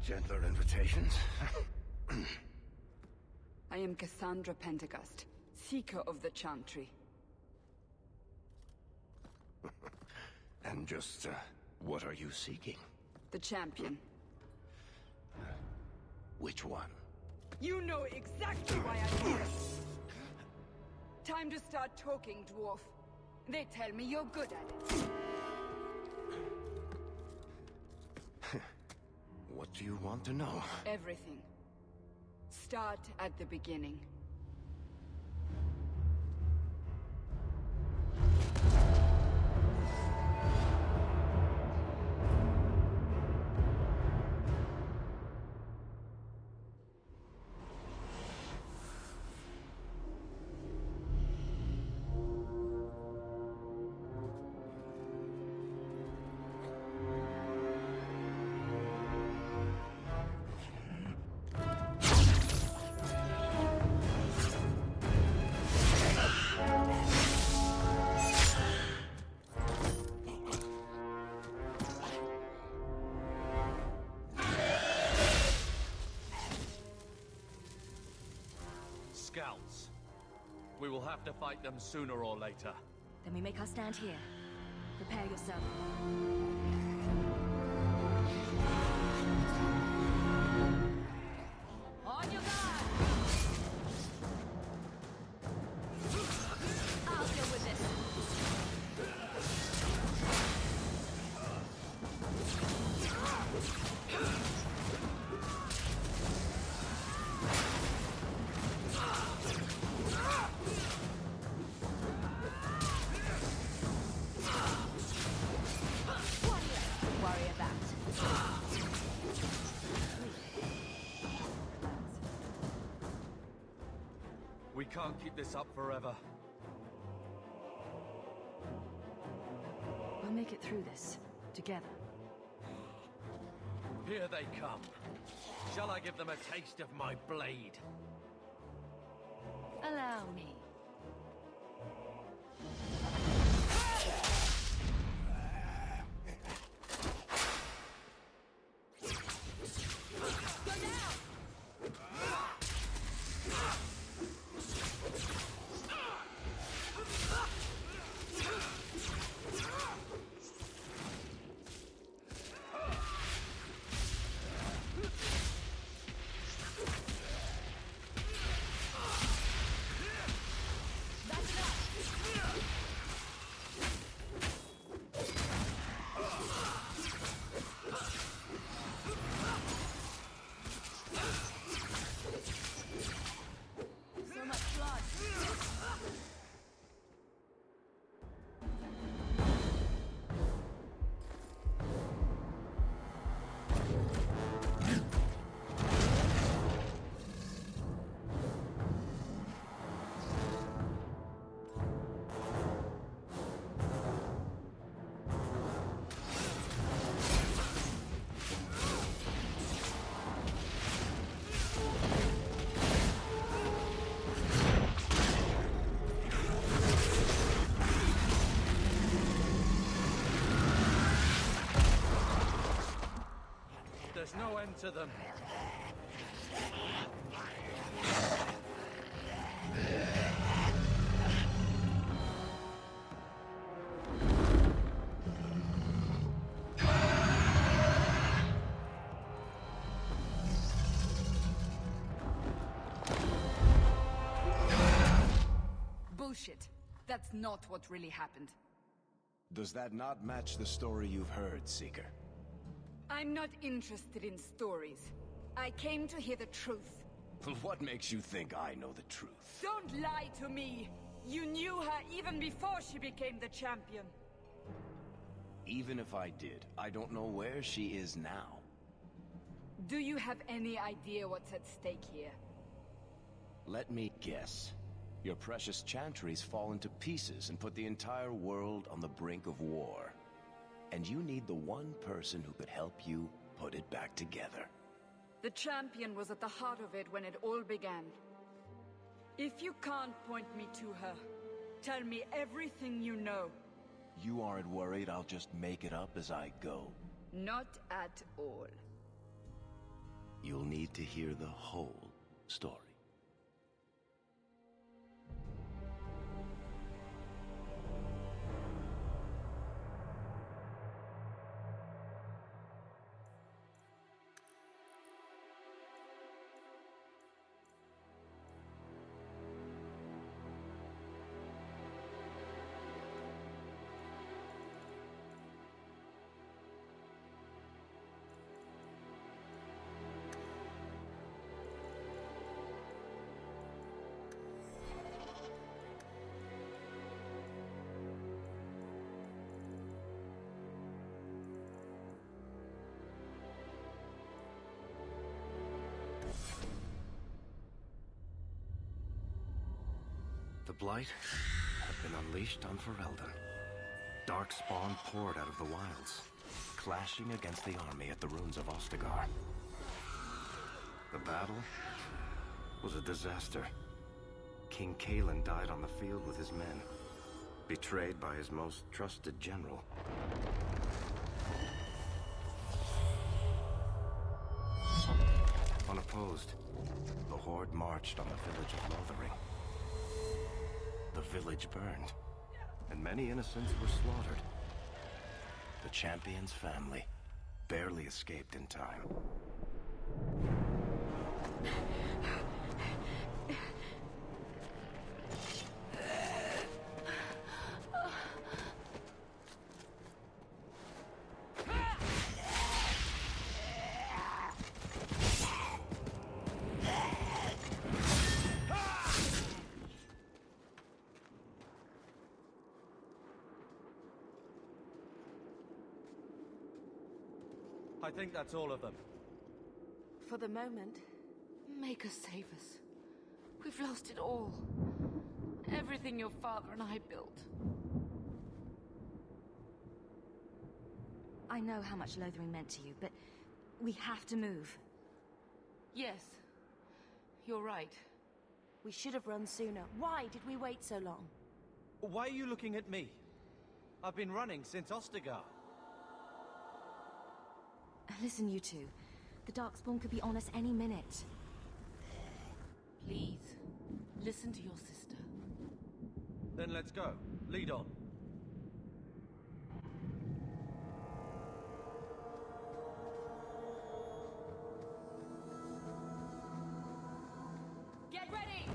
Gentler invitations? I am Cassandra Pentecost, Seeker of the Chantry. And just, what are you seeking? The Champion. Which one? You know exactly why I'm here! Time to start talking, dwarf. They tell me you're good at it. What do you want to know? Everything. Start at the beginning. Scouts. We will have to fight them sooner or later. Then we make our stand here. Prepare yourself. On your guard! I'll deal with this. We can't keep this up forever. We'll make it through this, together. Here they come. Shall I give them a taste of my blade? Allow me. There's no end to them. Bullshit. That's not what really happened. Does that not match the story you've heard, Seeker? I'm not interested in stories. I came to hear the truth. What makes you think I know the truth? Don't lie to me! You knew her even before she became the champion. Even if I did, I don't know where she is now. Do you have any idea what's at stake here? Let me guess. Your precious Chantry's fallen to pieces and put the entire world on the brink of war. And you need the one person who could help you put it back together. The champion was at the heart of it when it all began. If you can't point me to her, tell me everything you know. You aren't worried I'll just make it up as I go? Not at all. you'll need to hear the whole story. The Blight had been unleashed on Ferelden. Darkspawn poured out of the wilds, clashing against the army at the ruins of Ostagar. The battle was a disaster. King Cailan died on the field with his men, betrayed by his most trusted general. Unopposed, the Horde marched on the village of Lothering. The village burned, and many innocents were slaughtered. The Champion's family barely escaped in time. I think that's all of them. For the moment, make us save us. We've lost it all. Everything your father and I built. I know how much Lothering meant to you, but we have to move. Yes, you're right. We should have run sooner. Why did we wait so long? Why are you looking at me? I've been running since Ostagar. Listen, you two. The Darkspawn could be on us any minute. Please, listen to your sister. Then let's go. Lead on. Get ready!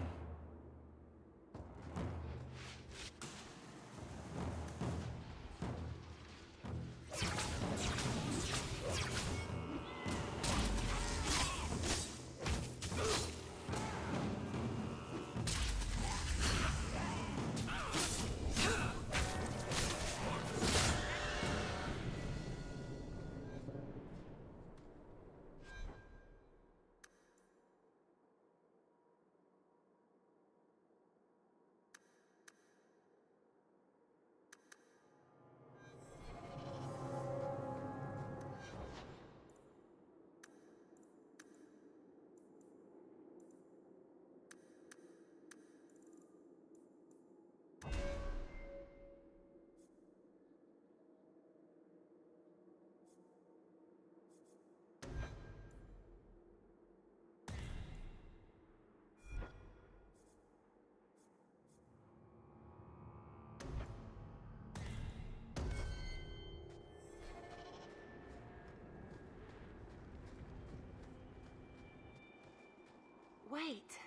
Wait,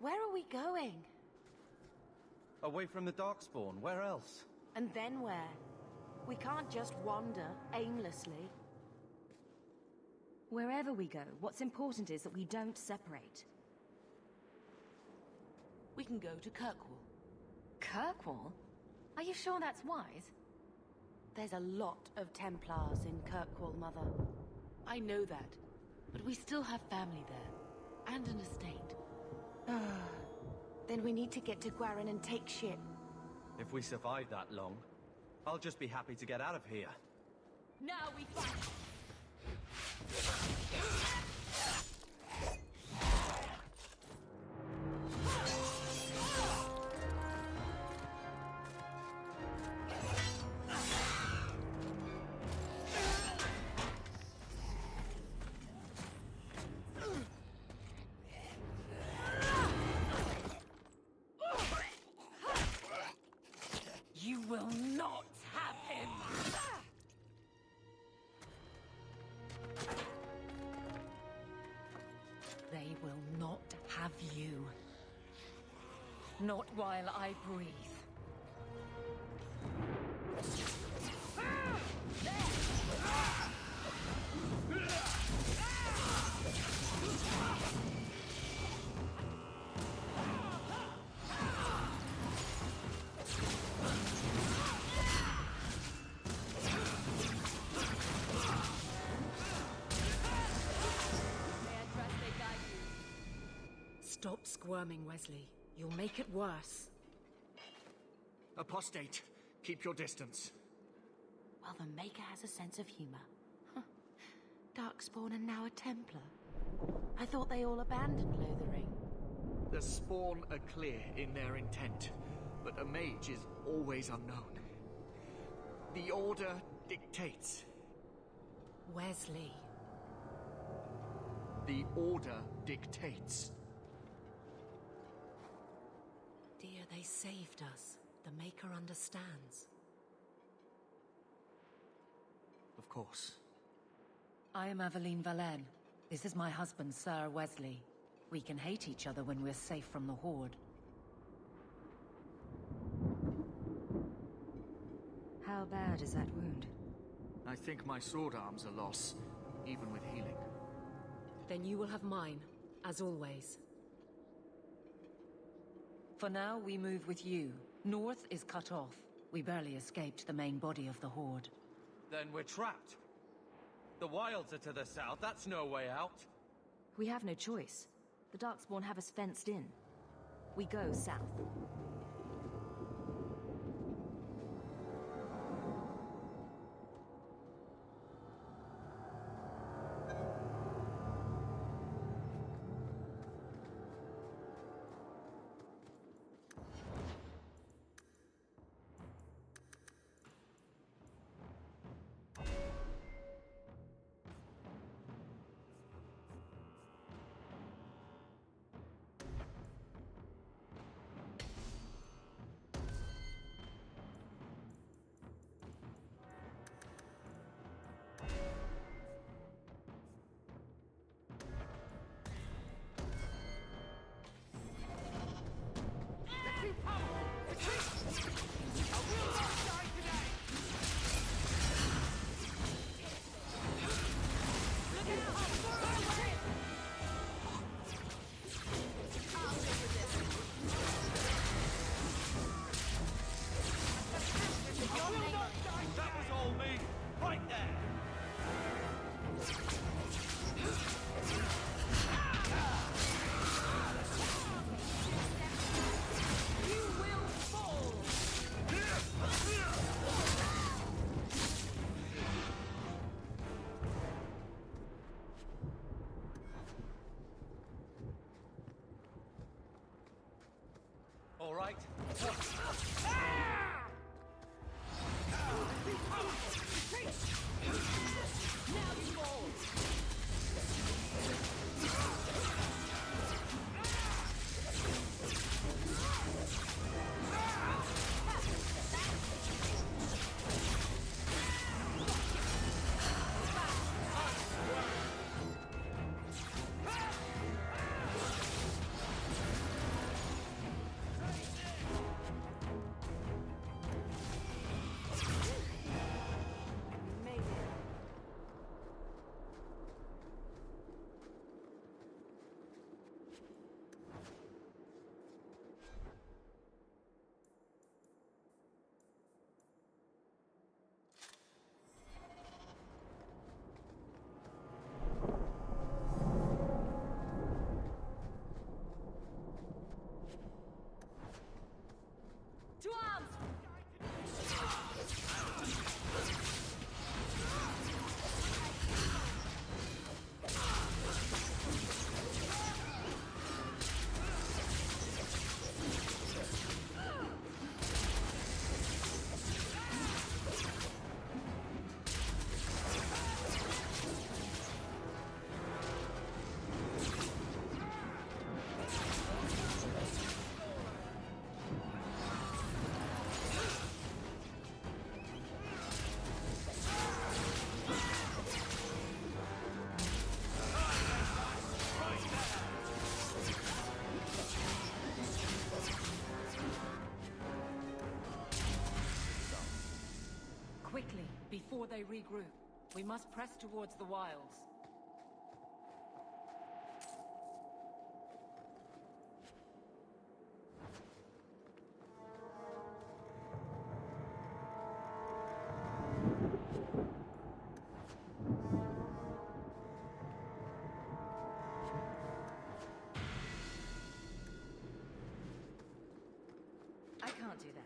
where are we going? Away from the Darkspawn, where else? And then where? We can't just wander aimlessly. Wherever we go, what's important is that we don't separate. We can go to Kirkwall. Kirkwall? Are you sure that's wise? There's a lot of Templars in Kirkwall, Mother. I know that, but we still have family there. And an estate. Then we need to get to Gwaren and take ship. If we survive that long, I'll just be happy to get out of here. Now we fight! you. Not while I breathe. Stop squirming, Wesley. You'll make it worse. Apostate, keep your distance. Well, the Maker has a sense of humor. Huh. Darkspawn and now a Templar. I thought they all abandoned Lothering. The Spawn are clear in their intent, but a mage is always unknown. The Order dictates. Wesley. The Order dictates. Dear, they saved us. The Maker understands. Of course. I am Aveline Valenne. This is my husband, Sir Wesley. We can hate each other when we're safe from the Horde. How bad is that wound? I think my sword arm's a loss, even with healing. Then you will have mine, as always. For now, we move with you. North is cut off. We barely escaped the main body of the Horde. Then we're trapped. The wilds are to the south, that's no way out. We have no choice. The Darkspawn have us fenced in. We go south. That was all me, right there! You will fall! All right. Now you fall! before they regroup. We must press towards the wilds. I can't do that.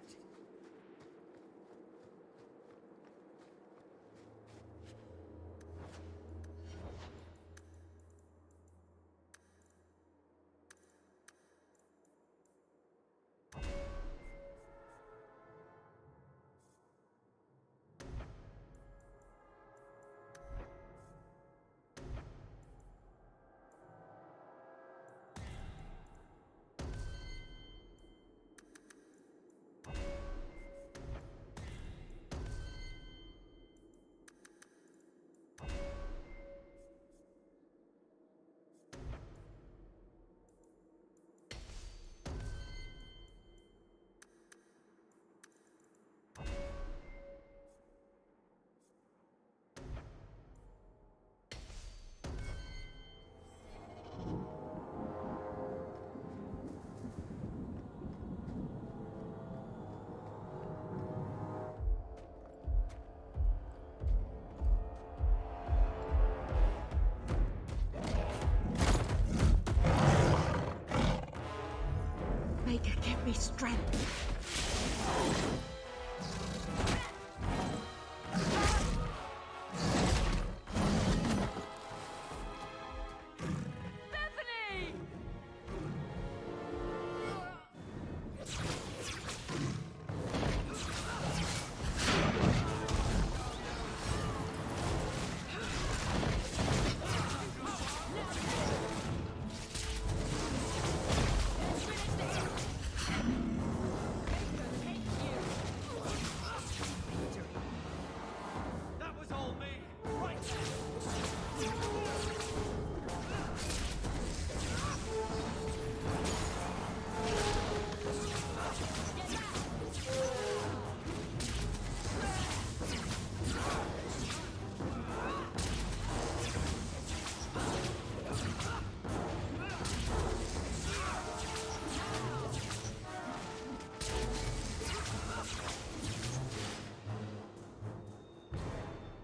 Give me strength.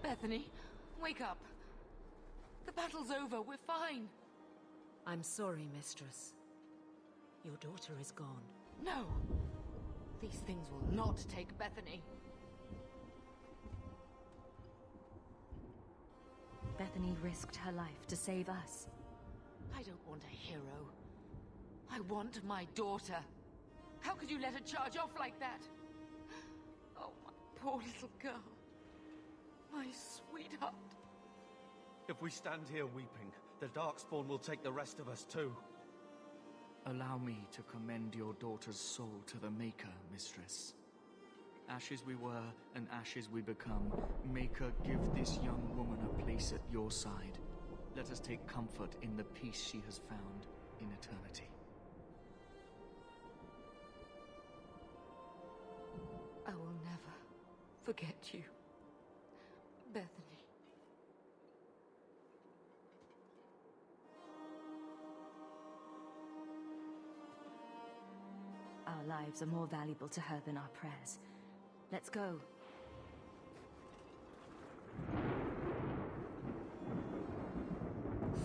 Bethany, wake up. The battle's over. We're fine. I'm sorry, mistress. Your daughter is gone. No. These things will not take Bethany. Bethany risked her life to save us. I don't want a hero. I want my daughter. How could you let her charge off like that? Oh, my poor little girl. My sweetheart. If we stand here weeping, the Darkspawn will take the rest of us too. Allow me to commend your daughter's soul to the Maker, mistress. Ashes we were, and ashes we become. Maker, give this young woman a place at your side. Let us take comfort in the peace she has found in eternity. I will never forget you, Bethany. Our lives are more valuable to her than our prayers. Let's go.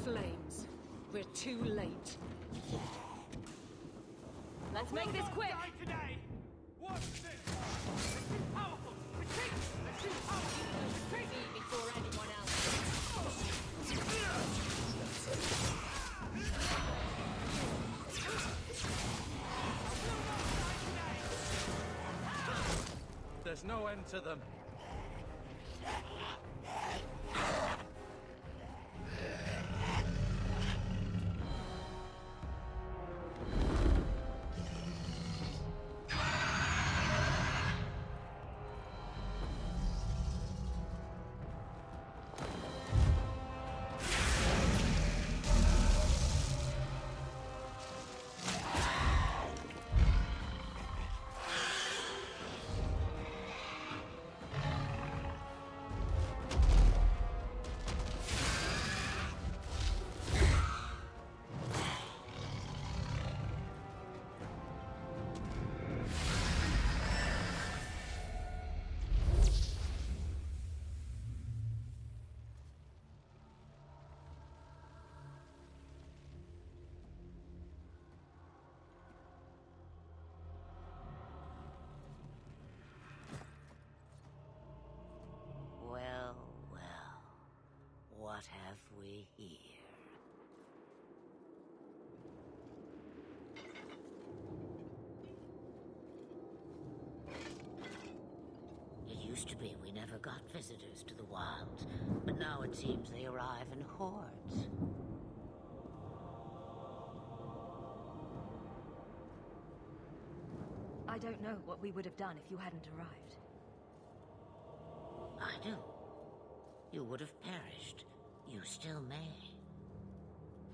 Flames. We're too late. Let's make this quick! Die today! What's this? It's too powerful! Retreat! It's too powerful! Retreat! Me before anyone else. There's no end to them. What have we here? It used to be we never got visitors to the wilds, but now it seems they arrive in hordes. I don't know what we would have done if you hadn't arrived. I do. You would have perished. You still may.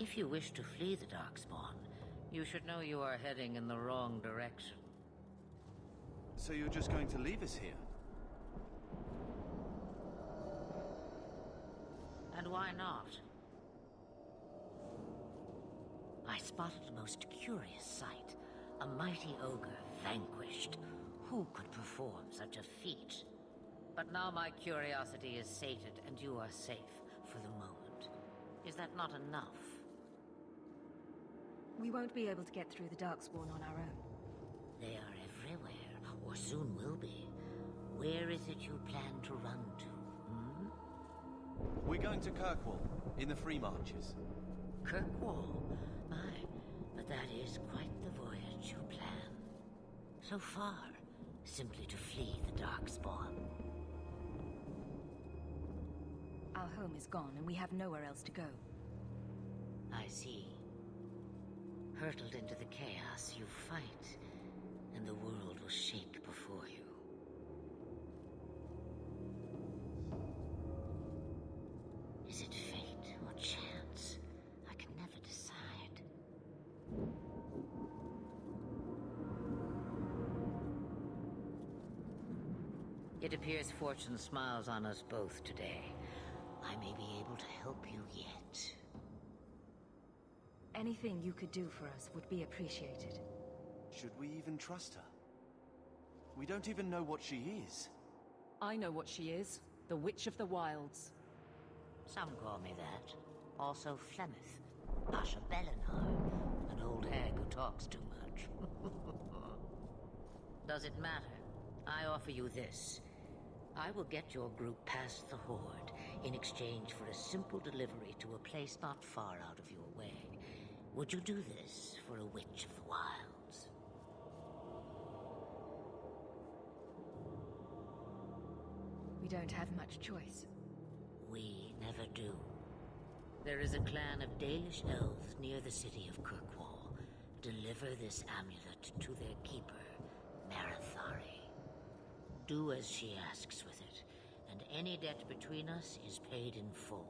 If you wish to flee the Darkspawn, you should know you are heading in the wrong direction. So you're just going to leave us here? And why not? I spotted a most curious sight. A mighty ogre vanquished. Who could perform such a feat? But now my curiosity is sated, and you are safe for the moment. Is that not enough? We won't be able to get through the Darkspawn on our own. They are everywhere, or soon will be. Where is it you plan to run to, We're going to Kirkwall, in the Free Marches. Kirkwall? My, but that is quite the voyage you plan. So far, simply to flee the Darkspawn. Our home is gone, and we have nowhere else to go. I see. Hurtled into the chaos, you fight, and the world will shake before you. Is it fate or chance? I can never decide. It appears fortune smiles on us both today. I may be able to help you yet. Anything you could do for us would be appreciated. Should we even trust her? We don't even know what she is. I know what she is. The Witch of the Wilds. Some call me that. Also Flemeth, Asha Belinar, an old hag who talks too much. Does it matter? I offer you this. I will get your group past the Horde in exchange for a simple delivery to a place not far out of your way. Would you do this for a Witch of the Wilds? We don't have much choice. We never do. There is a clan of Dalish elves near the city of Kirkwall. Deliver this amulet to their keeper, Meredith. Do as she asks with it, and any debt between us is paid in full.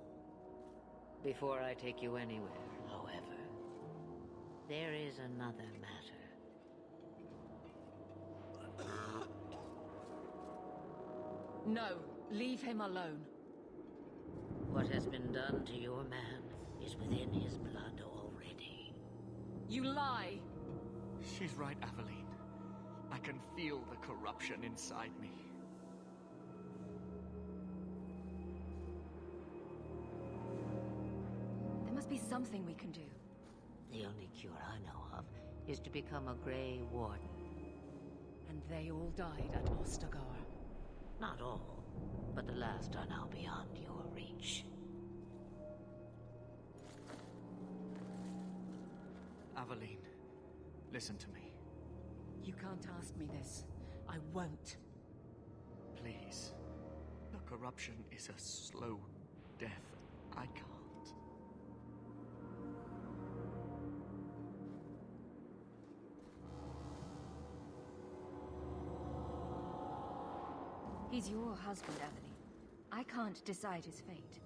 Before I take you anywhere, however, there is another matter. No, leave him alone. What has been done to your man is within his blood already. You lie! She's right, Aveline. I can feel the corruption inside me. There must be something we can do. The only cure I know of is to become a Grey Warden. And they all died at Ostagar. Not all, but the last are now beyond your reach. Aveline, listen to me. You can't ask me this. I won't. Please. The corruption is a slow death. I can't. He's your husband, Aveline. I can't decide his fate.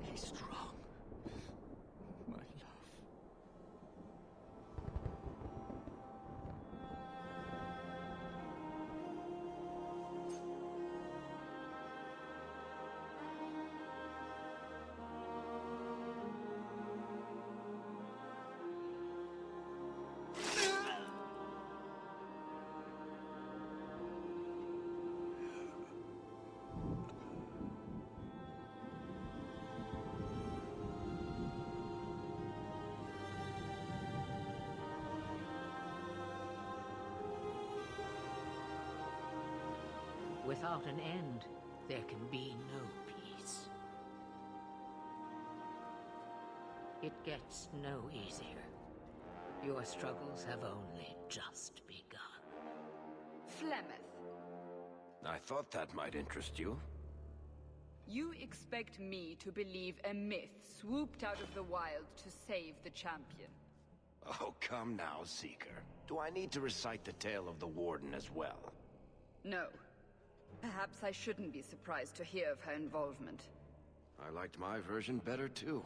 Be strong, my love. Without an end, there can be no peace. It gets no easier. Your struggles have only just begun. Flemeth, I thought that might interest you. you expect me to believe a myth swooped out of the wild to save the champion? Oh, come now, Seeker. Do I need to recite the tale of the Warden as well? No. Perhaps I shouldn't be surprised to hear of her involvement. I liked my version better, too.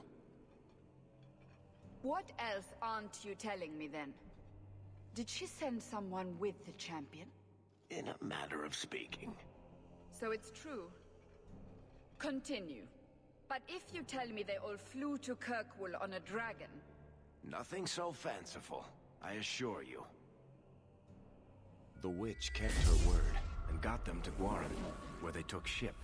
What else aren't you telling me, then? Did she send someone with the champion? In a matter of speaking. So it's true. Continue. But if you tell me they all flew to Kirkwall on a dragon... Nothing so fanciful, I assure you. The witch kept her word, and got them to Guaran, where they took ship.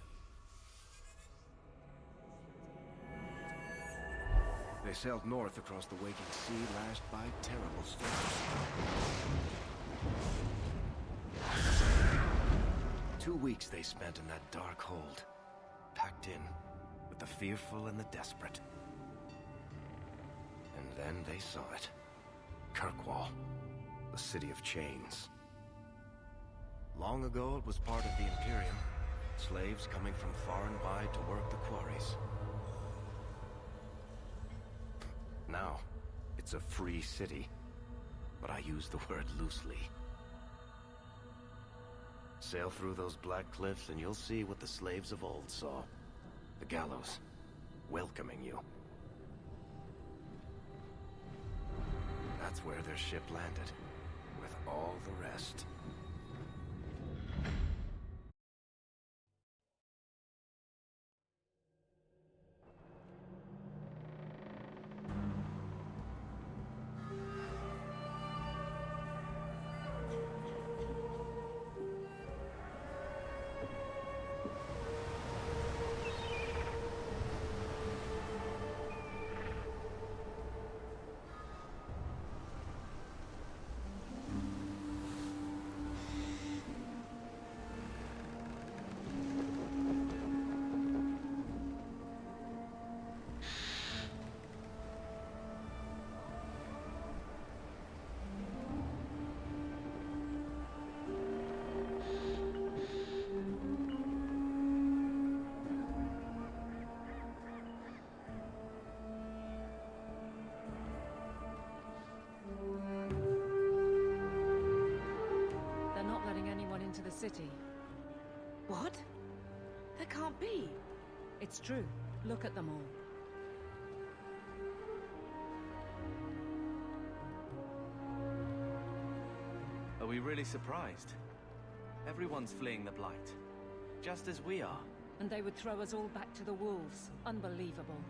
They sailed north across the waking sea, lashed by terrible storms. 2 weeks they spent in that dark hold, packed in with the fearful and the desperate. And then they saw it. Kirkwall, the city of chains. Long ago it was part of the Imperium, slaves coming from far and wide to work the quarries. Now, it's a free city, but I use the word loosely. Sail through those black cliffs and you'll see what the slaves of old saw. The Gallows, welcoming you. That's where their ship landed, with all the rest. City. What? That can't be. It's true. Look at them all. Are we really surprised? Everyone's fleeing the Blight. Just as we are. And they would throw us all back to the wolves. Unbelievable.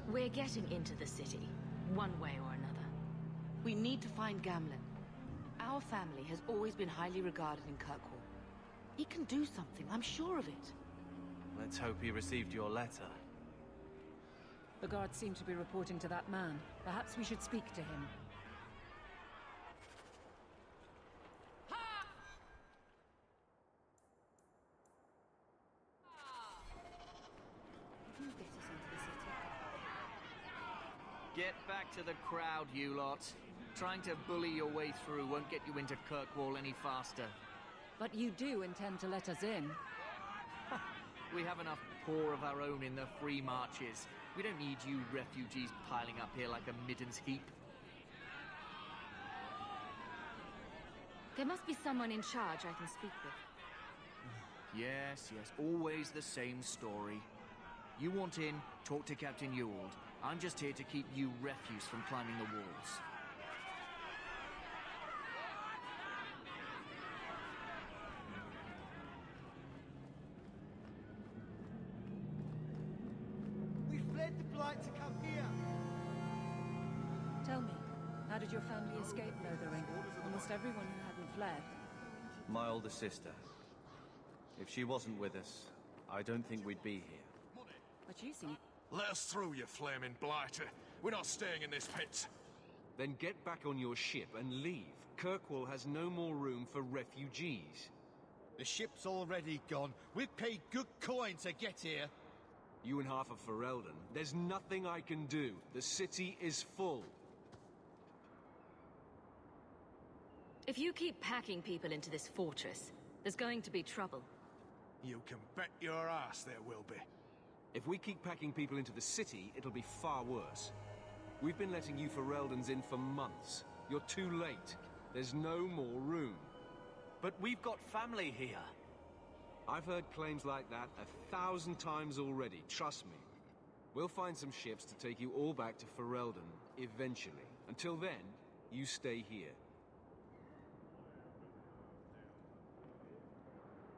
We're getting into the city, one way or another. We need to find Gamlen. Our family has always been highly regarded in Kirkwall. He can do something, I'm sure of it. Let's hope he received your letter. The guards seem to be reporting to that man. Perhaps we should speak to him. Get back to the crowd, you lot. Trying to bully your way through won't get you into Kirkwall any faster. But you do intend to let us in. We have enough poor of our own in the free marches. We don't need you refugees piling up here like a middens heap. There must be someone in charge I can speak with. Yes, always the same story. You want in, talk to Captain Ewald. I'm just here to keep you refuse from climbing the walls. We fled the Blight to come here. Tell me, how did your family escape Lothering? Almost everyone who hadn't fled. My older sister. If she wasn't with us, I don't think we'd be here. But you seem... Let us through, you flaming blighter. We're not staying in this pit. Then get back on your ship and leave. Kirkwall has no more room for refugees. The ship's already gone. We've paid good coin to get here. You and half of Ferelden. There's nothing I can do. The city is full. If you keep packing people into this fortress, there's going to be trouble. You can bet your ass there will be. If we keep packing people into the city, it'll be far worse. We've been letting you Fereldans in for months. You're too late. There's no more room. But we've got family here. I've heard claims like that 1,000 times already, trust me. We'll find some ships to take you all back to Ferelden, eventually. Until then, you stay here.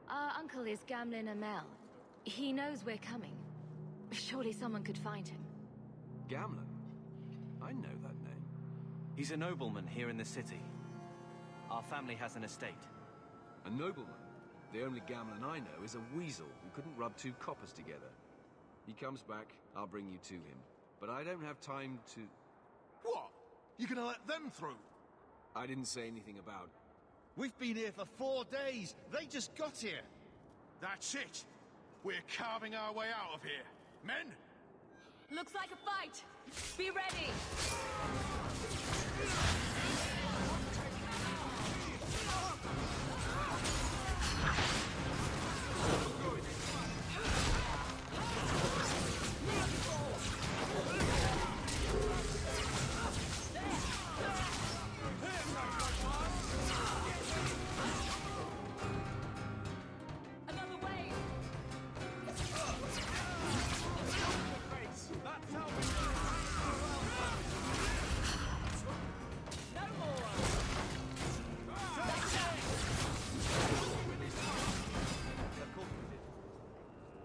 Our uncle is Gamlen Amell. He knows we're coming. Surely someone could find him. Gamlen? I know that name. He's a nobleman here in the city. Our family has an estate. A nobleman? The only Gamlen I know is a weasel who couldn't rub two coppers together. He comes back, I'll bring you to him. But I don't have time to... What? You gonna let them through? I didn't say anything about... We've been here for 4 days. They just got here. That's it. We're carving our way out of here. Men? Looks like a fight! Be ready!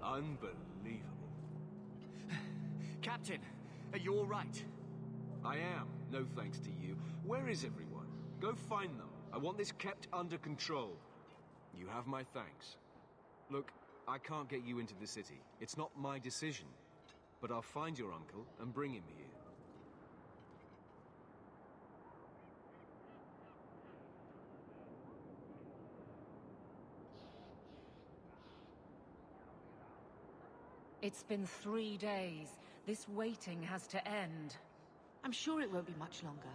Unbelievable. Captain, are you all right? I am, no thanks to you. Where is everyone? Go find them. I want this kept under control. You have my thanks. Look, I can't get you into the city. It's not my decision. But I'll find your uncle and bring him here. It's been 3 days. This waiting has to end. I'm sure it won't be much longer.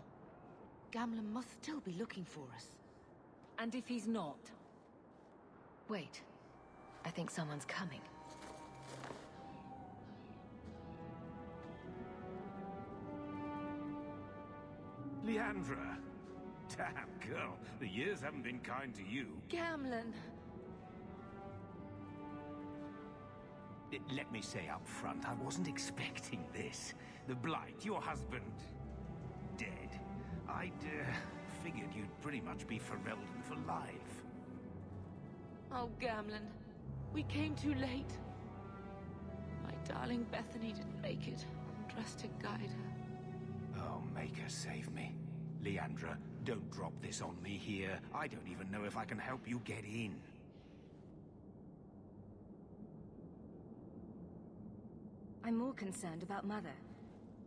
Gamlen must still be looking for us. And if he's not? Wait. I think someone's coming. Leandra. Damn, girl. The years haven't been kind to you. Gamlen! Let me say up front, I wasn't expecting this. The Blight, your husband, dead. I'd figured you'd pretty much be Ferelden for life. Oh, Gamlen. We came too late. My darling Bethany didn't make it. Trust to guide her. Oh, make her save me. Leandra, don't drop this on me here. I don't even know if I can help you get in. I'm more concerned about Mother.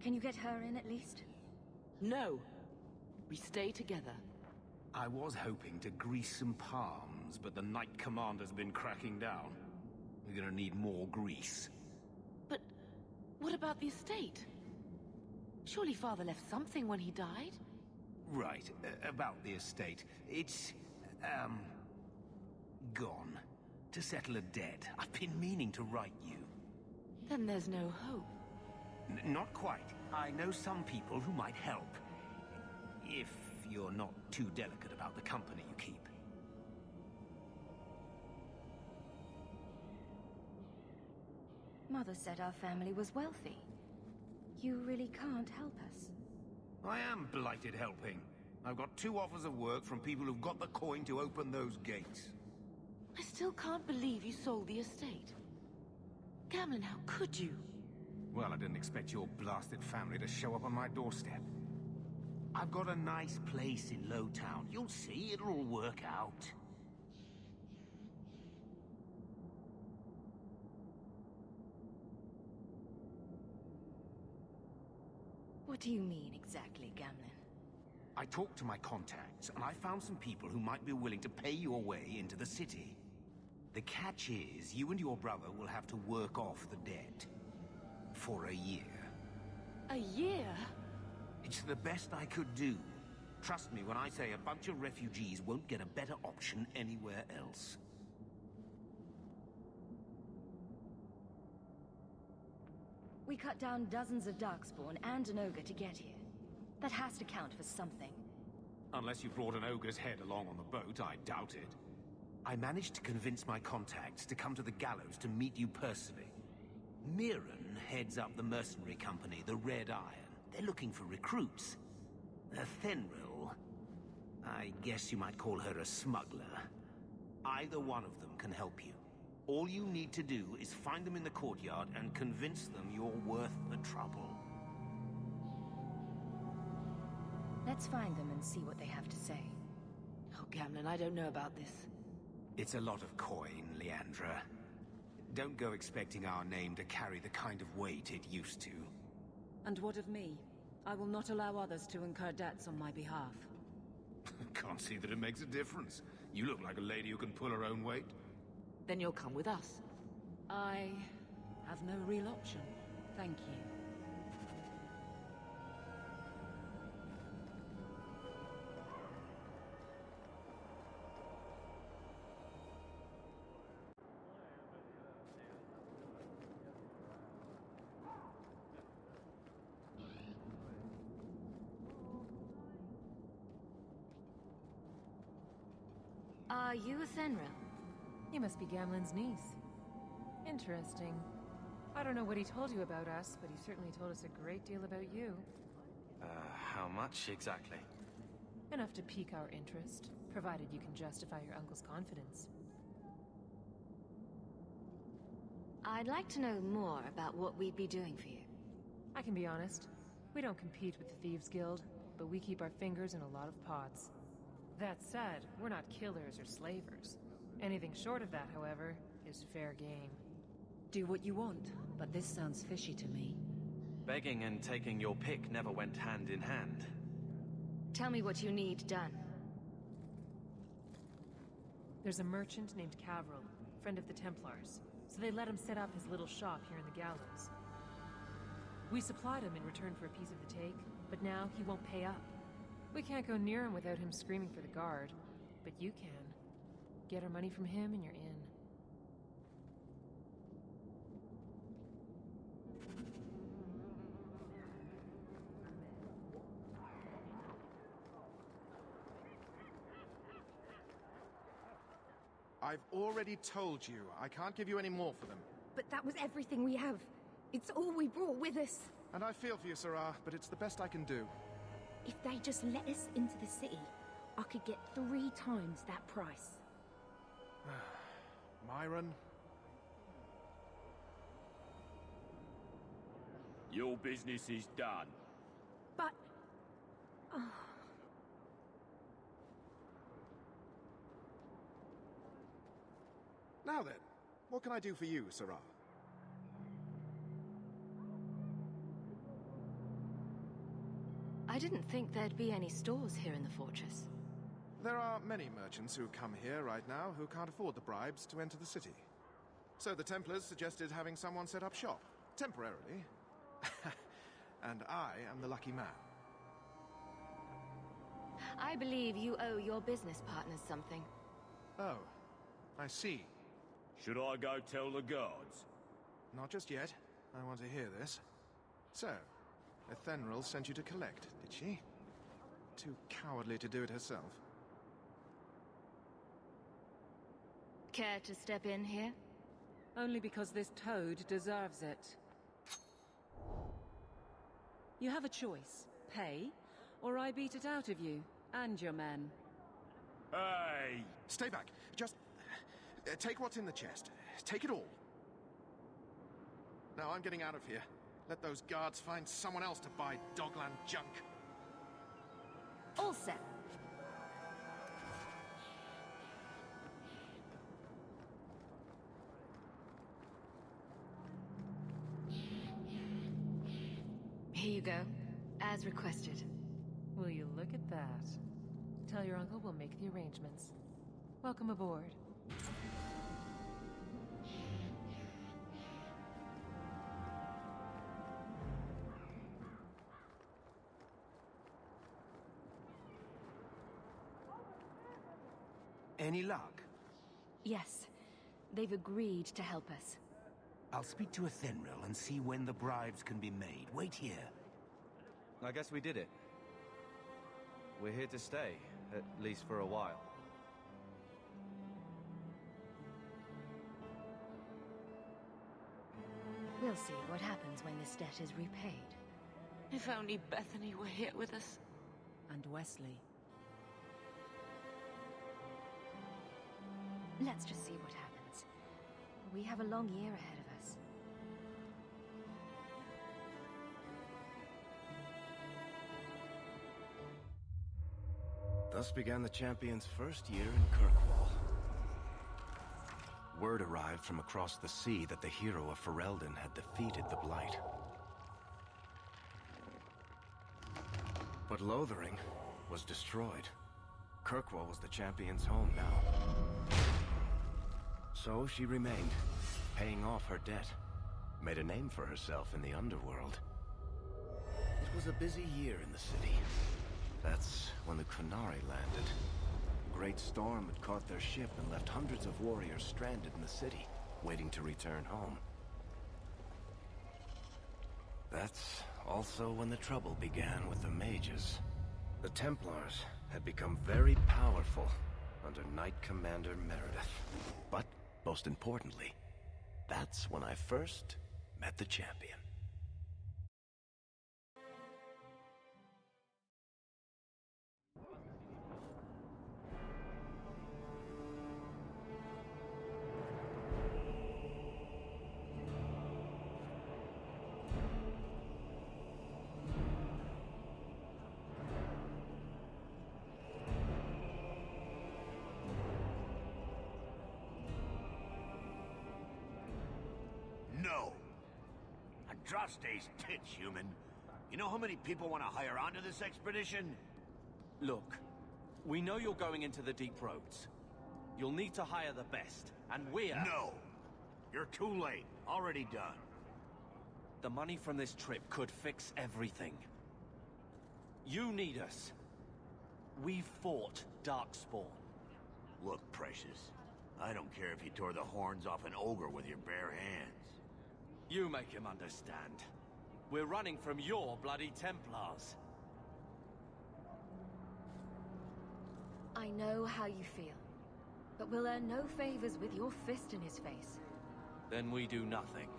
Can you get her in at least? No. We stay together. I was hoping to grease some palms, but the Knight Commander's been cracking down. We're gonna need more grease. But what about the estate? Surely Father left something when he died? Right, about the estate. It's, gone. To settle a debt. I've been meaning to write you. Then there's no hope. Not quite. I know some people who might help. If you're not too delicate about the company you keep. Mother said our family was wealthy. You really can't help us. I am blighted helping. I've got 2 offers of work from people who've got the coin to open those gates. I still can't believe you sold the estate. Gamlen, how could you? Well, I didn't expect your blasted family to show up on my doorstep. I've got a nice place in Lowtown. You'll see, it'll all work out. What do you mean exactly, Gamlen? I talked to my contacts, and I found some people who might be willing to pay your way into the city. The catch is, you and your brother will have to work off the debt. For a year. A year? It's the best I could do. Trust me when I say a bunch of refugees won't get a better option anywhere else. We cut down dozens of darkspawn and an ogre to get here. That has to count for something. Unless you brought an ogre's head along on the boat, I doubt it. I managed to convince my contacts to come to the Gallows to meet you personally. Mirren heads up the mercenary company, the Red Iron. They're looking for recruits. Fenrir, I guess you might call her a smuggler. Either one of them can help you. All you need to do is find them in the courtyard and convince them you're worth the trouble. Let's find them and see what they have to say. Oh, Gamlen, I don't know about this. It's a lot of coin, Leandra. Don't go expecting our name to carry the kind of weight it used to. And what of me? I will not allow others to incur debts on my behalf. Can't see that it makes a difference. You look like a lady who can pull her own weight. Then you'll come with us. I have no real option. Thank you. Are you a Fenrir? You must be Gamlen's niece. Interesting. I don't know what he told you about us, but he certainly told us a great deal about you. How much exactly? Enough to pique our interest, provided you can justify your uncle's confidence. I'd like to know more about what we'd be doing for you. I can be honest. We don't compete with the Thieves Guild, but we keep our fingers in a lot of pots. That said, we're not killers or slavers. Anything short of that, however, is fair game. Do what you want, but this sounds fishy to me. Begging and taking your pick never went hand in hand. Tell me what you need done. There's a merchant named Cavril, friend of the Templars, so they let him set up his little shop here in the Gallows. We supplied him in return for a piece of the take, but now he won't pay up. We can't go near him without him screaming for the guard, but you can. Get our money from him and you're in. I've already told you, I can't give you any more for them. But that was everything we have. It's all we brought with us. And I feel for you, Sorrowh, but it's the best I can do. If they just let us into the city, I could get 3 times that price. Myron? Your business is done. But... Now then, what can I do for you, Sorrowh? I didn't think there'd be any stores here in the fortress. There are many merchants who come here right now who can't afford the bribes to enter the city. So the Templars suggested having someone set up shop, temporarily. And I am the lucky man. I believe you owe your business partners something. Oh, I see. Should I go tell the guards? Not just yet. I want to hear this. So, Ethenril sent you to collect, did she? Too cowardly to do it herself. Care to step in here? Only because this toad deserves it. You have a choice. Pay, or I beat it out of you, and your men. Hey! Stay back. Just... take what's in the chest. Take it all. Now I'm getting out of here. Let those guards find someone else to buy Dogland junk. All set. Here you go, as requested. Will you look at that? Tell your uncle we'll make the arrangements. Welcome aboard. Any luck? Yes. They've agreed to help us. I'll speak to Athenril and see when the bribes can be made. Wait here. I guess we did it. We're here to stay, at least for a while. We'll see what happens when this debt is repaid. If only Bethany were here with us. And Wesley. Let's just see what happens. We have a long year ahead of us. Thus began the Champion's first year in Kirkwall. Word arrived from across the sea that the hero of Ferelden had defeated the Blight. But Lothering was destroyed. Kirkwall was the Champion's home now. So she remained, paying off her debt. Made a name for herself in the underworld. It was a busy year in the city. That's when the Qunari landed. A great storm had caught their ship and left hundreds of warriors stranded in the city, waiting to return home. That's also when the trouble began with the Mages. The Templars had become very powerful under Knight Commander Meredith. But, most importantly, that's when I first met the Champion. No. Andraste's tits, human. You know how many people want to hire onto this expedition? Look, we know you're going into the deep roads. You'll need to hire the best, and we're... No! You're too late. Already done. The money from this trip could fix everything. You need us. We fought Darkspawn. Look, Precious. I don't care if you tore the horns off an ogre with your bare hands. You make him understand. We're running from your bloody Templars. I know how you feel, but we'll earn no favors with your fist in his face. Then we do nothing.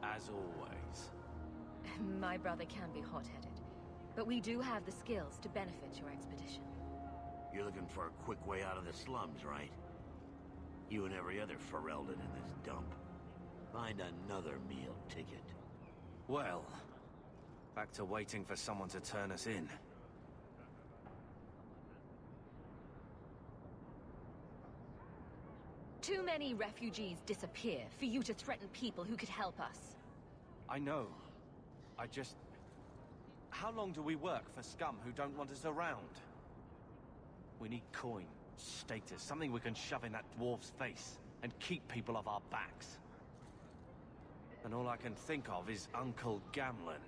As always. My brother can be hot-headed, but we do have the skills to benefit your expedition. You're looking for a quick way out of the slums, right? You and every other Ferelden in this dump. Find another meal ticket. Well, back to waiting for someone to turn us in. Too many refugees disappear for you to threaten people who could help us. I know. I just... How long do we work for scum who don't want us around? We need coin, status, something we can shove in that dwarf's face and keep people off our backs. And all I can think of is Uncle Gamlen.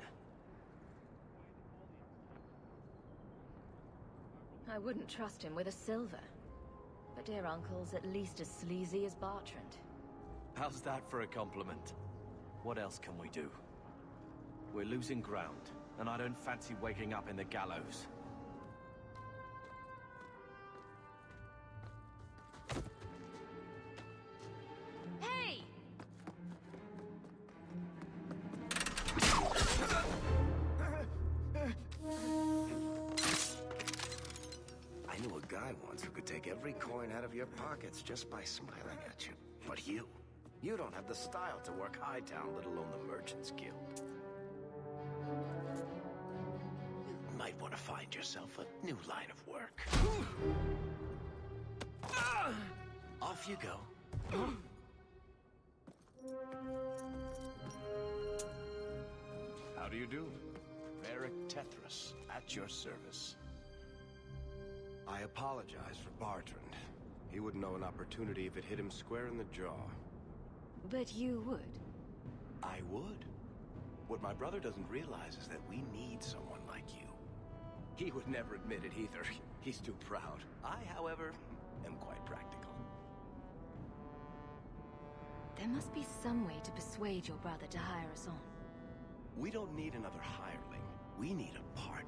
I wouldn't trust him with a silver. But dear uncle's at least as sleazy as Bartrand. How's that for a compliment? What else can we do? We're losing ground, and I don't fancy waking up in the Gallows. Hey! I knew a guy once who could take every coin out of your pockets just by smiling at you. But you don't have the style to work Hightown, let alone the Merchants Guild. You might want to find yourself a new line of work. Off you go. How do you do? Eric Tethras, at your service. I apologize for Bartrand. He wouldn't know an opportunity if it hit him square in the jaw. But you would. I would. What my brother doesn't realize is that we need someone like you. He would never admit it either. He's too proud. I, however, am quite practical. There must be some way to persuade your brother to hire us on. We don't need another hireling. We need a partner.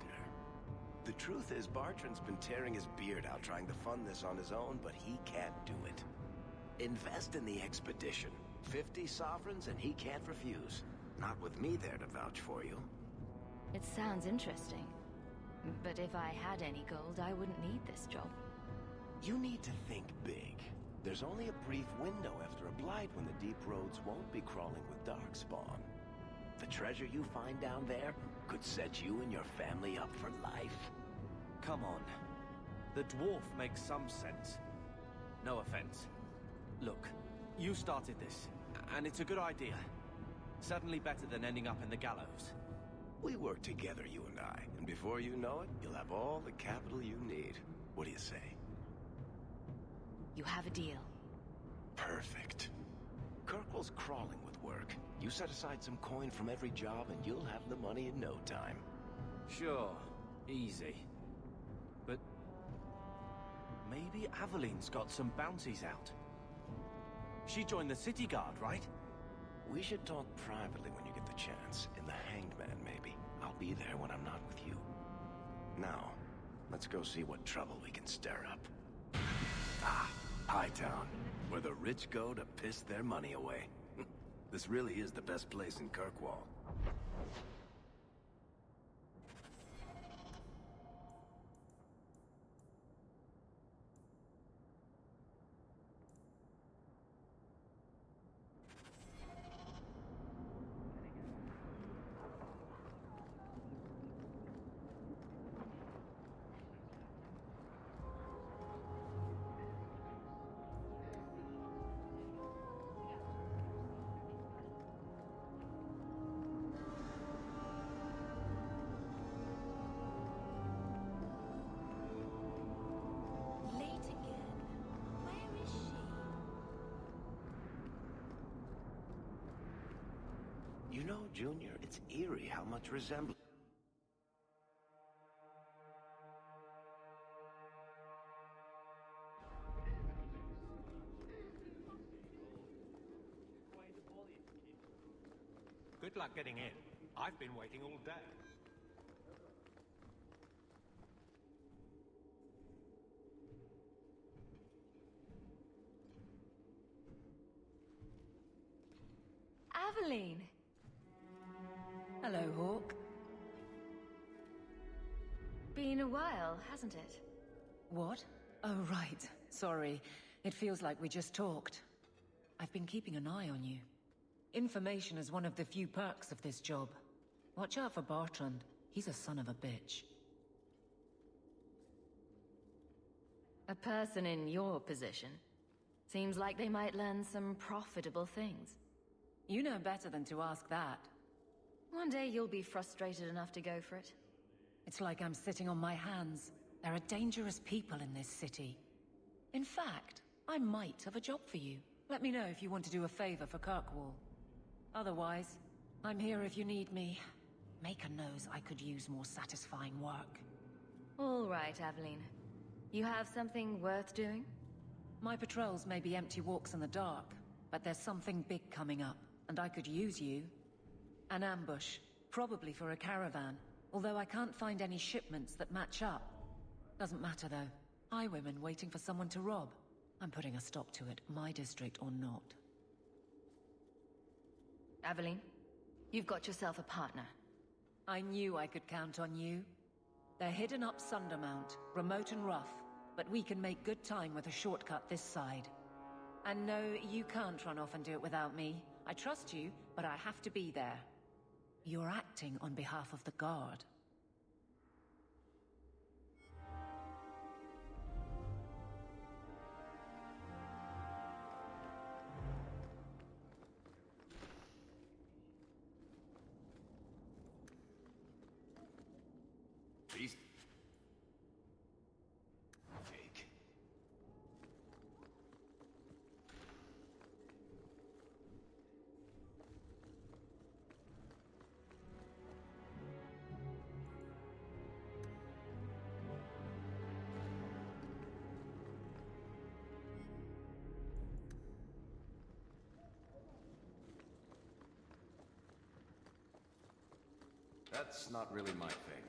The truth is, Bartrand's been tearing his beard out trying to fund this on his own, but he can't do it. Invest in the expedition. 50 sovereigns and he can't refuse. Not with me there to vouch for you. It sounds interesting. But if I had any gold, I wouldn't need this job. You need to think big. There's only a brief window after a blight when the deep roads won't be crawling with darkspawn. The treasure you find down there could set you and your family up for life. Come on. The dwarf makes some sense. No offense. Look, you started this, and it's a good idea. Certainly better than ending up in the gallows. We work together, you and I, and before you know it, you'll have all the capital you need. What do you say? You have a deal. Perfect. Kirkwall's crawling with work. You set aside some coin from every job and you'll have the money in no time. Sure. Easy. But maybe Aveline's got some bounties out. She joined the city guard, right? We should talk privately when you get the chance. In the Hanged Man, maybe. I'll be there when I'm not with you. Now, let's go see what trouble we can stir up. Ah, Hightown, where the rich go to piss their money away. This really is the best place in Kirkwall. You know, Junior, it's eerie how much resemblance... Good luck getting in. I've been waiting all day. Aveline! Hello, Hawke. Been a while, hasn't it? What? Oh, right. Sorry. It feels like we just talked. I've been keeping an eye on you. Information is one of the few perks of this job. Watch out for Bartrand. He's a son of a bitch. A person in your position. Seems like they might learn some profitable things. You know better than to ask that. One day you'll be frustrated enough to go for it. It's like I'm sitting on my hands. There are dangerous people in this city. In fact, I might have a job for you. Let me know if you want to do a favor for Kirkwall. Otherwise, I'm here if you need me. Maker knows I could use more satisfying work. All right, Aveline. You have something worth doing? My patrols may be empty walks in the dark, but there's something big coming up, and I could use you. An ambush, probably for a caravan, although I can't find any shipments that match up. Doesn't matter though. Highwaymen waiting for someone to rob. I'm putting a stop to it, my district or not. Aveline, you've got yourself a partner. I knew I could count on you. They're hidden up Sundermount, remote and rough, but we can make good time with a shortcut this side. And no, you can't run off and do it without me. I trust you, but I have to be there. You're acting on behalf of the Guard. That's not really my thing.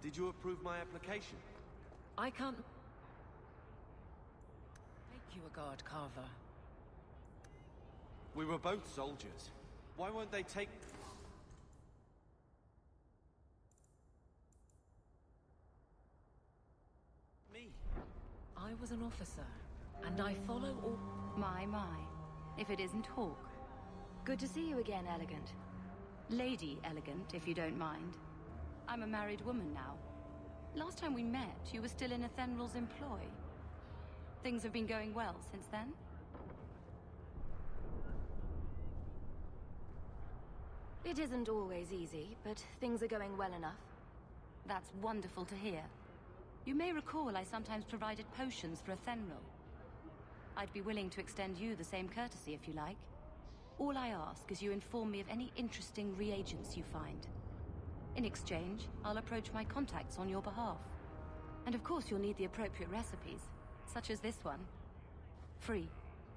Did you approve my application? I can't make you a guard carver. We were both soldiers. Why won't they take... me? I was an officer, and I follow all... My. If it isn't Hawke. Good to see you again, Elegant. Lady Elegant, if you don't mind. I'm a married woman now. Last time we met, you were still in Athenral's employ. Things have been going well since then? It isn't always easy, but things are going well enough. That's wonderful to hear. You may recall I sometimes provided potions for Athenral. I'd be willing to extend you the same courtesy if you like. All I ask is you inform me of any interesting reagents you find. In exchange, I'll approach my contacts on your behalf. And of course you'll need the appropriate recipes, such as this one. Free,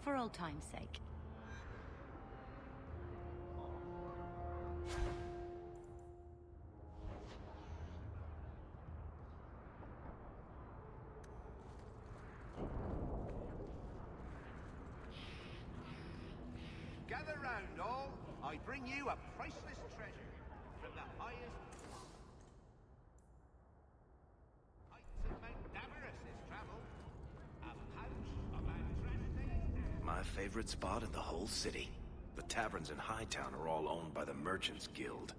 for old time's sake. Gather round, all. I bring you a priceless treasure from the highest... My favorite spot in the whole city. The taverns in Hightown are all owned by the Merchants Guild.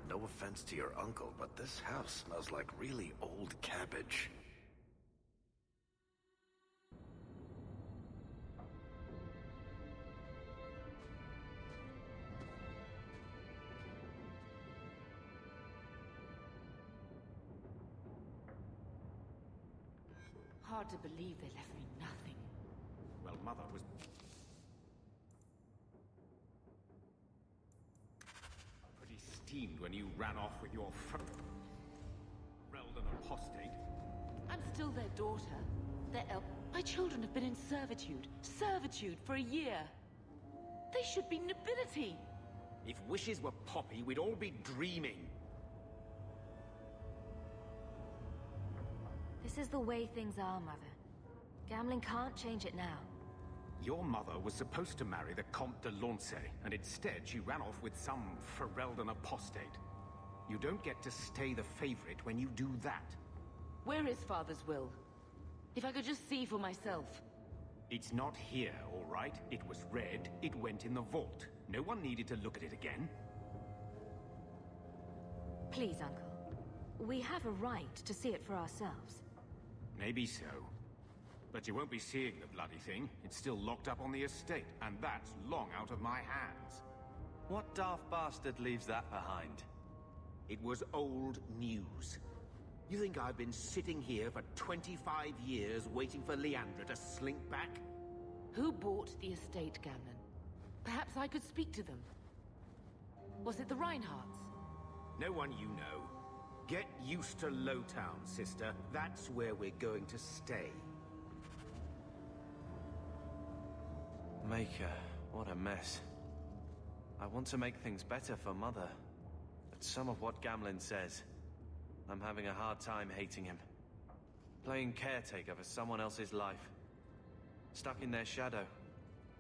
No offense to your uncle, but this house smells like really old cabbage. Hard to believe they left me nothing. Well, Mother was... pretty steamed when you ran off with your Ferelden apostate. I'm still their daughter. My children have been in servitude. Servitude for a year. They should be nobility. If wishes were poppy, we'd all be dreaming. This is the way things are, Mother. Gamlen can't change it now. Your mother was supposed to marry the Comte de Launcey, and instead she ran off with some Ferelden apostate. You don't get to stay the favorite when you do that. Where is Father's will? If I could just see for myself. It's not here, all right? It was read, it went in the vault. No one needed to look at it again. Please, Uncle. We have a right to see it for ourselves. Maybe so. But you won't be seeing the bloody thing. It's still locked up on the estate, and that's long out of my hands. What daft bastard leaves that behind? It was old news. You think I've been sitting here for 25 years waiting for Leandra to slink back? Who bought the estate, Gamlen? Perhaps I could speak to them. Was it the Reinhardts? No one you know. Get used to Lowtown, sister. That's where we're going to stay. Maker, what a mess. I want to make things better for Mother. But some of what Gamlen says, I'm having a hard time hating him. Playing caretaker for someone else's life. Stuck in their shadow.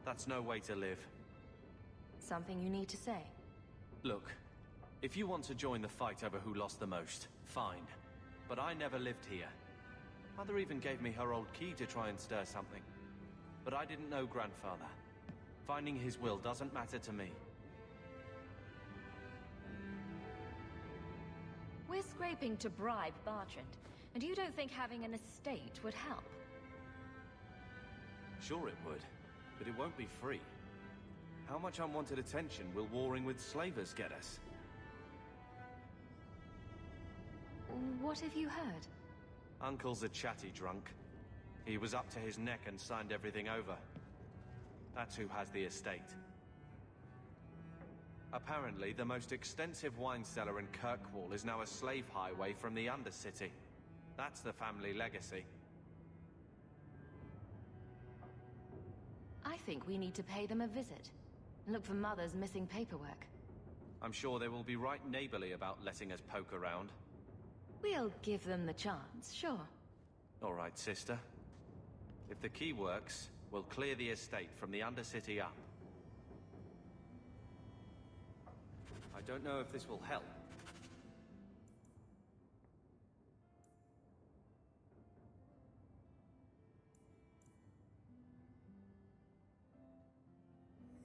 That's no way to live. Something you need to say? Look, if you want to join the fight over who lost the most, fine. But I never lived here. Mother even gave me her old key to try and stir something. But I didn't know Grandfather. Finding his will doesn't matter to me. We're scraping to bribe Bartrand, and you don't think having an estate would help? Sure it would, but it won't be free. How much unwanted attention will warring with slavers get us? What have you heard? Uncle's a chatty drunk. He was up to his neck and signed everything over. That's who has the estate. Apparently, the most extensive wine cellar in Kirkwall is now a slave highway from the Undercity. That's the family legacy. I think we need to pay them a visit. Look for Mother's missing paperwork. I'm sure they will be right neighborly about letting us poke around. We'll give them the chance, sure. All right, sister. If the key works, we'll clear the estate from the Undercity up. I don't know if this will help.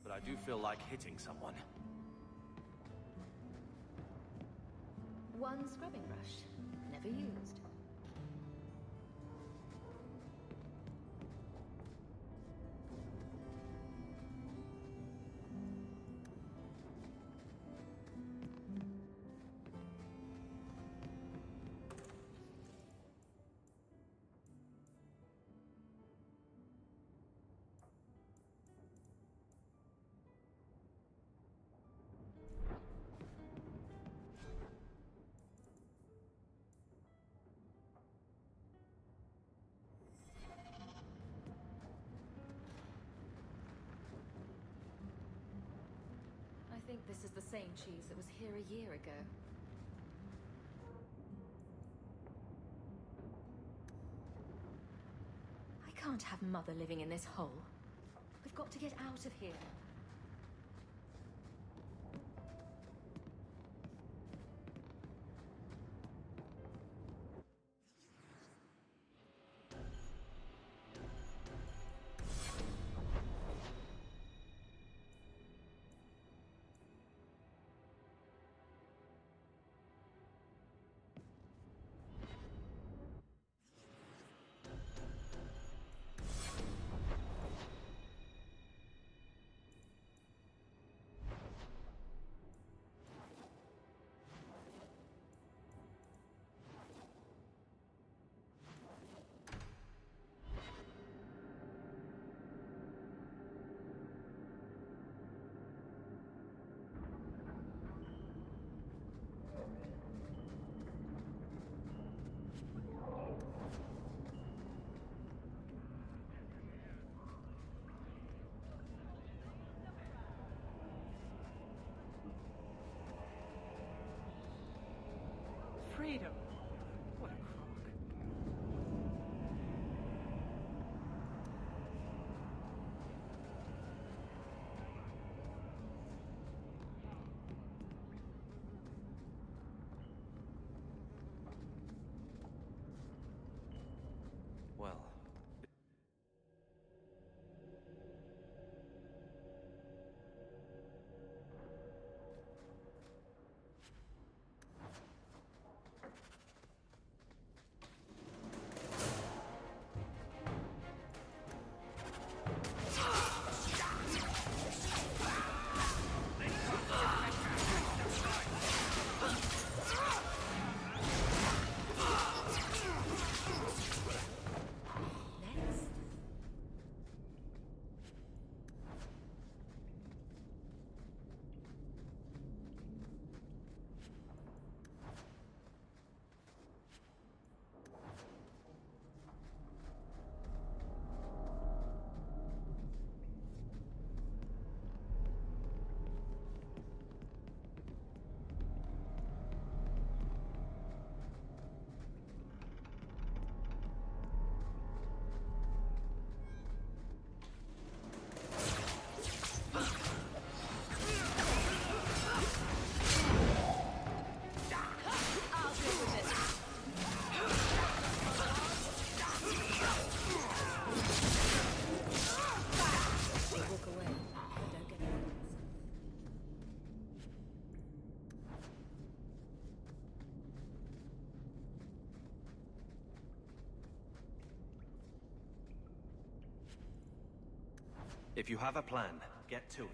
But I do feel like hitting someone. One scrubbing brush, never used. I think this is the same cheese that was here a year ago. I can't have Mother living in this hole. We've got to get out of here. If you have a plan, get to it.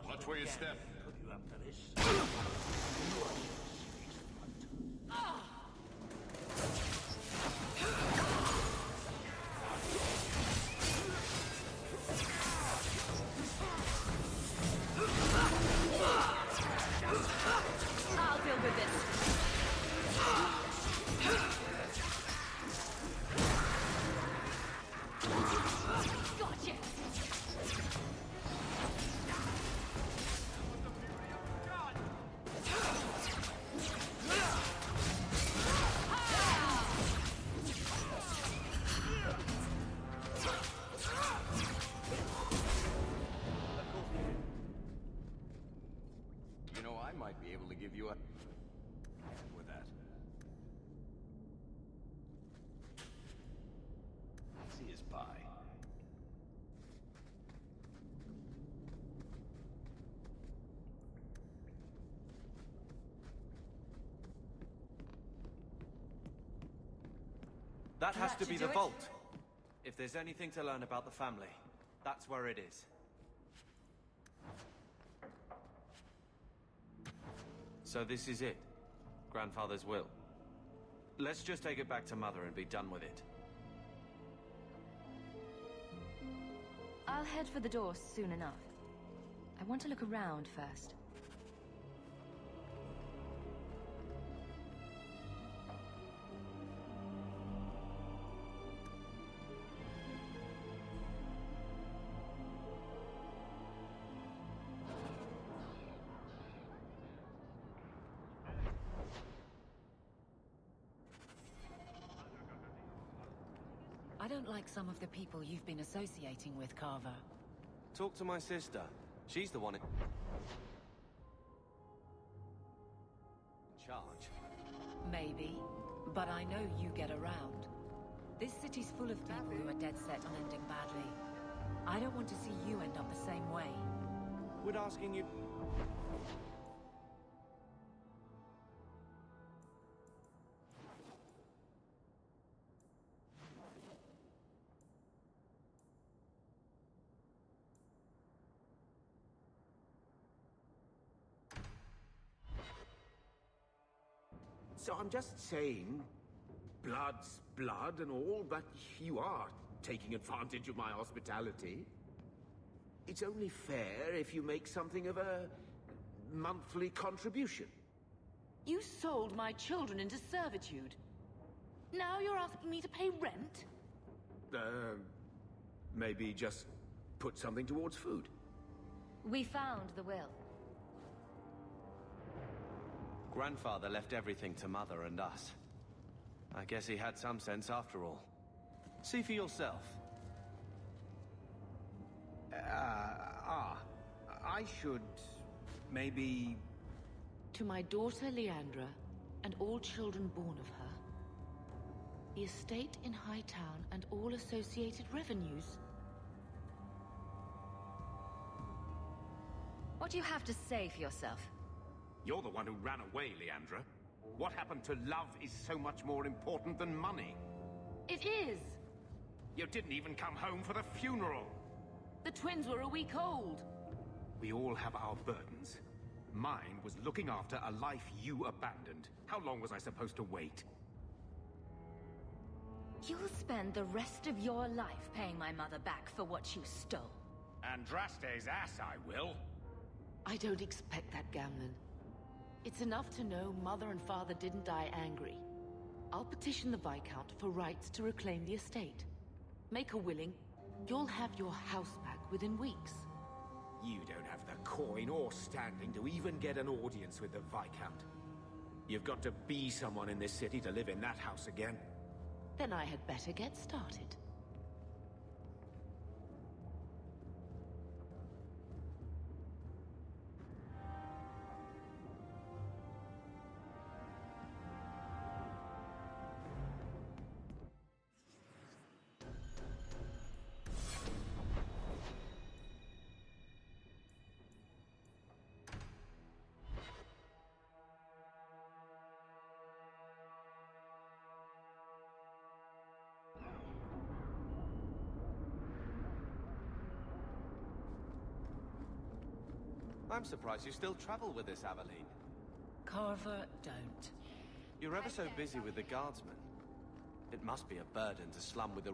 Watch where you step. Put you up to this. I'll deal with this. Gotcha! You know, I might be able to give you a... with that. See his pie. That has to That be should the do it. vault. If there's anything to learn about the family, that's where it is. So this is it. Grandfather's will. Let's just take it back to Mother and be done with it. I'll head for the door soon enough. I want to look around first. I don't like some of the people you've been associating with, Carver. Talk to my sister. She's the one in charge. Maybe, but I know you get around. This city's full of people who are dead set on ending badly. I don't want to see you end up the same way. We're asking you... So I'm just saying, blood's blood and all, but you are taking advantage of my hospitality. It's only fair if you make something of a monthly contribution. You sold my children into servitude. Now you're asking me to pay rent? Maybe just put something towards food. We found the will. Grandfather left everything to Mother and us. I guess he had some sense after all. See for yourself. I should... maybe... To my daughter Leandra, and all children born of her, the estate in Hightown and all associated revenues. What do you have to say for yourself? You're the one who ran away, Leandra. What happened to love is so much more important than money. It is! You didn't even come home for the funeral. The twins were a week old. We all have our burdens. Mine was looking after a life you abandoned. How long was I supposed to wait? You'll spend the rest of your life paying my mother back for what you stole. Andraste's ass, I will. I don't expect that, Gamlen. It's enough to know Mother and Father didn't die angry. I'll petition the Viscount for rights to reclaim the estate. Make her willing, you'll have your house back within weeks. You don't have the coin or standing to even get an audience with the Viscount. You've got to be someone in this city to live in that house again. Then I had better get started. I'm surprised you still travel with this, Aveline. Carver, don't. You're ever so busy with the guardsmen. It must be a burden to slum with the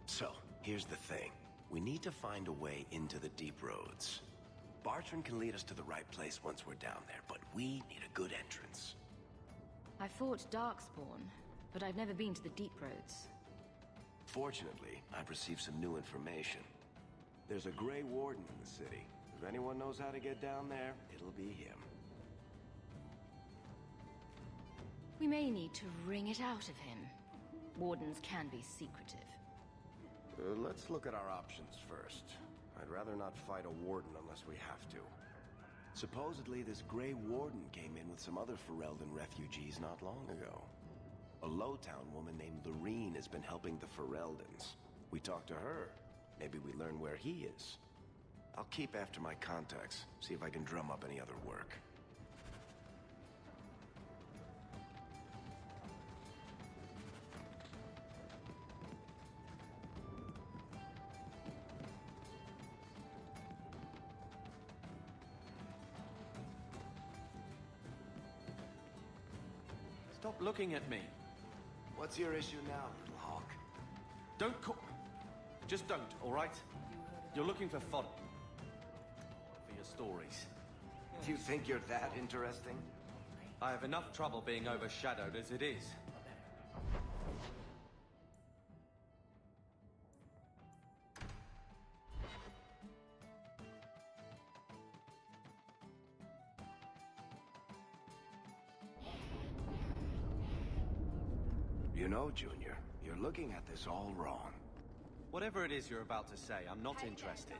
So, here's the thing. We need to find a way into the deep roads. Bartrand can lead us to the right place once we're down there, but we need a good entrance. I fought Darkspawn, but I've never been to the deep roads. Fortunately, I've received some new information. There's a Grey Warden in the city. If anyone knows how to get down there, it'll be him. We may need to wring it out of him. Wardens can be secretive. Let's look at our options first. I'd rather not fight a Warden unless we have to. Supposedly, this Grey Warden came in with some other Ferelden refugees not long ago. A Lowtown woman named Lorene has been helping the Fereldens. We talked to her. Maybe we learn where he is. I'll keep after my contacts, see if I can drum up any other work. Stop looking at me. What's your issue now, little Hawke? Don't call... Just don't, all right? You're looking for fodder. For your stories. Do you think you're that interesting? I have enough trouble being overshadowed as it is. You know, Junior, you're looking at this all wrong. Whatever it is you're about to say, I'm not interested.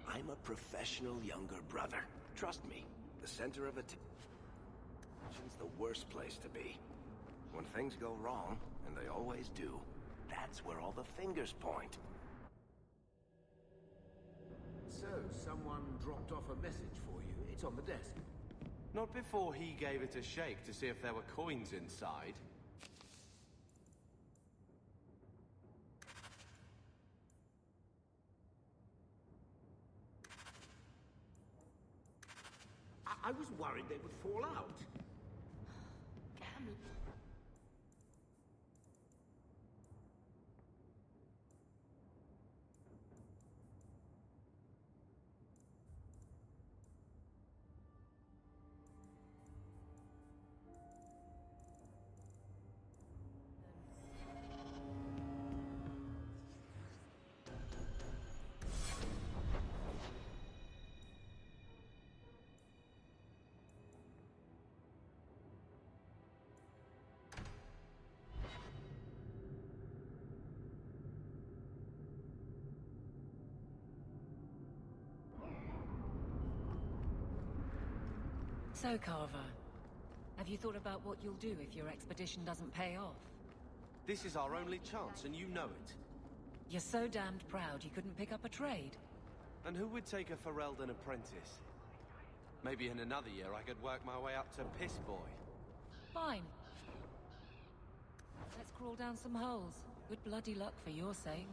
I'm a professional younger brother. Trust me, the center of attention's the worst place to be. When things go wrong, and they always do, that's where all the fingers point. So, someone dropped off a message for you. It's on the desk. Not before he gave it a shake to see if there were coins inside. I was worried they would fall out. Gamlen. So, Carver, have you thought about what you'll do if your expedition doesn't pay off? This is our only chance, and you know it. You're so damned proud you couldn't pick up a trade. And who would take a Ferelden apprentice? Maybe in another year I could work my way up to Piss Boy. Fine. Let's crawl down some holes. Good bloody luck for your sake.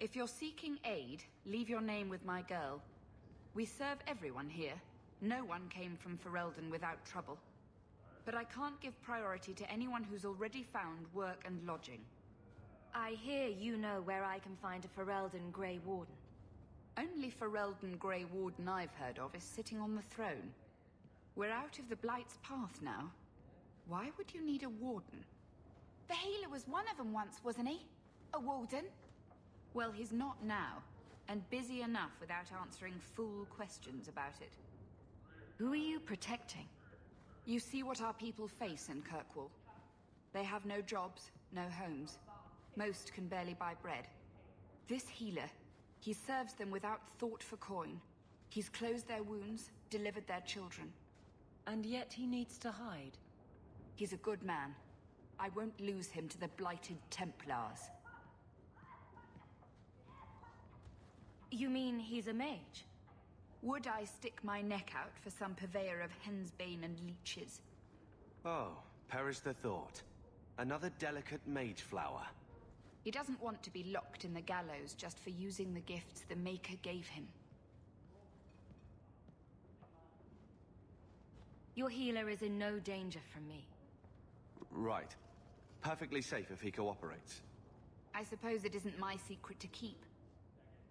If you're seeking aid, leave your name with my girl. We serve everyone here. No one came from Ferelden without trouble. But I can't give priority to anyone who's already found work and lodging. I hear you know where I can find a Ferelden Grey Warden. Only Ferelden Grey Warden I've heard of is sitting on the throne. We're out of the Blight's path now. Why would you need a warden? The healer was one of them once, wasn't he? A warden? Well, he's not now, and busy enough without answering fool questions about it. Who are you protecting? You see what our people face in Kirkwall. They have no jobs, no homes. Most can barely buy bread. This healer, he serves them without thought for coin. He's closed their wounds, delivered their children. And yet he needs to hide. He's a good man. I won't lose him to the blighted Templars. You mean he's a mage? Would I stick my neck out for some purveyor of hensbane and leeches? Oh, perish the thought. Another delicate mage flower. He doesn't want to be locked in the gallows just for using the gifts the Maker gave him. Your healer is in no danger from me. Right. Perfectly safe if he cooperates. I suppose it isn't my secret to keep.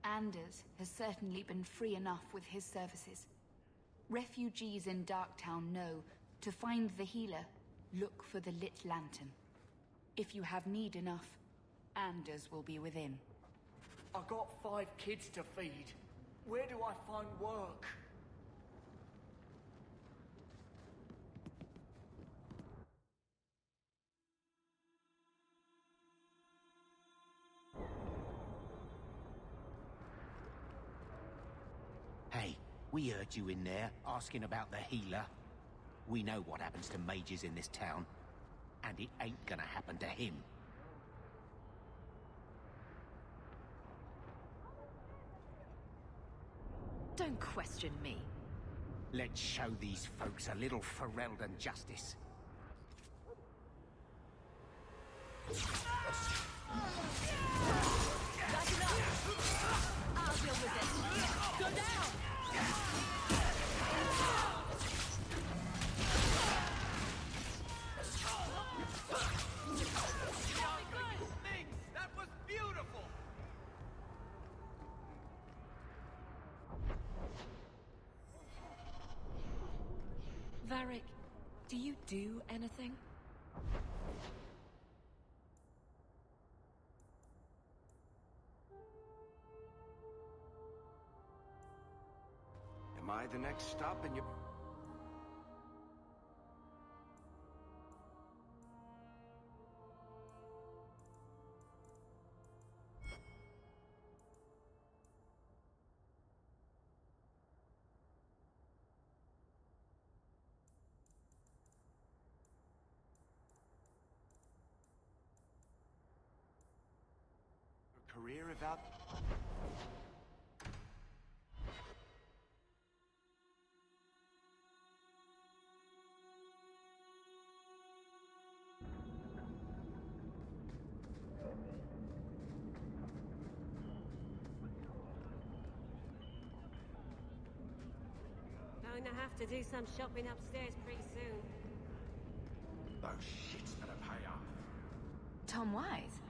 Anders has certainly been free enough with his services. Refugees in Darktown know to find the healer, look for the lit lantern. If you have need enough, Anders will be within. I got 5 kids to feed. Where do I find work? Hey, we heard you in there, asking about the healer. We know what happens to mages in this town, and it ain't gonna happen to him. Don't question me. Let's show these folks a little Ferelden justice. That's enough! I'll deal with this. Go down! That was beautiful! Varric, do you do anything? Am I the next stop in your... career without... Going to have to do some shopping upstairs pretty soon. Those shits better pay up. Tom Wise?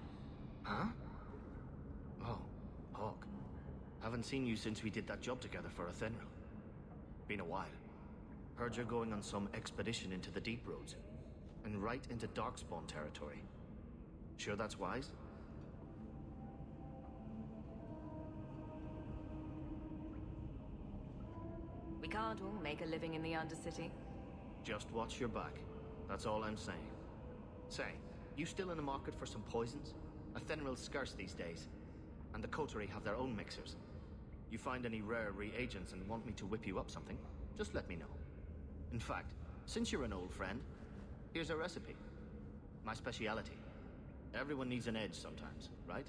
Huh? Oh, Hawke. Haven't seen you since we did that job together for Athenril. Been a while. Heard you're going on some expedition into the Deep Roads. And right into Darkspawn territory. Sure that's wise? We can't all make a living in the Undercity. Just watch your back. That's all I'm saying. Say, you still in the market for some poisons? Athenril's scarce these days. And the Qunari have their own mixers. You find any rare reagents and want me to whip you up something, just let me know. In fact, since you're an old friend, here's a recipe. My speciality. Everyone needs an edge sometimes, right?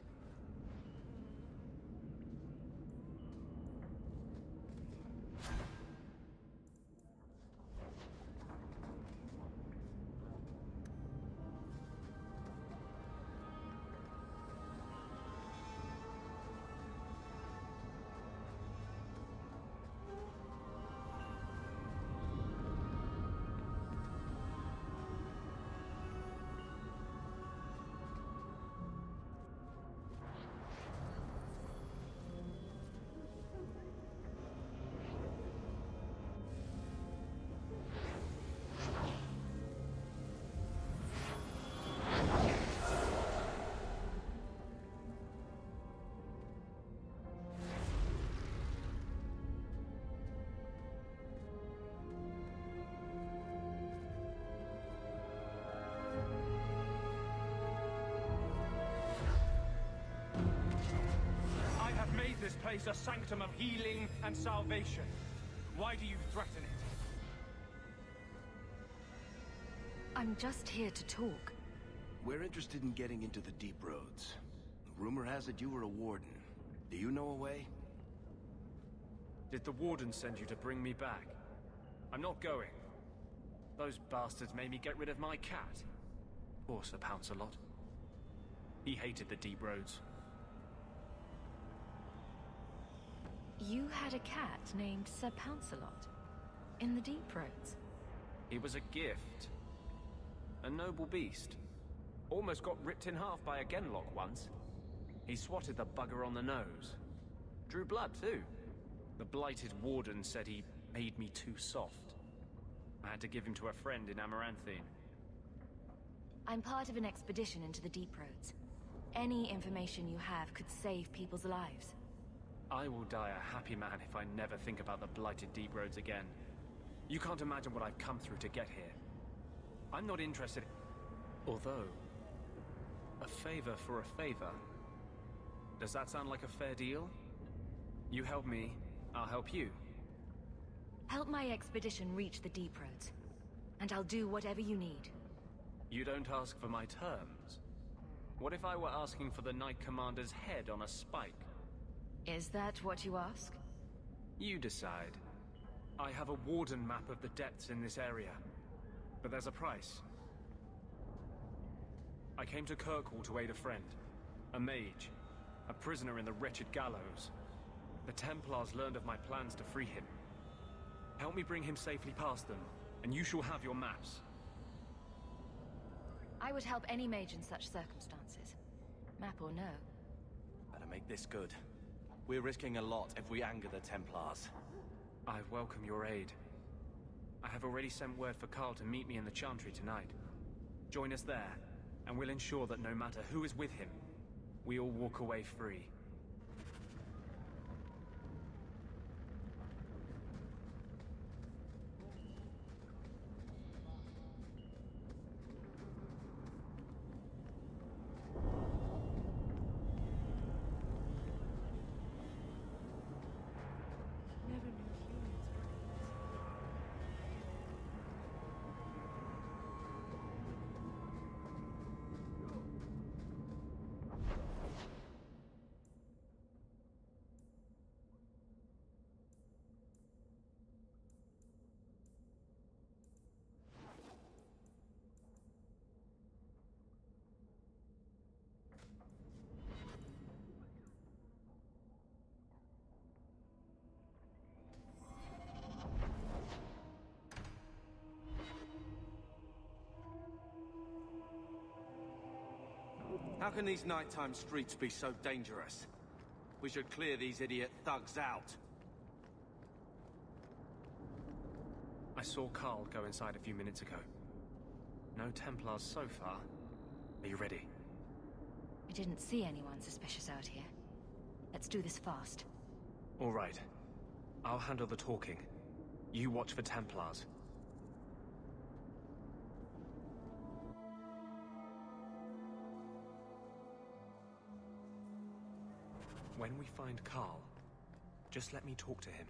place a sanctum of healing and salvation. Why do you threaten it? I'm just here to talk. We're interested in getting into the deep roads. Rumor has it you were a warden. Do you know a way? Did the warden send you to bring me back? I'm not going. Those bastards made me get rid of my cat. Poor Sir Pouncelot. He hated the deep roads. You had a cat named Sir Pouncelot? In the deep roads? He was a gift. A noble beast. Almost got ripped in half by a genlock once. He swatted the bugger on the nose. Drew blood, too. The blighted warden said he made me too soft. I had to give him to a friend in Amaranthine. I'm part of an expedition into the deep roads. Any information you have could save people's lives. I will die a happy man if I never think about the blighted deep roads again. You can't imagine what I've come through to get here. I'm not interested... Although... a favor for a favor. Does that sound like a fair deal? You help me, I'll help you. Help my expedition reach the deep roads, and I'll do whatever you need. You don't ask for my terms. What if I were asking for the Knight Commander's head on a spike? Is that what you ask? You decide. I have a warden map of the depths in this area, but there's a price. I came to Kirkwall to aid a friend, a mage, a prisoner in the wretched Gallows. The Templars learned of my plans to free him. Help me bring him safely past them, and you shall have your maps. I would help any mage in such circumstances. Map or no. Better make this good. We're risking a lot if we anger the Templars. I welcome your aid. I have already sent word for Carl to meet me in the Chantry tonight. Join us there, and we'll ensure that no matter who is with him, we all walk away free. How can these nighttime streets be so dangerous? We should clear these idiot thugs out. I saw Carl go inside a few minutes ago. No Templars so far. Are you ready? I didn't see anyone suspicious out here. Let's do this fast. All right. I'll handle the talking. You watch for Templars. When we find Carl, just let me talk to him.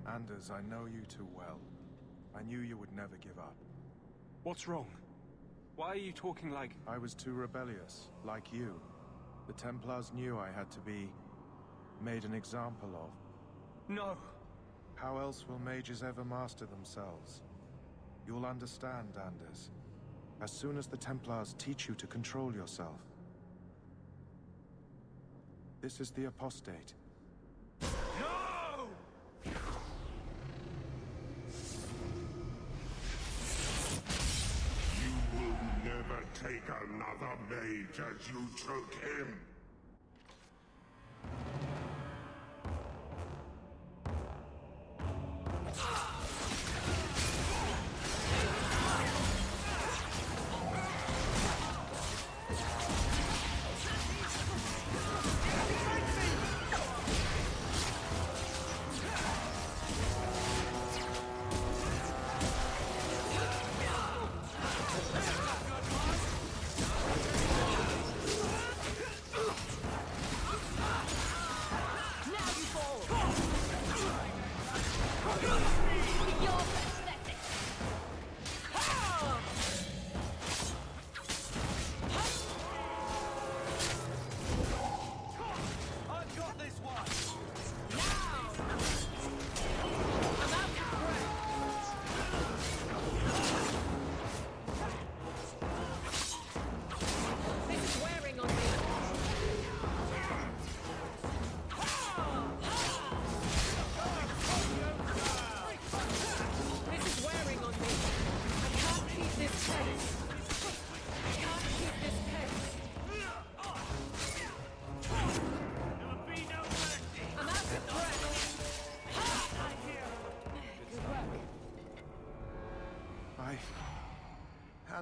Anders, I know you too well. I knew you would never give up. What's wrong? Why are you talking like... I was too rebellious, like you. The Templars knew I had to be... made an example of. No! How else will mages ever master themselves? You'll understand, Anders. As soon as the Templars teach you to control yourself. This is the apostate. No! You will never take another mage as you took him.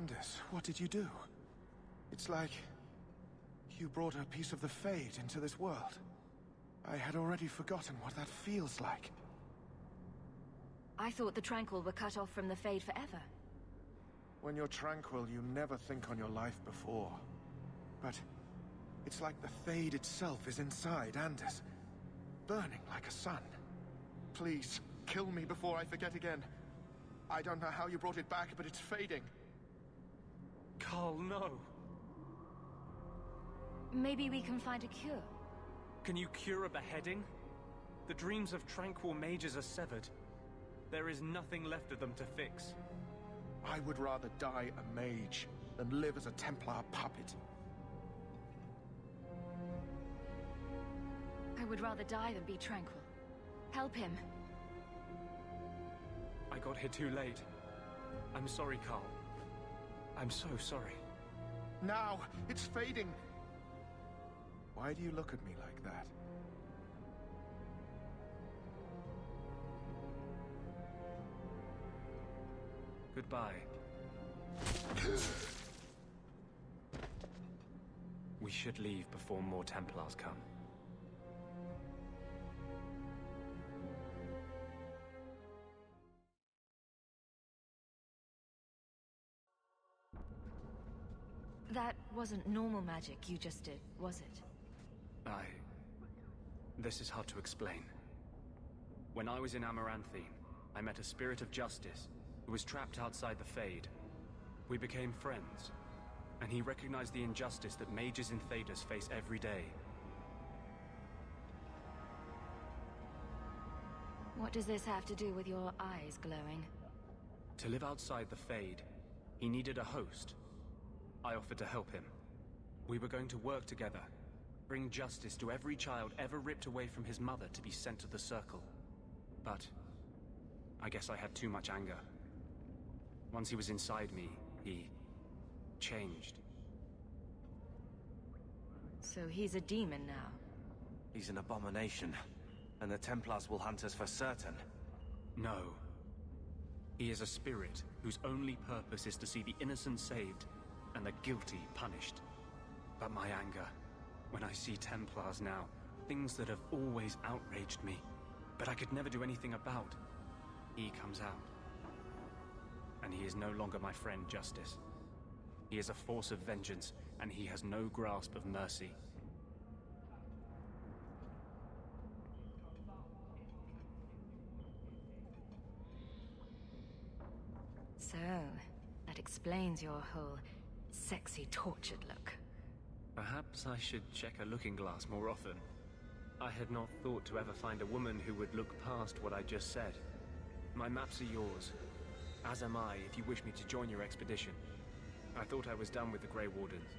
Anders, what did you do? It's like you brought a piece of the Fade into this world. I had already forgotten what that feels like. I thought the Tranquil were cut off from the Fade forever. When you're tranquil, you never think on your life before. But it's like the Fade itself is inside Anders, burning like a sun. Please, kill me before I forget again. I don't know how you brought it back, but it's fading. Carl, no. Maybe we can find a cure. Can you cure a beheading? The dreams of tranquil mages are severed. There is nothing left of them to fix. I would rather die a mage than live as a Templar puppet. I would rather die than be tranquil. Help him. I got here too late. I'm sorry, Carl. I'm so sorry. Now! It's fading! Why do you look at me like that? Goodbye. We should leave before more Templars come. That wasn't normal magic you just did, was it? This is hard to explain. When I was in Amaranthine, I met a spirit of justice who was trapped outside the Fade. We became friends, and he recognized the injustice that mages in Thedas face every day. What does this have to do with your eyes glowing? To live outside the Fade, he needed a host. I offered to help him. We were going to work together, bring justice to every child ever ripped away from his mother to be sent to the Circle. But I guess I had too much anger. Once he was inside me, he changed. So he's a demon now? He's an abomination, and the Templars will hunt us for certain. No. He is a spirit whose only purpose is to see the innocent saved and the guilty punished. But my anger, when I see Templars now, things that have always outraged me, but I could never do anything about, he comes out. And he is no longer my friend, Justice. He is a force of vengeance, and he has no grasp of mercy. So, that explains your whole sexy, tortured look. Perhaps I should check a looking glass more often. I had not thought to ever find a woman who would look past what I just said. My maps are yours, as am I if you wish me to join your expedition. I thought I was done with the Grey Wardens.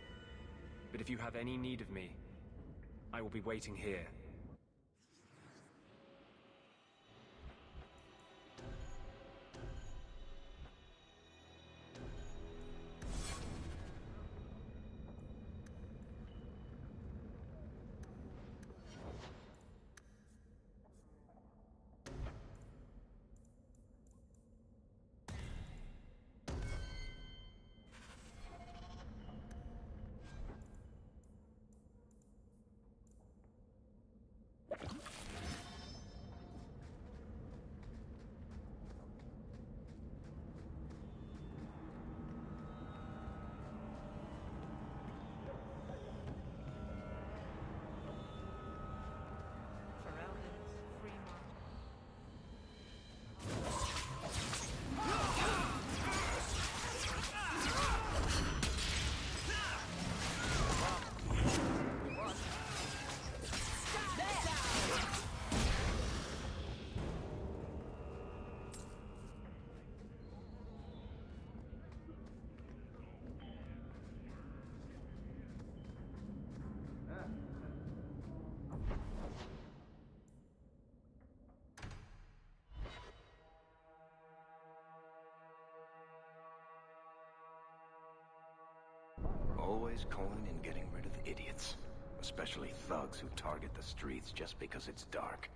But if you have any need of me, I will be waiting here. Always calling and getting rid of idiots. Especially thugs who target the streets just because it's dark.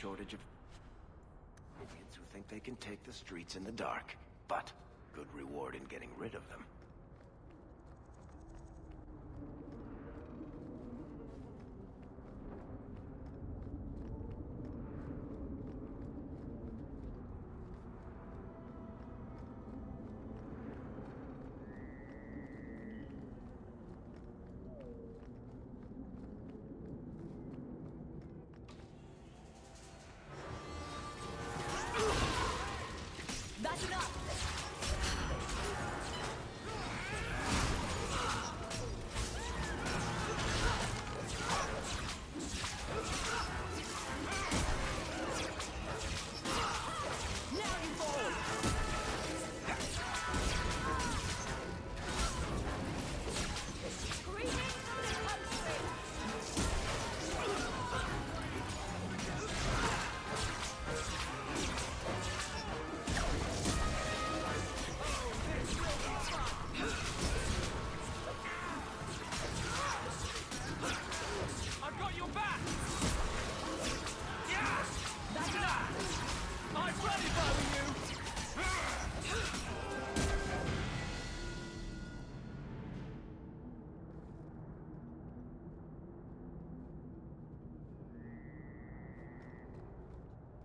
shortage of idiots who think they can take the streets in the dark, but good reward in getting rid of them. That's enough!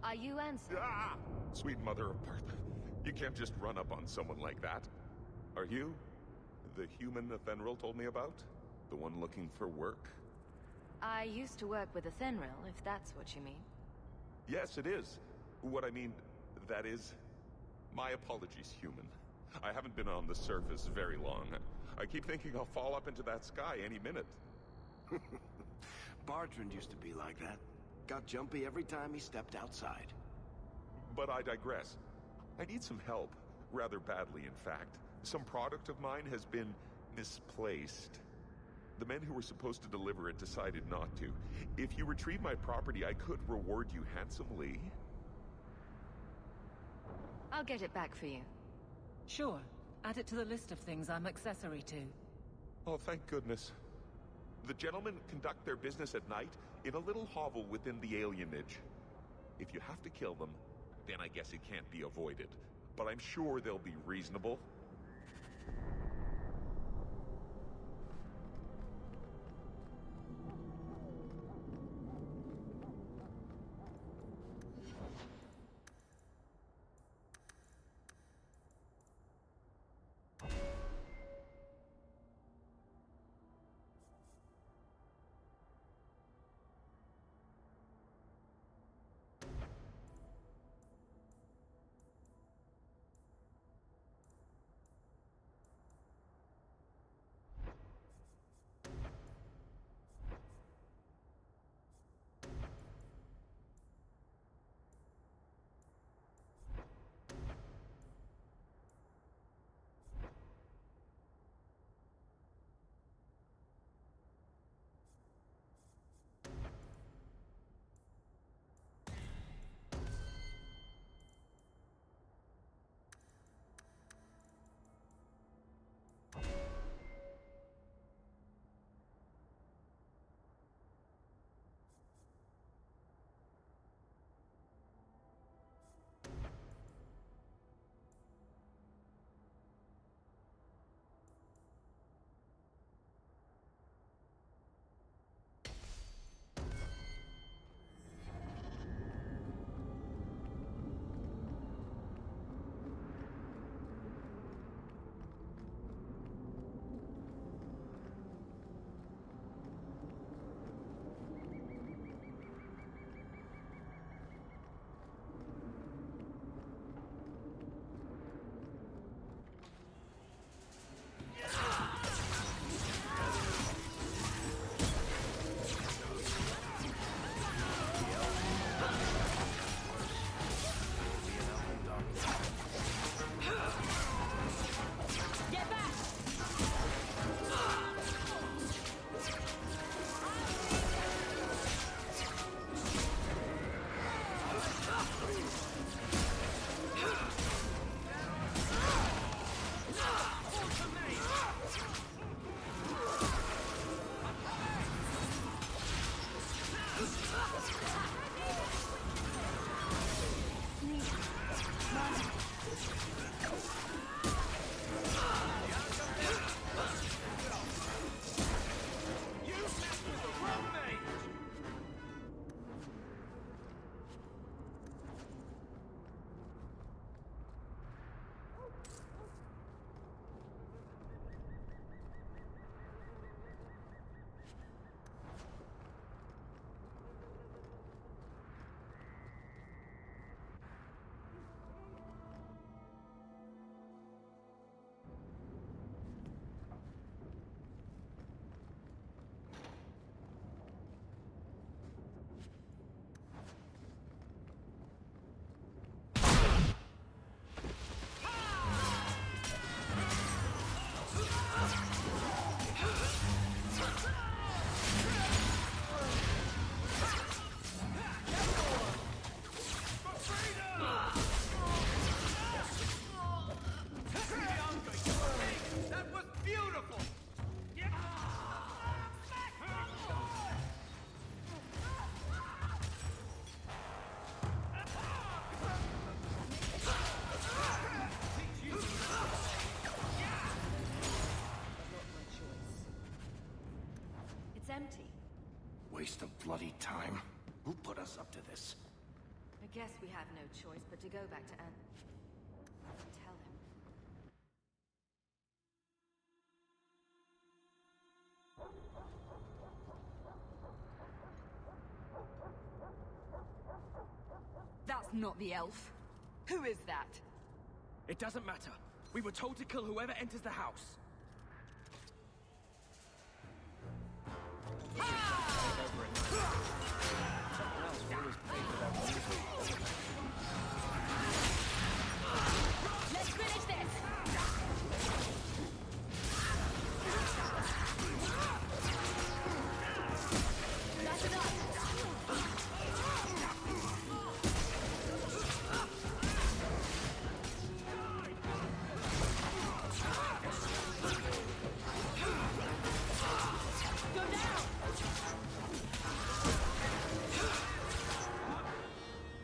Are you answering? Ah! Sweet mother of Barth, you can't just run up on someone like that. Are you the human Athenril told me about? The one looking for work? I used to work with a Athenril, if that's what you mean. Yes, it is. What I mean, that is... My apologies, human. I haven't been on the surface very long. I keep thinking I'll fall up into that sky any minute. Bartrand used to be like that. Got jumpy every time he stepped outside. But I digress. I need some help. Rather badly, in fact. Some product of mine has been misplaced. The men who were supposed to deliver it decided not to. If you retrieve my property, I could reward you handsomely. I'll get it back for you. Sure. Add it to the list of things I'm accessory to. Oh, thank goodness. The gentlemen conduct their business at night in a little hovel within the alienage. If you have to kill them, then I guess it can't be avoided. But I'm sure they'll be reasonable. empty. Waste of bloody time. Who put us up to this? I guess we have no choice but to go back to Anne. Tell him. That's not the elf. Who is that? It doesn't matter. We were told to kill whoever enters the house. Let's finish this! That's enough! Go down!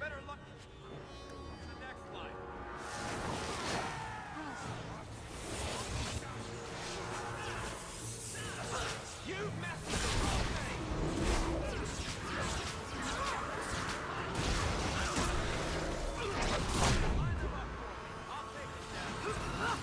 Better luck in the next line. You messed with the whole thing! Line them up for me. I'll take this down.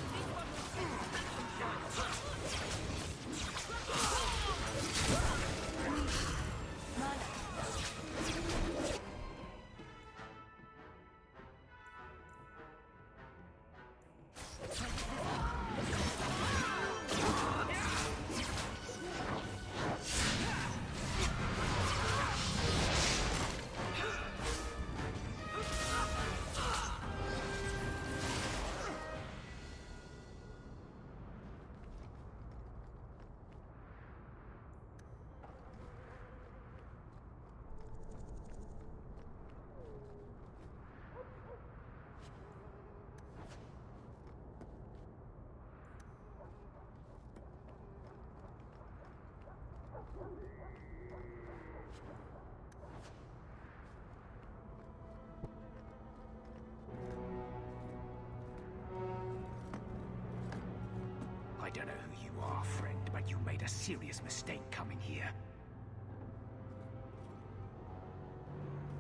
I don't know who you are, friend, but you made a serious mistake coming here.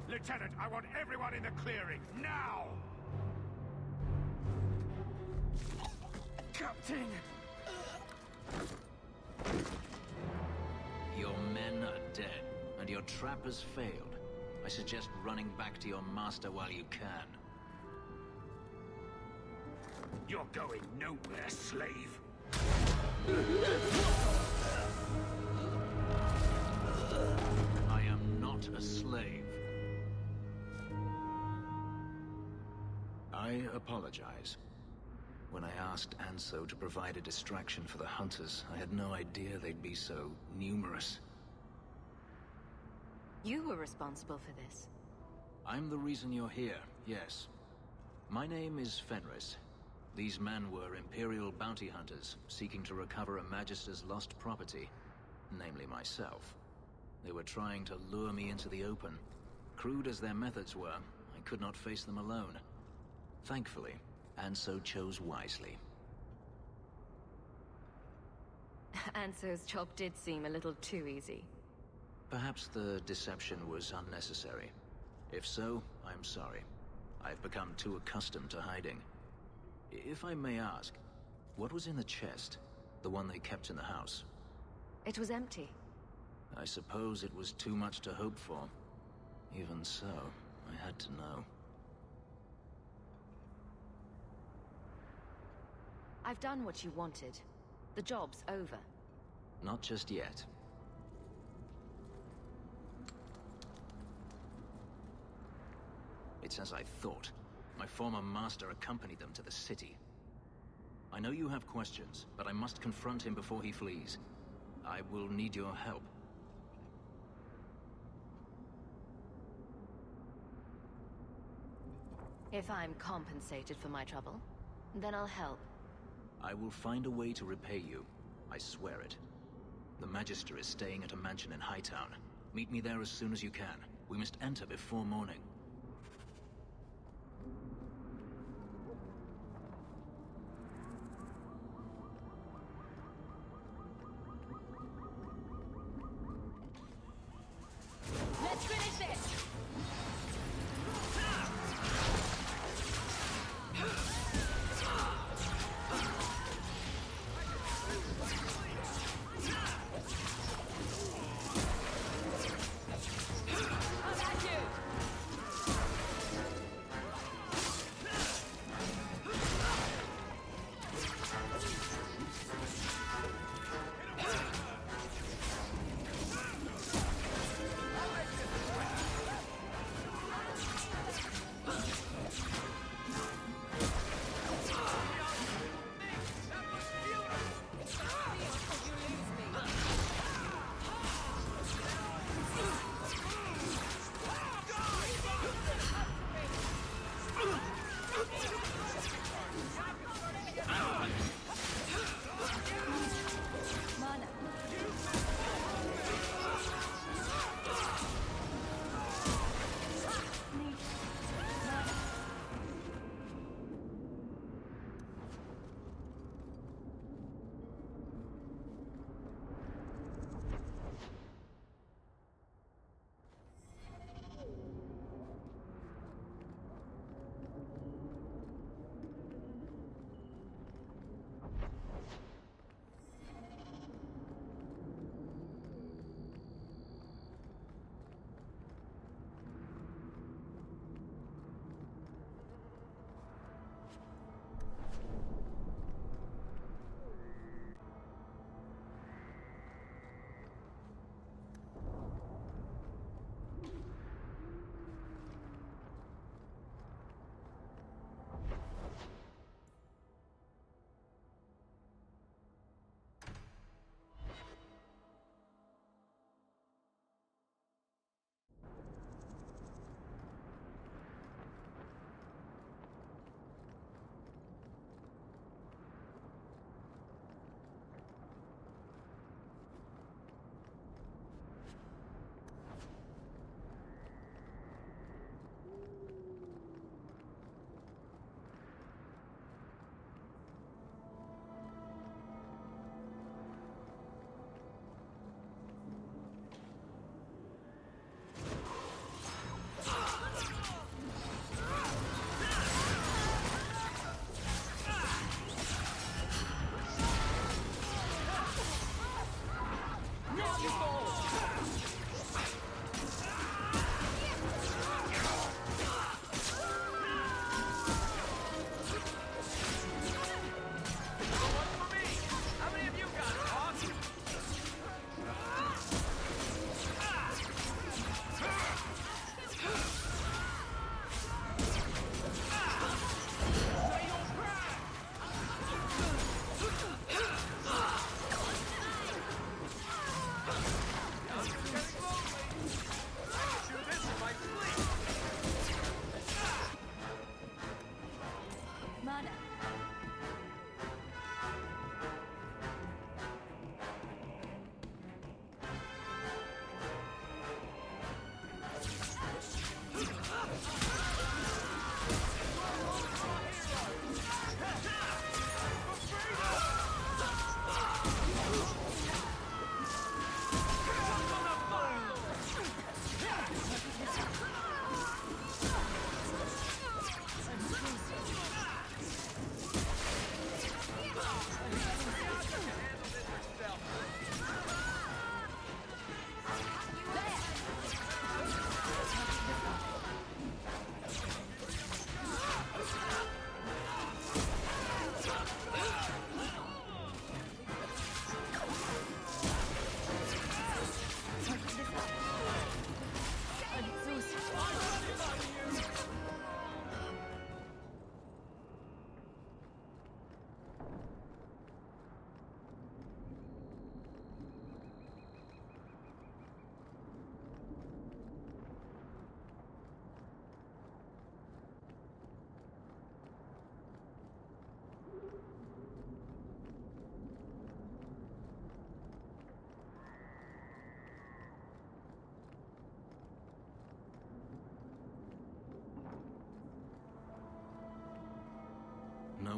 Lieutenant, I want everyone in the clearing, now! Captain! Your men are dead, and your trap has failed. I suggest running back to your master while you can. You're going nowhere, slave! I am not a slave. I apologize. When I asked Anso to provide a distraction for the hunters, I had no idea they'd be so numerous. You were responsible for this. I'm the reason you're here, yes. My name is Fenris. These men were Imperial bounty hunters, seeking to recover a Magister's lost property, namely myself. They were trying to lure me into the open. Crude as their methods were, I could not face them alone. Thankfully, Anso chose wisely. Anso's job did seem a little too easy. Perhaps the deception was unnecessary. If so, I'm sorry. I've become too accustomed to hiding. If I may ask, what was in the chest? The one they kept in the house? It was empty. I suppose it was too much to hope for. Even so, I had to know. I've done what you wanted. The job's over. Not just yet. It's as I thought. My former master accompanied them to the city. I know you have questions, but I must confront him before he flees. I will need your help. If I'm compensated for my trouble, then I'll help. I will find a way to repay you. I swear it. The Magister is staying at a mansion in Hightown. Meet me there as soon as you can. We must enter before morning.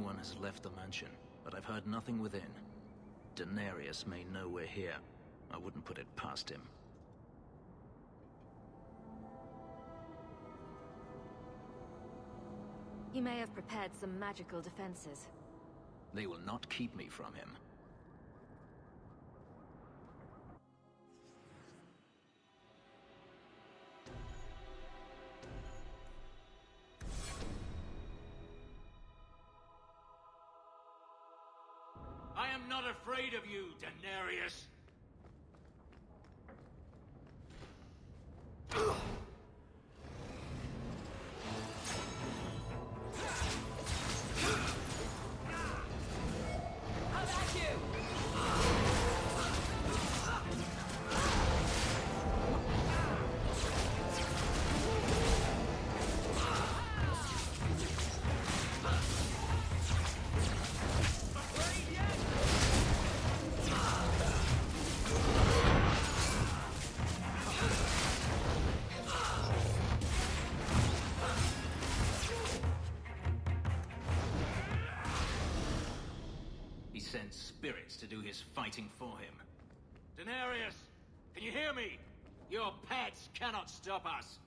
one has left the mansion, but I've heard nothing within. Daenerys may know we're here. I wouldn't put it past him. He may have prepared some magical defenses. They will not keep me from him. I am not afraid of you, Daenerys. Sends spirits to do his fighting for him. Daenerys, can you hear me? Your pets cannot stop us.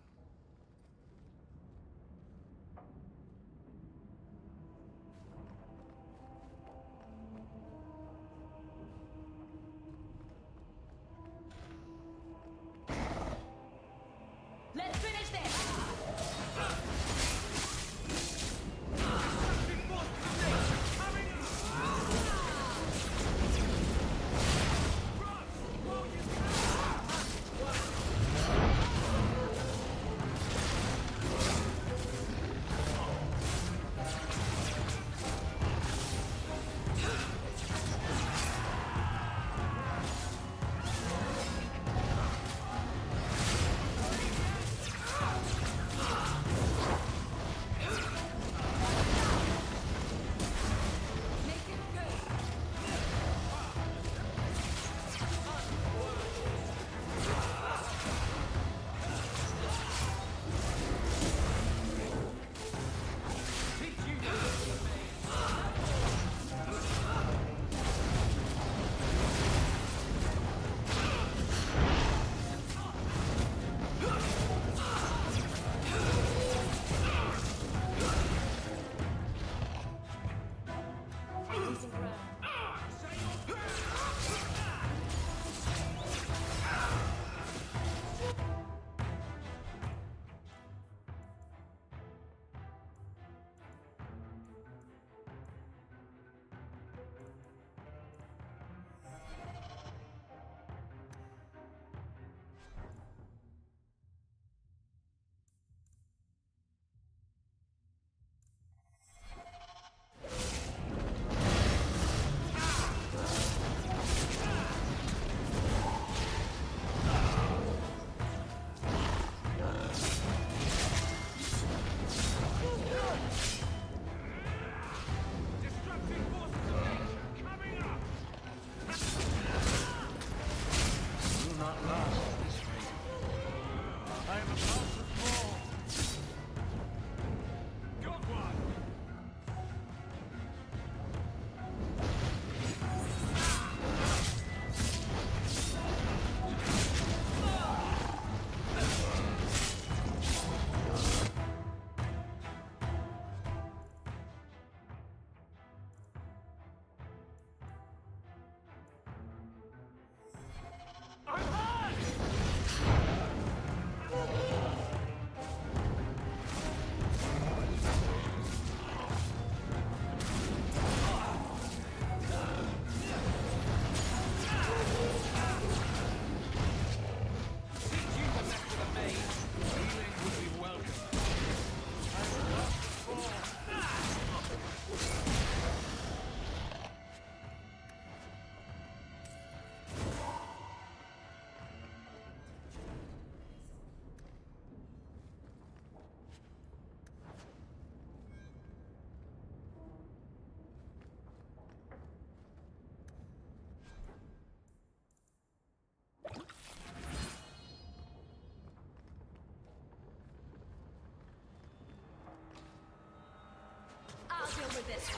Let's finish this! this.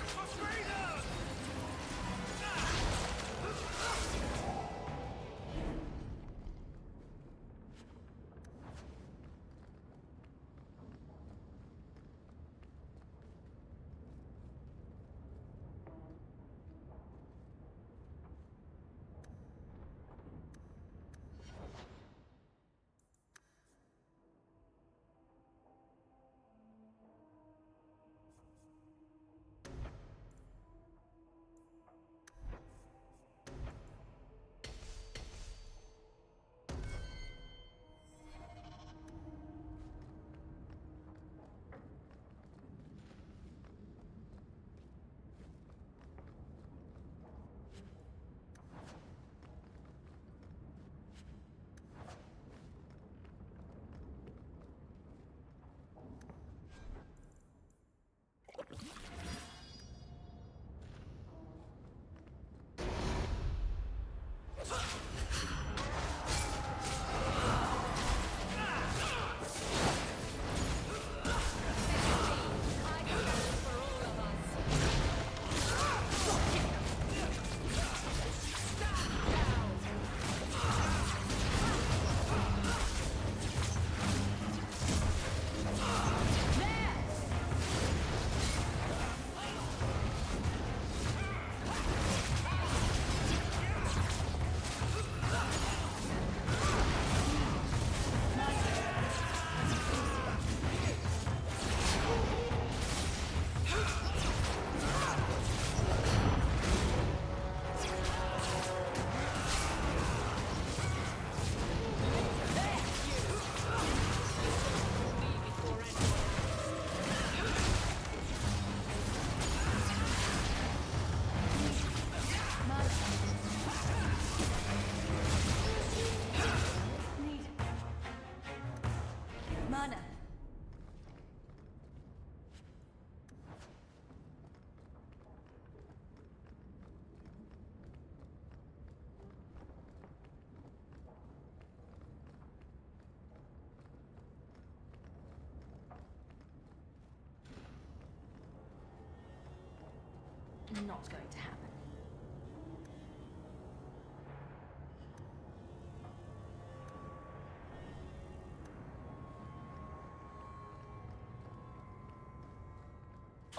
Not going to happen.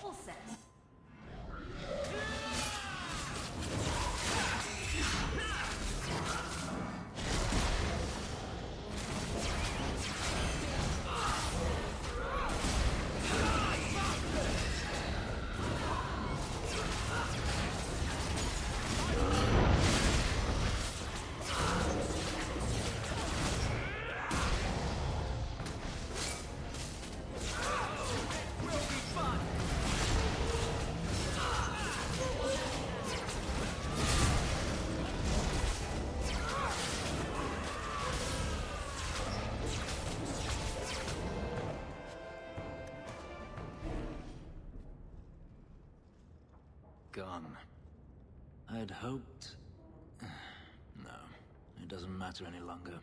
All set. Gone. I'd hoped... No, it doesn't matter any longer.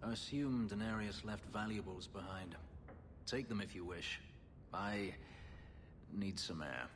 I assume Daenerys left valuables behind. Take them if you wish. I need some air.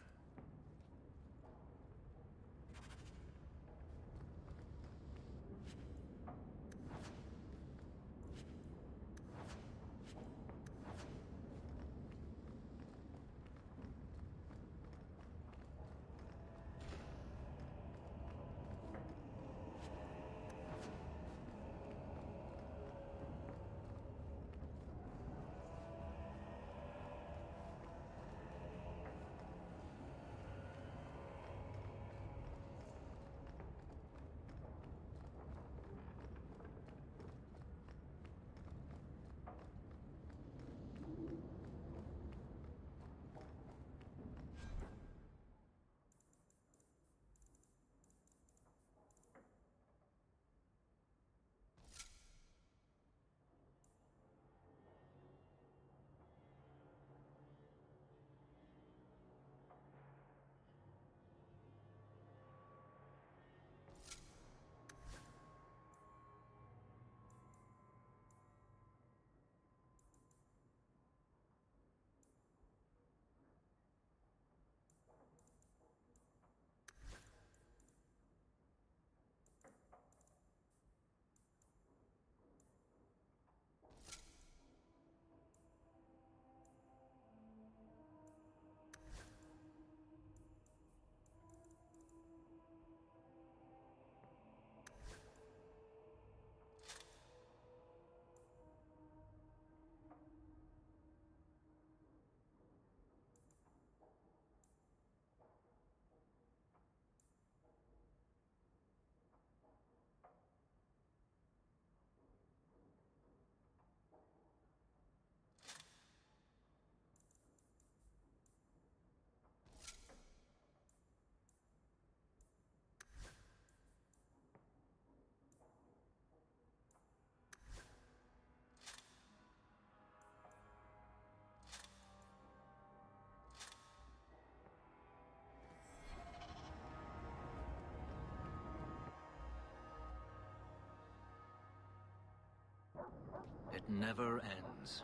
that never ends.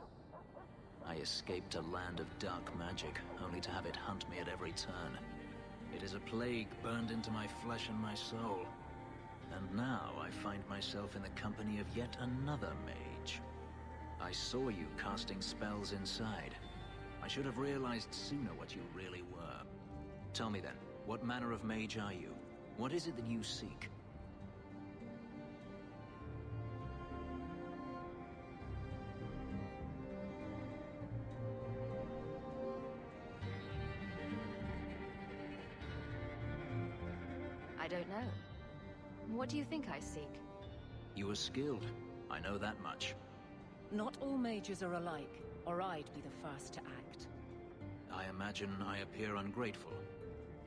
I escaped a land of dark magic, only to have it hunt me at every turn. It is a plague burned into my flesh and my soul. And now I find myself in the company of yet another mage. I saw you casting spells inside. I should have realized sooner what you really were. Tell me then, what manner of mage are you? What is it that you seek? I don't know. What do you think I seek? You are skilled. I know that much. Not all mages are alike, or I'd be the first to act. I imagine I appear ungrateful.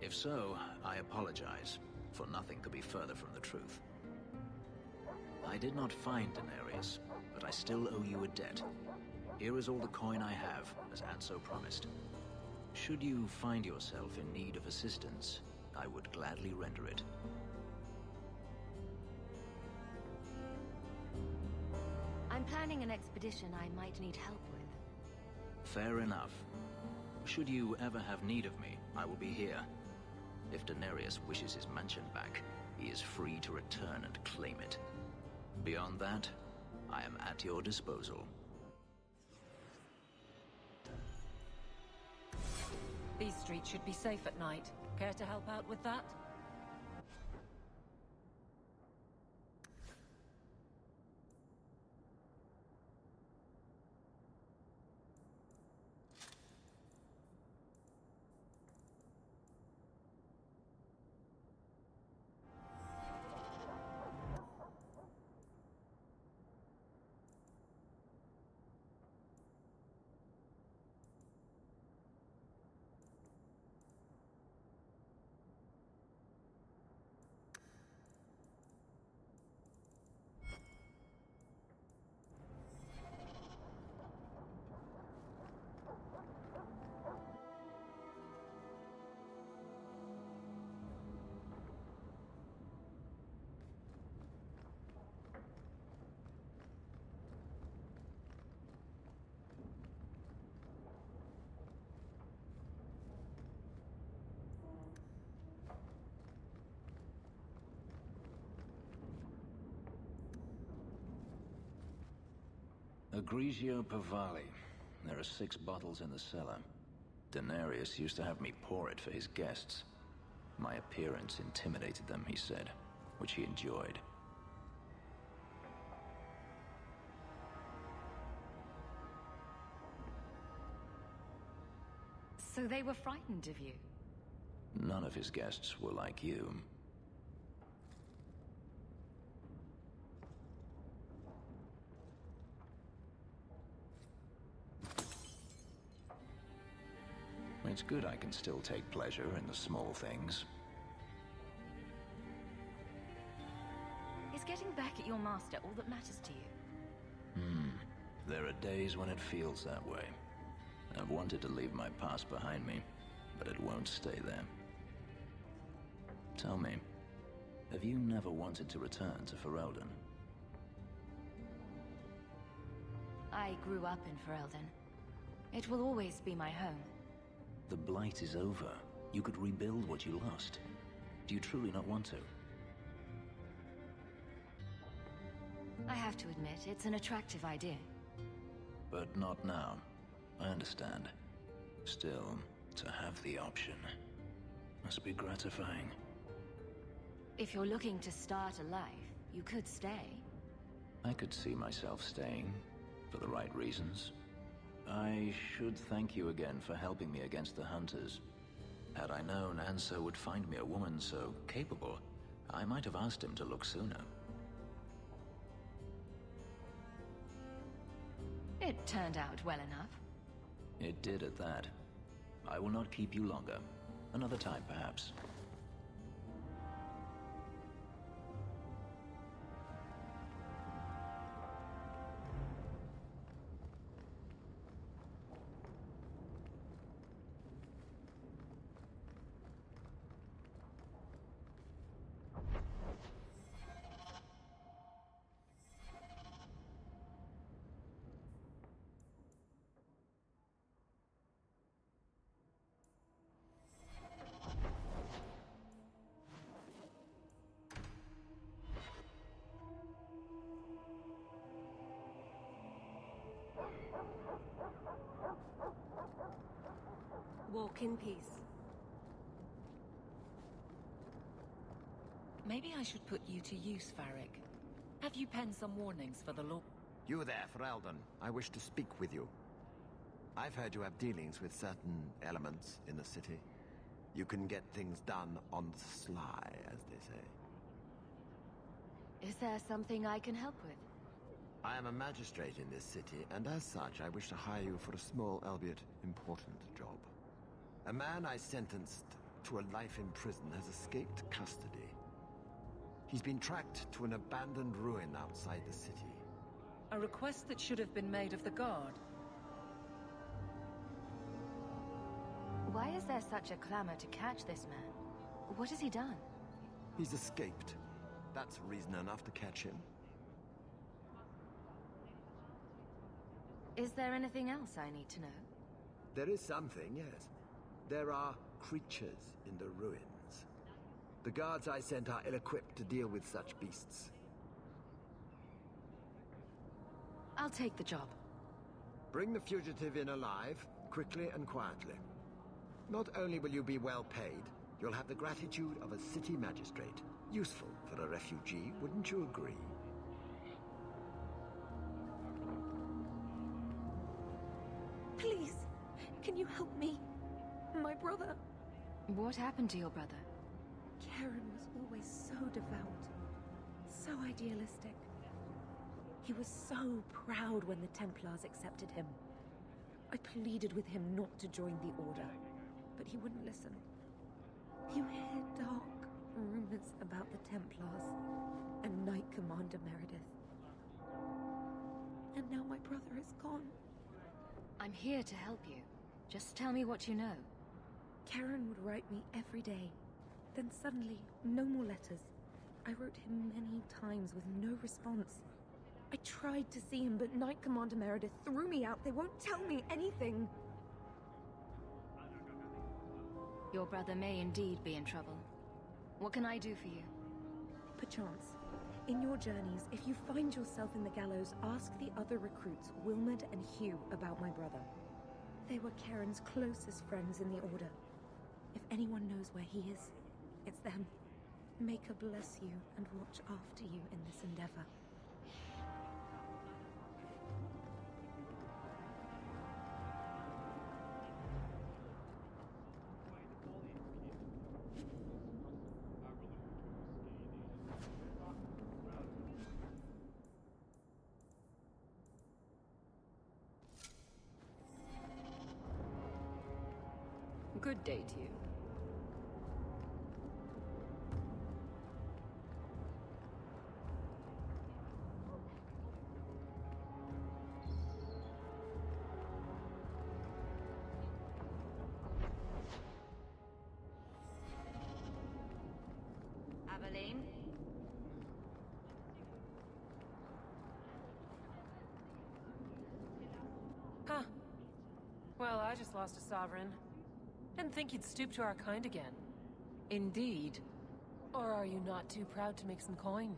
If so, I apologize, for nothing could be further from the truth. I did not find Denarius, but I still owe you a debt. Here is all the coin I have, as Anso promised. Should you find yourself in need of assistance, I would gladly render it. I'm planning an expedition I might need help with. Fair enough. Should you ever have need of me, I will be here. If Denarius wishes his mansion back, he is free to return and claim it. Beyond that, I am at your disposal. These streets should be safe at night. Care to help out with that? Grigio Pavali. There are 6 bottles in the cellar. Denarius used to have me pour it for his guests. My appearance intimidated them, he said, which he enjoyed. So they were frightened of you? None of his guests were like you. It's good I can still take pleasure in the small things. Is getting back at your master all that matters to you? There are days when it feels that way. I've wanted to leave my past behind me, but it won't stay there. Tell me, have you never wanted to return to Ferelden? I grew up in Ferelden. It will always be my home. The Blight is over. You could rebuild what you lost. Do you truly not want to? I have to admit, it's an attractive idea. But not now. I understand. Still, to have the option must be gratifying. If you're looking to start a life, you could stay. I could see myself staying, for the right reasons. I should thank you again for helping me against the Hunters. Had I known Anso would find me a woman so capable, I might have asked him to look sooner. It turned out well enough. It did at that. I will not keep you longer. Another time, perhaps. Walk in peace. Maybe I should put you to use, Varric. Have you penned some warnings for the law? You there, Ferelden. I wish to speak with you. I've heard you have dealings with certain elements in the city. You can get things done on the sly, as they say. Is there something I can help with? I am a magistrate in this city, and as such, I wish to hire you for a small, albeit important, job. A man I sentenced to a life in prison has escaped custody. He's been tracked to an abandoned ruin outside the city. A request that should have been made of the guard. Why is there such a clamor to catch this man? What has he done? He's escaped. That's reason enough to catch him. Is there anything else I need to know? There is something, yes. There are creatures in the ruins. The guards I sent are ill-equipped to deal with such beasts. I'll take the job. Bring the fugitive in alive, quickly and quietly. Not only will you be well paid, you'll have the gratitude of a city magistrate. Useful for a refugee, wouldn't you agree? Please, can you help me? My brother. What happened to your brother? Karen was always so devout, so idealistic. He was so proud when the Templars accepted him. I pleaded with him not to join the Order, but he wouldn't listen. You hear dark rumors about the Templars and Knight Commander Meredith. And now my brother is gone. I'm here to help you. Just tell me what you know. Karen would write me every day. Then suddenly, no more letters. I wrote him many times with no response. I tried to see him, but Knight Commander Meredith threw me out. They won't tell me anything. Your brother may indeed be in trouble. What can I do for you? Perchance. In your journeys, if you find yourself in the Gallows, ask the other recruits, Wilmerd and Hugh, about my brother. They were Karen's closest friends in the Order. If anyone knows where he is, it's them. May her bless you and watch after you in this endeavor. Good day to you. Aveline? Huh. Well, I just lost a sovereign. Didn't think you'd stoop to our kind again. Indeed. Or are you not too proud to make some coin?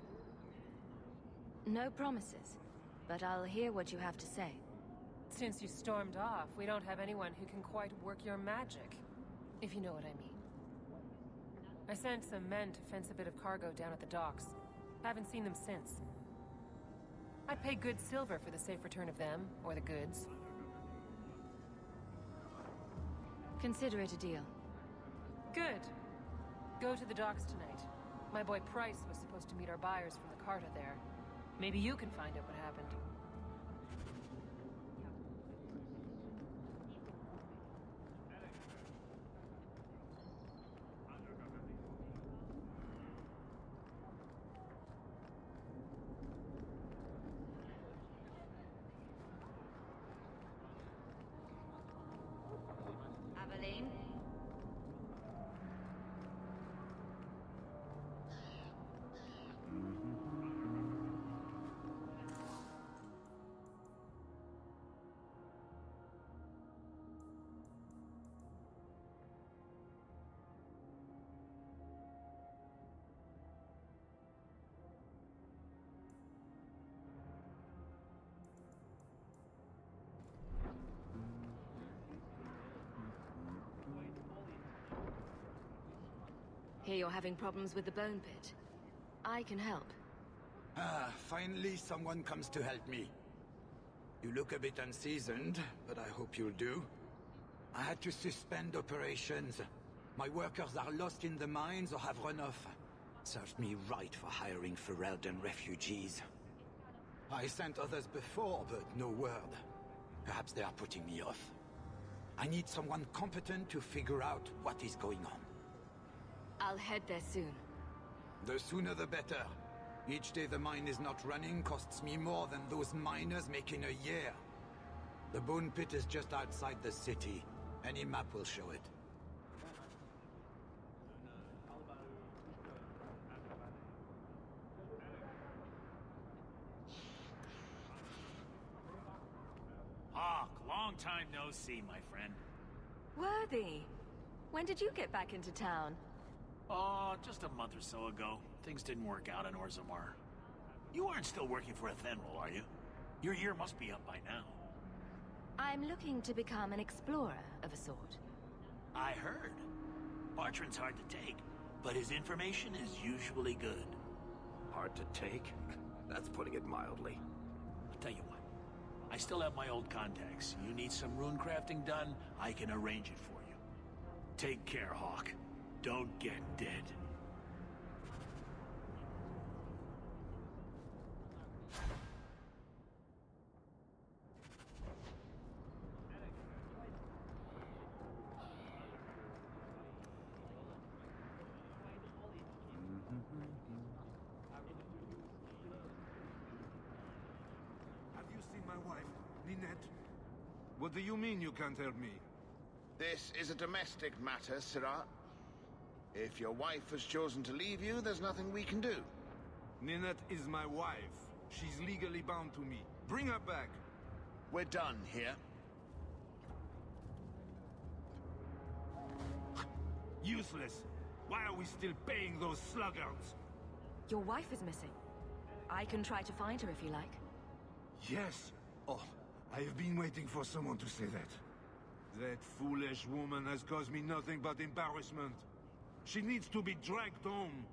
No promises, but I'll hear what you have to say. Since you stormed off, we don't have anyone who can quite work your magic, if you know what I mean. I sent some men to fence a bit of cargo down at the docks. Haven't seen them since. I'd pay good silver for the safe return of them, or the goods. Consider it a deal. Good. Go to the docks tonight. My boy Price was supposed to meet our buyers from the Carta there. Maybe you can find out what happened. Aveline? hear you're having problems with the bone pit. I can help. Ah, finally someone comes to help me. You look a bit unseasoned, but I hope you'll do. I had to suspend operations. My workers are lost in the mines or have run off. Served me right for hiring Ferelden refugees. I sent others before, but no word. Perhaps they are putting me off. I need someone competent to figure out what is going on. I'll head there soon. The sooner the better. Each day the mine is not running costs me more than those miners make in a year. The bone pit is just outside the city. Any map will show it. Hawke, long time no see, my friend. Worthy. When did you get back into town? Oh, just a month or so ago. Things didn't work out in Orzammar. You aren't still working for Athenril, are you? Your year must be up by now. I'm looking to become an explorer of a sort. I heard. Bartrand's hard to take, but his information is usually good. Hard to take? That's putting it mildly. I'll tell you what. I still have my old contacts. You need some rune crafting done, I can arrange it for you. Take care, Hawke. Don't get dead. Have you seen my wife, Ninette? What do you mean you can't help me? This is a domestic matter, Sirrah. If your wife has chosen to leave you, there's nothing we can do. Ninette is my wife. She's legally bound to me. Bring her back. We're done here. Useless. Why are we still paying those sluggards? Your wife is missing. I can try to find her if you like. Yes. Oh, I have been waiting for someone to say that. That foolish woman has caused me nothing but embarrassment. She needs to be dragged home.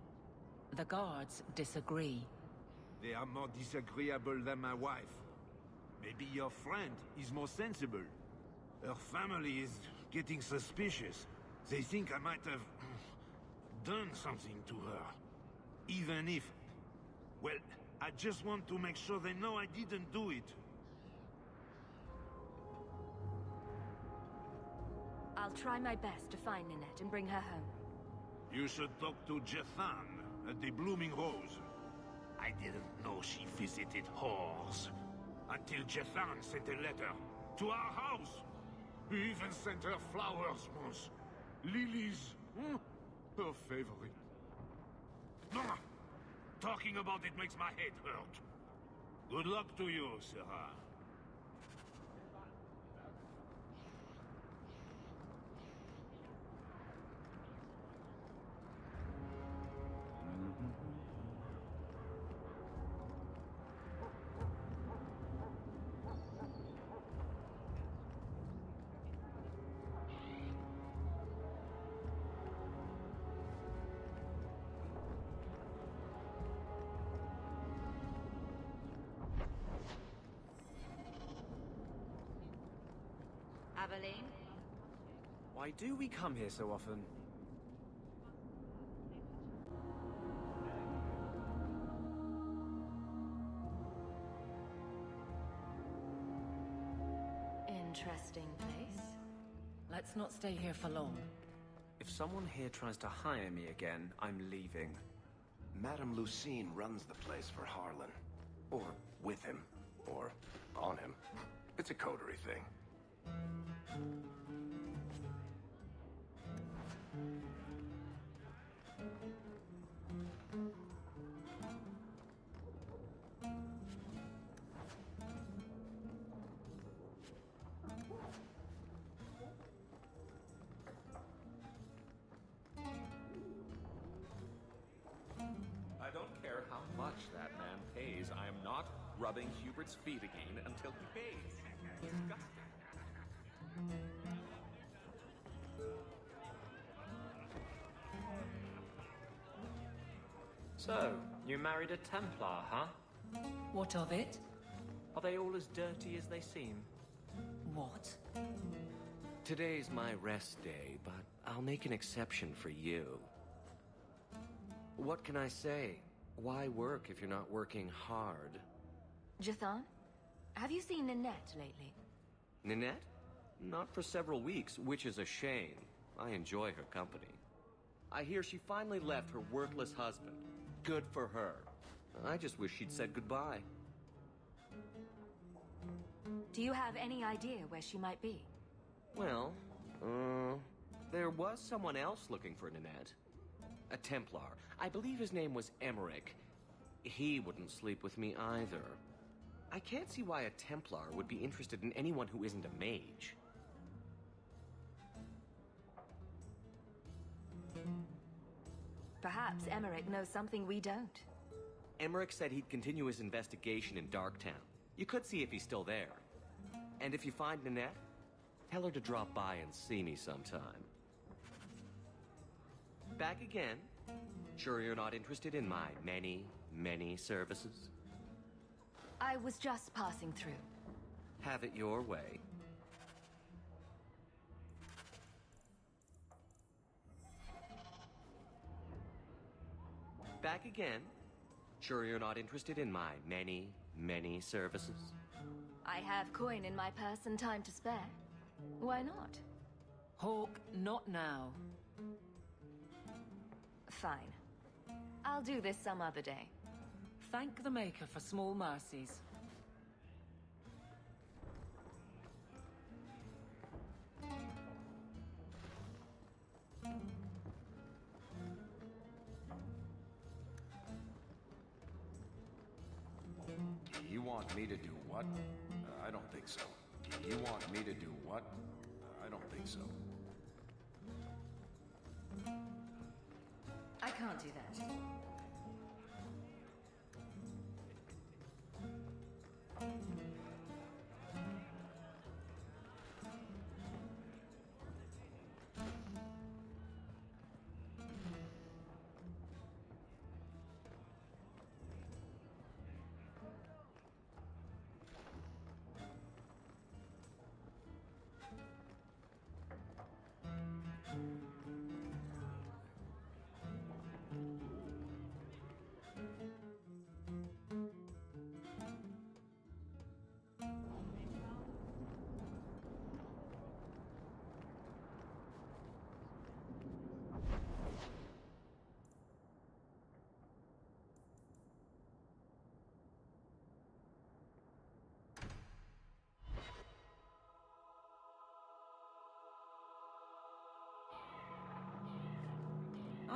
The guards disagree. They are more disagreeable than my wife. Maybe your friend is more sensible. Her family is getting suspicious. They think I might have done something to her. Even if... Well, I just want to make sure they know I didn't do it. I'll try my best to find Ninette and bring her home. You should talk to Jethan at the Blooming Rose. I didn't know she visited whores. Until Jethan sent a letter to our house. He even sent her flowers once. Lilies. Her favorite. Ah, talking about it makes my head hurt. Good luck to you, Sorrowh. Aveline? Why do we come here so often? Interesting place. Let's not stay here for long. If someone here tries to hire me again, I'm leaving. Madame Lucine runs the place for Harlan. Or with him. Or on him. It's a coterie thing. I don't care how much that man pays. I am not rubbing Hubert's feet again until he pays. Disgusting. So, you married a Templar, huh? What of it? Are they all as dirty as they seem? What? Today's my rest day, but I'll make an exception for you. What can I say? Why work if you're not working hard? Jathan, have you seen Ninette lately? Ninette? Not for several weeks, which is a shame. I enjoy her company. I hear she finally left her worthless husband. Good for her. I just wish she'd said goodbye. Do you have any idea where she might be? Well, there was someone else looking for Ninette. A Templar. I believe his name was Emmerich. He wouldn't sleep with me either. I can't see why a Templar would be interested in anyone who isn't a mage. Perhaps Emmerich knows something we don't. Emmerich said he'd continue his investigation in Darktown. You could see if he's still there. And if you find Ninette, tell her to drop by and see me sometime. Back again? Sure you're not interested in my many, many services? I was just passing through. Have it your way. Back again? Sure you're not interested in my many, many services? I have coin in my purse and time to spare. Why not? Hawke, not now. Fine. I'll do this some other day. Thank the Maker for small mercies. You want me to do what? I don't think so. You want me to do what? I don't think so. I can't do that.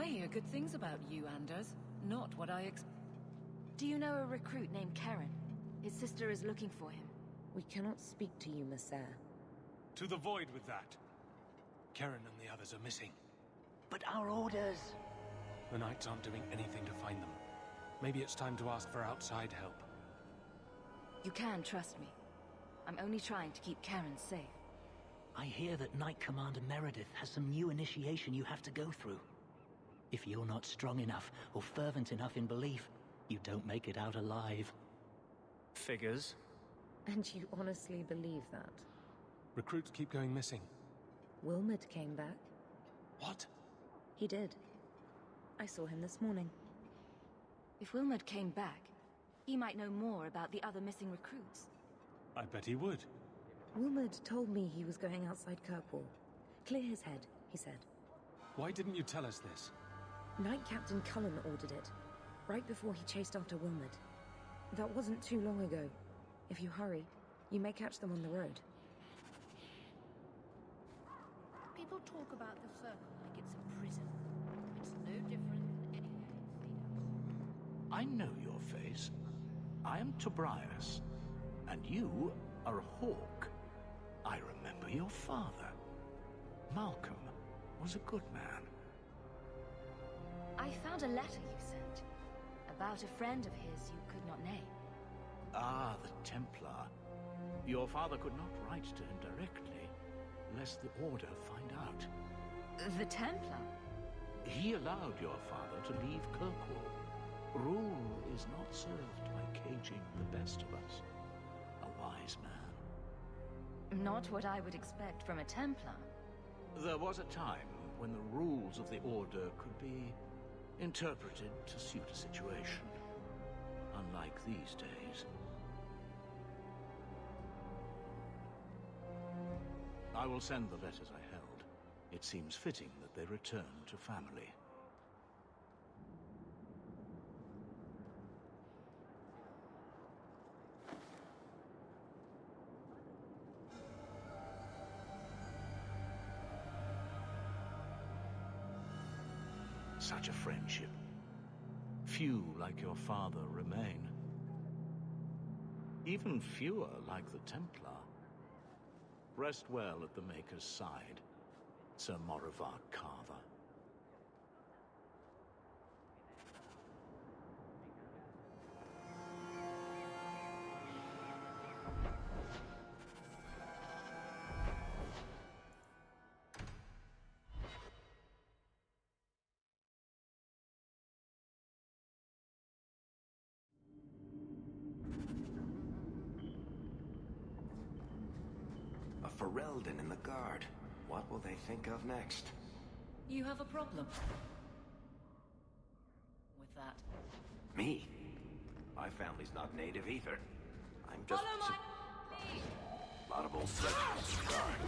I hear good things about you, Anders. Not what I Do you know a recruit named Karen? His sister is looking for him. We cannot speak to you, Messer. To the void with that. Karen and the others are missing. But our orders... The Knights aren't doing anything to find them. Maybe it's time to ask for outside help. You can trust me. I'm only trying to keep Karen safe. I hear that Knight Commander Meredith has some new initiation you have to go through. If you're not strong enough or fervent enough in belief, you don't make it out alive. Figures. And you honestly believe that? Recruits keep going missing. Wilmot came back. What? He did. I saw him this morning. If Wilmot came back, he might know more about the other missing recruits. I bet he would. Wilmot told me he was going outside Kirkwall. Clear his head, he said. Why didn't you tell us this? Knight Captain Cullen ordered it, right before he chased after Wilmot. That wasn't too long ago. If you hurry, you may catch them on the road. People talk about the Circle like it's a prison. It's no different than any other. I know your face. I am Tobias, and you are Hawke. I remember your father. Malcolm was a good man. I found a letter you sent about a friend of his you could not name. Ah, the Templar. Your father could not write to him directly, lest the Order find out. The Templar? He allowed your father to leave Kirkwall. Rule is not served by caging the best of us. A wise man. Not what I would expect from a Templar. There was a time when the rules of the Order could be interpreted to suit a situation. Unlike these days. I will send the letters I held. It seems fitting that they return to family. Such a friendship. Few like your father remain. Even fewer like the Templar. Rest well at the Maker's side, Sir Morivar Carver. Ferelden in the guard. What will they think of next? You have a problem with that? Me? My family's not native either. I'm just... Follow my lead! A lot of old legends to guard.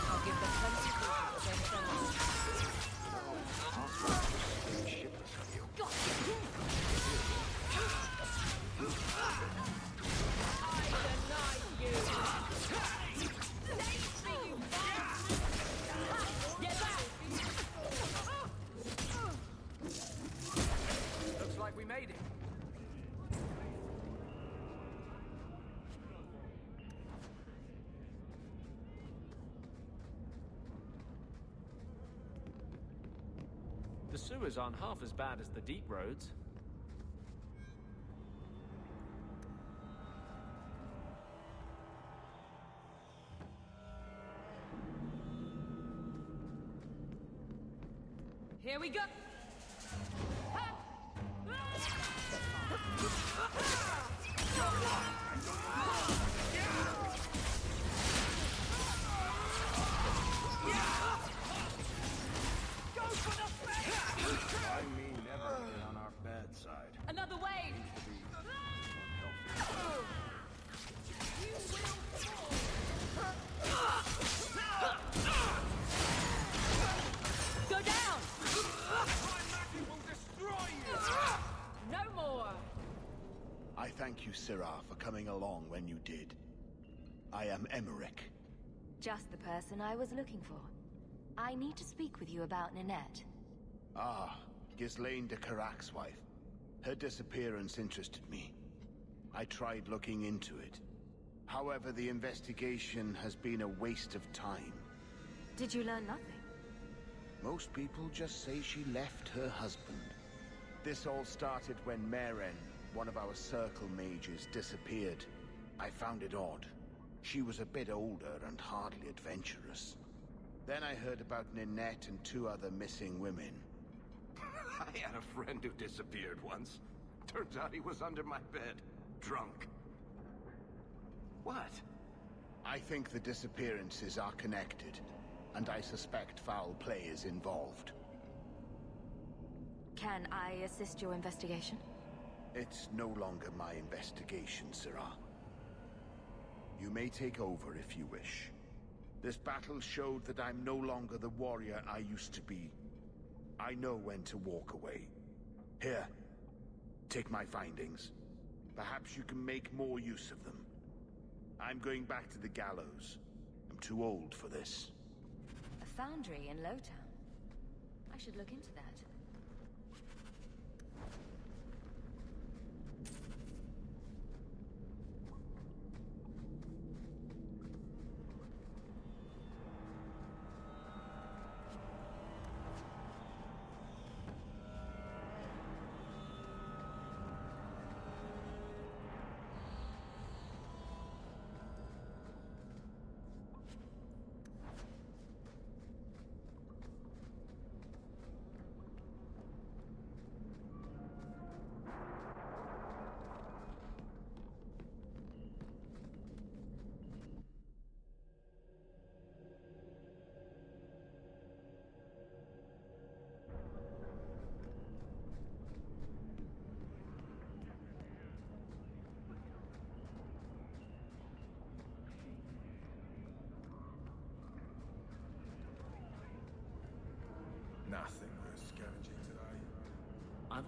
I'll give them plenty of reason to Shitless of you. I deny you! Looks like we made it. The sewers aren't half as bad as the deep roads. Here we go! I mean, never been on our bad side. Another wave! Go down! No more! I thank you, Sirrah, for coming along when you did. I am Emmerich. Just the person I was looking for. I need to speak with you about Ninette. Ah, Ghislaine de Carac's wife. Her disappearance interested me. I tried looking into it. However, the investigation has been a waste of time. Did you learn nothing? Most people just say she left her husband. This all started when Meren, one of our circle mages, disappeared. I found it odd. She was a bit older and hardly adventurous. Then I heard about Ninette and 2 other missing women. I had a friend who disappeared once. Turns out he was under my bed, drunk. What? I think the disappearances are connected, and I suspect foul play is involved. Can I assist your investigation? It's no longer my investigation, Sirrah. You may take over if you wish. This battle showed that I'm no longer the warrior I used to be. I know when to walk away. Here, take my findings. Perhaps you can make more use of them. I'm going back to the Gallows. I'm too old for this. A foundry in Lowtown. I should look into that.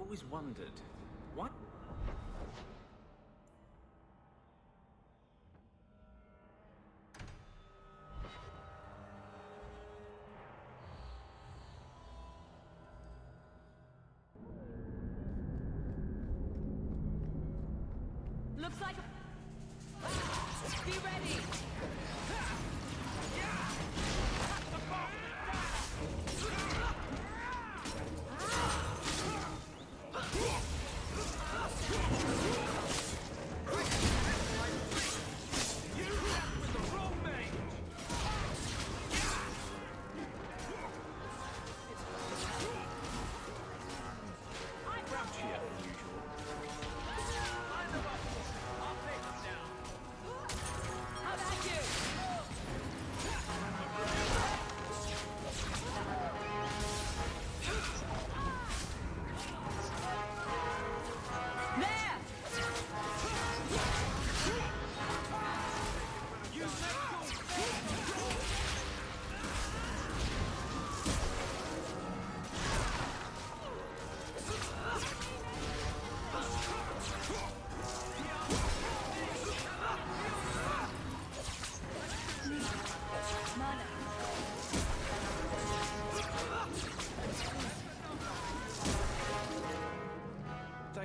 always wondered, what? Looks like be ready!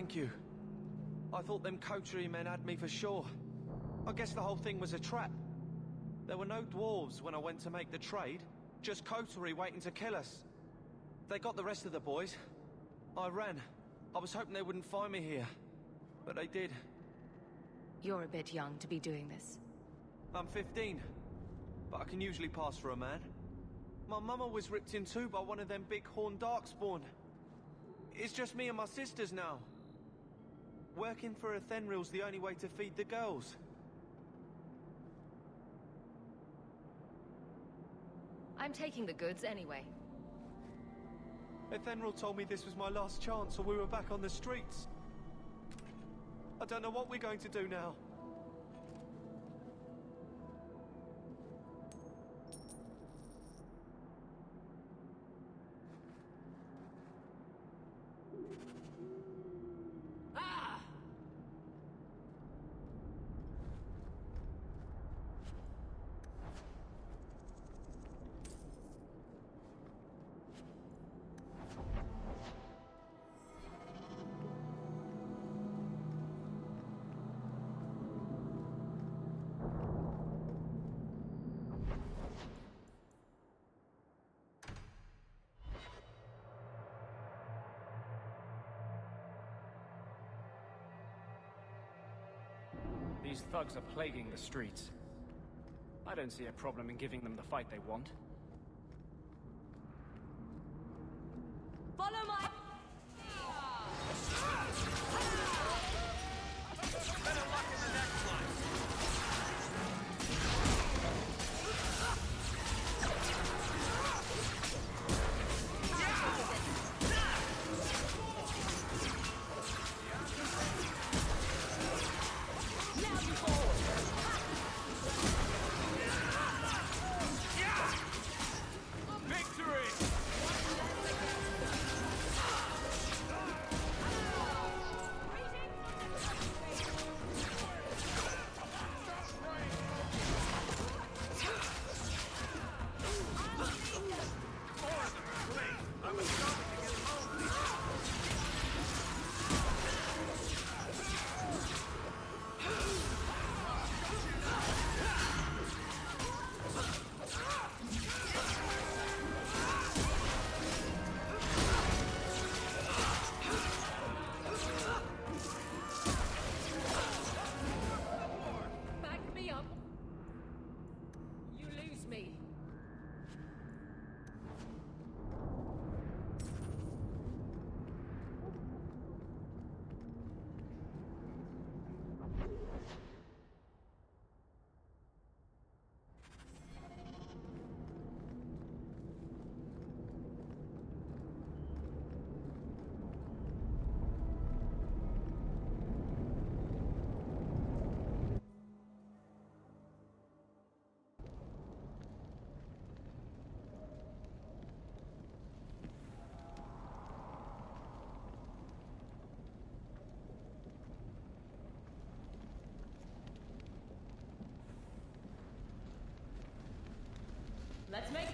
Thank you. I thought them Qunari men had me for sure. I guess the whole thing was a trap. There were no dwarves when I went to make the trade, just Qunari waiting to kill us. They got the rest of the boys. I ran. I was hoping they wouldn't find me here, but they did. You're a bit young to be doing this. I'm 15, but I can usually pass for a man. My mama was ripped in two by one of them big horned darkspawn. It's just me and my sisters now. Working for a Thenril's the only way to feed the girls. I'm taking the goods anyway. A Thenril told me this was my last chance or we were back on the streets. I don't know what we're going to do now. These thugs are plaguing the streets. I don't see a problem in giving them the fight they want. Follow my... Better luck in the next one. Now you fall! Let's make...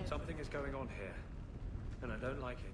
Something is going on here, and I don't like it.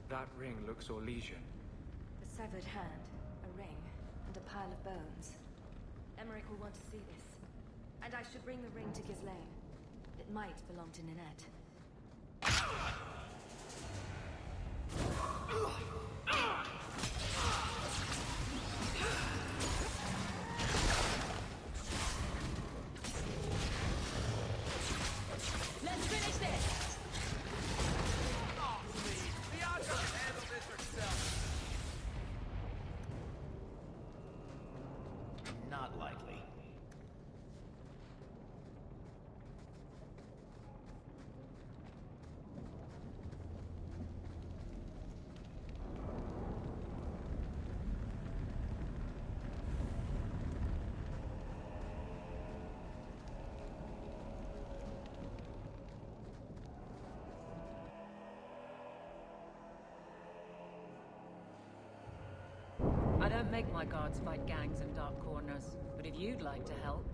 That ring looks Orlesian. A severed hand, a ring, and a pile of bones. Emmerich will want to see this. And I should bring the ring to Ghislaine. It might belong to Ninette. Let's finish this! Not likely. I don't make my guards fight gangs in dark corners, but if you'd like to help...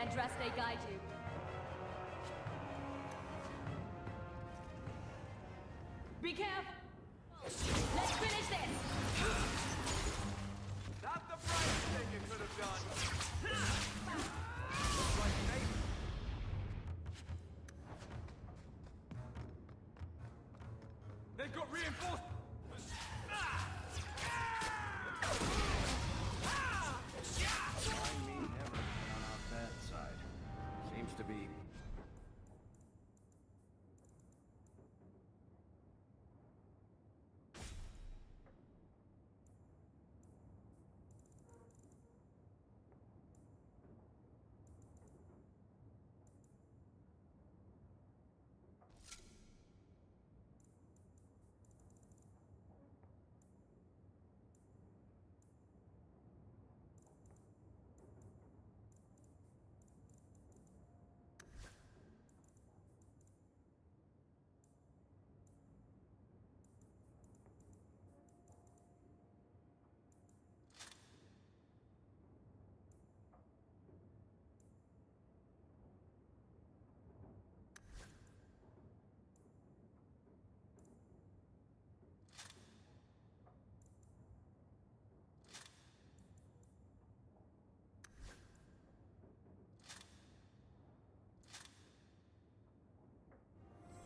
Andraste guide you. Be careful! Let's finish this! Not the brightest thing you could have done. Looks like Nathan. They've got reinforcements! Why me never been on our bad side? Seems to be...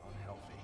unhealthy.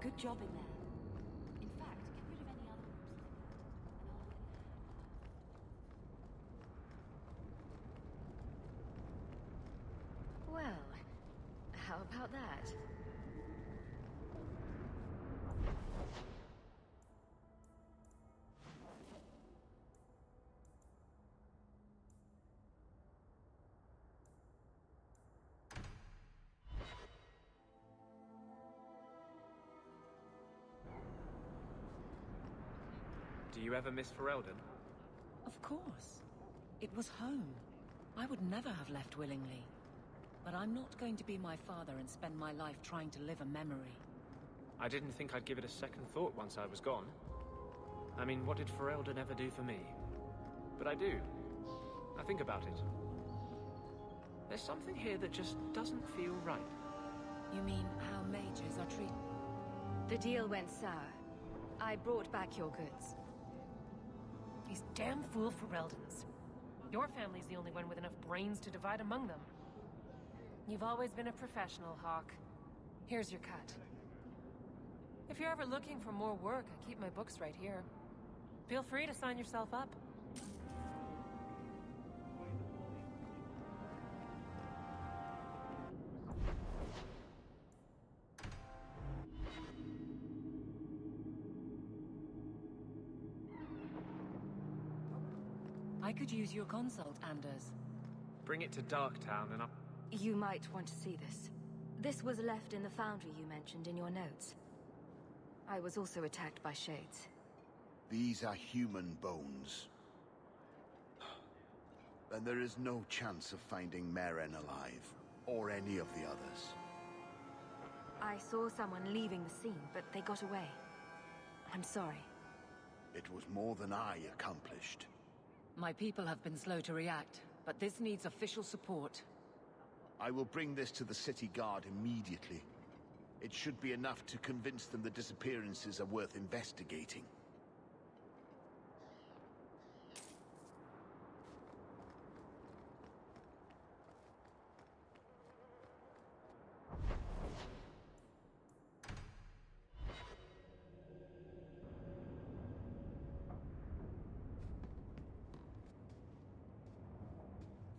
Good job in there. In fact, get rid of any other groups. Well, how about that? Do you ever miss Ferelden? Of course. It was home. I would never have left willingly. But I'm not going to be my father and spend my life trying to live a memory. I didn't think I'd give it a second thought once I was gone. I mean, what did Ferelden ever do for me? But I do. I think about it. There's something here that just doesn't feel right. You mean how mages are treated? The deal went sour. I brought back your goods. These damn fool Fereldens. Your family's the only one with enough brains to divide among them. You've always been a professional, Hawke. Here's your cut. If you're ever looking for more work, I keep my books right here. Feel free to sign yourself up. I could use your consult, Anders. Bring it to Darktown and You might want to see this. This was left in the foundry you mentioned in your notes. I was also attacked by shades. These are human bones. Then there is no chance of finding Meren alive, or any of the others. I saw someone leaving the scene, but they got away. I'm sorry. It was more than I accomplished. My people have been slow to react, but this needs official support. I will bring this to the city guard immediately. It should be enough to convince them the disappearances are worth investigating.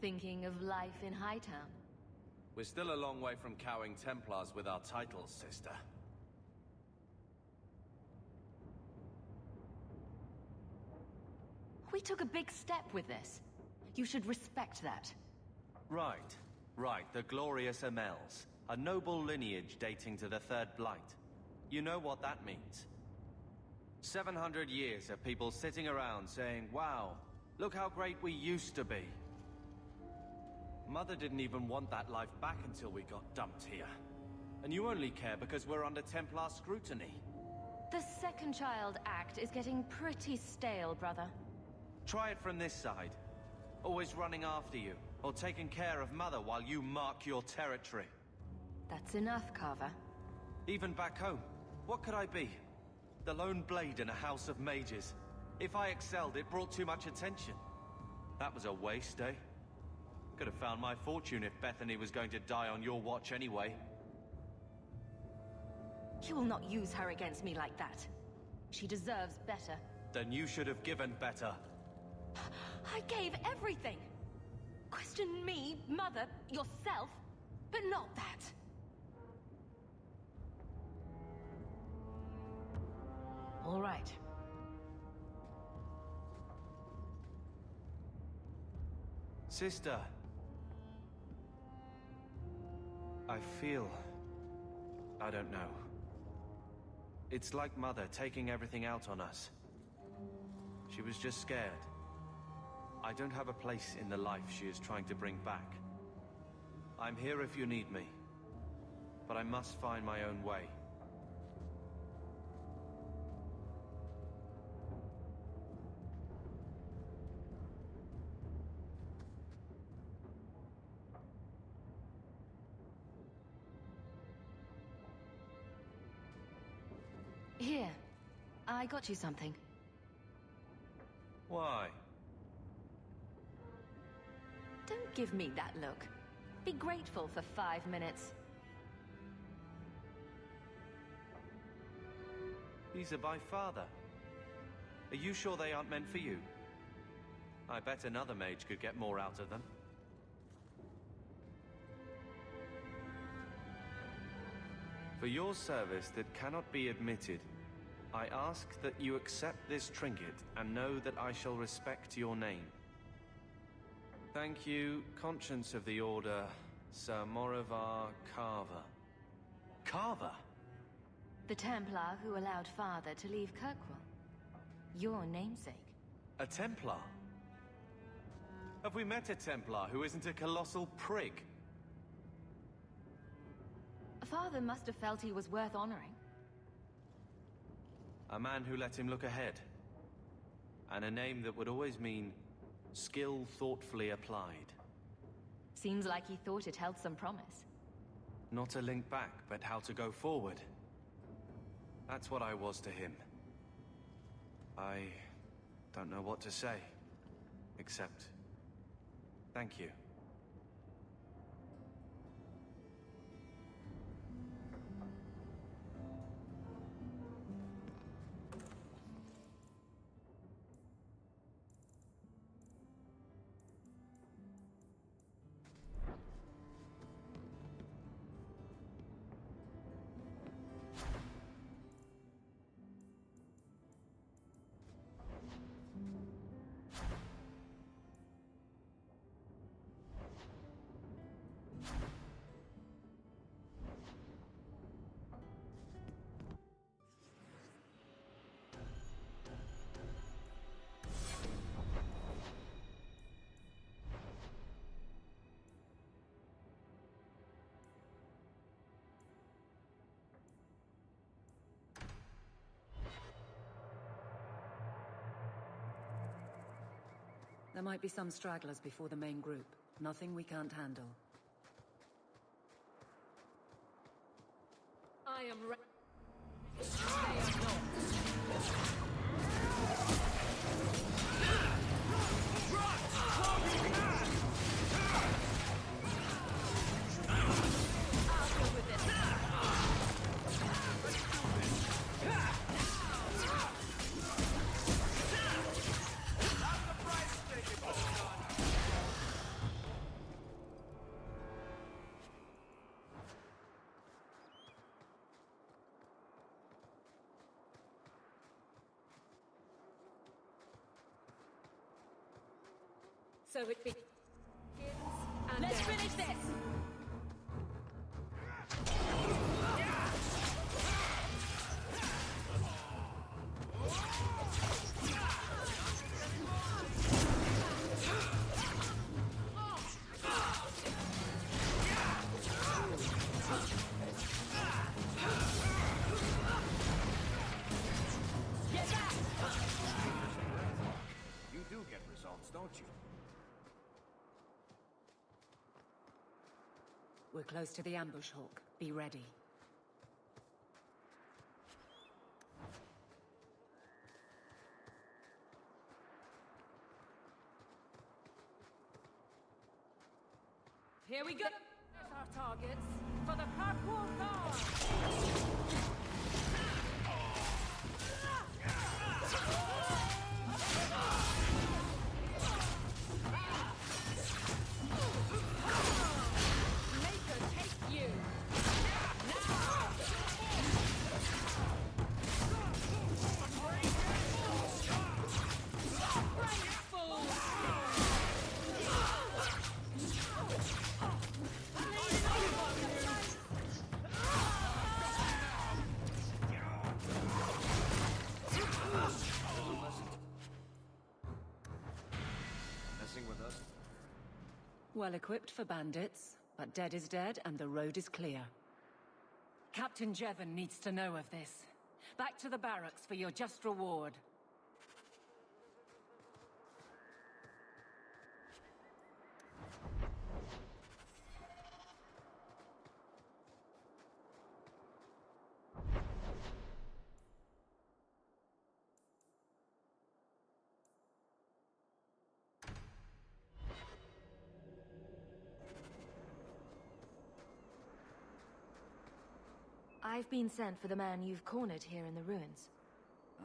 Thinking of life in Hightown? We're still a long way from cowing Templars with our titles, sister. We took a big step with this. You should respect that. Right. The glorious Amells. A noble lineage dating to the Third Blight. You know what that means. 700 years of people sitting around saying, wow, look how great we used to be. Mother didn't even want that life back until we got dumped here. And you only care because we're under Templar scrutiny. The second child act is getting pretty stale, brother. Try it from this side. Always running after you, or taking care of Mother while you mark your territory. That's enough, Carver. Even back home, what could I be? The lone blade in a house of mages. If I excelled, it brought too much attention. That was a waste, eh? Could have found my fortune if Bethany was going to die on your watch anyway. You will not use her against me like that. She deserves better. Then you should have given better. I gave everything! Question me, Mother, yourself, but not that. All right. Sister. I feel... I don't know. It's like Mother taking everything out on us. She was just scared. I don't have a place in the life she is trying to bring back. I'm here if you need me. But I must find my own way. Here, I got you something. Why? Don't give me that look. Be grateful for 5 minutes. These are by father. Are you sure they aren't meant for you? I bet another mage could get more out of them. For your service that cannot be admitted, I ask that you accept this trinket and know that I shall respect your name. Thank you, Conscience of the Order, Sir Morivar Carver. Carver? The Templar who allowed Father to leave Kirkwall. Your namesake. A Templar? Have we met a Templar who isn't a colossal prig? Father must have felt he was worth honoring. A man who let him look ahead. And a name that would always mean skill thoughtfully applied. Seems like he thought it held some promise. Not a link back, but how to go forward. That's what I was to him. I don't know what to say, except thank you. There might be some stragglers before the main group. Nothing we can't handle. I am ready. They are not. So it begins and Let's ends. finish this! You do get results, don't you? We're close to the ambush, Hawke. Be ready. Here we go. There's our targets for the Kirkwall Guard. Well equipped for bandits, but dead is dead and the road is clear. Captain Jevon needs to know of this. Back to the barracks for your just reward. I've been sent for the man you've cornered here in the ruins.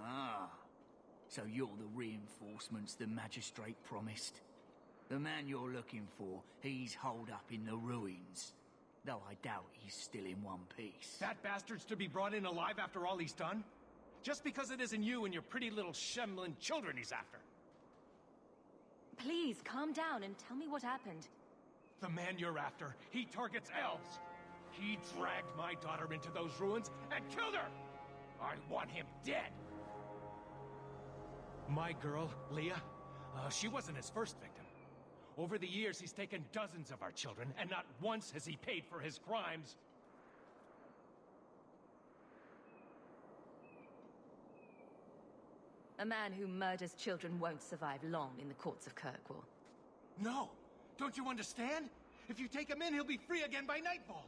Ah, so you're the reinforcements the magistrate promised. The man you're looking for, he's holed up in the ruins. Though I doubt he's still in one piece. That bastard's to be brought in alive after all he's done? Just because it isn't you and your pretty little Shemlin children he's after. Please, calm down and tell me what happened. The man you're after, he targets elves. He dragged my daughter into those ruins and killed her! I want him dead! My girl, Leah, she wasn't his first victim. Over the years, he's taken dozens of our children, and not once has he paid for his crimes. A man who murders children won't survive long in the courts of Kirkwall. No! Don't you understand? If you take him in, he'll be free again by nightfall!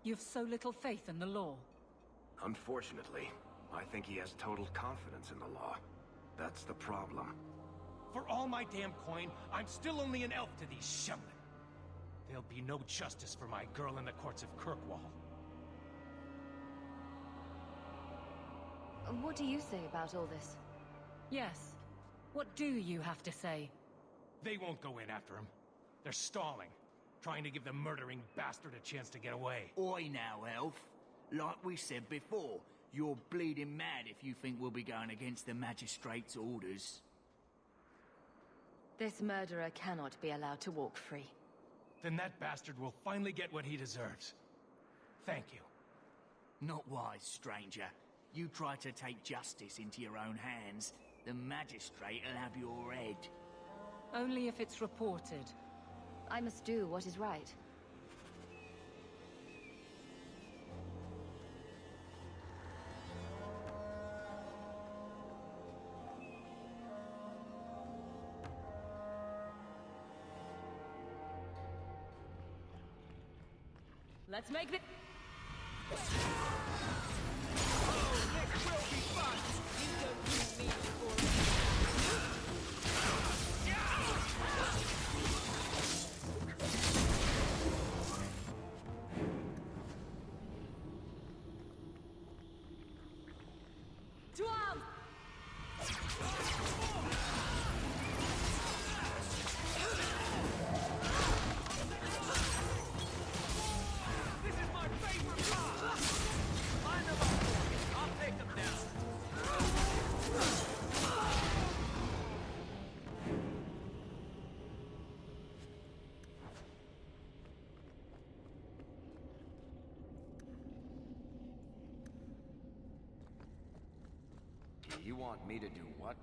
You've so little faith in the law. Unfortunately, I think he has total confidence in the law. That's the problem. For all my damn coin, I'm still only an elf to these Shemlin. There'll be no justice for my girl in the courts of Kirkwall. What do you say about all this? Yes. What do you have to say? They won't go in after him. They're stalling. Trying to give the murdering bastard a chance to get away. Oi now, elf. Like we said before, you're bleeding mad if you think we'll be going against the magistrate's orders. This murderer cannot be allowed to walk free. Then that bastard will finally get what he deserves. Thank you. Not wise, stranger. You try to take justice into your own hands, the magistrate'll have your head. Only if it's reported. I must do what is right. Let's make it. You want me to do what?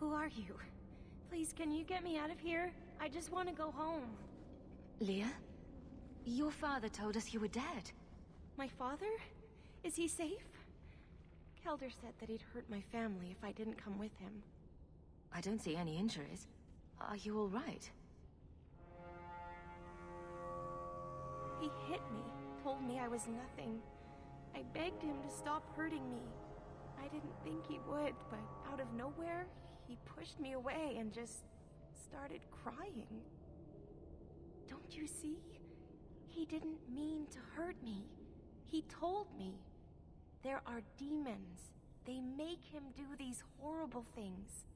Who are you? Please, can you get me out of here? I just want to go home. Leah? Your father told us you were dead. My father? Is he safe? Kelder said that he'd hurt my family if I didn't come with him. I don't see any injuries. Are you all right? He hit me, told me I was nothing. I begged him to stop hurting me. I didn't think he would, but out of nowhere, he pushed me away and just started crying. Don't you see? He didn't mean to hurt me. He told me. There are demons. They make him do these horrible things.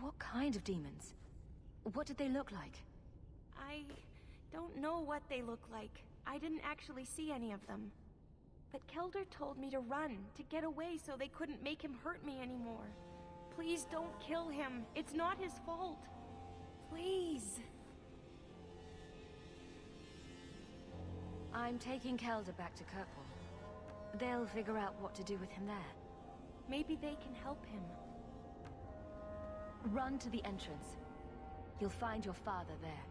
What kind of demons? What did they look like? I don't know what they look like. I didn't actually see any of them. But Kelder told me to run, to get away so they couldn't make him hurt me anymore. Please don't kill him. It's not his fault. Please. I'm taking Kelder back to Kirkwall. They'll figure out what to do with him there. Maybe they can help him. Run to the entrance. You'll find your father there.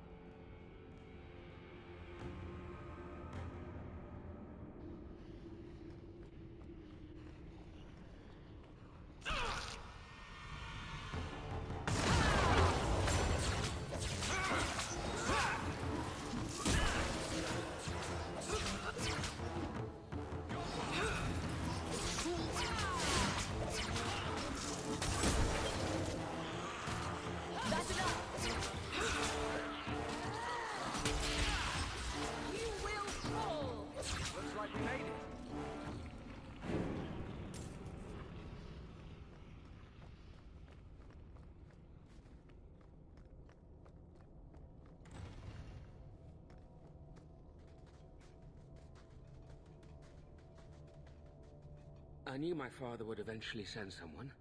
I knew my father would eventually send someone.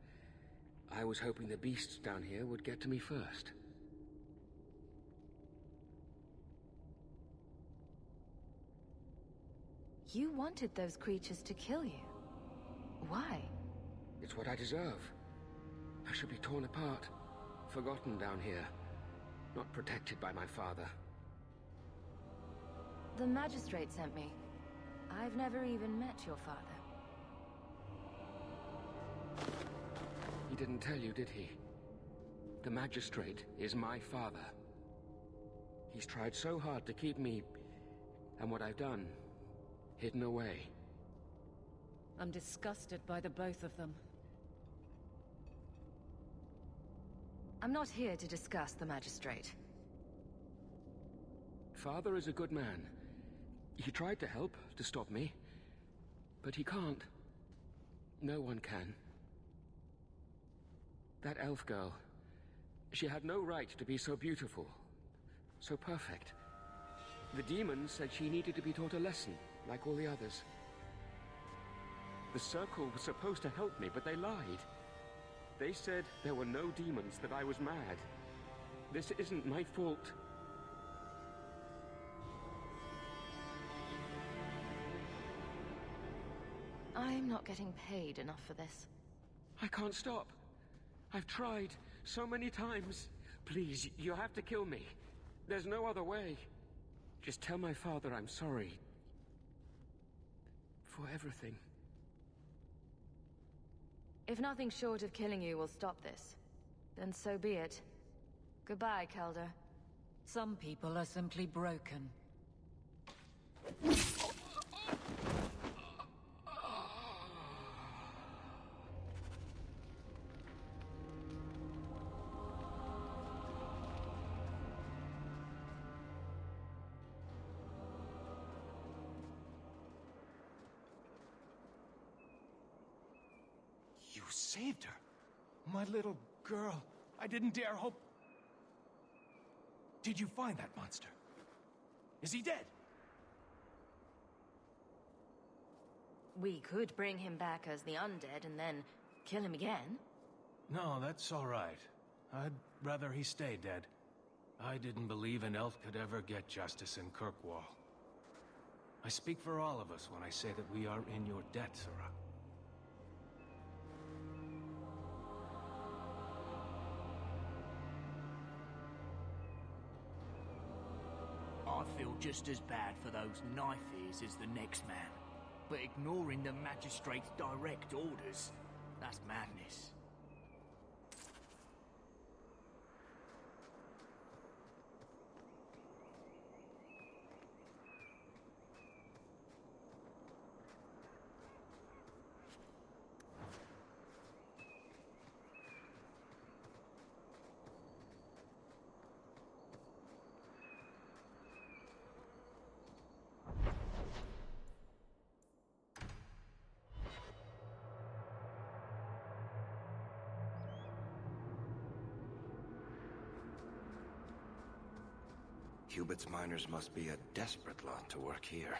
I was hoping the beasts down here would get to me first. You wanted those creatures to kill you. Why? It's what I deserve. I should be torn apart, forgotten down here, not protected by my father. The magistrate sent me. I've never even met your father. He didn't tell you, did he? The magistrate is my father. He's tried so hard to keep me, and what I've done, hidden away. I'm disgusted by the both of them. I'm not here to discuss the magistrate. Father is a good man. He tried to help, to stop me. But he can't. No one can. That elf girl, she had no right to be so beautiful, so perfect. The demons said she needed to be taught a lesson, like all the others. The Circle was supposed to help me, but they lied. They said there were no demons, that I was mad. This isn't my fault. I'm not getting paid enough for this. I can't stop. I've tried so many times. Please, you have to kill me. There's no other way. Just tell my father I'm sorry. For everything. If nothing short of killing you will stop this, then so be it. Goodbye, Kelder. Some people are simply broken. You saved her. My little girl. I didn't dare hope... Did you find that monster? Is he dead? We could bring him back as the undead and then kill him again. No, that's all right. I'd rather he stay dead. I didn't believe an elf could ever get justice in Kirkwall. I speak for all of us when I say that we are in your debt, Sorrowh. just as bad for those knife ears as the next man. But ignoring the magistrate's direct orders, that's madness. Cubit's miners must be a desperate lot to work here.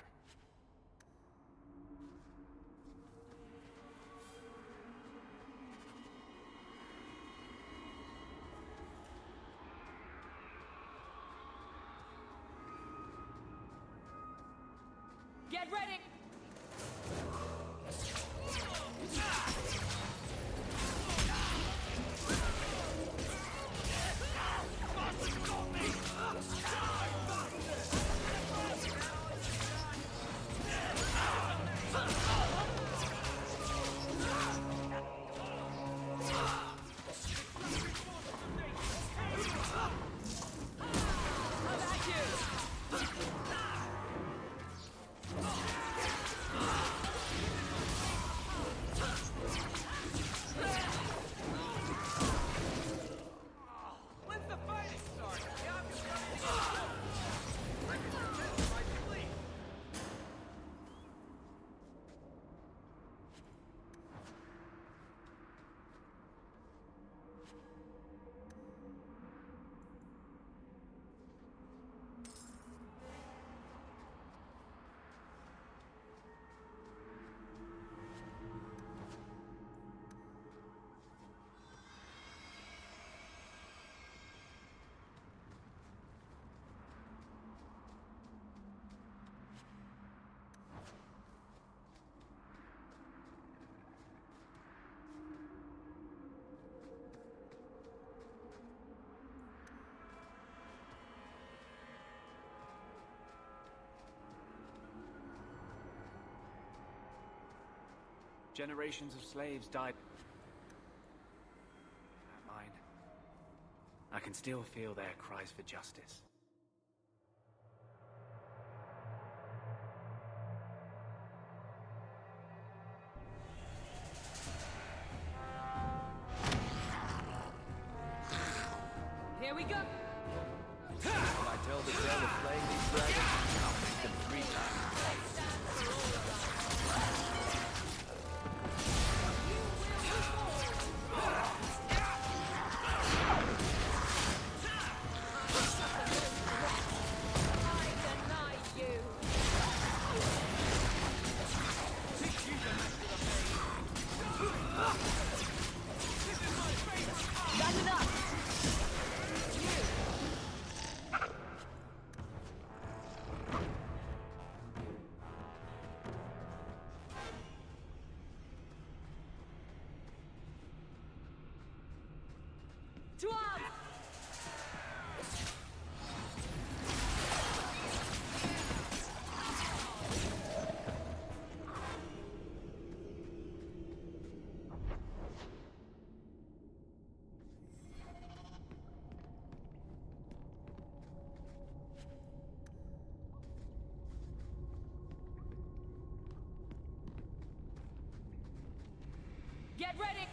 Get ready! Generations of slaves died. Mine. I can still feel their cries for justice. Here we go! When I tell the tale of slaying these dragons, I'll make them 3 times. Get ready!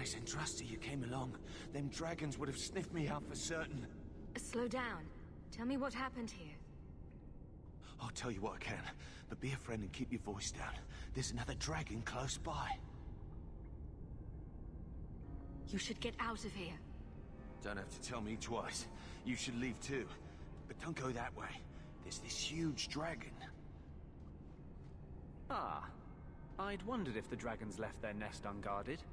nice and trusty you came along. Them dragons would have sniffed me out for certain. Slow down. Tell me what happened here. I'll tell you what I can, but be a friend and keep your voice down. There's another dragon close by. You should get out of here. Don't have to tell me twice. You should leave too. But don't go that way. There's this huge dragon. Ah. I'd wondered if the dragons left their nest unguarded.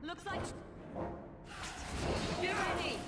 Looks like... Get ready!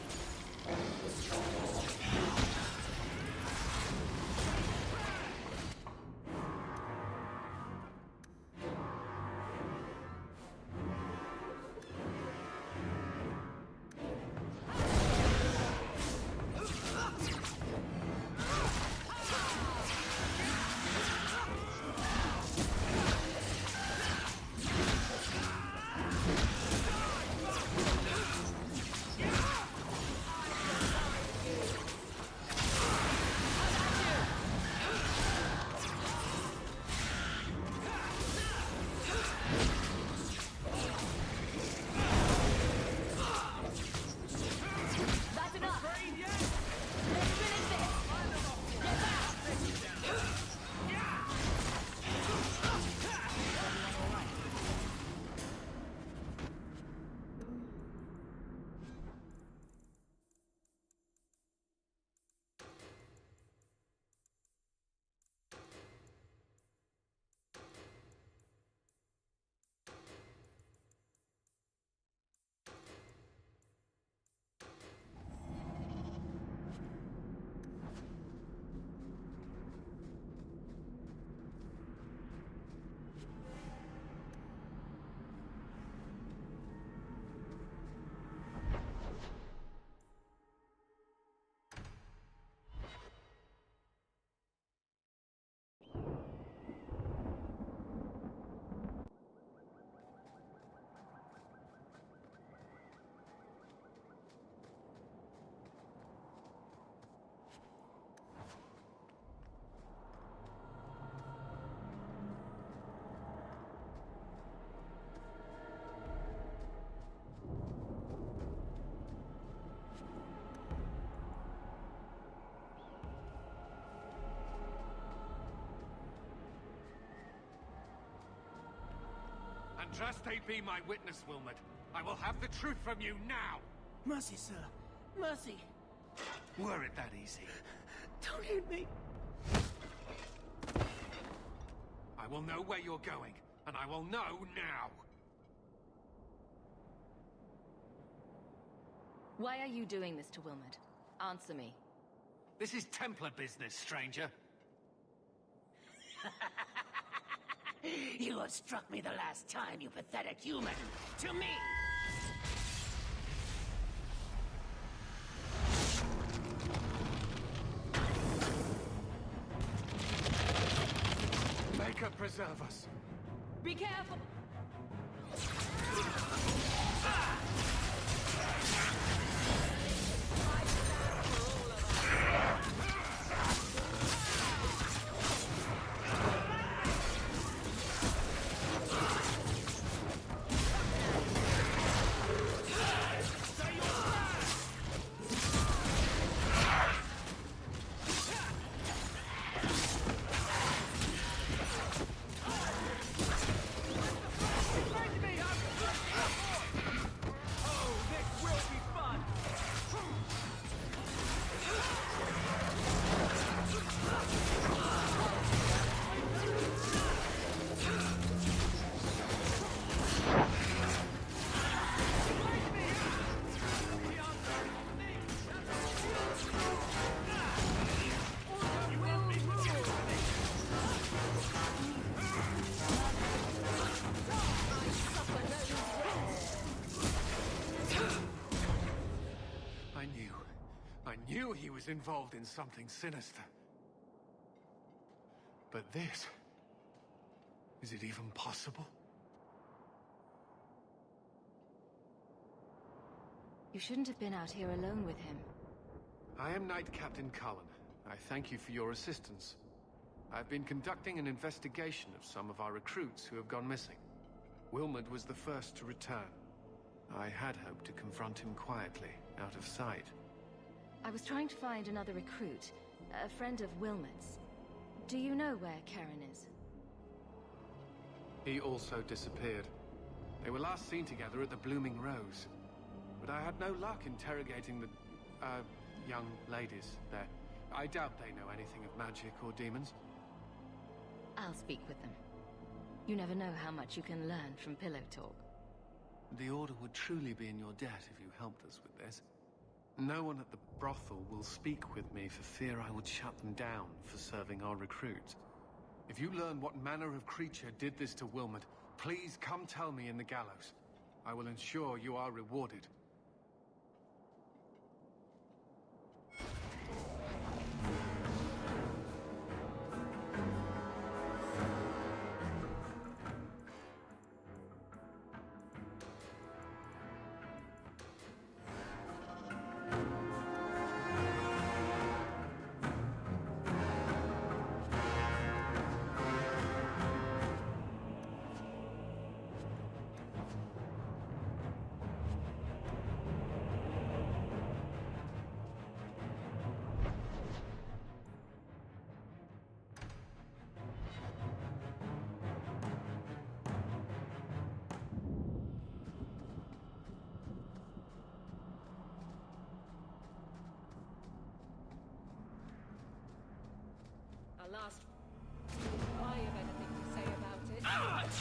Andraste be my witness, Wilmot. I will have the truth from you now! Mercy, sir. Mercy. Were it that easy? Don't hit me. I will know where you're going, and I will know now! Why are you doing this to Wilmot? Answer me. This is Templar business, stranger. You have struck me the last time, you pathetic human. To me! Make her preserve us. Be careful! is involved in something sinister. But this... is it even possible? You shouldn't have been out here alone with him. I am Knight Captain Cullen. I thank you for your assistance. I've been conducting an investigation of some of our recruits who have gone missing. Wilmot was the first to return. I had hoped to confront him quietly, out of sight. I was trying to find another recruit, a friend of Wilmot's. Do you know where Karen is? He also disappeared. They were last seen together at the Blooming Rose. But I had no luck interrogating the, young ladies there. I doubt they know anything of magic or demons. I'll speak with them. You never know how much you can learn from pillow talk. The Order would truly be in your debt if you helped us with this. No one at the brothel will speak with me for fear I would shut them down for serving our recruits. If you learn what manner of creature did this to Wilmot, please come tell me in the Gallows. I will ensure you are rewarded. Last. I have anything to say about it.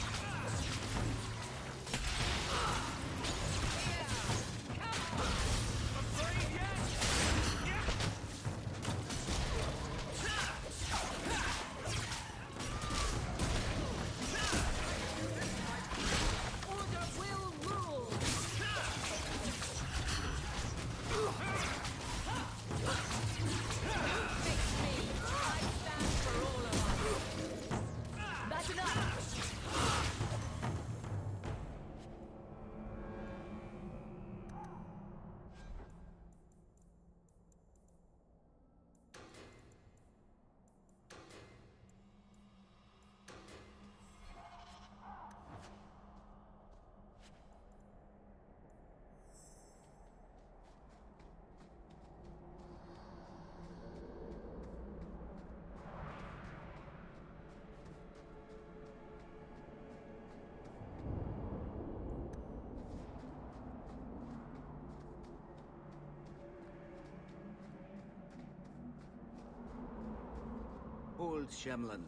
Old Gamlen,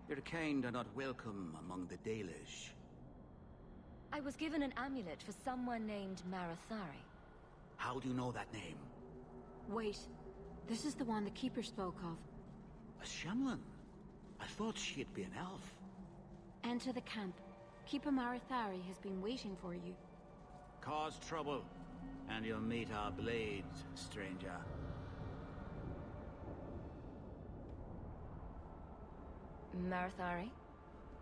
your kind are not welcome among the Dalish. I was given an amulet for someone named Marathari. How do you know that name? Wait, this is the one the Keeper spoke of. A Gamlen? I thought she'd be an elf. Enter the camp. Keeper Marathari has been waiting for you. Cause trouble, and you'll meet our blades, stranger. Marathari,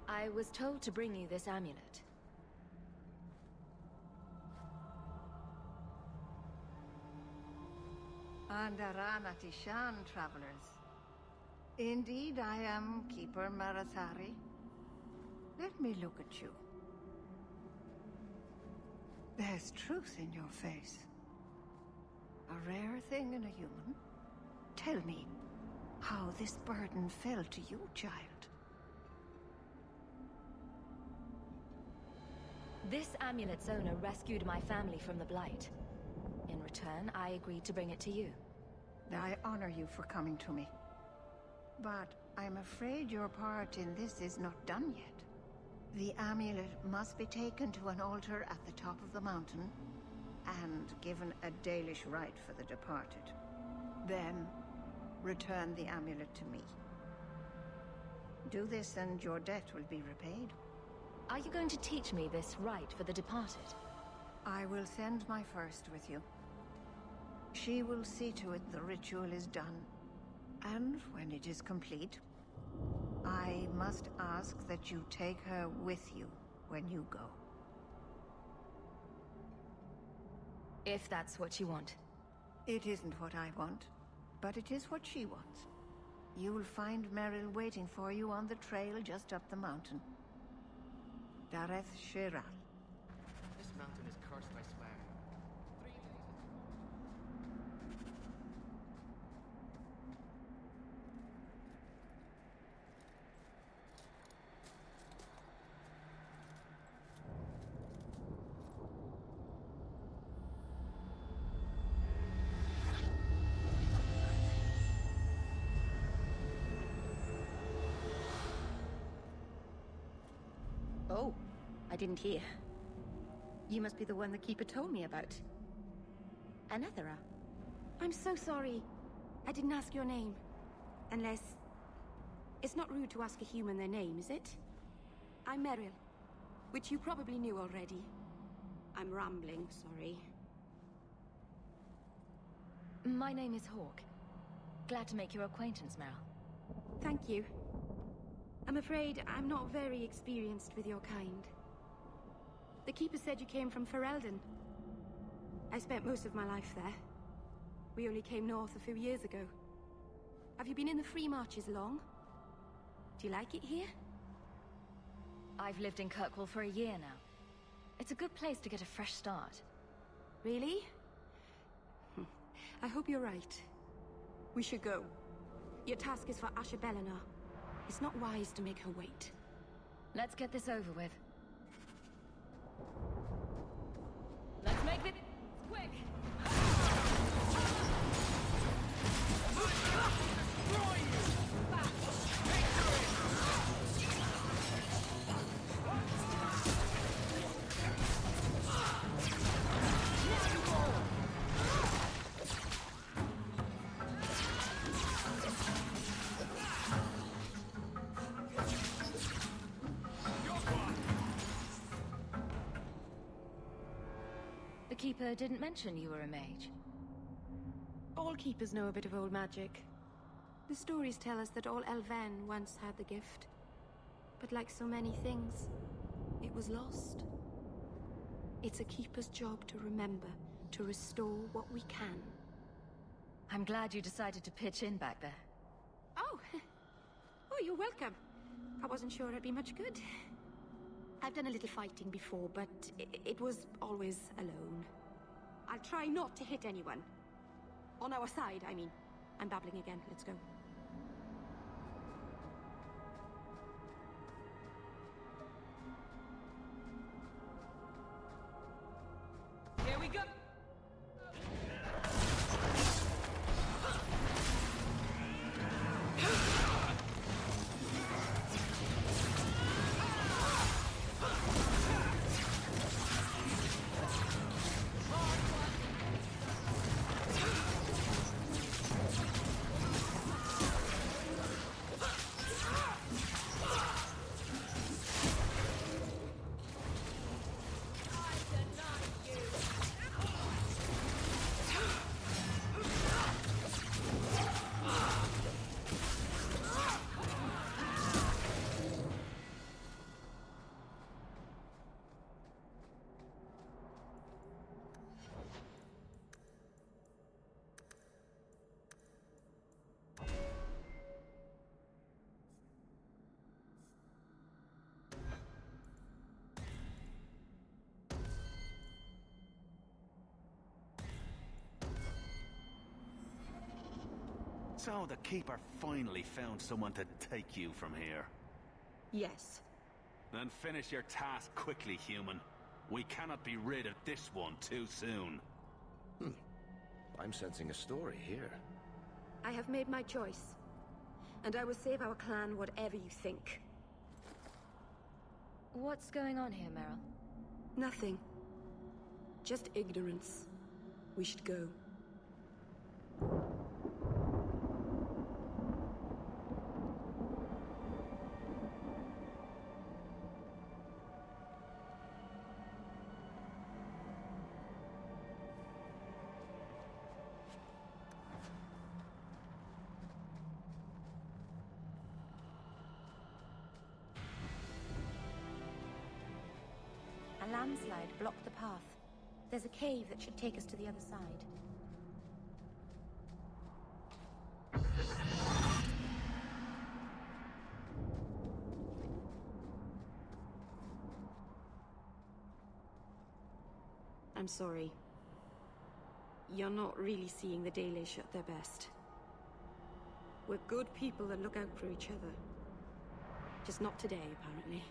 I was told to bring you this amulet. Andaranatishan, travelers. Indeed, I am Keeper Marathari. Let me look at you. There's truth in your face. A rare thing in a human. Tell me how this burden fell to you, child. This amulet's owner rescued my family from the Blight. In return, I agreed to bring it to you. I honor you for coming to me. But I'm afraid your part in this is not done yet. The amulet must be taken to an altar at the top of the mountain and given a Dalish rite for the departed. Then, return the amulet to me. Do this and your debt will be repaid. Are you going to teach me this rite for the departed? I will send my first with you. She will see to it the ritual is done. And when it is complete, I must ask that you take her with you when you go. If that's what you want. It isn't what I want, but it is what she wants. You will find Meryl waiting for you on the trail just up the mountain. Dareth Shiral. This mountain is cursed, I swear. Oh, I didn't hear. You must be the one the Keeper told me about. Anethera. I'm so sorry. I didn't ask your name. Unless... It's not rude to ask a human their name, is it? I'm Meryl, which you probably knew already. I'm rambling, sorry. My name is Hawke. Glad to make your acquaintance, Meryl. Thank you. I'm afraid I'm not very experienced with your kind. The Keeper said you came from Ferelden. I spent most of my life there. We only came north a few years ago. Have you been in the Free Marches long? Do you like it here? I've lived in Kirkwall for a year now. It's a good place to get a fresh start. Really? I hope you're right. We should go. Your task is for Asher Bellinar. It's not wise to make her wait. Let's get this over with. Let's make this quick! The Keeper didn't mention you were a mage. All Keepers know a bit of old magic. The stories tell us that all Elven once had the gift. But like so many things, it was lost. It's a Keeper's job to remember, to restore what we can. I'm glad you decided to pitch in back there. Oh! Oh, you're welcome. I wasn't sure I'd be much good. I've done a little fighting before, but it was always alone. I'll try not to hit anyone. On our side, I mean. I'm babbling again. Let's go. Here we go! So the Keeper finally found someone to take you from here. Yes. Then finish your task quickly, human. We cannot be rid of this one too soon. I'm sensing a story here. I have made my choice. And I will save our clan whatever you think. What's going on here, Meryl? Nothing. Just ignorance. We should go. landslide blocked the path. There's a cave that should take us to the other side. I'm sorry. You're not really seeing the Dalish at their best. We're good people that look out for each other. Just not today, apparently.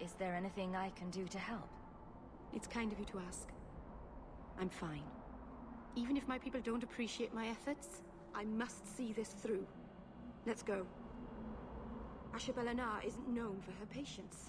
Is there anything I can do to help? It's kind of you to ask. I'm fine. Even if my people don't appreciate my efforts, I must see this through. Let's go. Ashbel-Anar isn't known for her patience.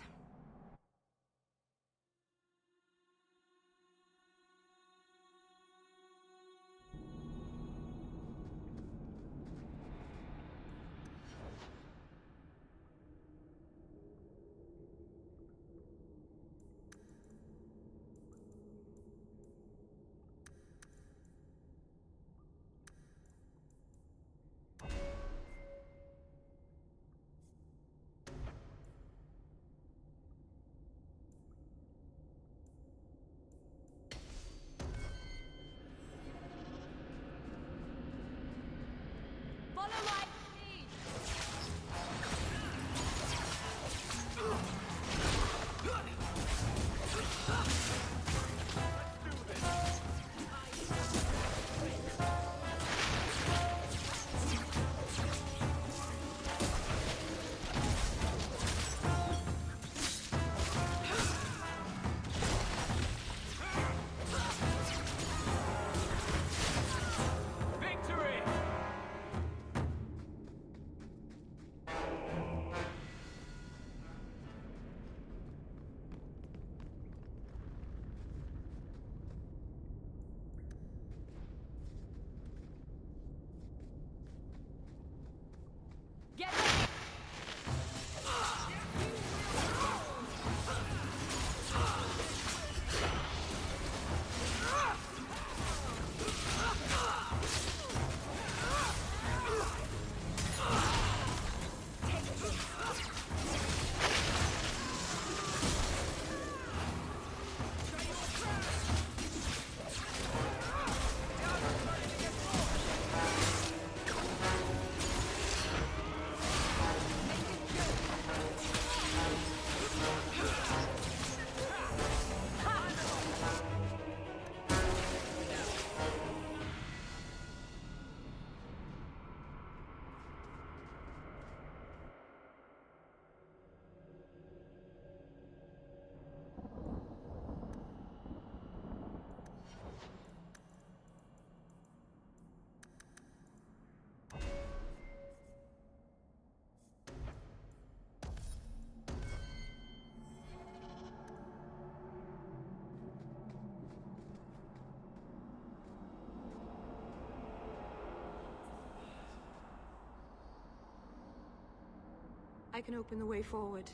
I can open the way forward.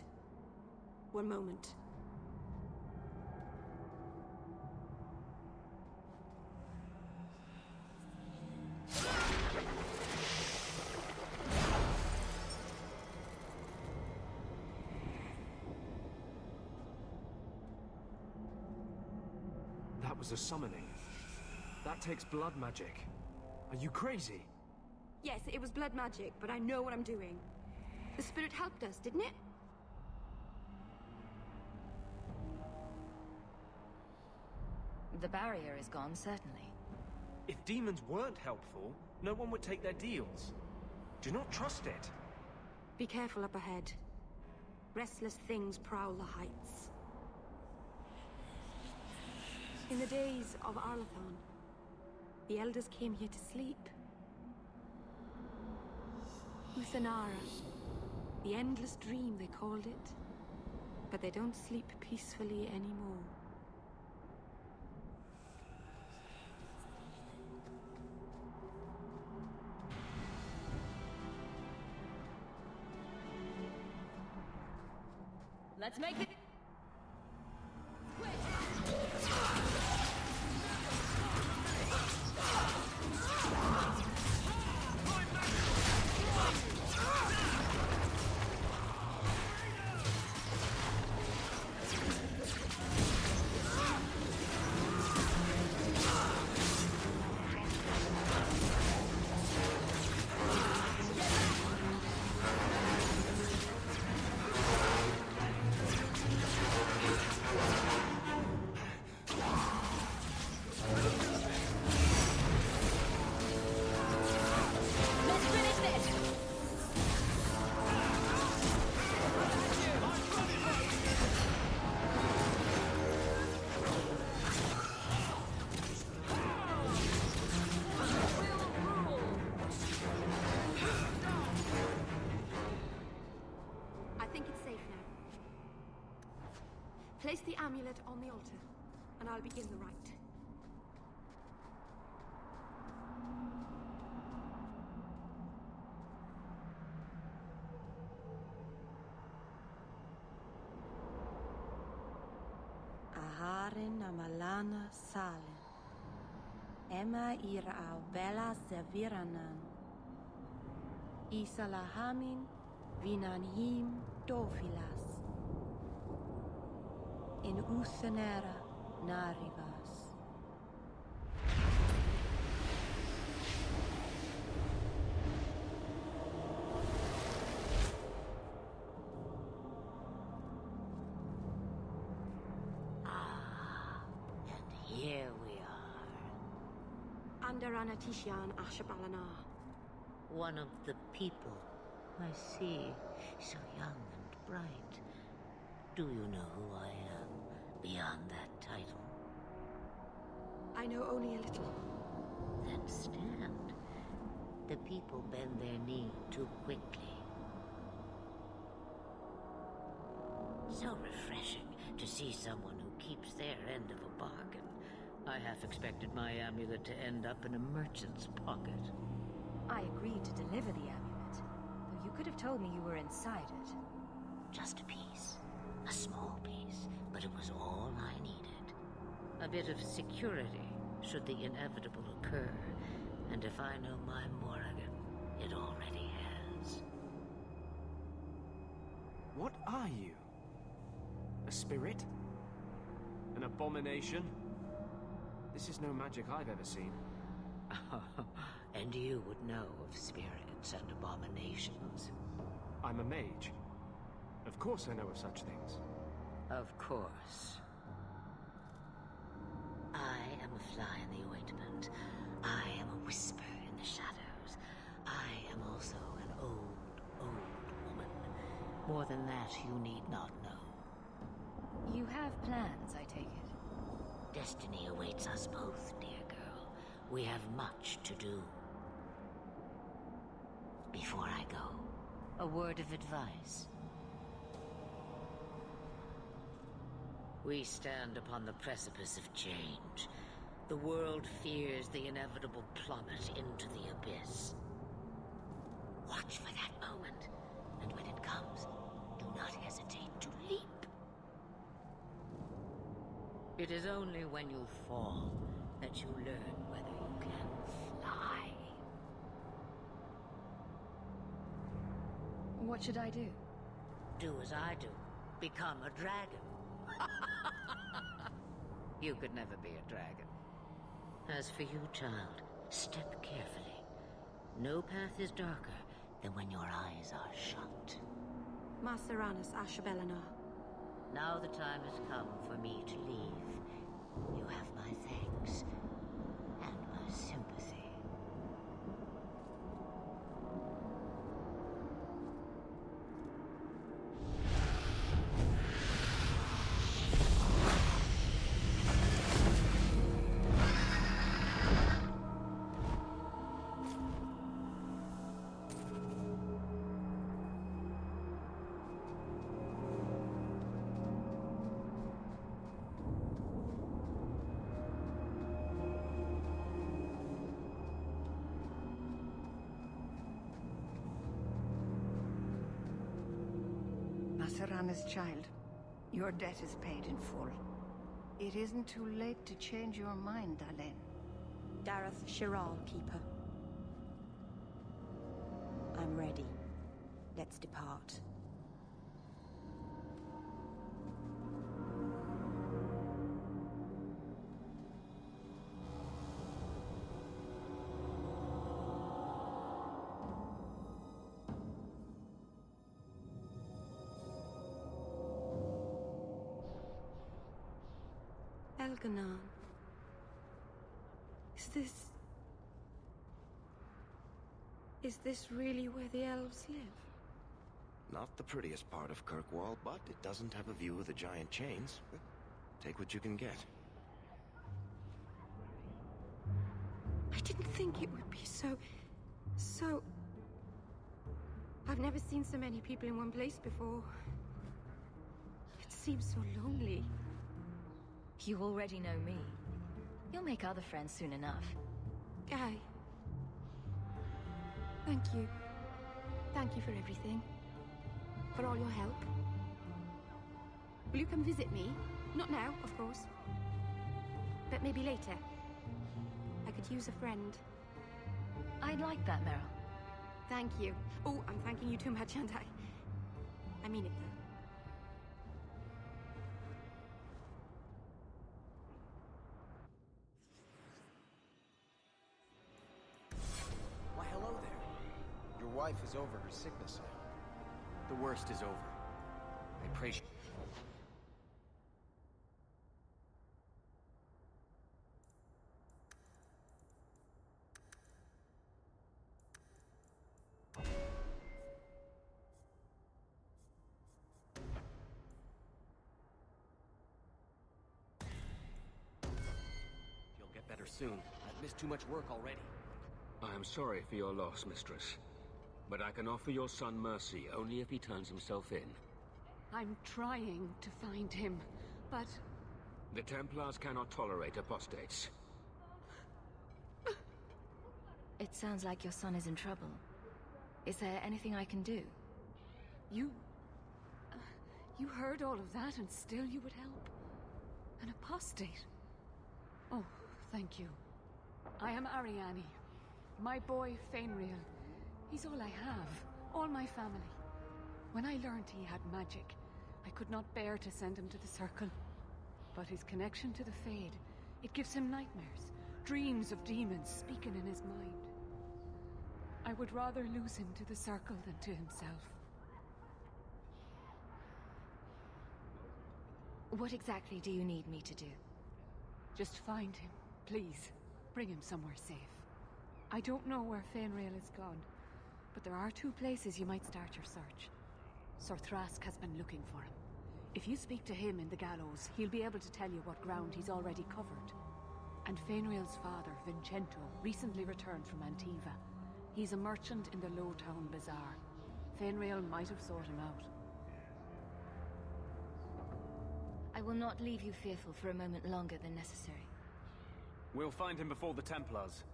One moment. That was a summoning. That takes blood magic. Are you crazy? Yes, it was blood magic, but I know what I'm doing. The spirit helped us, didn't it? The barrier is gone, certainly. If demons weren't helpful, no one would take their deals. Do not trust it. Be careful up ahead. Restless things prowl the heights. In the days of Arlathan, the elders came here to sleep. Uthanara. The endless dream, they called it. But they don't sleep peacefully anymore. Let's make it... Place the amulet on the altar, and I'll begin the rite. Aharin amalana salen. Emma ira au bella seviranan. Isalahamin vinanhim dofilas. In Uthenera narivas. Here we are. Under Anatishan Ashabalana. One of the people. I see. So young and bright. Do you know who I am, beyond that title? I know only a little. Then stand. The people bend their knee too quickly. So refreshing to see someone who keeps their end of a bargain. I half expected my amulet to end up in a merchant's pocket. I agreed to deliver the amulet, though you could have told me you were inside it. Just a piece. A small piece, but it was all I needed. A bit of security, should the inevitable occur. And if I know my Morrigan, it already has. What are you? A spirit? An abomination? This is no magic I've ever seen. And you would know of spirits and abominations. I'm a mage. Of course I know of such things. Of course. I am a fly in the ointment. I am a whisper in the shadows. I am also an old woman. More than that, you need not know. You have plans, I take it. Destiny awaits us both, dear girl. We have much to do. Before I go, a word of advice. We stand upon the precipice of change. The world fears the inevitable plummet into the abyss. Watch for that moment, and when it comes, do not hesitate to leap. It is only when you fall that you learn whether you can fly. What should I do? Do as I do. Become a dragon. You could never be a dragon. As for you, child, step carefully. No path is darker than when your eyes are shut. Maseranis Ashabelana. Now the time has come for me to leave. You have my thanks and my sympathy. Serana's child, your debt is paid in full. It isn't too late to change your mind, Dalen. Dareth Shiral, Keeper. I'm ready. Let's depart. Elganan. Is this really where the elves live? Not the prettiest part of Kirkwall, but it doesn't have a view of the giant chains. Take what you can get. I didn't think it would be so... I've never seen so many people in one place before. It seems so lonely. You already know me. You'll make other friends soon enough. Aye. Thank you. Thank you for everything. For all your help. Will you come visit me? Not now, of course. But maybe later. I could use a friend. I'd like that, Meryl. Thank you. Oh, I'm thanking you too much, aren't I? I mean it, though. Why, hello there. Your wife is over her sickness now. The worst is over. I pray she... You'll get better soon. I've missed too much work already. I am sorry for your loss, mistress. But I can offer your son mercy only if he turns himself in. I'm trying to find him, but... The Templars cannot tolerate apostates. It sounds like your son is in trouble. Is there anything I can do? You heard all of that and still you would help? An apostate? Oh, thank you. I am Ariane. My boy, Fainriel. He's all I have. All my family. When I learned he had magic, I could not bear to send him to the Circle. But his connection to the Fade, it gives him nightmares. Dreams of demons speaking in his mind. I would rather lose him to the Circle than to himself. What exactly do you need me to do? Just find him, please. Bring him somewhere safe. I don't know where Fainriel is gone, but there are 2 places you might start your search. Sorthrask has been looking for him. If you speak to him in the Gallows, he'll be able to tell you what ground he's already covered. And Fainriel's father, Vincento, recently returned from Antiva. He's a merchant in the Lowtown Bazaar. Fainriel might have sought him out. I will not leave you fearful for a moment longer than necessary. We'll find him before the Templars.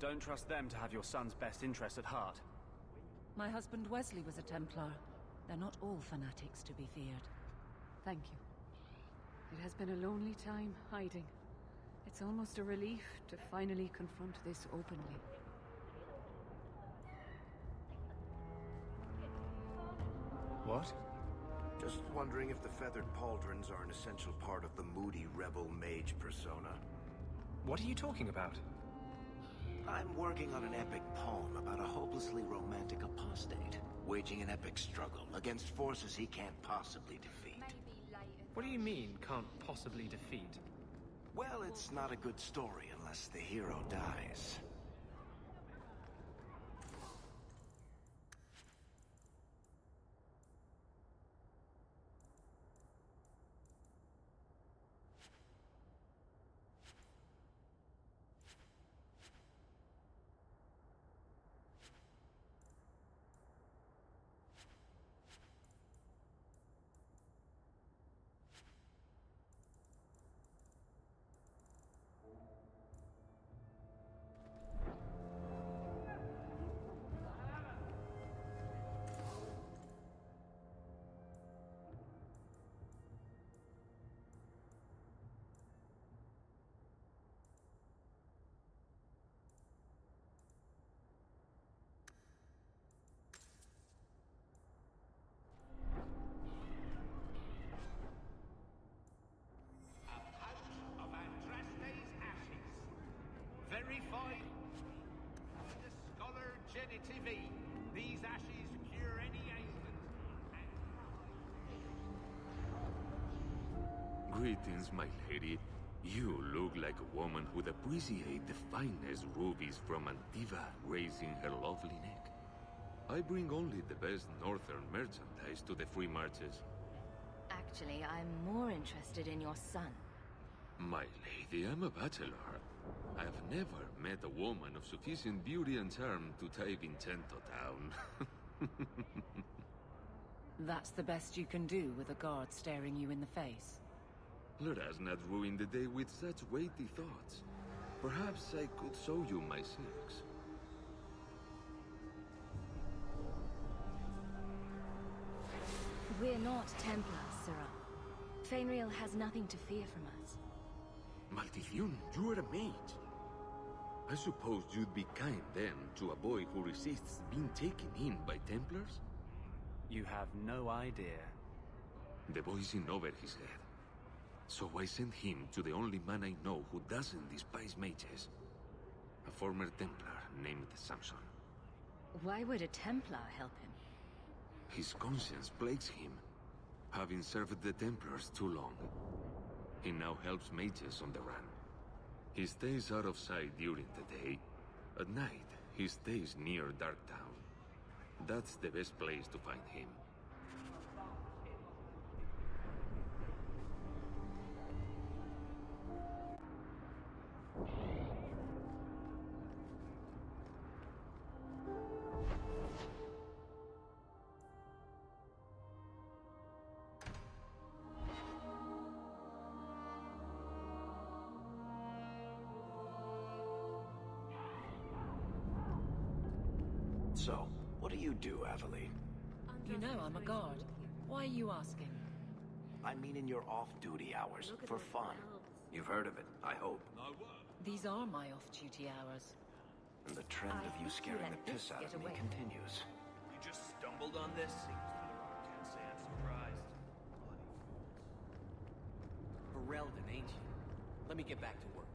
Don't trust them to have your son's best interest at heart. My husband Wesley was a Templar. They're not all fanatics to be feared. Thank you. It has been a lonely time hiding. It's almost a relief to finally confront this openly. What? Just wondering if the feathered pauldrons are an essential part of the moody rebel mage persona. What are you talking about? I'm working on an epic poem about a hopelessly romantic apostate, waging an epic struggle against forces he can't possibly defeat. What do you mean, can't possibly defeat? Well, it's not a good story unless the hero dies. Very fine. The scholar genitive. These ashes cure any ailment. Greetings, my lady. You look like a woman who'd appreciate the finest rubies from Antiva raising her lovely neck. I bring only the best northern merchandise to the free marches. Actually, I'm more interested in your son. My lady, I'm a bachelor. I've never met a woman of sufficient beauty and charm to tie Vincento down. That's the best you can do with a guard staring you in the face. Let us not ruin the day with such weighty thoughts. Perhaps I could show you my silks. We're not Templars, Sorrowh. Fainriel has nothing to fear from us. Maldición, you are a mage. I suppose you'd be kind then to a boy who resists being taken in by Templars? You have no idea. The boy's in over his head. So I sent him to the only man I know who doesn't despise mages. A former Templar named Samson. Why would a Templar help him? His conscience plagues him, having served the Templars too long. He now helps mages on the run. He stays out of sight during the day. At night, he stays near Darktown. That's the best place to find him. So, what do you do, Avelie? You know I'm a guard. Why are you asking? I mean in your off-duty hours, for fun. You've heard of it, I hope. These are my off-duty hours. And the trend of you scaring the piss out of me continues. You just stumbled on this? Can't say I'm surprised. Ferelden, ain't you? Let me get back to work.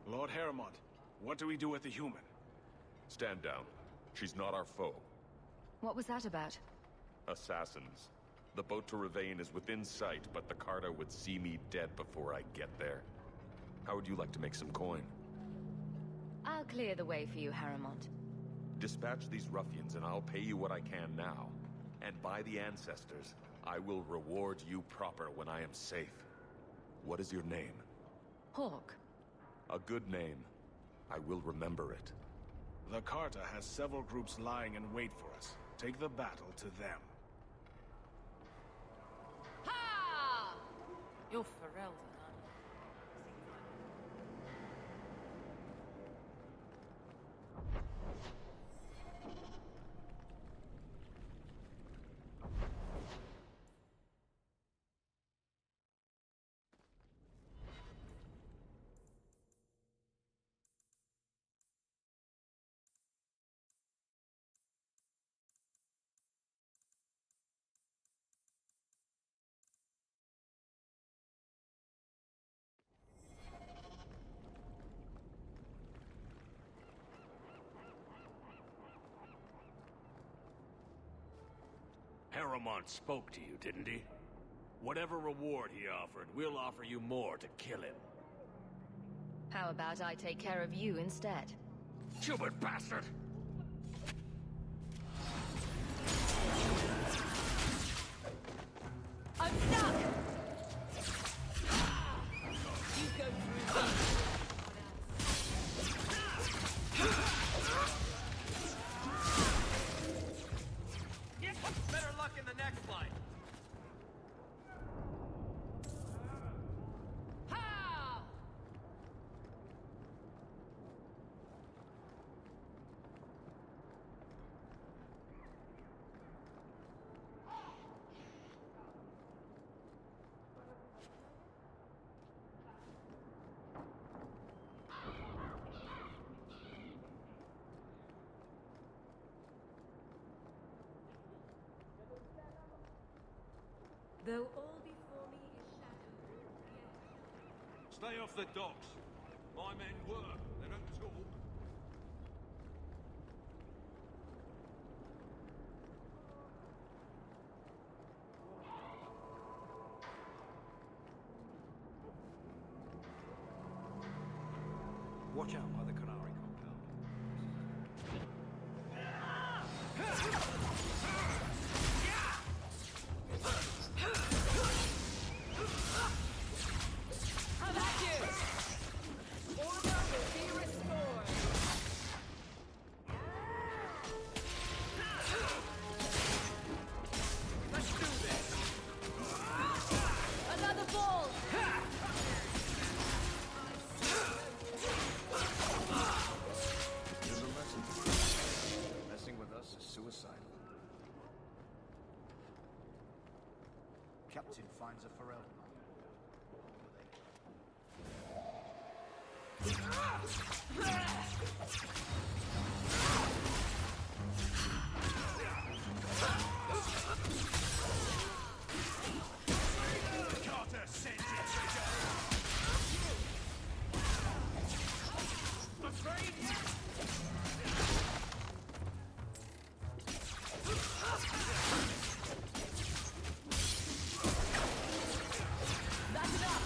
Lord Heremont, what do we do with the human? Stand down. She's not our foe. What was that about? Assassins. The boat to Ravain is within sight, but the Carter would see me dead before I get there. How would you like to make some coin? I'll clear the way for you, Heremont. Dispatch these ruffians and I'll pay you what I can now. And by the ancestors, I will reward you proper when I am safe. What is your name? Hawke. A good name. I will remember it. The Carter has several groups lying in wait for us. Take the battle to them. Ha! You're Ferelden. Heremont spoke to you, didn't he? Whatever reward he offered, we'll offer you more to kill him. How about I take care of you instead? Stupid bastard! I'm stuck! You go through this. Better luck in the next fight. Ha! Though all before me is shadowed, Stay off the docks. My men work, they don't talk. Watch out by the Qunari compound. How about you? Order will be restored. Let's do this. Another ball. There's a lesson. Messing with us is suicidal. Captain finds a Ferelden. Carter sent it, traitor! Afraid? That's enough.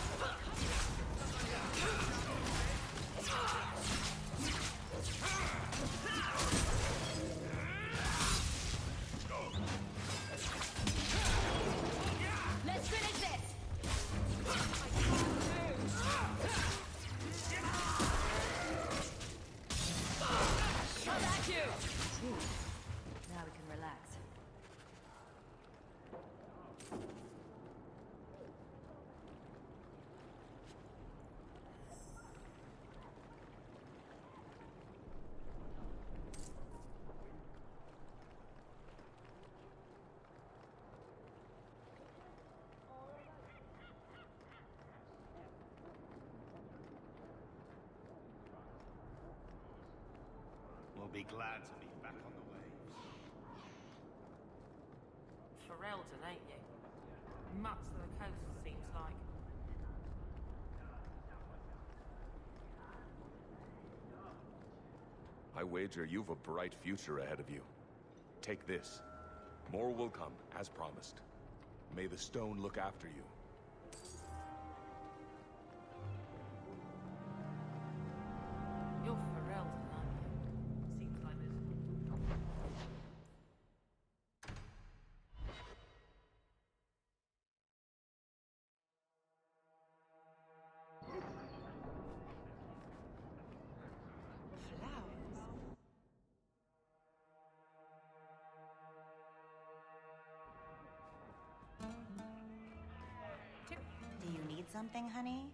Let's finish this. Come at you. Now we can relax. We'll be glad to be back on the waves. Ferelden, ain't you? Mutts to the coast, seems like. I wager you've a bright future ahead of you. Take this. More will come, as promised. May the stone look after you. You're Ferelden, aren't you? Seems like this. Do you need something, honey?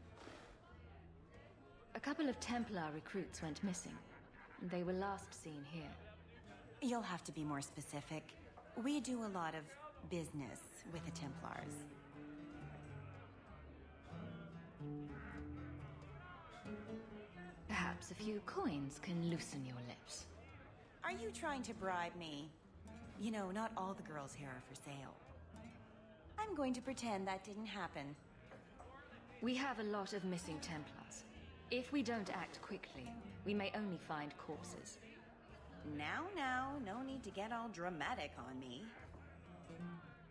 A couple of Templar recruits went missing. They were last seen here. You'll have to be more specific. We do a lot of business with the Templars. Perhaps a few coins can loosen your lips. Are you trying to bribe me? You know, not all the girls here are for sale. I'm going to pretend that didn't happen. We have a lot of missing Templars. If we don't act quickly, we may only find corpses. Now, no need to get all dramatic on me.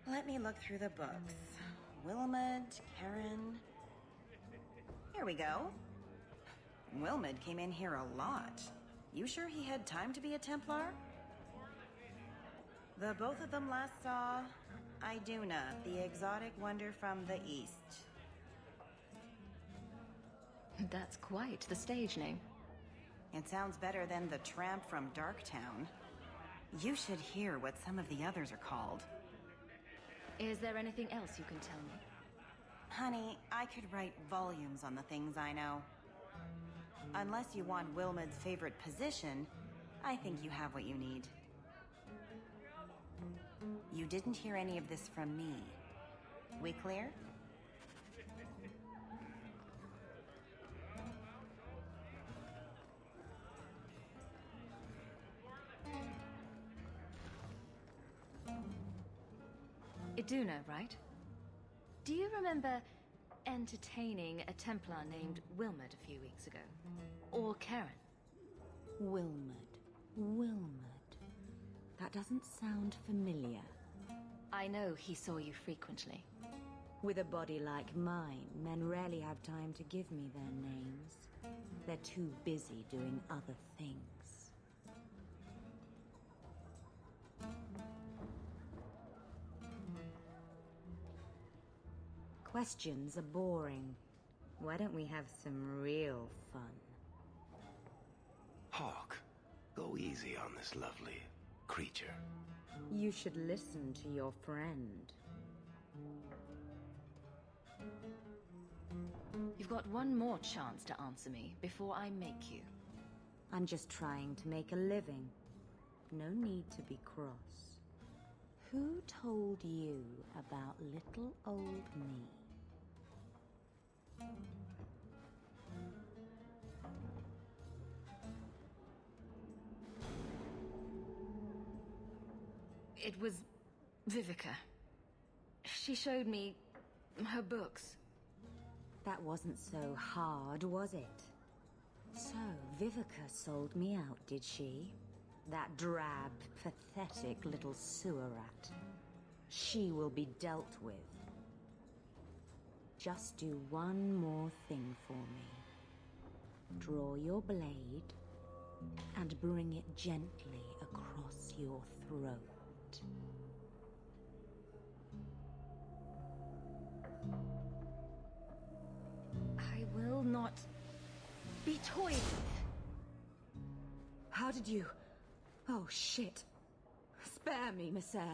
Let me look through the books. Wilmot, Karen... Here we go. Wilmot came in here a lot. You sure he had time to be a Templar? The both of them last saw Iduna, the exotic wonder from the east. That's quite the stage name. It sounds better than the tramp from Darktown. You should hear what some of the others are called. Is there anything else you can tell me? Honey, I could write volumes on the things I know. Unless you want Wilmot's favorite position, I think you have what you need. You didn't hear any of this from me. We clear? Iduna, right? Do you remember entertaining a Templar named Wilmot a few weeks ago? Or Karen? Wilmot. That doesn't sound familiar. I know he saw you frequently. With a body like mine, men rarely have time to give me their names. they're too busy doing other things. Questions are boring. Why don't we have some real fun? Hawke, go easy on this lovely creature. You should listen to your friend. You've got one more chance to answer me before I make you. I'm just trying to make a living. No need to be cross. Who told you about little old me? It was Vivica. She showed me her books. That wasn't so hard, was it? So, Vivica sold me out, did she? That drab, pathetic little sewer rat. She will be dealt with. Just do one more thing for me. Draw your blade and bring it gently across your throat. I will not be toyed with. How did you... Oh, shit. Spare me, Messer.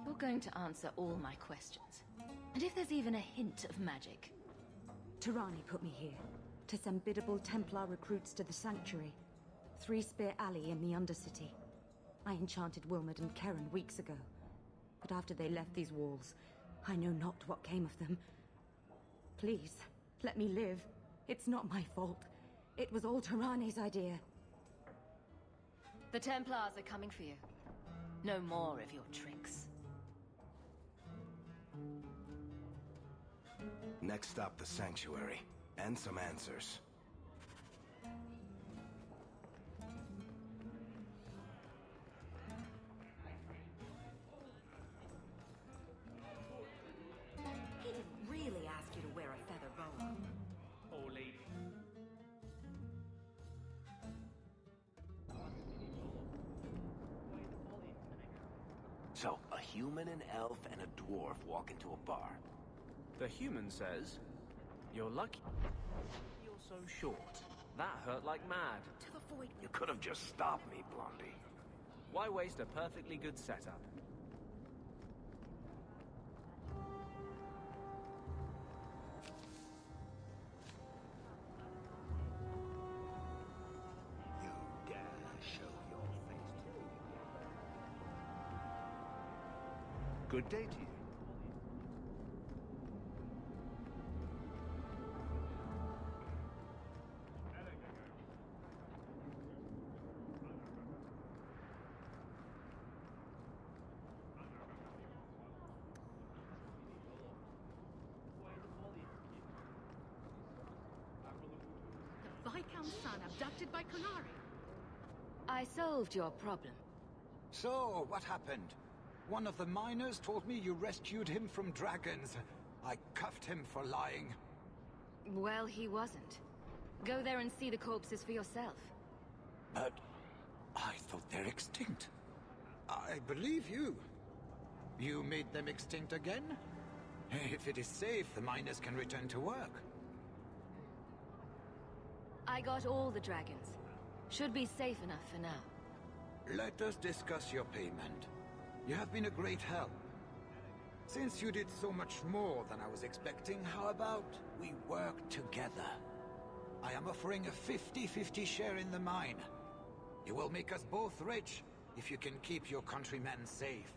You're going to answer all my questions. And if there's even a hint of magic. Tirani put me here to send biddable Templar recruits to the Sanctuary. 3 Spear Alley in the Undercity. I enchanted Wilmot and Keren weeks ago. But after they left these walls, I know not what came of them. Please, let me live. It's not my fault. It was all Tirani's idea. The Templars are coming for you. No more of your tricks. Next stop, the Sanctuary. And some answers. He didn't really ask you to wear a feather boa. Oh, lady. So, a human, an elf, and a dwarf walk into a bar. The human says, "You're lucky you're so short. That hurt like mad." To the void. You could have just stopped me, Blondie. Why waste a perfectly good setup? You dare show your face to me again. Good day to you. Viscount's son abducted by Qunari. I solved your problem. So, what happened? One of the miners told me you rescued him from dragons. I cuffed him for lying. Well, he wasn't. Go there and see the corpses for yourself. But I thought they're extinct. I believe you. You made them extinct again? If it is safe, the miners can return to work. I got all the dragons. Should be safe enough for now. Let us discuss your payment. You have been a great help. Since you did so much more than I was expecting, how about we work together? I am offering a 50-50 share in the mine. You will make us both rich if you can keep your countrymen safe.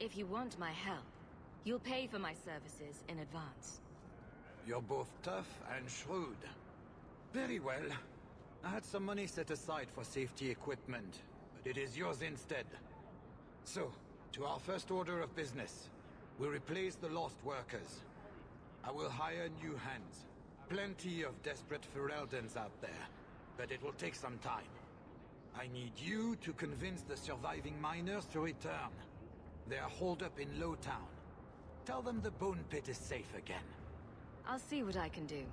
If you want my help, you'll pay for my services in advance. You're both tough and shrewd. Very well. I had some money set aside for safety equipment, but it is yours instead. So, to our first order of business. We replace the lost workers. I will hire new hands. Plenty of desperate Fereldens out there, but it will take some time. I need you to convince the surviving miners to return. They are holed up in Lowtown. Tell them the bone pit is safe again. I'll see what I can do.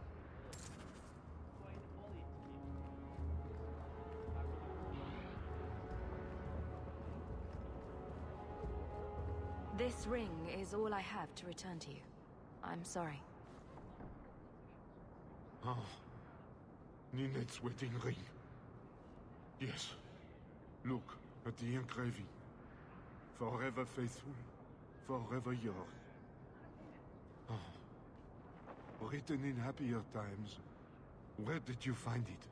This ring is all I have to return to you. I'm sorry. Oh. Ninette's wedding ring. Yes. Look at the engraving. Forever faithful, forever yours. Oh. Written in happier times. Where did you find it?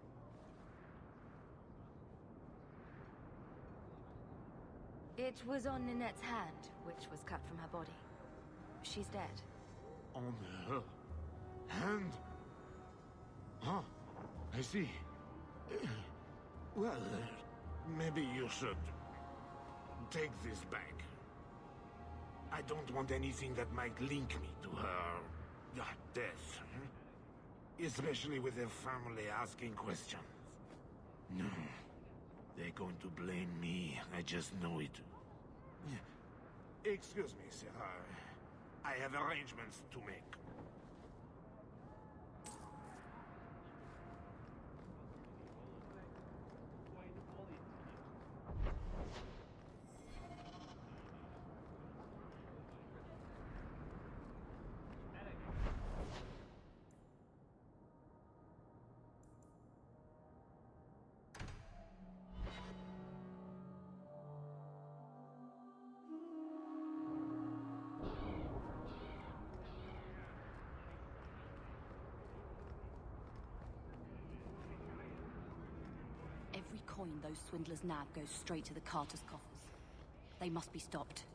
It was on Ninette's hand, which was cut from her body. She's dead. On her hand? Huh. I see. Well, maybe you should take this back. I don't want anything that might link me to her death. Especially with her family asking questions. No. They're going to blame me. I just know it. Excuse me, sir. I have arrangements to make. Every coin those swindlers nab goes straight to the Carter's coffers. They must be stopped.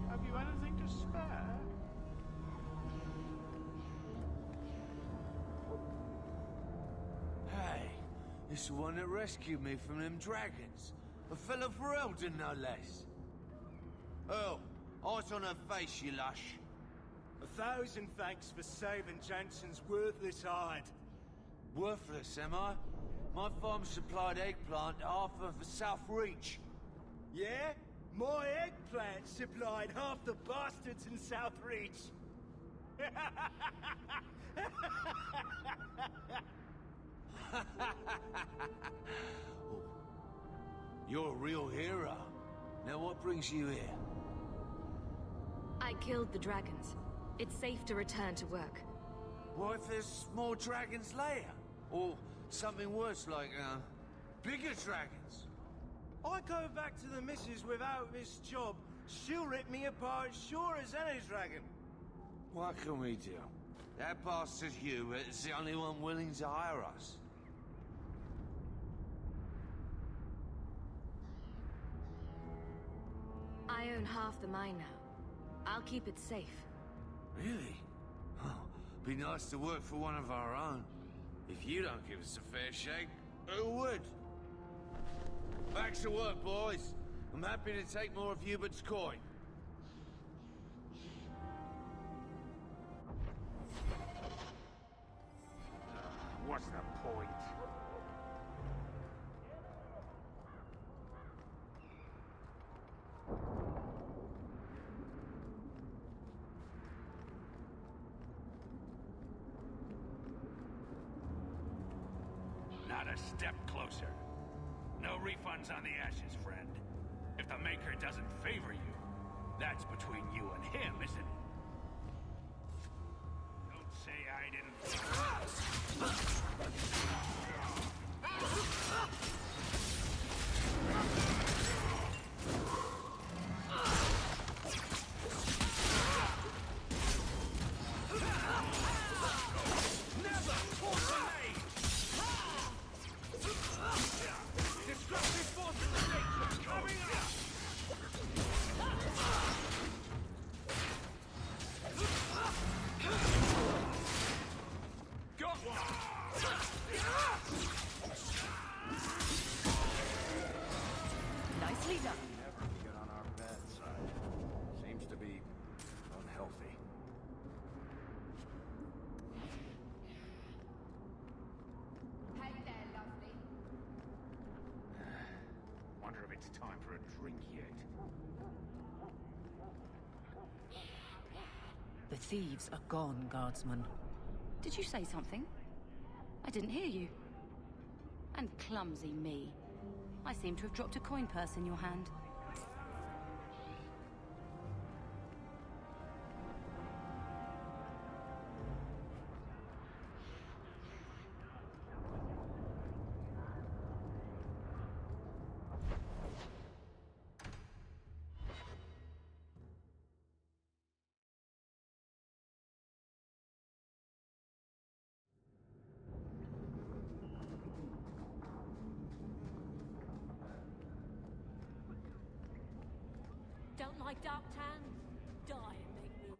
Have you anything to spare? Hey, it's the one that rescued me from them dragons. A fellow Ferelden, no less. Oh, eyes on her face, you lush. 1,000 thanks for saving Jansen's worthless hide. Worthless, am I? My farm supplied eggplant half of the South Reach. Yeah? My eggplant supplied half the bastards in South Reach. You're a real hero. Now what brings you here? I killed the dragons. It's safe to return to work. What if there's more dragons later? Or something worse like, bigger dragons? I go back to the missus without this job, she'll rip me apart sure as any dragon. What can we do? That bastard Hugh is the only one willing to hire us. I own half the mine now. I'll keep it safe. Really? Oh, be nice to work for one of our own. If you don't give us a fair shake, who would? Back to work, boys. I'm happy to take more of Hubert's coin. What's the point? Not a step closer. No refunds on the ashes, friend. If the Maker doesn't favor you, that's between you and him, isn't it? Don't say I didn't... Never force a Mage! Destructive force in the nature coming up! time for a drink yet. The thieves are gone, guardsman. Did you say something? I didn't hear you. And clumsy me. I seem to have dropped a coin purse in your hand. Don't like dark tan? Die and make room.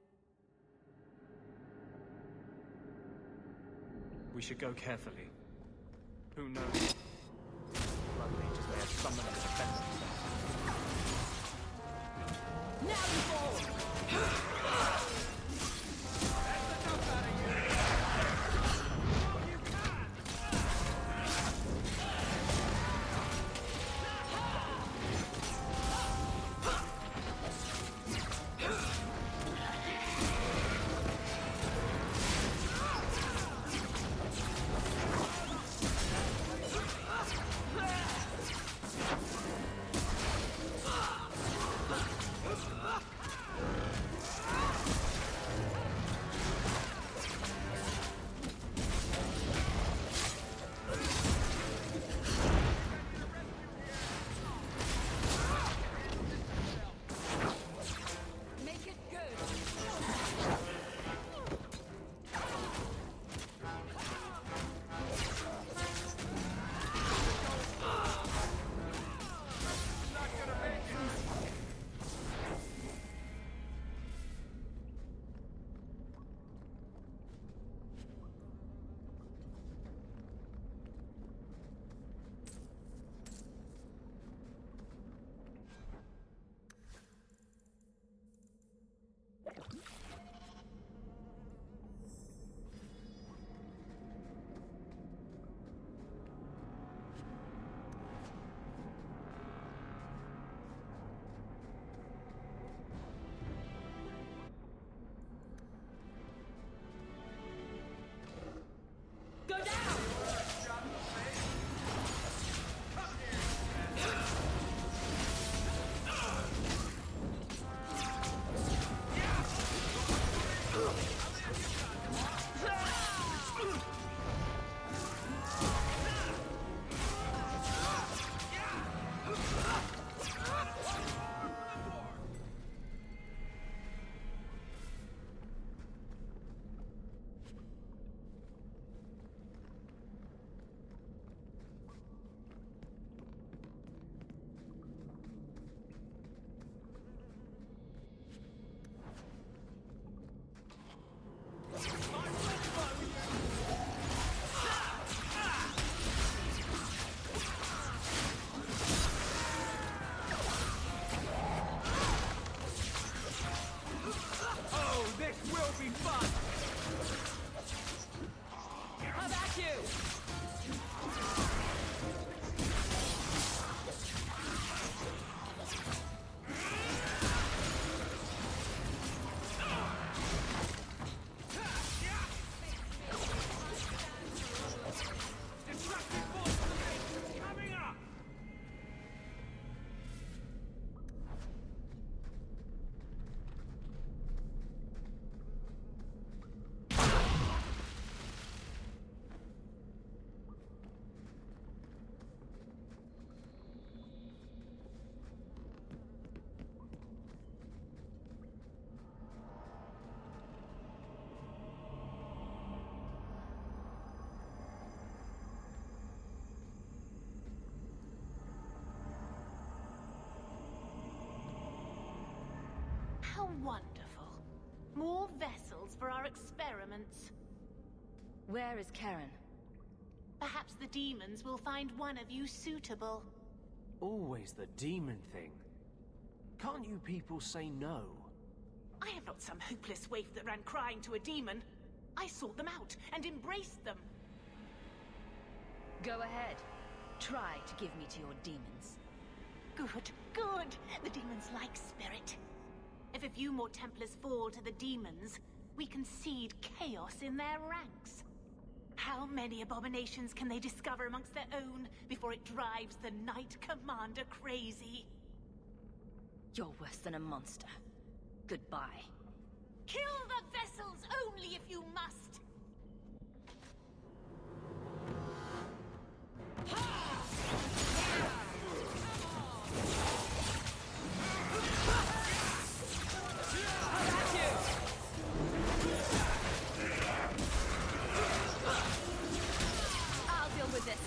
We should go carefully. Who knows? Blood mages may have summoned to defend themselves. Now you fall! Go down! How wonderful. More vessels for our experiments. Where is Karen? Perhaps the demons will find one of you suitable. Always the demon thing. Can't you people say no? I am not some hopeless waif that ran crying to a demon. I sought them out and embraced them. Go ahead. Try to give me to your demons. Good, good. The demons like spirit. If a few more Templars fall to the demons, we can seed chaos in their ranks. How many abominations can they discover amongst their own before it drives the Knight Commander crazy? You're worse than a monster. Goodbye. Kill the vessels only if you must! I'll deal with this.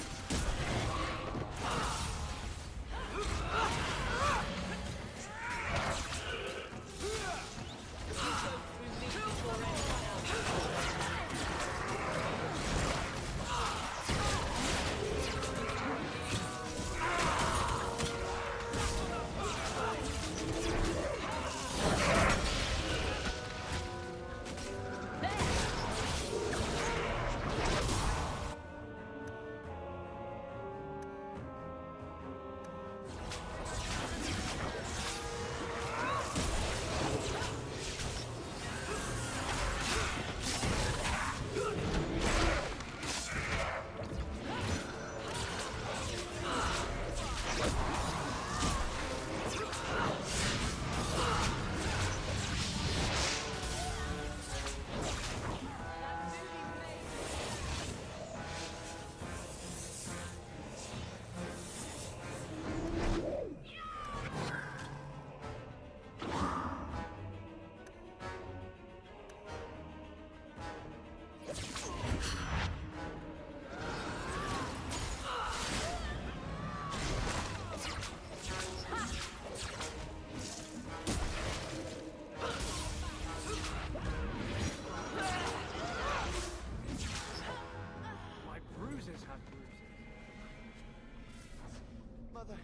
Mother,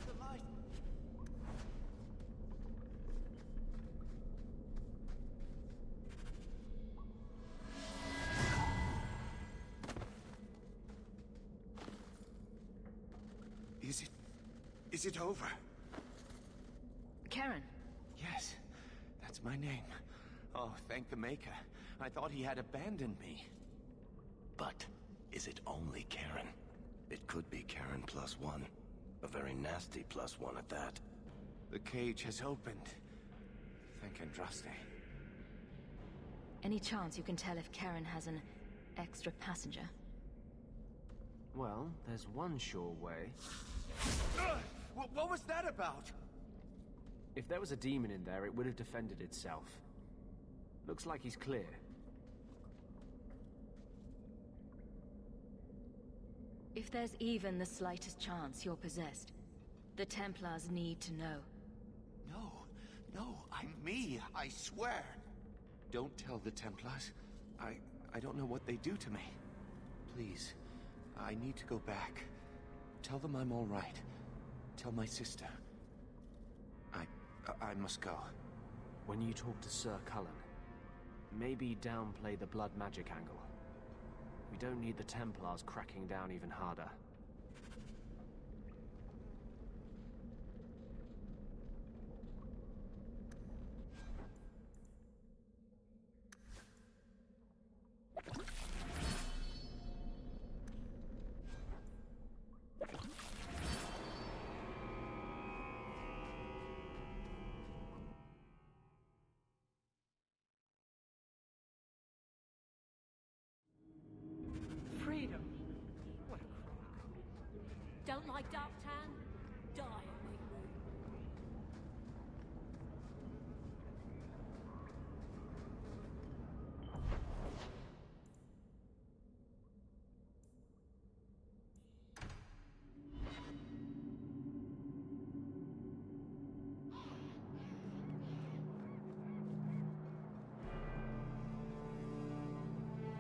the light. Is it over? Karen. Yes, that's my name. Oh, thank the Maker. I thought he had abandoned me. But is it only Karen? It could be Karen +1. A very nasty +1 at that. The cage has opened. Thank Andraste. Any chance you can tell if Karen has an extra passenger? Well, there's one sure way. What was that about? If there was a demon in there, it would have defended itself. Looks like he's clear. If there's even the slightest chance you're possessed, the Templars need to know. No, I'm me, I swear. Don't tell the Templars. I don't know what they do to me. Please, I need to go back. Tell them I'm all right. Tell my sister. I must go. When you talk to Sir Cullen, maybe downplay the blood magic angle. We don't need the Templars cracking down even harder. Freedom. What a crock. Don't like Darktown? Die and make room.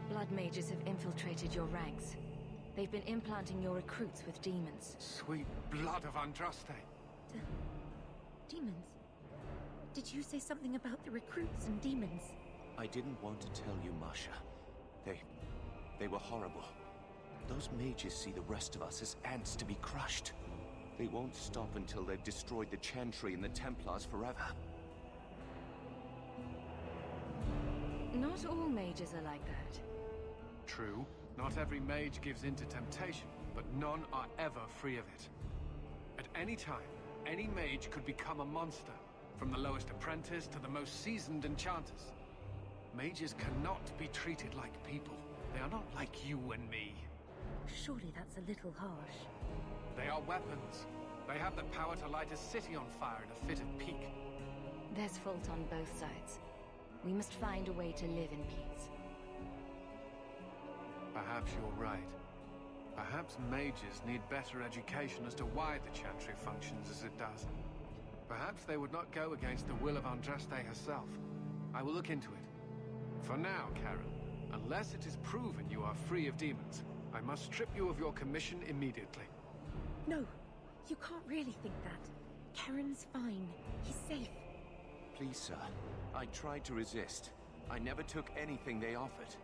Blood mages have infiltrated your ranks. They've been implanting your recruits with demons. Sweet blood of Andraste. Demons? Did you say something about the recruits and demons? I didn't want to tell you, Masha. They were horrible. Those mages see the rest of us as ants to be crushed. They won't stop until they've destroyed the Chantry and the Templars forever. Not all mages are like that. True. Not every mage gives in to temptation, but none are ever free of it. At any time, any mage could become a monster, from the lowest apprentice to the most seasoned enchanters. Mages cannot be treated like people. They are not like you and me. Surely that's a little harsh. They are weapons. They have the power to light a city on fire in a fit of pique. There's fault on both sides. We must find a way to live in peace. Perhaps you're right. Perhaps mages need better education as to why the Chantry functions as it does. Perhaps they would not go against the will of Andraste herself. I will look into it. For now, Karen, unless it is proven you are free of demons, I must strip you of your commission immediately. No, you can't really think that. Karen's fine. He's safe. Please, sir. I tried to resist. I never took anything they offered.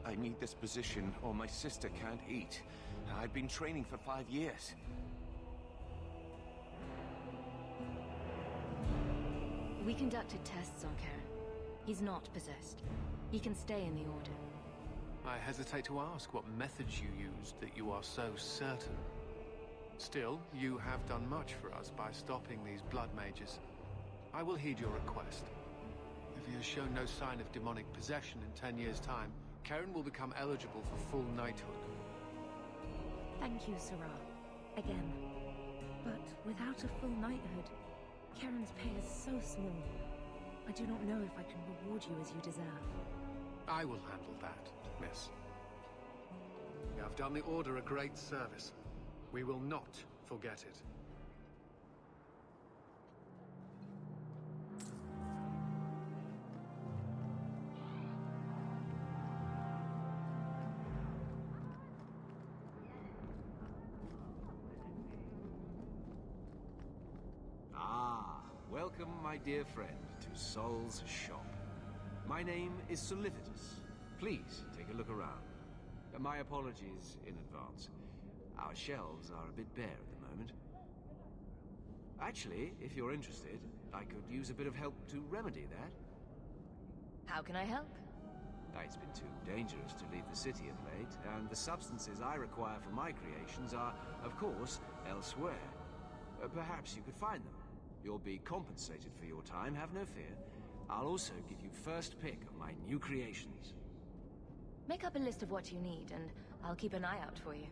I need this position, or my sister can't eat. I've been training for 5 years. We conducted tests on Karen. He's not possessed. He can stay in the Order. I hesitate to ask what methods you used that you are so certain. Still, you have done much for us by stopping these blood mages. I will heed your request. If he has shown no sign of demonic possession in 10 years' time, Karen will become eligible for full knighthood. Thank you, Sorrowh. Again. But without a full knighthood, Karen's pay is so small. I do not know if I can reward you as you deserve. I will handle that, miss. You have done the Order a great service. We will not forget it. Welcome, my dear friend, to Sol's shop. My name is Solicitus. Please take a look around. My apologies in advance. Our shelves are a bit bare at the moment. Actually, if you're interested, I could use a bit of help to remedy that. How can I help? It's been too dangerous to leave the city of late, and the substances I require for my creations are, of course, elsewhere. Perhaps you could find them. You'll be compensated for your time, have no fear. I'll also give you first pick of my new creations. Make up a list of what you need, and I'll keep an eye out for you.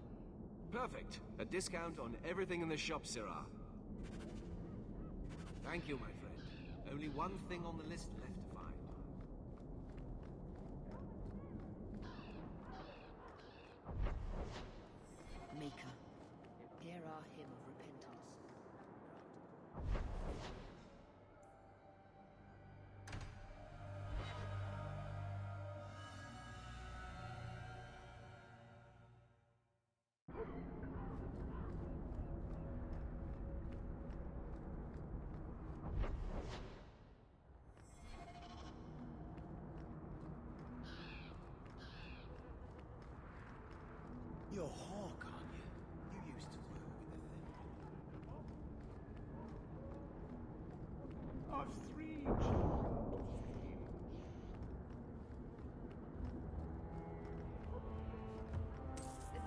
Perfect. A discount on everything in the shop, Sirrah. Thank you, my friend. Only one thing on the list left to find. Maker, hear our hymn of repentance. You're Hawke, aren't you? You used to work with the I've 3 children.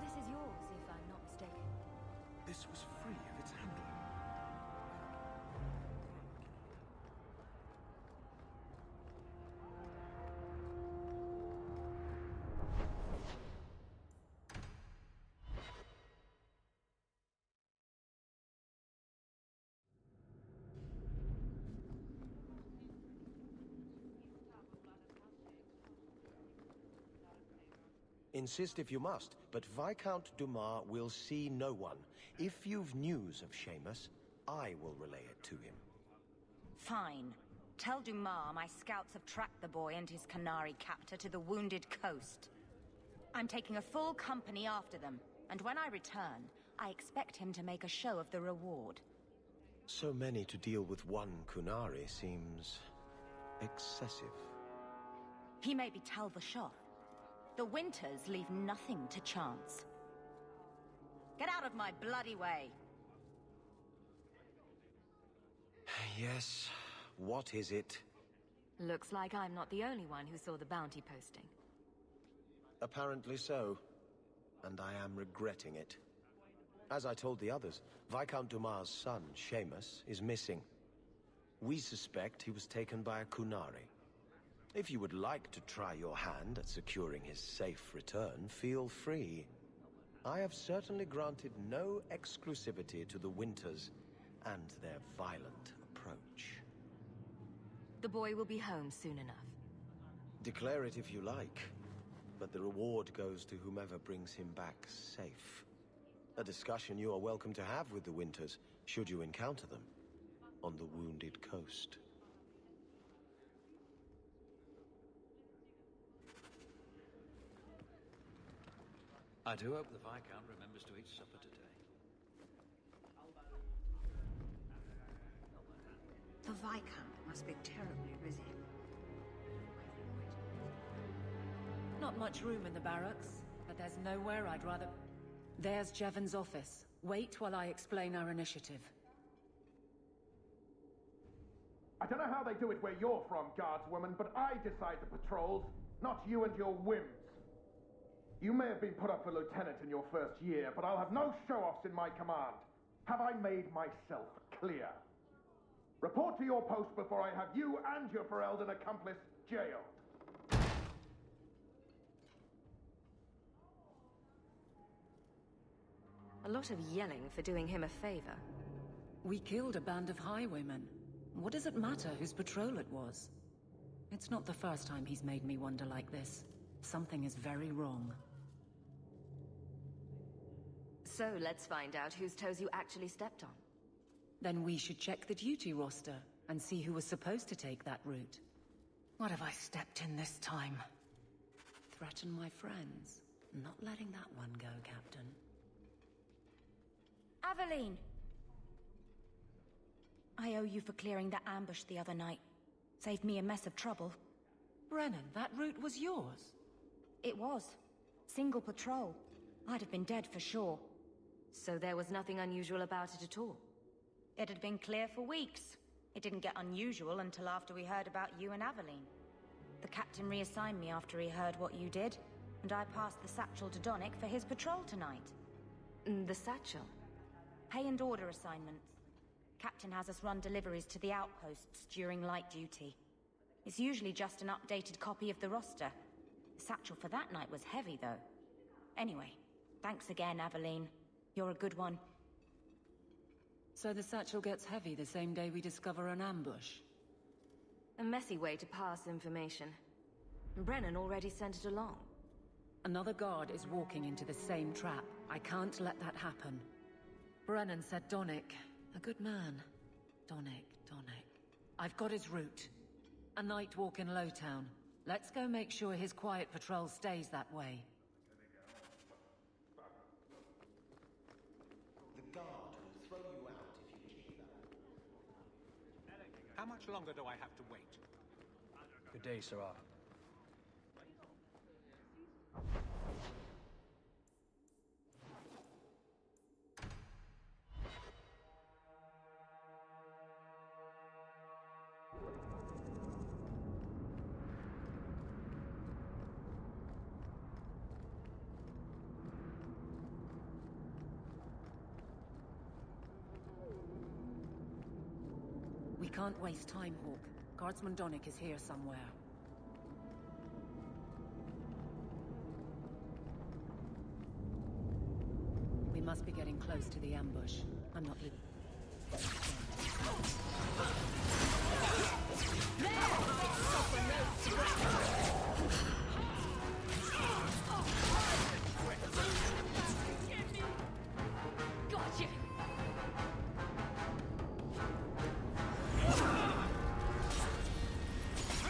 This is yours, if I'm not mistaken. This was free of its handler. Insist if you must, but Viscount Dumas will see no one. If you've news of Seamus, I will relay it to him. Fine. Tell Dumas my scouts have tracked the boy and his Qunari captor to the wounded coast. I'm taking a full company after them, and when I return, I expect him to make a show of the reward. So many to deal with one Qunari seems excessive. He may be tal-vashoth. The winters leave nothing to chance. Get out of my bloody way! Yes, what is it? Looks like I'm not the only one who saw the bounty posting. Apparently so. And I am regretting it. As I told the others, Viscount Dumar's son, Seamus, is missing. We suspect he was taken by a Qunari. If you would like to try your hand at securing his safe return, feel free. I have certainly granted no exclusivity to the Winters and their violent approach. The boy will be home soon enough. Declare it if you like, but the reward goes to whomever brings him back safe. A discussion you are welcome to have with the Winters, should you encounter them, on the Wounded Coast. I do hope the Viscount remembers to eat supper today. The Viscount must be terribly busy. Not much room in the barracks, but there's nowhere I'd rather... There's Jevon's office. Wait while I explain our initiative. I don't know how they do it where you're from, guardswoman, but I decide the patrols, not you and your whims. You may have been put up for lieutenant in your first year, but I'll have no show-offs in my command. Have I made myself clear? Report to your post before I have you and your Ferelden accomplice jailed. A lot of yelling for doing him a favor. We killed a band of highwaymen. What does it matter whose patrol it was? It's not the first time he's made me wonder like this. Something is very wrong. So let's find out whose toes you actually stepped on. Then we should check the duty roster and see who was supposed to take that route. What have I stepped in this time? Threaten my friends. Not letting that one go, Captain. Aveline! I owe you for clearing that ambush the other night. Saved me a mess of trouble. Brennan, that route was yours? It was. Single patrol. I'd have been dead for sure. So there was nothing unusual about it at all? It had been clear for weeks. It didn't get unusual until after we heard about you and Aveline. The captain reassigned me after he heard what you did, and I passed the satchel to Donnick for his patrol tonight. The satchel? Pay and order assignments. Captain has us run deliveries to the outposts during light duty. It's usually just an updated copy of the roster. The satchel for that night was heavy, though. Anyway, thanks again, Aveline. You're a good one. So the satchel gets heavy the same day we discover an ambush? A messy way to pass information. Brennan already sent it along. Another guard is walking into the same trap. I can't let that happen. Brennan said Donnick. A good man. Donnick. I've got his route. A night walk in Lowtown. Let's go make sure his quiet patrol stays that way. The guard will throw you out if you keep that. How much longer do I have to wait? Good day, Sorrowh. We can't waste time, Hawke. Guardsman Donnick is here somewhere. We must be getting close to the ambush. I'm not leaving. Gotcha!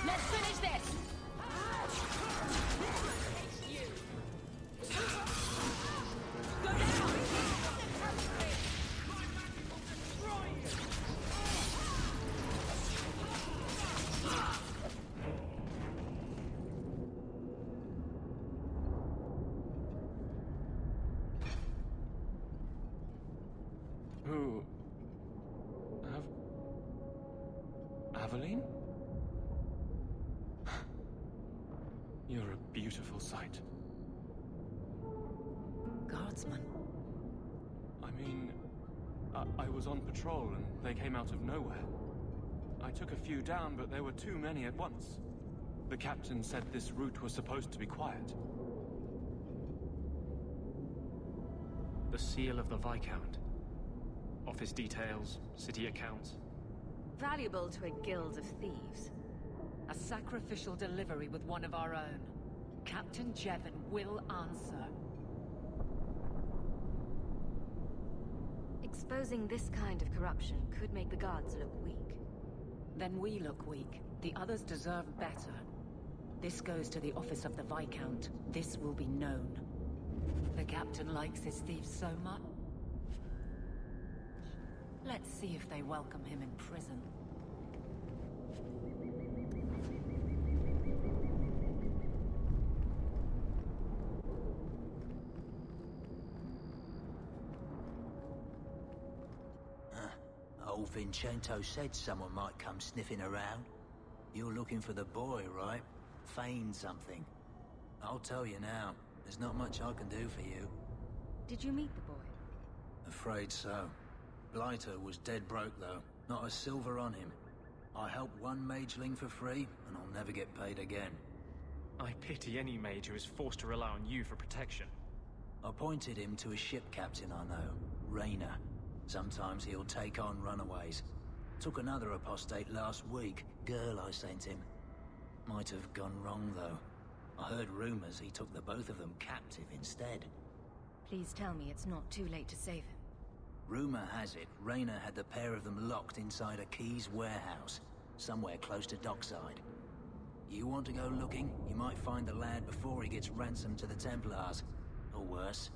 Let's finish this! Go down! Aveline? You're a beautiful sight. Guardsman? I mean, I was on patrol and they came out of nowhere. I took a few down, but there were too many at once. The captain said this route was supposed to be quiet. The seal of the Viscount. Office details, city accounts. Valuable to a guild of thieves. A sacrificial delivery with one of our own. Captain Jevon will answer. Exposing this kind of corruption could make the guards look weak. Then we look weak. The others deserve better. This goes to the office of the Viscount. This will be known. The captain likes his thieves so much. Let's see if they welcome him in prison. Old Vincento said someone might come sniffing around. You're looking for the boy, right? Feign something. I'll tell you now, there's not much I can do for you. Did you meet the boy? Afraid so. Blighter was dead broke, though. Not a silver on him. I helped one mageling for free, and I'll never get paid again. I pity any mage who is forced to rely on you for protection. I pointed him to a ship captain I know, Rayner. Sometimes he'll take on runaways. Took another apostate last week, girl I sent him. Might have gone wrong, though. I heard rumors he took the both of them captive instead. Please tell me it's not too late to save him. Rumor has it, Rayner had the pair of them locked inside a Keys warehouse, somewhere close to dockside. You want to go looking? You might find the lad before he gets ransomed to the Templars. Or worse.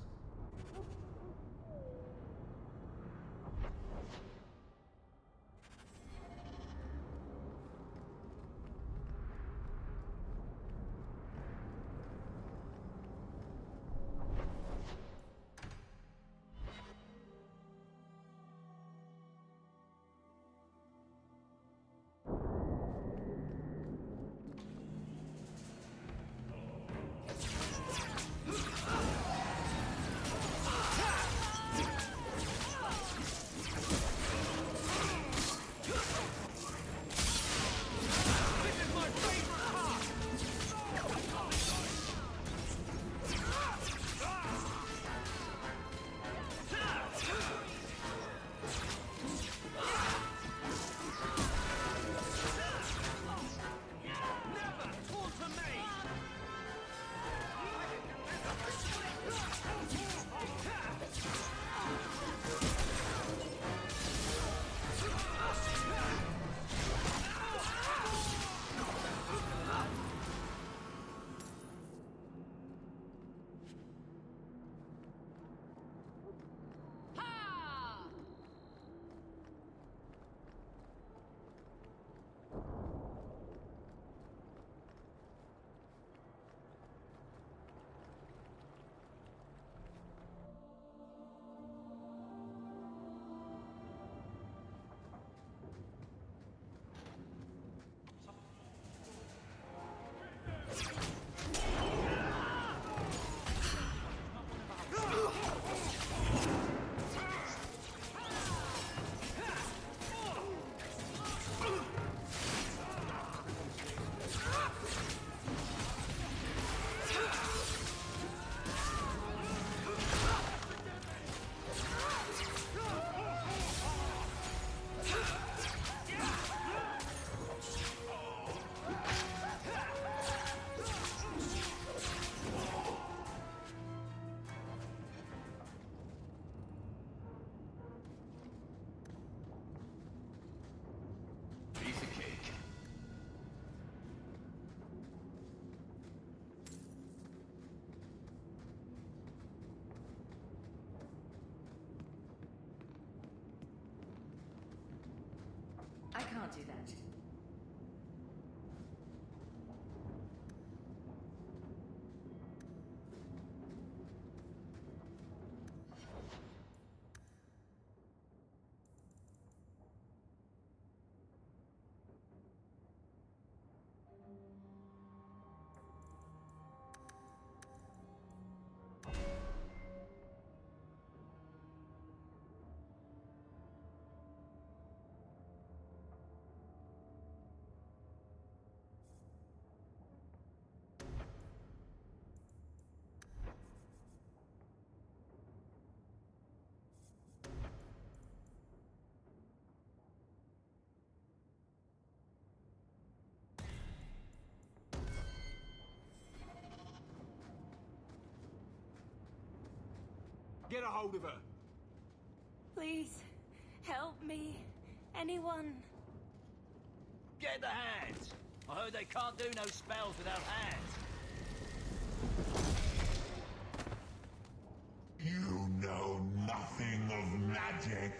I can't do that. Get a hold of her. Please, help me. Anyone. Get the hands! I heard they can't do no spells without hands. You know nothing of magic.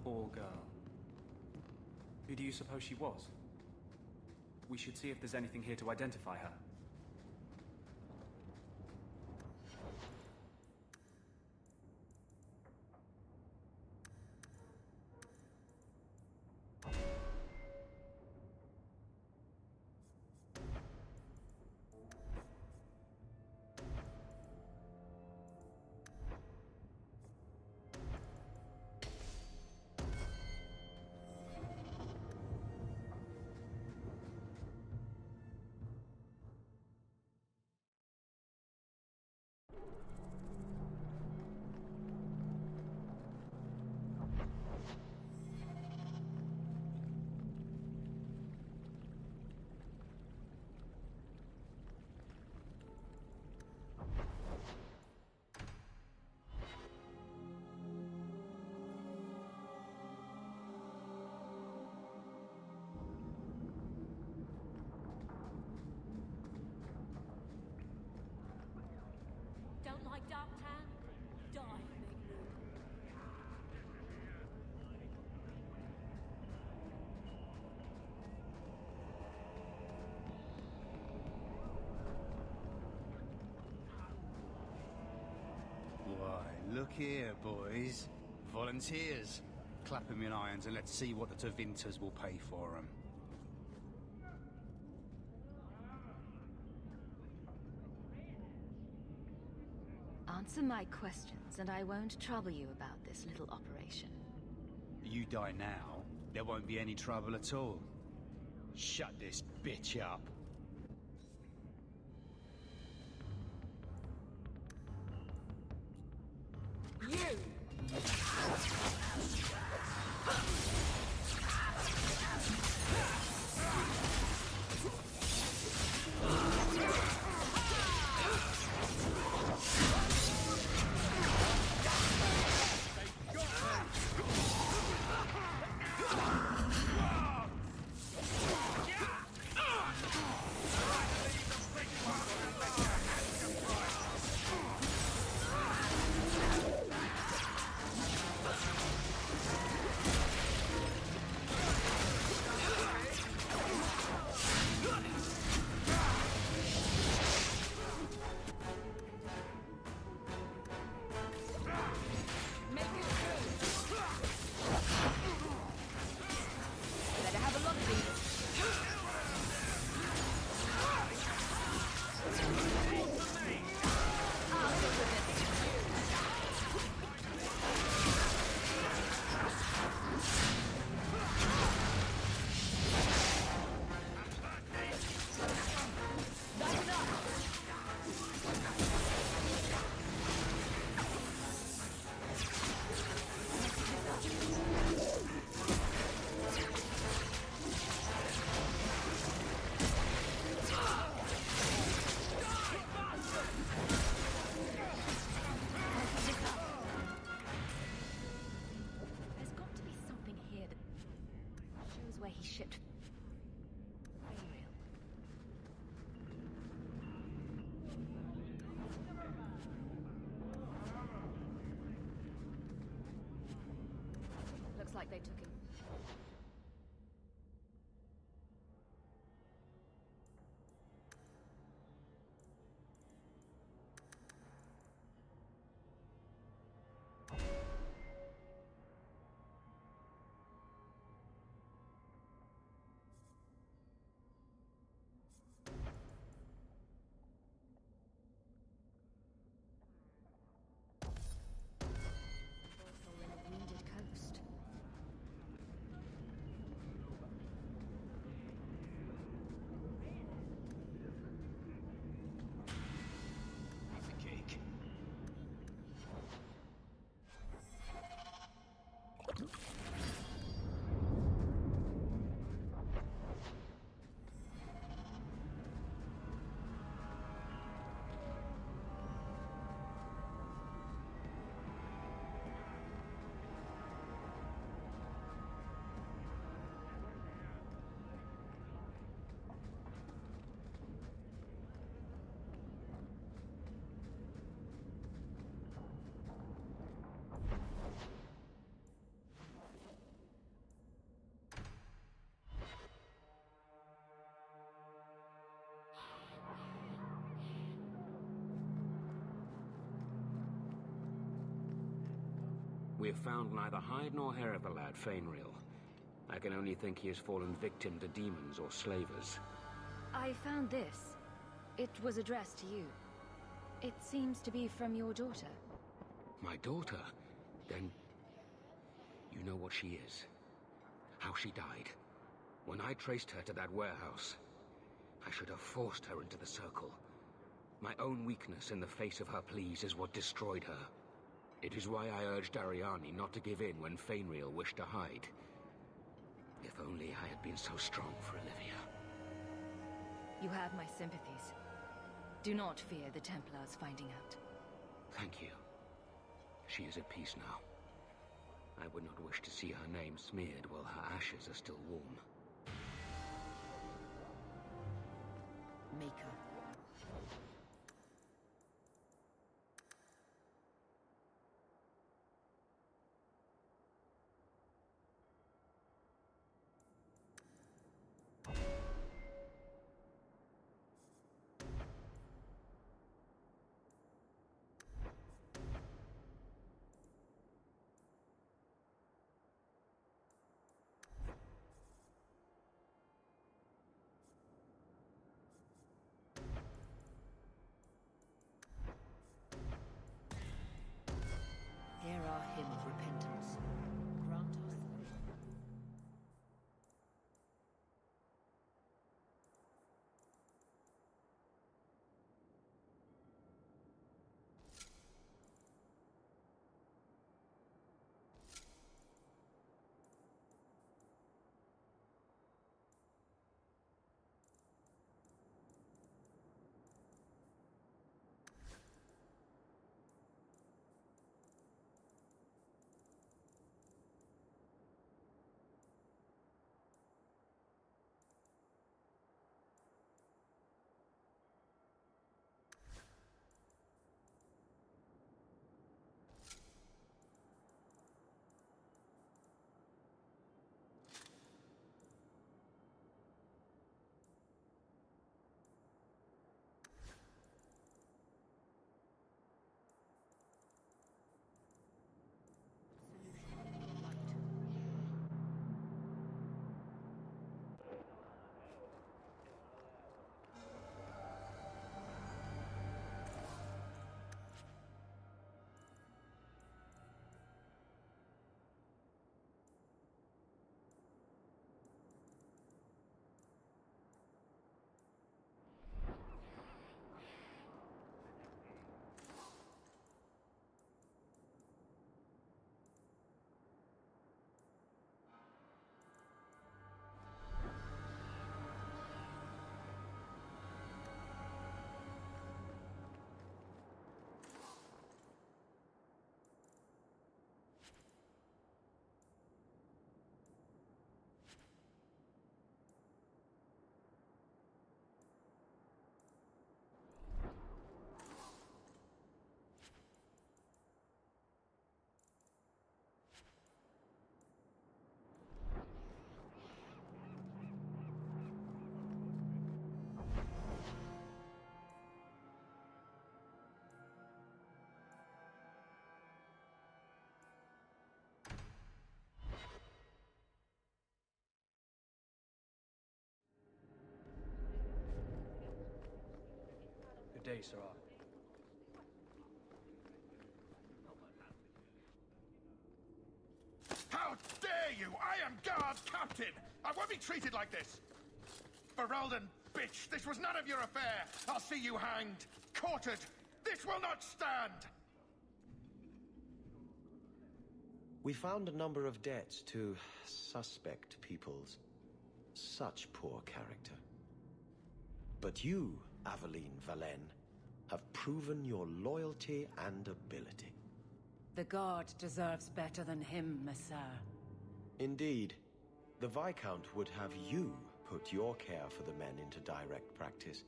Poor girl. Who do you suppose she was? We should see if there's anything here to identify her. Don't like Darktown? Die, make room. Why, look here, boys. Volunteers. Clap 'em in irons and let's see what the Tevinters will pay for 'em. Answer my questions, and I won't trouble you about this little operation. You die now, there won't be any trouble at all. Shut this bitch up. You! they took him. We have found neither hide nor hair of the lad, Fainreal. I can only think he has fallen victim to demons or slavers. I found this. It was addressed to you. It seems to be from your daughter. My daughter? Then... you know what she is. How she died. When I traced her to that warehouse, I should have forced her into the circle. My own weakness in the face of her pleas is what destroyed her. It is why I urged Ariani not to give in when Fainreal wished to hide. If only I had been so strong for Olivia. You have my sympathies. Do not fear the Templars finding out. Thank you. She is at peace now. I would not wish to see her name smeared while her ashes are still warm. Maker. day, Sorrowh. How dare you! I am guard captain! I won't be treated like this! Ferelden, bitch! This was none of your affair! I'll see you hanged! Quartered! This will not stand! We found a number of debts to suspect peoples. Such poor character. But you, Aveline Valen, have proven your loyalty and ability. The guard deserves better than him, Messire. Indeed. The Viscount would have you put your care for the men into direct practice.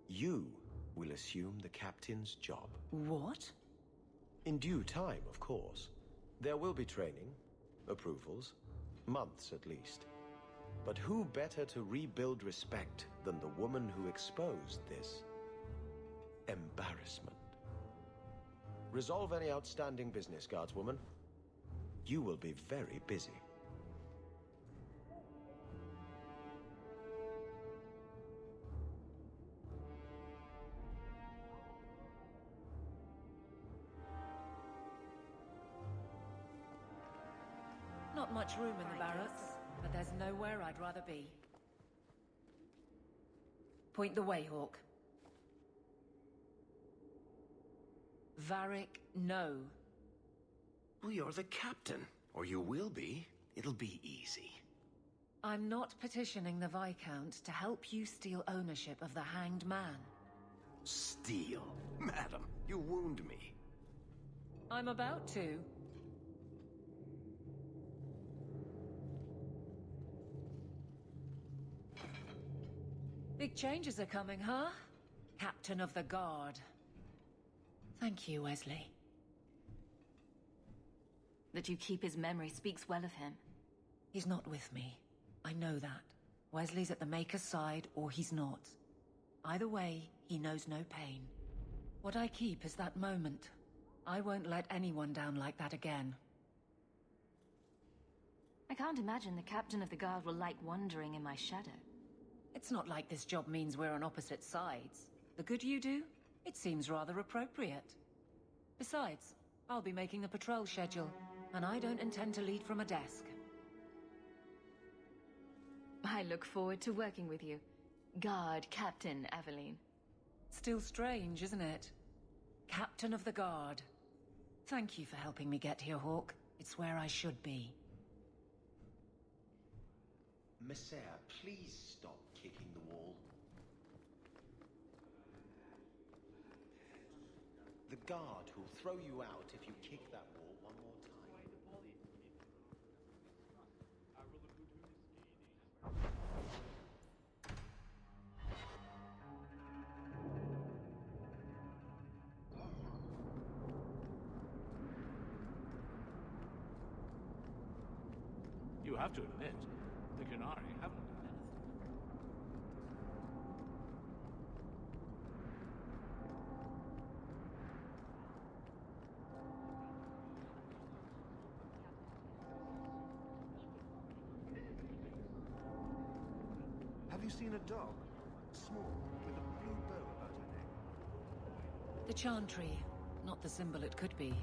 You will assume the captain's job. What? In due time, of course. There will be training, approvals, months at least. But who better to rebuild respect than the woman who exposed this embarrassment? Resolve any outstanding business, guardswoman. You will be very busy. Not much room in the barracks, but there's nowhere I'd rather be. Point the way, Hawke. Varric, no. Well, you're the captain. Or you will be. It'll be easy. I'm not petitioning the Viscount to help you steal ownership of the Hanged Man. Steal? Madam, you wound me. I'm about to. Big changes are coming, huh? Captain of the Guard. Thank you, Wesley. That you keep his memory speaks well of him. He's not with me. I know that. Wesley's at the Maker's side, or he's not. Either way, he knows no pain. What I keep is that moment. I won't let anyone down like that again. I can't imagine the captain of the guard will like wandering in my shadow. It's not like this job means we're on opposite sides. The good you do, it seems rather appropriate. Besides, I'll be making the patrol schedule, and I don't intend to lead from a desk. I look forward to working with you. Guard Captain Aveline. Still strange, isn't it? Captain of the Guard. Thank you for helping me get here, Hawke. It's where I should be. Messire, please stop kicking the wall. The guard who'll throw you out if you kick that wall one more time. You have to admit, the Qunari haven't done anything. Have you seen a dog? Small, with a blue bow about her neck. The Chantry, not the symbol it could be.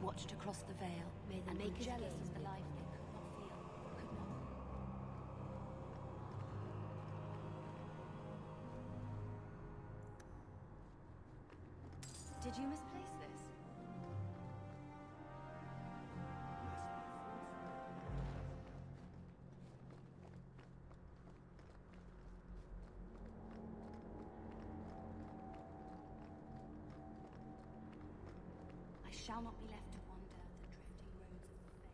Watched across the veil. May the Maker's jealous of the life they could not feel, could not. Did you misplace this? I shall not be left to wander the drifting roads of the Fae.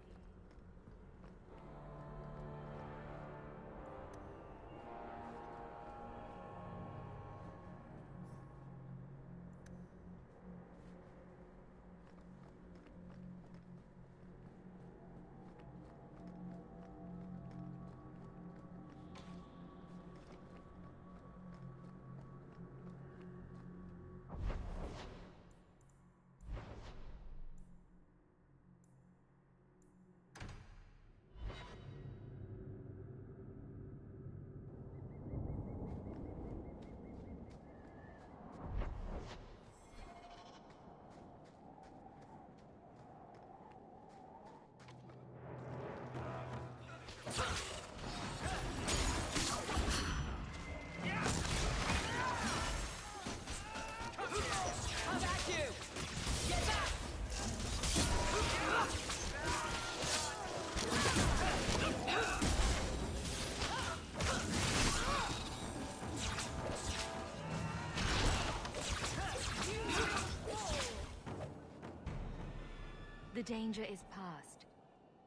The danger is past.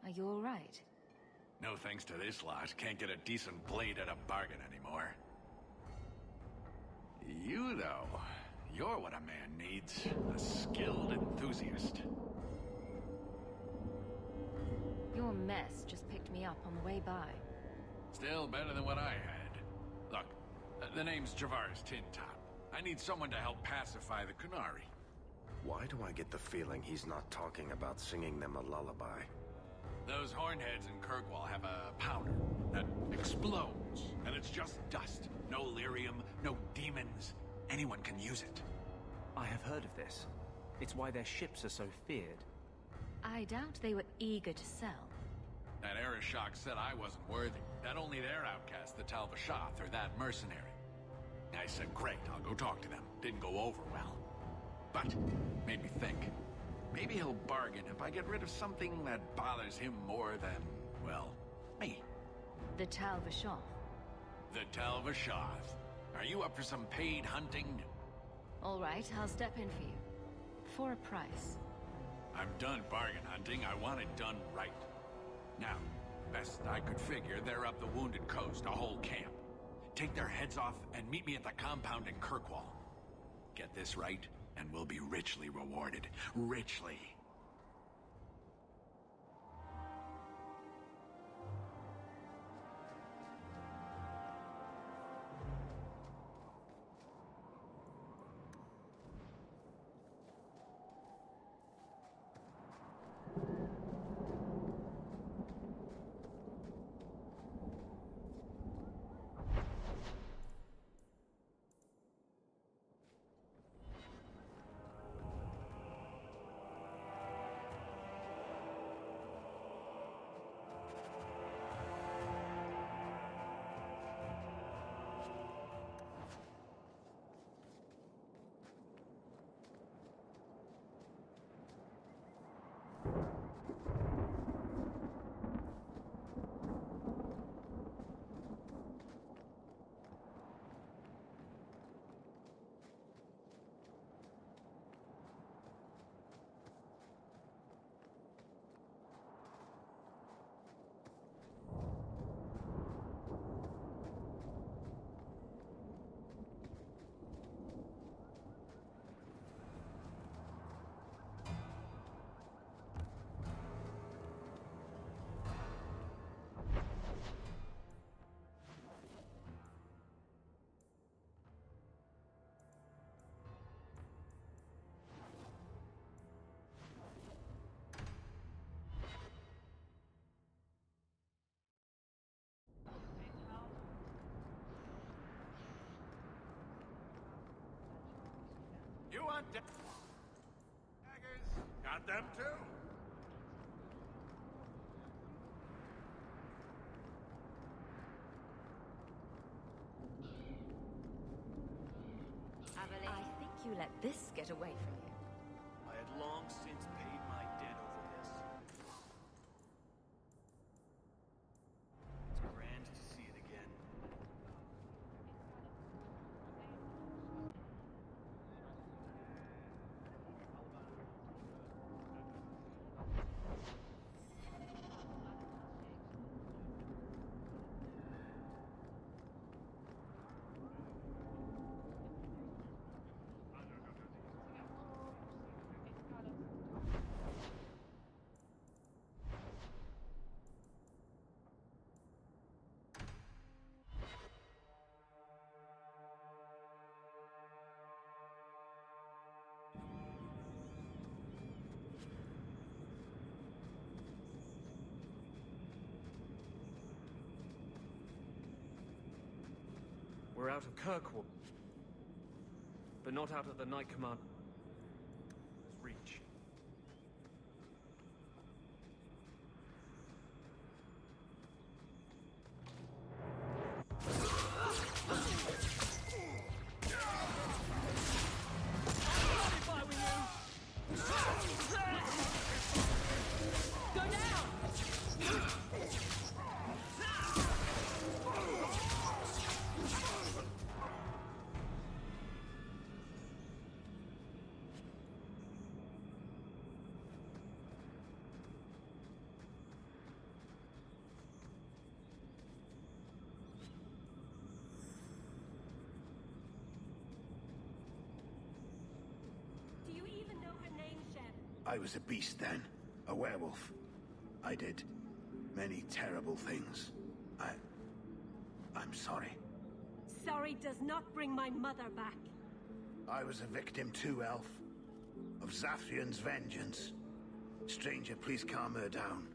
Are you all right? No thanks to this lot. Can't get a decent blade at a bargain anymore. You, though, you're what a man needs. A skilled enthusiast. Your mess just picked me up on the way by. Still better than what I had. Look, the name's Javaris Tintop. I need someone to help pacify the Qunari. Why do I get the feeling he's not talking about singing them a lullaby? Those hornheads in Kirkwall have a powder that explodes, and it's just dust. No lyrium, no demons. Anyone can use it. I have heard of this. It's why their ships are so feared. I doubt they were eager to sell. That Arishok said I wasn't worthy. That only their outcast, the tal-vashoth, or that mercenary. I said, great, I'll go talk to them. Didn't go over well. But, made me think. Maybe he'll bargain if I get rid of something that bothers him more than, well, me. The tal-vashoth. The tal-vashoth. Are you up for some paid hunting? All right, I'll step in for you. For a price. I'm done bargain hunting. I want it done right. Now, best I could figure, they're up the Wounded Coast, a whole camp. Take their heads off and meet me at the compound in Kirkwall. Get this right, and we'll be richly rewarded. Richly. You want daggers? Got them too? I think you let this get away from you. I had long since paid my debt over this. It's grand to see it again. We're out of Kirkwall, but not out of the Knight Commander's reach. I was a beast then. A werewolf. I did many terrible things. I'm sorry. Sorry does not bring my mother back. I was a victim too, Elf. Of Zathrian's vengeance. Stranger, please calm her down.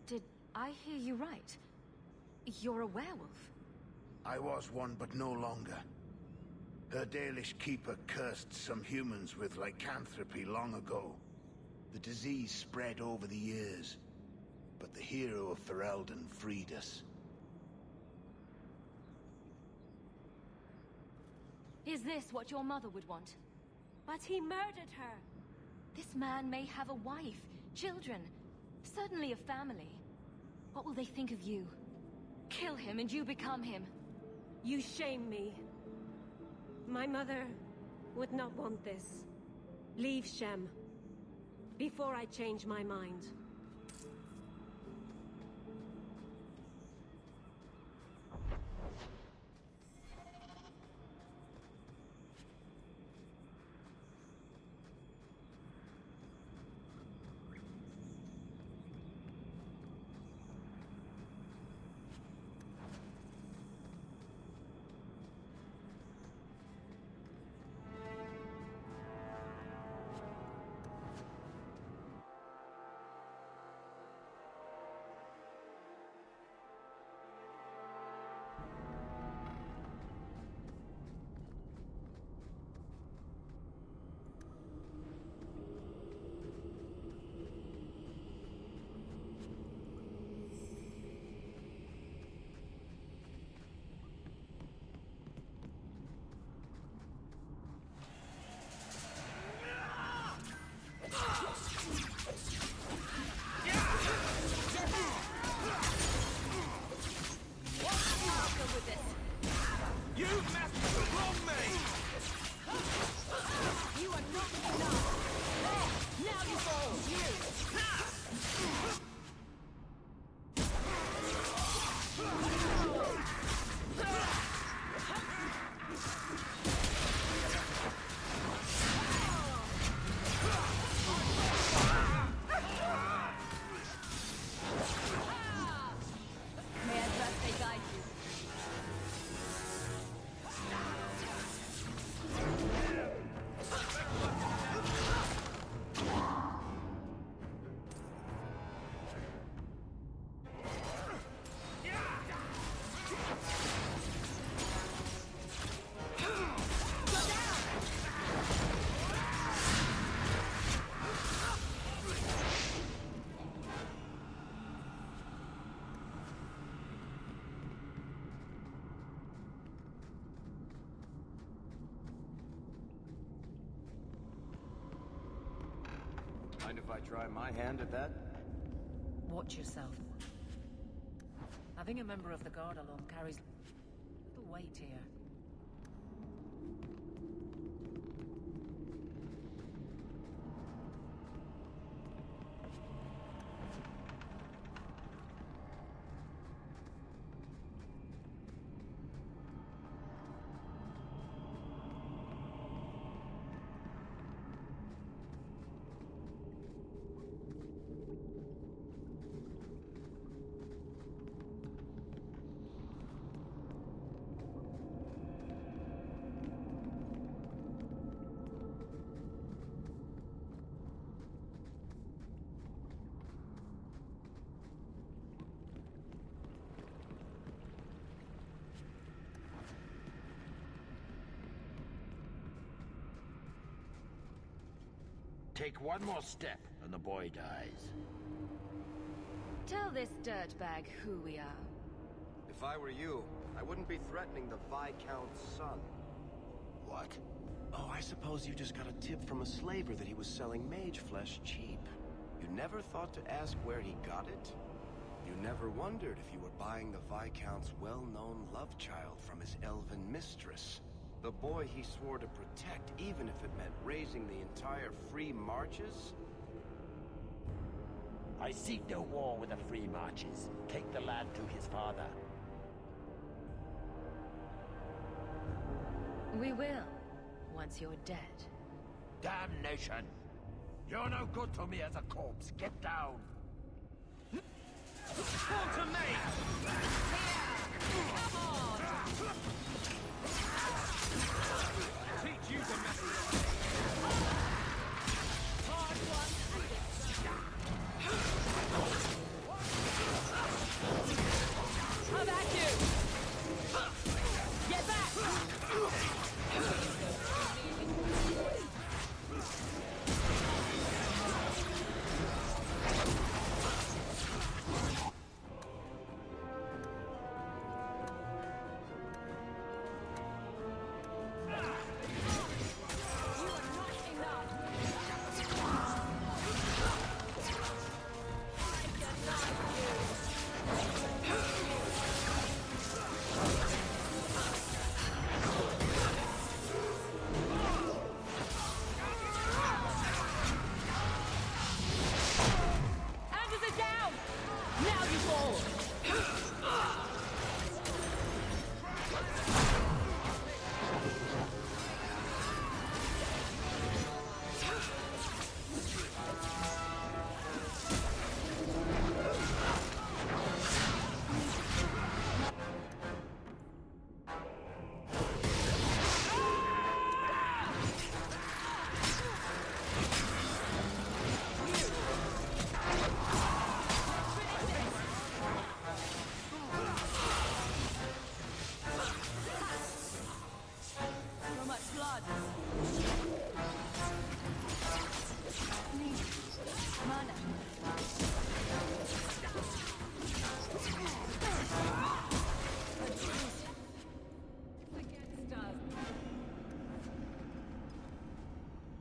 Did I hear you right? You're a werewolf? I was one, but no longer. Her Dalish keeper cursed some humans with lycanthropy long ago. The disease spread over the years, but the hero of Ferelden freed us. Is this what your mother would want? But he murdered her. This man may have a wife, children, certainly a family. What will they think of you? Kill him and you become him. You shame me. My mother would not want this. Leave Shem. Before I change my mind. Mind if I try my hand at that? Watch yourself. Having a member of the guard along carries little weight here. Take one more step, and the boy dies. Tell this dirtbag who we are. If I were you, I wouldn't be threatening the Viscount's son. What? Oh, I suppose you just got a tip from a slaver that he was selling mage flesh cheap. You never thought to ask where he got it? You never wondered if you were buying the Viscount's well-known love child from his elven mistress? The boy he swore to protect, even if it meant raising the entire Free Marches? I seek no war with the Free Marches. Take the lad to his father. We will, once you're dead. Damnation! You're no good to me as a corpse. Get down! Fall to me! Come on! Teach you to mess with Hard one and how about you? Get back!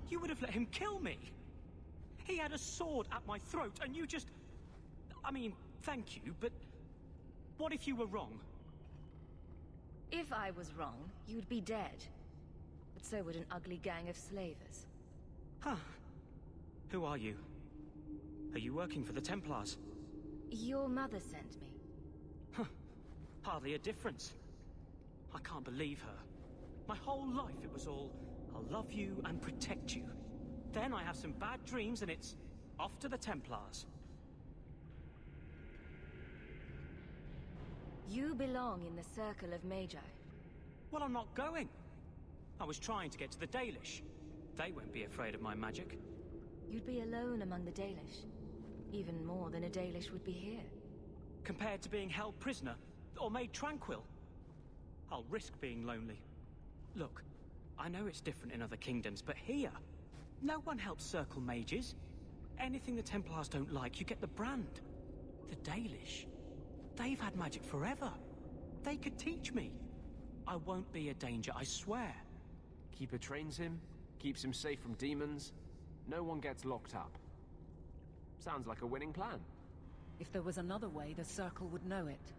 You would have let him kill me! He had a sword at my throat, and you just... I mean, thank you, but... what if you were wrong? If I was wrong, you'd be dead. But so would an ugly gang of slavers. Huh. Who are you? Are you working for the Templars? Your mother sent me. Huh. Hardly a difference. I can't believe her. My whole life it was all, I'll love you and protect you. Then I have some bad dreams and it's off to the Templars. You belong in the circle of Magi. Well, I'm not going. I was trying to get to the Dalish. They won't be afraid of my magic. You'd be alone among the Dalish. Even more than a Dalish would be here. Compared to being held prisoner, or made tranquil. I'll risk being lonely. Look, I know it's different in other kingdoms, but here, no one helps circle mages. Anything the Templars don't like, you get the brand. The Dalish, they've had magic forever. They could teach me. I won't be a danger, I swear. Keeper trains him, keeps him safe from demons. No one gets locked up. Sounds like a winning plan. If there was another way, the Circle would know it.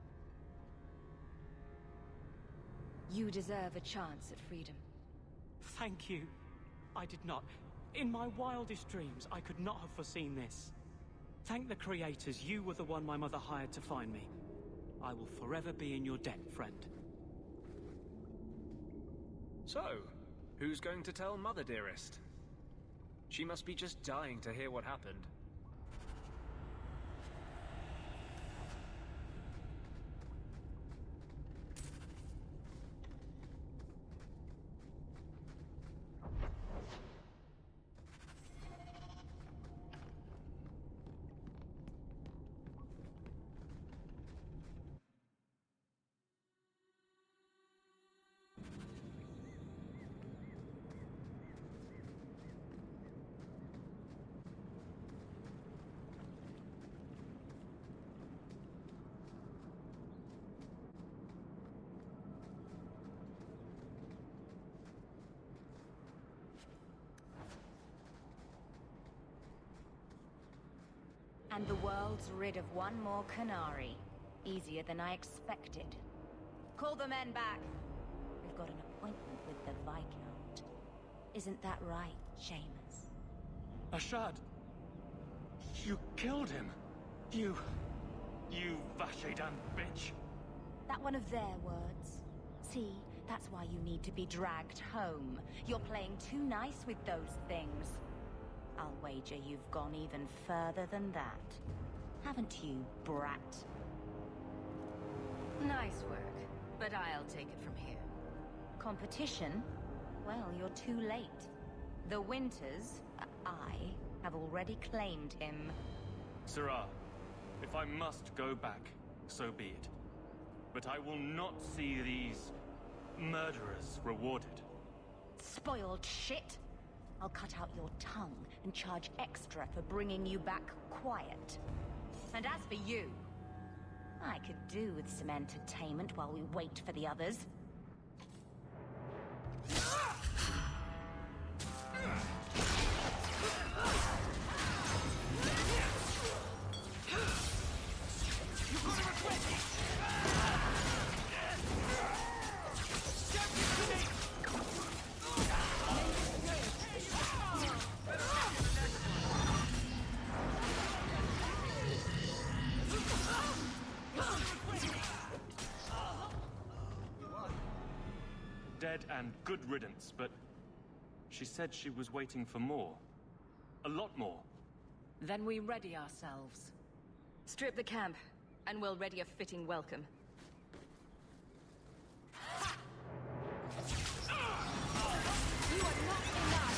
You deserve a chance at freedom. Thank you. I did not. In my wildest dreams, I could not have foreseen this. Thank the creators, you were the one my mother hired to find me. I will forever be in your debt, friend. So, who's going to tell Mother Dearest? She must be just dying to hear what happened. And the world's rid of one more Qunari. Easier than I expected. Call the men back. We've got an appointment with the Viscount. Isn't that right, Seamus? Ashad! You killed him! You Vashidan bitch! That one of their words. See, That's why you need to be dragged home. You're playing too nice with those things. I'll wager you've gone even further than that. Haven't you, brat? Nice work, but I'll take it from here. Competition? Well, you're too late. The Winters, I, have already claimed him. Sorrowh, if I must go back, so be it. But I will not see these murderers rewarded. Spoiled shit! I'll cut out your tongue and charge extra for bringing you back quiet. And as for you, I could do with some entertainment while we wait for the others. Dead and good riddance, but she said she was waiting for more. A lot more. Then we ready ourselves. Strip the camp, and we'll ready a fitting welcome. You are not enough!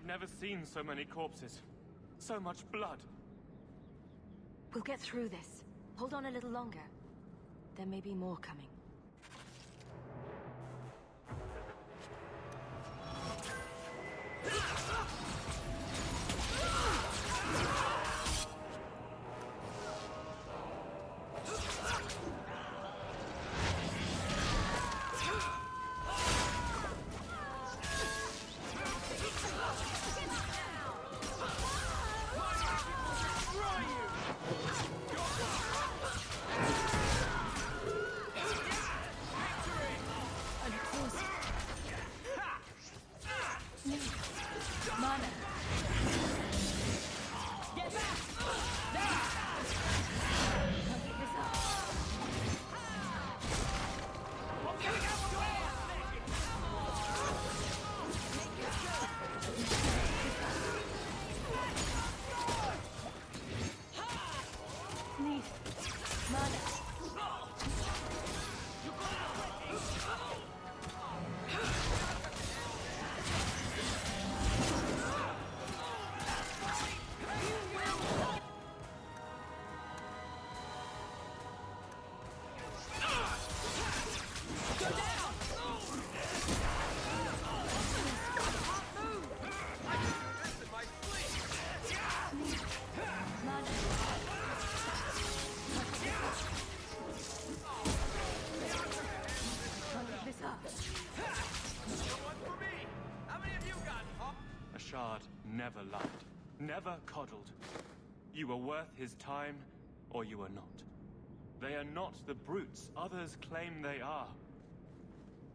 I've never seen so many corpses. So much blood. We'll get through this. Hold on a little longer. There may be more coming. Never lied, never coddled. You are worth his time, or you are not. They are not the brutes others claim they are.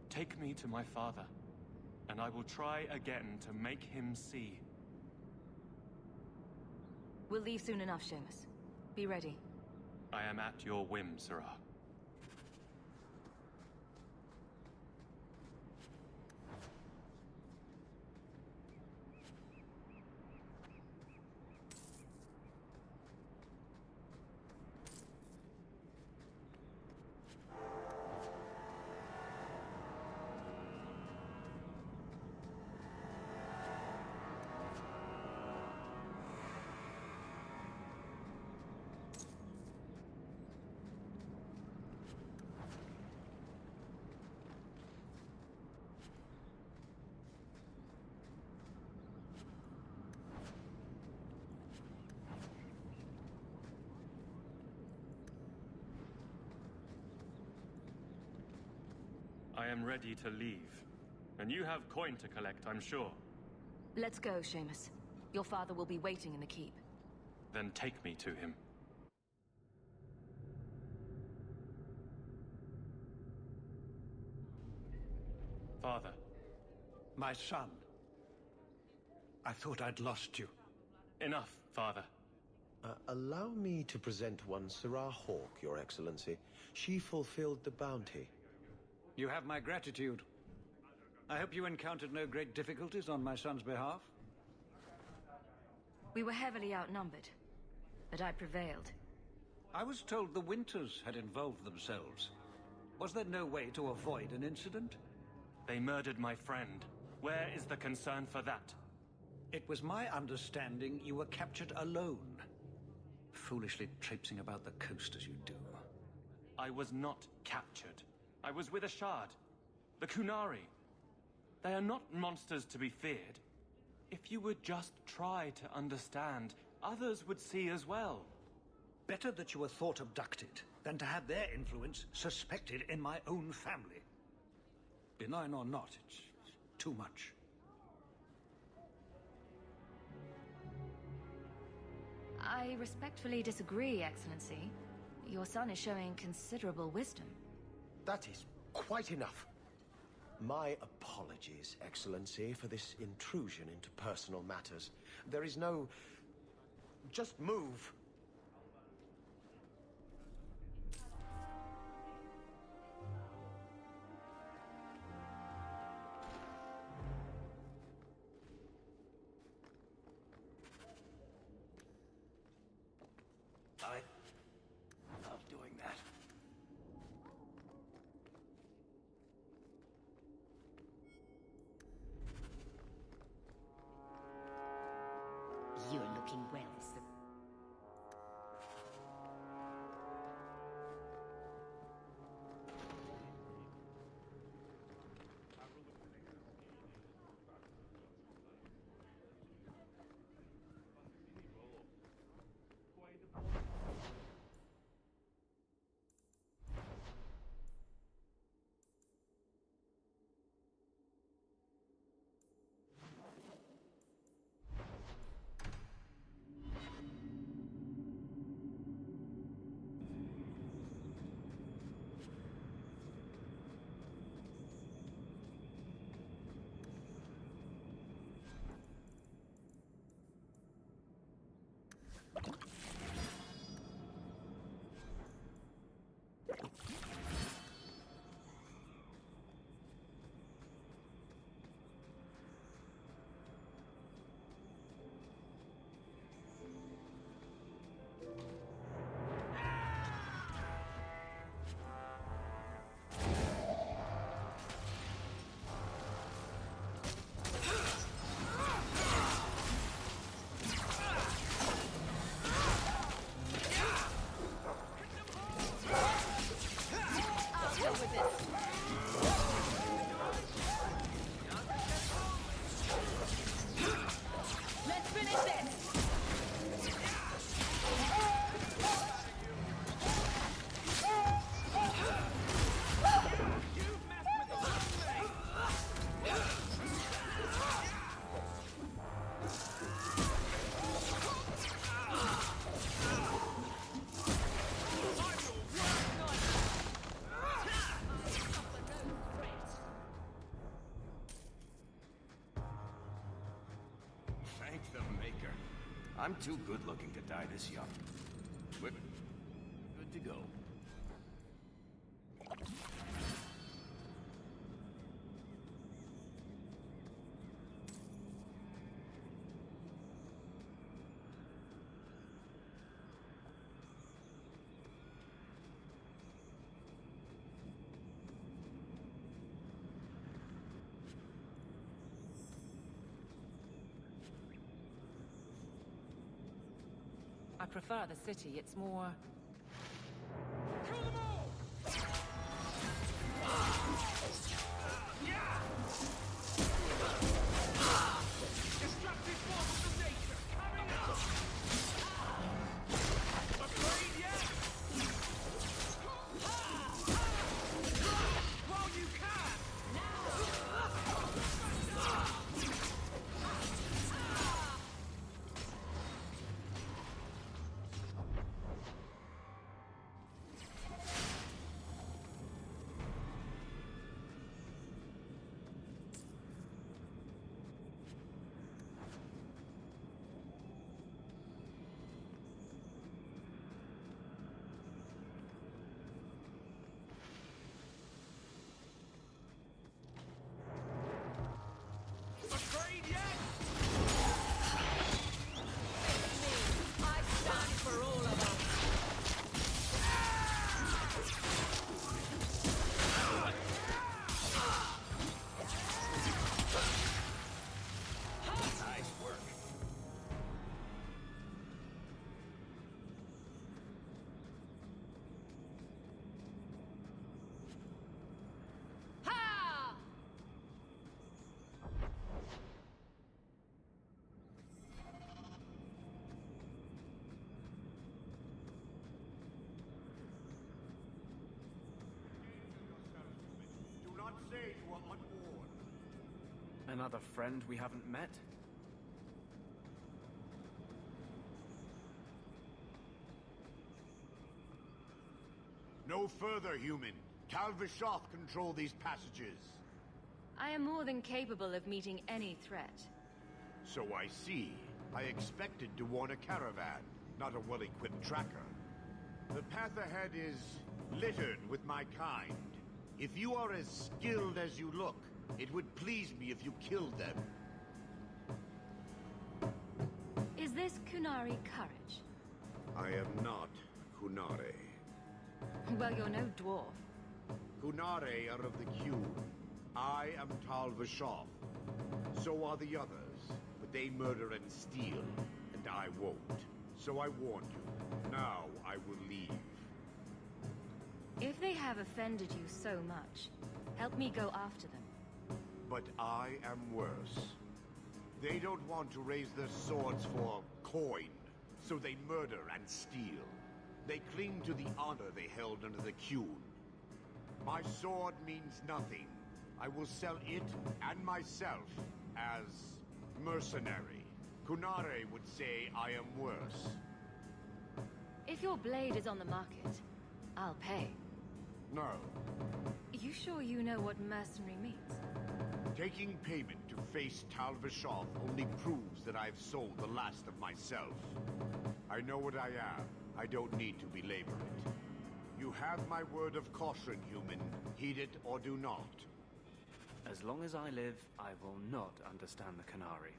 Take me to my father, and I will try again to make him see. We'll leave soon enough, Seamus. Be ready. I am at your whim, Sorrowh. am ready to leave. And you have coin to collect, I'm sure. Let's go, Seamus. Your father will be waiting in the keep. Then take me to him. Father. My son. I thought I'd lost you. Enough, Father. Allow me to present one Sorrowh Hawke, Your Excellency. She fulfilled the bounty. You have my gratitude. I hope you encountered no great difficulties on my son's behalf. We were heavily outnumbered, but I prevailed. I was told the Winters had involved themselves. Was there no way to avoid an incident? They murdered my friend. Where is the concern for that? It was my understanding you were captured alone. Foolishly traipsing about the coast as you do. I was not captured. I was with a shard. The Qunari. They are not monsters to be feared. If you would just try to understand, others would see as well. Better that you were thought abducted than to have their influence suspected in my own family. Benign or not, it's too much. I respectfully disagree, Excellency. Your son is showing considerable wisdom. That is quite enough. My apologies, Excellency, for this intrusion into personal matters. There is no... Just move. I love doing that. You're looking well, sir. I'm too good looking to die this young. We're good to go. I prefer the city. It's more... Destructive forces of nature coming up! Afraid yet? While you can! say you are unwarned. Another friend we haven't met? No further, human. Tal-vashoth control these passages. I am more than capable of meeting any threat. So I see. I expected to warn a caravan, not a well-equipped tracker. The path ahead is littered with my kind. If you are as skilled as you look, it would please me if you killed them. Is this Qunari courage? I am not Qunari. Well, you're no dwarf. Qunari are of the Qun. I am tal-vashoth. So are the others, but they murder and steal, and I won't. So I warned you. Now I will leave. If they have offended you so much, help me go after them. But I am worse. They don't want to raise their swords for coin, so they murder and steal. They cling to the honor they held under the Qun. My sword means nothing. I will sell it and myself as mercenary. Qunari would say I am worse. If your blade is on the market, I'll pay. No. You sure you know what mercenary means? Taking payment to face tal-vashoth only proves that I've sold the last of myself. I know what I am. I don't need to belabor it. You have my word of caution, human. Heed it or do not. As long as I live, I will not understand the Qunari.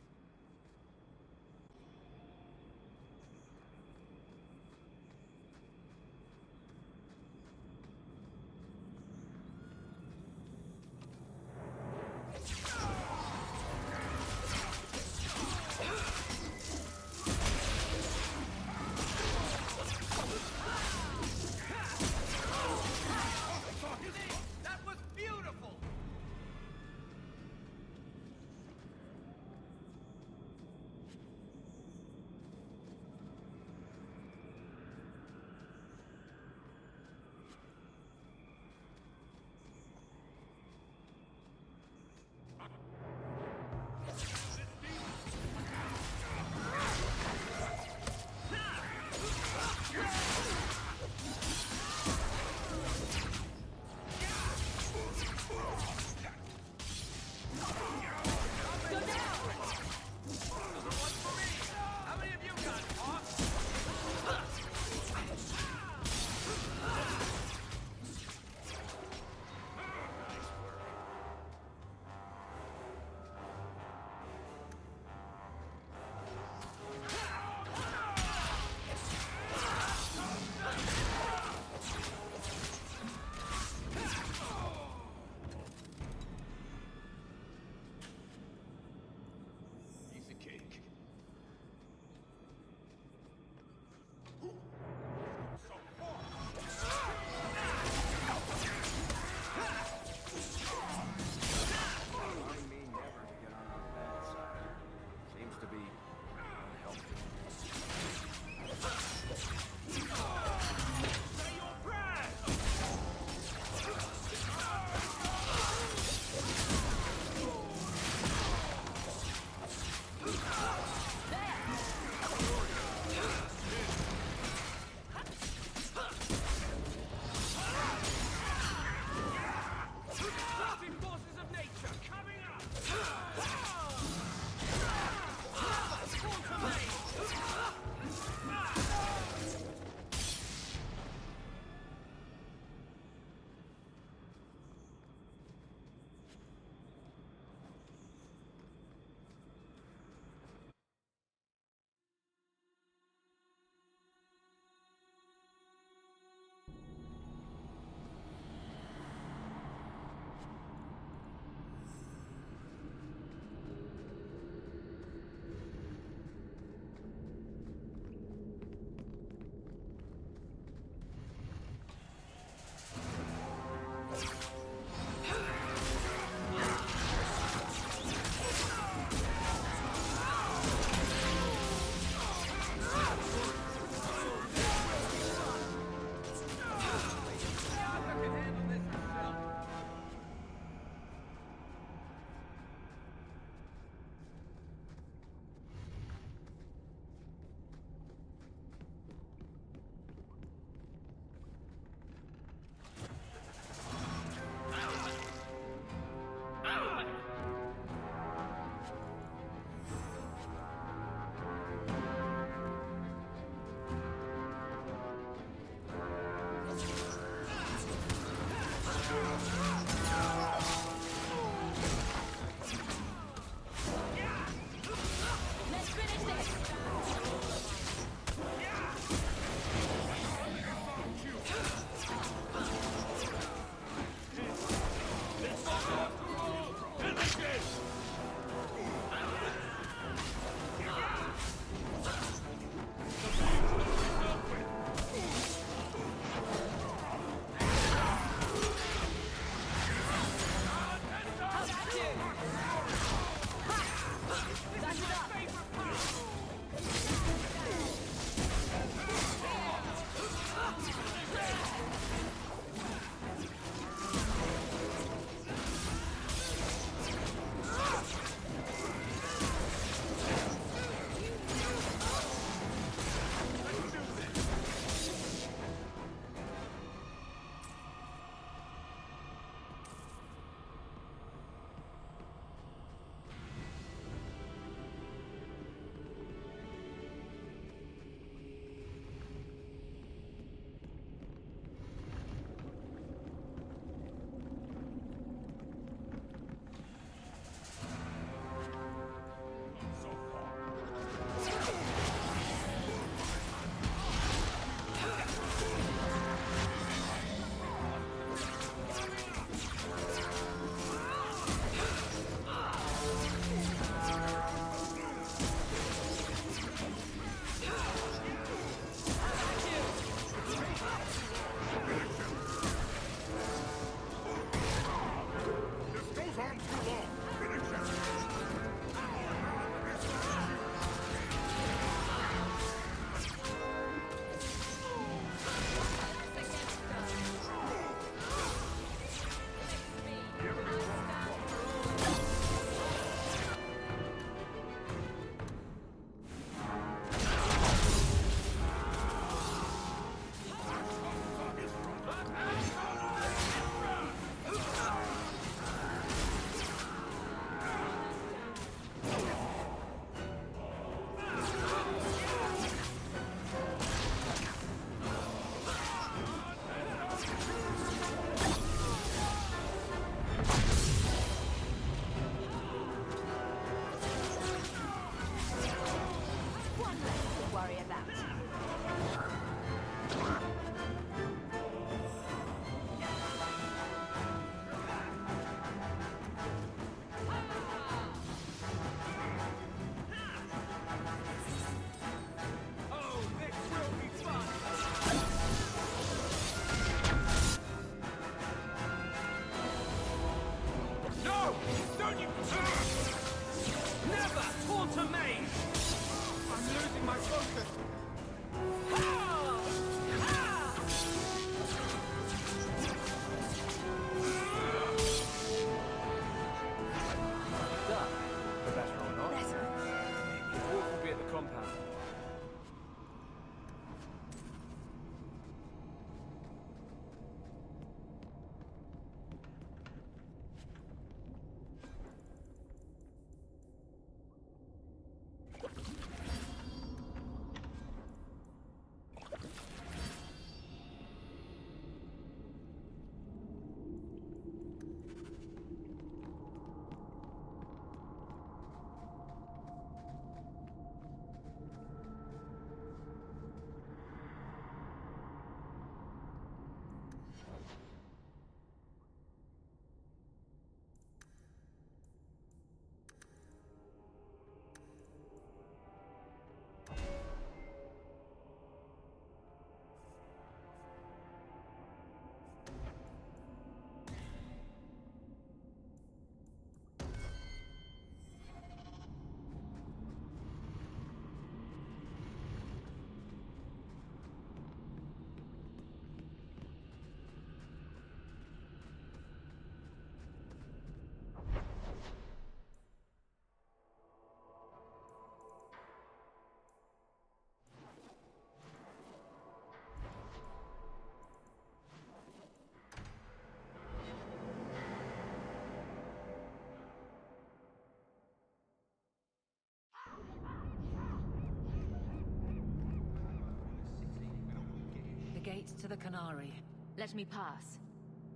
The gates to the Qunari. Let me pass.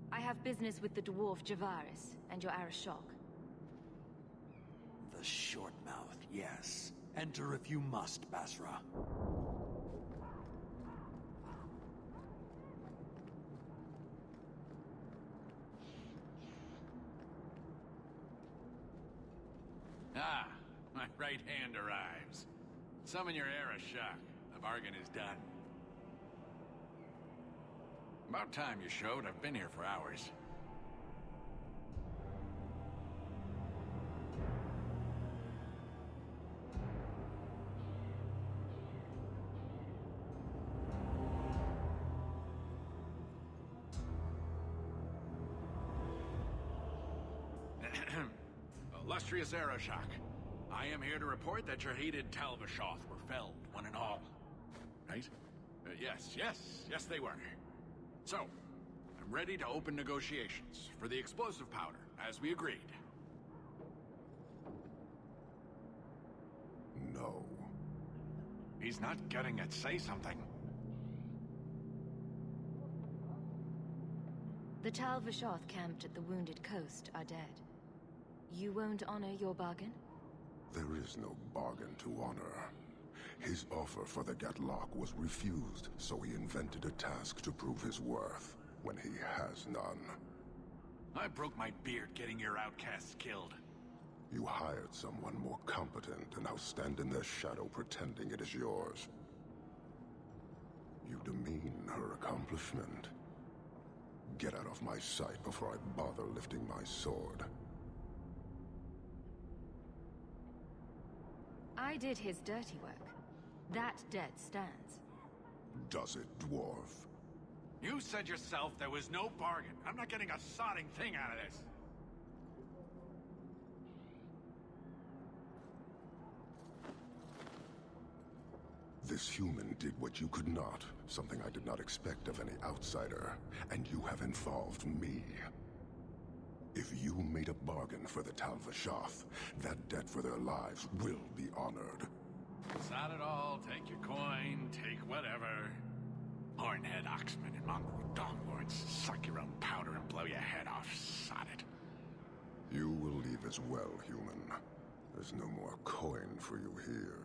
I have business with the dwarf Javaris and your Arishok. The short mouth, yes. Enter if you must, Basra. Ah, my right hand arrives. Summon your Arishok. The bargain is done. About time you showed. I've been here for hours. Illustrious Arishok, I am here to report that your hated tal-vashoth were felled, one and all. Right? Yes, they were. So, I'm ready to open negotiations for the explosive powder, as we agreed. No. He's not getting it. Say something. The tal-vashoth camped at the Wounded Coast are dead. You won't honor your bargain? There is no bargain to honor. His offer for the Gatlock was refused, so he invented a task to prove his worth, when he has none. I broke my beard getting your outcasts killed. You hired someone more competent and now stand in their shadow pretending it is yours. You demean her accomplishment. Get out of my sight before I bother lifting my sword. I did his dirty work. That debt stands. Does it, dwarf? You said yourself there was no bargain. I'm not getting a sodding thing out of this. This human did what you could not, something I did not expect of any outsider, and you have involved me. If you made a bargain for the tal-vashoth, that debt for their lives will be honored. Sod it all, take your coin, take whatever. Hornhead oxmen and mongrel donglords, suck your own powder and blow your head off, sod it. You will leave as well, human. There's no more coin for you here.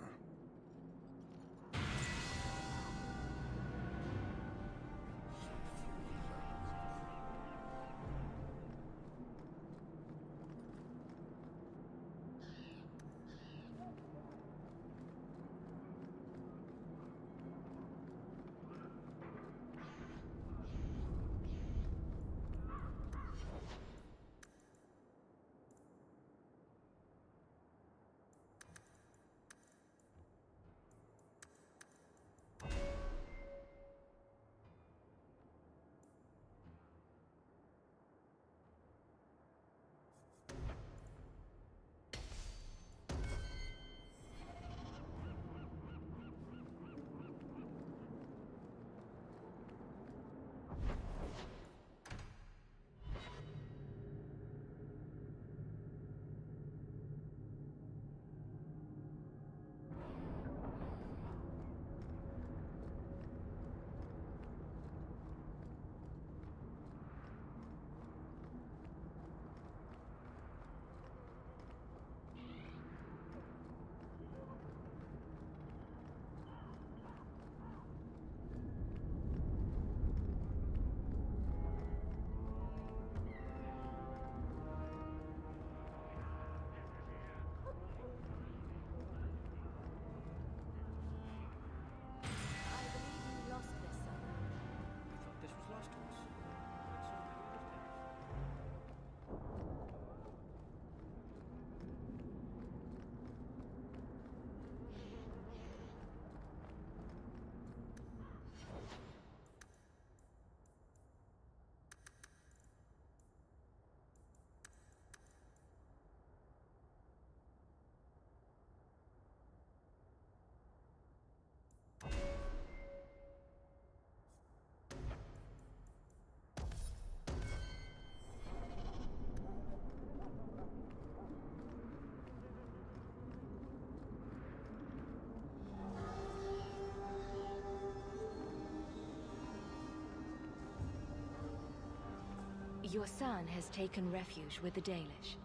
Your son has taken refuge with the Dalish.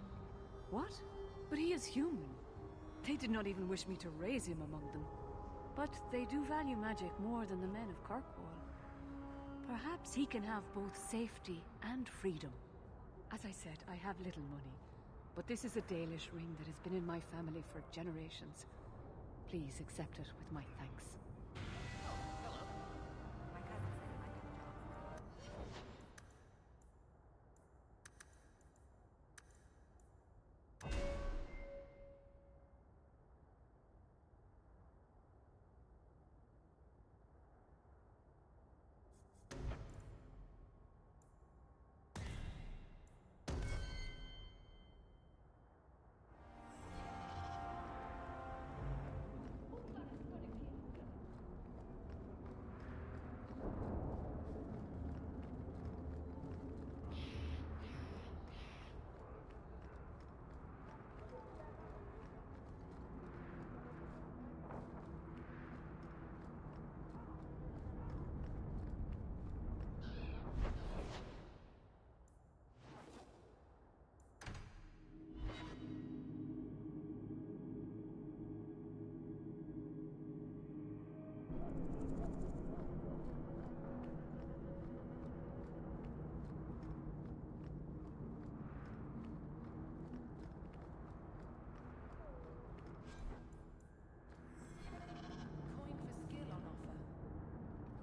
What? But he is human. They did not even wish me to raise him among them. But they do value magic more than the men of Kirkwall. Perhaps he can have both safety and freedom. As I said, I have little money. But this is a Dalish ring that has been in my family for generations. Please accept it with my thanks.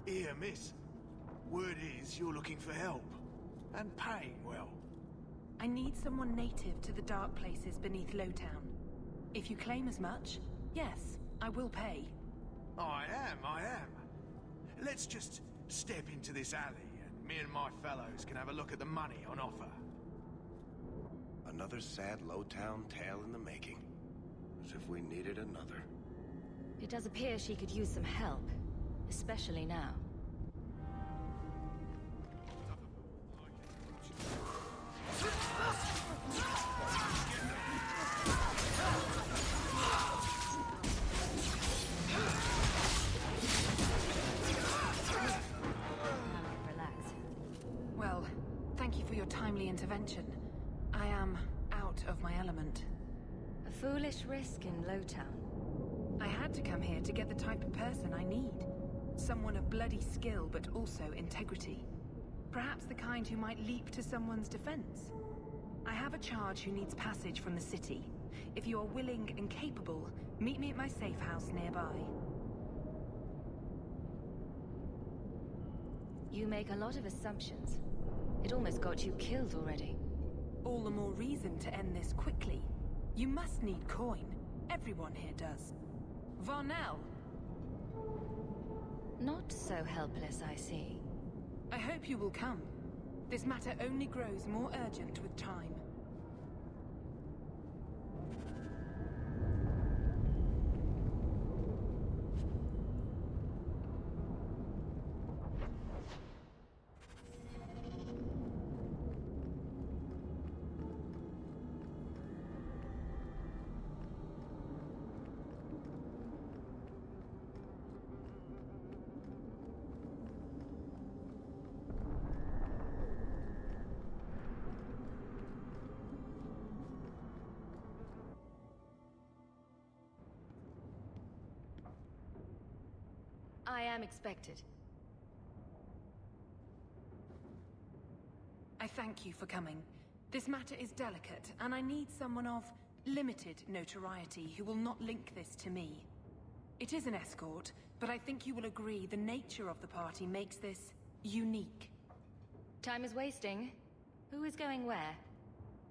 Here, miss. Word is you're looking for help. And paying well. I need someone native to the dark places beneath Lowtown. If you claim as much, yes, I will pay. I am. Let's just step into this alley, and me and my fellows can have a look at the money on offer. Another sad Lowtown tale in the making. As if we needed another. It does appear she could use some help, especially now. Well, thank you for your timely intervention. I am out of my element. A foolish risk in Lowtown. I had to come here to get the type of person I need. Someone of bloody skill, but also integrity. Perhaps the kind who might leap to someone's defense. I have a charge who needs passage from the city. If you are willing and capable, meet me at my safe house nearby. You make a lot of assumptions. It almost got you killed already. All the more reason to end this quickly. You must need coin. Everyone here does. Varnell! Not so helpless, I see. I hope you will come. This matter only grows more urgent with time. I am expected. I thank you for coming. This matter is delicate, and I need someone of limited notoriety who will not link this to me. It is an escort, but I think you will agree the nature of the party makes this unique. Time is wasting. Who is going where?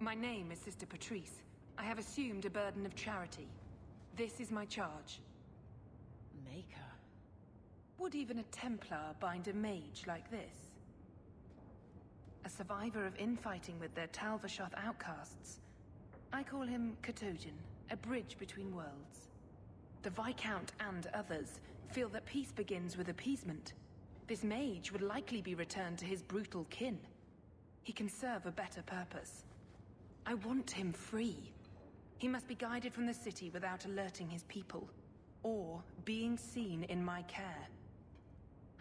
My name is Sister Patrice. I have assumed a burden of charity. This is my charge. Maker. Would even a Templar bind a mage like this? A survivor of infighting with their tal-vashoth outcasts. I call him Katojan, a bridge between worlds. The Viscount and others feel that peace begins with appeasement. This mage would likely be returned to his brutal kin. He can serve a better purpose. I want him free. He must be guided from the city without alerting his people, or being seen in my care.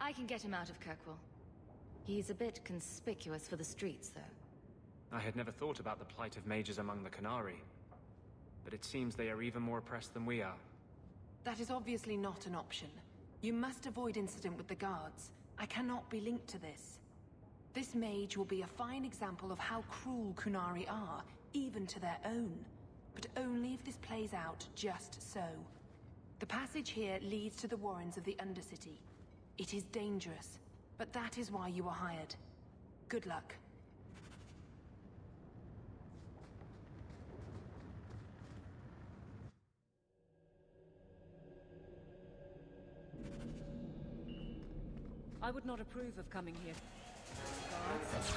I can get him out of Kirkwall. He's a bit conspicuous for the streets, though. I had never thought about the plight of mages among the Qunari, but it seems they are even more oppressed than we are. That is obviously not an option. You must avoid incident with the guards. I cannot be linked to this. This mage will be a fine example of how cruel Qunari are, even to their own. But only if this plays out just so. The passage here leads to the warrens of the Undercity. It is dangerous, but that is why you were hired. Good luck. I would not approve of coming here. Guards.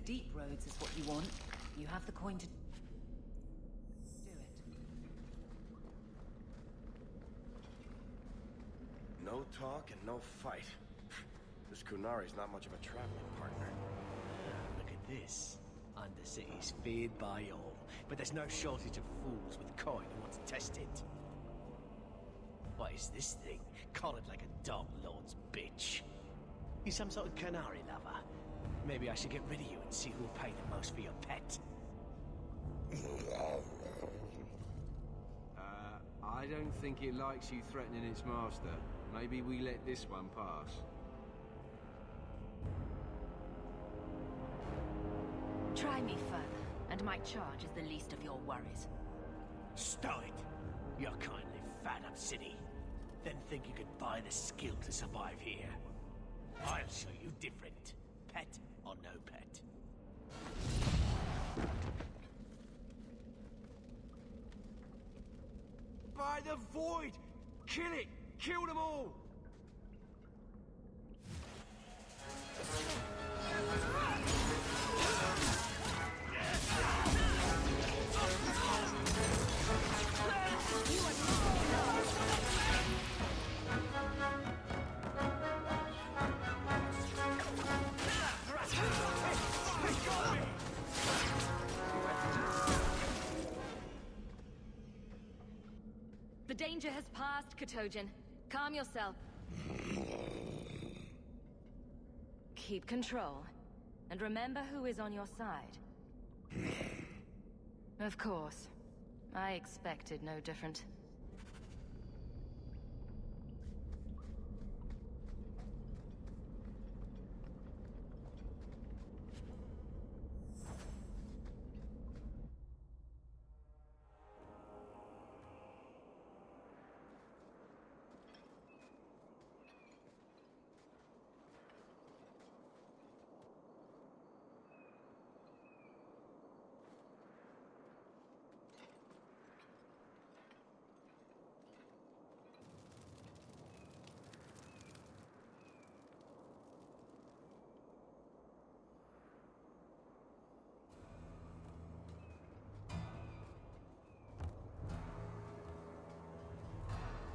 Deep roads is what you want. You have the coin to do it. No talk and no fight. This Qunari's not much of a traveling partner. Look at this. Undercity's feared by all, but there's no shortage of fools with coin who want to test it. What is this thing? Collared like a Dark Lord's bitch. You some sort of Qunari lover? Maybe I should get rid of you and see who'll pay the most for your pet. I don't think it likes you threatening its master. Maybe we let this one pass. Try me further, and my charge is the least of your worries. Stow it! You're kindly fat up city. Then think you could buy the skill to survive here. I'll show you different. Pet or no pet. By the void! Kill it! Kill them all! The danger has passed, Katojan. Calm yourself. Keep control. And remember who is on your side. Of course. I expected no different.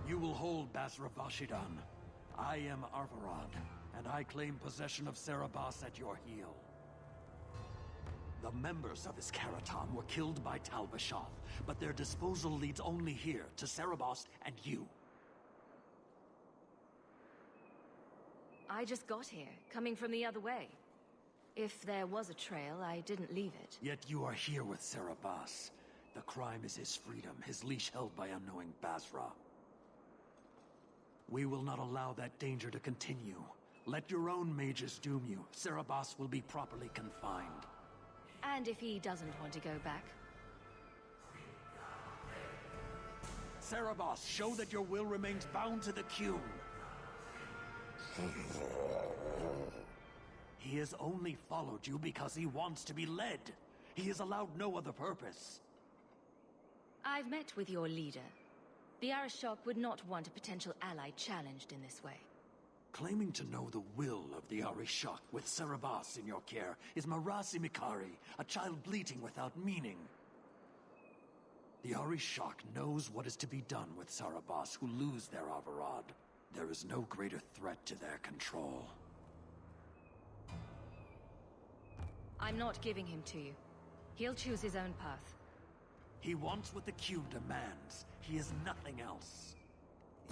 You will hold Basra Vashidan. I am Arvarad, and I claim possession of Serabas at your heel. The members of Iskaratam were killed by tal-vashoth, but their disposal leads only here, to Serabas and you. I just got here, coming from the other way. If there was a trail, I didn't leave it. Yet you are here with Serabas. The crime is his freedom, his leash held by unknowing Basra. We will not allow that danger to continue. Let your own mages doom you. Serabas will be properly confined. And if he doesn't want to go back? Serabas, show that your will remains bound to the Qun. He has only followed you because he wants to be led. He has allowed no other purpose. I've met with your leader. The Arishok would not want a potential ally challenged in this way. Claiming to know the will of the Arishok with Serabas in your care is Marasi Mikari, a child bleating without meaning. The Arishok knows what is to be done with Serabas who lose their Arvarad. There is no greater threat to their control. I'm not giving him to you. He'll choose his own path. He wants what the Qun demands. He is nothing else.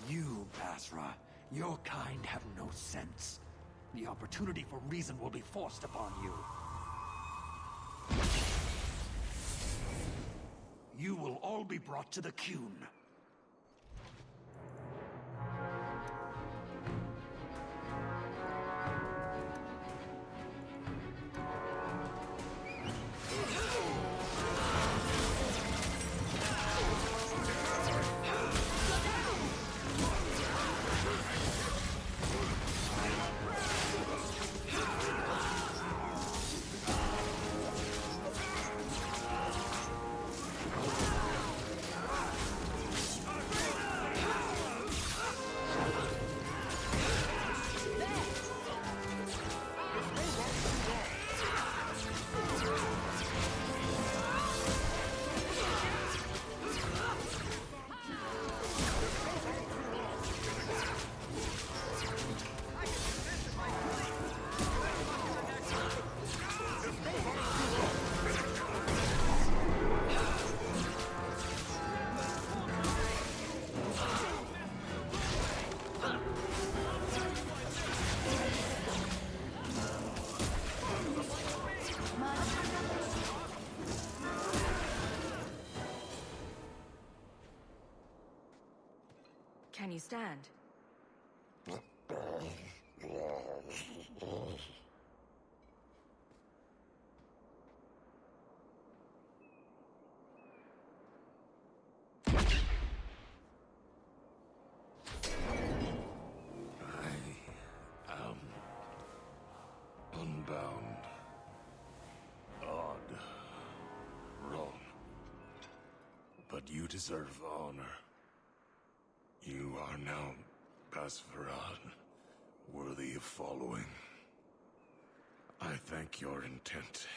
You, Basra, your kind have no sense. The opportunity for reason will be forced upon you. You will all be brought to the Qun. Can you stand? Unbound. Odd. Wrong. But you deserve honor. You are now Basvarad, worthy of following. I thank your intent,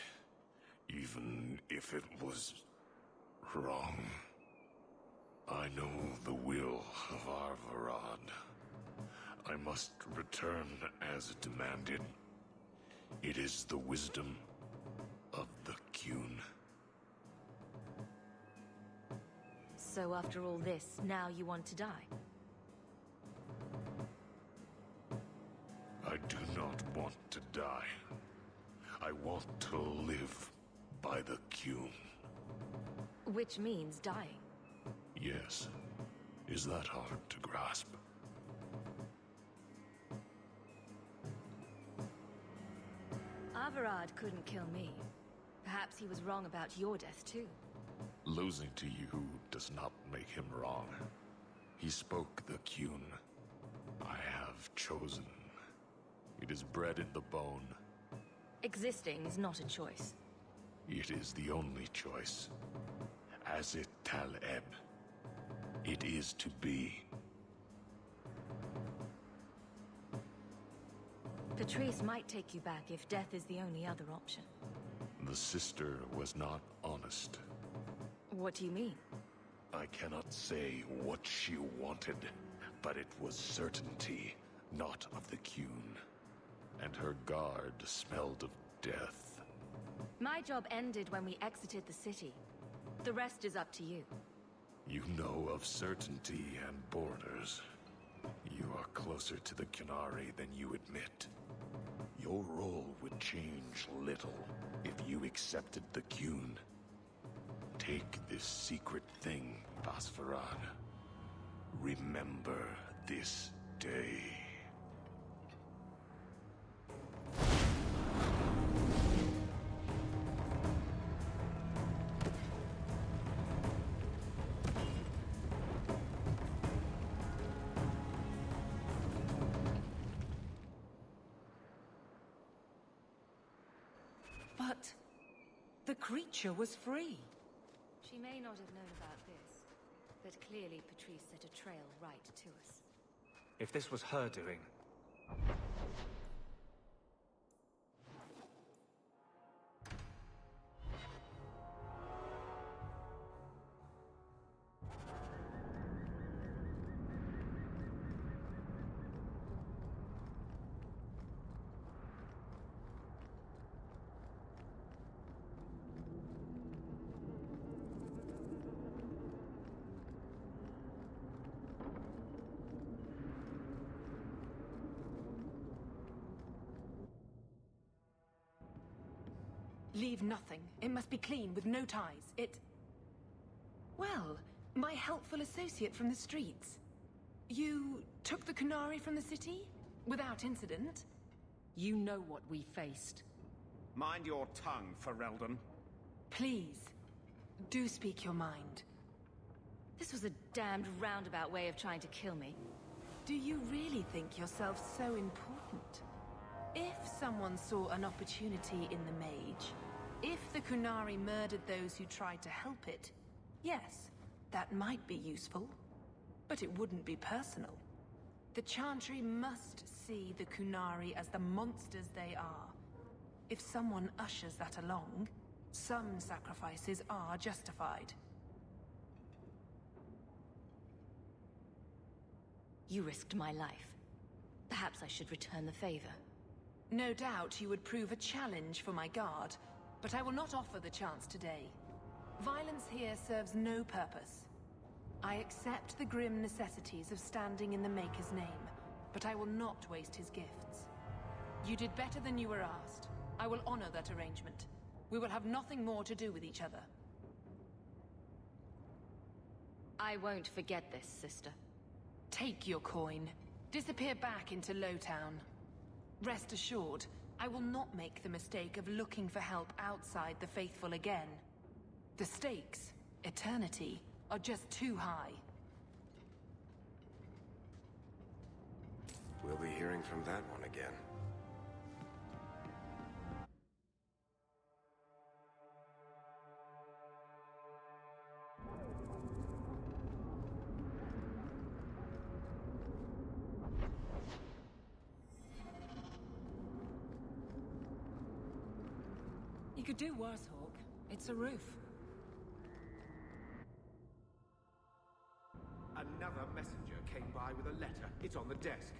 even if it was wrong. I know the will of Arvarad. I must return as demanded. It is the wisdom of the Qun. So after all this, now you want to die? I do not want to die. I want to live by the Qun. Which means dying. Yes. Is that hard to grasp? Arvarad couldn't kill me. Perhaps he was wrong about your death too. Losing to you does not make him wrong. He spoke the Qun. I have chosen. It is bred in the bone. Existing is not a choice. It is the only choice. As it tal-eb. It is to be. Patrice might take you back if death is the only other option. The sister was not honest. What do you mean? I cannot say what she wanted, but it was certainty, not of the Qun. And her guard smelled of death. My job ended when we exited the city. The rest is up to you. You know of certainty and borders. You are closer to the Qunari than you admit. Your role would change little if you accepted the Qun. Take this secret thing, Basfarad. Remember this day. But the creature was free. She may not have known about this, but clearly Patrice set a trail right to us. If this was her doing... Leave nothing. It must be clean, with no ties. Well, my helpful associate from the streets. You took the Qunari from the city? Without incident? You know what we faced. Mind your tongue, Ferelden. Please, do speak your mind. This was a damned roundabout way of trying to kill me. Do you really think yourself so important? If someone saw an opportunity in the Mage, if the Qunari murdered those who tried to help it, yes, that might be useful. But it wouldn't be personal. The Chantry must see the Qunari as the monsters they are. If someone ushers that along, some sacrifices are justified. You risked my life. Perhaps I should return the favor. No doubt you would prove a challenge for my guard, but I will not offer the chance today. Violence here serves no purpose. I accept the grim necessities of standing in the Maker's name, but I will not waste his gifts. You did better than you were asked. I will honor that arrangement. We will have nothing more to do with each other. I won't forget this, sister. Take your coin. Disappear back into Lowtown. Rest assured, I will not make the mistake of looking for help outside the Faithful again. The stakes, eternity, are just too high. We'll be hearing from that one again. You could do worse, Hawke. It's a roof. Another messenger came by with a letter. It's on the desk.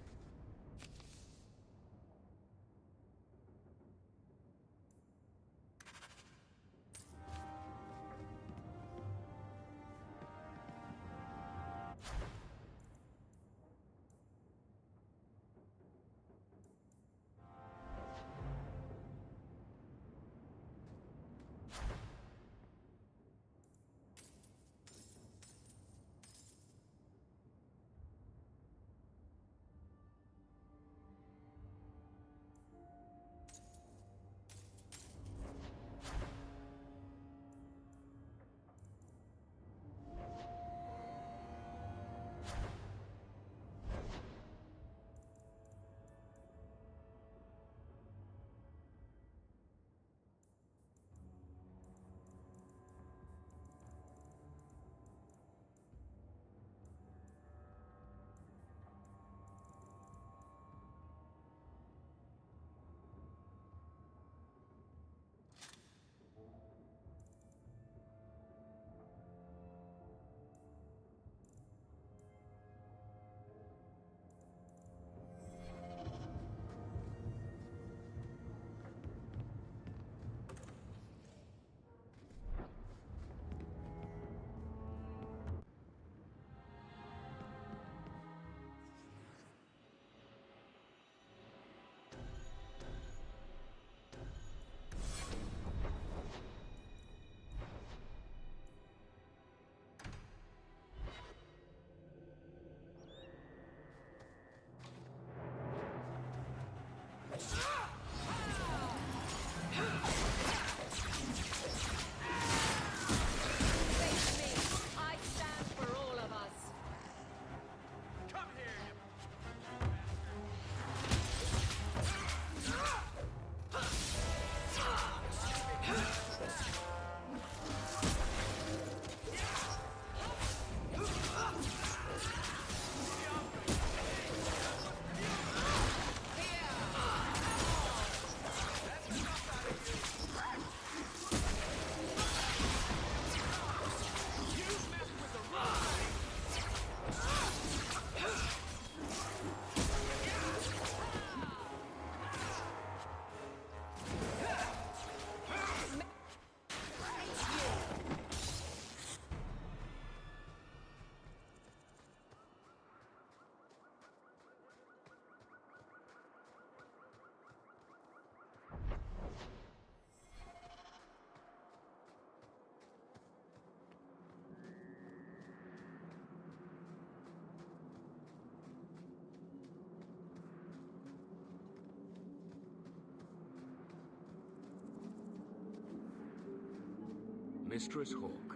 Mistress Hawke,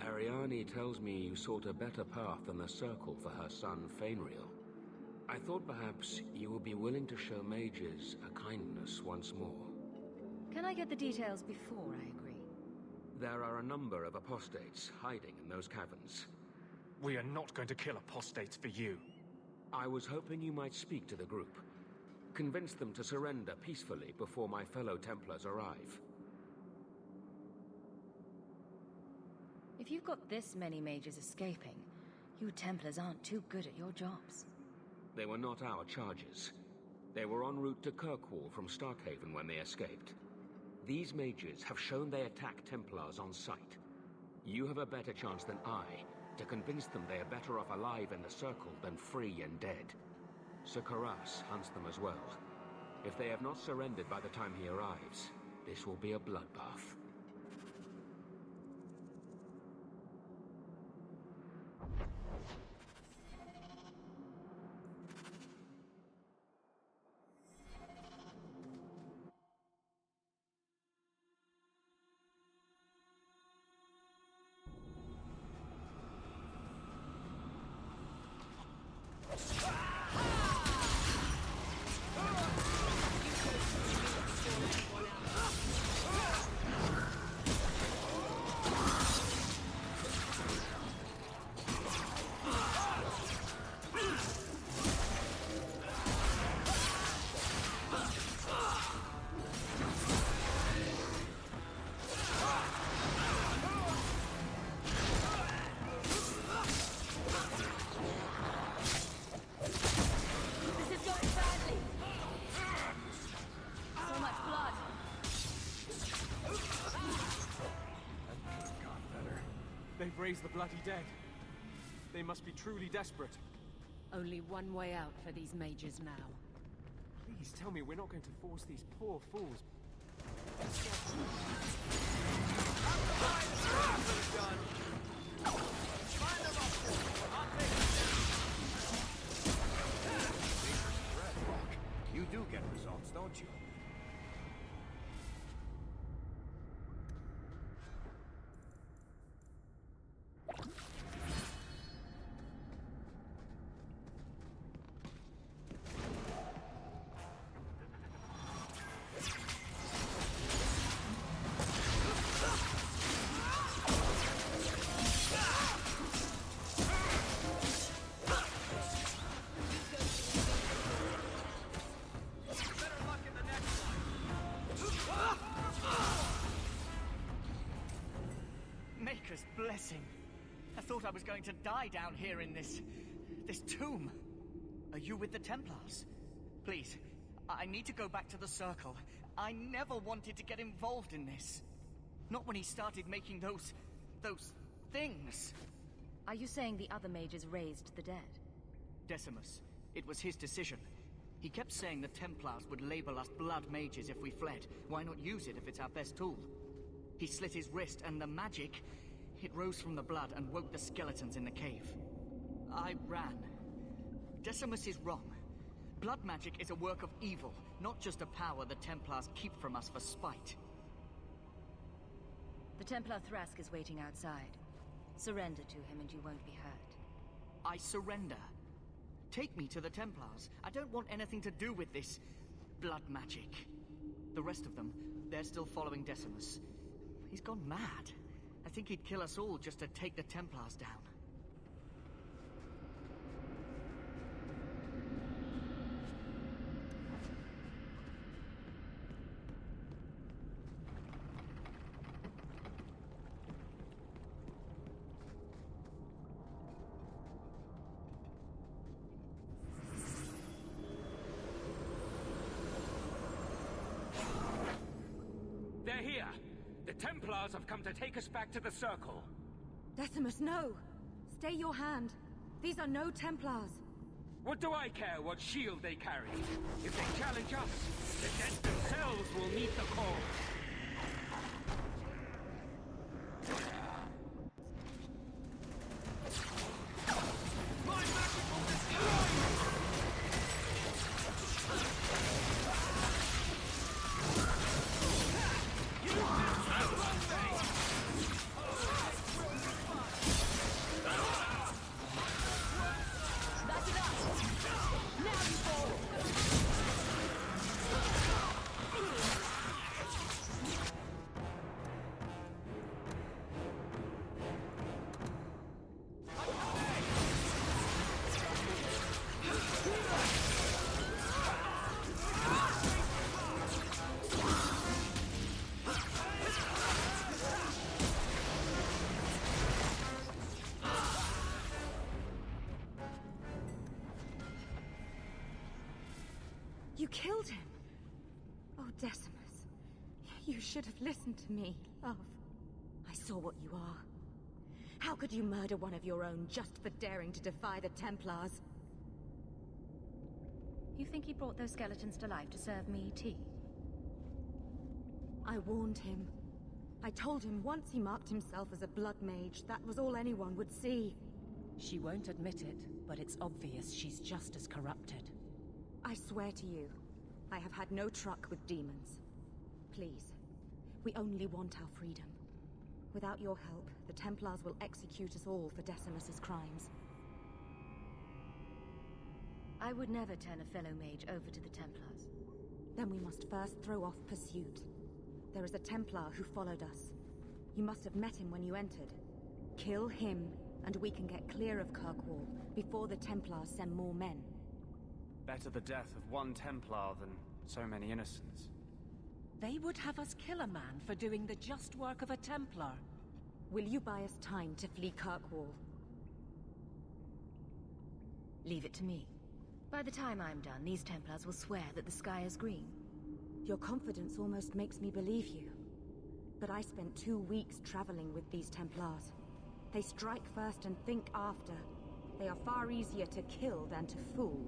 Ariane tells me you sought a better path than the Circle for her son, Fainriel. I thought perhaps you would be willing to show mages a kindness once more. Can I get the details before I agree? There are a number of apostates hiding in those caverns. We are not going to kill apostates for you. I was hoping you might speak to the group. Convince them to surrender peacefully before my fellow Templars arrive. If you've got this many mages escaping, you Templars aren't too good at your jobs. They were not our charges. They were en route to Kirkwall from Starkhaven when they escaped. These mages have shown they attack Templars on sight. You have a better chance than I to convince them they are better off alive in the Circle than free and dead. Sir Karas hunts them as well. If they have not surrendered by the time he arrives, this will be a bloodbath. They've raised the bloody dead. They must be truly desperate. Only one way out for these mages now. Please tell me we're not going to force these poor fools. You do get results, don't you? Blessing. I thought I was going to die down here in this tomb. Are you with the Templars? Please, I need to go back to the Circle. I never wanted to get involved in this. Not when he started making those things. Are you saying the other mages raised the dead? Decimus. It was his decision. He kept saying the Templars would label us blood mages if we fled. Why not use it if it's our best tool? He slit his wrist and the magic... It rose from the blood and woke the skeletons in the cave. I ran. Decimus is wrong. Blood magic is a work of evil, not just a power the Templars keep from us for spite. The Templar Thrask is waiting outside. Surrender to him and you won't be hurt. I surrender. Take me to the Templars. I don't want anything to do with this... blood magic. The rest of them, they're still following Decimus. He's gone mad. I think he'd kill us all just to take the Templars down. They're here! The Templars have come to take us back to the Circle. Decimus, no! Stay your hand. These are no Templars. What do I care what shield they carry? If they challenge us, the dead themselves will meet the call. You killed him! Oh, Decimus. You should have listened to me, love. I saw what you are. How could you murder one of your own just for daring to defy the Templars? You think he brought those skeletons to life to serve me tea? I warned him. I told him once he marked himself as a blood mage, that was all anyone would see. She won't admit it, but it's obvious she's just as corrupted. I swear to you, I have had no truck with demons. Please, we only want our freedom. Without your help, the Templars will execute us all for Decimus's crimes. I would never turn a fellow mage over to the Templars. Then we must first throw off pursuit. There is a Templar who followed us. You must have met him when you entered. Kill him, and we can get clear of Kirkwall before the Templars send more men. Better the death of one Templar than so many innocents. They would have us kill a man for doing the just work of a Templar. Will you buy us time to flee Kirkwall? Leave it to me. By the time I'm done, these Templars will swear that the sky is green. Your confidence almost makes me believe you. But I spent 2 weeks traveling with these Templars. They strike first and think after. They are far easier to kill than to fool.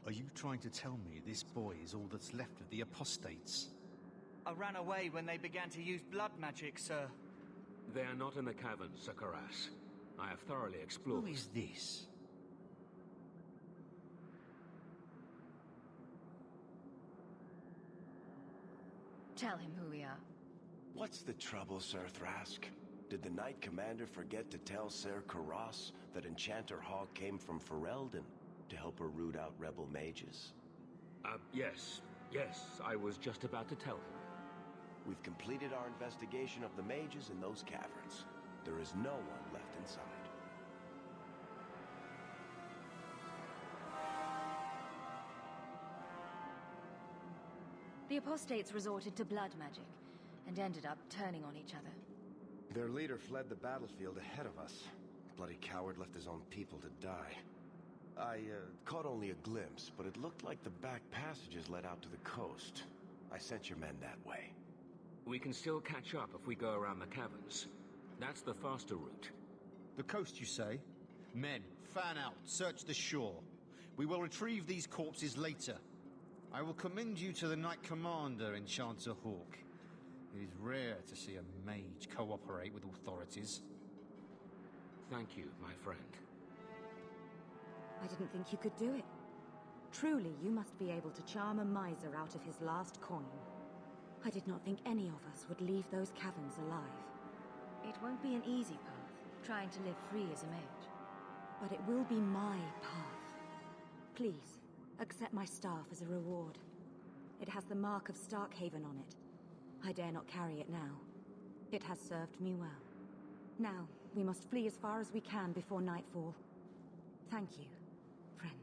Are you trying to tell me this boy is all that's left of the apostates? I ran away when they began to use blood magic, sir. They are not in the caverns, Sir Karas. I have thoroughly explored. Who is this? Tell him who we are. What's the trouble, Sir Thrask? Did the Knight Commander forget to tell Sir Karas that Enchanter Hawke came from Ferelden to help her root out rebel mages? Yes. I was just about to tell him. We've completed our investigation of the mages in those caverns. There is no one left inside. The apostates resorted to blood magic, and ended up turning on each other. Their leader fled the battlefield ahead of us. Bloody coward left his own people to die. I caught only a glimpse, but it looked like the back passages led out to the coast. I sent your men that way. We can still catch up if we go around the caverns. That's the faster route. The coast, you say? Men, fan out, search the shore. We will retrieve these corpses later. I will commend you to the Knight Commander, Enchanter Hawke. It is rare to see a mage cooperate with authorities. Thank you, my friend. I didn't think you could do it. Truly, you must be able to charm a miser out of his last coin. I did not think any of us would leave those caverns alive. It won't be an easy path, trying to live free as a mage. But it will be my path. Please, accept my staff as a reward. It has the mark of Starkhaven on it. I dare not carry it now. It has served me well. Now, we must flee as far as we can before nightfall. Thank you, friend.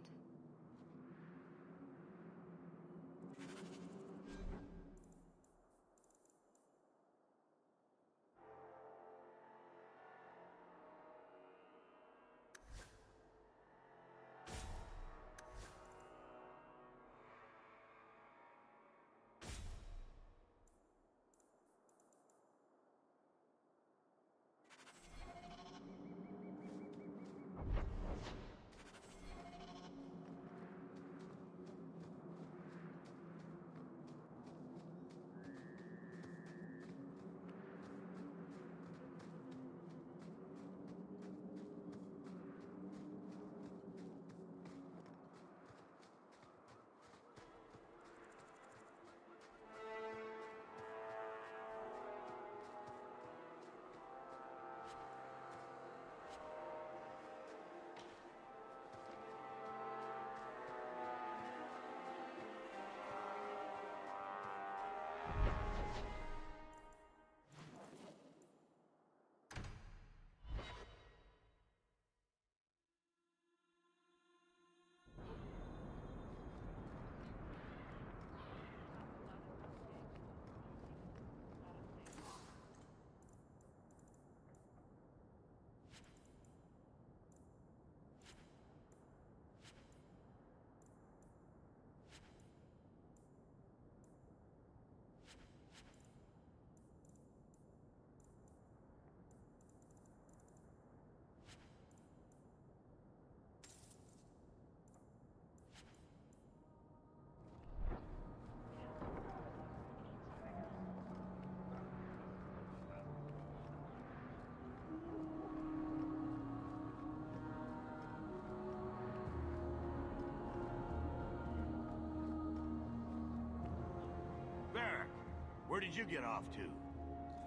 Where did you get off to?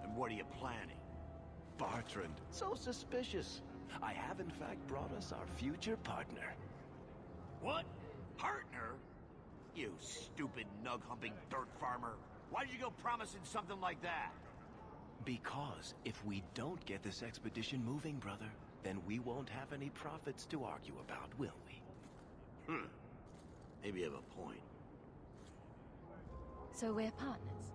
And what are you planning? Bartrand, so suspicious. I have in fact brought us our future partner. What? Partner? You stupid nug-humping dirt farmer. Why did you go promising something like that? Because if we don't get this expedition moving, brother, then we won't have any profits to argue about, will we? Maybe you have a point. So we're partners?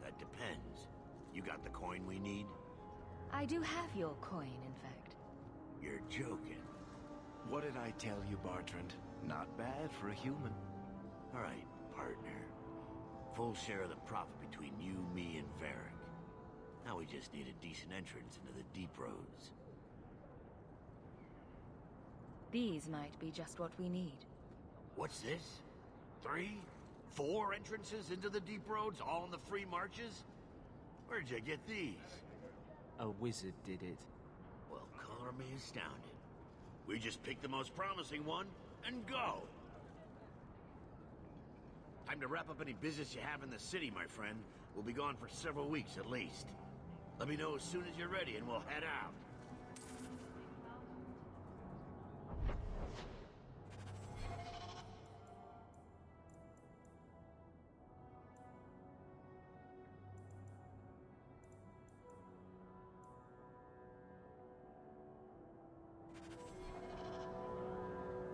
That depends. You got the coin we need? I do have your coin, in fact. You're joking. What did I tell you, Bartrand? Not bad for a human. All right, partner. Full share of the profit between you, me, and Varric. Now we just need a decent entrance into the deep roads. These might be just what we need. What's this? 3? 4 entrances into the deep roads, all in the free marches? Where'd you get these? A wizard did it. Well, color me astounded. We just picked the most promising one, and go! Time to wrap up any business you have in the city, my friend. We'll be gone for several weeks at least. Let me know as soon as you're ready, and we'll head out.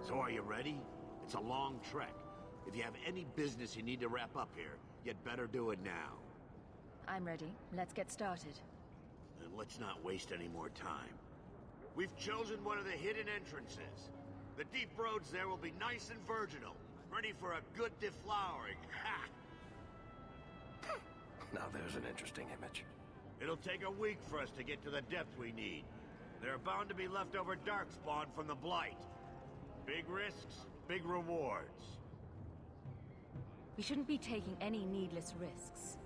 So are you ready? It's a long trek. If you have any business you need to wrap up here, you'd better do it now. I'm ready. Let's get started. And let's not waste any more time. We've chosen one of the hidden entrances. The deep roads there will be nice and virginal, ready for a good deflowering. Ha! Now there's an interesting image. It'll take a week for us to get to the depth we need. There are bound to be leftover darkspawn from the Blight. Big risks, big rewards. We shouldn't be taking any needless risks.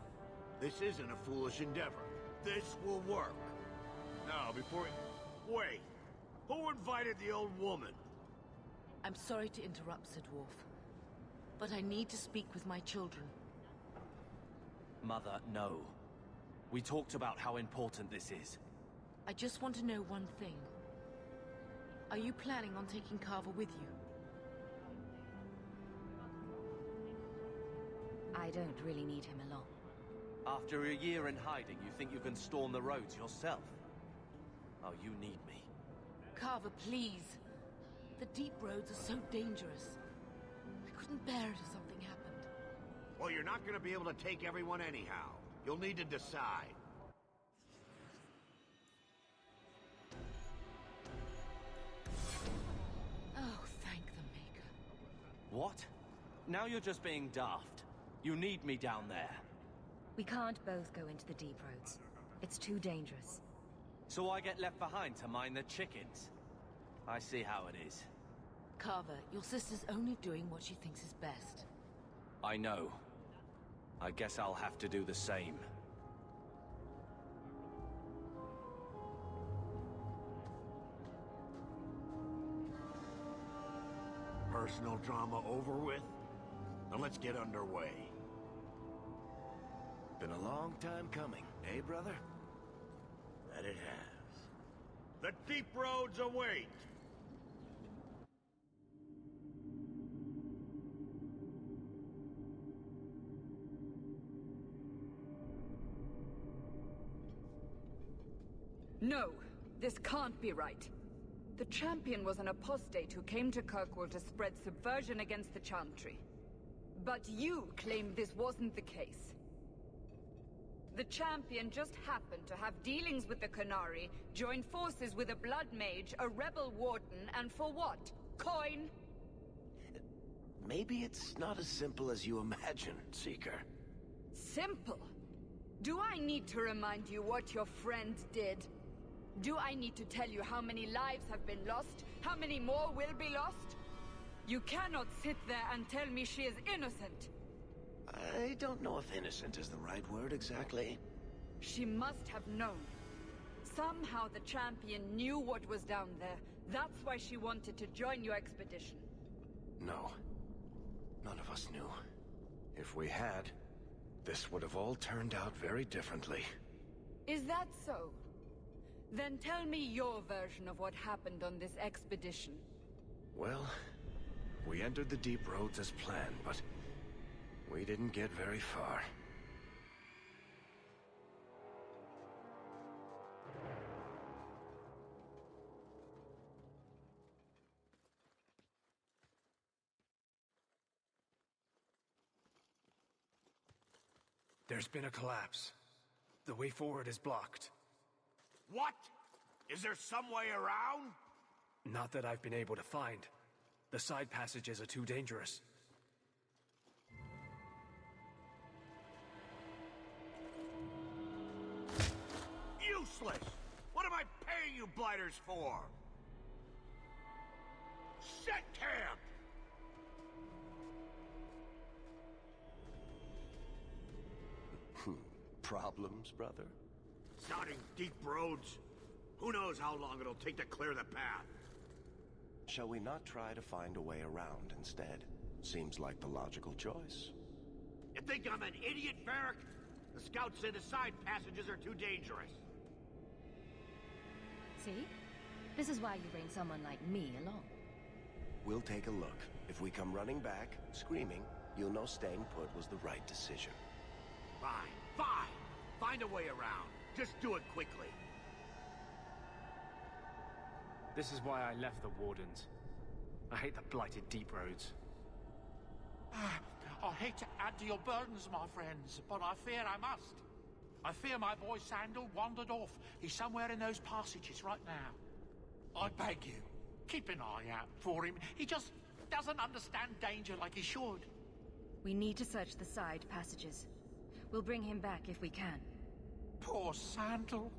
This isn't a foolish endeavor. This will work. Now, Wait! Who invited the old woman? I'm sorry to interrupt, Sir Dwarf, but I need to speak with my children. Mother, no. We talked about how important this is. I just want to know one thing. Are you planning on taking Carver with you? I don't really need him along. After a year in hiding, you think you can storm the roads yourself? Oh, you need me. Carver, please. The deep roads are so dangerous. I couldn't bear it if something happened. Well, you're not gonna be able to take everyone anyhow. You'll need to decide. Oh, thank the Maker. What? Now you're just being daft. You need me down there. We can't both go into the deep roads. It's too dangerous. So I get left behind to mind the chickens. I see how it is. Carver, your sister's only doing what she thinks is best. I know. I guess I'll have to do the same. Personal drama over with? Now let's get underway. Been a long time coming, eh, brother? That it has. The deep roads await! No, this can't be right. The Champion was an apostate who came to Kirkwall to spread subversion against the Chantry. But you claim this wasn't the case. The Champion just happened to have dealings with the Qunari, joined forces with a blood mage, a rebel warden, and for what? Coin? Maybe it's not as simple as you imagine, Seeker. Simple? Do I need to remind you what your friend did? Do I need to tell you how many lives have been lost? How many more will be lost? You cannot sit there and tell me she is innocent. I don't know if innocent is the right word exactly. She must have known. Somehow the Champion knew what was down there. That's why she wanted to join your expedition. No. None of us knew. If we had, this would have all turned out very differently. Is that so? Then tell me your version of what happened on this expedition. Well, we entered the deep roads as planned, but we didn't get very far. There's been a collapse. The way forward is blocked. What? Is there some way around? Not that I've been able to find. The side passages are too dangerous. Useless! What am I paying you blighters for? Set camp! Problems, brother? Sounding deep roads. Who knows how long it'll take to clear the path? Shall we not try to find a way around instead? Seems like the logical choice. You think I'm an idiot, Varric? The scouts say the side passages are too dangerous. See? This is why you bring someone like me along. We'll take a look. If we come running back, screaming, you'll know staying put was the right decision. Fine, fine! Find a way around. Just do it quickly. This is why I left the Wardens. I hate the blighted deep roads. I hate to add to your burdens, my friends, but I fear I must. I fear my boy Sandal wandered off. He's somewhere in those passages right now. I beg you, keep an eye out for him. He just doesn't understand danger like he should. We need to search the side passages. We'll bring him back if we can. Poor Sandal.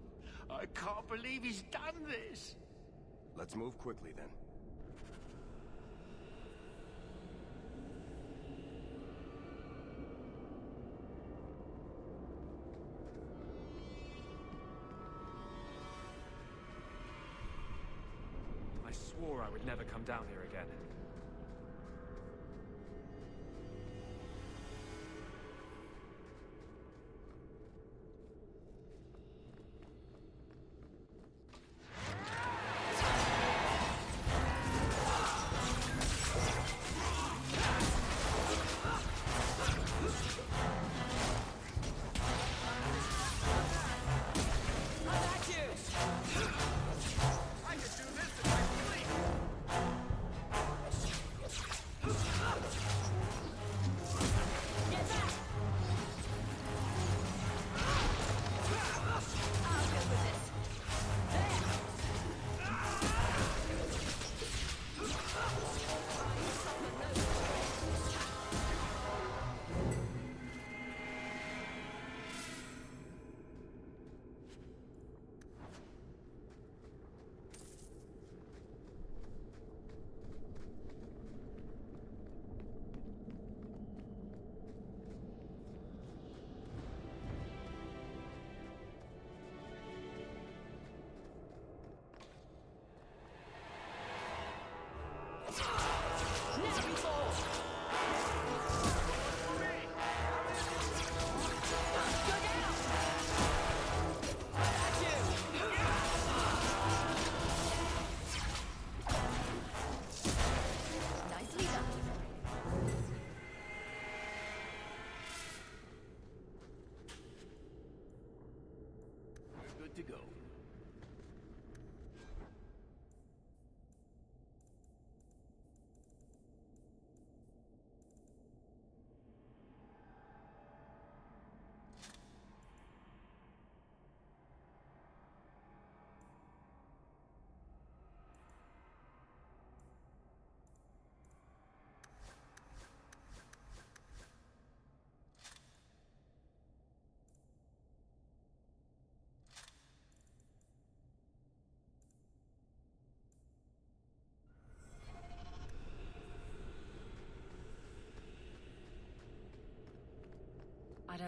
I can't believe he's done this. Let's move quickly then. I swore I would never come down here again.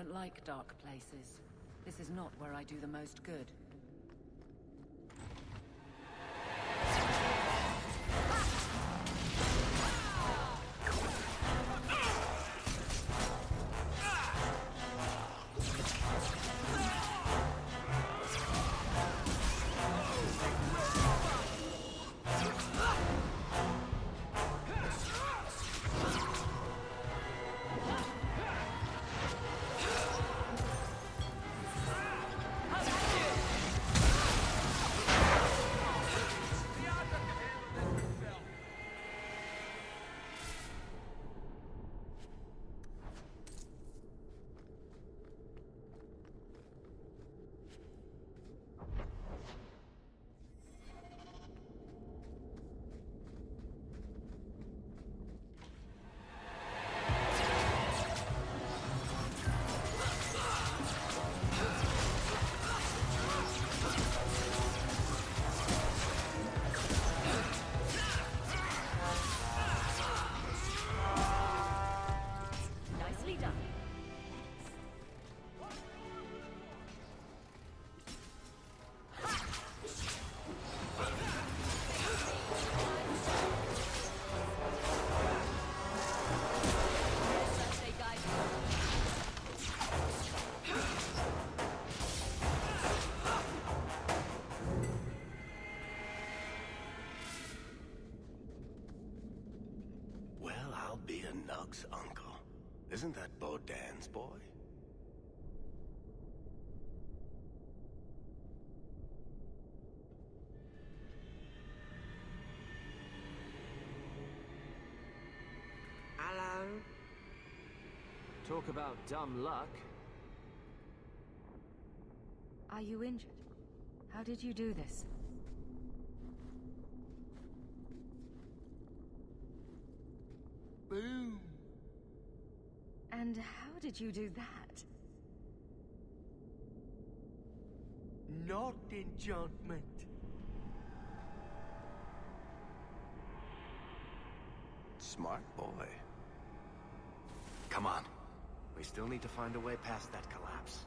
don't like dark places. This is not where I do the most good. Nug's uncle. Isn't that Bodan's boy? Hello? Talk about dumb luck. Are you injured? How did you do this? Boom! And how did you do that? Not enchantment. Smart boy. Come on. We still need to find a way past that collapse.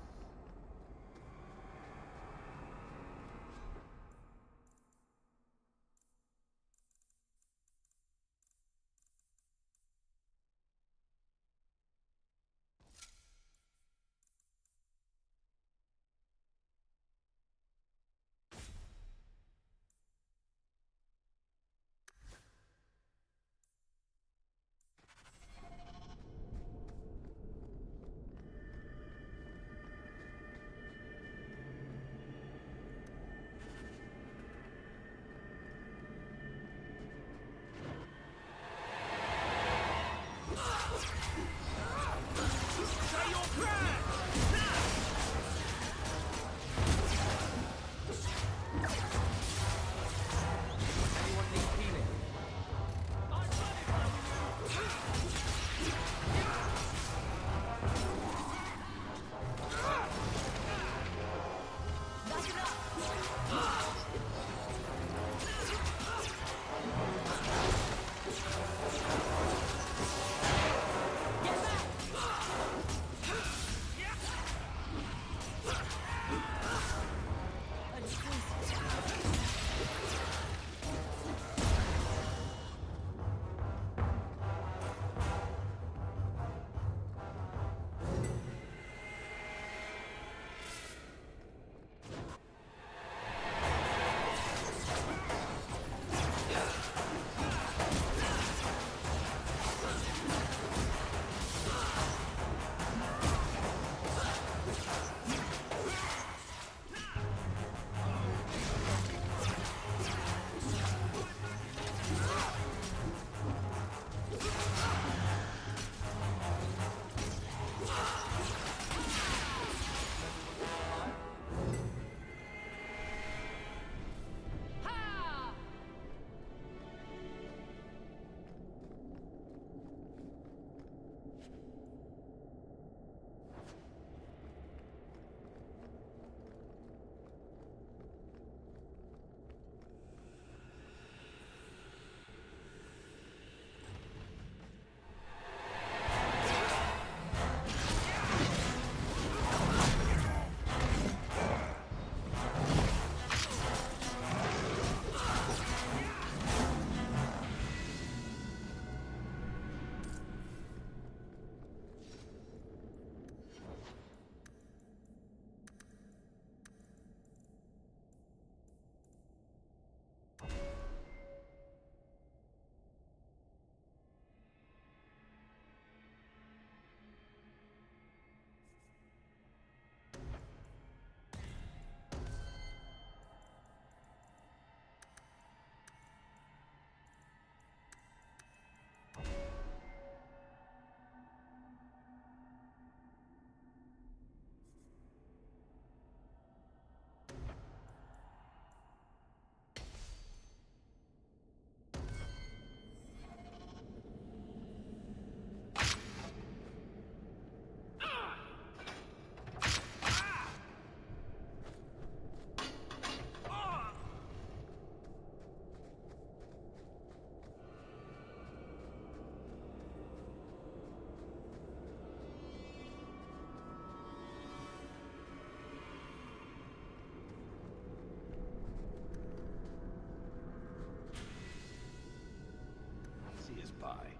by.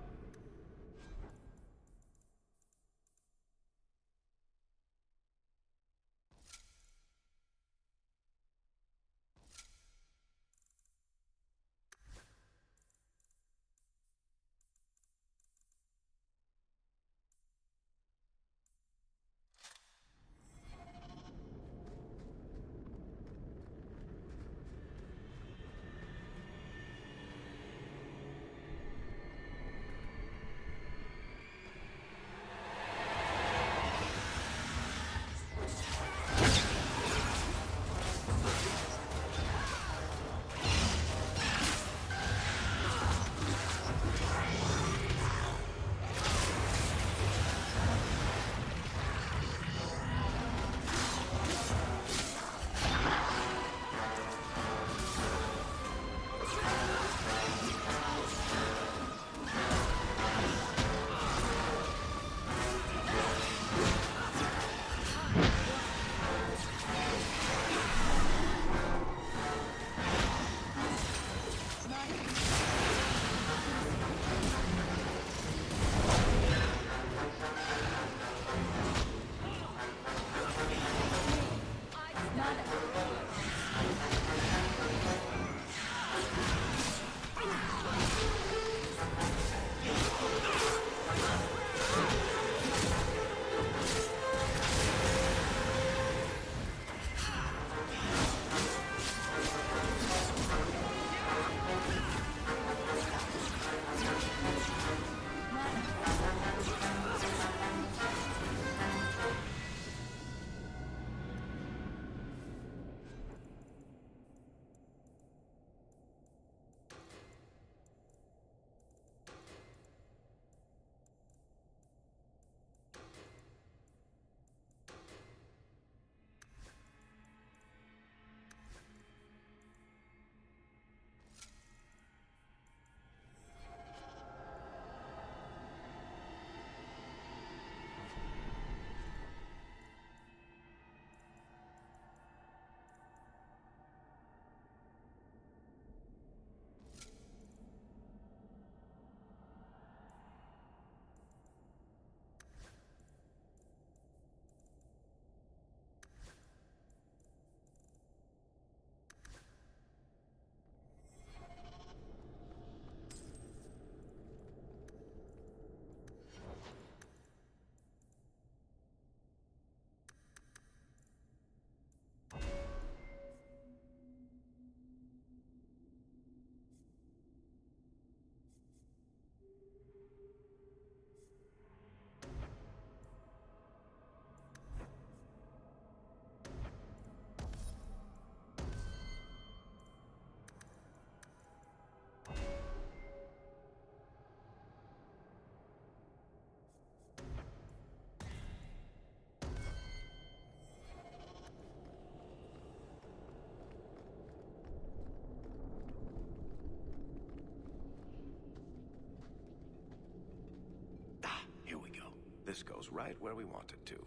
This goes right where we want it to.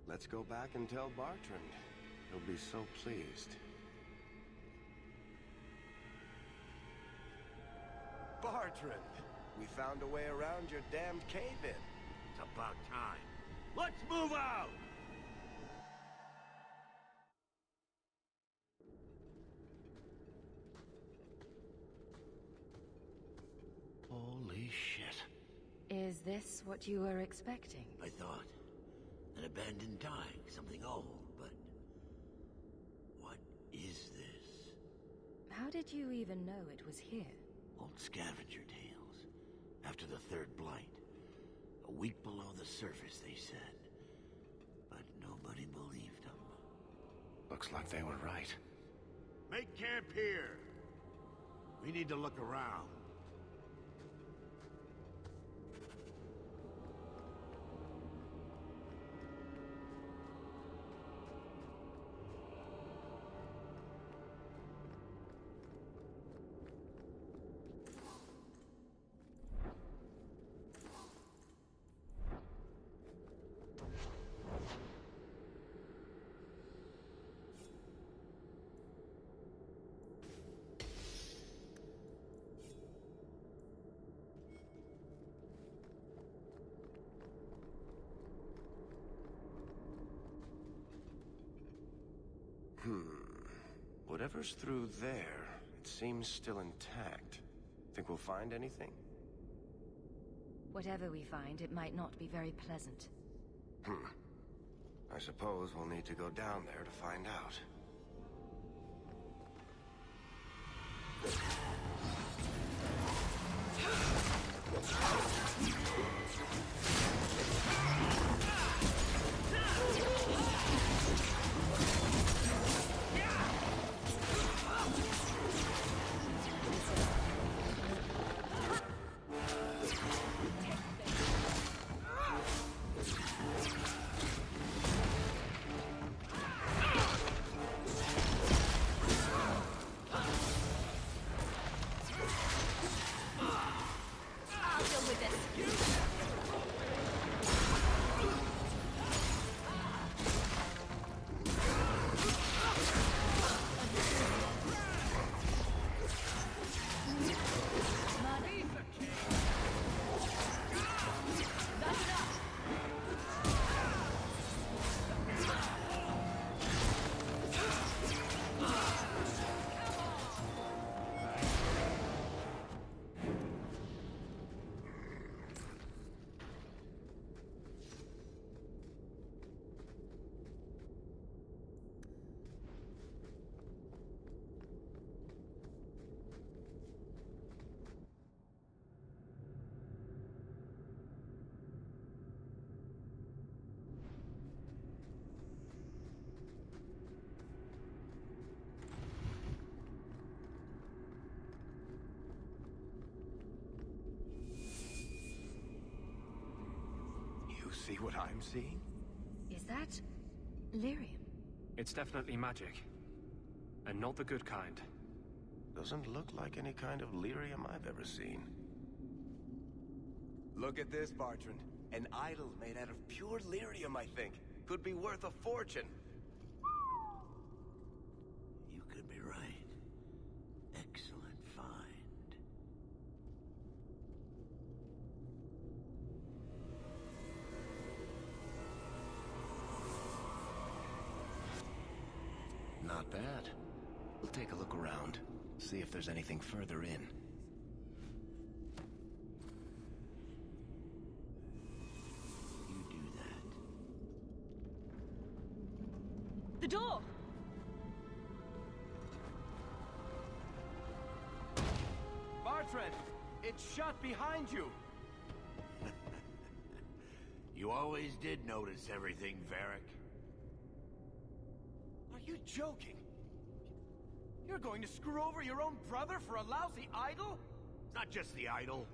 Let's go back and tell Bartrand. He'll be so pleased. Bartrand! We found a way around your damned cave-in. It's about time. Let's move out! Holy shit. Is this what you were expecting? I thought. An abandoned dyke, something old, but... what is this? How did you even know it was here? Old scavenger tales. After the third blight. A week below the surface, they said. But nobody believed them. Looks like they were right. Make camp here! We need to look around. Whatever's through there, it seems still intact. Think we'll find anything? Whatever we find, it might not be very pleasant. I suppose we'll need to go down there to find out. See what I'm seeing? Is that lyrium? It's definitely magic. And not the good kind. Doesn't look like any kind of lyrium I've ever seen. Look at this, Bartrand. An idol made out of pure lyrium, I think. Could be worth a fortune. You could be right. Excellent find. Not bad. We'll take a look around. See if there's anything further in. You do that. The door! Bartrand! It's shut behind you! You always did notice everything, Varric. Are you joking? You're going to screw over your own brother for a lousy idol? It's not just the idol.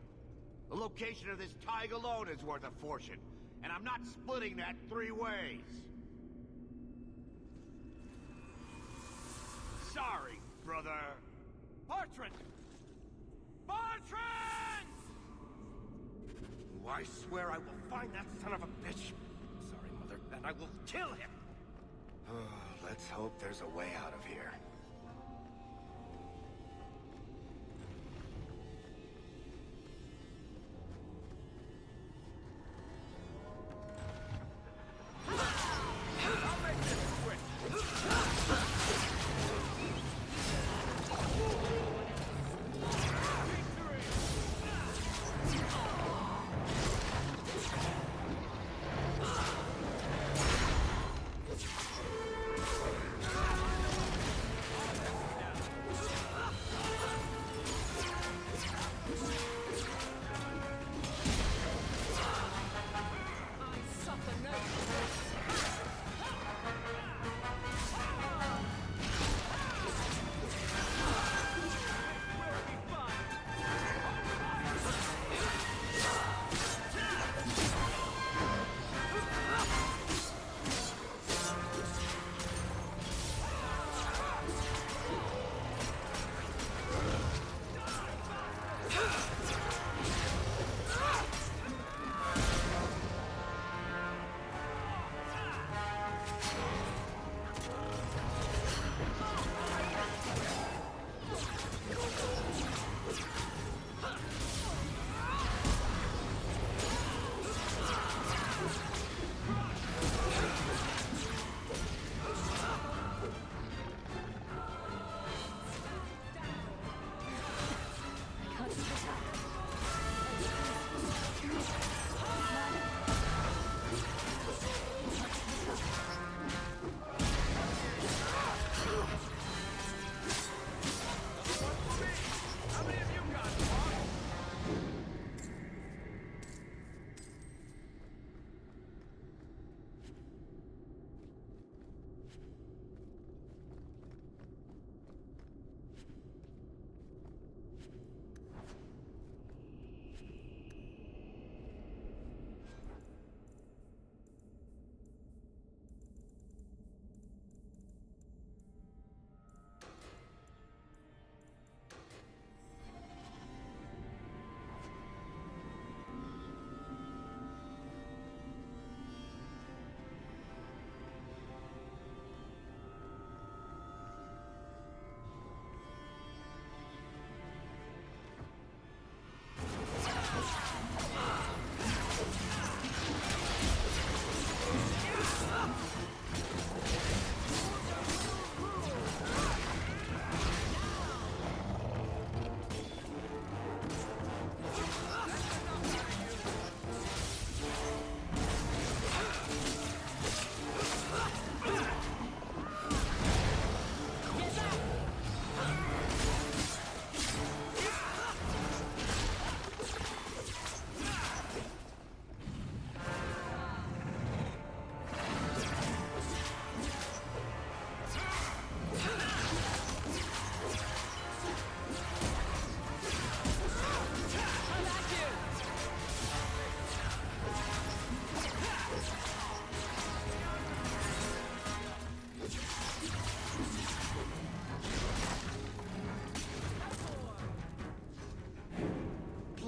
The location of this tag alone is worth a fortune, and I'm not splitting that 3 ways. Sorry, brother. Bartrand! Bartrand! Oh, I swear I will find that son of a bitch. Sorry, Mother, and I will kill him. Let's hope there's a way out of here. I'll make this quick!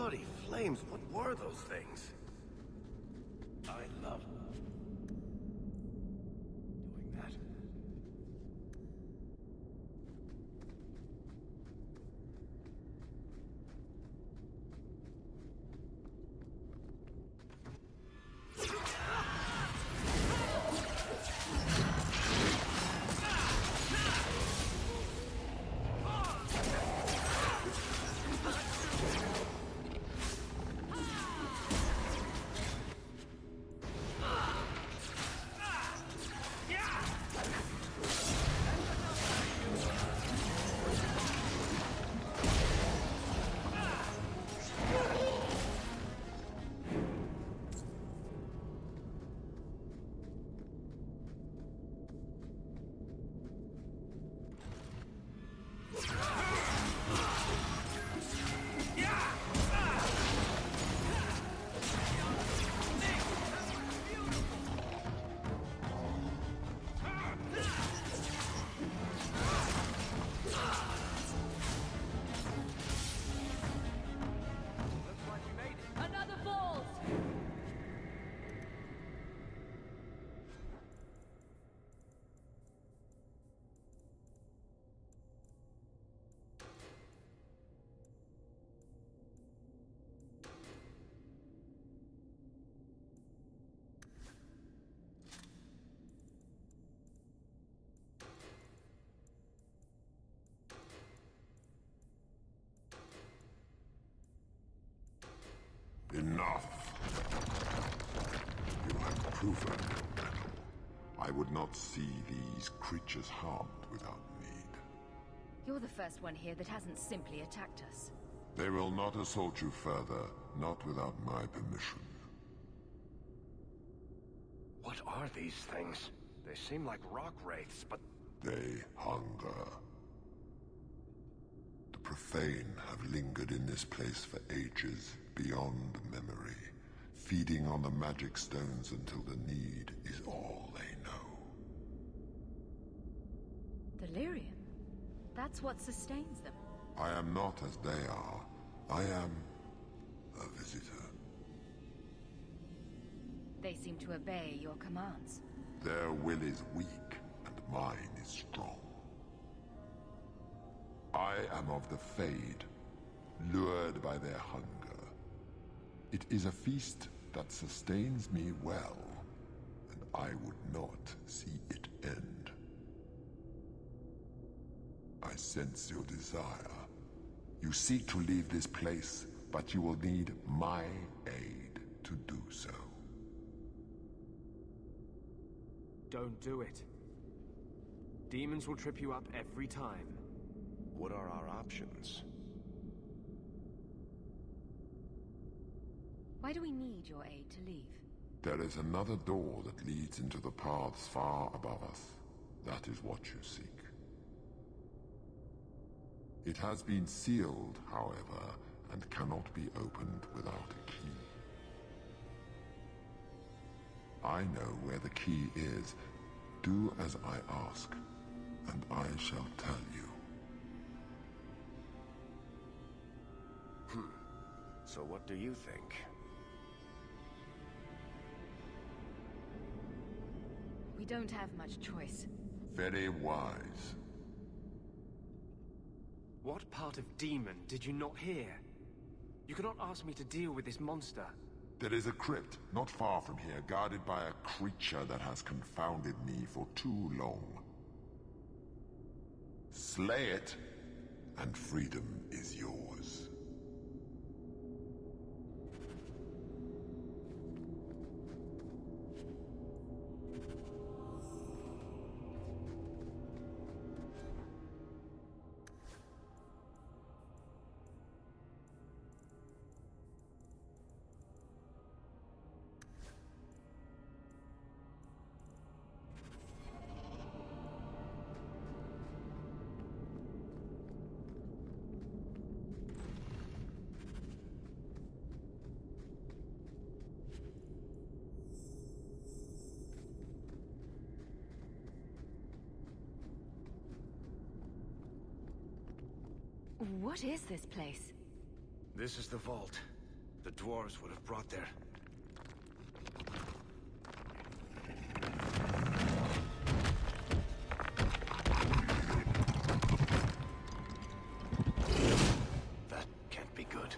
Bloody flames, what were those things? I love doing that. Enough. You have proven your mettle. I would not see these creatures harmed without need. You're the first one here that hasn't simply attacked us. They will not assault you further, not without my permission. What are these things? They seem like rock wraiths, but... They hunger. The profane have lingered in this place for ages, beyond memory, feeding on the magic stones until the need is all they know. Delirium? That's what sustains them. I am not as they are. I am a visitor. They seem to obey your commands. Their will is weak, and mine is strong. I am of the Fade, lured by their hunger. It is a feast that sustains me well, and I would not see it end. I sense your desire. You seek to leave this place, but you will need my aid to do so. Don't do it. Demons will trip you up every time. What are our options? Why do we need your aid to leave? There is another door that leads into the paths far above us. That is what you seek. It has been sealed, however, and cannot be opened without a key. I know where the key is. Do as I ask, and I shall tell you. So what do you think? We don't have much choice. Very wise. What part of demon did you not hear? You cannot ask me to deal with this monster. There is a crypt not far from here, guarded by a creature that has confounded me for too long. Slay it, and freedom is yours. What is this place? This is the vault. The dwarves would have brought their... That can't be good.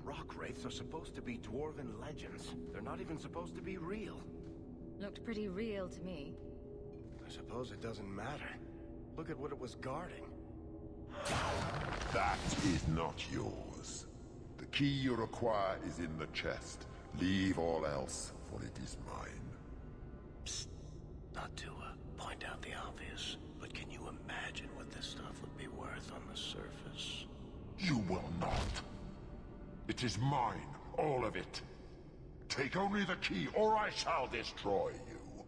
Rock wraiths are supposed to be dwarven legends. They're not even supposed to be real. Looked pretty real to me. I suppose it doesn't matter. Look at what it was guarding. That is not yours. The key you require is in the chest. Leave all else, for it is mine. Psst. Not to point out the obvious, but can you imagine what this stuff would be worth on the surface? You will not. It is mine, all of it. Take only the key, or I shall destroy you.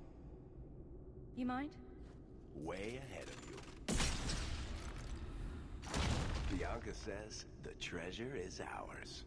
You mind? Way ahead of you. Bianca says the treasure is ours.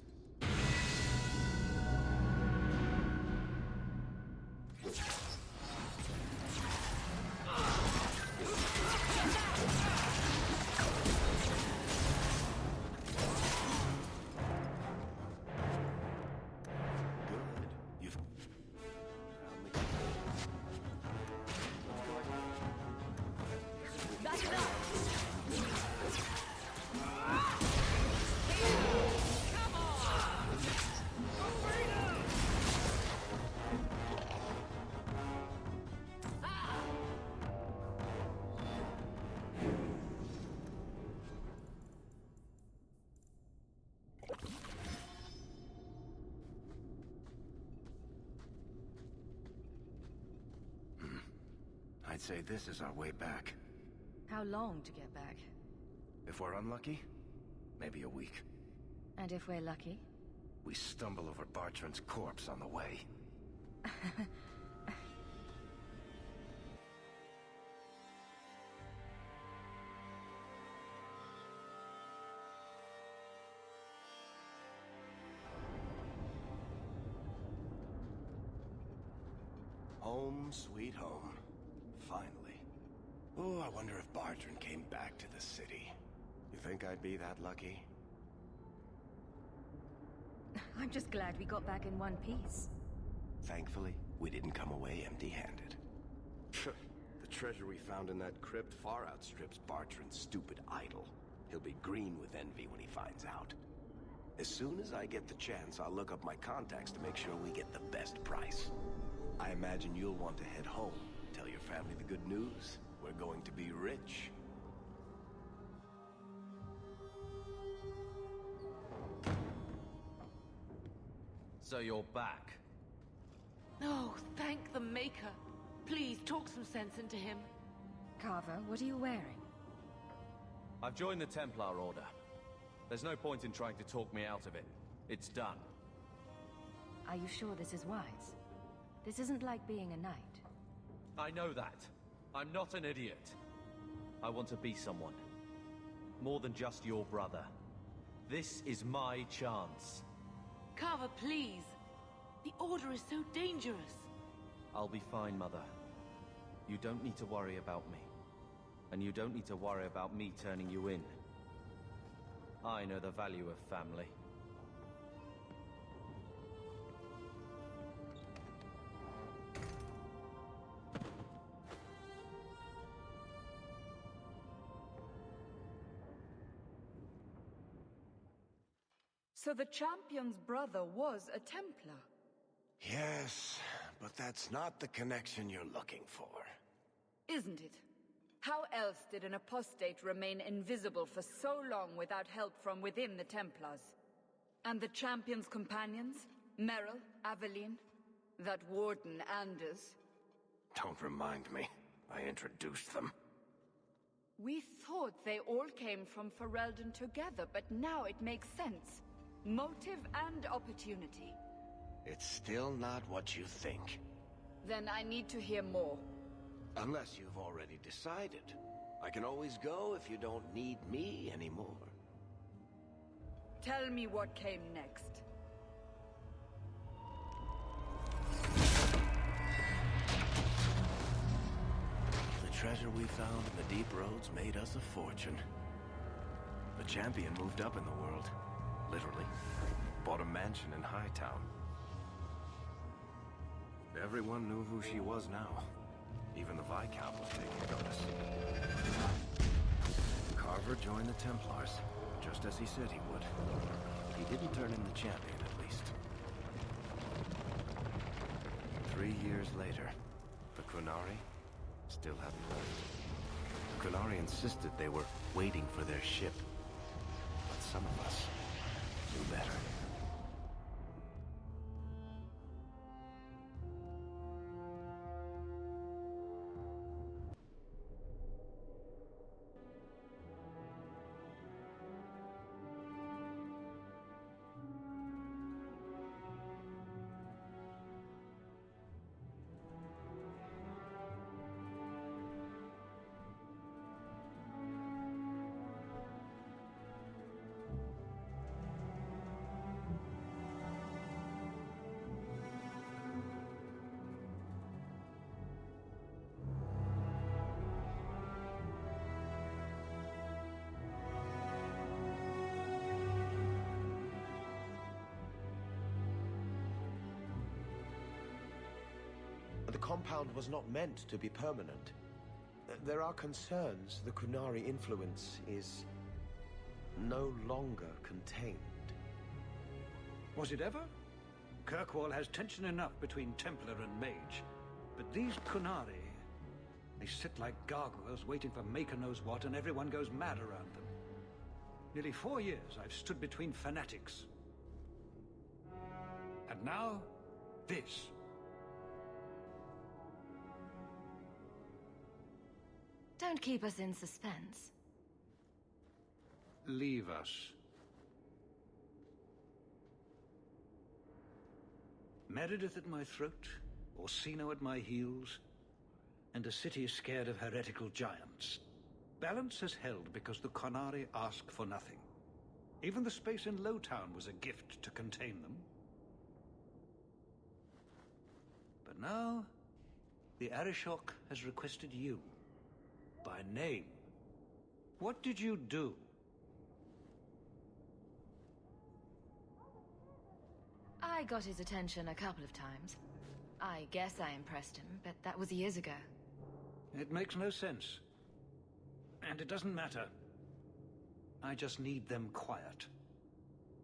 I'd say this is our way back. How long to get back? If we're unlucky, maybe a week. And if we're lucky? We stumble over Bartrand's corpse on the way. Home sweet home. Finally. Oh, I wonder if Bartrand came back to the city. You think I'd be that lucky? I'm just glad we got back in one piece. Thankfully, we didn't come away empty-handed. The treasure we found in that crypt far outstrips Bartrand's stupid idol. He'll be green with envy when he finds out. As soon as I get the chance, I'll look up my contacts to make sure we get the best price. I imagine you'll want to head home. Tell your family the good news. We're going to be rich. So you're back. Oh, thank the Maker. Please, talk some sense into him. Carver, what are you wearing? I've joined the Templar Order. There's no point in trying to talk me out of it. It's done. Are you sure this is wise? This isn't like being a knight. I know that. I'm not an idiot. I want to be someone. More than just your brother. This is my chance. Carver, please. The Order is so dangerous. I'll be fine, Mother. You don't need to worry about me. And you don't need to worry about me turning you in. I know the value of family. So the Champion's brother was a Templar? Yes, but that's not the connection you're looking for. Isn't it? How else did an apostate remain invisible for so long without help from within the Templars? And the Champion's companions? Merrill, Aveline, that Warden Anders? Don't remind me. I introduced them. We thought they all came from Ferelden together, but now it makes sense. Motive and opportunity. It's still not what you think. Then I need to hear more. Unless you've already decided. I can always go if you don't need me anymore. Tell me what came next. The treasure we found in the deep roads made us a fortune. The Champion moved up in the world. Literally. Bought a mansion in Hightown. Everyone knew who she was now. Even the Viscount was taking notice. Carver joined the Templars, just as he said he would. He didn't turn in the Champion, at least. 3 years later, the Qunari still hadn't left. The Qunari insisted they were waiting for their ship. But some of us knew better. The compound was not meant to be permanent. There are concerns the Qunari influence is no longer contained. Was it ever? Kirkwall has tension enough between Templar and Mage. But these Qunari, they sit like gargoyles waiting for Maker knows what, and everyone goes mad around them. Nearly 4 years I've stood between fanatics. And now, this. Don't keep us in suspense. Leave us. Meredith at my throat, Orsino at my heels, and a city scared of heretical giants. Balance has held because the Qunari ask for nothing. Even the space in Lowtown was a gift to contain them. But now, The Arishok has requested you. By name. What did you do? I got his attention a couple of times. I guess I impressed him, but that was years ago. It makes no sense. And it doesn't matter. I just need them quiet.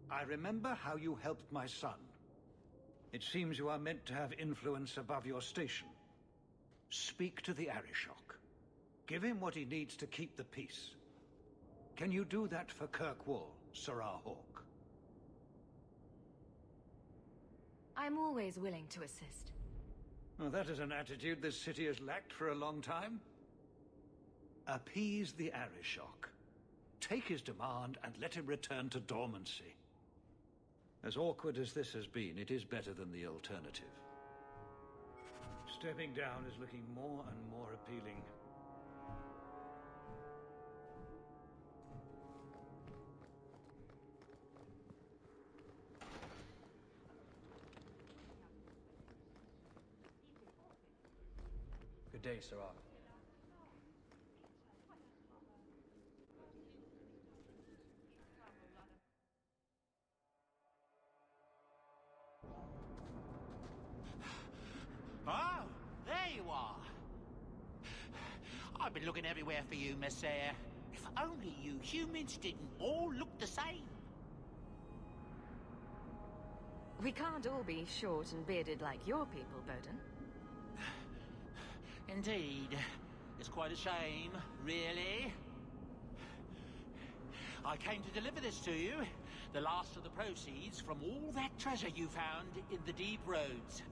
I remember how you helped my son. It seems you are meant to have influence above your station. Speak to the Arishok. Give him what he needs to keep the peace. Can you do that for Kirkwall, Sorrowh Hawke? I'm always willing to assist. Well, that is an attitude this city has lacked for a long time. Appease the Arishok. Take his demand and let him return to dormancy. As awkward as this has been, it is better than the alternative. Stepping down is looking more and more appealing. Good day, Sorrowh. Oh, there you are. I've been looking everywhere for you, Messiah. If only you humans didn't all look the same. We can't all be short and bearded like your people, Bowden. Indeed. It's quite a shame, really. I came to deliver this to you. The last of the proceeds from all that treasure you found in the deep roads.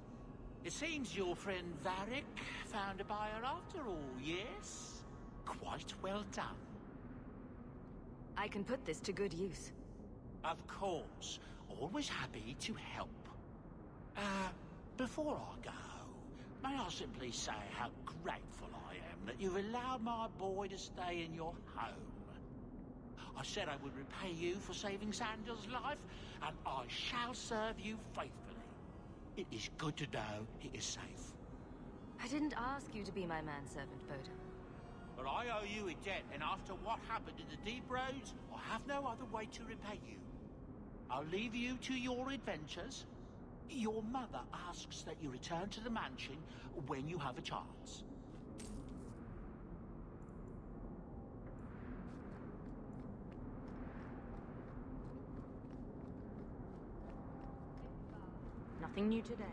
It seems your friend Varric found a buyer after all, yes? Quite well done. I can put this to good use. Of course. Always happy to help. Before I go, may I simply say how grateful I am that you've allowed my boy to stay in your home. I said I would repay you for saving Sandal's life, and I shall serve you faithfully. It is good to know he is safe. I didn't ask you to be my manservant, Bowden. But I owe you a debt, and after what happened in the deep roads, I have no other way to repay you. I'll leave you to your adventures. Your mother asks that you return to the mansion when you have a chance. Nothing new today.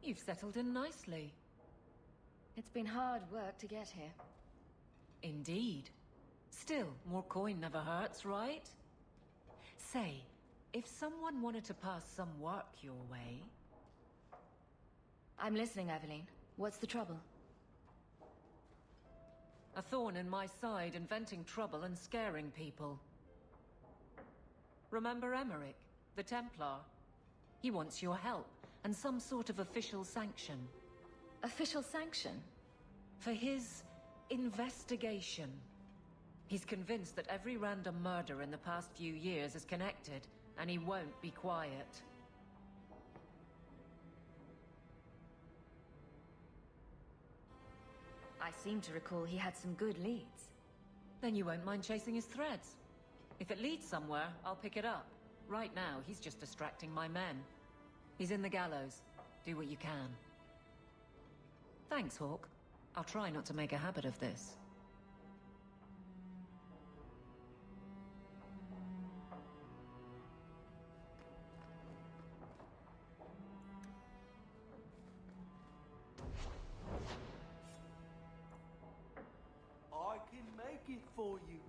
You've settled in nicely. It's been hard work to get here. Indeed. Still, more coin never hurts, right? Say, if someone wanted to pass some work your way... I'm listening, Aveline. What's the trouble? A thorn in my side, inventing trouble and scaring people. Remember Emmerich, the Templar? He wants your help, and some sort of official sanction. Official sanction? For his investigation. He's convinced that every random murder in the past few years is connected, and he won't be quiet. I seem to recall he had some good leads. Then you won't mind chasing his threads. If it leads somewhere, I'll pick it up. Right now, he's just distracting my men. He's in the Gallows. Do what you can. Thanks, Hawke. I'll try not to make a habit of this. I can make it for you.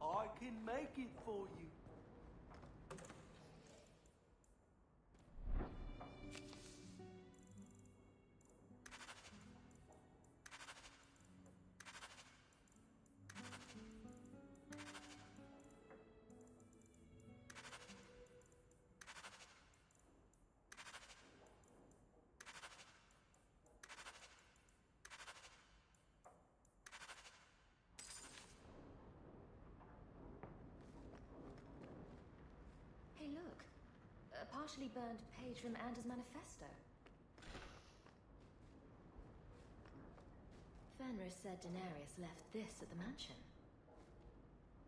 I can make it for you. Hey, look. A partially burned page from Anders' manifesto. Fenris said Daenerys left this at the mansion.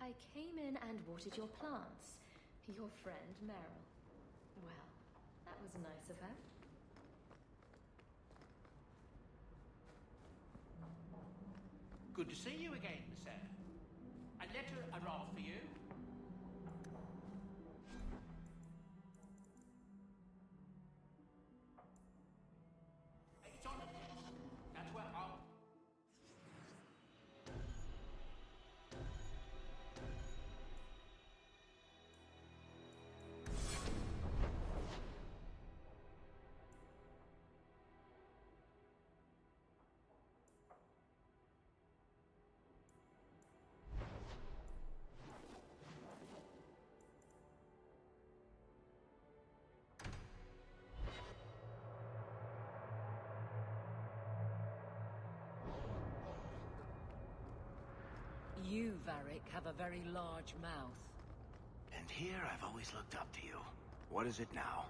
I came in and watered your plants. Your friend, Meryl. Well, that was nice of her. Good to see you again, sir. A letter arrived for you. It's on the desk. That's where I'll... You, Varric, have a very large mouth. And here I've always looked up to you. What is it now?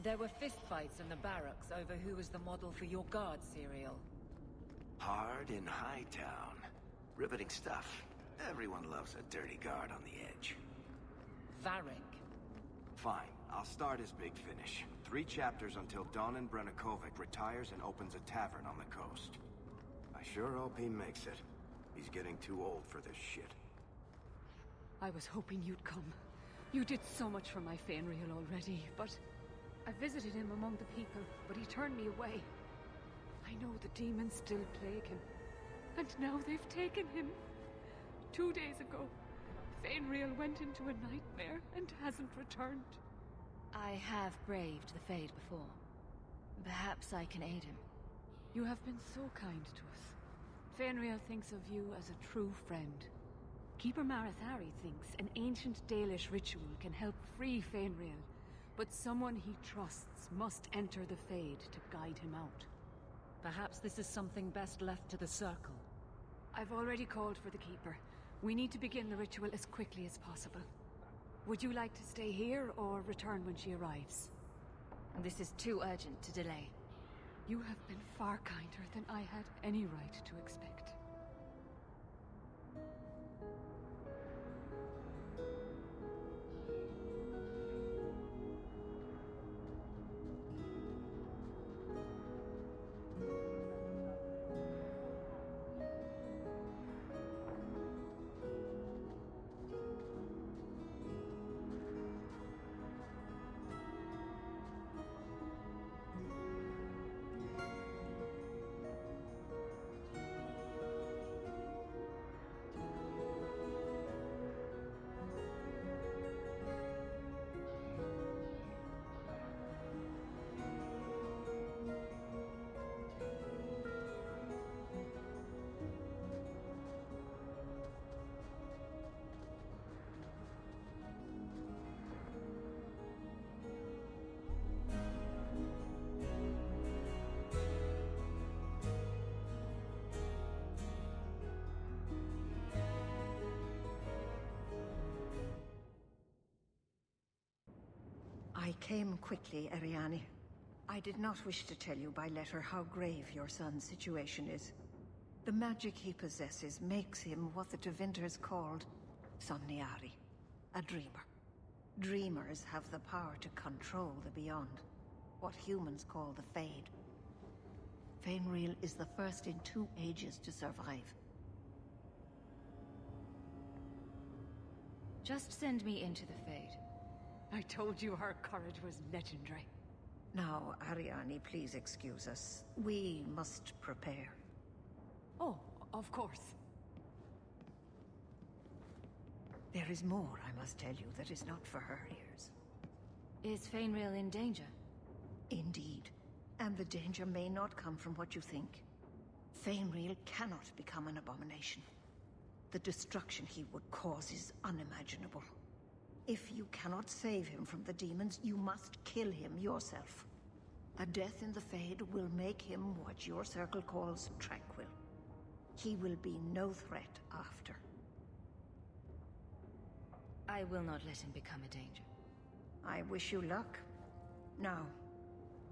There were fistfights in the barracks over who was the model for your guard serial. Hard in Hightown. Riveting stuff. Everyone loves a dirty guard on the edge. Varric. Fine. I'll start as Big Finish. 3 chapters until Donan Brennakovic retires and opens a tavern on the coast. I sure hope he makes it. He's getting too old for this shit. I was hoping you'd come. You did so much for my Fenrir already, but... I visited him among the people, but he turned me away. I know the demons still plague him. And now they've taken him. 2 days ago, Fenrir went into a nightmare and hasn't returned. I have braved the Fade before. Perhaps I can aid him. You have been so kind to us. Fenrir thinks of you as a true friend. Keeper Marethari thinks an ancient Dalish ritual can help free Fenrir, but someone he trusts must enter the Fade to guide him out. Perhaps this is something best left to the Circle. I've already called for the Keeper. We need to begin the ritual as quickly as possible. Would you like to stay here or return when she arrives? This is too urgent to delay. You have been far kinder than I had any right to expect. I came quickly, Ariane. I did not wish to tell you by letter how grave your son's situation is. The magic he possesses makes him what the Devinters called Somniari, a dreamer. Dreamers have the power to control the beyond, what humans call the Fade. Fainreal is the first in 2 ages to survive. Just send me into the Fade. I told you her courage was legendary. Now, Ariane, please excuse us. We must prepare. Oh, of course. There is more, I must tell you, that is not for her ears. Is Fainreal in danger? Indeed. And the danger may not come from what you think. Fainreal cannot become an abomination. The destruction he would cause is unimaginable. If you cannot save him from the demons, you must kill him yourself. A death in the Fade will make him what your circle calls tranquil. He will be no threat after. I will not let him become a danger. I wish you luck. Now,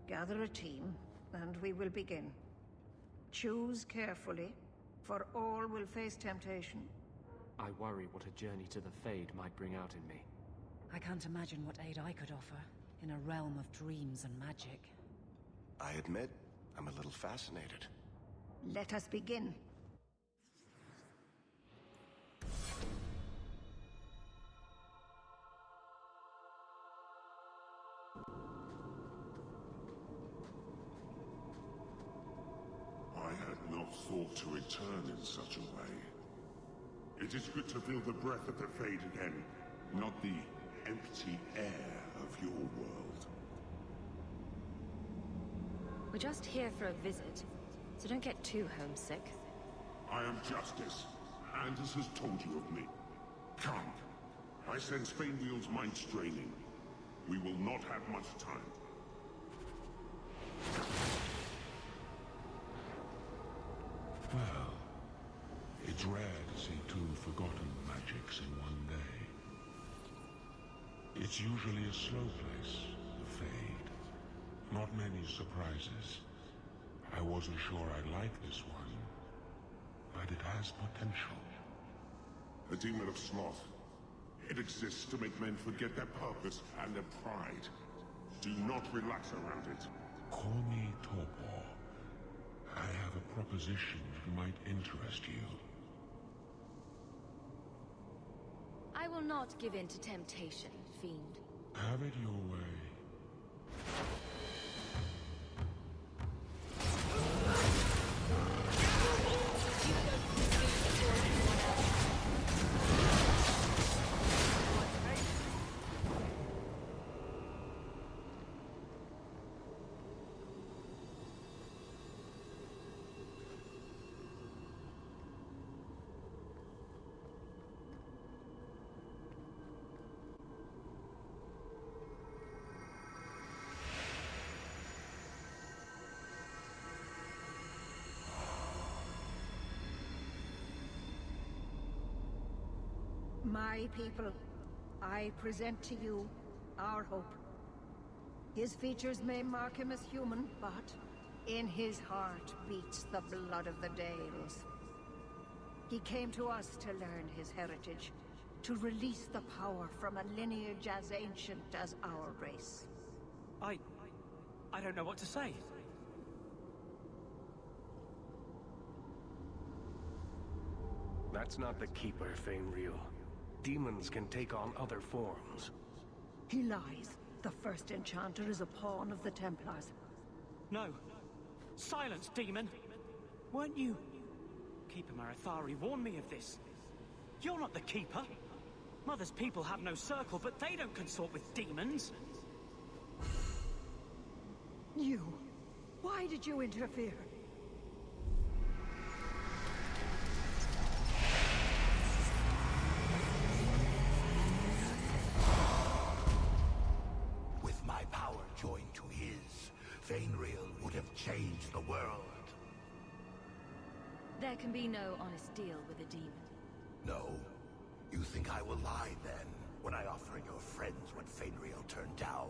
gather a team, and we will begin. Choose carefully, for all will face temptation. I worry what a journey to the Fade might bring out in me. I can't imagine what aid I could offer in a realm of dreams and magic. I admit, I'm a little fascinated. Let us begin. I had not thought to return in such a way. It is good to feel the breath of the Fade again, not the empty air of your world. We're just here for a visit, so don't get too homesick. I am Justice. Anders has told you of me. Come. I sense Fainreal's mind straining. We will not have much time. Well, it's rare to see 2 forgotten magics in one day. It's usually a slow place, the Fade. Not many surprises. I wasn't sure I'd like this one, but it has potential. The demon of sloth. It exists to make men forget their purpose and their pride. Do not relax around it. Call me Torpor. I have a proposition that might interest you. I will not give in to temptation, fiend. Have it your way. My people, I present to you our hope. His features may mark him as human, but in his heart beats the blood of the Dales. He came to us to learn his heritage, to release the power from a lineage as ancient as our race. I don't know what to say. That's not the Keeper, Fainreal. Demons can take on other forms. He lies. The first enchanter is a pawn of the Templars. No. Silence, demon! Weren't you? Keeper Marathari warned me of this. You're not the Keeper. Mother's people have no circle, but they don't consort with demons. You! Why did you interfere? With my power joined to his, Fainreal would have changed the world. There can be no honest deal with a demon. No? You think I will lie then, when I offer your friends what Fainreal turned down?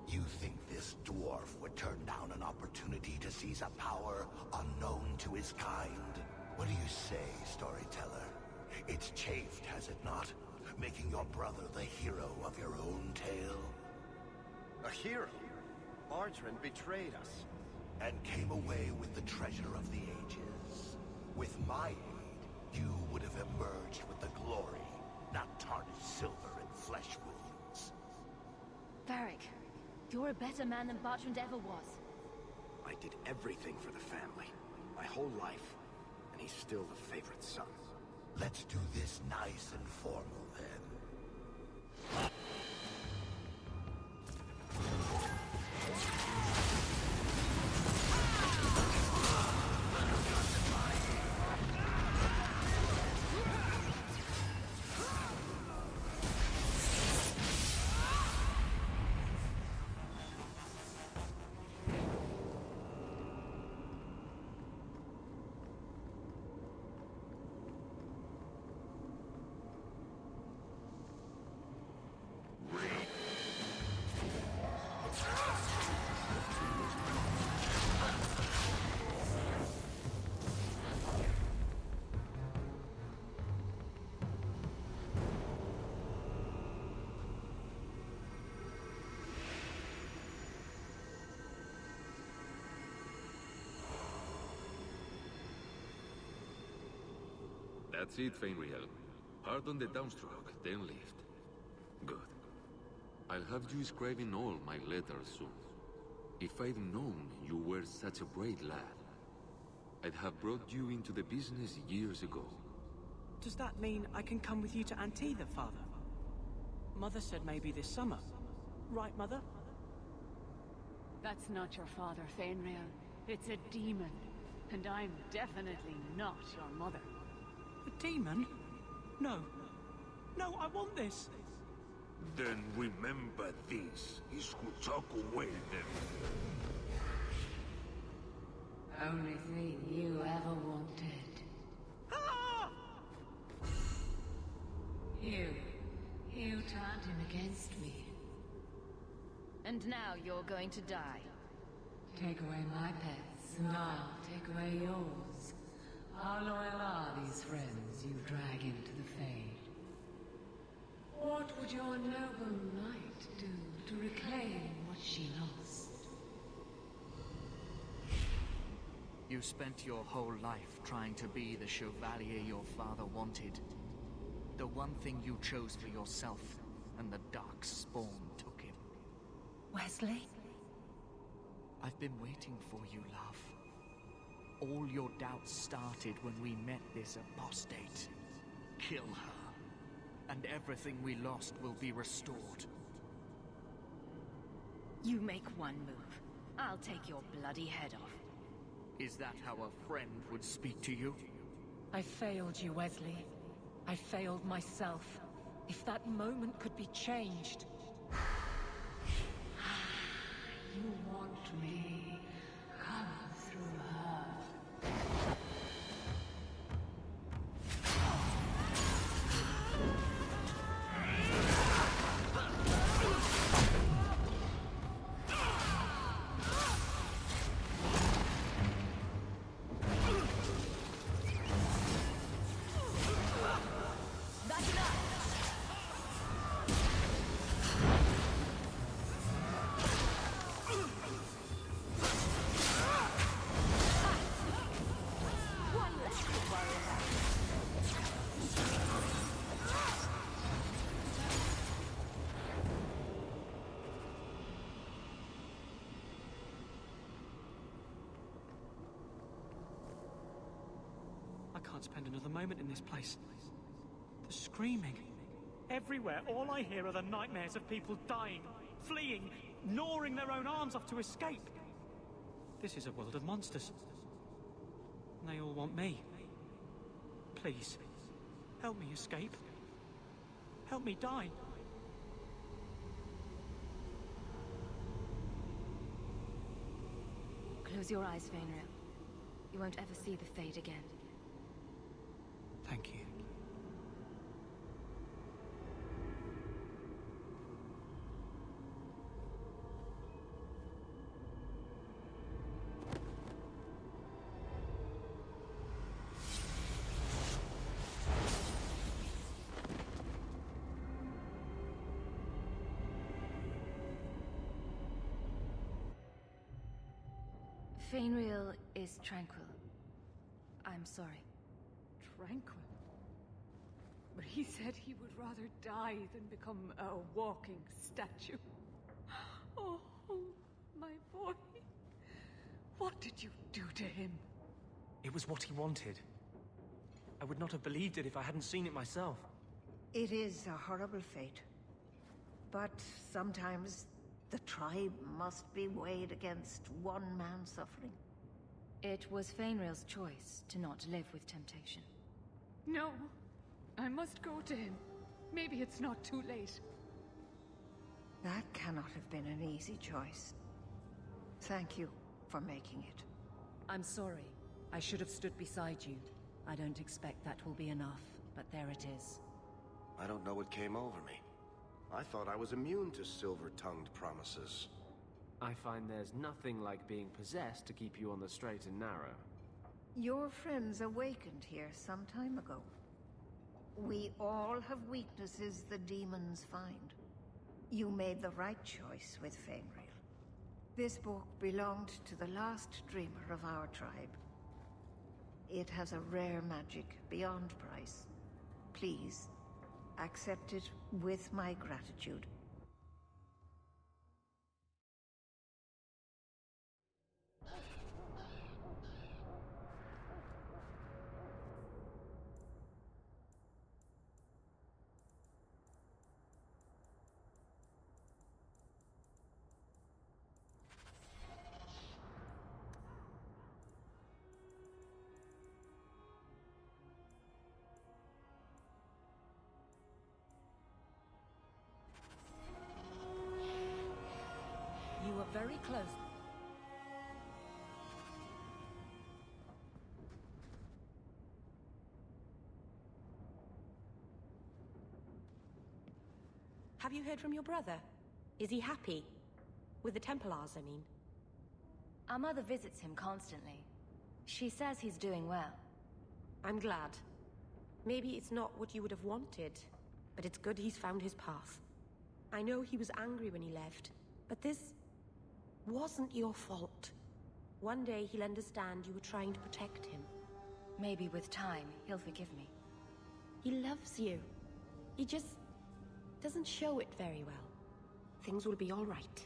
You think this dwarf would turn down an opportunity to seize a power unknown to his kind? What do you say, storyteller? It's chafed, has it not? Making your brother the hero of your own tale? A hero? Bartrand betrayed us. And came away with the treasure of the ages. With my aid, you would have emerged with the glory, not tarnished silver and flesh wounds. Varric, you're a better man than Bartrand ever was. I did everything for the family, my whole life, and he's still the favorite son. Let's do this nice and formal then. That's it, Fainreal. Pardon the downstroke, then lift. Good. I'll have you scribing all my letters soon. If I'd known you were such a brave lad, I'd have brought you into the business years ago. Does that mean I can come with you to Antitha, Father? Mother said maybe this summer. Right, Mother? That's not your father, Fainreal. It's a demon. And I'm definitely not your mother. A demon? No. No, I want this. Then remember this is who took away them. Only thing you ever wanted. Ah! You turned him against me. And now you're going to die. Take away my pets, and I'll take away yours. How loyal are these friends you drag into the Fade? What would your noble knight do to reclaim what she lost? You spent your whole life trying to be the chevalier your father wanted. The one thing you chose for yourself, and the darkspawn took him. Wesley? I've been waiting for you, love. All your doubts started when we met this apostate. Kill her, and everything we lost will be restored. You make one move. I'll take your bloody head off. Is that how a friend would speak to you? I failed you, Wesley. I failed myself. If that moment could be changed. You want me? Come through her. can't spend another moment in this place. The screaming. Everywhere, all I hear are the nightmares of people dying, fleeing, gnawing their own arms off to escape. This is a world of monsters. And they all want me. Please, help me escape. Help me die. Close your eyes, Fenrir. You won't ever see the Fade again. Thank you. Fenrir is tranquil. I'm sorry. Tranquil? But he said he would rather die than become a walking statue. Oh, my boy. What did you do to him? It was what he wanted. I would not have believed it if I hadn't seen it myself. It is a horrible fate. But sometimes the tribe must be weighed against one man's suffering. It was Fenrir's choice to not live with temptation. No. I must go to him. Maybe it's not too late. That cannot have been an easy choice. Thank you for making it. I'm sorry. I should have stood beside you. I don't expect that will be enough, but there it is. I don't know what came over me. I thought I was immune to silver-tongued promises. I find there's nothing like being possessed to keep you on the straight and narrow. Your friends awakened here some time ago. We all have weaknesses the demons find. You made the right choice with Fenrir. This book belonged to the last dreamer of our tribe. It has a rare magic beyond price. Please, accept it with my gratitude. You were very close. Have you heard from your brother? Is he happy? With the Templars, I mean. Our mother visits him constantly. She says he's doing well. I'm glad. Maybe it's not what you would have wanted, but it's good he's found his path. I know he was angry when he left, but this wasn't your fault. One day he'll understand you were trying to protect him. Maybe with time, he'll forgive me. He loves you. He just doesn't show it very well. Things will be all right.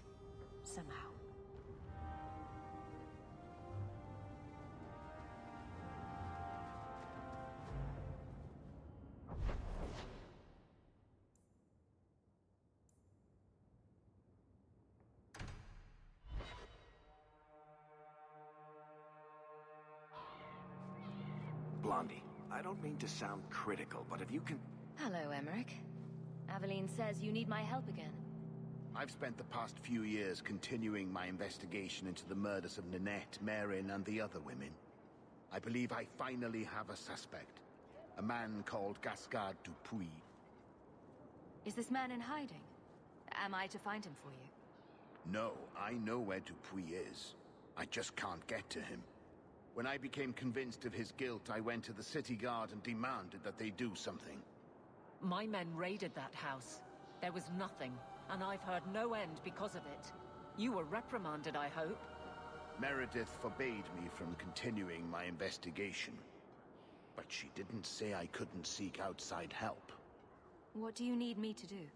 Somehow. Blondie, I don't mean to sound critical, but if you can... Hello, Emmerich. Aveline says you need my help again. I've spent the past few years continuing my investigation into the murders of Ninette, Marin, and the other women. I believe I finally have a suspect. A man called Gascard Dupuis. Is this man in hiding? Am I to find him for you? No, I know where Dupuis is. I just can't get to him. When I became convinced of his guilt, I went to the city guard and demanded that they do something. My men raided that house. There was nothing, and I've heard no end because of it. You were reprimanded, I hope? Meredith forbade me from continuing my investigation. But she didn't say I couldn't seek outside help. What do you need me to do?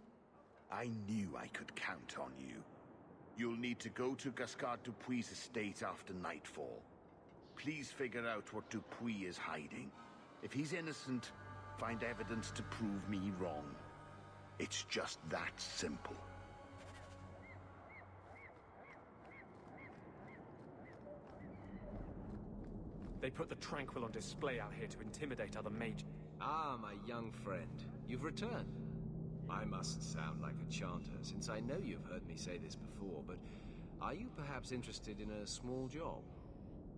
I knew I could count on you. You'll need to go to Gascard Dupuis' estate after nightfall. Please figure out what Dupuis is hiding. If he's innocent, find evidence to prove me wrong. It's just that simple. They put the Tranquil on display out here to intimidate other mages. Ah, my young friend. You've returned. I mustn't sound like a chanter, since I know you've heard me say this before, but are you perhaps interested in a small job?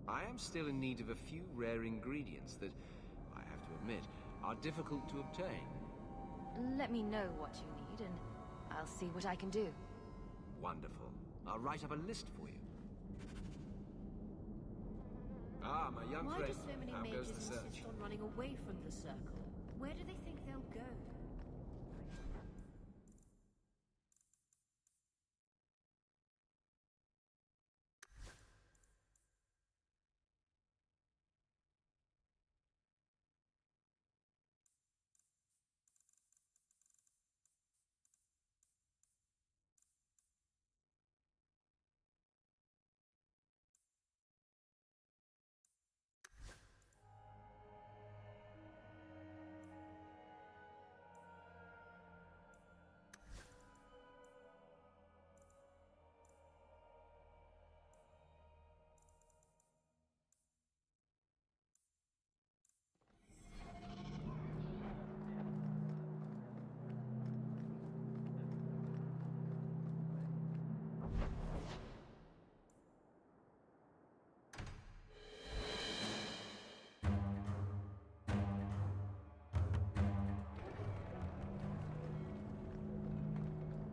I am still in need of a few rare ingredients that, I have to admit, are difficult to obtain. Let me know what you need, and I'll see what I can do. Wonderful. I'll write up a list for you. Ah, my young Why friend. do so many How goes mages the search? insist on running away from the circle? Where do they think they'll go?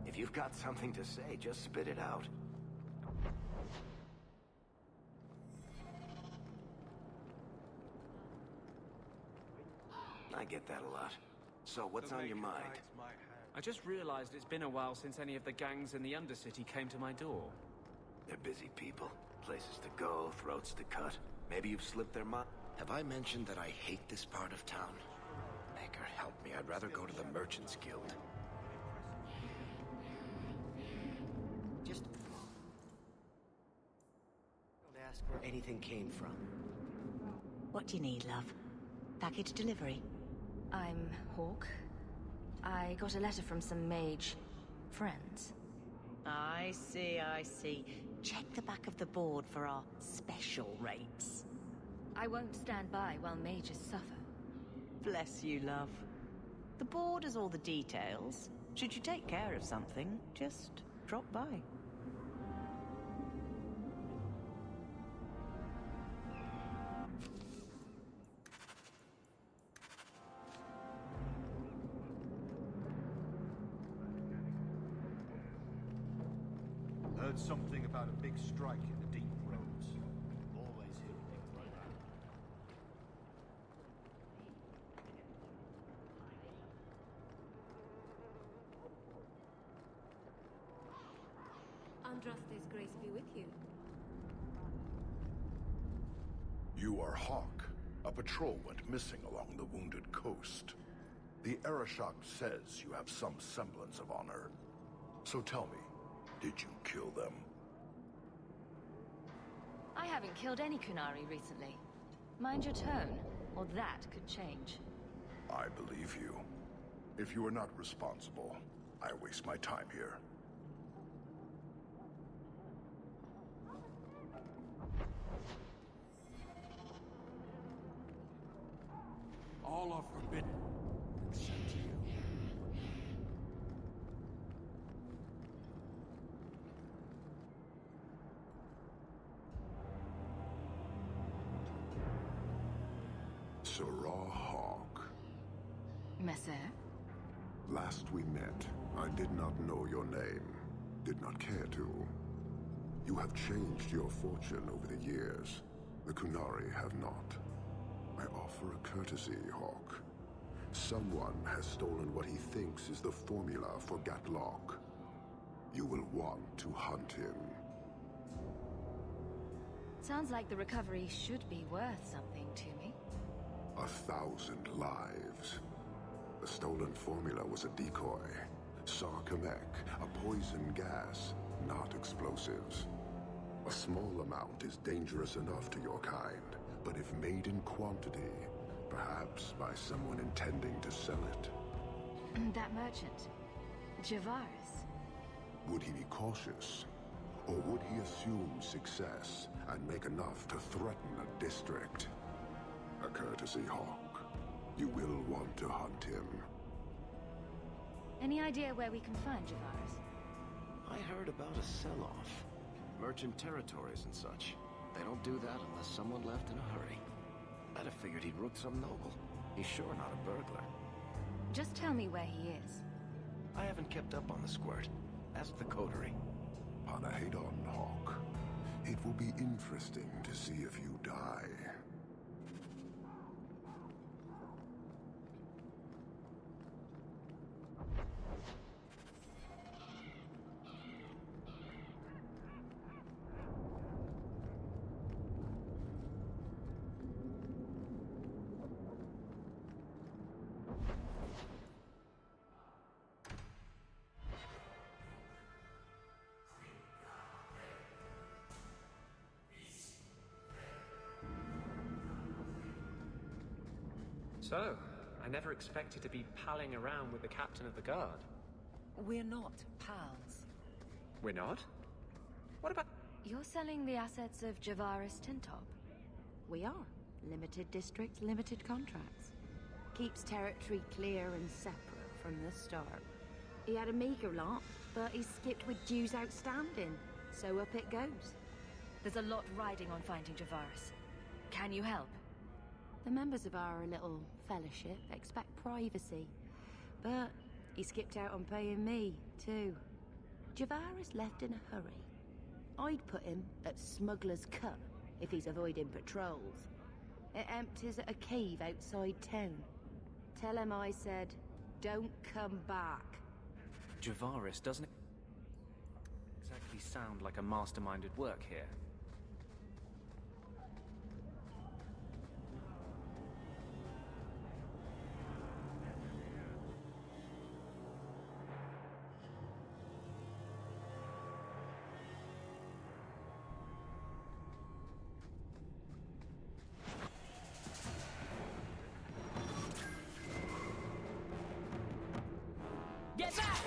If you've got something to say, just spit it out. I get that a lot. So, what's on your mind? I just realized it's been a while since any of the gangs in the Undercity came to my door. They're busy people. Places to go, throats to cut. Maybe you've slipped their mind. Have I mentioned that I hate this part of town? Maker, help me. I'd rather go to the Merchants Guild. Just don't ask where anything came from. What do you need, love? Package delivery? I'm Hawke. I got a letter from some mage friends. I see, I see. Check the back of the board for our special rates. I won't stand by while mages suffer. Bless you, love. The board has all the details. Should you take care of something, just drop by. Heard something about a big strike in the deep roads. Always hear things like that. Andraste's grace be with you. You are Hawke. A patrol went missing along the wounded coast. The Arishok says you have some semblance of honor. So tell me, did you kill them? I haven't killed any Qunari recently. Mind your tone, or that could change. I believe you. If you are not responsible, I waste my time here. All are forbidden, except you. Sorrowh Hawke. Messer? Last we met, I did not know your name. Did not care to. You have changed your fortune over the years. The Qunari have not. I offer a courtesy, Hawke. Someone has stolen what he thinks is the formula for Gatlock. You will want to hunt him. Sounds like the recovery should be worth something to me. 1,000 lives. The stolen formula was a decoy. Sarkamek, a poison gas, not explosives. A small amount is dangerous enough to your kind, but if made in quantity, perhaps by someone intending to sell it. That merchant, Javaris. Would he be cautious? Or would he assume success and make enough to threaten a district? A courtesy, Hawke. You will want to hunt him. Any idea where we can find Javaris? I heard about a sell-off. Merchant territories and such. They don't do that unless someone left in a hurry. I'd have figured he'd rooked some noble. He's sure not a burglar. Just tell me where he is. I haven't kept up on the squirt. Ask the coterie. Panahedon, Hawke. It will be interesting to see if you die. So, I never expected to be palling around with the captain of the guard. We're not pals. We're not? What about... You're selling the assets of Javaris Tintop? We are. Limited districts, limited contracts. Keeps territory clear and separate from the start. He had a meager lot, but he skipped with dues outstanding. So up it goes. There's a lot riding on finding Javaris. Can you help? The members of our little fellowship expect privacy. But he skipped out on paying me, too. Javaris left in a hurry. I'd put him at Smuggler's Cut if he's avoiding patrols. It empties at a cave outside town. Tell him I said, don't come back. Javaris doesn't exactly sound like a mastermind at work here. Get back!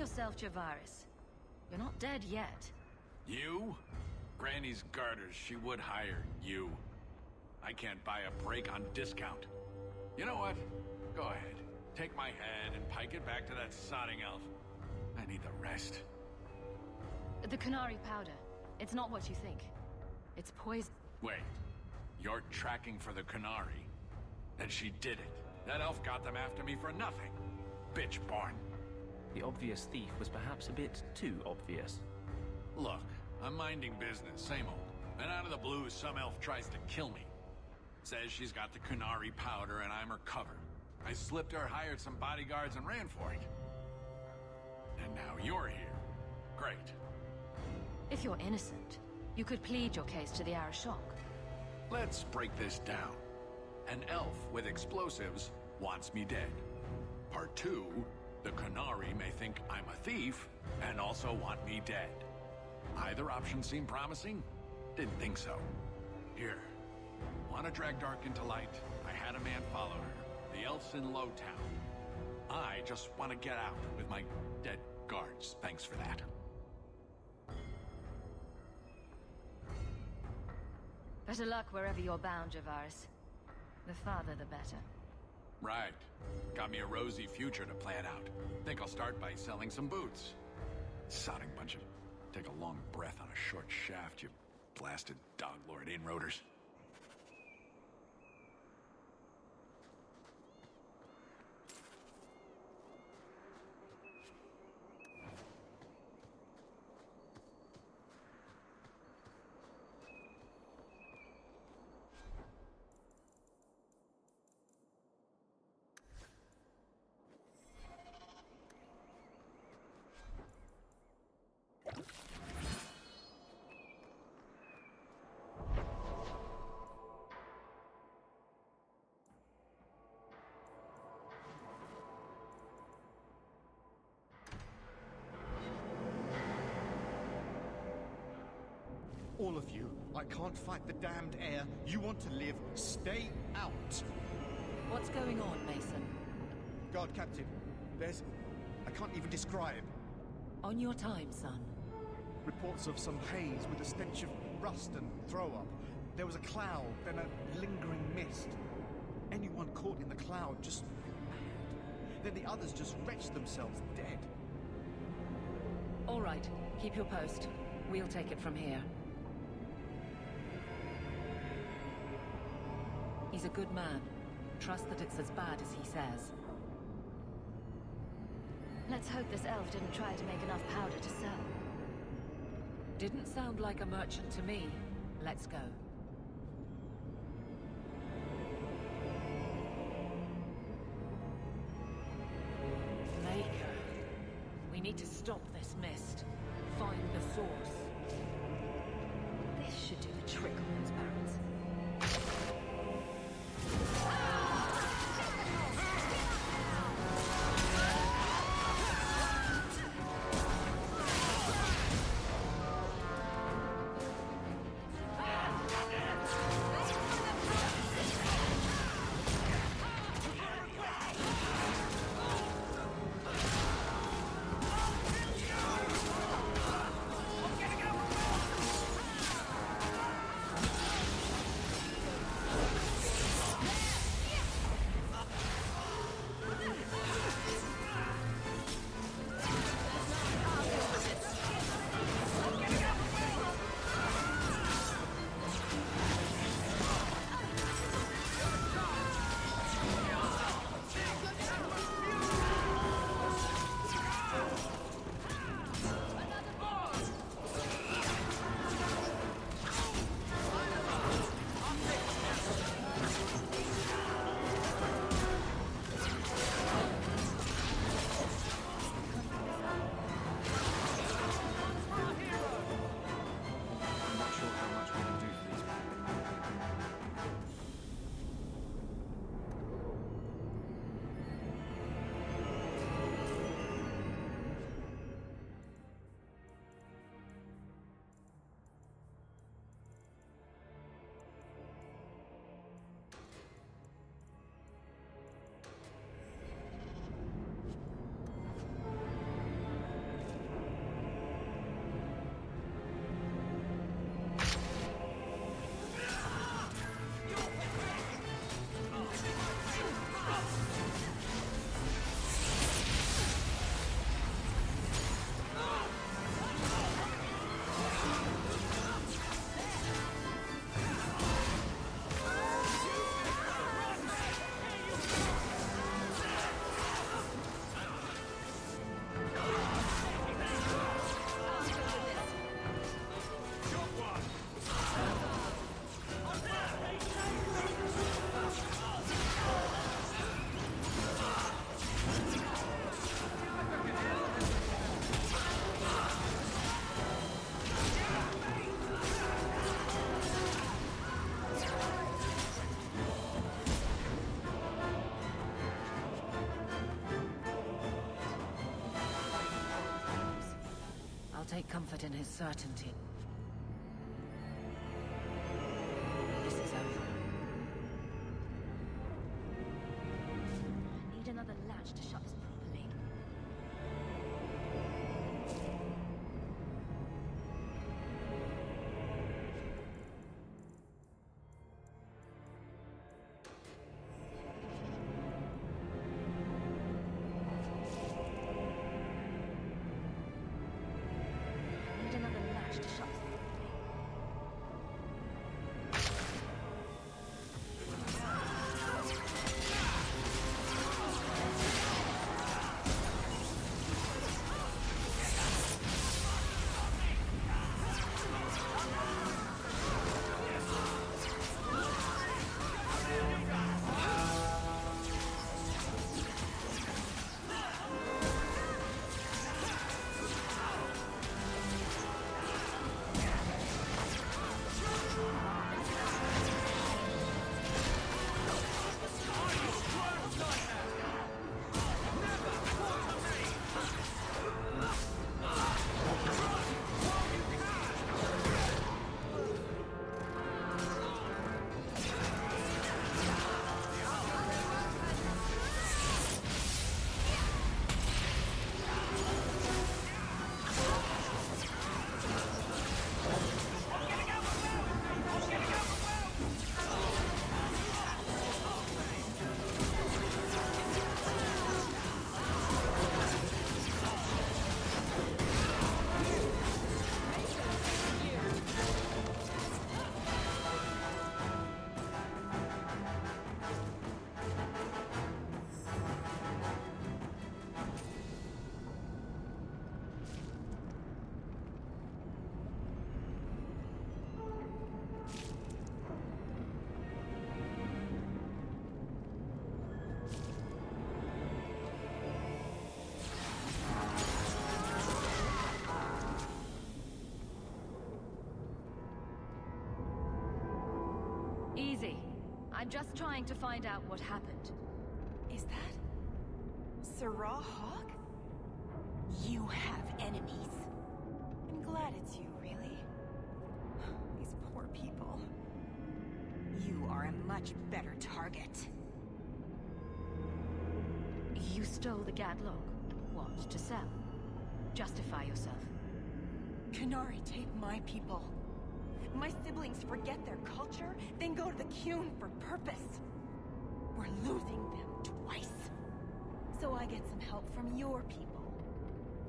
yourself, Javaris. You're not dead yet. You? Granny's garters, she would hire you. I can't buy a break on discount. You know what? Go ahead. Take my head and pike it back to that sodding elf. I need the rest. The Qunari powder. It's not what you think. It's poison. Wait. You're tracking for the Qunari? And she did it. That elf got them after me for nothing. Bitch born. The obvious thief was perhaps a bit too obvious. Look, I'm minding business, same old. And out of the blue, some elf tries to kill me. Says she's got the Qunari powder and I'm her cover. I slipped her, hired some bodyguards, and ran for it. And now you're here. Great. If you're innocent, you could plead your case to the Arishok. Let's break this down. An elf with explosives wants me dead. Part 2, the Qunari may think I'm a thief and also want me dead. Either option seemed promising? Didn't think so. Here. Want to drag Dark into light? I had a man follow her. The elf's in Lowtown. I just want to get out with my dead guards. Thanks for that. Better luck wherever you're bound, Javaris. The farther, the better. Right. Got me a rosy future to plan out. Think I'll start by selling some boots. Sodding bunch of... Take a long breath on a short shaft, you blasted dog lord inroaders. All of you, I can't fight the damned air. You want to live, stay out. What's going on, Mason? Guard Captain, there's... I can't even describe. On your time, son. Reports of some haze with a stench of rust and throw-up. There was a cloud, then a lingering mist. Anyone caught in the cloud just went mad. Then the others just wretched themselves dead. All right, keep your post. We'll take it from here. He's a good man. Trust that it's as bad as he says. Let's hope this elf didn't try to make enough powder to sell. Didn't sound like a merchant to me. Let's go. Maker. We need to stop this mist. Find the source. This should do the trick on those barons. comfort in his certainty. This is over. I need another latch to shut this properly. Easy. I'm just trying to find out what happened. Is that Sorrowh Hawke? You have enemies. I'm glad it's you, really. These poor people. You are a much better target. You stole the Gadlog. What, to sell? Justify yourself. Qunari take my people. My siblings forget their culture, then go to the Qun for purpose. We're losing them twice. So I get some help from your people.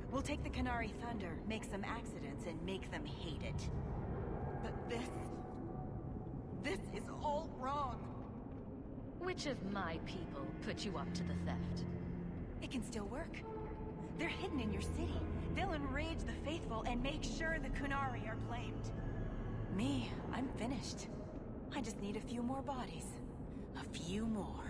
We'll take the Qunari thunder, make some accidents, and make them hate it. But this is all wrong. Which of my people put you up to the theft? It can still work. They're hidden in your city. They'll enrage the faithful and make sure the Qunari are blamed. Me, I'm finished. I just need a few more bodies. A few more.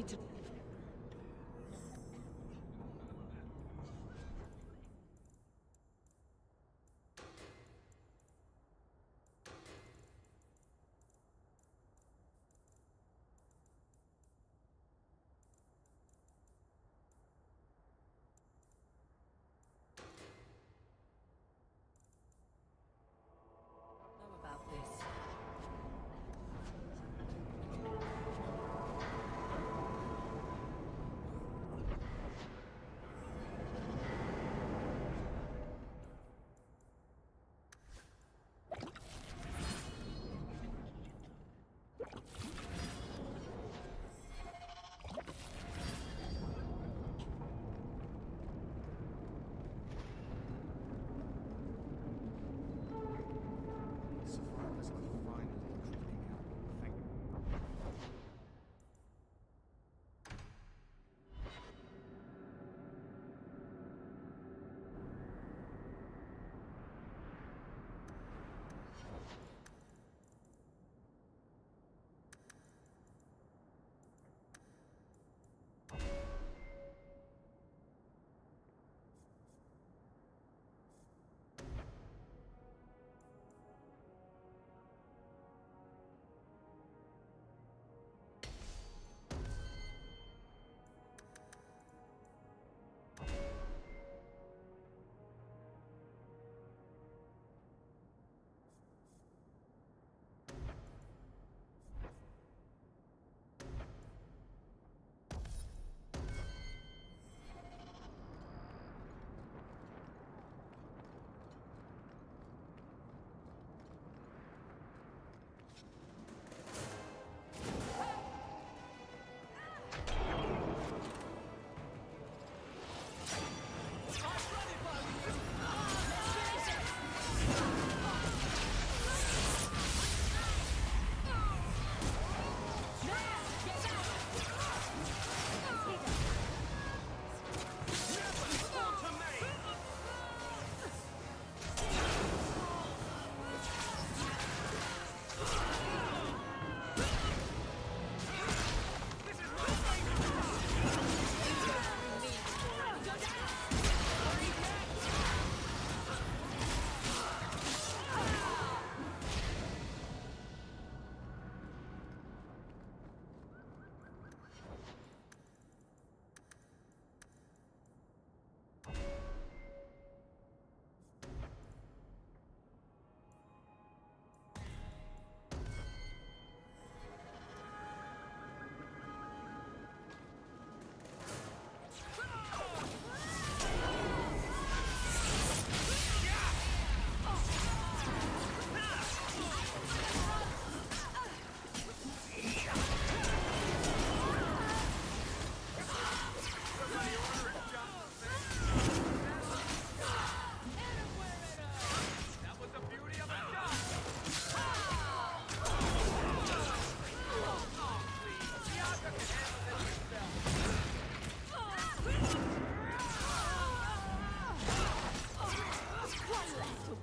need to... Know about this. Survivors are finally creeping out. Thank you.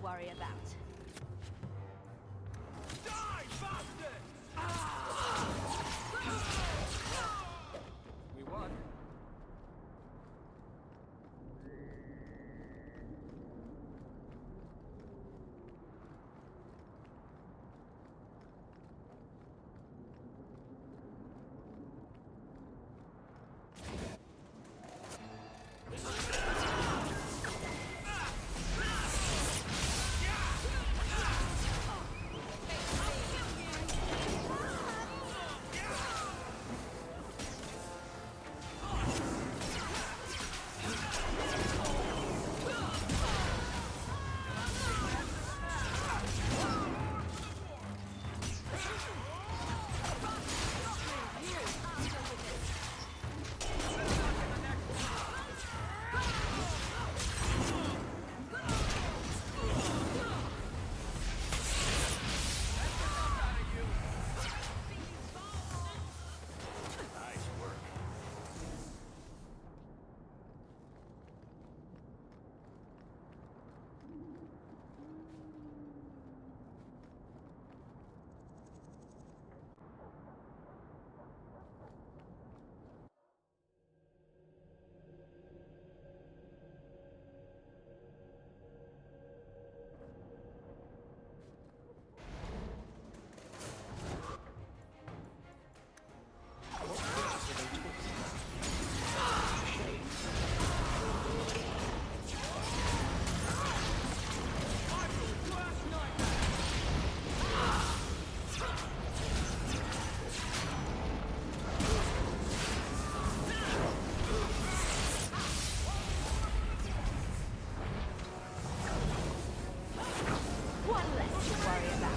Worry about. We won. Yeah! to worry about.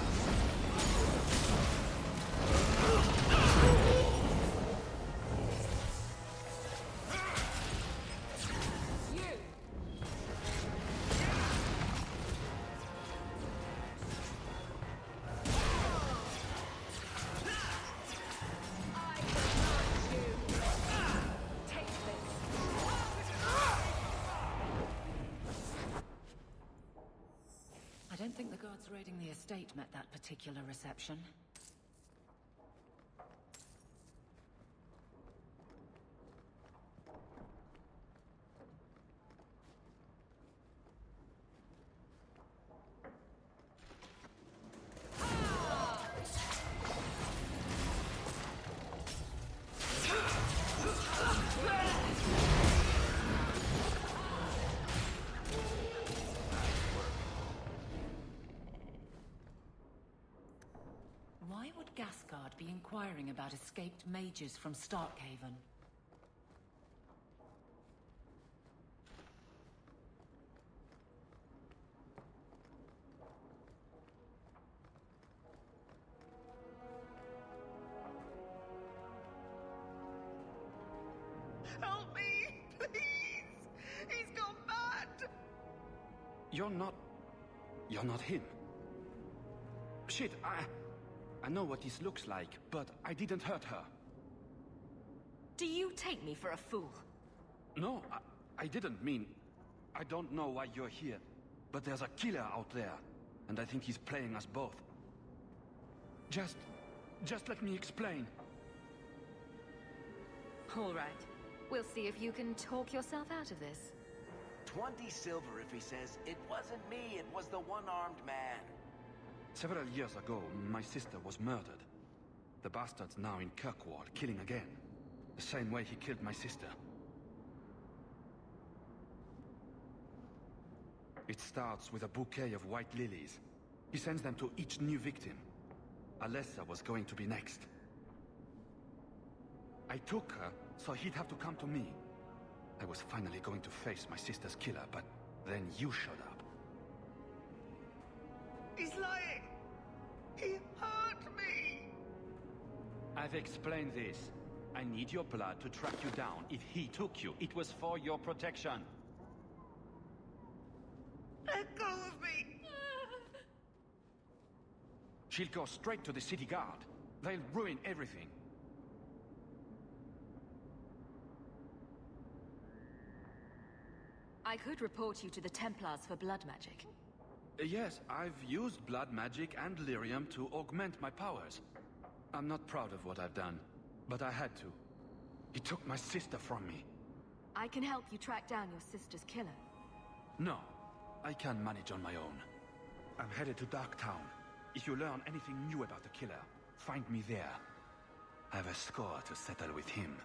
I don't think the guards raiding the estate met that particular reception. Why would Gasguard be inquiring about escaped mages from Starkhaven? Help me, please! He's gone mad! You're not him. Shit, I know what this looks like, but I didn't hurt her. Do you take me for a fool? No, I didn't mean... I don't know why you're here, but there's a killer out there, and I think he's playing us both. Just let me explain. All right. We'll see if you can talk yourself out of this. 20 silver if he says, "It wasn't me, it was the one-armed man." Several years ago, my sister was murdered. The bastard's now in Kirkwall, killing again. The same way he killed my sister. It starts with a bouquet of white lilies. He sends them to each new victim. Alessa was going to be next. I took her, so he'd have to come to me. I was finally going to face my sister's killer, but then you showed up. He's lying! He hurt me! I've explained this. I need your blood to track you down. If he took you, it was for your protection. Let go of me! She'll go straight to the city guard. They'll ruin everything. I could report you to the Templars for blood magic. Yes, I've used blood magic and lyrium to augment my powers. I'm not proud of what I've done, but I had to. He took my sister from me. I can help you track down your sister's killer. No, I can manage on my own. I'm headed to Darktown. If you learn anything new about the killer, find me there. I have a score to settle with him.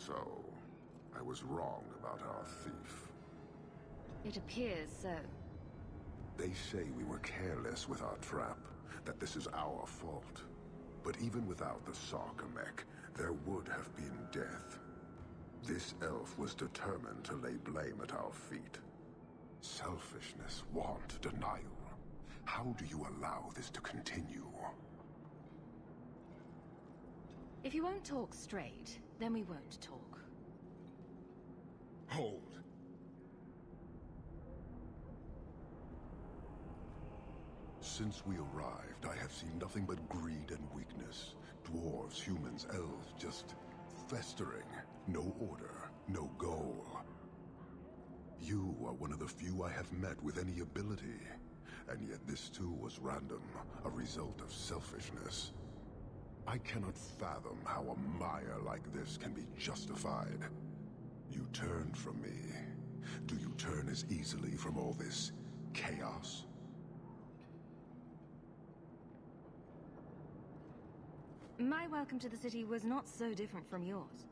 So, I was wrong about our thief. It appears so. They say we were careless with our trap, that this is our fault. But even without the Sarkamek, there would have been death. This elf was determined to lay blame at our feet. Selfishness, want, denial. How do you allow this to continue? If you won't talk straight, then we won't talk. Hold. Since we arrived, I have seen nothing but greed and weakness. Dwarves, humans, elves, just festering. No order, no goal. You are one of the few I have met with any ability. And yet this too was random, a result of selfishness. I cannot fathom how a mire like this can be justified. You turned from me. Do you turn as easily from all this chaos? My welcome to the city was not so different from yours.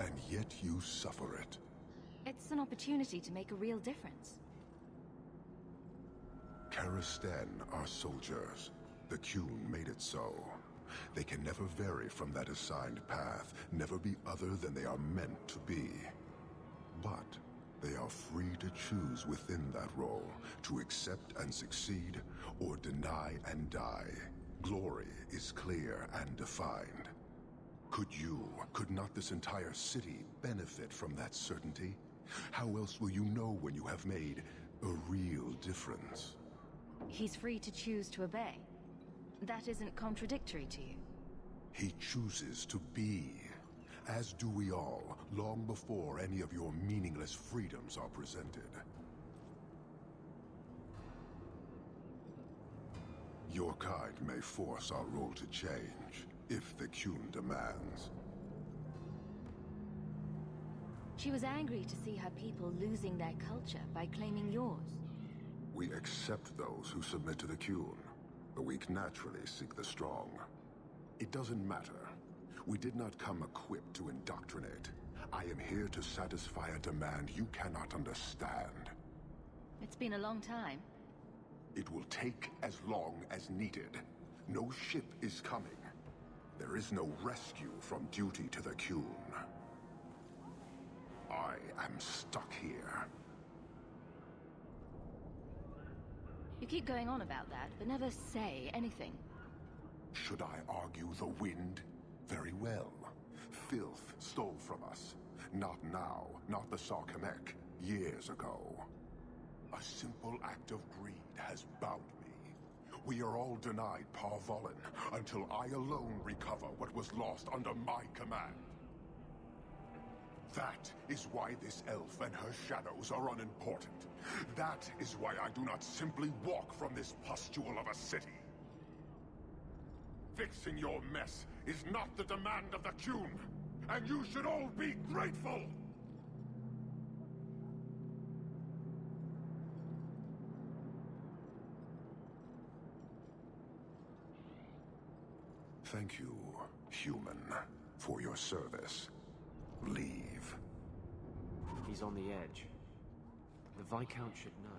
And yet you suffer it. It's an opportunity to make a real difference. Karistan are soldiers. The Qun made it so. They can never vary from that assigned path, never be other than they are meant to be. But they are free to choose within that role, to accept and succeed, or deny and die. Glory is clear and defined. Could not this entire city benefit from that certainty? How else will you know when you have made a real difference? He's free to choose to obey. That isn't contradictory to you. He chooses to be, as do we all, long before any of your meaningless freedoms are presented. Your kind may force our role to change, if the Qun demands. She was angry to see her people losing their culture by claiming yours. We accept those who submit to the Qun. The weak naturally seek the strong. It doesn't matter. We did not come equipped to indoctrinate. I am here to satisfy a demand you cannot understand. It's been a long time. It will take as long as needed. No ship is coming. There is no rescue from duty to the Qun. I am stuck here. You keep going on about that, but never say anything. Should I argue the wind? Very well. Filth stole from us. Not now, not the Sarkamek. Years ago. A simple act of greed has bound me. We are all denied Parvolin until I alone recover what was lost under my command. That is why this elf and her shadows are unimportant. That is why I do not simply walk from this pustule of a city. Fixing your mess is not the demand of the Qun, and you should all be grateful! Thank you, human, for your service. Leave. He's on the edge. The Viscount should know.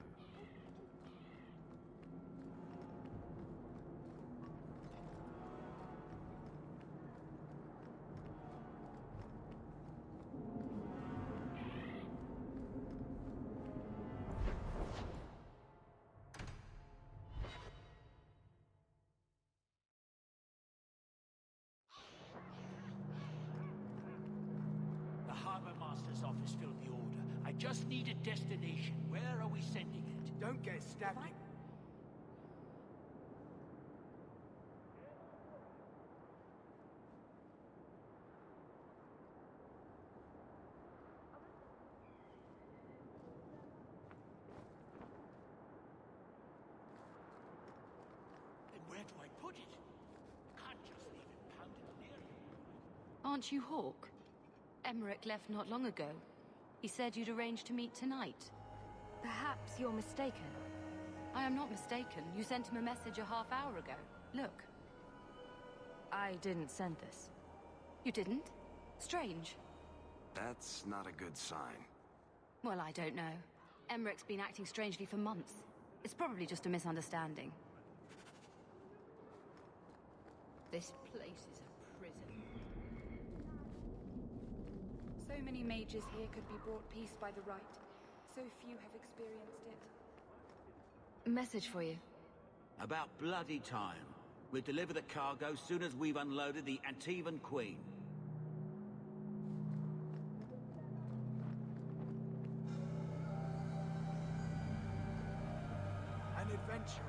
The Harbor Master's office filled the order. I just need a destination. Where are we sending it? Don't get stabbed. Then where do I put it? Can't just leave it pounded near you. Aren't you Hawke? Emmerich left not long ago. He said you'd arranged to meet tonight. Perhaps you're mistaken. I am not mistaken. You sent him a message a half hour ago. Look. I didn't send this. You didn't? Strange. That's not a good sign. Well, I don't know. Emmerich's been acting strangely for months. It's probably just a misunderstanding. This place is a prison. So many mages here could be brought peace by the rite. So few have experienced it. Message for you. About bloody time. We'll deliver the cargo soon as we've unloaded the Antivan Queen. An adventurer.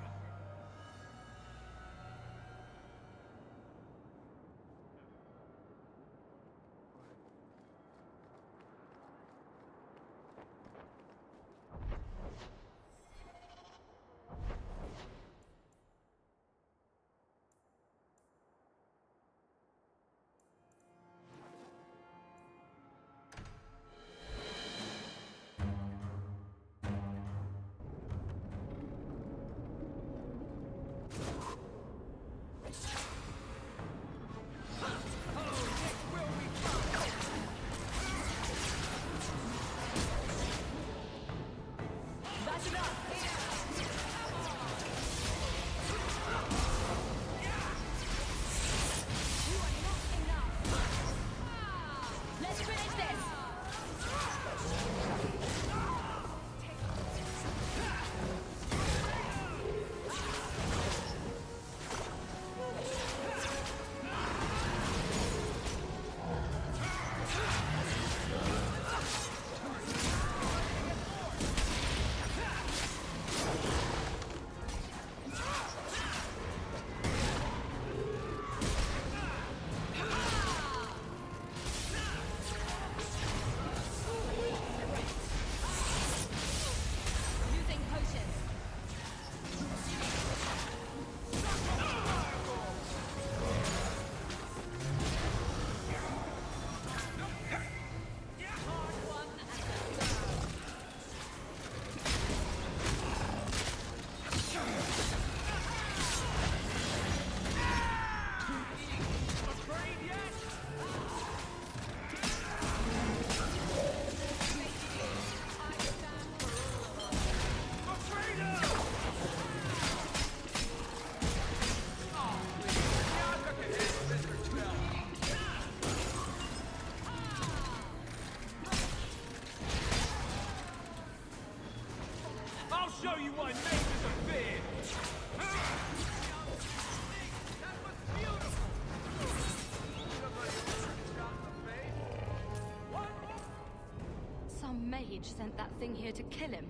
Mage sent that thing here to kill him.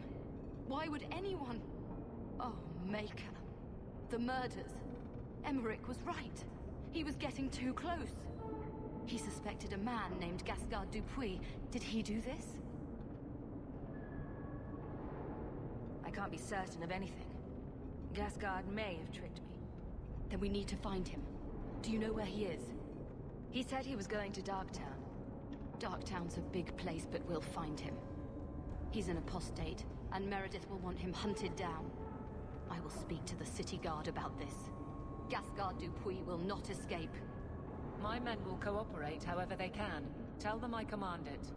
Why would anyone... Oh, Maker. The murders. Emmerich was right. He was getting too close. He suspected a man named Gascard Dupuis. Did he do this? I can't be certain of anything. Gascard may have tricked me. Then we need to find him. Do you know where he is? He said he was going to Darktown. Darktown's a big place, but we'll find him. He's an apostate, and Meredith will want him hunted down. I will speak to the city guard about this. Gascard Dupuis will not escape. My men will cooperate however they can. Tell them I command it.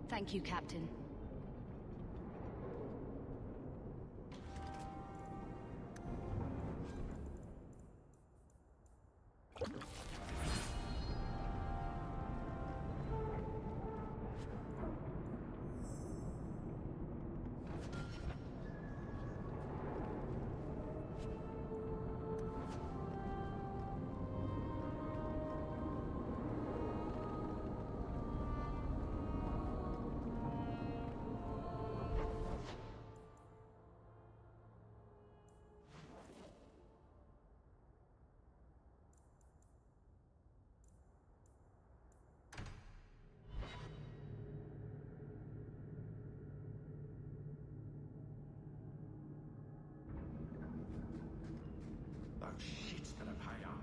Thank you, Captain. Shit's gonna pay up.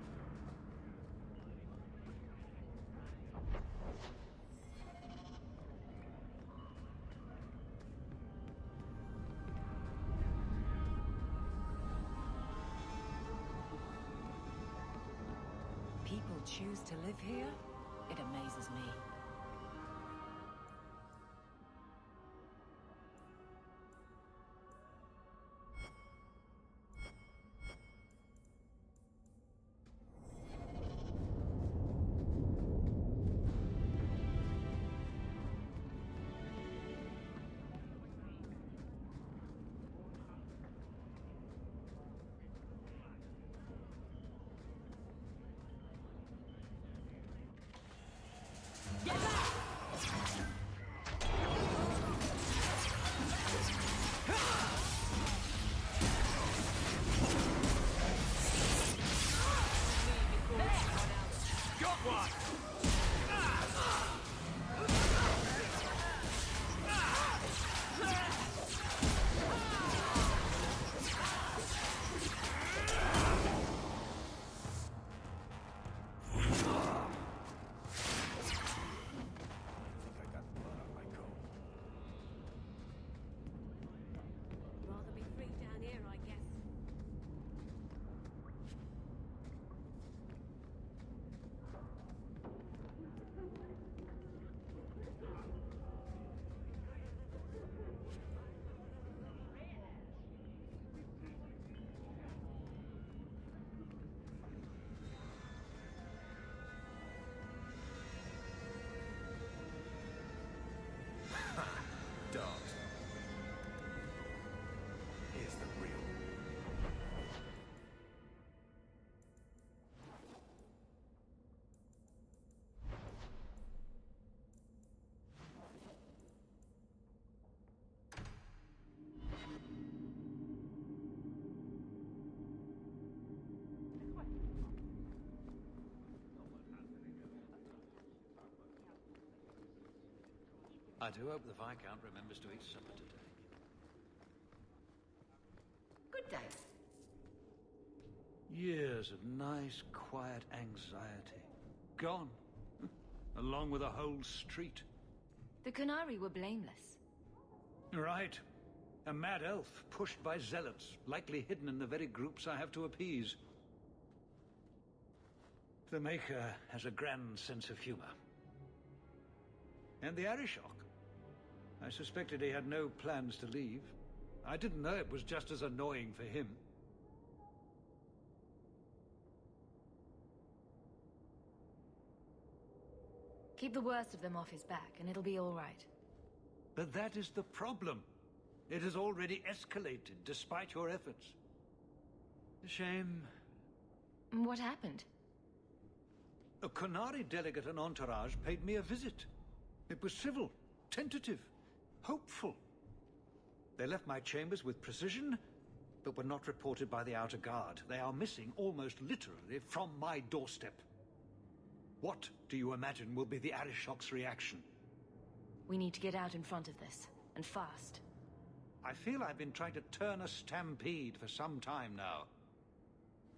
People choose to live here? It amazes me. one! Rather be free down here, I guess. Dogs. Here's the real. I do hope the Viscount remembers to eat supper today. Good day. Years of nice, quiet anxiety. Gone. Along with a whole street. The Qunari were blameless. Right. A mad elf, pushed by zealots, likely hidden in the very groups I have to appease. The Maker has a grand sense of humor. And the Arishok. I suspected he had no plans to leave. I didn't know it was just as annoying for him. Keep the worst of them off his back, and it'll be all right. But that is the problem. It has already escalated, despite your efforts. A shame. What happened? A Qunari delegate and entourage paid me a visit. It was civil, tentative, hopeful. They left my chambers with precision, but were not reported by the outer guard. They are missing, almost literally, from my doorstep. What do you imagine will be the Arishok's reaction? We need to get out in front of this, and fast. I feel I've been trying to turn a stampede for some time now.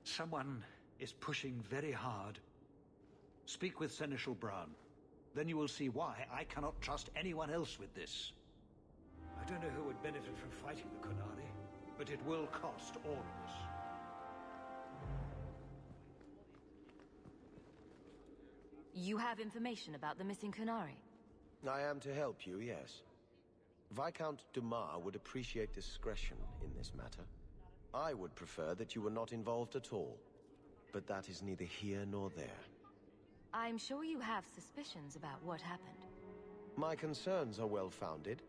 Someone is pushing very hard. Speak with Seneschal Brown. Then you will see why I cannot trust anyone else with this. I don't know who would benefit from fighting the Qunari, but it will cost all of us. You have information about the missing Qunari? I am to help you, yes. Viscount Dumas would appreciate discretion in this matter. I would prefer that you were not involved at all. But that is neither here nor there. I'm sure you have suspicions about what happened. My concerns are well-founded.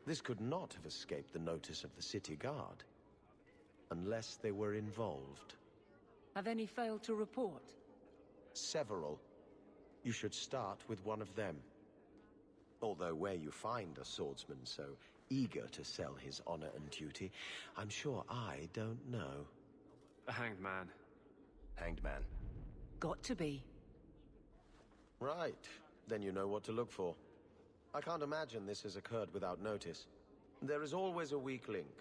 This could not have escaped the notice of the city guard. Unless they were involved. Have any failed to report? Several. You should start with one of them. Although where you find a swordsman so eager to sell his honor and duty, I'm sure I don't know. A hanged man. Hanged man. Got to be. Right. Then you know what to look for. I can't imagine this has occurred without notice. There is always a weak link.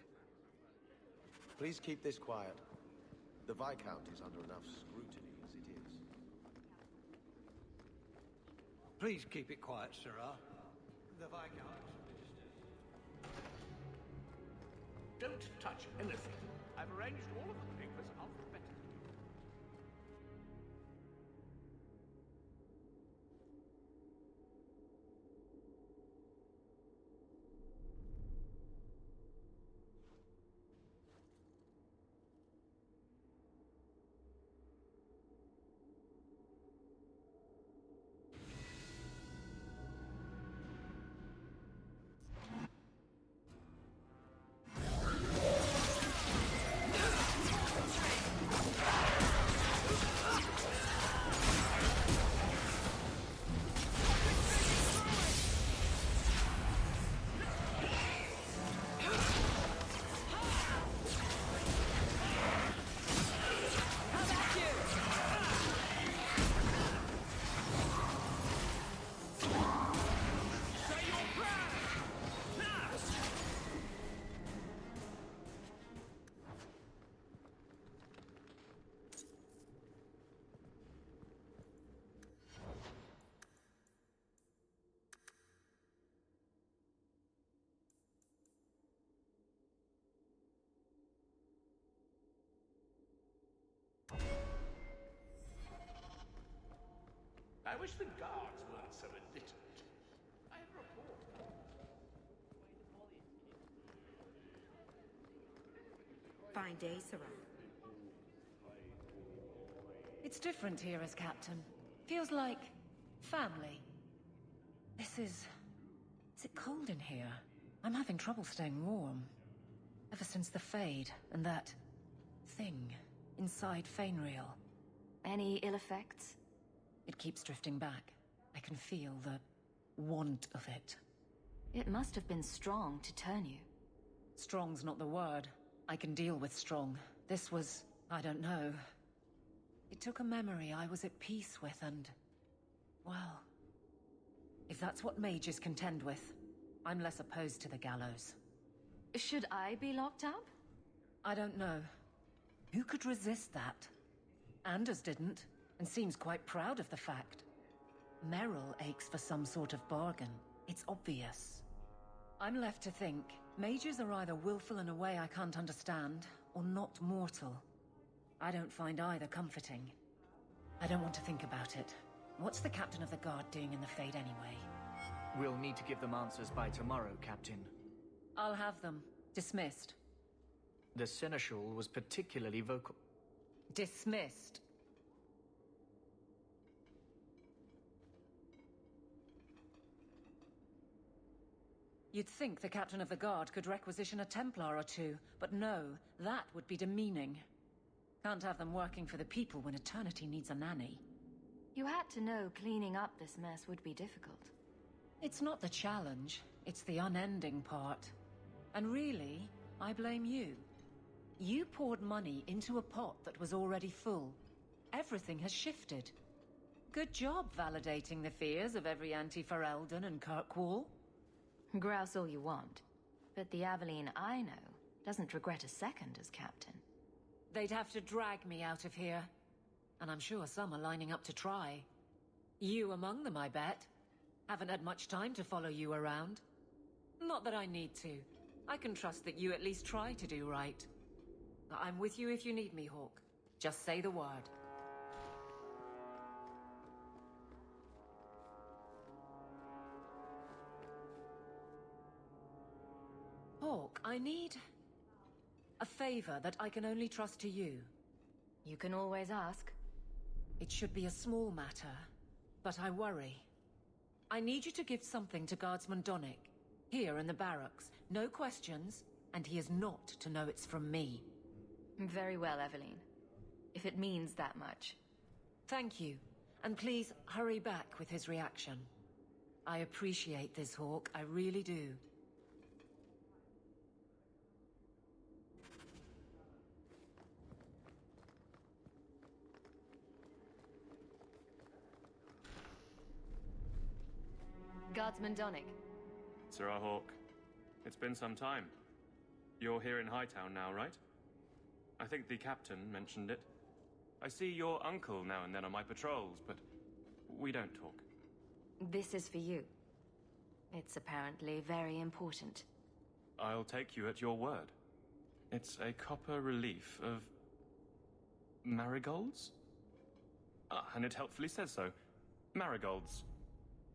Please keep this quiet. The Viscount is under enough scrutiny as it is. Please keep it quiet, Sorrowh. The Viscount. Don't touch anything. I've arranged all of the papers alphabetically. wish the guards weren't so illiterate. I have a report. Fine day, Sorrowh. It's different here as captain. Feels like family. Is it cold in here? I'm having trouble staying warm. Ever since the Fade and that thing inside Fainreal. Any ill effects? It keeps drifting back. I can feel the want of it. It must have been strong to turn you. Strong's not the word. I can deal with strong. This was, I don't know. It took a memory I was at peace with and, well, if that's what mages contend with, I'm less opposed to the Gallows. Should I be locked up? I don't know. Who could resist that? Anders didn't, and seems quite proud of the fact. Merrill aches for some sort of bargain. It's obvious. I'm left to think, mages are either willful in a way I can't understand, or not mortal. I don't find either comforting. I don't want to think about it. What's the captain of the guard doing in the Fade anyway? We'll need to give them answers by tomorrow, Captain. I'll have them. Dismissed. The Seneschal was particularly vocal. Dismissed. You'd think the captain of the guard could requisition a Templar or two, but no, that would be demeaning. Can't have them working for the people when eternity needs a nanny. You had to know cleaning up this mess would be difficult. It's not the challenge, it's the unending part. And really, I blame you. You poured money into a pot that was already full. Everything has shifted. Good job validating the fears of every anti-Ferelden and Kirkwall. Grouse all you want, but the Aveline I know doesn't regret a second as captain. They'd have to drag me out of here. And I'm sure some are lining up to try. You among them, I bet. Haven't had much time to follow you around. Not that I need to. I can trust that you at least try to do right. I'm with you if you need me, Hawke. Just say the word. Hawke, I need a favor that I can only trust to you. You can always ask. It should be a small matter, but I worry. I need you to give something to Guardsman Donnick, here in the barracks. No questions, and he is not to know it's from me. Very well, Eveline. If it means that much. Thank you, and please hurry back with his reaction. I appreciate this, Hawke, I really do. Guardsman Donnick. Sorrowh Hawke. It's been some time. You're here in Hightown now, right? I think the captain mentioned it. I see your uncle now and then on my patrols, but we don't talk. This is for you. It's apparently very important. I'll take you at your word. It's a copper relief of marigolds? And it helpfully says so. Marigolds.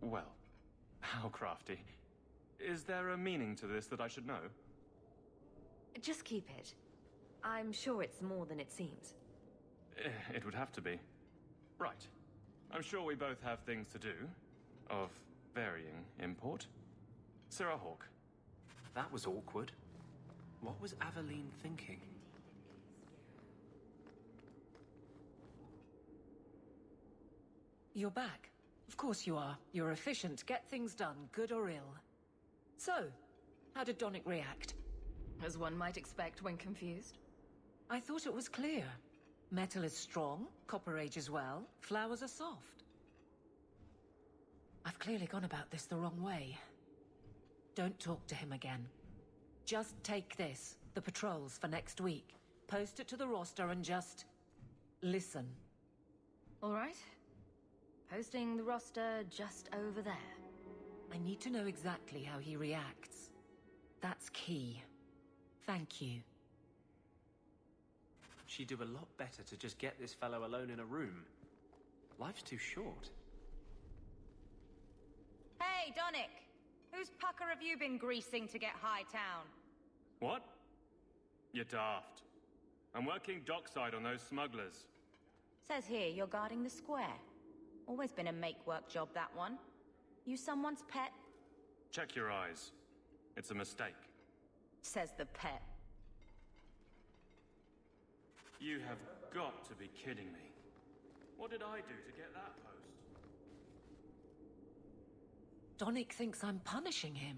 Well, how crafty. Is there a meaning to this that I should know? Just keep it. I'm sure it's more than it seems. It would have to be. Right. I'm sure we both have things to do, of varying import. Sorrowh Hawke. That was awkward. What was Aveline thinking? You're back. Of course you are. You're efficient. Get things done, good or ill. So, how did Donnick react? As one might expect when confused. I thought it was clear. Metal is strong, copper ages well, flowers are soft. I've clearly gone about this the wrong way. Don't talk to him again. Just take this, the patrols for next week. Post it to the roster and just listen. All right. Posting the roster just over there. I need to know exactly how he reacts. That's key. Thank you. She'd do a lot better to just get this fellow alone in a room. Life's too short. Donnick! Whose pucker have you been greasing to get Hightown? What? You're daft. I'm working dockside on those smugglers. Says here you're guarding the square. Always been a make-work job, that one. You someone's pet? Check your eyes. It's a mistake. Says the pet. You have got to be kidding me. What did I do to get that post? Donnick thinks I'm punishing him.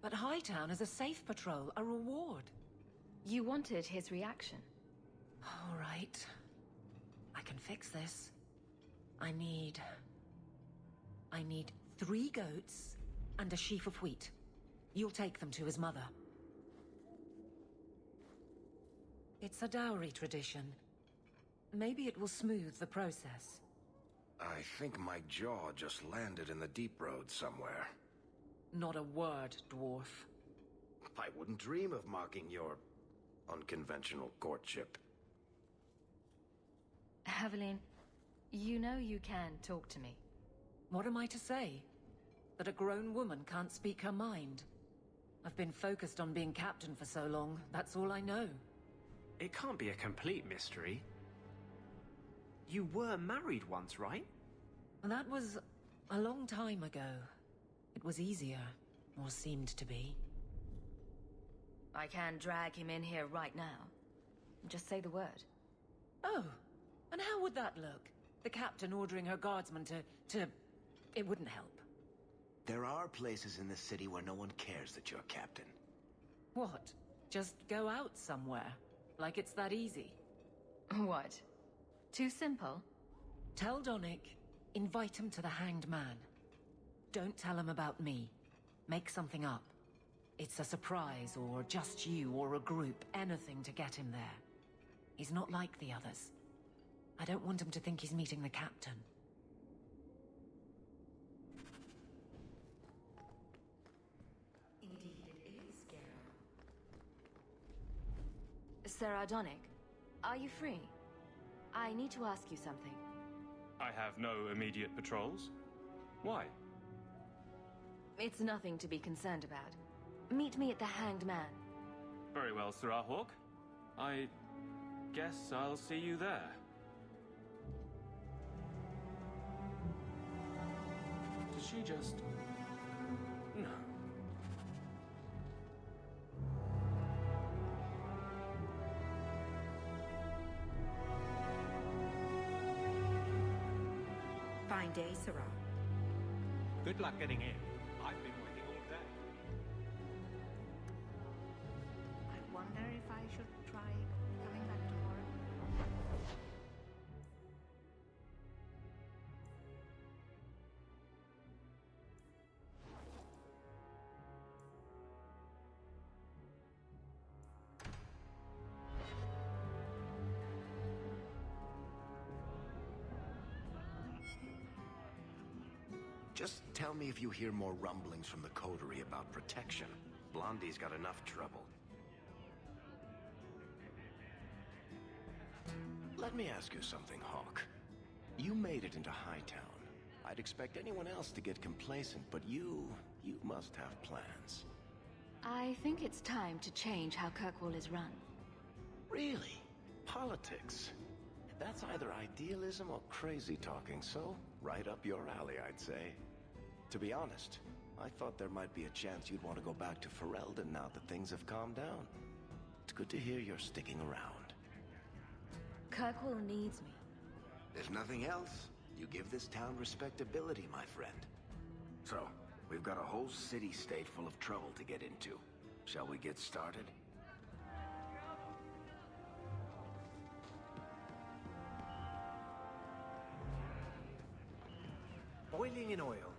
But Hightown is a safe patrol, a reward. You wanted his reaction. All right. I can fix this. I need 3 goats and a sheaf of wheat. You'll take them to his mother. It's a dowry tradition. Maybe it will smooth the process. I think my jaw just landed in the deep road somewhere. Not a word, dwarf. I wouldn't dream of mocking your unconventional courtship. Aveline, you know you can talk to me. What am I to say? That a grown woman can't speak her mind? I've been focused on being captain for so long, that's all I know. It can't be a complete mystery. You were married once, right? That was a long time ago. It was easier, or seemed to be. I can drag him in here right now. Just say the word. Oh, and how would that look? The captain ordering her guardsmen to... It wouldn't help. There are places in the city where no one cares that you're captain. What? Just go out somewhere? Like it's that easy? What? Too simple? Tell Donnick, invite him to the Hanged Man. Don't tell him about me. Make something up. It's a surprise, or just you, or a group, anything to get him there. He's not like the others. I don't want him to think he's meeting the captain. Indeed it is, Geralt. Sarah Donnick, are you free? I need to ask you something. I have no immediate patrols. Why? It's nothing to be concerned about. Meet me at the Hanged Man. Very well, Sorrowh Hawke. I guess I'll see you there. Did she just... No. Fine day, Sorrowh. Good luck getting in. I've been waiting all day. I wonder if I should try coming back tomorrow. Just tell me if you hear more rumblings from the coterie about protection. Blondie's got enough trouble. Let me ask you something, Hawke. You made it into Hightown. I'd expect anyone else to get complacent, but you must have plans. I think it's time to change how Kirkwall is run. Really? Politics? That's either idealism or crazy talking, so right up your alley, I'd say. To be honest, I thought there might be a chance you'd want to go back to Ferelden now that things have calmed down. It's good to hear you're sticking around. Kirkwall needs me. If nothing else, you give this town respectability, my friend. So, we've got a whole city-state full of trouble to get into. Shall we get started? Boiling in oil.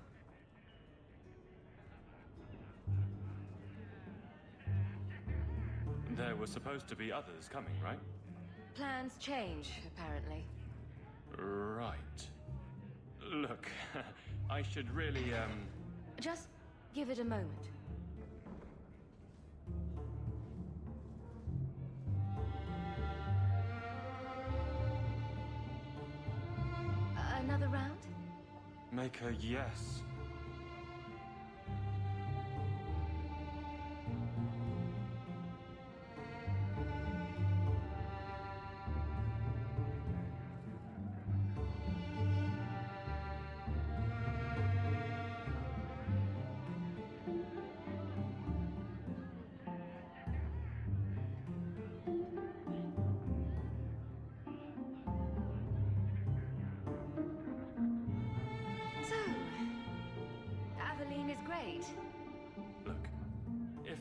There were supposed to be others coming, right? Plans change, apparently. Right. Look, I should really, Just give it a moment. Another round? Make a yes.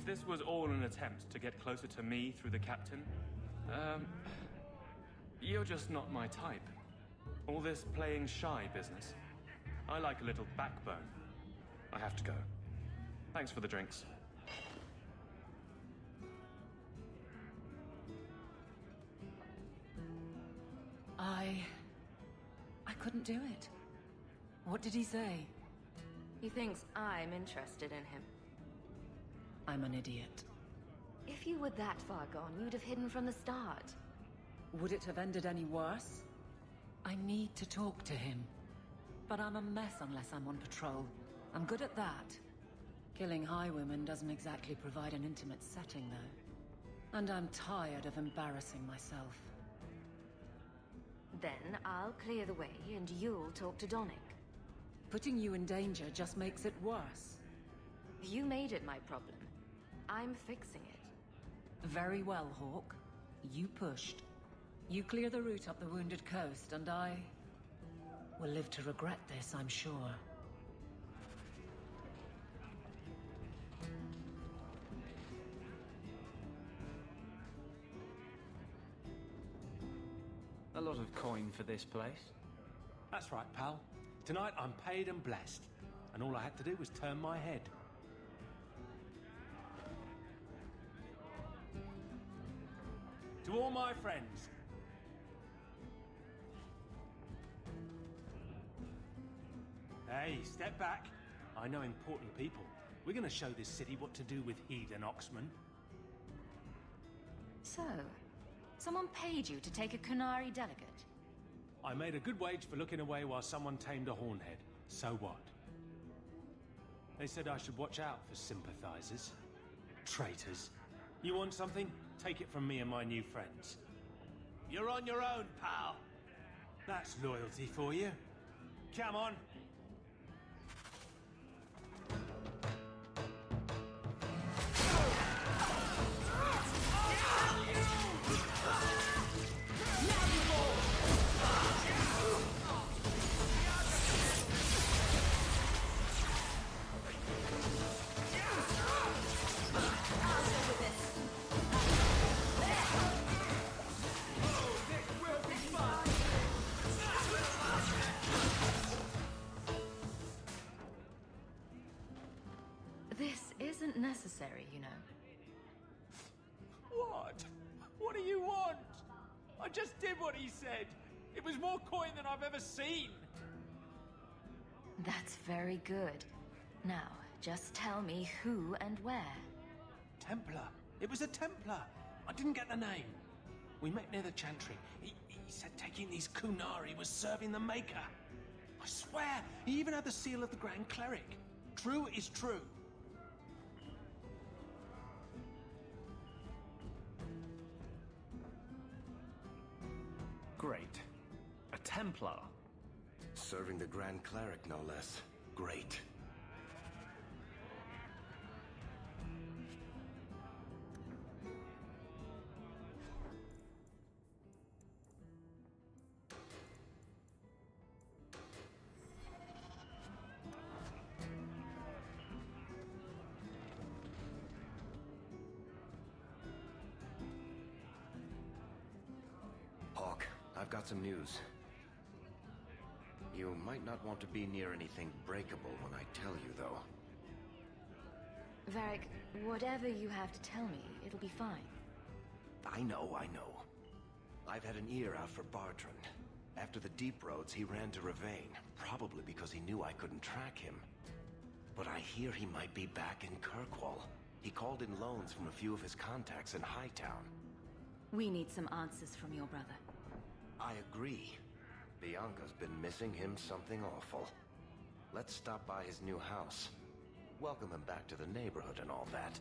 this was all an attempt to get closer to me through the captain, you're just not my type. All this playing shy business. I like a little backbone. I have to go. Thanks for the drinks. I couldn't do it. What did he say? He thinks I'm interested in him. I'm an idiot. If you were that far gone, you'd have hidden from the start. Would it have ended any worse? I need to talk to him. But I'm a mess unless I'm on patrol. I'm good at that. Killing highwaymen doesn't exactly provide an intimate setting, though. And I'm tired of embarrassing myself. Then I'll clear the way and you'll talk to Donnic. Putting you in danger just makes it worse. You made it my problem. I'm fixing it. Very well, Hawke. You pushed. You clear the route up the Wounded Coast, and I will live to regret this, I'm sure. A lot of coin for this place. That's right, pal. Tonight I'm paid and blessed, and all I had to do was turn my head. To all my friends. Hey, step back. I know important people. We're gonna show this city what to do with heathen oxmen. So, someone paid you to take a Qunari delegate? I made a good wage for looking away while someone tamed a hornhead. So what? They said I should watch out for sympathizers. Traitors. You want something? Take it from me and my new friends. You're on your own, pal. That's loyalty for you. Come on. This isn't necessary, you know. What? What do you want? I just did what he said. It was more coin than I've ever seen. That's very good. Now, just tell me who and where. Templar. It was a Templar. I didn't get the name. We met near the Chantry. He said taking these Qunari was serving the Maker. I swear, he even had the seal of the Grand Cleric. True is true. Great. A Templar. Serving the Grand Cleric, no less. Great. Hawke, I've got some news. You might not want to be near anything breakable when I tell you, though. Varric, whatever you have to tell me, it'll be fine. I know. I've had an ear out for Bartrand. After the Deep Roads, he ran to Ravane, probably because he knew I couldn't track him. But I hear he might be back in Kirkwall. He called in loans from a few of his contacts in Hightown. We need some answers from your brother. I agree. Bianca's been missing him something awful. Let's stop by his new house. Welcome him back to the neighborhood and all that.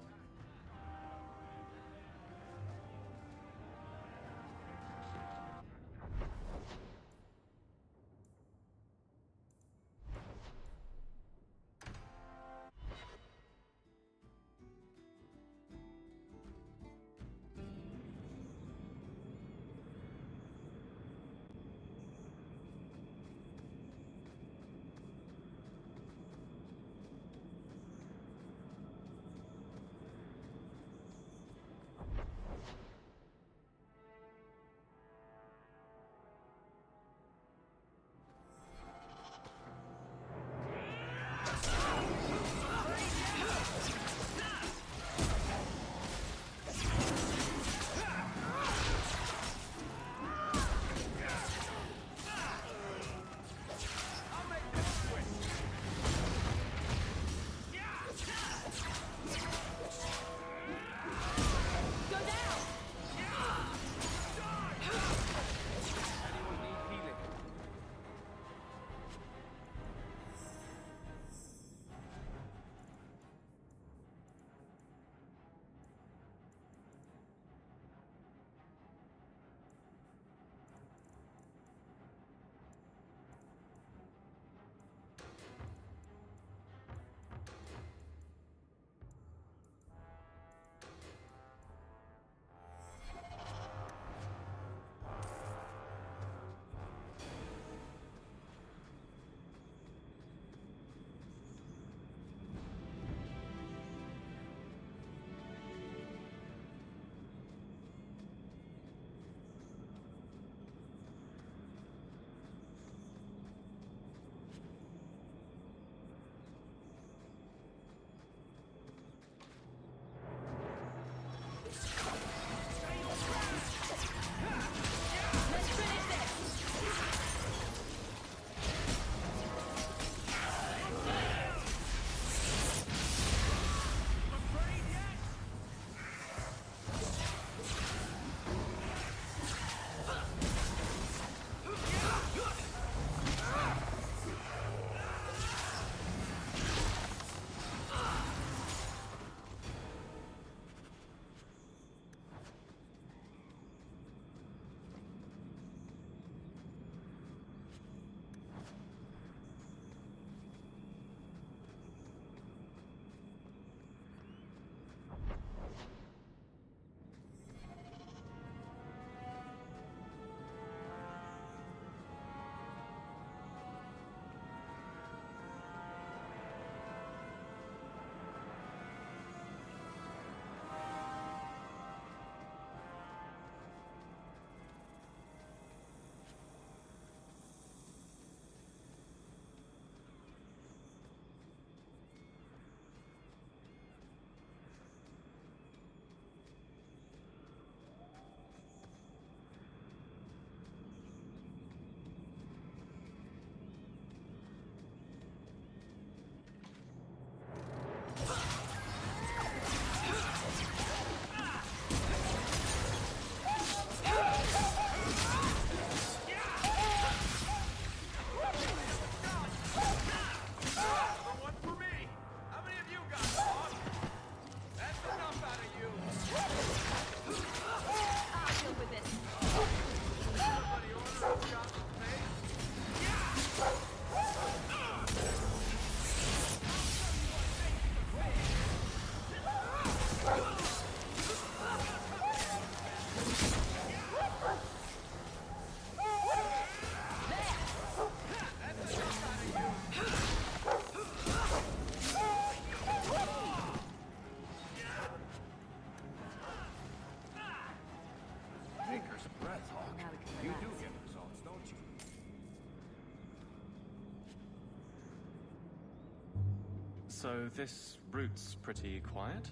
So this route's pretty quiet?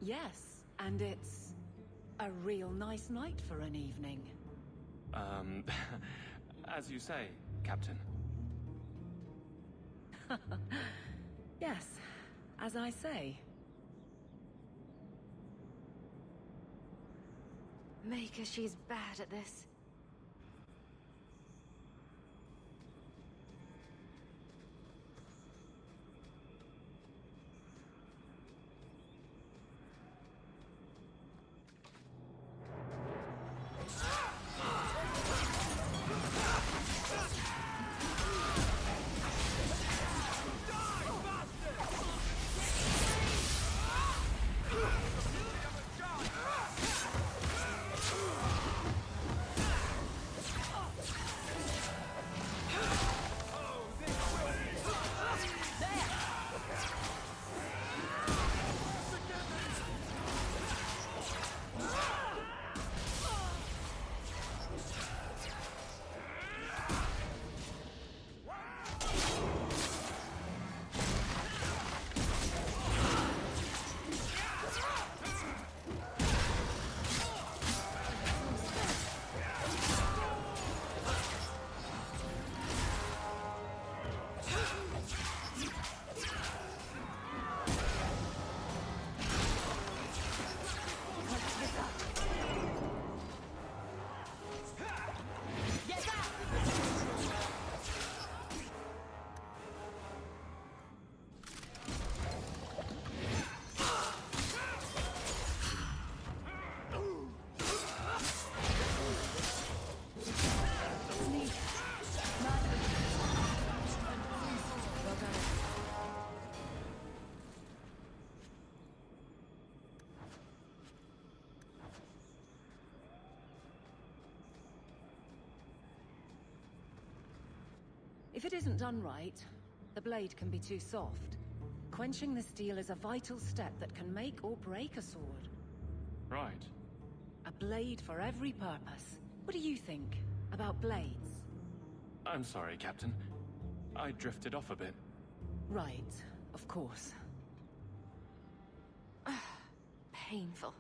Yes, and it's a real nice night for an evening. As you say, Captain. Yes, as I say. Maker, she's bad at this. If it isn't done right, the blade can be too soft. Quenching the steel is a vital step that can make or break a sword. Right. A blade for every purpose. What do you think about blades? I'm sorry, Captain. I drifted off a bit. Right, of course. Painful.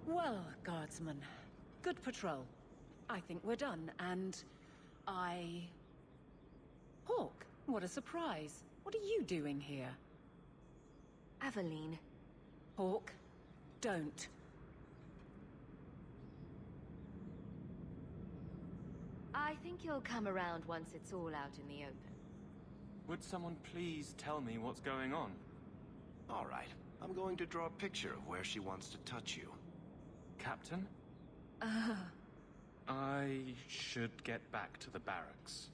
Well, guardsman, good patrol. I think we're done, and Hawke, what a surprise. What are you doing here? Aveline. Hawke, don't. I think you'll come around once it's all out in the open. Would someone please tell me what's going on? All right. I'm going to draw a picture of where she wants to touch you. Captain? I should get back to the barracks.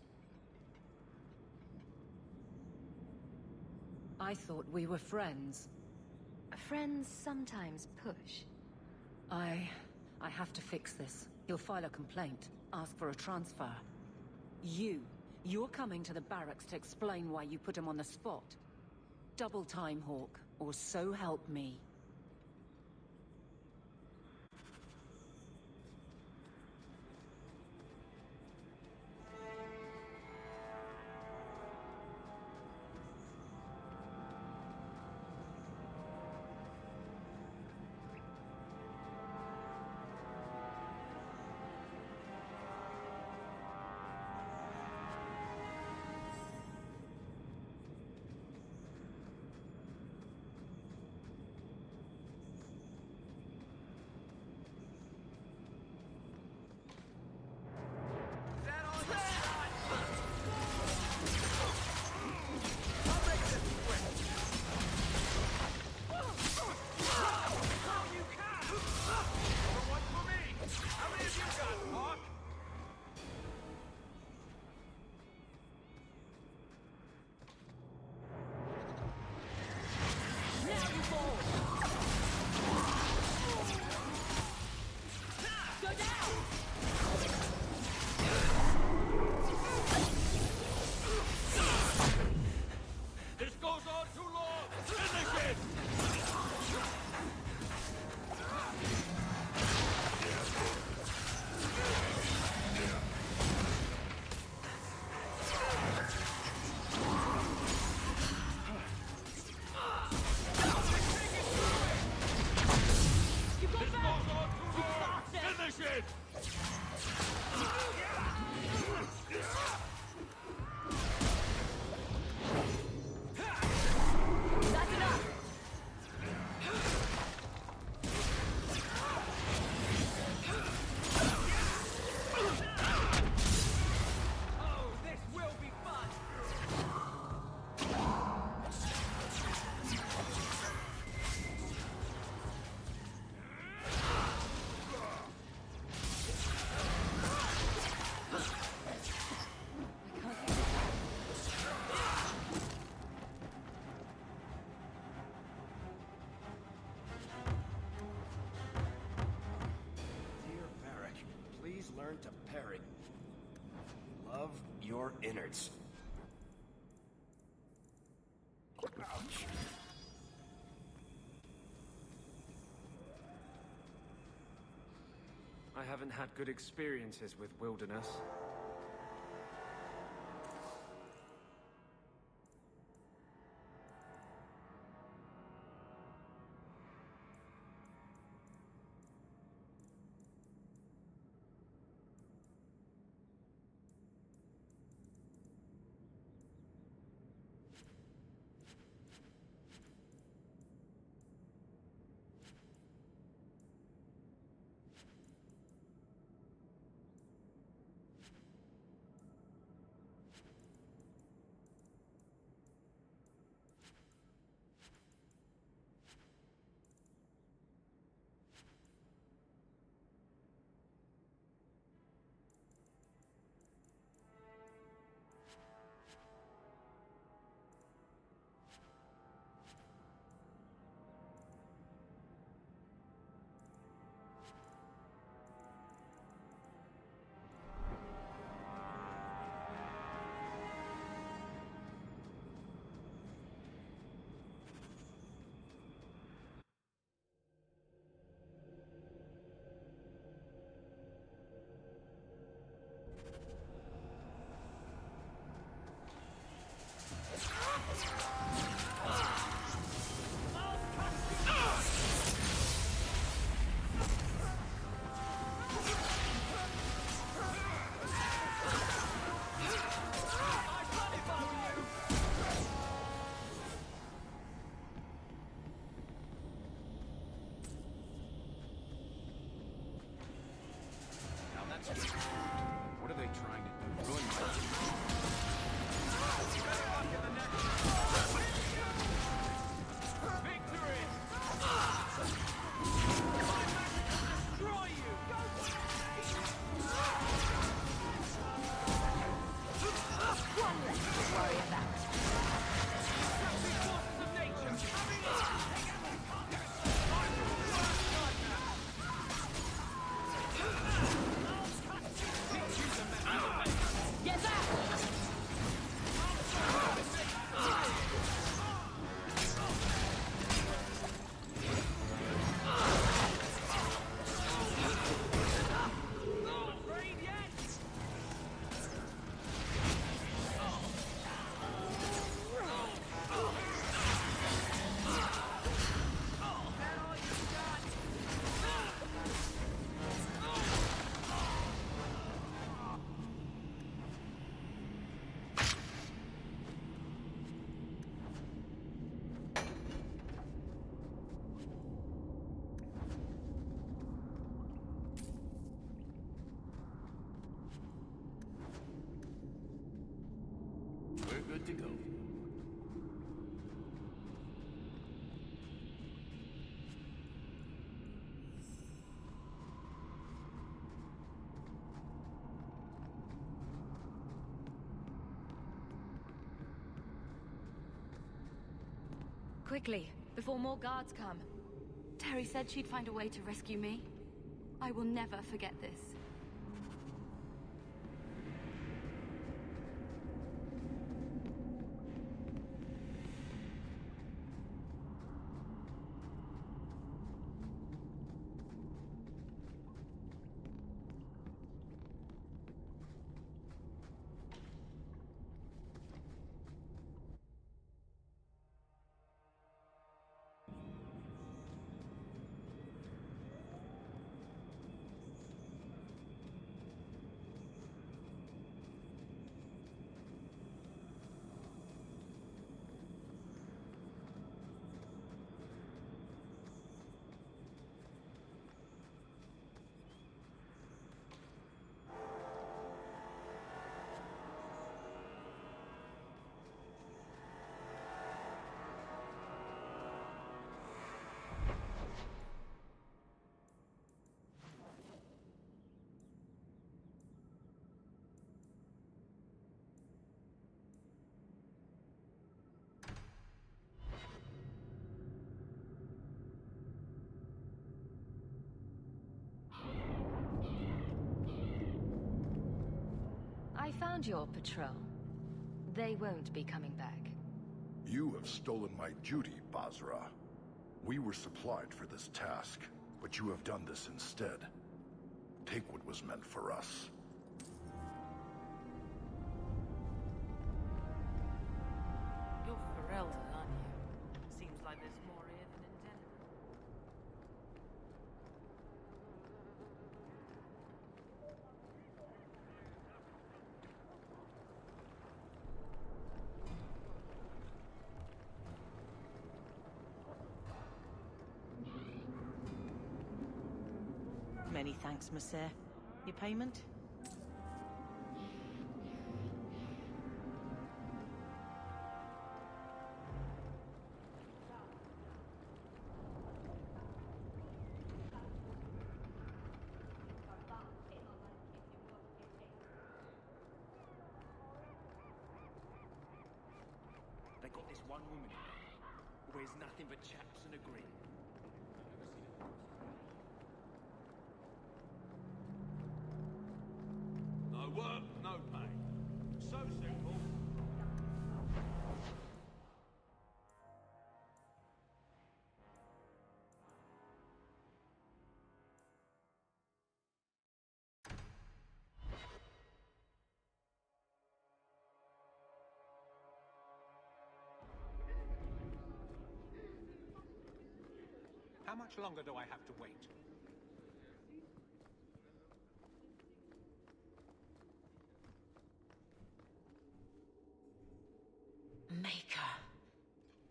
I thought we were friends. Friends sometimes push. I have to fix this. He'll file a complaint, ask for a transfer. You're coming to the barracks to explain why you put him on the spot. Double time, Hawke, or so help me. To parry. Love your innards. Ouch. I haven't had good experiences with wilderness. What are they trying to do? Ruin my... Victory! Quickly, before more guards come. Terry said she'd find a way to rescue me. I will never forget this. I found your patrol. They won't be coming back. You have stolen my duty, Basra. We were supplied for this task, but you have done this instead. Take what was meant for us. You're Ferelden, aren't you? Seems like there's more here than intended. Many thanks, monsieur. Your payment? They got this one woman who wears nothing but chaps and a grin. No work, no pay. So simple. How much longer do I have to wait? Maker.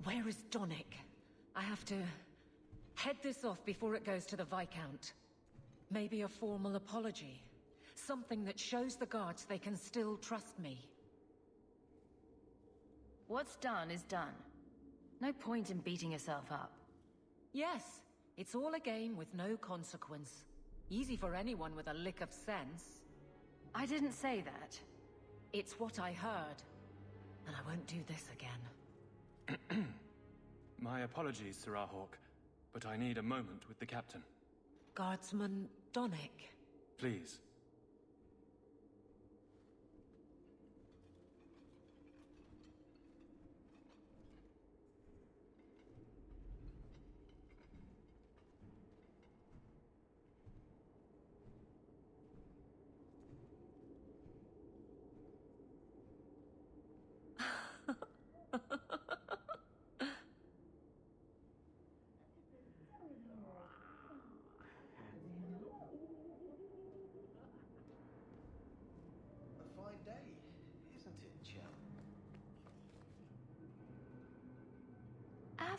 Where is Donnic? I have to head this off before it goes to the Viscount. Maybe a formal apology. Something that shows the guards they can still trust me. What's done is done. No point in beating yourself up. Yes, it's all a game with no consequence. Easy for anyone with a lick of sense. I didn't say that. It's what I heard. And I won't do this again. My apologies, Sorrowh Hawke, but I need a moment with the captain. Guardsman Donnic. Please.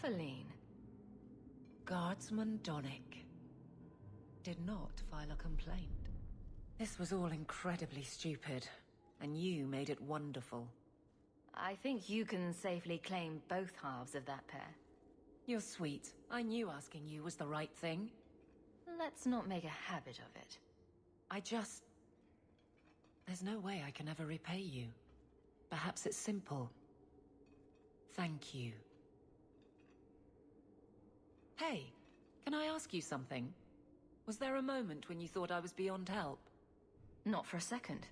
Aveline. Guardsman Donnic did not file a complaint. This was all incredibly stupid, and you made it wonderful. I think you can safely claim both halves of that pair. You're sweet. I knew asking you was the right thing. Let's not make a habit of it. There's no way I can ever repay you. Perhaps it's simple. Thank you. Hey, can I ask you something? Was there a moment when you thought I was beyond help? Not for a second.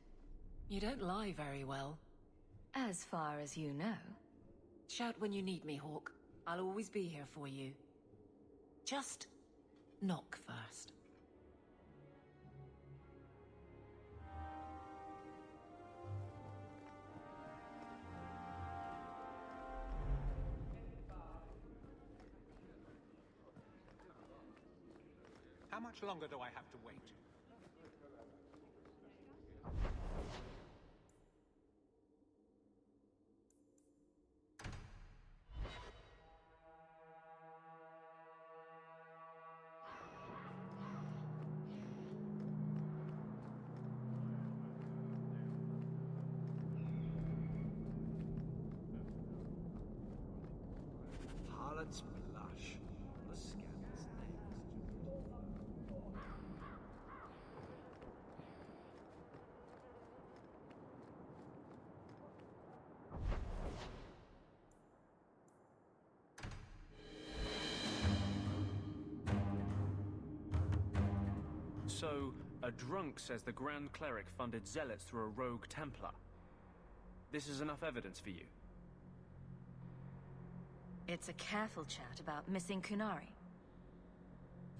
You don't lie very well. As far as you know. Shout when you need me, Hawke. I'll always be here for you. Just knock first. How much longer do I have to wait? Harlot's blush. The scandal's next. So, a drunk says the Grand Cleric funded zealots through a rogue Templar. This is enough evidence for you? It's a careful chat about missing Qunari.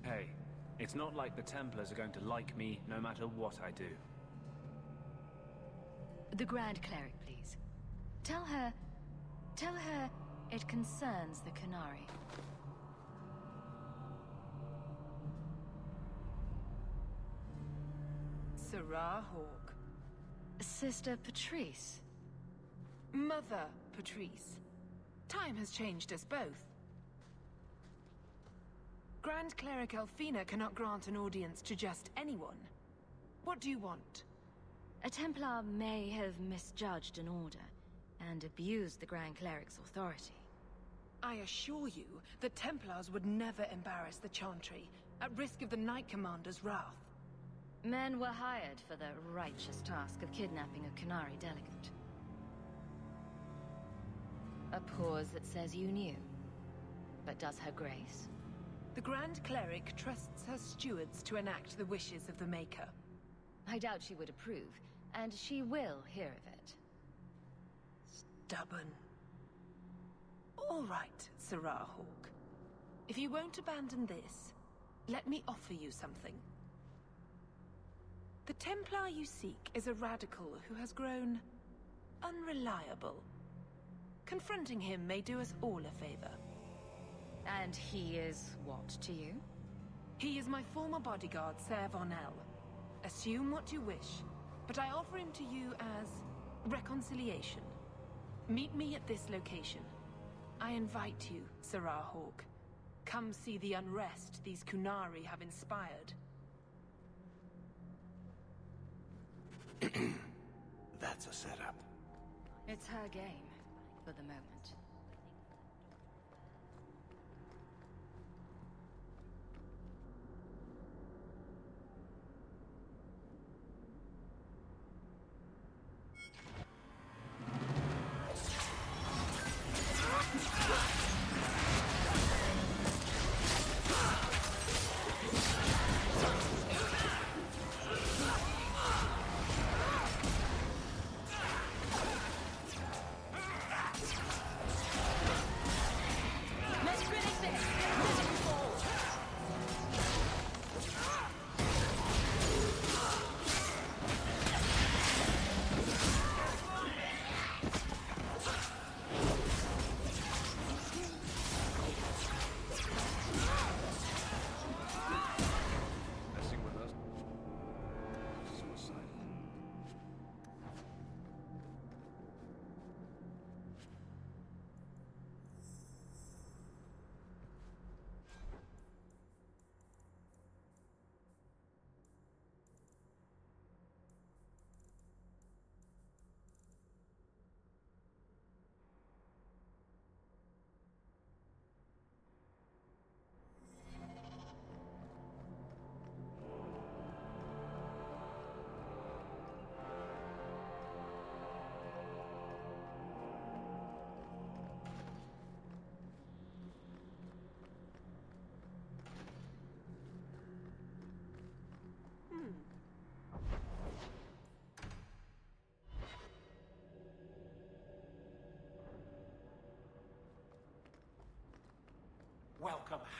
Hey, it's not like the Templars are going to like me no matter what I do. The Grand Cleric, please. Tell her it concerns the Qunari. Sorrowh Hawke. Sister Patrice. Mother Patrice. Time has changed us both. Grand Cleric Elfina cannot grant an audience to just anyone. What do you want? A Templar may have misjudged an order and abused the Grand Cleric's authority. I assure you that Templars would never embarrass the Chantry, at risk of the Knight Commander's wrath. Men were hired for the righteous task of kidnapping a Qunari delegate. A pause that says you knew. But does her grace? The Grand Cleric trusts her stewards to enact the wishes of the Maker. I doubt she would approve, and she will hear of it. Stubborn. All right, Sorrowh Hawke. If you won't abandon this, let me offer you something. The Templar you seek is a radical who has grown unreliable. Confronting him may do us all a favor. And he is what to you? He is my former bodyguard, Ser Vonel. Assume what you wish, but I offer him to you as reconciliation. Meet me at this location. I invite you, Sorrowh Hawke. Come see the unrest these Qunari have inspired. That's a setup. It's her game, for the moment.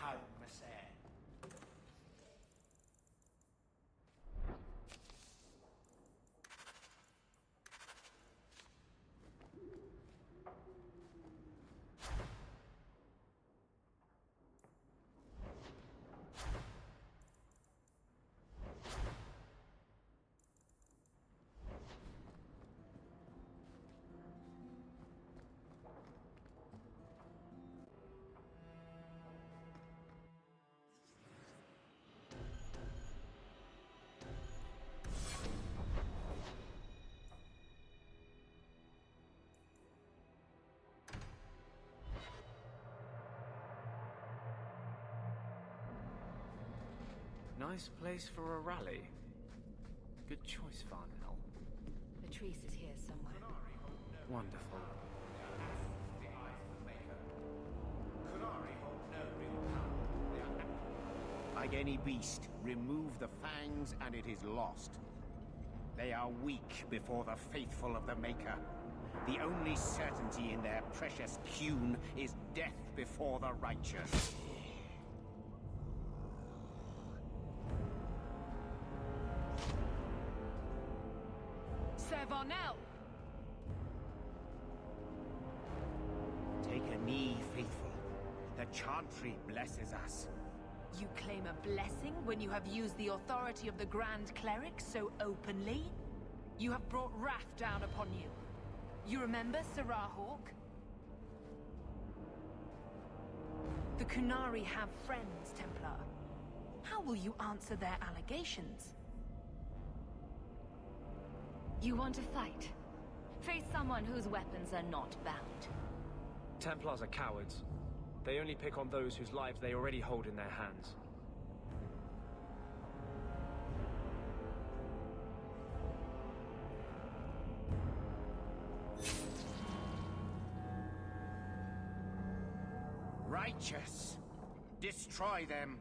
home, sir. Nice place for a rally. Good choice, Farnell. Patrice is here somewhere. Wonderful. Like any beast, remove the fangs and it is lost. They are weak before the faithful of the Maker. The only certainty in their precious Qun is death before the righteous. Farnell! Take a knee, faithful. The Chantry blesses us. You claim a blessing when you have used the authority of the Grand Cleric so openly? You have brought wrath down upon you. You remember Sorrowh? The Qunari have friends, Templar. How will you answer their allegations? You want to fight? Face someone whose weapons are not bound. Templars are cowards. They only pick on those whose lives they already hold in their hands. Righteous! Destroy them!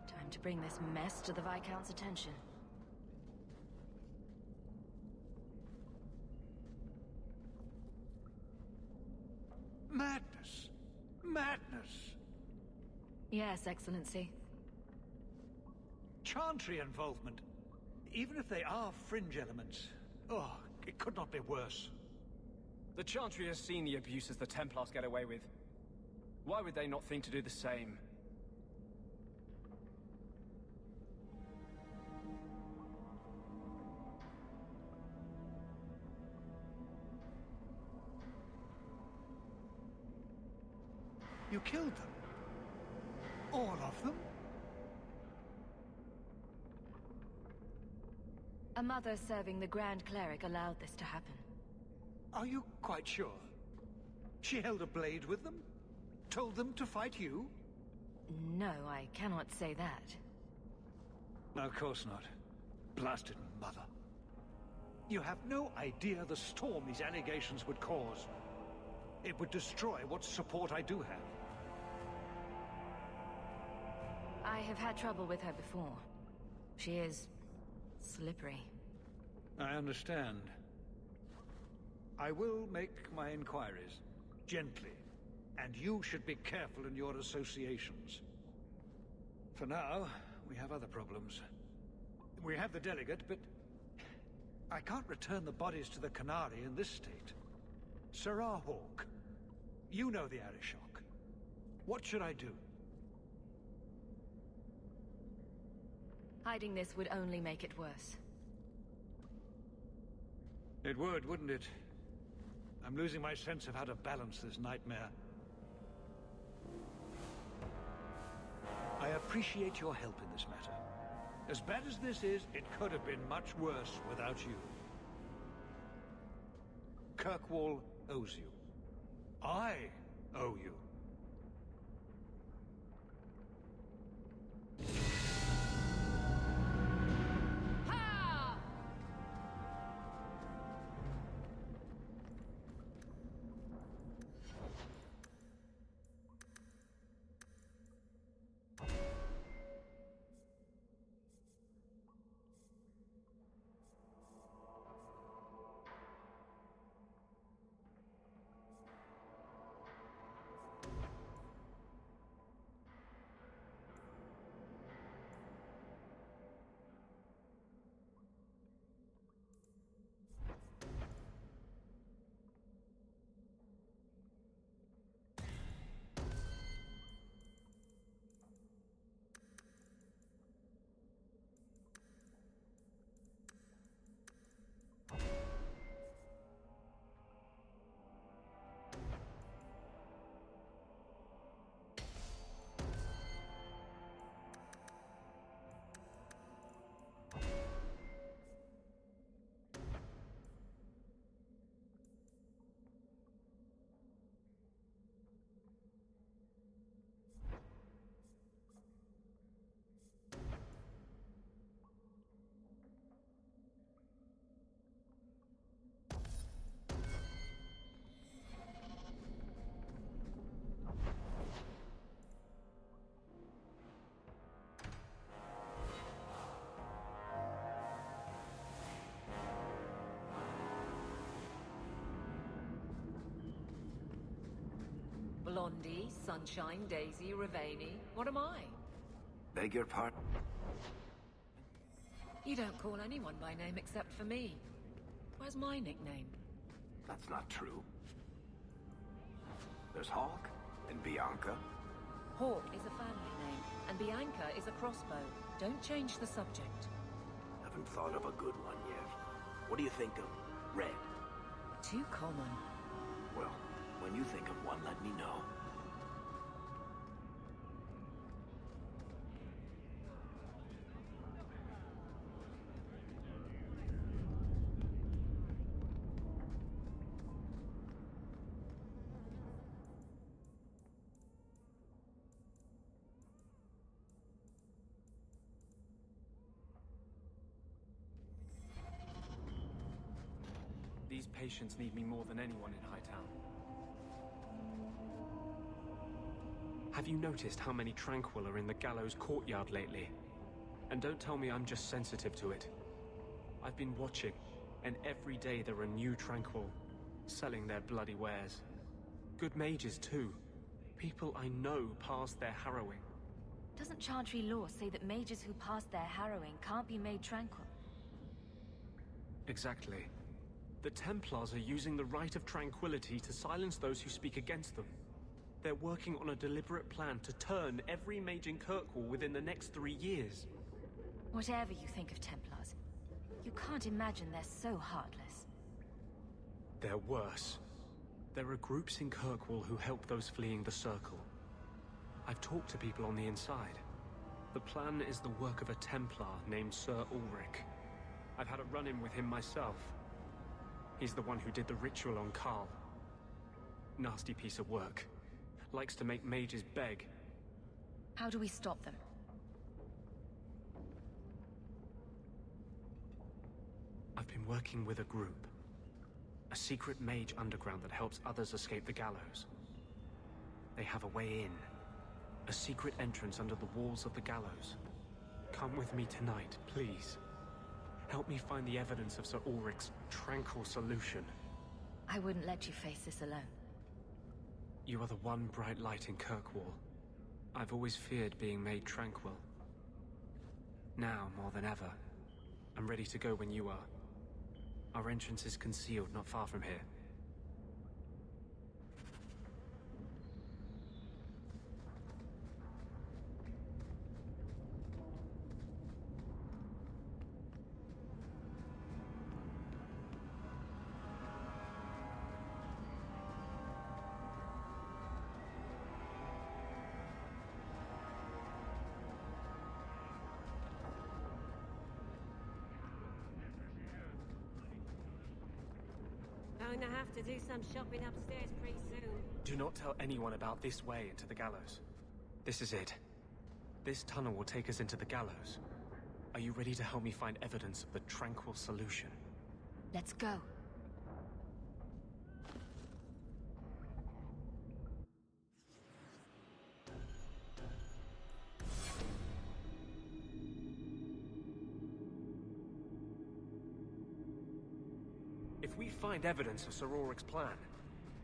Time to bring this mess to the Viscount's attention. Madness! Madness! Yes, Excellency. Chantry involvement. Even if they are fringe elements, it could not be worse. The Chantry has seen the abuses the Templars get away with. Why would they not think to do the same? You killed them? All of them? A mother serving the Grand Cleric allowed this to happen. Are you quite sure? She held a blade with them? Told them to fight you? No, I cannot say that. No, of course not. Blasted mother. You have no idea the storm these allegations would cause. It would destroy what support I do have. I have had trouble with her before. She is slippery. I understand. I will make my inquiries, gently, and you should be careful in your associations. For now, we have other problems. We have the delegate, but I can't return the bodies to the Qunari in this state. Sorrowh, Hawke, you know the Arishok. What should I do? Hiding this would only make it worse. It would, wouldn't it? I'm losing my sense of how to balance this nightmare. I appreciate your help in this matter. As bad as this is, it could have been much worse without you. Kirkwall owes you. I owe you. Blondie, Sunshine, Daisy, Ravani. What am I? Beg your pardon? You don't call anyone by name except for me. Where's my nickname? That's not true. There's Hawke and Bianca. Hawke is a family name, and Bianca is a crossbow. Don't change the subject. Haven't thought of a good one yet. What do you think of Red? Too common. Well, when you think of one, let me know. These patients need me more than anyone in Hightown. Have you noticed how many Tranquil are in the Gallows courtyard lately? And don't tell me I'm just sensitive to it. I've been watching, and every day there are new Tranquil, selling their bloody wares. Good mages too. People I know pass their harrowing. Doesn't Chantry law say that mages who pass their harrowing can't be made tranquil? Exactly. The Templars are using the Right of Tranquility to silence those who speak against them. They're working on a deliberate plan to turn every mage in Kirkwall within the next 3 years. Whatever you think of Templars, you can't imagine they're so heartless. They're worse. There are groups in Kirkwall who help those fleeing the Circle. I've talked to people on the inside. The plan is the work of a Templar named Sir Ulrich. I've had a run-in with him myself. He's the one who did the ritual on Karl. Nasty piece of work. Likes to make mages beg. How do we stop them? I've been working with a group. A secret mage underground that helps others escape the Gallows. They have a way in. A secret entrance under the walls of the Gallows. Come with me tonight, please. Help me find the evidence of Sir Ulrich's tranquil solution. I wouldn't let you face this alone. You are the one bright light in Kirkwall. I've always feared being made tranquil. Now, more than ever, I'm ready to go when you are. Our entrance is concealed not far from here. Going to have to do some shopping upstairs pretty soon. Do not tell anyone about this way into the Gallows. This is it. This tunnel will take us into the Gallows. Are you ready to help me find evidence of the tranquil solution? Let's go. If we find evidence of Sir Ulrich's plan,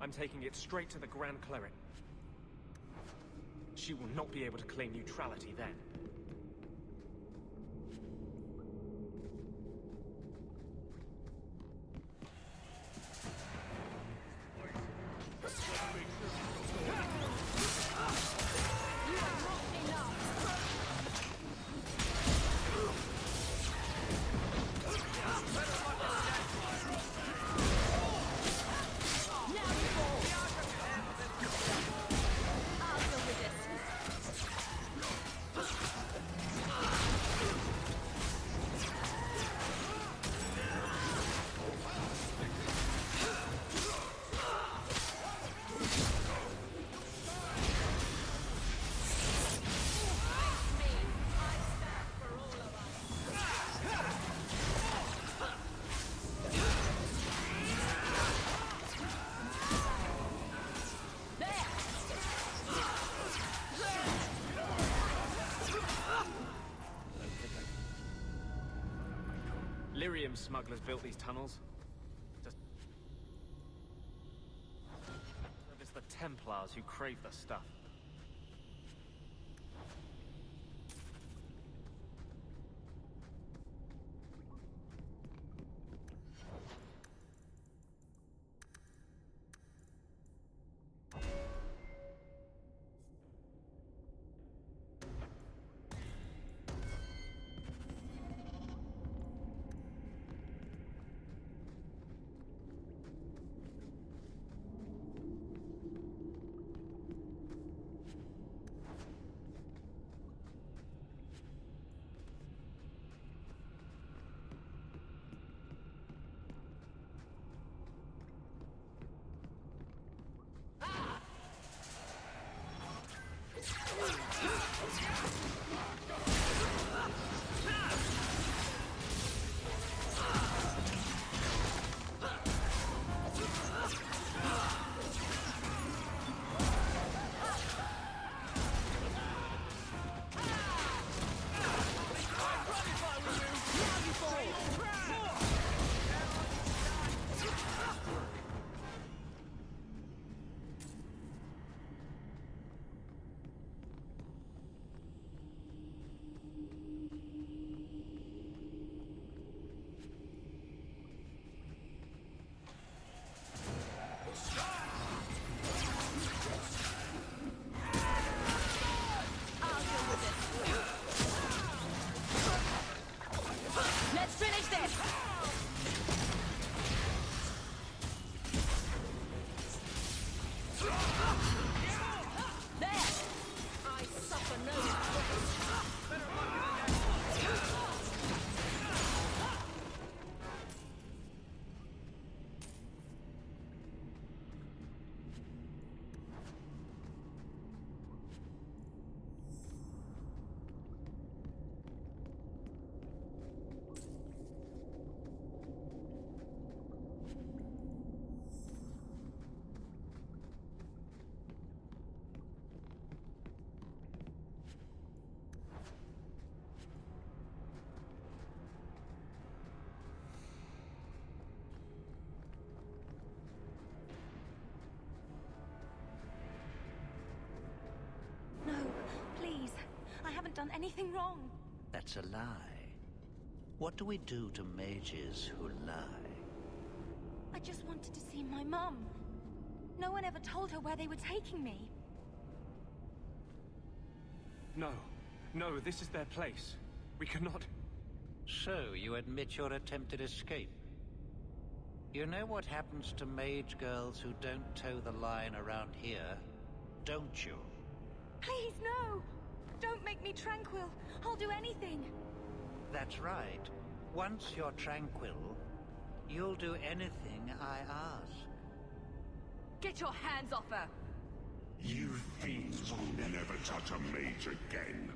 I'm taking it straight to the Grand Cleric. She will not be able to claim neutrality then. Lyrium smugglers built these tunnels. It's the Templars who crave the stuff. anything wrong. That's a lie. What do we do to mages who lie? I just wanted to see my mum. No one ever told her where they were taking me. No. No, this is their place. We cannot... So, you admit your attempted escape? You know what happens to mage girls who don't toe the line around here, don't you? Please, no! Don't make me tranquil. I'll do anything. That's right. Once you're tranquil, you'll do anything I ask. Get your hands off her! You fiends will never touch a mage again.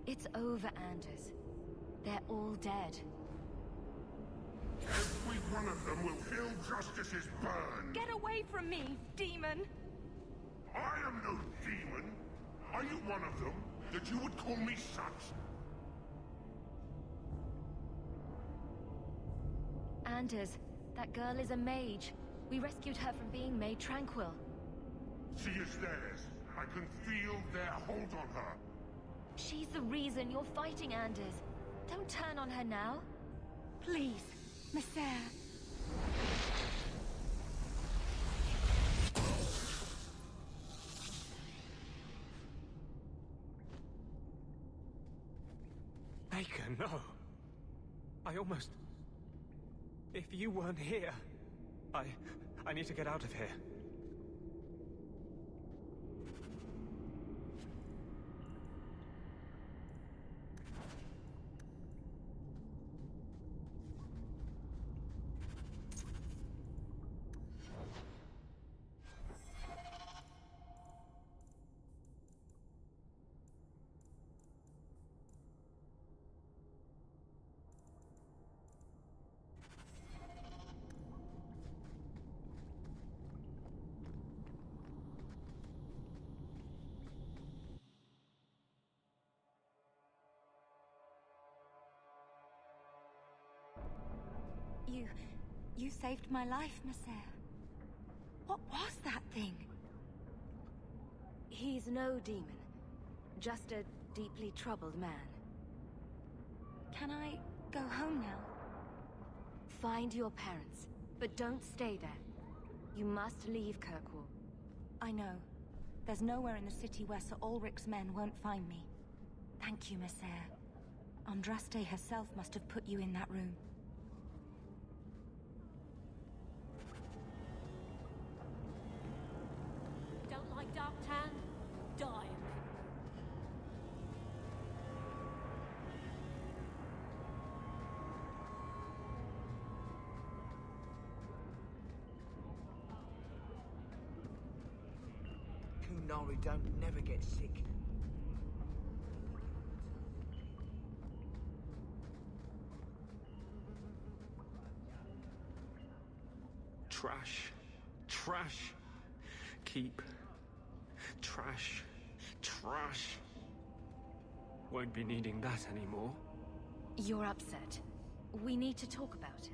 It's over, Anders. They're all dead. Every one of them will feel justice's burn. Get away from me, demon! I am no demon. Are you one of them, that you would call me such? Anders, that girl is a mage. We rescued her from being made tranquil. She is theirs. I can feel their hold on her. She's the reason you're fighting, Anders. Don't turn on her now. Please, Messer. Baker, no. I almost... If you weren't here... I need to get out of here. You saved my life, Messer. What was that thing? He's no demon. Just a deeply troubled man. Can I go home now? Find your parents, but don't stay there. You must leave Kirkwall. I know. There's nowhere in the city where Sir Ulrich's men won't find me. Thank you, Messer. Andraste herself must have put you in that room. Don't like dark tan? Die. Qunari don't never get sick. Trash. Trash. Keep. Trash. Trash. Won't be needing that anymore. You're upset. We need to talk about it.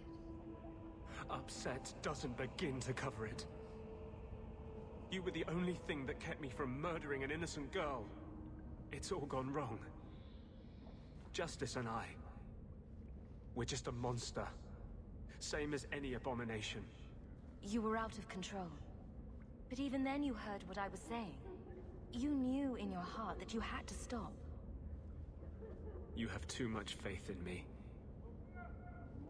Upset doesn't begin to cover it. You were the only thing that kept me from murdering an innocent girl. It's all gone wrong. Justice and I, we're just a monster. Same as any abomination. You were out of control. But even then you heard what I was saying. You knew in your heart that you had to stop. You have too much faith in me.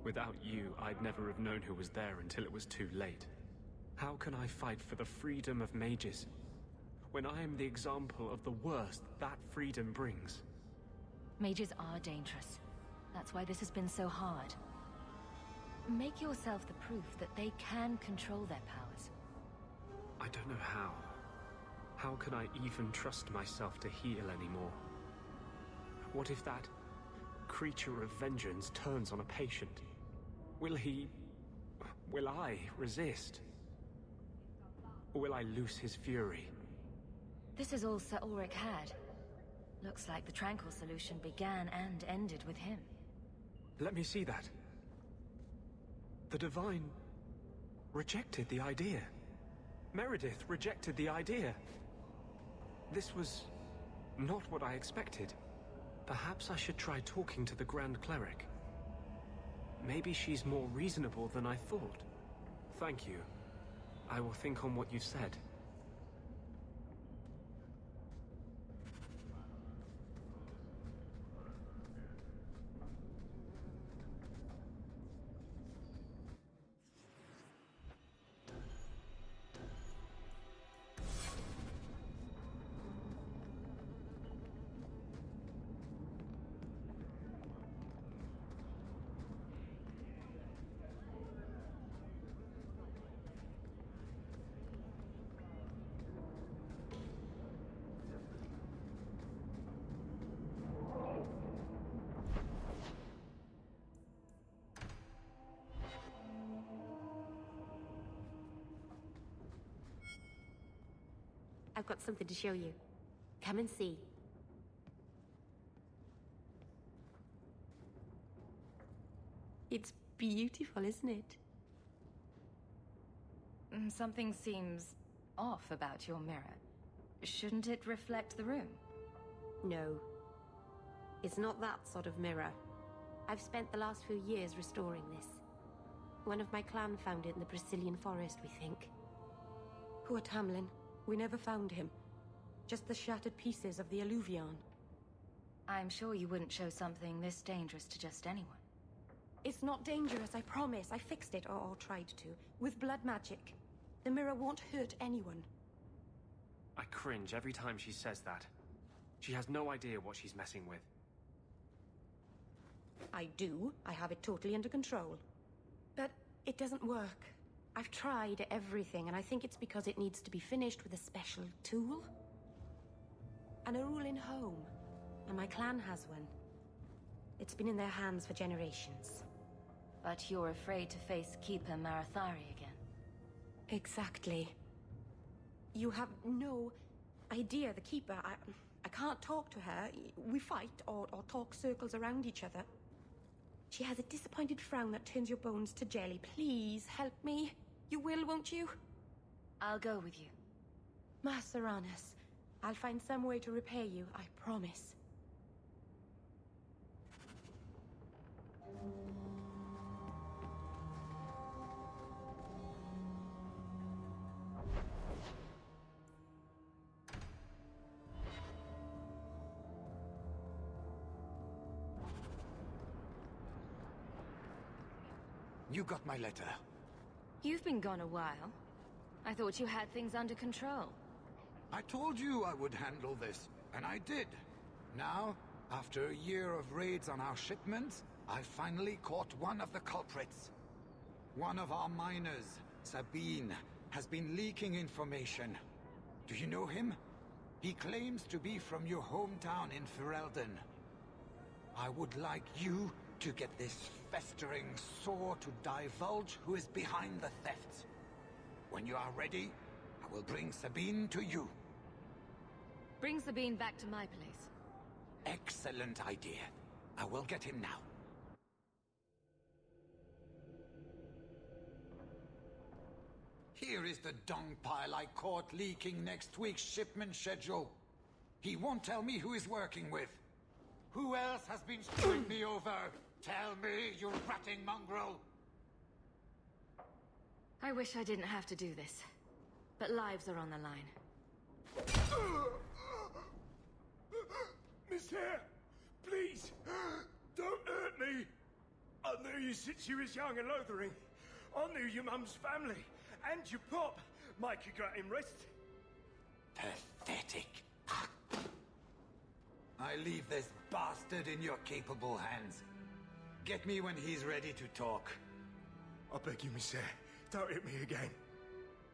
Without you, I'd never have known who was there until it was too late. How can I fight for the freedom of mages, when I am the example of the worst that freedom brings? Mages are dangerous. That's why this has been so hard. Make yourself the proof that they can control their powers. I don't know how. How can I even trust myself to heal anymore? What if that creature of vengeance turns on a patient? Will I resist? Or will I lose his fury? This is all Sir Ulrich had. Looks like the Tranquil solution began and ended with him. Let me see that. The Divine rejected the idea. Meredith rejected the idea. This was not what I expected. Perhaps I should try talking to the Grand Cleric. Maybe she's more reasonable than I thought. Thank you. I will think on what you've said. I've got something to show you. Come and see. It's beautiful, isn't it? Something seems off about your mirror. Shouldn't it reflect the room? No. It's not that sort of mirror. I've spent the last few years restoring this. One of my clan found it in the Brazilian forest, we think. Poor Tamlin. We never found him. Just the shattered pieces of the alluvion. I'm sure you wouldn't show something this dangerous to just anyone. It's not dangerous, I promise. I fixed it, or tried to, with blood magic. The mirror won't hurt anyone. I cringe every time she says that. She has no idea what she's messing with. I do. I have it totally under control. But it doesn't work. I've tried everything, and I think it's because it needs to be finished with a special tool. And a rule-in home. And my clan has one. It's been in their hands for generations. But you're afraid to face Keeper Marathari again. Exactly. You have no idea, the Keeper. I can't talk to her. We fight, or talk circles around each other. She has a disappointed frown that turns your bones to jelly. Please, help me. You will, won't you? I'll go with you. Maseranas, I'll find some way to repay you, I promise. You got my letter. You've been gone a while. I thought you had things under control. I told you I would handle this, and I did. Now, after a year of raids on our shipments, I finally caught one of the culprits. One of our miners, Sabine, has been leaking information. Do you know him? He claims to be from your hometown in Ferelden. I would like you to get this festering sore to divulge who is behind the thefts. When you are ready, I will bring Sabine to you. Bring Sabine back to my place. Excellent idea. I will get him now. Here is the dung pile I caught leaking next week's shipment schedule. He won't tell me who he's working with. Who else has been screwing me over? Tell me, you ratting mongrel! I wish I didn't have to do this, but lives are on the line. Miss Hare, please, don't hurt me. I knew you since you was young and loathering. I knew your mum's family, and your pop. Mike you got him rest. Pathetic. I leave this bastard in your capable hands. Get me when he's ready to talk. I beg you, Miss Hare, don't hit me again.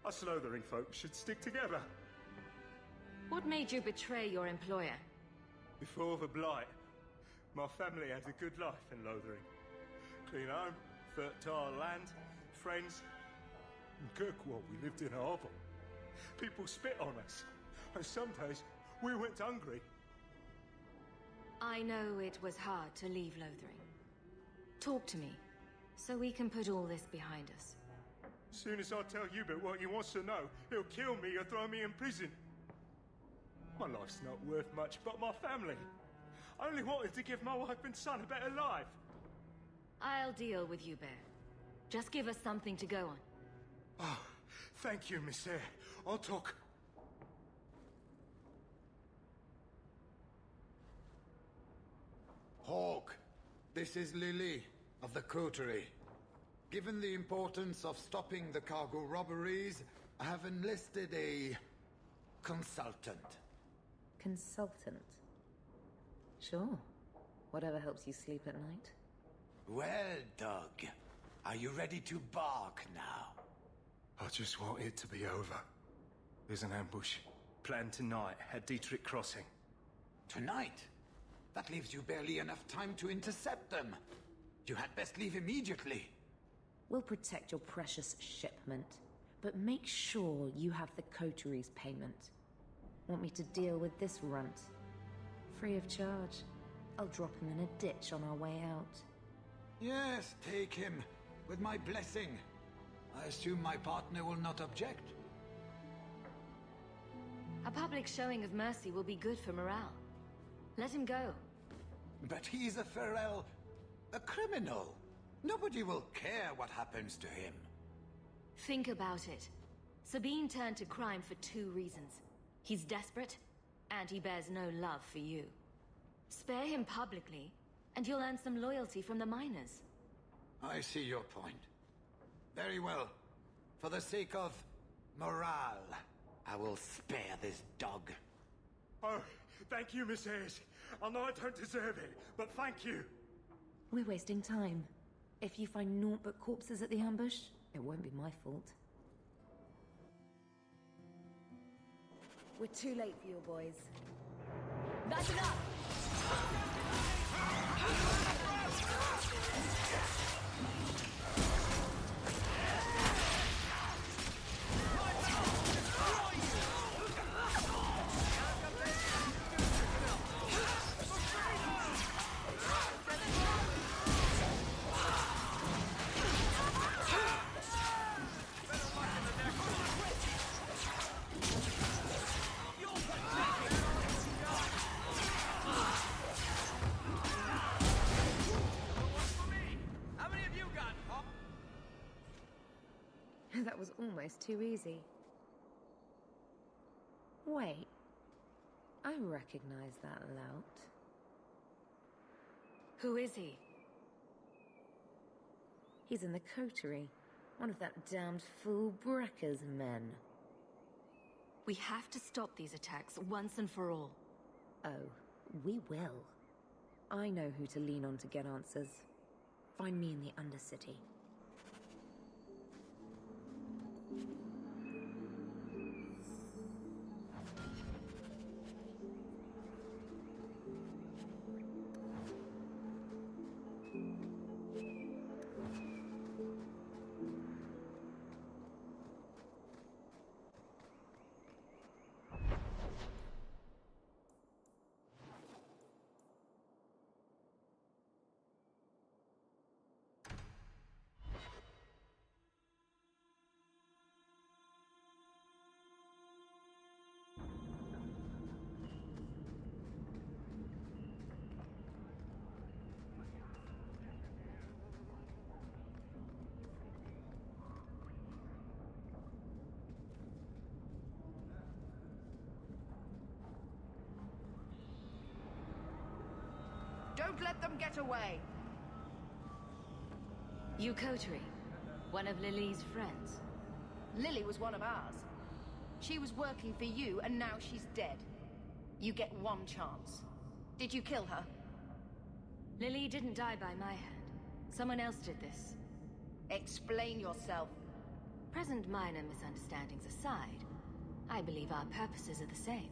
Us loathering folks should stick together. What made you betray your employer? Before the blight, my family had a good life in Lothering. Clean home, fertile land, friends. In Kirkwall, we lived in a hovel. People spit on us, and some days we went hungry. I know it was hard to leave Lothering. Talk to me, so we can put all this behind us. As soon as I tell Hubert what he wants to know, he'll kill me or throw me in prison. My life's not worth much, but my family. I only wanted to give my wife and son a better life. I'll deal with you, Bear. Just give us something to go on. Oh, thank you, Miss Hare. I'll talk. Hawke, this is Lily of the Coterie. Given the importance of stopping the cargo robberies, I have enlisted a consultant. Consultant? Sure. Whatever helps you sleep at night. Well, Doug, are you ready to bark now? I just want it to be over. There's an ambush planned tonight at Dietrich Crossing. Tonight? That leaves you barely enough time to intercept them. You had best leave immediately. We'll protect your precious shipment, but make sure you have the coterie's payment. Want me to deal with this runt? Free of charge. I'll drop him in a ditch on our way out. Yes, take him, with my blessing. I assume my partner will not object. A public showing of mercy will be good for morale. Let him go. But he's a Ferel, a criminal. Nobody will care what happens to him. Think about it. Sabine turned to crime for 2 reasons. He's desperate, and he bears no love for you. Spare him publicly, and you'll earn some loyalty from the miners. I see your point. Very well. For the sake of morale, I will spare this dog. Oh, thank you, Miss Hayes. I know I don't deserve it, but thank you. We're wasting time. If you find naught but corpses at the ambush, it won't be my fault. We're too late for you boys. That's enough! That was almost too easy. Wait. I recognize that lout. Who is he? He's in the coterie. One of that damned fool Brekker's men. We have to stop these attacks once and for all. Oh, we will. I know who to lean on to get answers. Find me in the Undercity. Don't let them get away! You Chantry, one of Lily's friends. Lily was one of ours. She was working for you, and now she's dead. You get one chance. Did you kill her? Lily didn't die by my hand. Someone else did this. Explain yourself. Present minor misunderstandings aside, I believe our purposes are the same.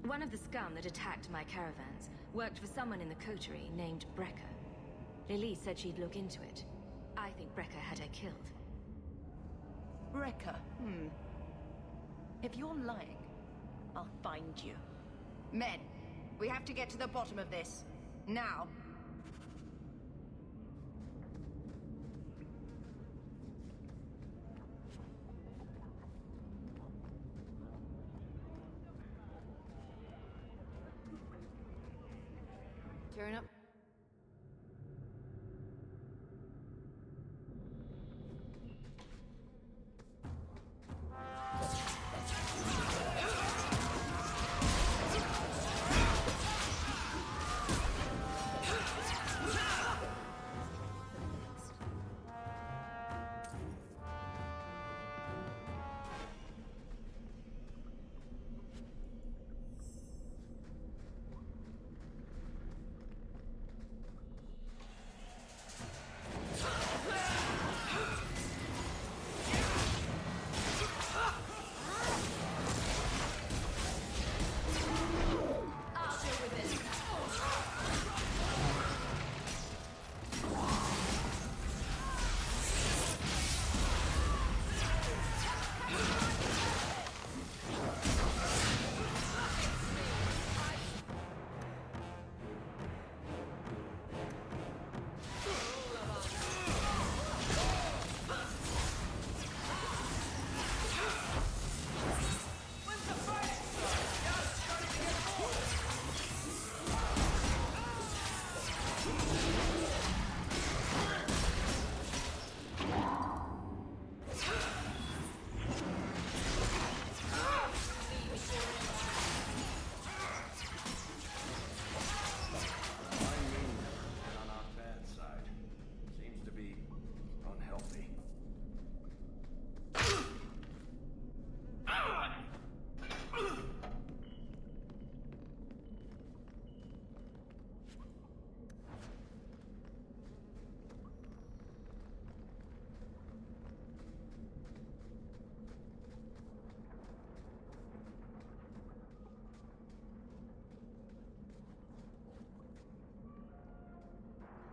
One of the scum that attacked my caravans worked for someone in the coterie named Brecker. Lily said she'd look into it. I think Brecker had her killed. Brecker? If you're lying, I'll find you. Men, we have to get to the bottom of this. Now. Turn up.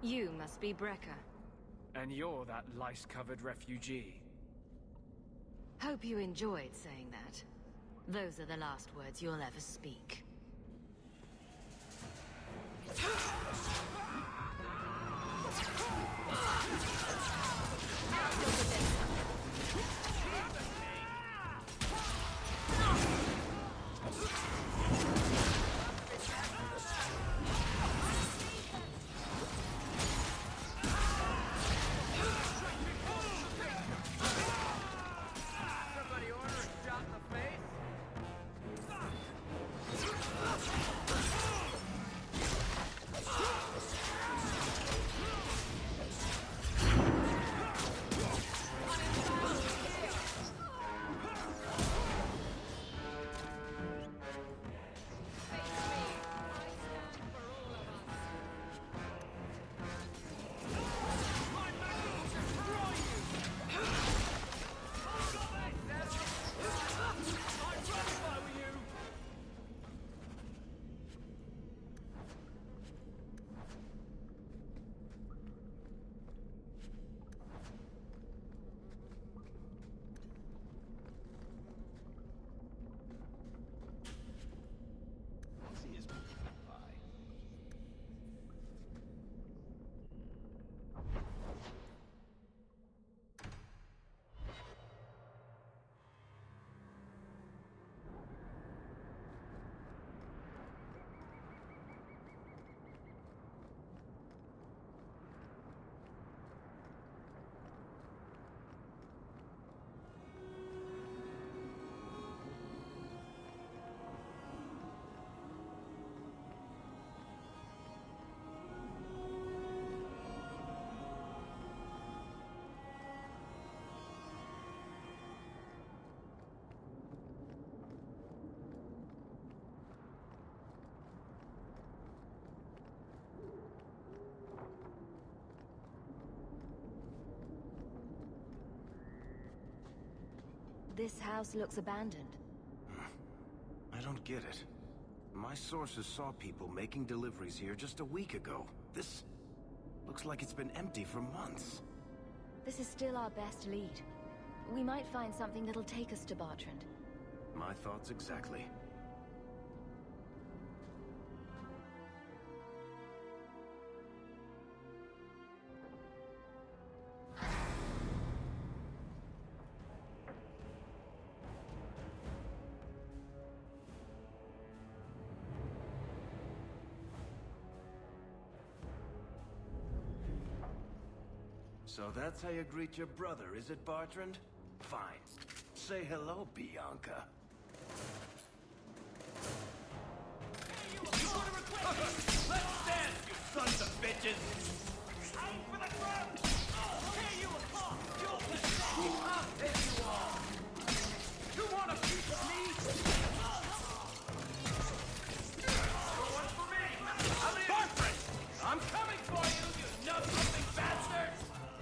You must be Brecker. And you're that lice-covered refugee. Hope you enjoyed saying that. Those are the last words you'll ever speak. This house looks abandoned. I don't get it. My sources saw people making deliveries here just a week ago. This looks like it's been empty for months. This is still our best lead. We might find something that'll take us to Bartrand. My thoughts exactly. So that's how you greet your brother, is it, Bartrand? Fine. Say hello, Bianca. Let's dance, you sons of bitches! Aim for the front! Here you are! You'll pathetic! I'll take you all! You want a piece of me? One for me! Bartrand! I'm coming for you, you nut-humping bastard!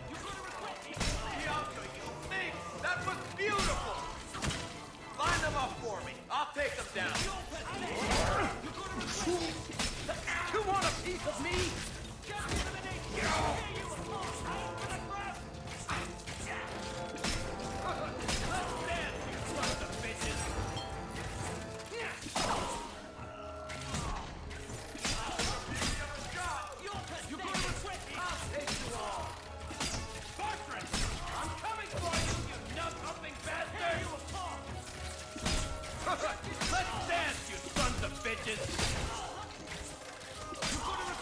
You're gonna regret me! Bianca, you think? That was beautiful! Line them up for me. I'll take them down. You want a piece of me? Let's dance, you sons of bitches! You're gonna regret me! I'll take you all! Bartrand! I'm coming for you, you nut-humping bastard! Let's dance, you sons of bitches!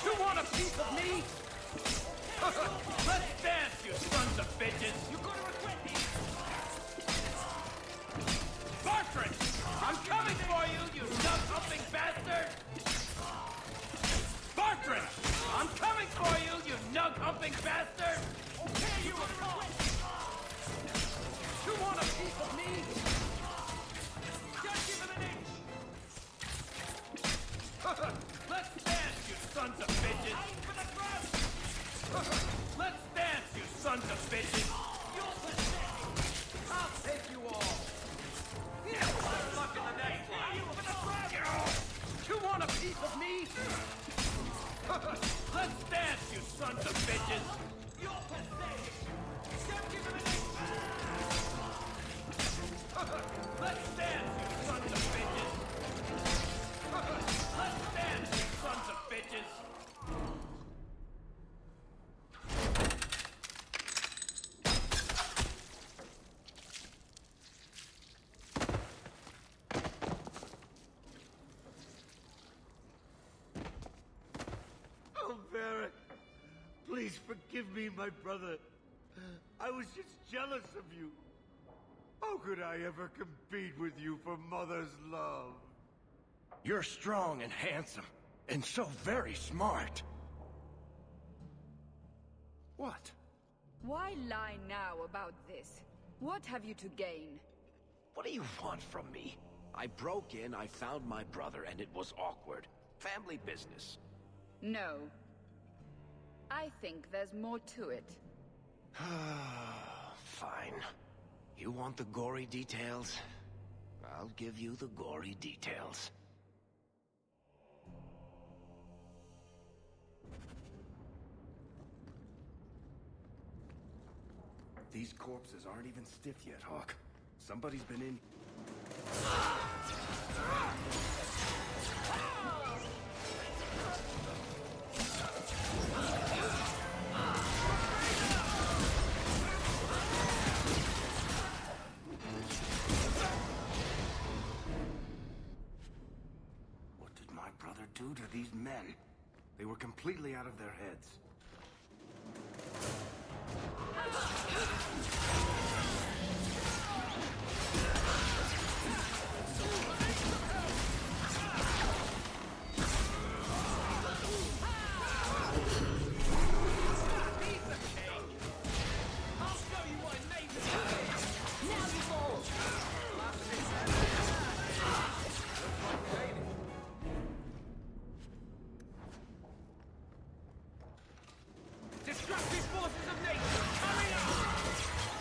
You want a piece of me? Let's dance, you sons of bitches! You're gonna regret me! Bartrand! I'm coming for you, you nut-humping bastard! Bartrand! I'm coming for you, you nug-humping bastard! Okay, you will regret me! You want a piece of me? Just give him an inch! Let's dance, you sons of bitches! Aim for the front! Let's dance, you sons of bitches! You're pathetic! I'll take you all! Good luck in the next one! Aim for the front! You want a piece of me? Let's dance, you sons of bitches! You're pathetic! Just give him an inch! Let's dance, you sons of bitches! Let's dance, you sons of bitches! Oh, Varric, please forgive me, my brother. I was just jealous of you. How could I ever compete with you for Mother's love? You're strong and handsome, and so very smart. What? Why lie now about this? What have you to gain? What do you want from me? I broke in, I found my brother, and it was awkward. Family business. No. I think there's more to it. Fine. You want the gory details? I'll give you the gory details. These corpses aren't even stiff yet, Hawke. Somebody's been in... What did my brother do to these men? They were completely out of their heads. Destructive forces of nature, hurry up!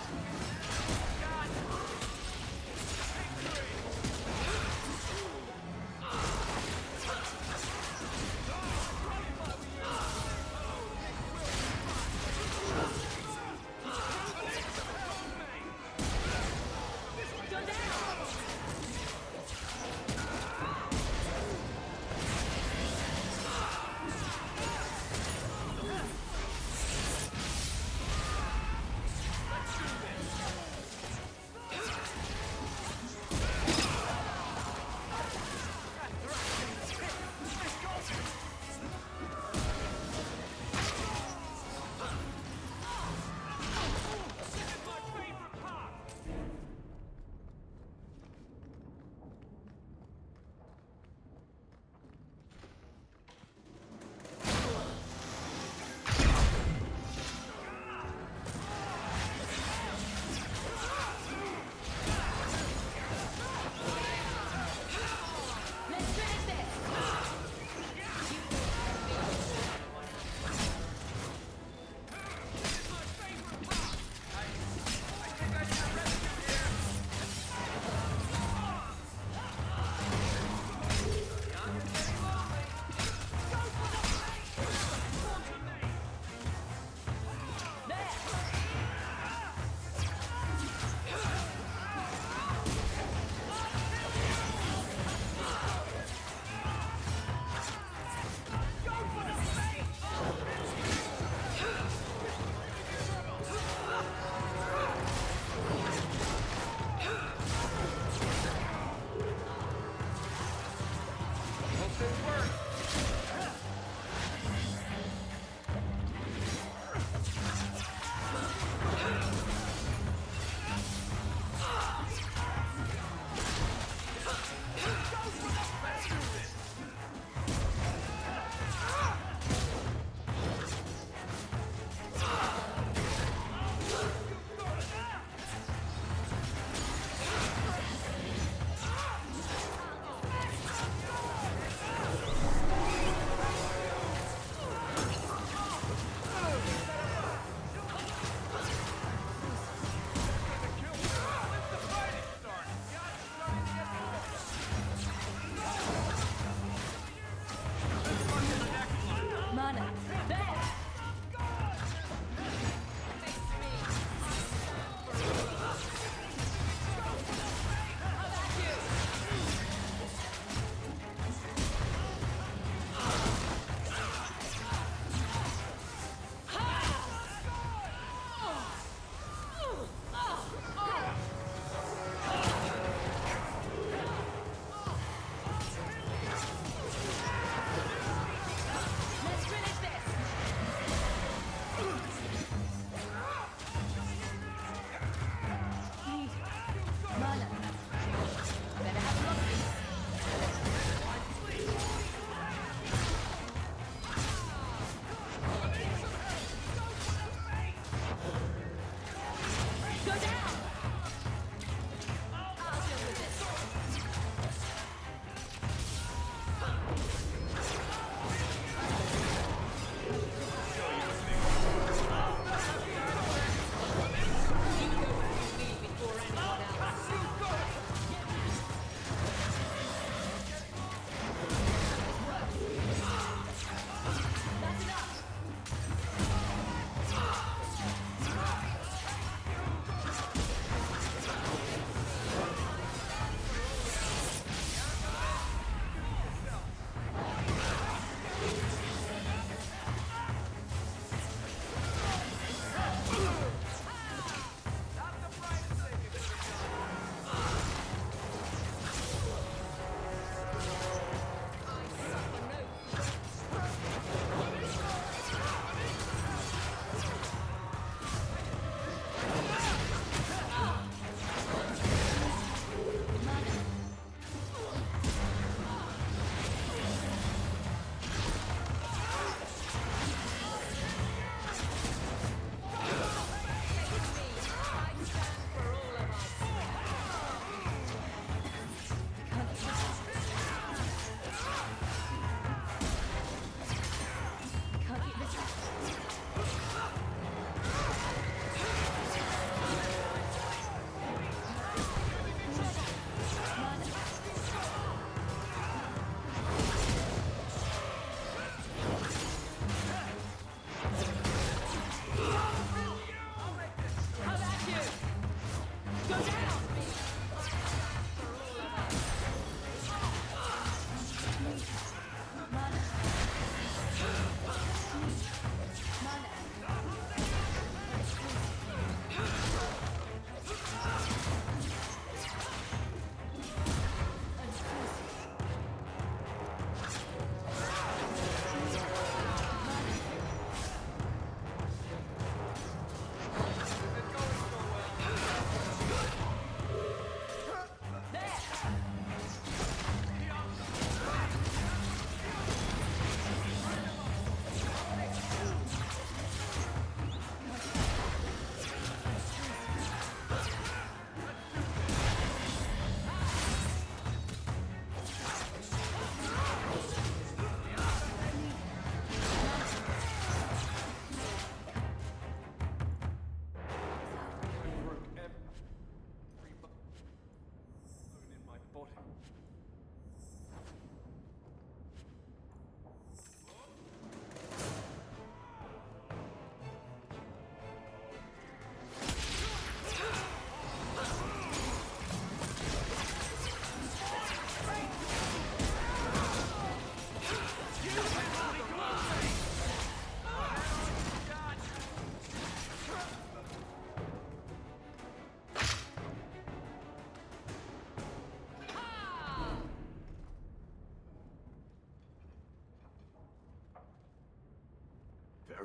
reporting.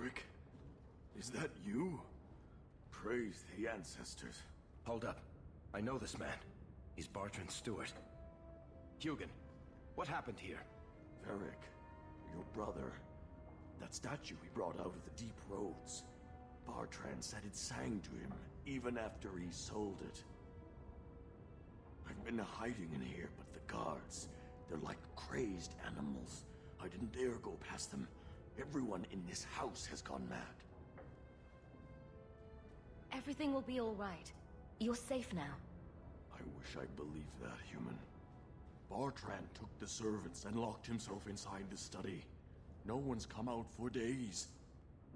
Eric? Is that you? Praise the ancestors. Hold up. I know this man. He's Bartrand's steward. Hugin, what happened here? Eric, your brother. That statue he brought out of the deep roads. Bartrand said it sang to him, even after he sold it. I've been hiding in here, but the guards, they're like crazed animals. I didn't dare go past them. Everyone in this house has gone mad. Everything will be all right. You're safe now. I wish I believed that, human. Bartrand took the servants and locked himself inside the study. No one's come out for days.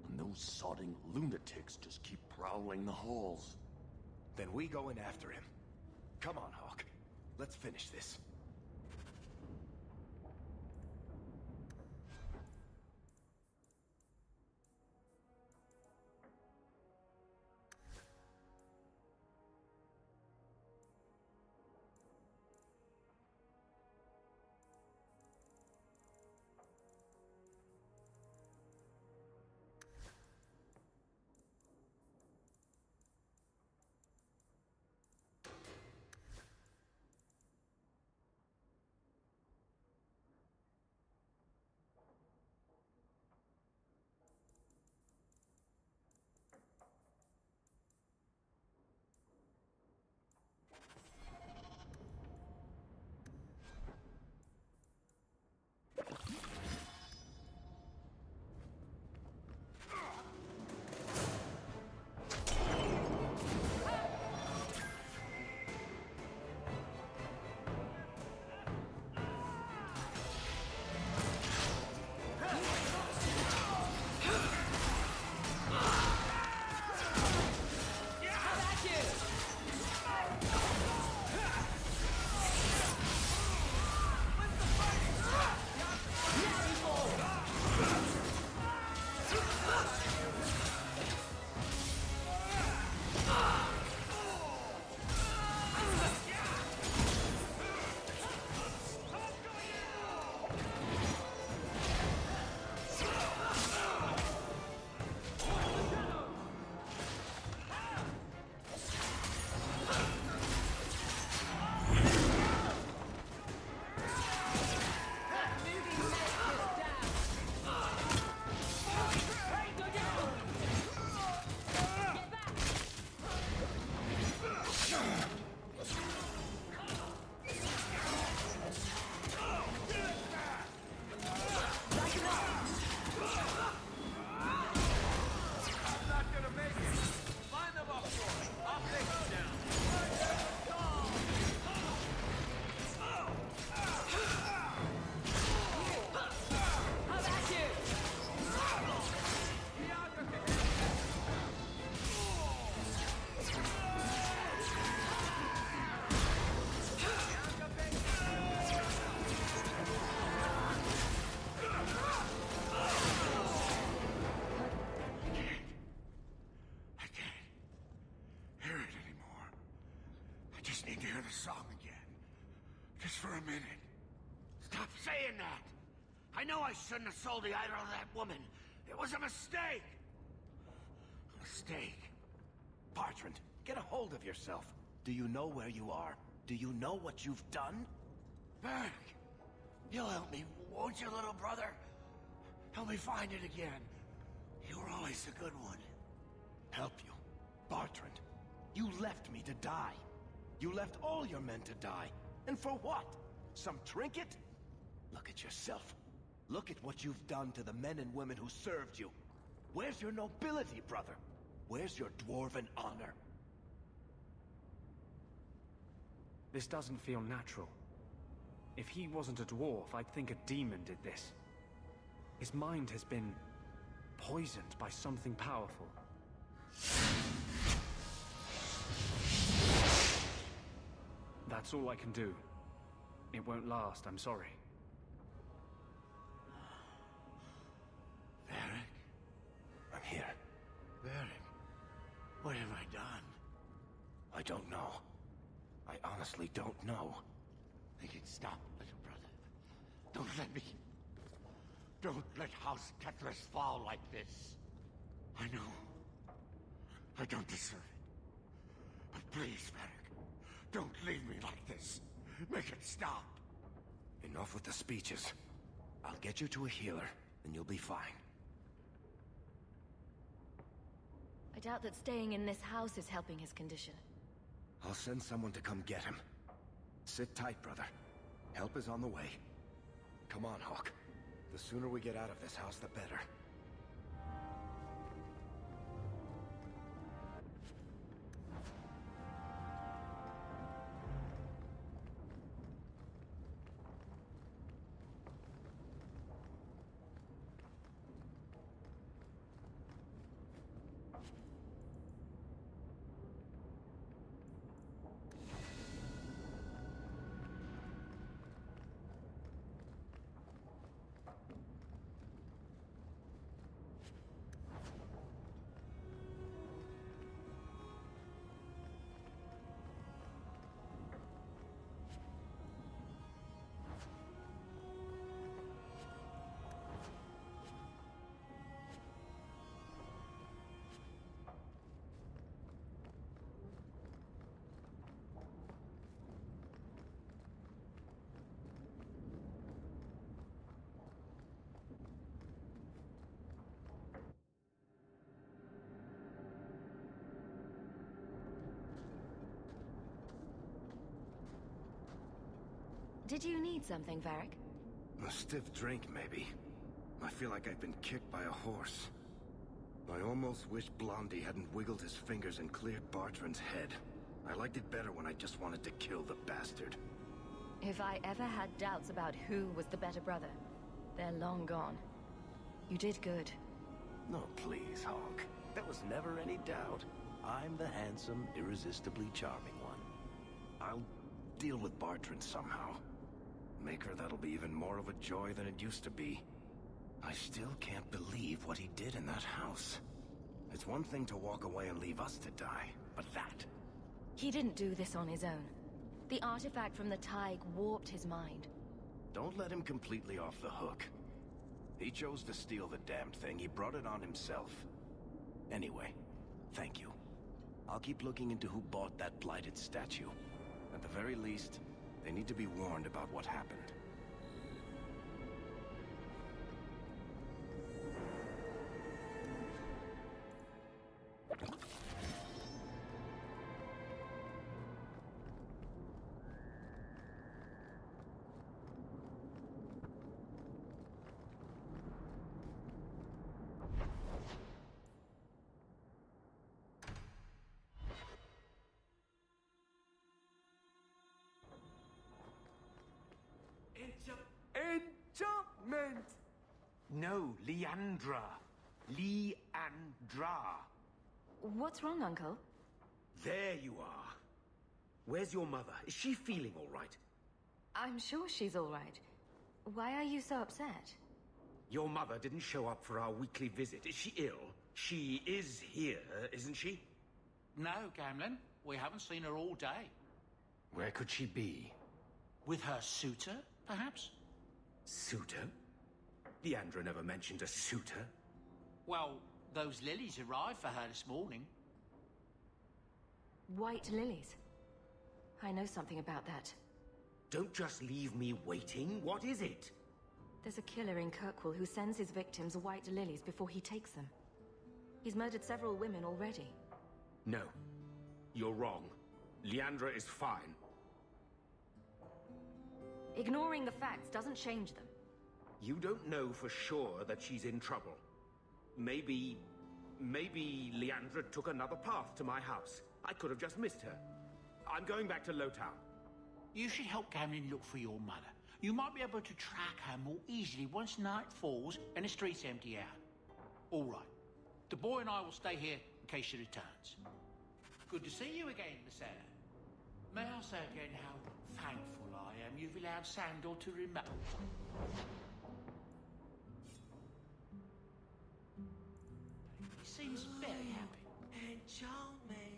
And those sodding lunatics just keep prowling the halls. Then we go in after him. Come on, Hawke. Let's finish this. song again. Just for a minute. Stop saying that! I know I shouldn't have sold the idol of that woman. It was a mistake! A mistake. Bartrand, get a hold of yourself. Do you know where you are? Do you know what you've done? Berg, you'll help me, won't you, little brother? Help me find it again. You were always a good one. Help you? Bartrand, you left me to die. You left all your men to die. And for what? Some trinket? Look at yourself. Look at what you've done to the men and women who served you. Where's your nobility, brother? Where's your dwarven honor? This doesn't feel natural. If he wasn't a dwarf, I'd think a demon did this. His mind has been poisoned by something powerful. That's all I can do. It won't last, I'm sorry. Varric? I'm here. Varric, what have I done? I don't know. I honestly don't know. Make it stop, little brother. Don't let House Tetris fall like this. I know. I don't deserve it. But please, Varric, don't leave me like this. Make it stop. Enough with the speeches. I'll get you to a healer, and you'll be fine. I doubt that staying in this house is helping his condition. I'll send someone to come get him. Sit tight, brother. Help is on the way. Come on, Hawke. The sooner we get out of this house, the better. Did you need something, Varric? A stiff drink, maybe. I feel like I've been kicked by a horse. I almost wish Blondie hadn't wiggled his fingers and cleared Bartrand's head. I liked it better when I just wanted to kill the bastard. If I ever had doubts about who was the better brother, they're long gone. You did good. No, please, Hawke. There was never any doubt. I'm the handsome, irresistibly charming one. I'll deal with Bartrand somehow. Make her that'll be even more of a joy than it used to be. I still can't believe what he did in that house. It's one thing to walk away and leave us to die, but that... He didn't do this on his own. The artifact from the Tig warped his mind. Don't let him completely off the hook. He chose to steal the damned thing. He brought it on himself. Anyway, thank you. I'll keep looking into who bought that blighted statue. At the very least, they need to be warned about what happened. Enchantment! No, Leandra. Leandra. What's wrong, Uncle? There you are. Where's your mother? Is she feeling all right? I'm sure she's all right. Why are you so upset? Your mother didn't show up for our weekly visit. Is she ill? She is here, isn't she? No, Gamlen. We haven't seen her all day. Where could she be? With her suitor, perhaps? Suitor? Leandra never mentioned a suitor. Well, those lilies arrived for her this morning. White lilies. I know something about that. Don't just leave me waiting. What is it? There's a killer in Kirkwall who sends his victims white lilies before he takes them. He's murdered several women already. No. You're wrong. Leandra is fine. Ignoring the facts doesn't change them. You don't know for sure that she's in trouble. Maybe Leandra took another path to my house. I could have just missed her. I'm going back to Lowtown. You should help Gamlen look for your mother. You might be able to track her more easily once night falls and the streets empty out. All right. The boy and I will stay here in case she returns. Good to see you again, Miss Anna. May I say again how thankful I am you've allowed Sandal to remain. He seems very happy. Enchantment.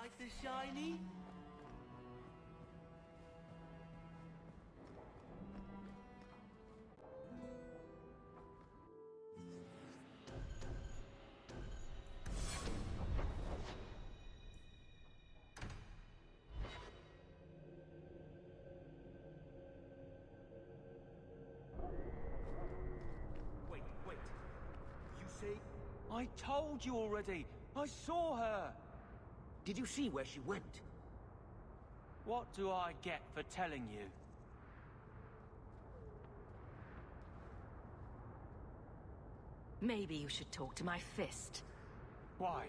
Like the shiny? Wait. You say? I told you already. I saw her. Did you see where she went? What do I get for telling you? Maybe you should talk to my fist. Why?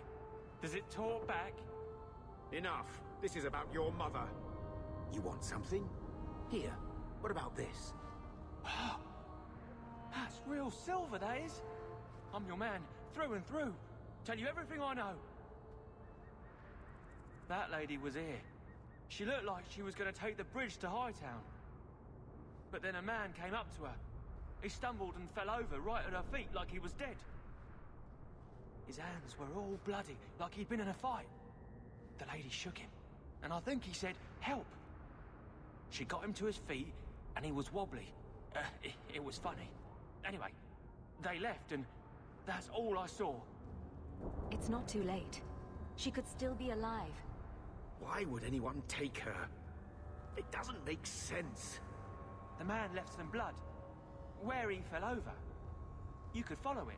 Does it talk back? Enough. This is about your mother. You want something? Here. What about this? That's real silver, that is. I'm your man, through and through. Tell you everything I know. That lady was here. She looked like she was going to take the bridge to Hightown. But then a man came up to her. He stumbled and fell over right at her feet like he was dead. His hands were all bloody, like he'd been in a fight. The lady shook him, and I think he said, "Help." She got him to his feet, and he was wobbly. It was funny. Anyway, they left, and that's all I saw. It's not too late. She could still be alive. Why would anyone take her? It doesn't make sense. The man left some blood. Where he fell over. You could follow it.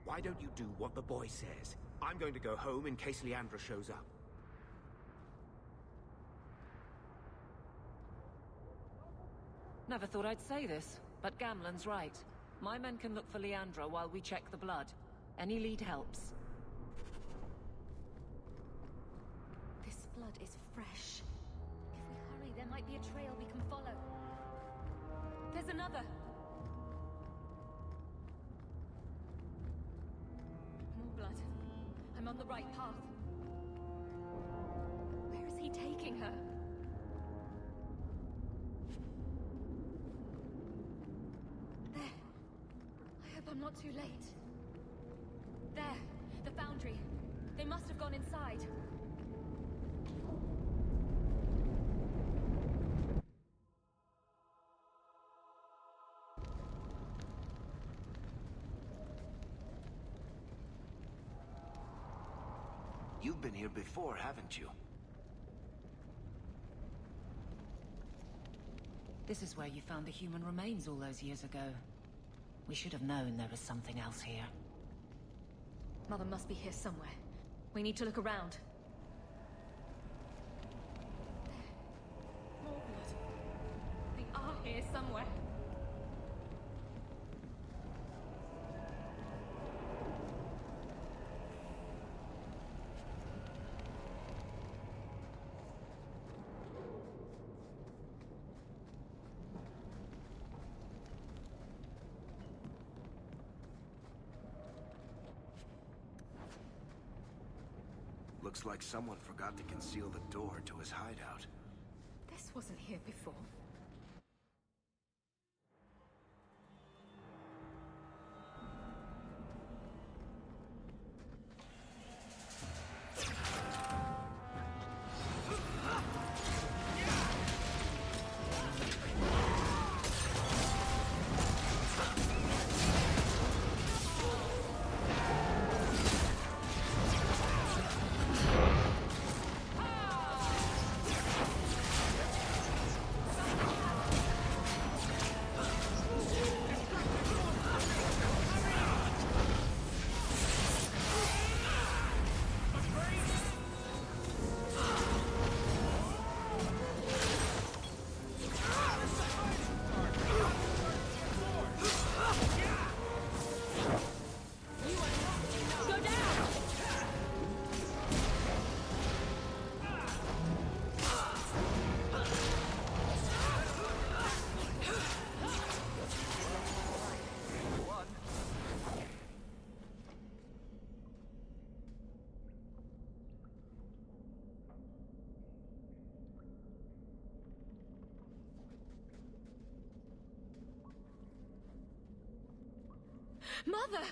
Why don't you do what the boy says? I'm going to go home in case Leandra shows up. Never thought I'd say this, but Gamlen's right. My men can look for Leandra while we check the blood. Any lead helps. This blood is fresh. If we hurry, there might be a trail we can follow. There's another! More blood. I'm on the right path. Where is he taking her? There. I hope I'm not too late. There. The foundry. They must have gone inside. You've been here before, haven't you? This is where you found the human remains all those years ago. We should have known there was something else here. Mother must be here somewhere. We need to look around. There. More blood. They are here somewhere. Looks like someone forgot to conceal the door to his hideout. This wasn't here before. Mother!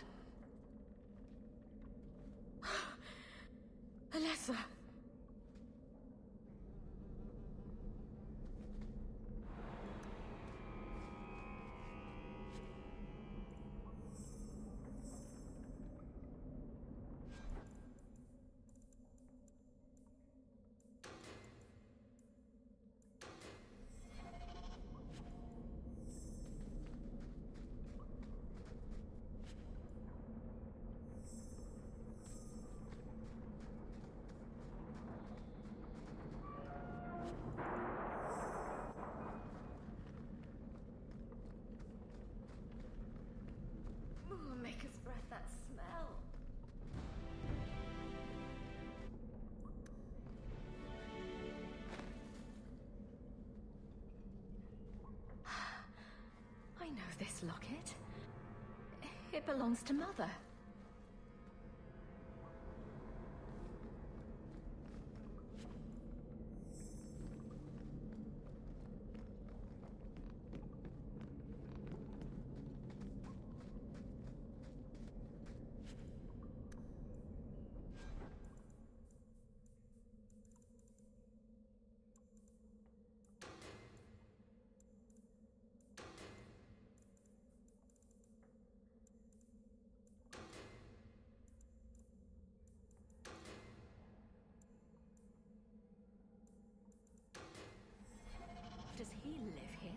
Alessa! Make us breath that smell. I know this locket. It belongs to Mother. Does he live here?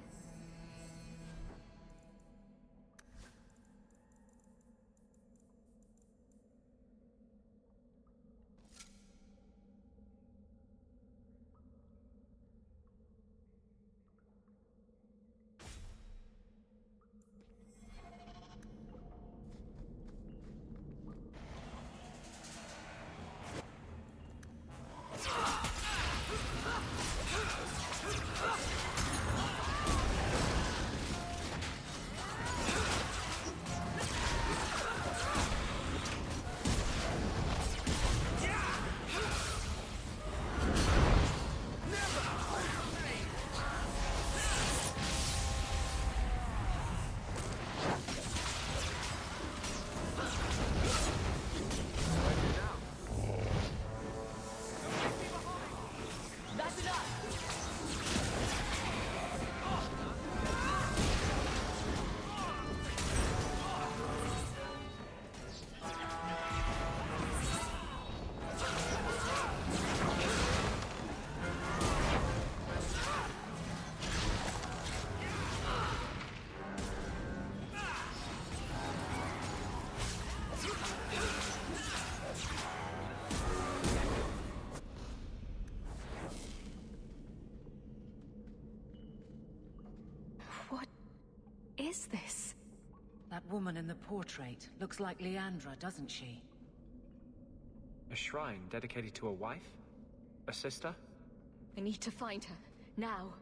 Is this? That woman in the portrait looks like Leandra, doesn't she? A shrine dedicated to a wife? A sister? I need to find her. Now.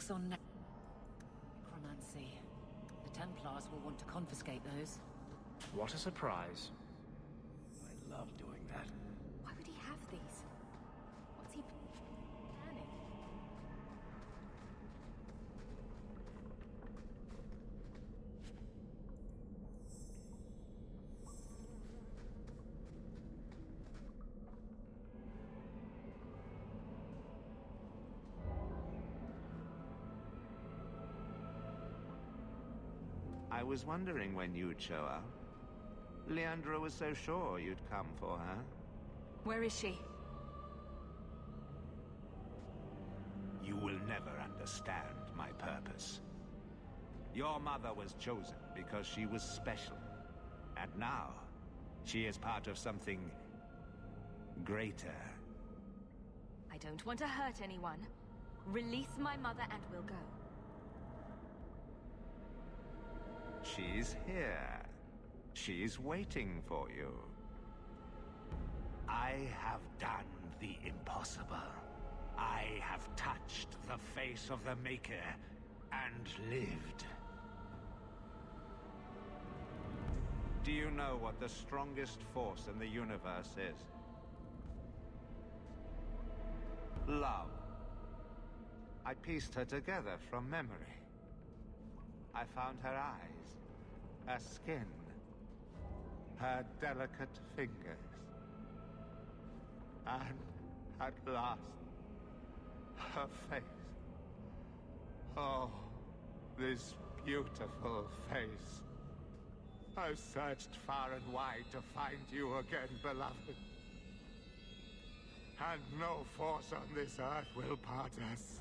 books on necromancy. The Templars will want to confiscate those. What a surprise. I love doing that. Why would he have these? What's he planning? I was wondering when you'd show up. Leandra was so sure you'd come for her. Where is she? You will never understand my purpose. Your mother was chosen because she was special. And now, she is part of something greater. I don't want to hurt anyone. Release my mother and we'll go. She's here. She's waiting for you. I have done the impossible. I have touched the face of the Maker and lived. Do you know what the strongest force in the universe is? Love. I pieced her together from memory. I found her eyes, her skin, her delicate fingers. And at last, her face. Oh, this beautiful face. I've searched far and wide to find you again, beloved. And no force on this earth will part us.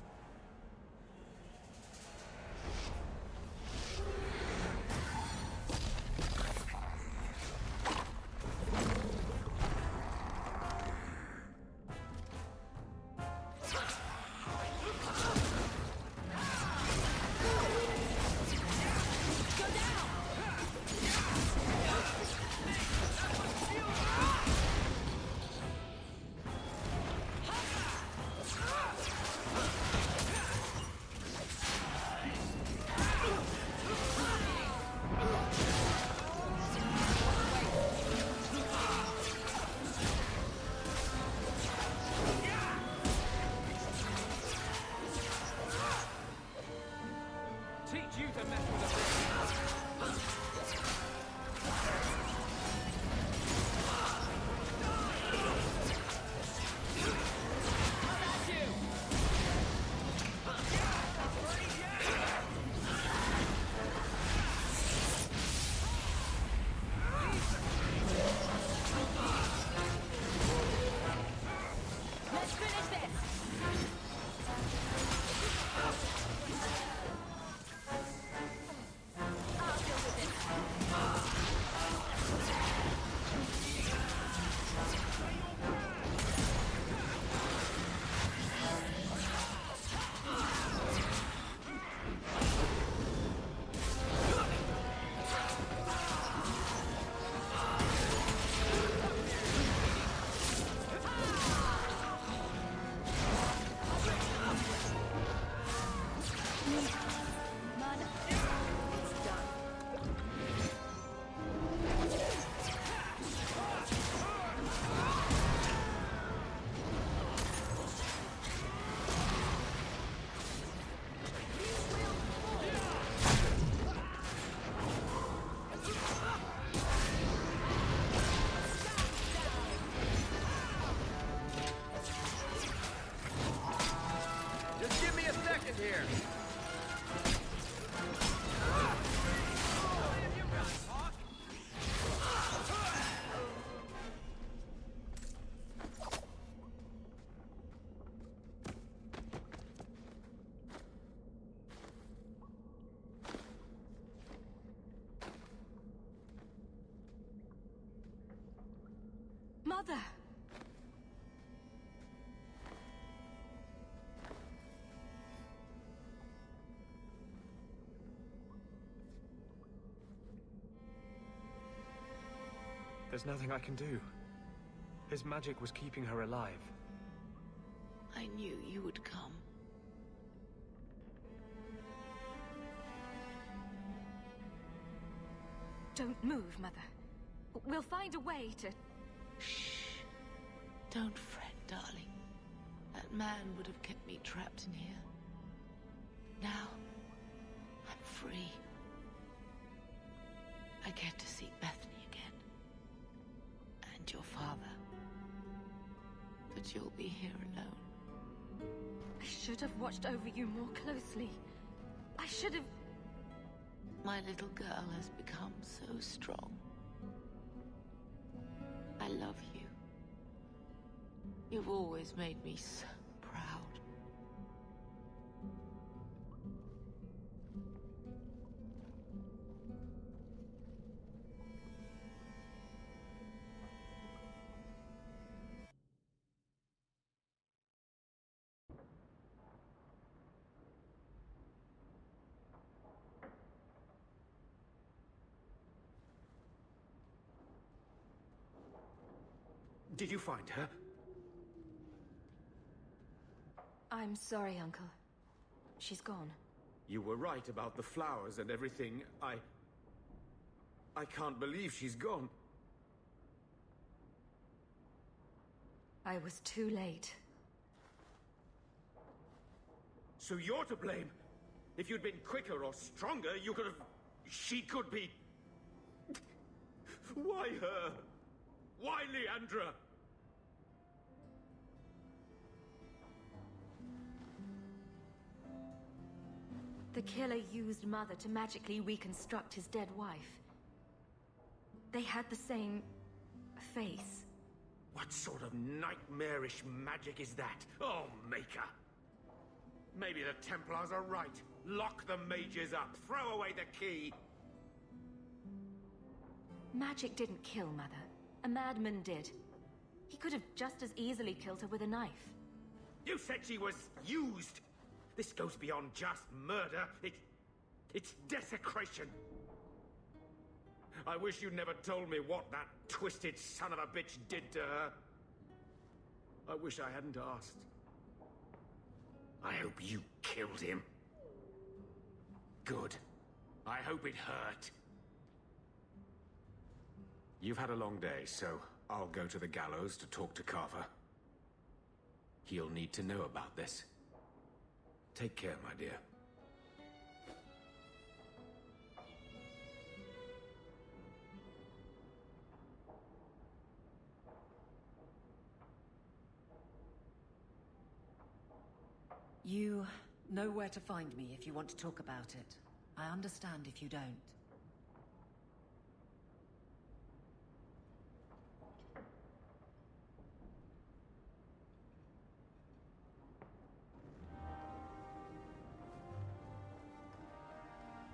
Here. Mother! There's nothing I can do. His magic was keeping her alive. I knew you would come. Don't move, Mother. We'll find a way to... Shh. Don't fret, darling. That man would have kept me trapped in here. Now, I'm free. I get to see Bethany again. And your father. But you'll be here alone. I should have watched over you more closely. I should have... My little girl has become so strong. I love you. You've always made me so proud. Did you find her? I'm sorry, Uncle. She's gone. You were right about the flowers and everything. I can't believe she's gone. I was too late. So you're to blame. If you'd been quicker or stronger, you could have... She could be... Why her? Why Leandra? The killer used Mother to magically reconstruct his dead wife. They had the same... face. What sort of nightmarish magic is that? Oh, Maker! Maybe the Templars are right. Lock the mages up. Throw away the key. Magic didn't kill Mother. A madman did. He could have just as easily killed her with a knife. You said she was used! This goes beyond just murder. It's desecration. I wish you'd never told me what that twisted son of a bitch did to her. I wish I hadn't asked. I hope you killed him. Good. I hope it hurt. You've had a long day, so I'll go to the Gallows to talk to Carver. He'll need to know about this. Take care, my dear. You know where to find me if you want to talk about it. I understand if you don't.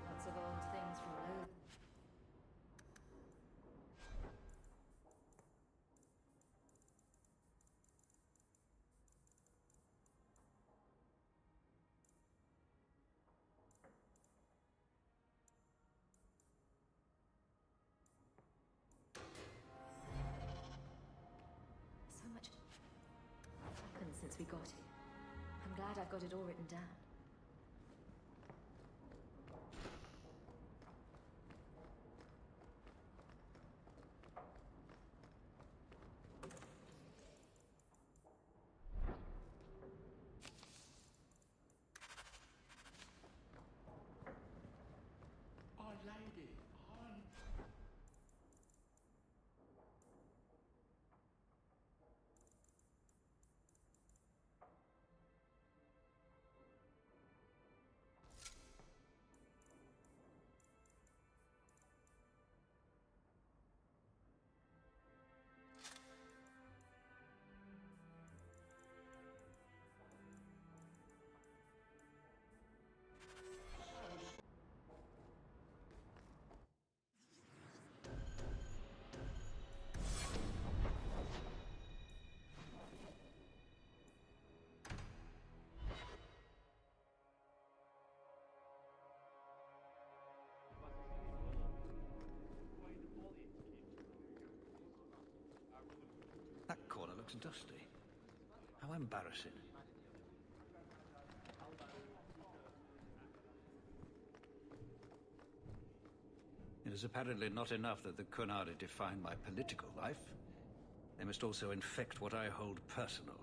Lots of old things from Loath. So much has happened since we got here. I'm glad I've got it all written down. Oh, lady, That corner looks dusty. How embarrassing. It is apparently not enough that the Qunari define my political life. They must also infect what I hold personal.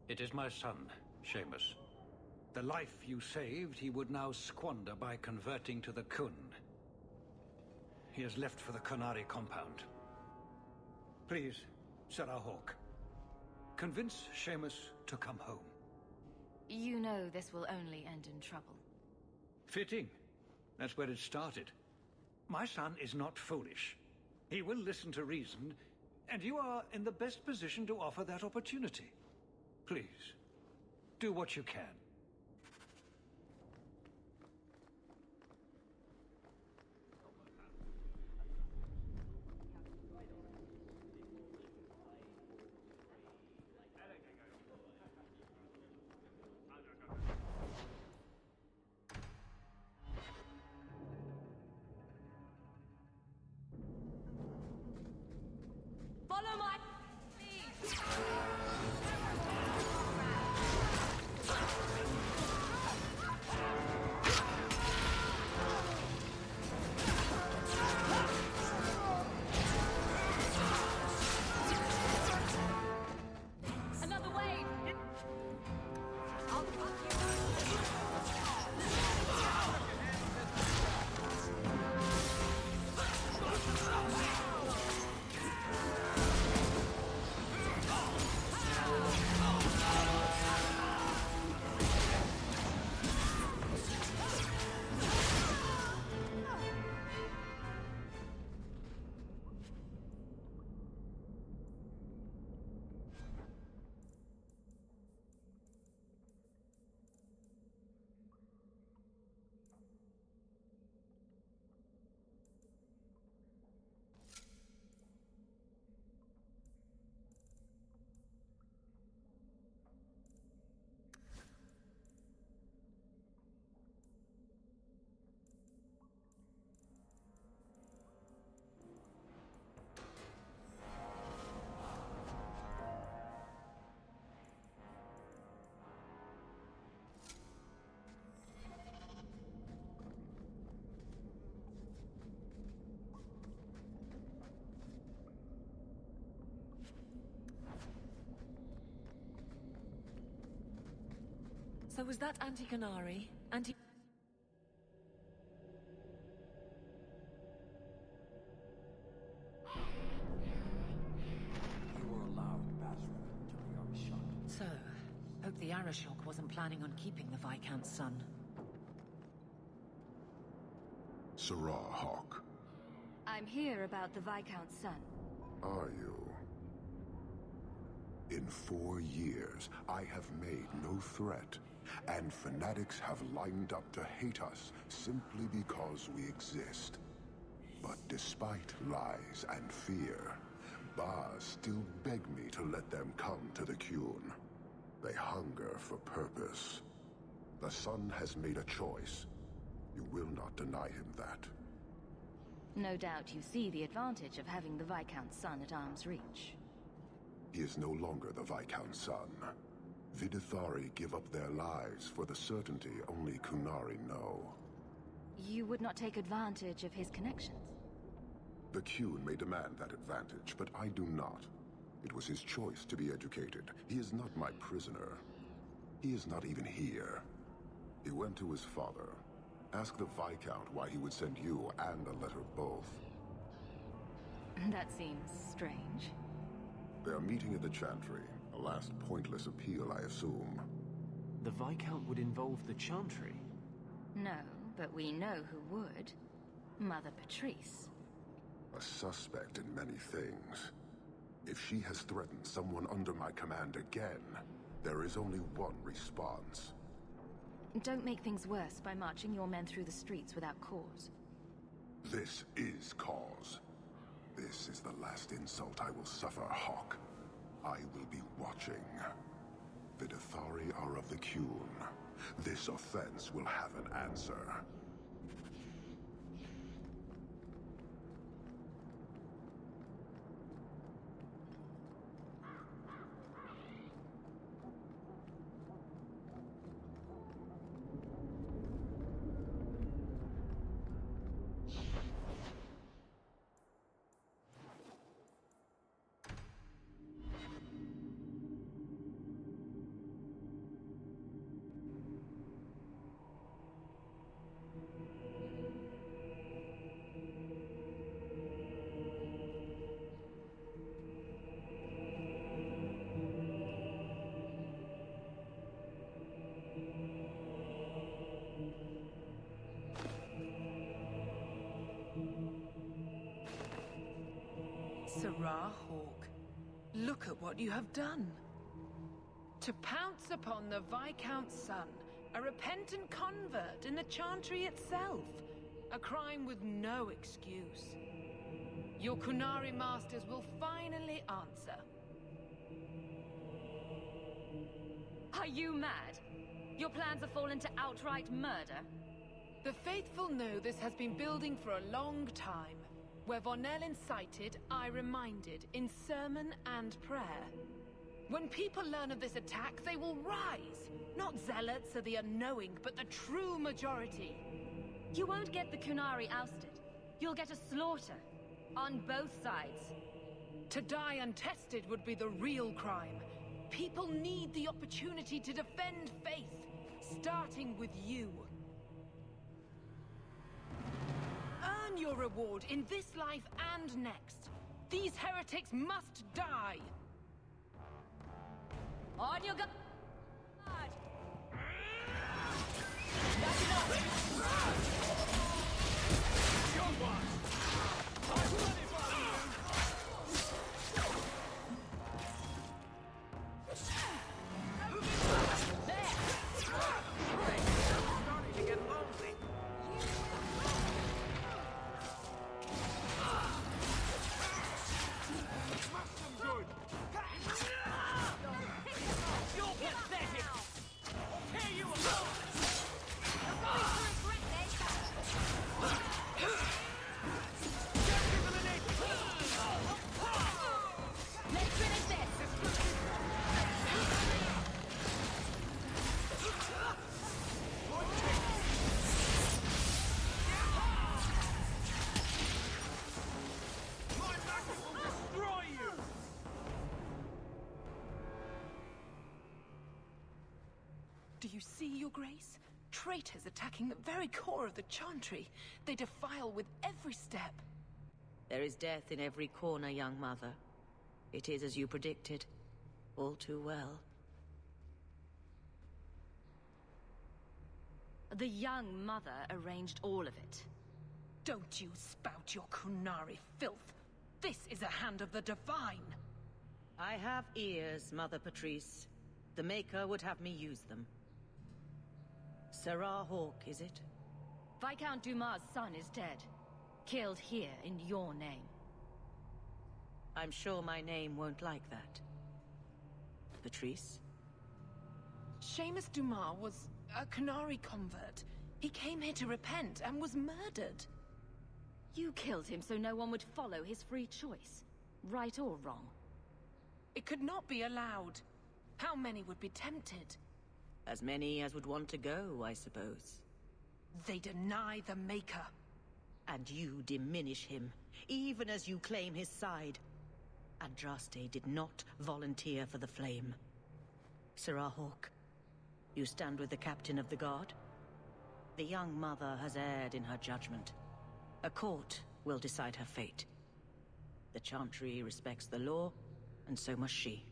It is my son, Seamus. The life you saved, he would now squander by converting to the Qun. He has left for the Qunari compound. Please, Sorrowh Hawke, convince Seamus to come home. You know this will only end in trouble. Fitting. That's where it started. My son is not foolish. He will listen to reason, and you are in the best position to offer that opportunity. Please, do what you can. Follow my lead! Another wave! So was that anti-Qunari? You were allowed Bartrand to the Arishok. So, hope the Arishok wasn't planning on keeping the Viscount's son. Sorrowh, Hawke. I'm here about the Viscount's son. Are you? In 4 years, I have made no threat, and fanatics have lined up to hate us simply because we exist. But despite lies and fear, Baz still beg me to let them come to the Qun. They hunger for purpose. The son has made a choice. You will not deny him that. No doubt you see the advantage of having the Viscount's son at arm's reach. He is no longer the Viscount's son. Vidithari give up their lives for the certainty only Qunari know. You would not take advantage of his connections? The Qun may demand that advantage, but I do not. It was his choice to be educated. He is not my prisoner. He is not even here. He went to his father. Ask the Viscount why he would send you and a letter both. That seems strange. They are meeting at the Chantry. A last pointless appeal, I assume. The Viscount would involve the Chantry? No, but we know who would. Mother Patrice. A suspect in many things. If she has threatened someone under my command again, there is only one response. Don't make things worse by marching your men through the streets without cause. This is cause. This is the last insult I will suffer, Hawke. I will be watching. The Vidithari are of the Qun. This offense will have an answer. Sorrowh, Hawke. Look at what you have done. To pounce upon the Viscount's son, a repentant convert in the Chantry itself. A crime with no excuse. Your Qunari masters will finally answer. Are you mad? Your plans have fallen to outright murder? The faithful know this has been building for a long time. Where Vonel incited, I reminded, in sermon and prayer. When people learn of this attack, they will rise. Not zealots or the unknowing, but the true majority. You won't get the Qunari ousted. You'll get a slaughter. On both sides. To die untested would be the real crime. People need the opportunity to defend faith, starting with you. Earn your reward in this life and next. These heretics must die. On your guard! Do you see, Your Grace? Traitors attacking the very core of the Chantry. They defile with every step. There is death in every corner, young mother. It is as you predicted. All too well. The young mother arranged all of it. Don't you spout your Qunari filth. This is a hand of the divine. I have ears, Mother Patrice. The Maker would have me use them. Sorrowh Hawke, is it? Viscount Dumas' son is dead. Killed here in your name. I'm sure my name won't like that. Patrice? Seamus Dumas was a Qunari convert. He came here to repent and was murdered. You killed him so no one would follow his free choice. Right or wrong? It could not be allowed. How many would be tempted? As many as would want to go, I suppose. They deny the Maker. And you diminish him, even as you claim his side. Andraste did not volunteer for the flame. Sorrowh Hawke, you stand with the captain of the guard? The young mother has erred in her judgment. A court will decide her fate. The Chantry respects the law, and so must she.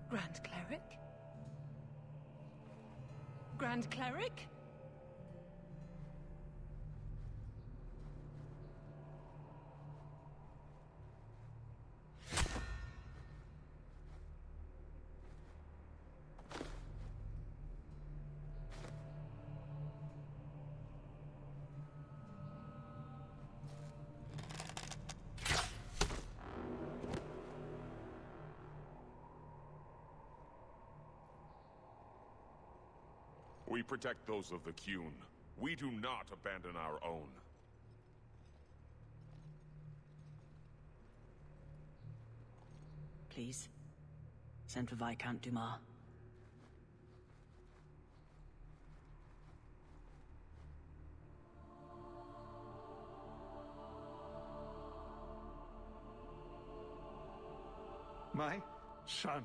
Grand Cleric? Grand Cleric? We protect those of the Qun. We do not abandon our own. Please, send for Viscount Dumas. My son.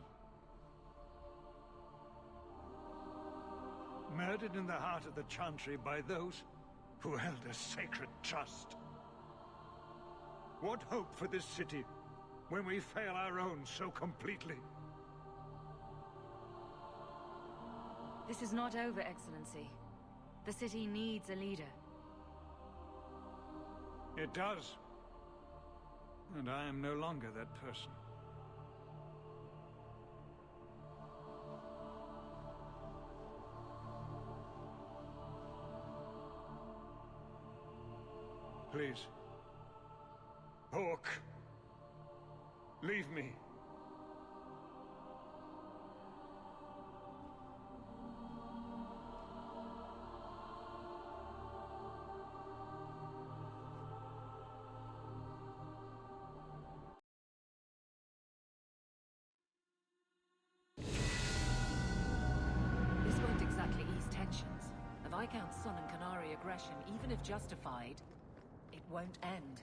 Murdered in the heart of the Chantry by those who held a sacred trust. What hope for this city when we fail our own so completely? This is not over, Excellency. The city needs a leader. It does. And I am no longer that person. Please. Hawke. Leave me. This won't exactly ease tensions. The Viscount's son and Qunari aggression, even if justified, it won't end.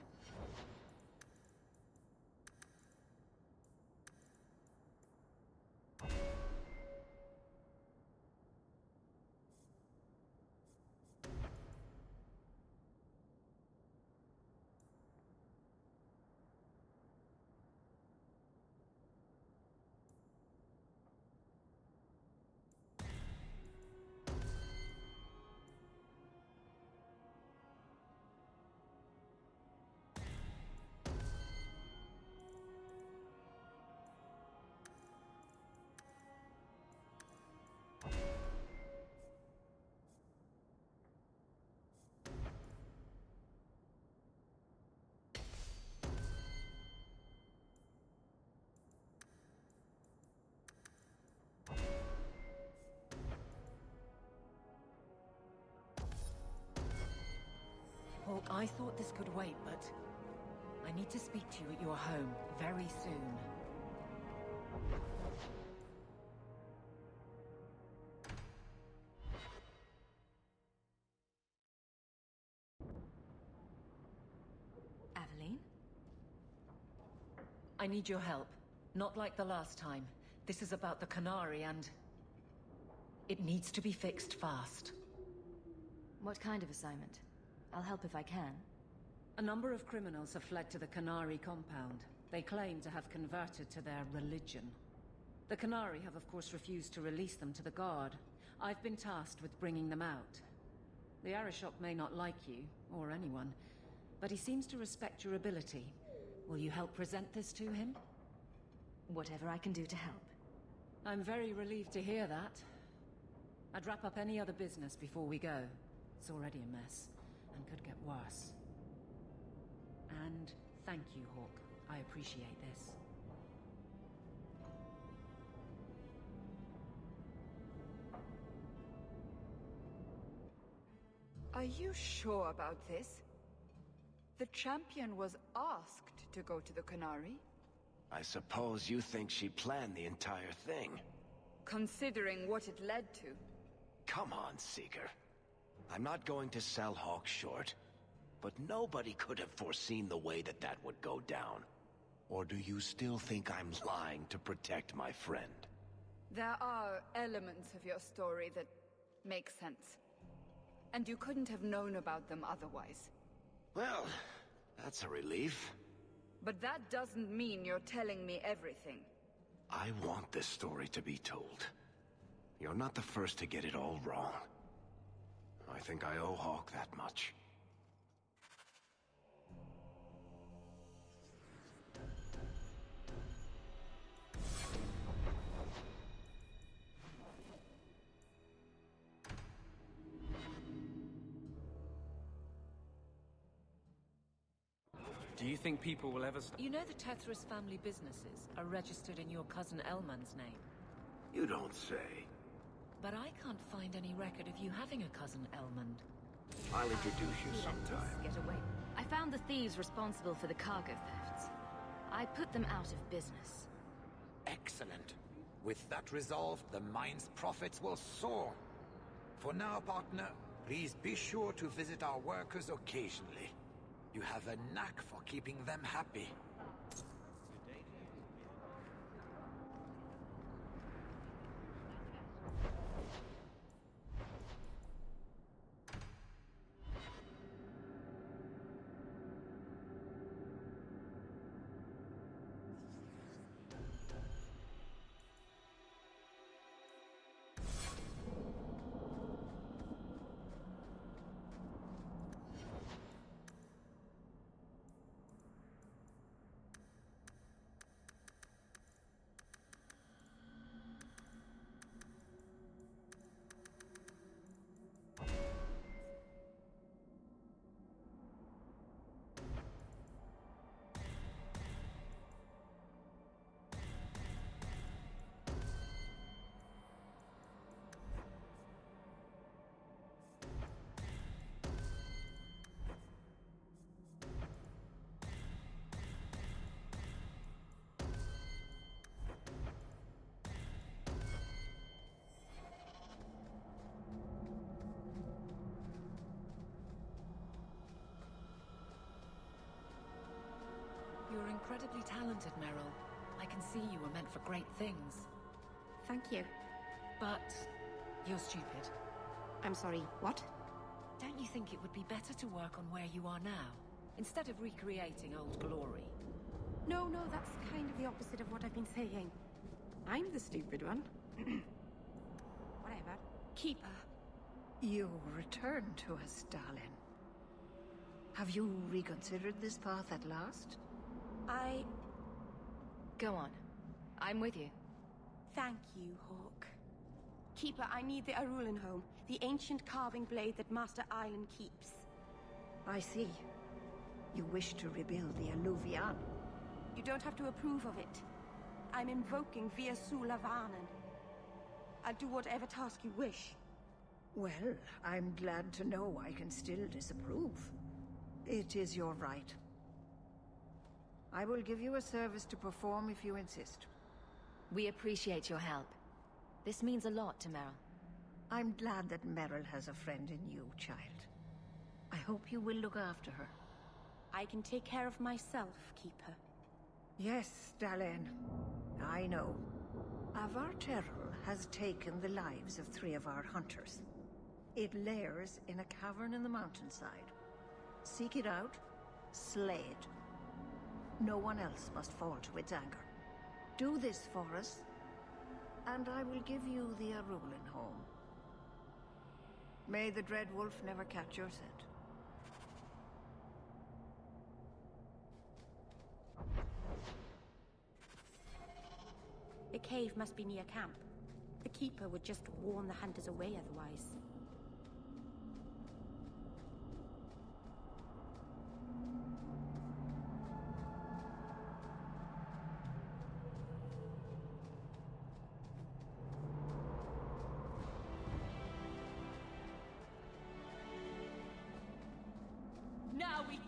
Hawke, I thought this could wait, but I need to speak to you at your home very soon. Aveline? I need your help. Not like the last time. This is about the Qunari and... it needs to be fixed fast. What kind of assignment? I'll help if I can. A number of criminals have fled to the Qunari compound. They claim to have converted to their religion. The Qunari have of course refused to release them to the Guard. I've been tasked with bringing them out. The Arishok may not like you, or anyone, but he seems to respect your ability. Will you help present this to him? Whatever I can do to help. I'm very relieved to hear that. I'd wrap up any other business before we go. It's already a mess, and could get worse. And thank you, Hawke. I appreciate this. Are you sure about this? The champion was asked to go to the Qunari. I suppose you think she planned the entire thing. Considering what it led to. Come on, Seeker. I'm not going to sell Hawke short, but nobody could have foreseen the way that that would go down. Or do you still think I'm lying to protect my friend? There are elements of your story that make sense. And you couldn't have known about them otherwise. Well, that's a relief. But that doesn't mean you're telling me everything. I want this story to be told. You're not the first to get it all wrong. I think I owe Hawke that much. Do you think people will ever... You know the Tethras family businesses are registered in your cousin Elman's name? You don't say. But I can't find any record of you having a cousin Elmond. I'll introduce you sometime. Get away. I found the thieves responsible for the cargo thefts. I put them out of business. Excellent. With that resolved, the mine's profits will soar. For now, partner, please be sure to visit our workers occasionally. You have a knack for keeping them happy. incredibly talented, Meryl. I can see you were meant for great things. Thank you. But you're stupid. I'm sorry, what? Don't you think it would be better to work on where you are now, instead of recreating old glory? No, that's kind of the opposite of what I've been saying. I'm the stupid one. Whatever. Keeper. You return to us, darling. Have you reconsidered this path at last? Go on. I'm with you. Thank you, Hawke. Keeper, I need the Arulan home, the ancient carving blade that Master Island keeps. I see. You wish to rebuild the Alluvian. You don't have to approve of it. I'm invoking via Sulavanen. I'll do whatever task you wish. Well, I'm glad to know I can still disapprove. It is your right. I will give you a service to perform if you insist. We appreciate your help. This means a lot to Meryl. I'm glad that Meryl has a friend in you, child. I hope you will look after her. I can take care of myself, Keeper. Yes, Dalen. I know. Avarterul has taken the lives of 3 of our hunters. It lairs in a cavern in the mountainside. Seek it out, slay it. No one else must fall to its anger. Do this for us, and I will give you the Arulan home. May the Dread Wolf never catch your scent. The cave must be near camp. The Keeper would just warn the hunters away otherwise. Now we...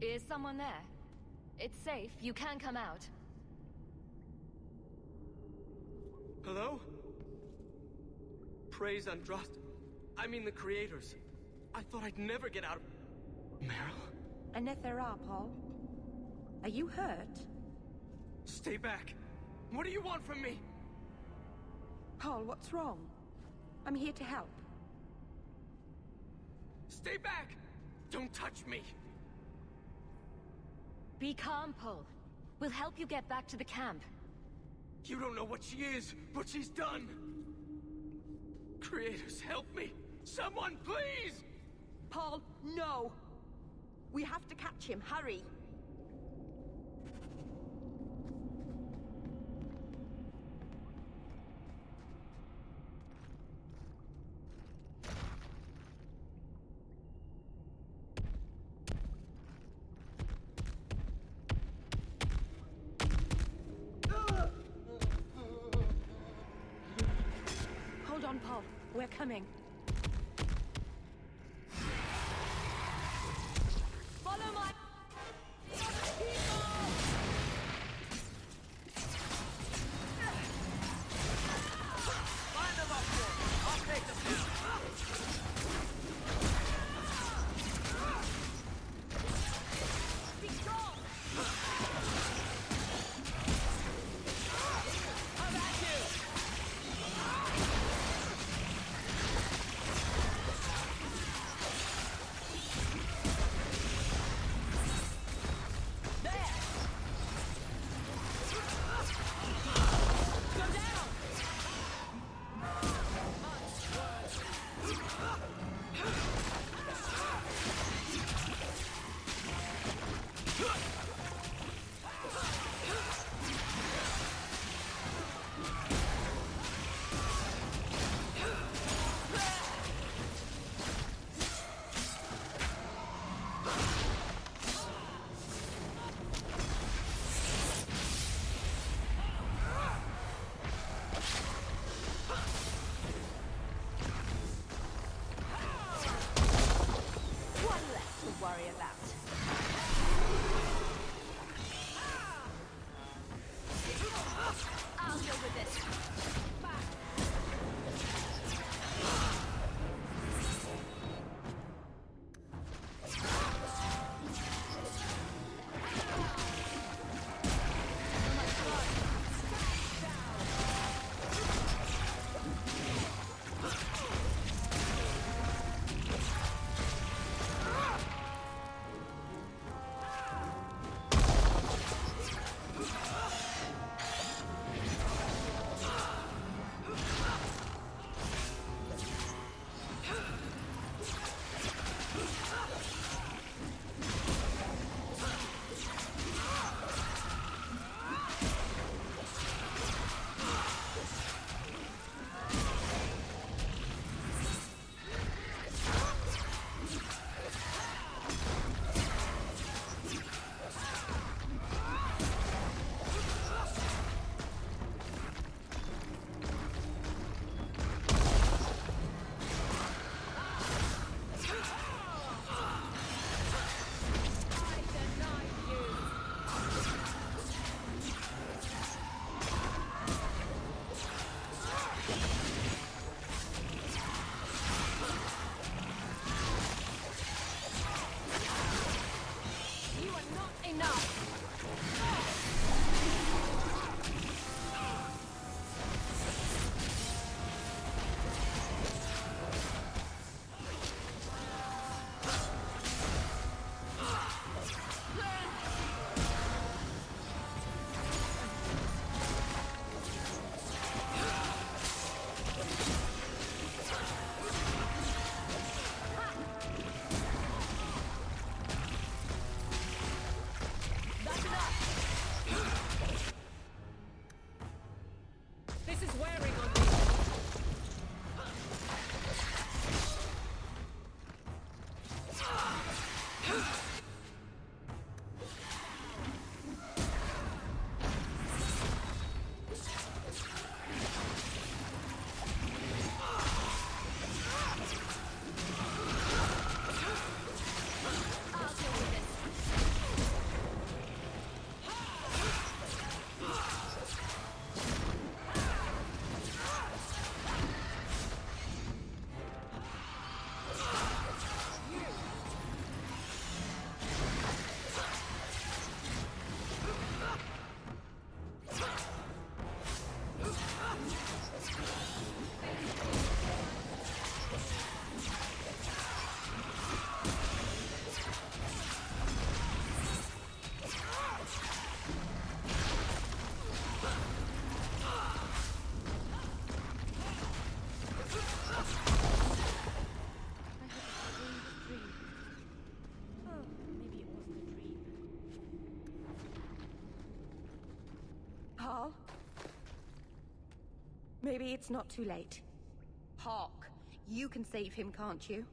Is someone there? It's safe. You can come out. Hello? Praise Andraste. I mean the creators. I thought I'd never get out of... Meryl? Anethera, Paul. Are you hurt? Stay back. What do you want from me? Paul, what's wrong? I'm here to help. Stay back! Don't touch me! Be calm, Paul. We'll help you get back to the camp. You don't know what she is, what she's done! Creators, help me! Someone, please! Paul, no! We have to catch him, hurry! Hold on, Paul. We're coming. Follow my... Find them up here! I'll take them down! Be strong! I'm at you! Maybe it's not too late. Hawke, you can save him, can't you?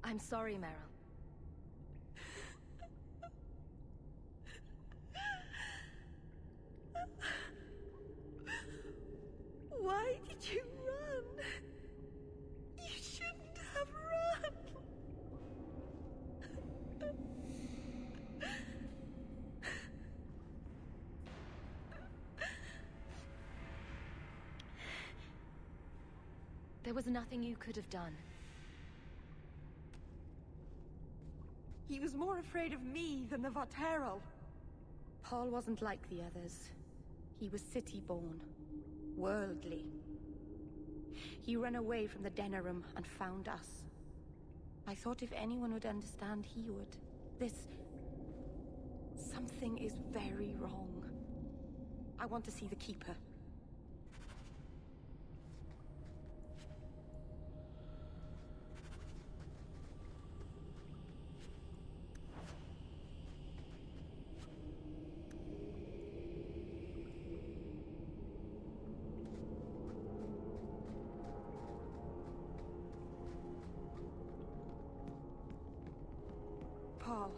I'm sorry, Meryl. Why did you run? You shouldn't have run. There was nothing you could have done. He was more afraid of me than the Varterol. Paul wasn't like the others. He was city-born. Worldly. He ran away from the Denerim and found us. I thought if anyone would understand, he would. Something is very wrong. I want to see the Keeper. Paul,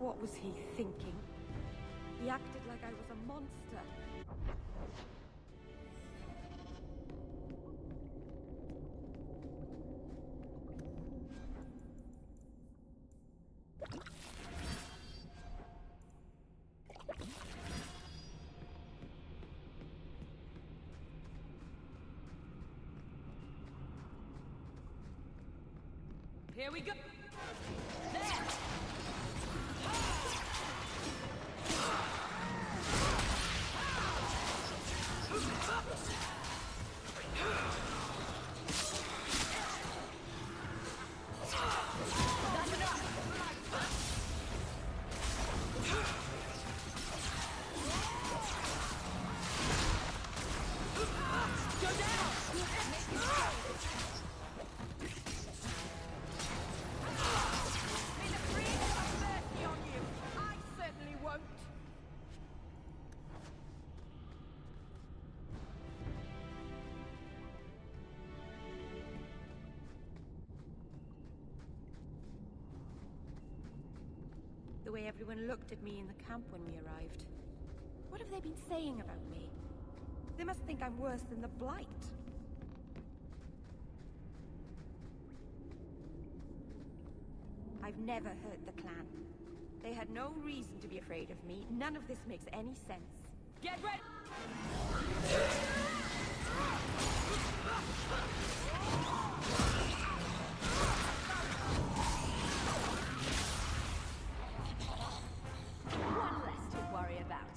what was he thinking? He acted like I was a monster. Here we go! The way everyone looked at me in the camp when we arrived. What have they been saying about me? They must think I'm worse than the Blight. I've never hurt the clan. They had no reason to be afraid of me. None of this makes any sense. Get ready! One less to worry about.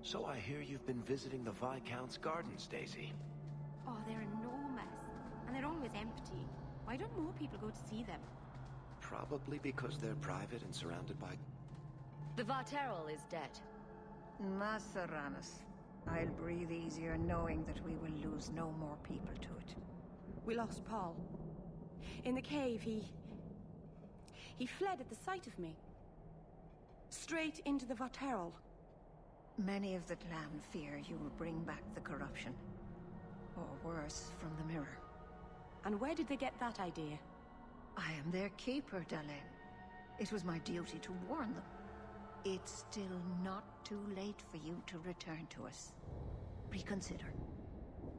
So I hear you've been visiting the Viscount's gardens, Daisy. Oh, they're enormous. And they're always empty. Why don't more people go to see them? Probably because they're private and surrounded by... The Varterol is dead. Maseranis. I'll breathe easier knowing that we will lose no more people to it. We lost Paul. In the cave, he fled at the sight of me. Straight into the Varterol. Many of the clan fear you will bring back the corruption. Or worse, from the mirror. And where did they get that idea? I am their keeper, Dalen. It was my duty to warn them. It's still not too late for you to return to us. Reconsider.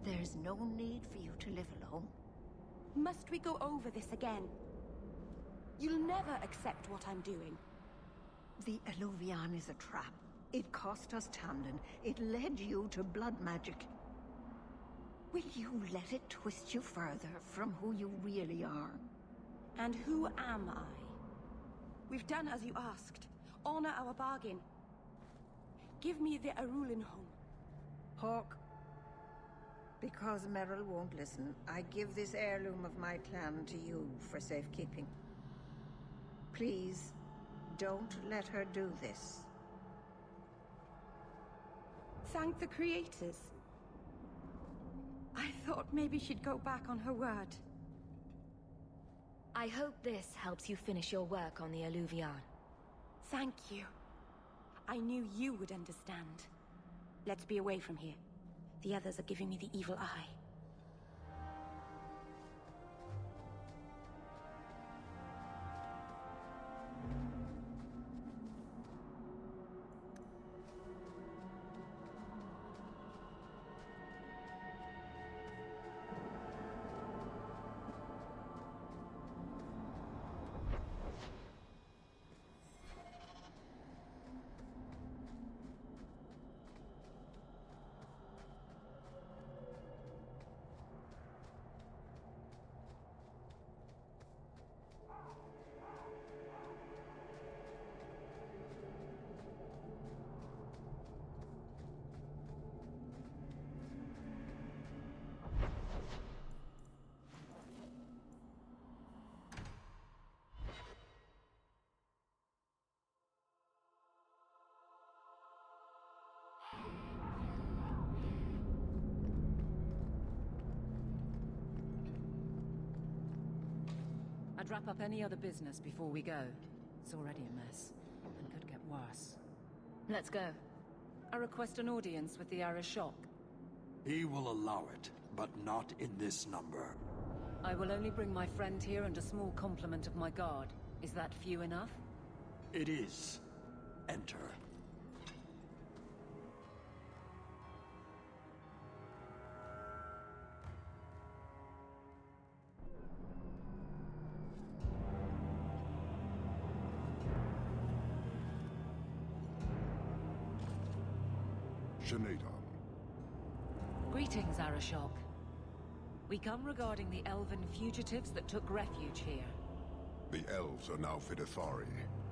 There's no need for you to live alone. Must we go over this again? You'll never accept what I'm doing. The Eluvian is a trap. It cost us Tamlin. It led you to blood magic. Will you let it twist you further from who you really are? And who am I? We've done as you asked. Honor our bargain. Give me the Arulin home. Hawke. Because Merrill won't listen, I give this heirloom of my clan to you for safekeeping. Please, don't let her do this. Thank the creators. I thought maybe she'd go back on her word. I hope this helps you finish your work on the Alluvian. Thank you. I knew you would understand. Let's be away from here. The others are giving me the evil eye. I'd wrap up any other business before we go. It's already a mess, and could get worse. Let's go. I request an audience with the Arishok. He will allow it, but not in this number. I will only bring my friend here and a small complement of my guard. Is that few enough? It is. Enter. Greetings, Arishok. We come regarding the elven fugitives that took refuge here. The elves are now Videthari.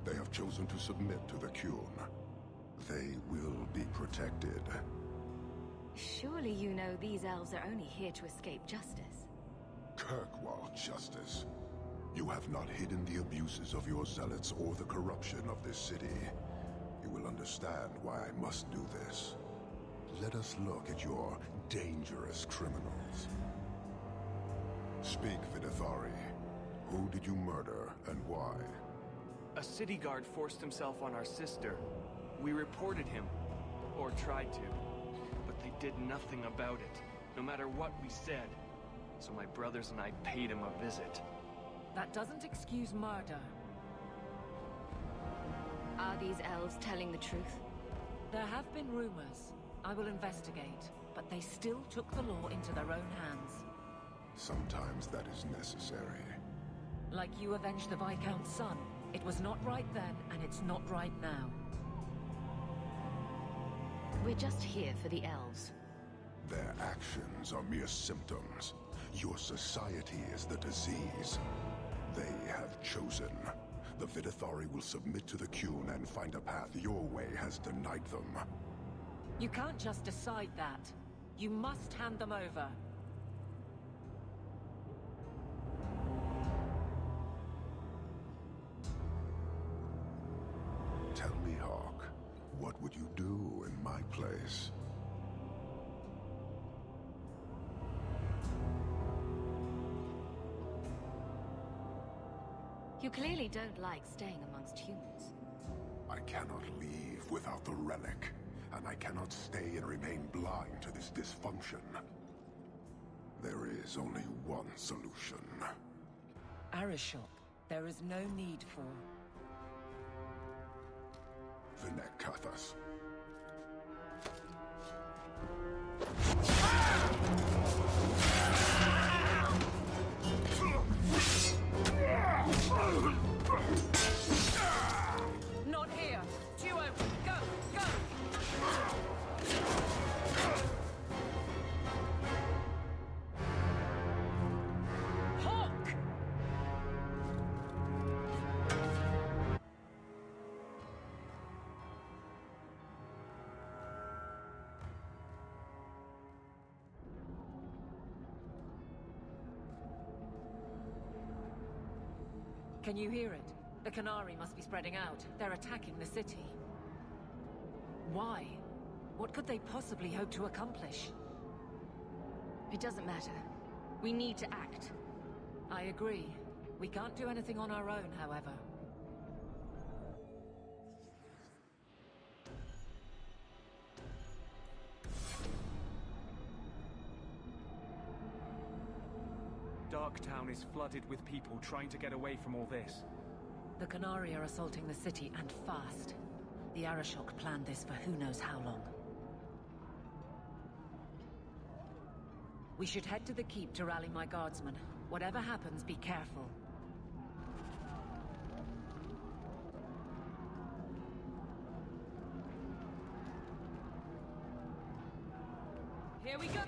They have chosen to submit to the Qun. They will be protected. Surely you know these elves are only here to escape justice. Kirkwall justice. You have not hidden the abuses of your zealots or the corruption of this city. You will understand why I must do this. Let us look at your dangerous criminals. Speak, Videthari. Who did you murder, and why? A city guard forced himself on our sister. We reported him, or tried to, but they did nothing about it, no matter what we said. So my brothers and I paid him a visit. That doesn't excuse murder. Are these elves telling the truth? There have been rumors. I will investigate, but they still took the law into their own hands. Sometimes that is necessary. Like you avenged the Viscount's son. It was not right then, and it's not right now. We're just here for the elves. Their actions are mere symptoms. Your society is the disease. They have chosen. The Videthari will submit to the Qun and find a path your way has denied them. You can't just decide that. You must hand them over. Tell me, Hawke, what would you do in my place? You clearly don't like staying amongst humans. I cannot leave without the relic, and I cannot stay and remain blind to this dysfunction. There is only one solution. Arishok, there is no need for... Vinekathas. Not here! Two open! Go! Go! Hawke! Can you hear it? The Qunari must be spreading out. They're attacking the city. Why? What could they possibly hope to accomplish? It doesn't matter. We need to act. I agree. We can't do anything on our own, however. Darktown is flooded with people trying to get away from all this. The Qunari are assaulting the city, and fast. The Arishok planned this for who knows how long. We should head to the keep to rally my guardsmen. Whatever happens, be careful. Here we go!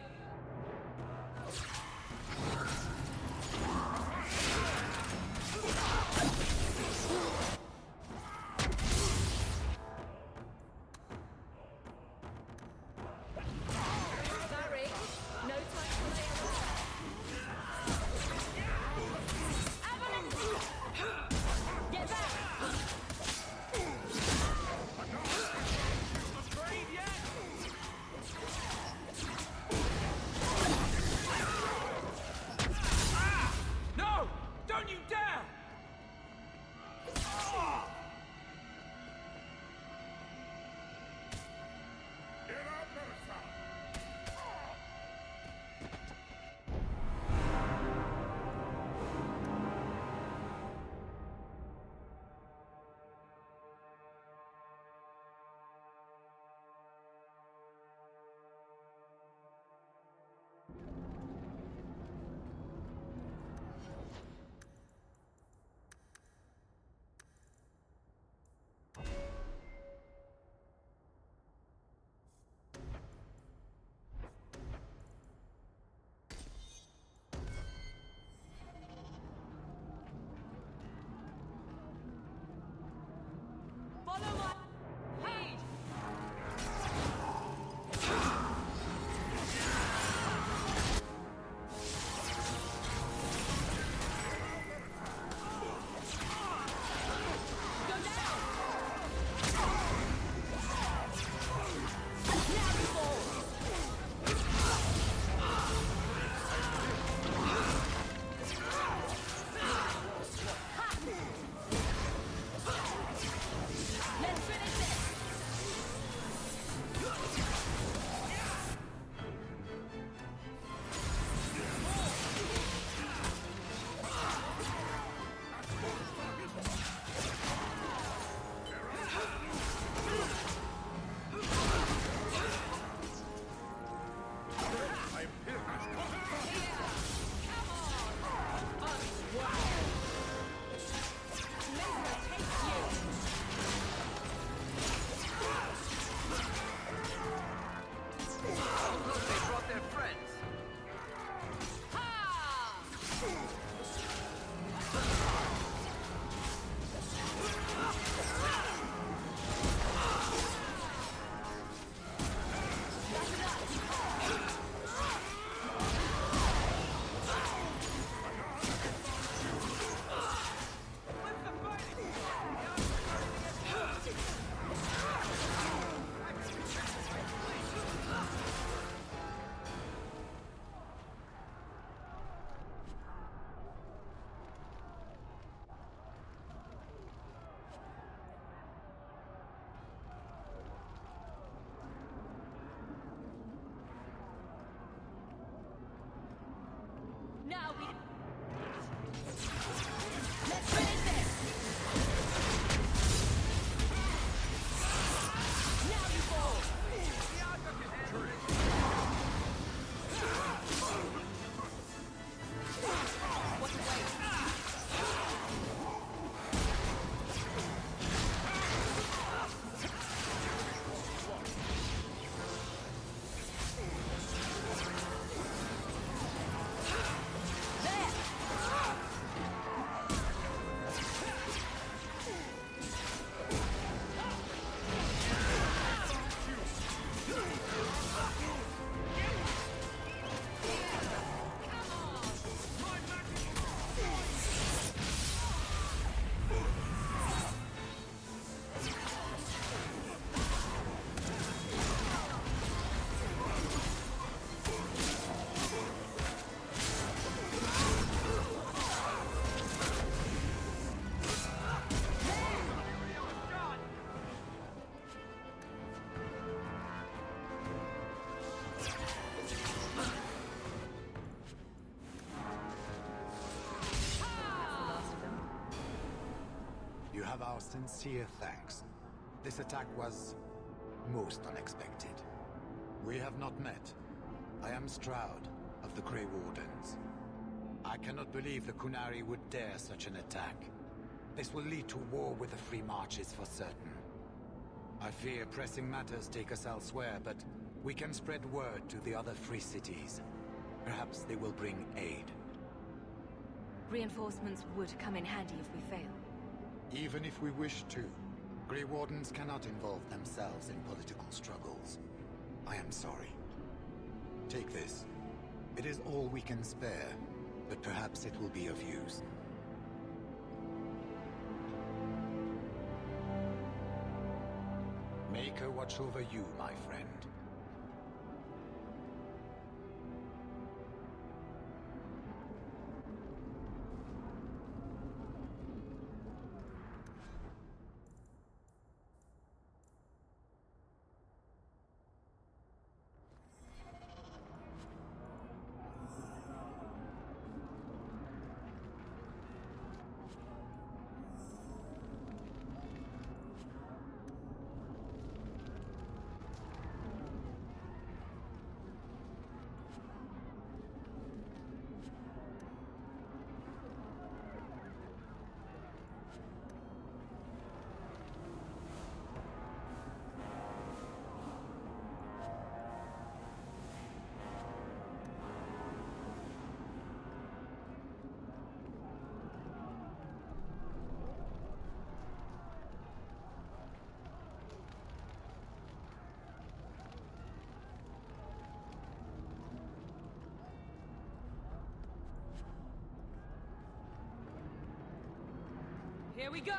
have our sincere thanks. This attack was most unexpected. We have not met. I am Stroud of the Grey Wardens. I cannot believe the Qunari would dare such an attack. This will lead to war with the Free Marches for certain. I fear pressing matters take us elsewhere, but we can spread word to the other free cities. Perhaps they will bring aid. Reinforcements would come in handy if we fail. Even if we wish to, Grey Wardens cannot involve themselves in political struggles. I am sorry. Take this. It is all we can spare, but perhaps it will be of use. Make her watch over you, my friend. Here we go!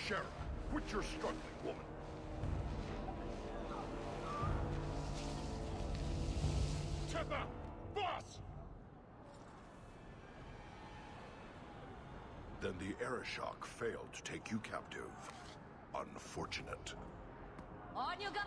Sheriff, quit your struggling, woman. Tether! Boss! Then the Arishok failed to take you captive. Unfortunate. On you go!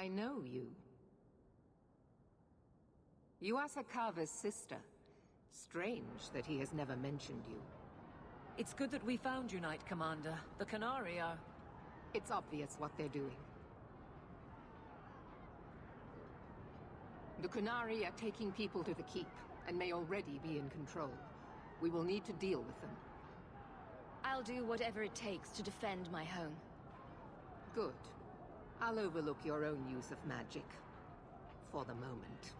I know you. You are Sakava's sister. Strange that he has never mentioned you. It's good that we found you, Knight Commander. The Qunari are... It's obvious what they're doing. The Qunari are taking people to the keep, and may already be in control. We will need to deal with them. I'll do whatever it takes to defend my home. Good. I'll overlook your own use of magic. For the moment.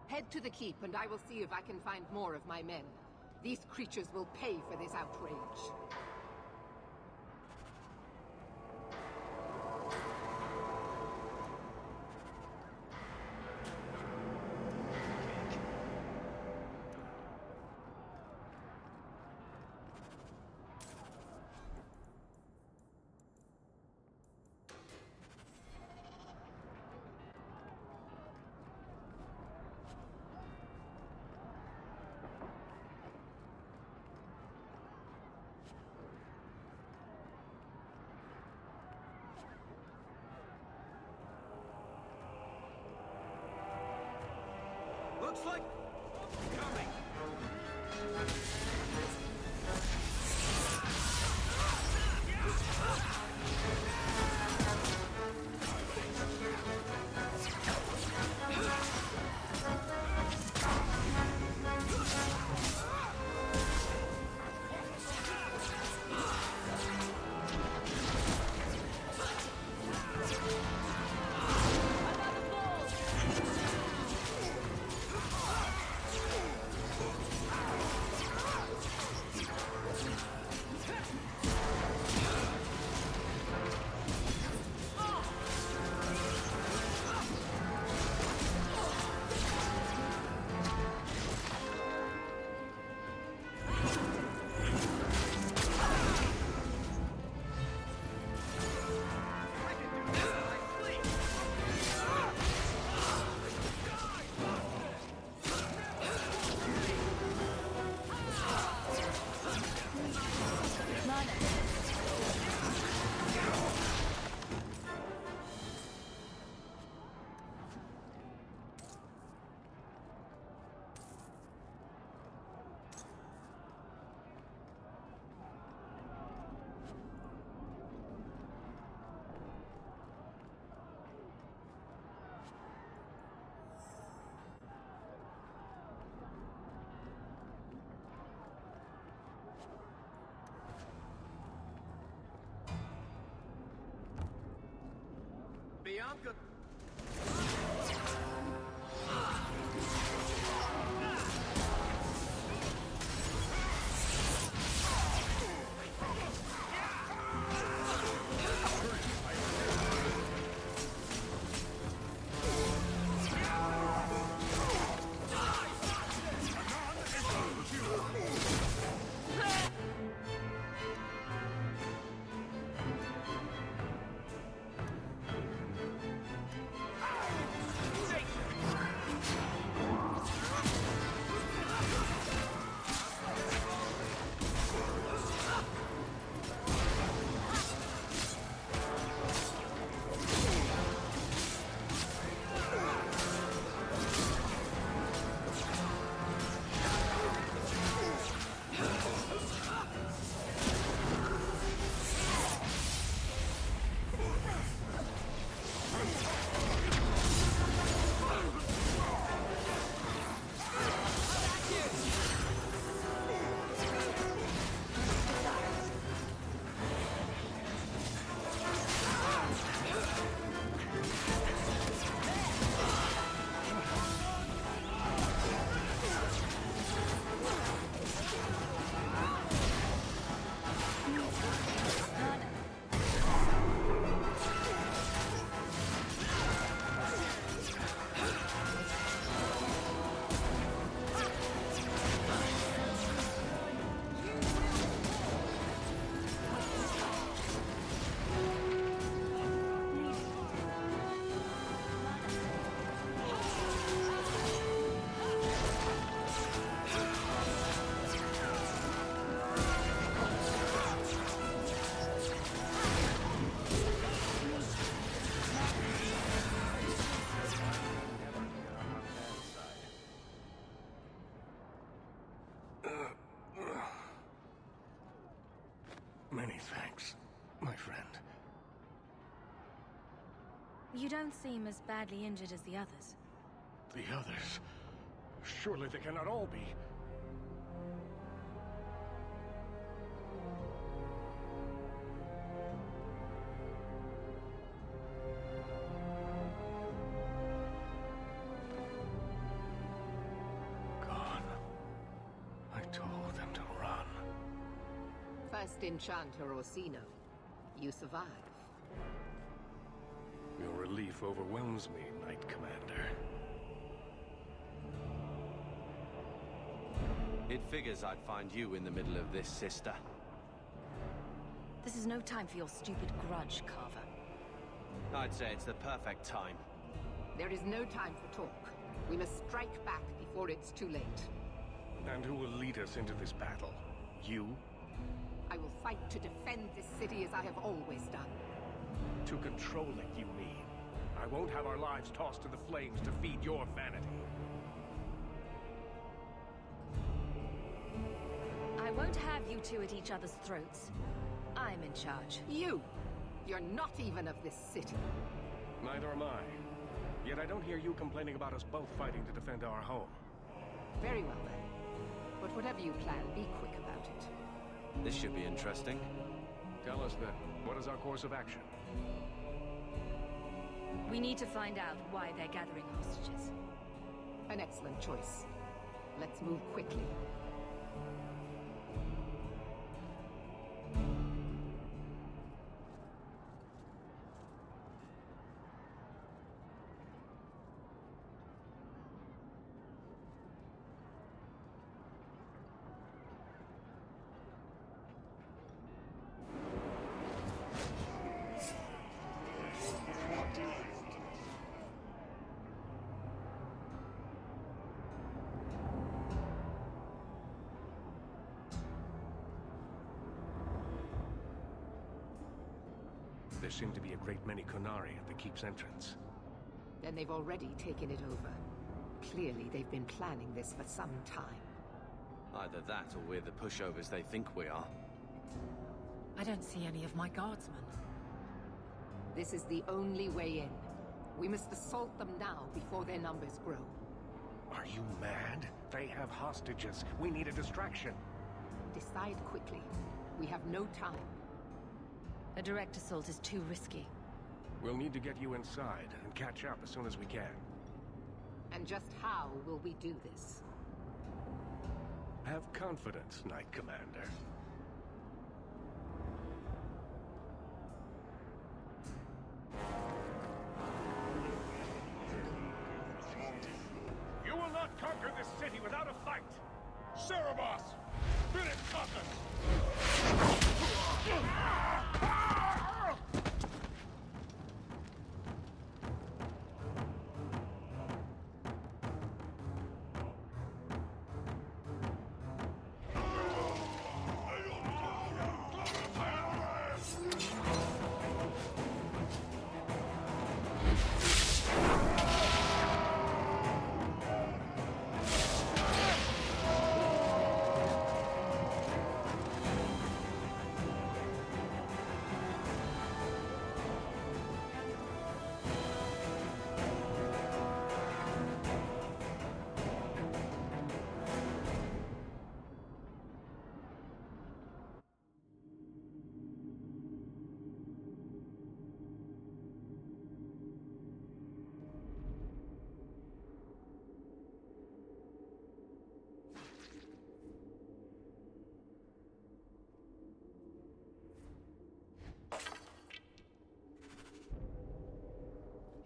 Head to the keep, and I will see if I can find more of my men. These creatures will pay for this outrage. Looks like... coming! Bianca... Many thanks, my friend. You don't seem as badly injured as the others. The others? Surely they cannot all be. First enchanter Orsino. You survive. Your relief overwhelms me, Knight Commander. It figures I'd find you in the middle of this, sister. This is no time for your stupid grudge, Carver. I'd say it's the perfect time. There is no time for talk. We must strike back before it's too late. And who will lead us into this battle? You? I will fight to defend this city as I have always done. To control it, you mean? I won't have our lives tossed to the flames to feed your vanity. I won't have you two at each other's throats. I'm in charge. You! You're not even of this city. Neither am I. Yet I don't hear you complaining about us both fighting to defend our home. Very well then. But whatever you plan, be quick about it. This should be interesting. Tell us then, what is our course of action? We need to find out why they're gathering hostages. An excellent choice. Let's move quickly. There seem to be a great many Qunari at the keep's entrance. Then they've already taken it over. Clearly, they've been planning this for some time. Either that, or we're the pushovers they think we are. I don't see any of my guardsmen. This is the only way in. We must assault them now before their numbers grow. Are you mad? They have hostages. We need a distraction. Decide quickly. We have no time. A direct assault is too risky. We'll need to get you inside and catch up as soon as we can. And just how will we do this? Have confidence, Knight Commander. You will not conquer this city without a fight! Cerebos! Finish Caucus!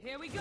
Here we go!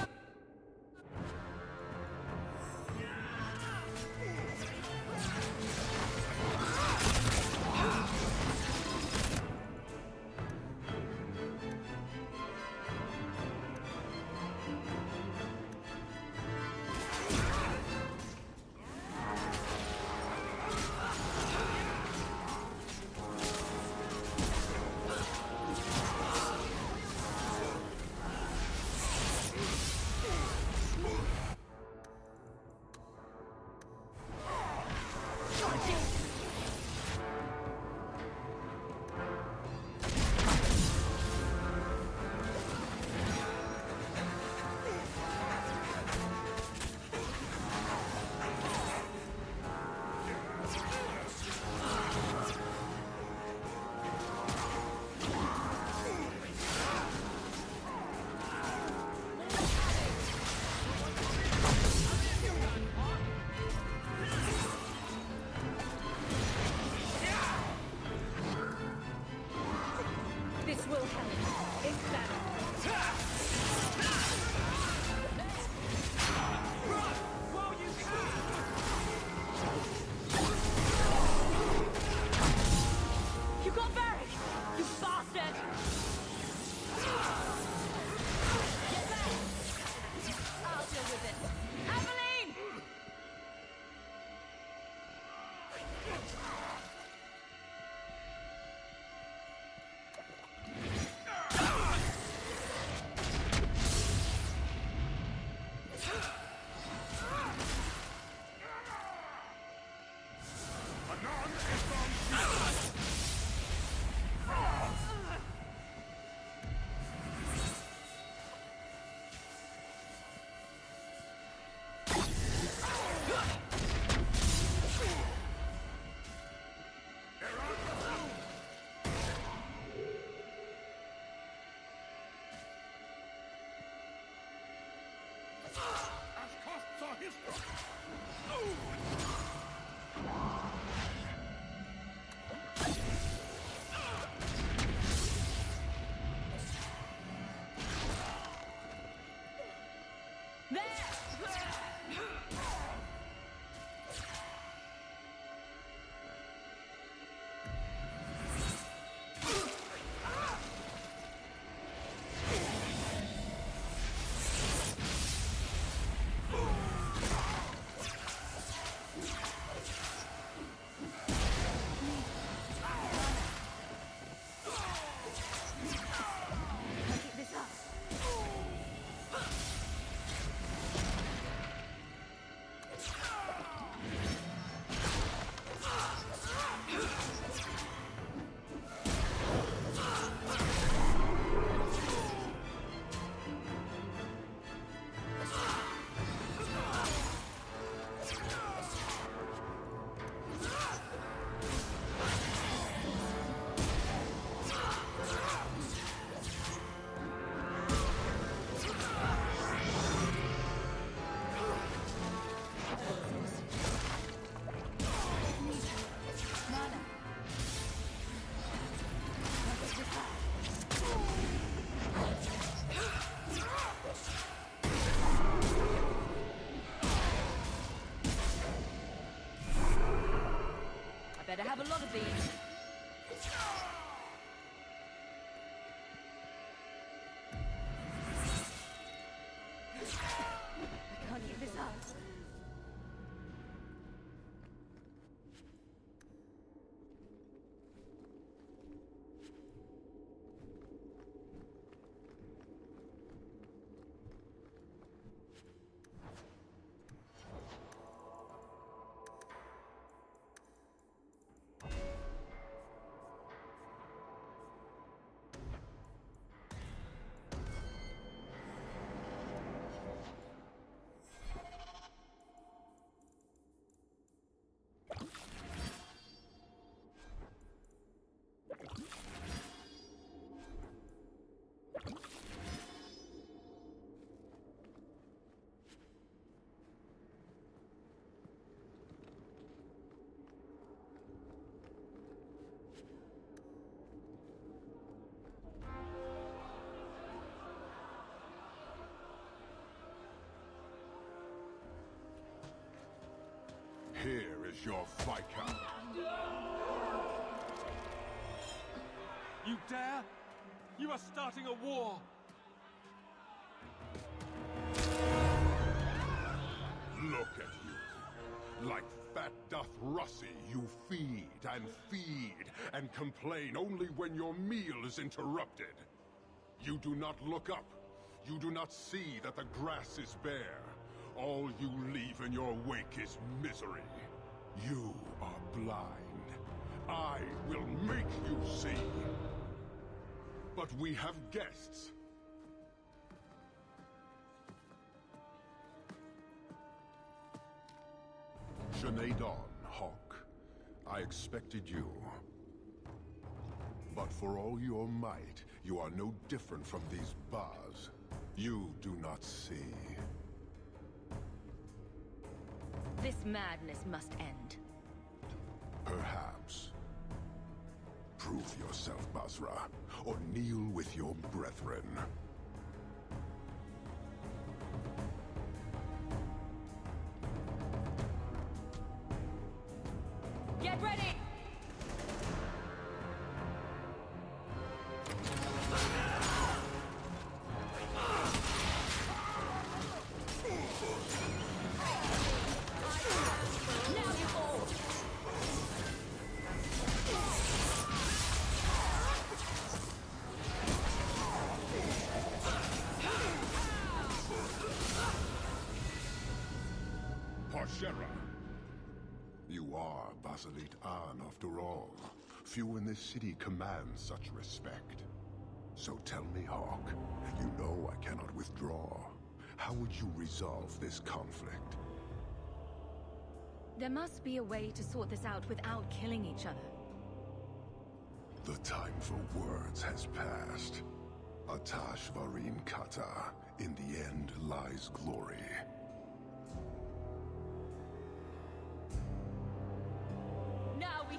As costs are history! Better have a lot of these. I can't get this up. Here is your Viscount. You dare? You are starting a war! Look at you. Like fat doth Russie, you feed and complain only when your meal is interrupted. You do not look up. You do not see that the grass is bare. All you leave in your wake is misery. You are blind. I will make you see. But we have guests. Dawn, Hawke. I expected you. But for all your might, you are no different from these bars. You do not see. This madness must end. Perhaps. Prove yourself, Basra, or kneel with your brethren. Get ready! You are Basilit An, after all. Few in this city command such respect. So tell me, Hawke, you know I cannot withdraw. How would you resolve this conflict? There must be a way to sort this out without killing each other. The time for words has passed. Atash Varin Kata. In the end lies glory. Now we...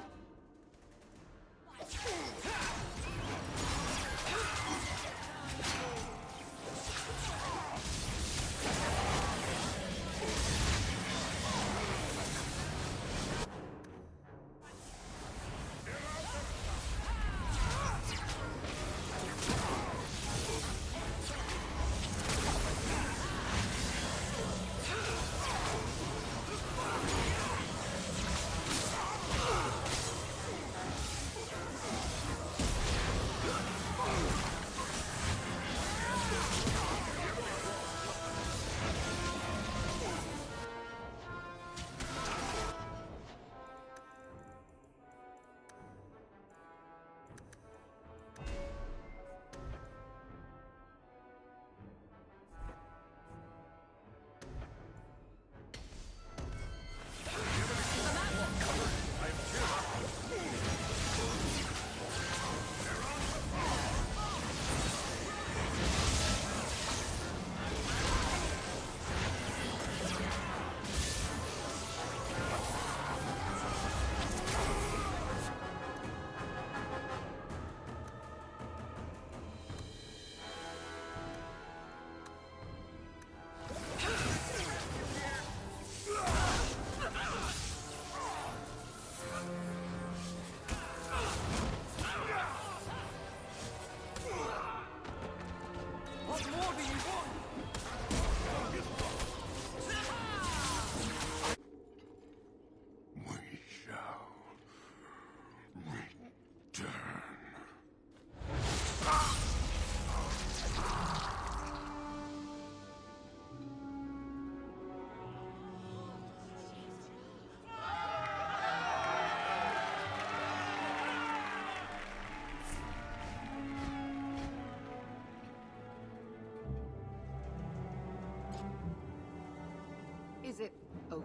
Is it over?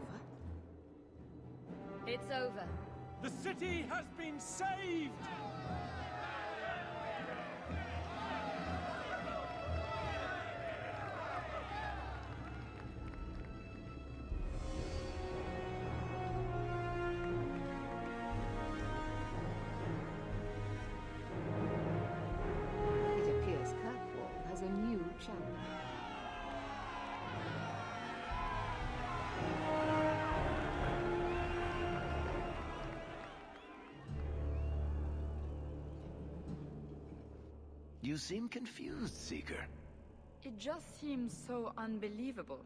It's over. The city has been saved! It appears Kirkwall has a new champion. You seem confused, Seeker. It just seems so unbelievable.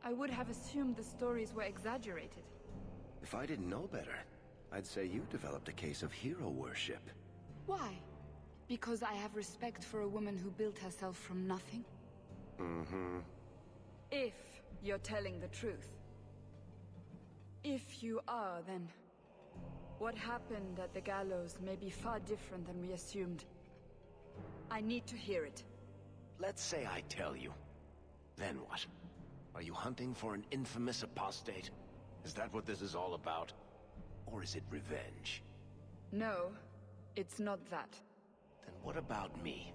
I would have assumed the stories were exaggerated. If I didn't know better, I'd say you developed a case of hero worship. Why? Because I have respect for a woman who built herself from nothing? Mm-hmm. If you're telling the truth. If you are, then what happened at the Gallows may be far different than we assumed. I need to hear it. Let's say I tell you. Then what? Are you hunting for an infamous apostate? Is that what this is all about? Or is it revenge? No, it's not that. Then what about me?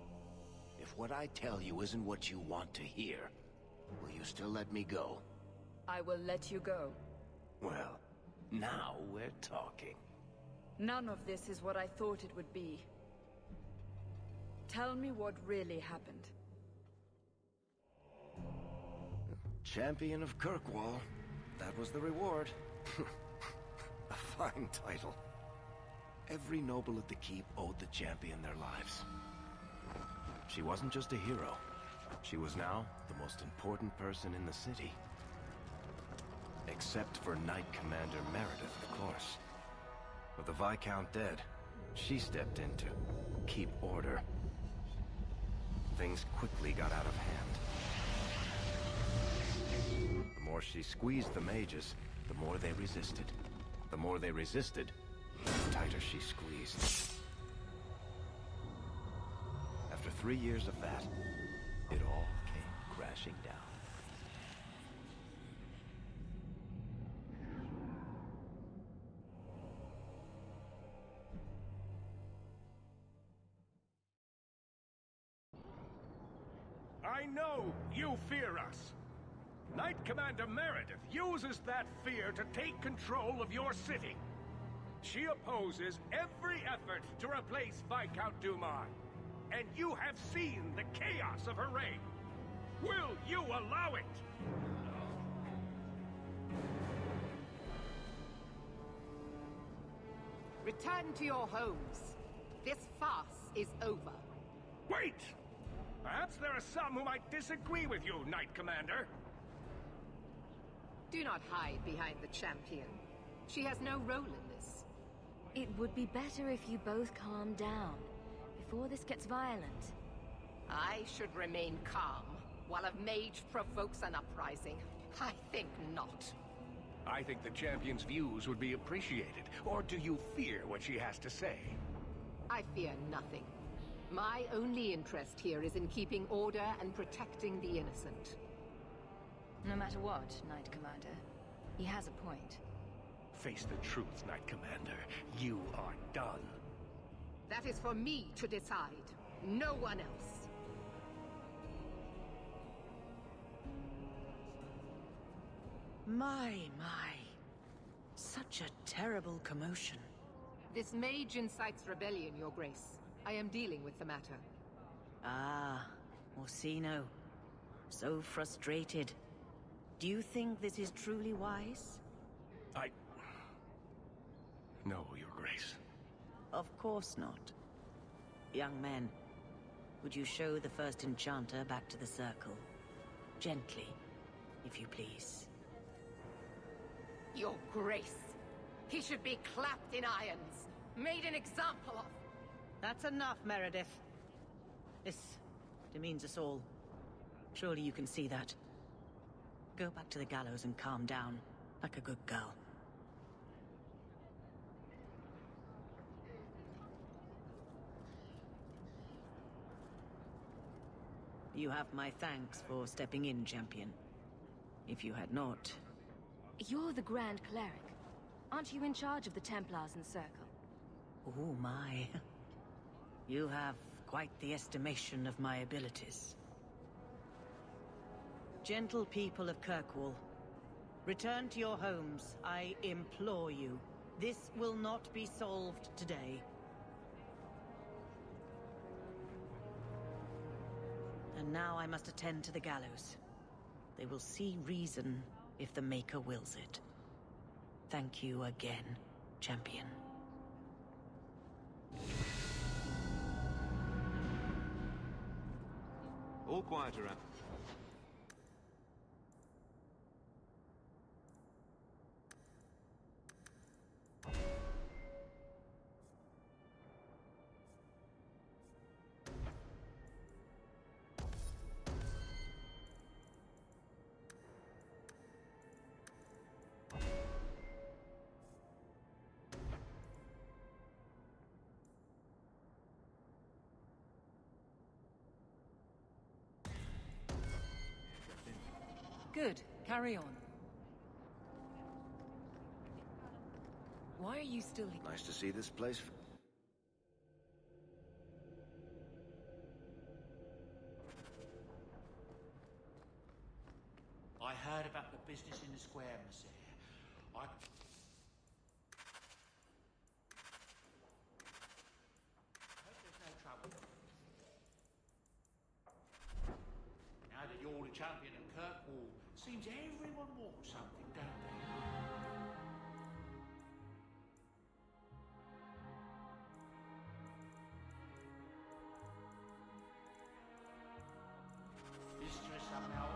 If what I tell you isn't what you want to hear, will you still let me go? I will let you go. Well, now we're talking. None of this is what I thought it would be. Tell me what really happened. Champion of Kirkwall. That was the reward. A fine title. Every noble at the keep owed the champion their lives. She wasn't just a hero. She was now the most important person in the city. Except for Knight Commander Meredith, of course. With the Viscount dead, she stepped in to keep order. Things quickly got out of hand. The more she squeezed the mages, the more they resisted. The more they resisted, the tighter she squeezed. After 3 years of that, it all came crashing down. I know you fear us. Knight Commander Meredith uses that fear to take control of your city. She opposes every effort to replace Viscount Dumas. And you have seen the chaos of her reign. Will you allow it? Return to your homes. This farce is over. Wait! Perhaps there are some who might disagree with you, Knight Commander. Do not hide behind the champion. She has no role in this. It would be better if you both calm down, before this gets violent. I should remain calm, while a mage provokes an uprising. I think not. I think the champion's views would be appreciated. Or do you fear what she has to say? I fear nothing. My only interest here is in keeping order and protecting the innocent. No matter what, Knight Commander, he has a point. Face the truth, Knight Commander. You are done. That is for me to decide. No one else. My. Such a terrible commotion. This mage incites rebellion, Your Grace. I am dealing with the matter. Ah, Orsino. So frustrated. Do you think this is truly wise? No, Your Grace. Of course not. Young men, would you show the first enchanter back to the circle? Gently, if you please. Your Grace. He should be clapped in irons, made an example of. That's enough, Meredith. This demeans us all. Surely you can see that. Go back to the gallows and calm down, like a good girl. You have my thanks for stepping in, Champion. If you had not... You're the Grand Cleric. Aren't you in charge of the Templars and Circle? Oh my. You have quite the estimation of my abilities. Gentle people of Kirkwall, return to your homes, I implore you. This will not be solved today. And now I must attend to the gallows. They will see reason if the Maker wills it. Thank you again, Champion. All quiet around. Good. Carry on. Why are you still here? Nice to see this place. I heard about the business in the square, monsieur. I hope there's no trouble. Now that you're the champion of Kirkwall, seems everyone wants something, don't they? Mistress Amell.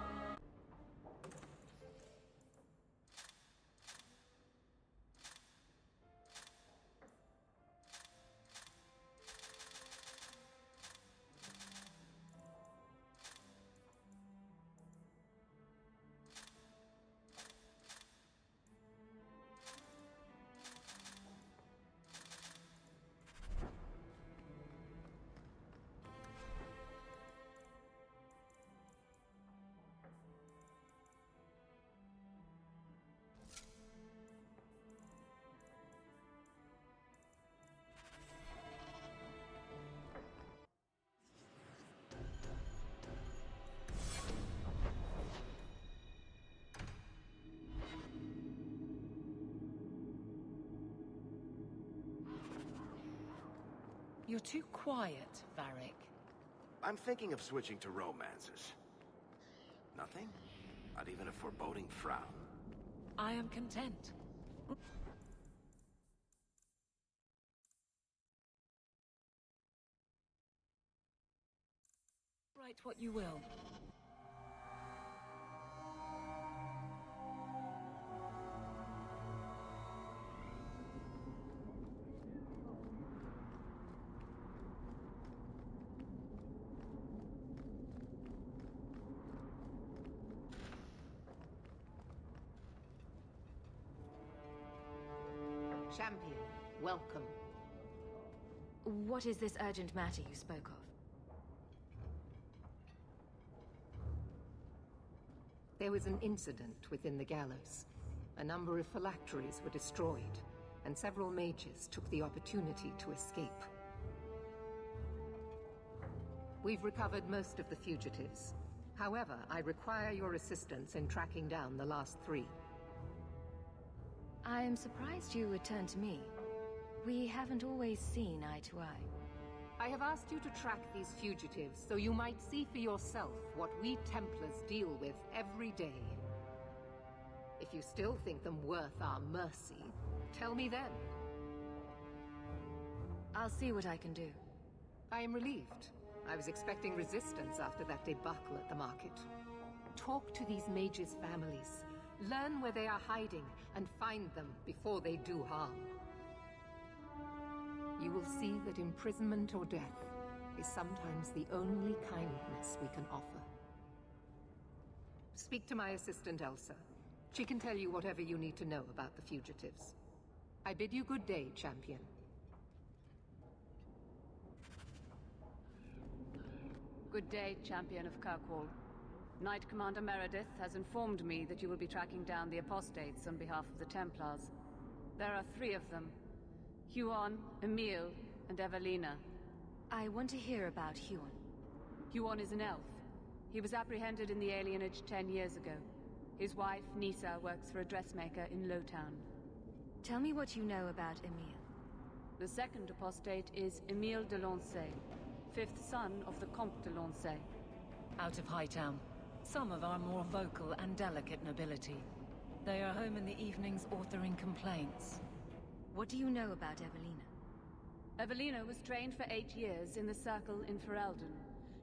You're too quiet, Varric. I'm thinking of switching to romances. Nothing? Not even a foreboding frown? I am content. Write what you will. Champion, welcome. What is this urgent matter you spoke of? There was an incident within the Gallows. A number of phylacteries were destroyed, and several mages took the opportunity to escape. We've recovered most of the fugitives. However, I require your assistance in tracking down the last 3. I am surprised you would turn to me. We haven't always seen eye to eye. I have asked you to track these fugitives so you might see for yourself what we Templars deal with every day. If you still think them worth our mercy, tell me then. I'll see what I can do. I am relieved. I was expecting resistance after that debacle at the market. Talk to these mages' families. Learn where they are hiding and find them before they do harm. You will see that imprisonment or death is sometimes the only kindness we can offer. Speak to my assistant Elsa. She can tell you whatever you need to know about the fugitives. I bid you good day, Champion. Good day, Champion of Kirkwall. Knight Commander Meredith has informed me that you will be tracking down the apostates on behalf of the Templars. There are 3 of them. Huon, Amell, and Evelina. I want to hear about Huon. Huon is an elf. He was apprehended in the alienage 10 years ago. His wife, Nisa, works for a dressmaker in Lowtown. Tell me what you know about Amell. The second apostate is Emile de Lancey, 5th son of the Comte de Lancey. Out of Hightown. Some of our more vocal and delicate nobility. They are home in the evenings authoring complaints. What do you know about Evelina? Evelina was trained for 8 years in the Circle in Ferelden.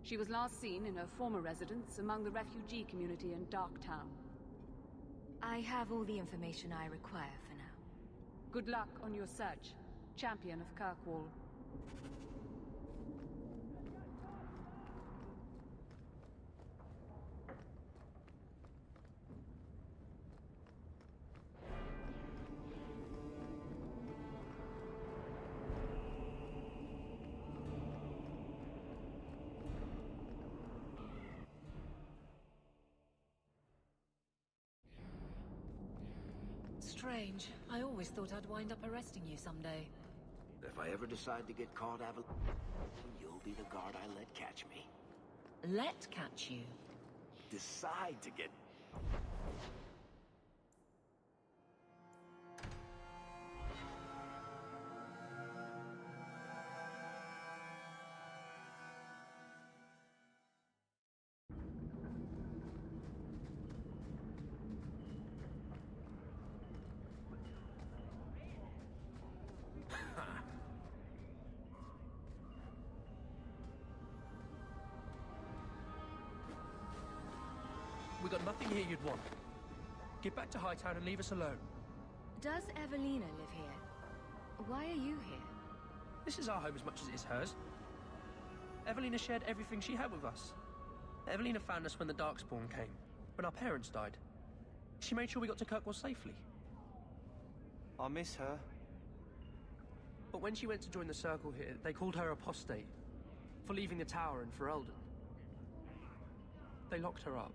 She was last seen in her former residence among the refugee community in Darktown. I have all the information I require for now. Good luck on your search, Champion of Kirkwall. Strange. I always thought I'd wind up arresting you someday. If I ever decide to get caught, you'll be the guard I let catch me. Let catch you? Decide to get... We got nothing here you'd want. Get back to Hightown and leave us alone. Does Evelina live here? Why are you here? This is our home as much as it is hers. Evelina shared everything she had with us. Evelina found us when the Darkspawn came, when our parents died. She made sure we got to Kirkwall safely. I miss her. But when she went to join the Circle here, they called her apostate for leaving the tower in Ferelden. They locked her up.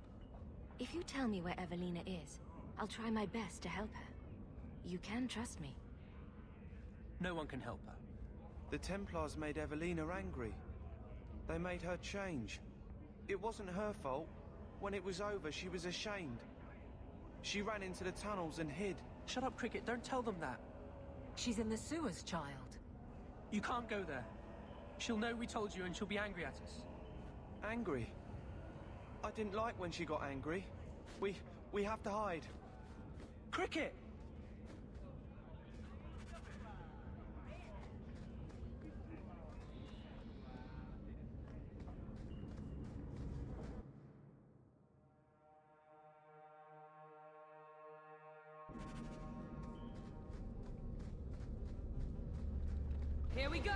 If you tell me where Evelina is, I'll try my best to help her. You can trust me. No one can help her. The Templars made Evelina angry. They made her change. It wasn't her fault. When it was over, she was ashamed. She ran into the tunnels and hid. Shut up, Cricket. Don't tell them that. She's in the sewers, child. You can't go there. She'll know we told you and she'll be angry at us. Angry? I didn't like when she got angry. We have to hide. Cricket! Here we go!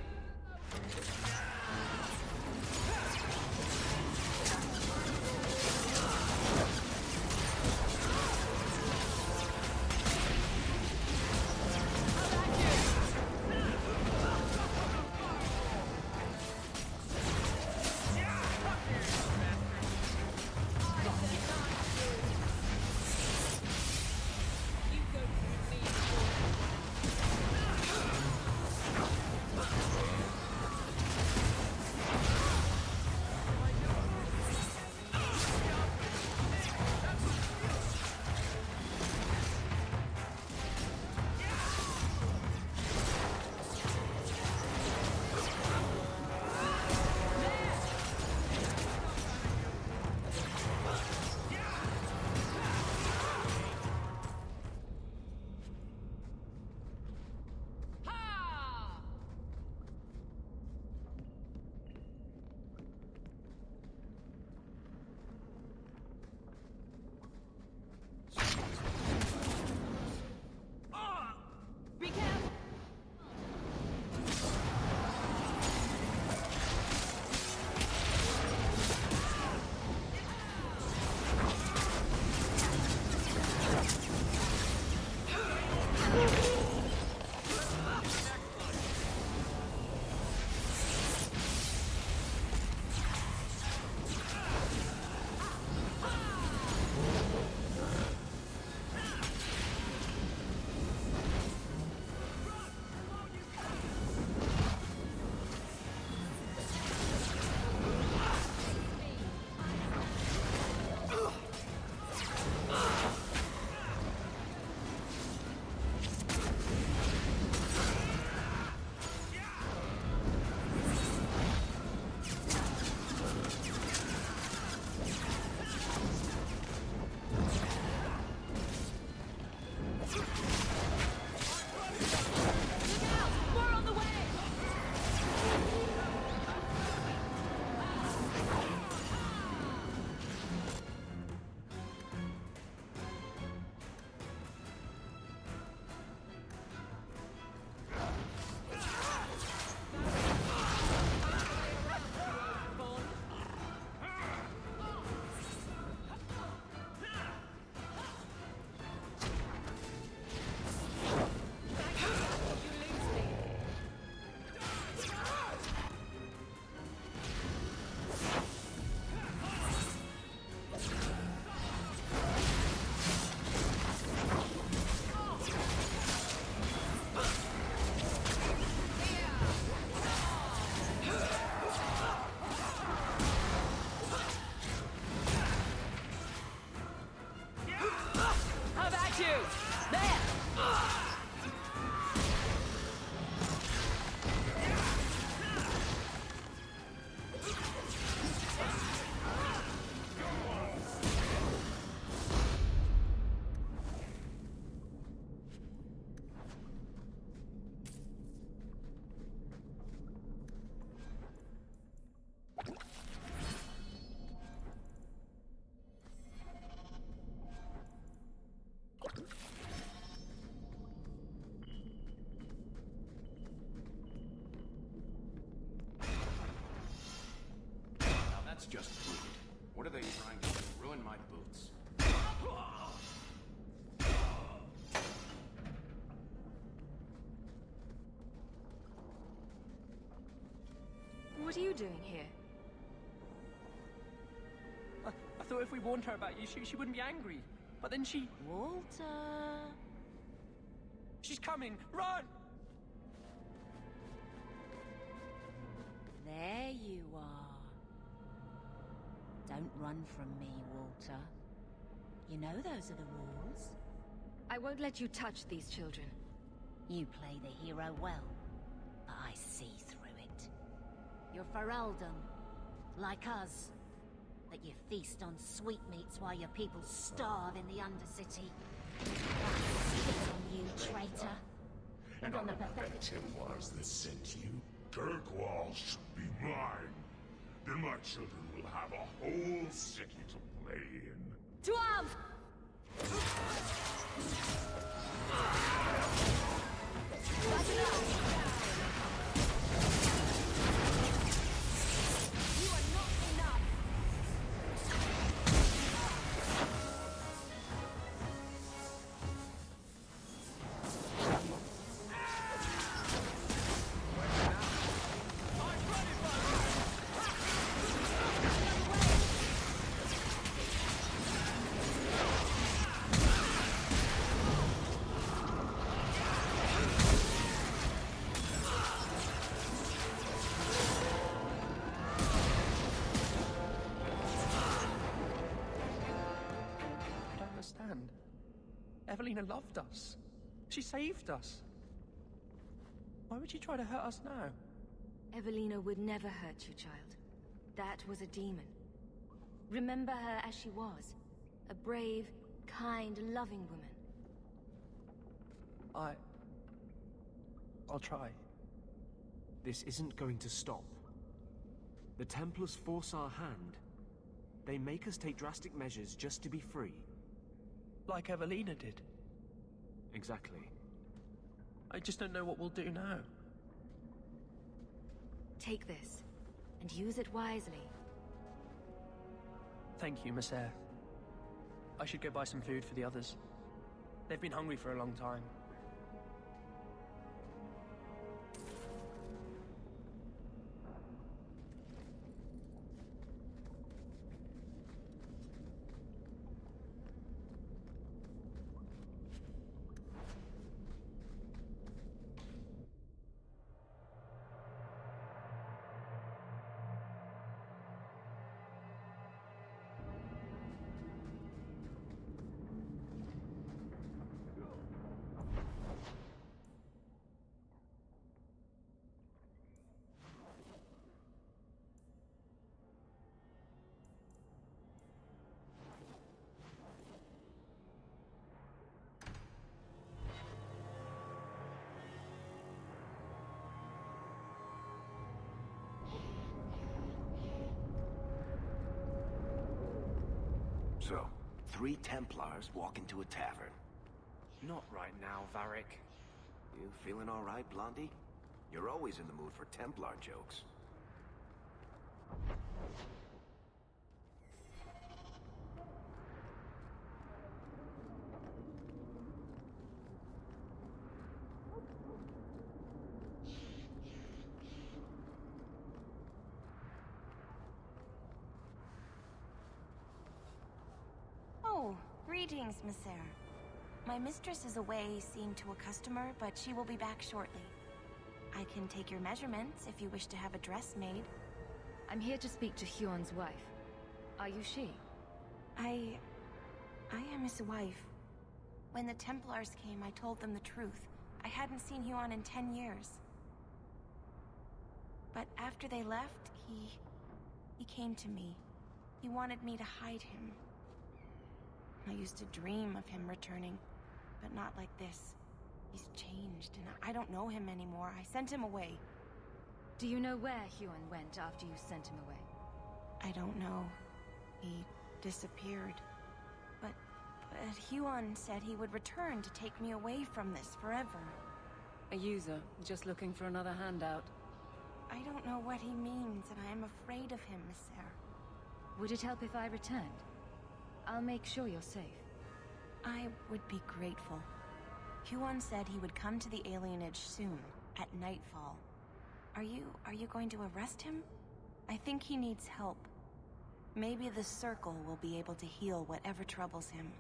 That's just rude. What are they trying to do? Ruin my boots? What are you doing here? I thought if we warned her about you, she wouldn't be angry. But then she... Walter... She's coming! Run! There you are. Don't run from me, Walter. You know those are the rules. I won't let you touch these children. You play the hero well, but I see through it. You're Ferelden. Like us. That you feast on sweetmeats while your people starve in the Undercity. Spit on you, traitor. And on the pathetic Templars that sent you, Kirkwall should be mine. Then my children will have a whole city to play in. To arms! Evelina loved us. She saved us. Why would she try to hurt us now? Evelina would never hurt you, child. That was a demon. Remember her as she was. A brave, kind, loving woman. I'll try. This isn't going to stop. The Templars force our hand. They make us take drastic measures just to be free. Like Evelina did. Exactly. I just don't know what we'll do now. Take this, and use it wisely. Thank you, Miss Eyre. I should go buy some food for the others. They've been hungry for a long time. So, 3 Templars walk into a tavern. Not right now, Varric. You feeling all right, Blondie? You're always in the mood for Templar jokes. Oh, greetings, Miss Eyre. My mistress is away seeing to a customer, but she will be back shortly. I can take your measurements if you wish to have a dress made. I'm here to speak to Huon's wife. Are you she? I am his wife. When the Templars came, I told them the truth. I hadn't seen Huon in 10 years. But after they left, he came to me. He wanted me to hide him. I used to dream of him returning, but not like this. He's changed, and I don't know him anymore. I sent him away. Do you know where Huon went after you sent him away? I don't know. He disappeared. But Huon said he would return to take me away from this forever. A user, just looking for another handout. I don't know what he means, and I am afraid of him, Miss Eyre. Would it help if I returned? I'll make sure you're safe. I would be grateful. Huon said he would come to the alienage soon, at nightfall. Are you going to arrest him? I think he needs help. Maybe the Circle will be able to heal whatever troubles him.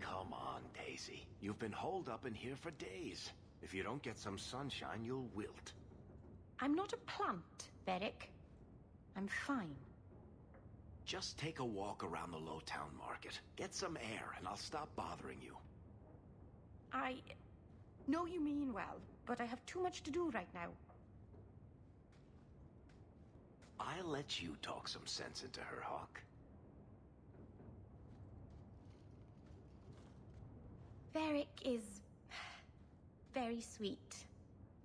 Come on, Daisy. You've been holed up in here for days. If you don't get some sunshine, you'll wilt. I'm not a plant, Varric. I'm fine. Just take a walk around the Lowtown Market. Get some air, and I'll stop bothering you. I know you mean well, but I have too much to do right now. I'll let you talk some sense into her, Hawke. Varric is very sweet.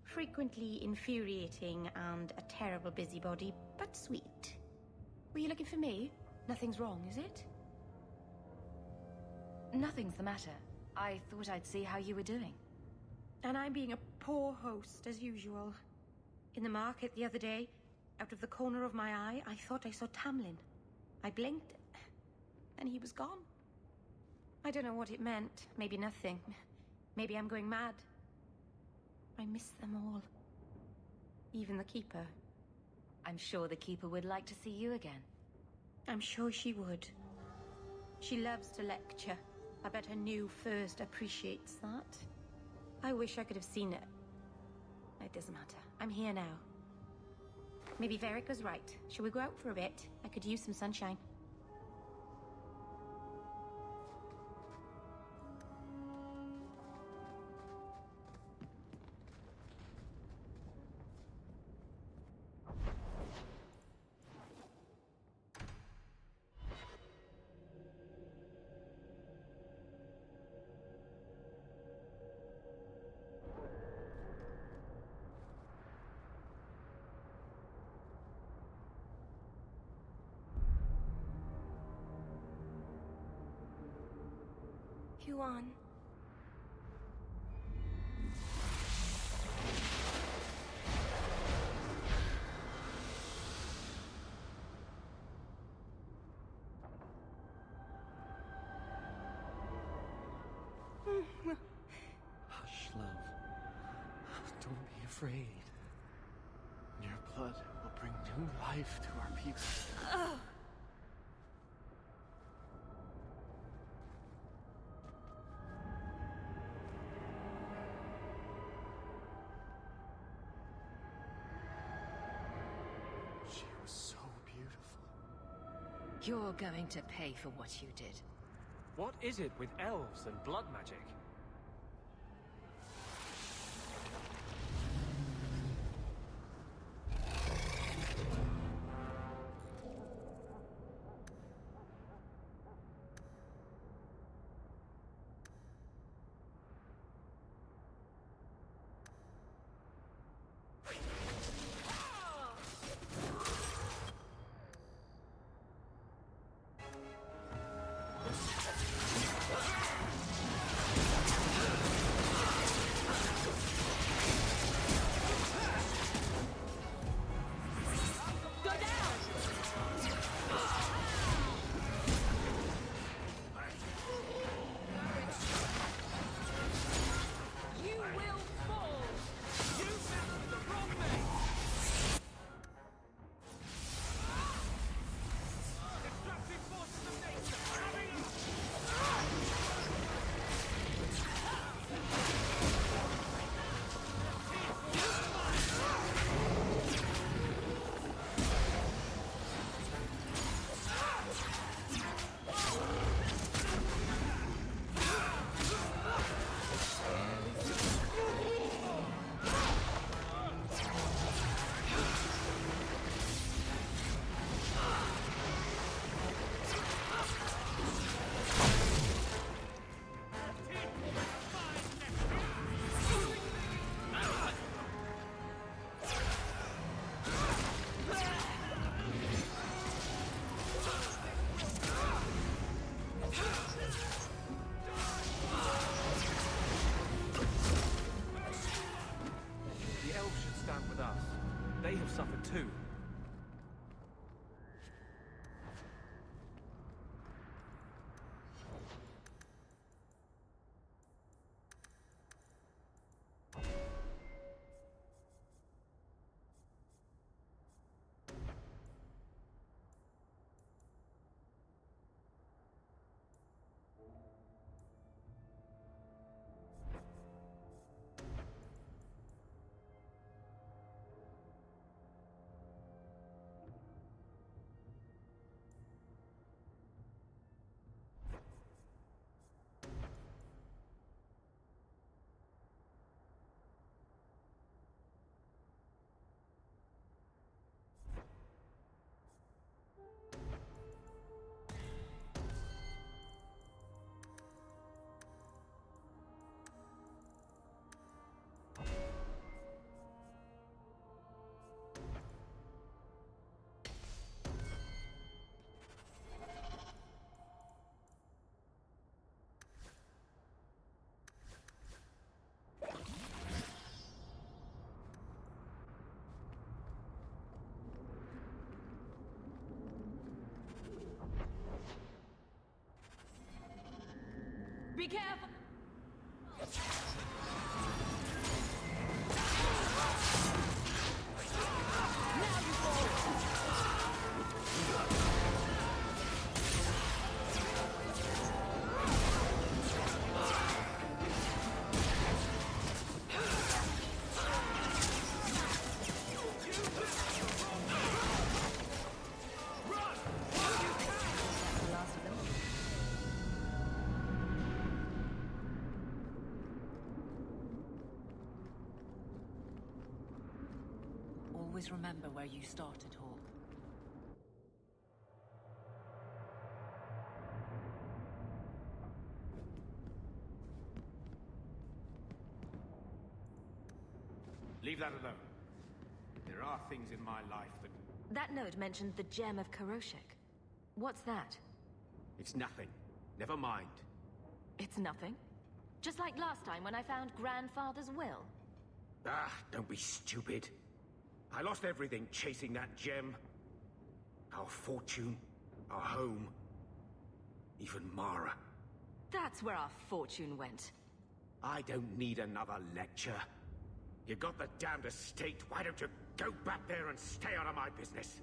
Frequently infuriating and a terrible busybody, but sweet. Were you looking for me? Nothing's wrong, is it? Nothing's the matter. I thought I'd see how you were doing. And I'm being a poor host, as usual. In the market the other day, out of the corner of my eye, I thought I saw Tamlin. I blinked, and he was gone. I don't know what it meant. Maybe nothing. Maybe I'm going mad. I miss them all. Even the Keeper. I'm sure the Keeper would like to see you again. I'm sure she would. She loves to lecture. I bet her new first appreciates that. I wish I could have seen it. It doesn't matter. I'm here now. Maybe Varric was right. Shall we go out for a bit? I could use some sunshine. Yuan. Hush, love. Don't be afraid. Your blood will bring new life to our people. She was so beautiful. You're going to pay for what you did. What is it with elves and blood magic? Be careful! Now you fall! Always remember where you started, Hawke. Leave that alone. There are things in my life that... That note mentioned the gem of Arishok. What's that? It's nothing. Never mind. It's nothing? Just like last time when I found Grandfather's will. Ah, don't be stupid. I lost everything chasing that gem. Our fortune, our home, even Mara. That's where our fortune went. I don't need another lecture. You got the damned estate, why don't you go back there and stay out of my business?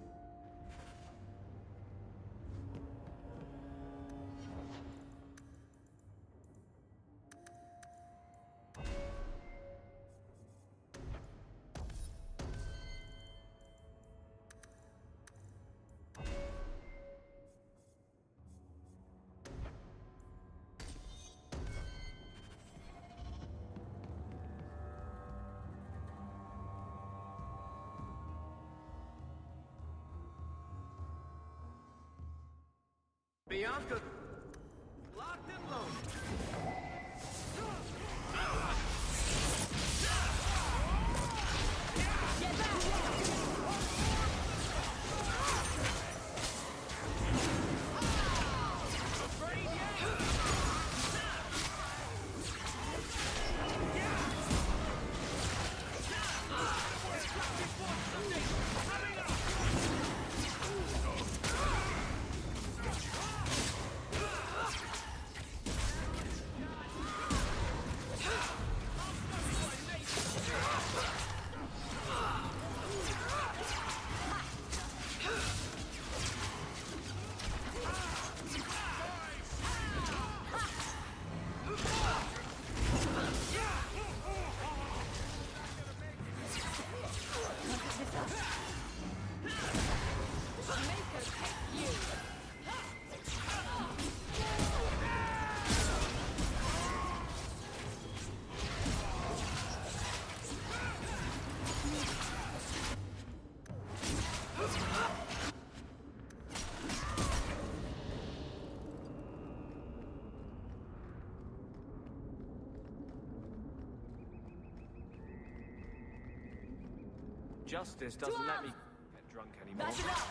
Bianca, locked and loaded. Get back! Afraid yet? Justice doesn't let me get drunk anymore. Back it up!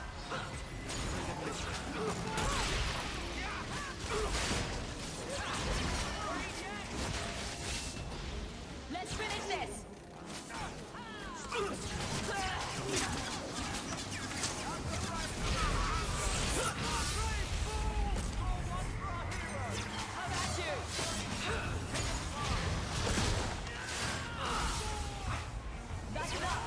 Let's finish this! How about you? Back it up!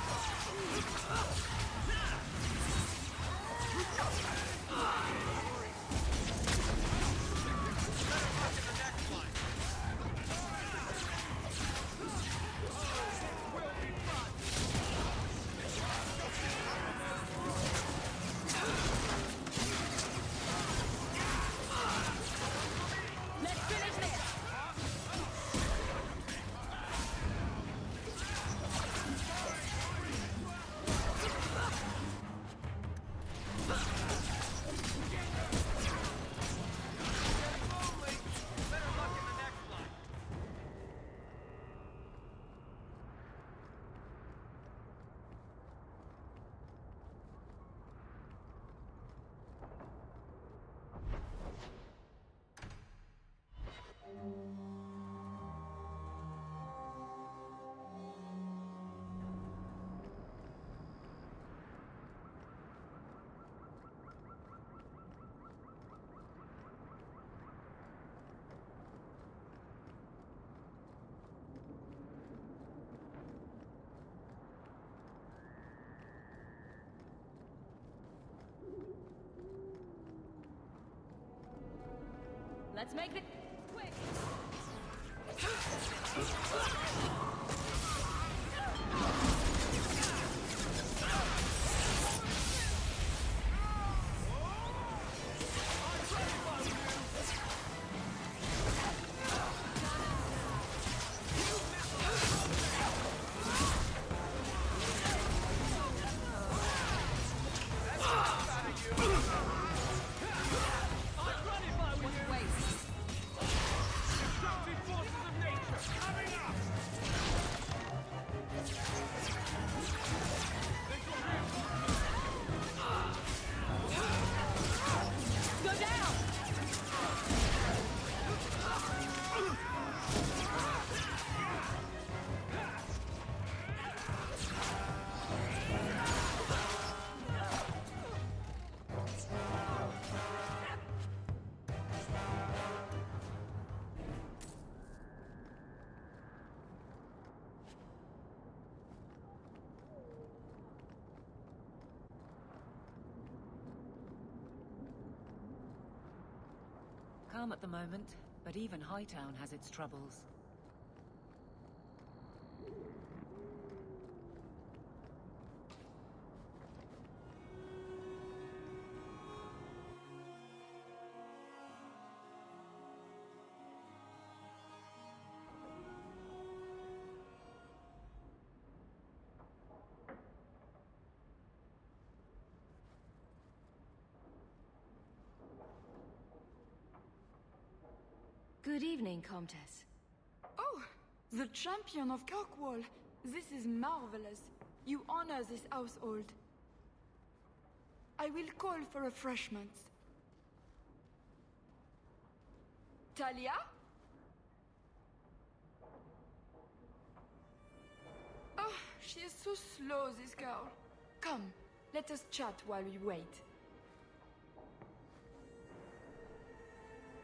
Let's make this quick! Calm at the moment, but even Hightown has its troubles. Good evening, Comtesse. Oh, the Champion of Kirkwall. This is marvelous. You honor this household. I will call for refreshments. Talia? Oh, she is so slow, this girl. Come, let us chat while we wait.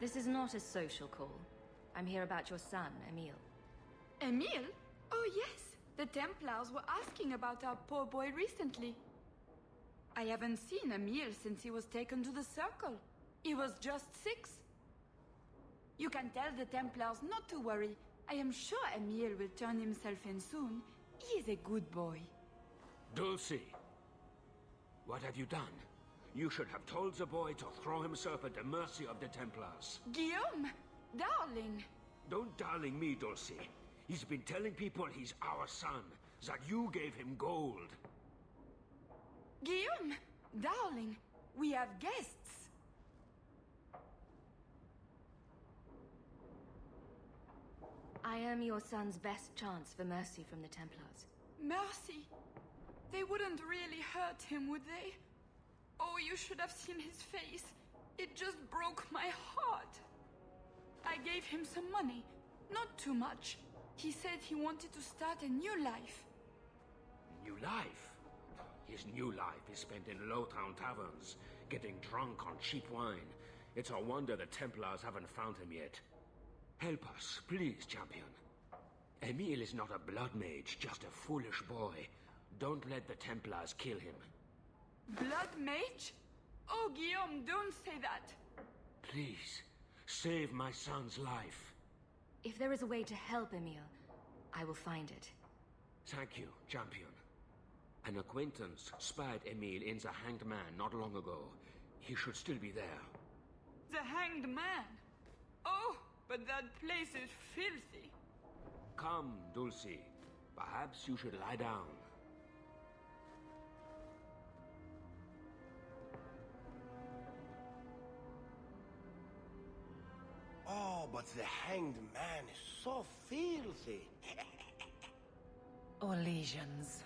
This is not a social call. I'm here about your son, Amell. Amell? Oh yes, the Templars were asking about our poor boy recently. I haven't seen Amell since he was taken to the Circle. He was just 6. You can tell the Templars not to worry. I am sure Amell will turn himself in soon. He is a good boy. Dulcie, what have you done? You should have told the boy to throw himself at the mercy of the Templars. Guillaume! Darling! Don't darling me, Dulcie. He's been telling people he's our son, that you gave him gold. Guillaume! Darling, we have guests. I am your son's best chance for mercy from the Templars. Mercy? They wouldn't really hurt him, would they? Oh, you should have seen his face. It just broke my heart. I gave him some money. Not too much. He said he wanted to start a new life. New life? His new life is spent in low-town taverns, getting drunk on cheap wine. It's a wonder the Templars haven't found him yet. Help us, please, champion. Amell is not a blood mage, just a foolish boy. Don't let the Templars kill him. Blood mage? Oh, Guillaume, don't say that. Please, save my son's life. If there is a way to help Amell, I will find it. Thank you, champion. An acquaintance spied Amell in the Hanged Man not long ago. He should still be there. The Hanged Man? Oh, but that place is filthy. Come, Dulcie. Perhaps you should lie down. Oh, but the Hanged Man is so filthy. Or lesions.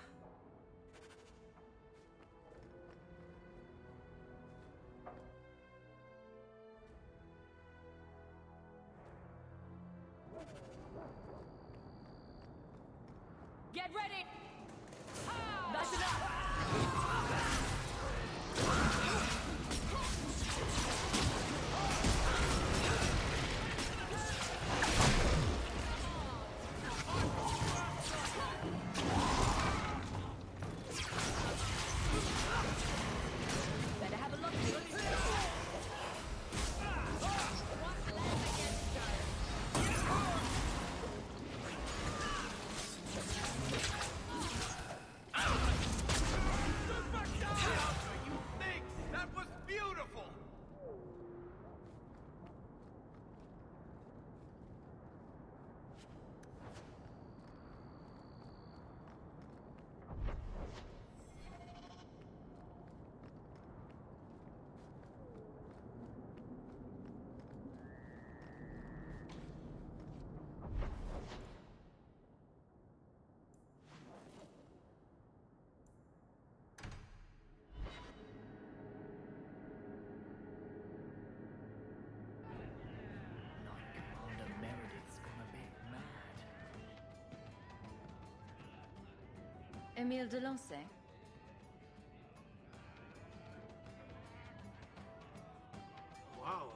Get ready! That's enough! Better have a look at it. Emile de Lancey? Wow.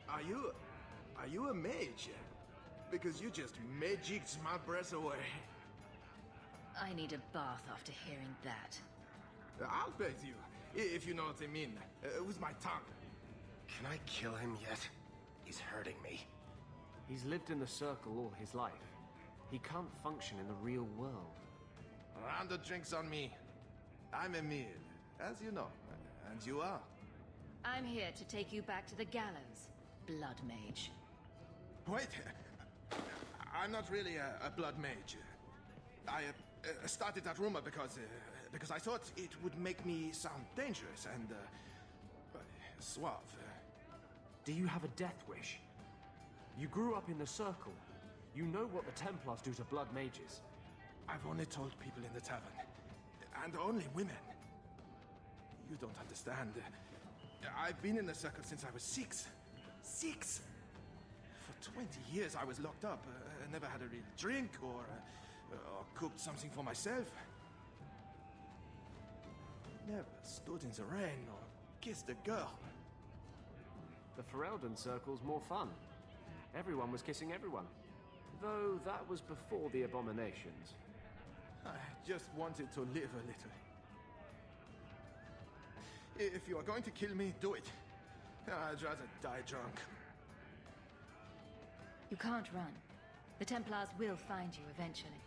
Are you a mage? Because you just magicked my breath away. I need a bath after hearing that. I'll bathe you, if you know what I mean, with my tongue. Can I kill him yet? He's hurting me. He's lived in the circle all his life. He can't function in the real world. Round of drinks on me. I'm Emile, as you know. And you are? I'm here to take you back to the Gallows, Blood Mage. Wait. I'm not really a blood mage. I started that rumor because I thought it would make me sound dangerous and suave. Do you have a death wish? You grew up in the circle. You know what the Templars do to blood mages. I've only told people in the tavern. And only women. You don't understand. I've been in the circle since I was 6. 6! For 20 years I was locked up. Never had a real drink or cooked something for myself. Never stood in the rain or kissed a girl. The Ferelden circle's more fun. Everyone was kissing everyone. Though that was before the abominations. I just wanted to live a little. If you are going to kill me, do it. I'd rather die drunk. You can't run. The Templars will find you eventually.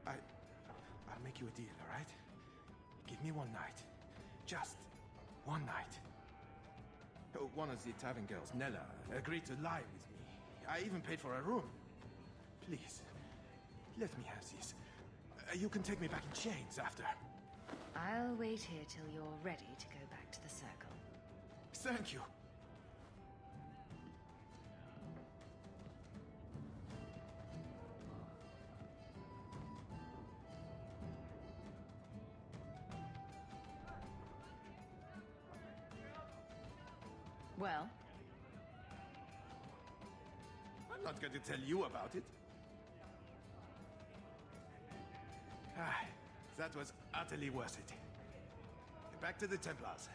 I'll make you a deal, all right? Give me one night. Just one night. One of the tavern girls, Nella, agreed to lie with me. I even paid for a room. Please, let me have this. You can take me back in chains after. I'll wait here till you're ready to go back to the circle. Thank you. Well? I'm not going to tell you about it. That was utterly worth it. Back to the Templars.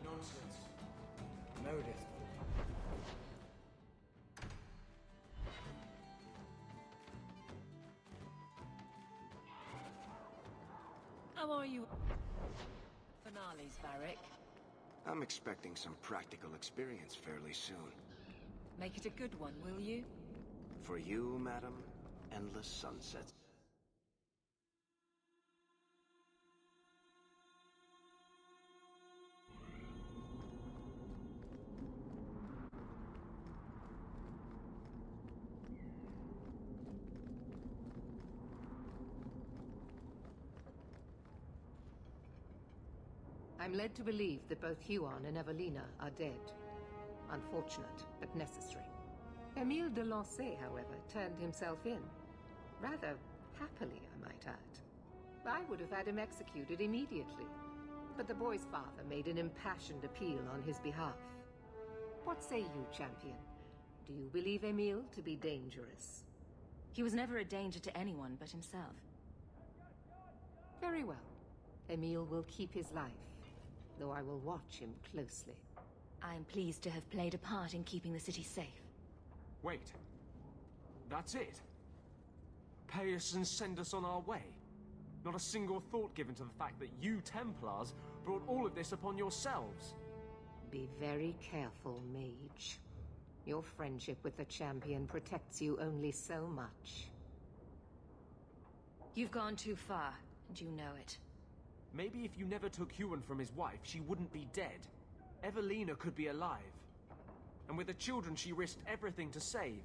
Nonsense. Meredith. How are you? Finales, Varric. I'm expecting some practical experience fairly soon. Make it a good one, will you? For you, madam, endless sunsets. I'm led to believe that both Huon and Evelina are dead. Unfortunate, but necessary. Emile de Lancey, however, turned himself in. Rather happily, I might add. I would have had him executed immediately. But the boy's father made an impassioned appeal on his behalf. What say you, Champion? Do you believe Emile to be dangerous? He was never a danger to anyone but himself. Very well. Emile will keep his life, though I will watch him closely. I am pleased to have played a part in keeping the city safe. Wait. That's it? Pay us and send us on our way? Not a single thought given to the fact that you Templars brought all of this upon yourselves? Be very careful, Mage. Your friendship with the Champion protects you only so much. You've gone too far, and you know it. Maybe if you never took Huon from his wife, she wouldn't be dead. Evelina could be alive. And with the children she risked everything to save.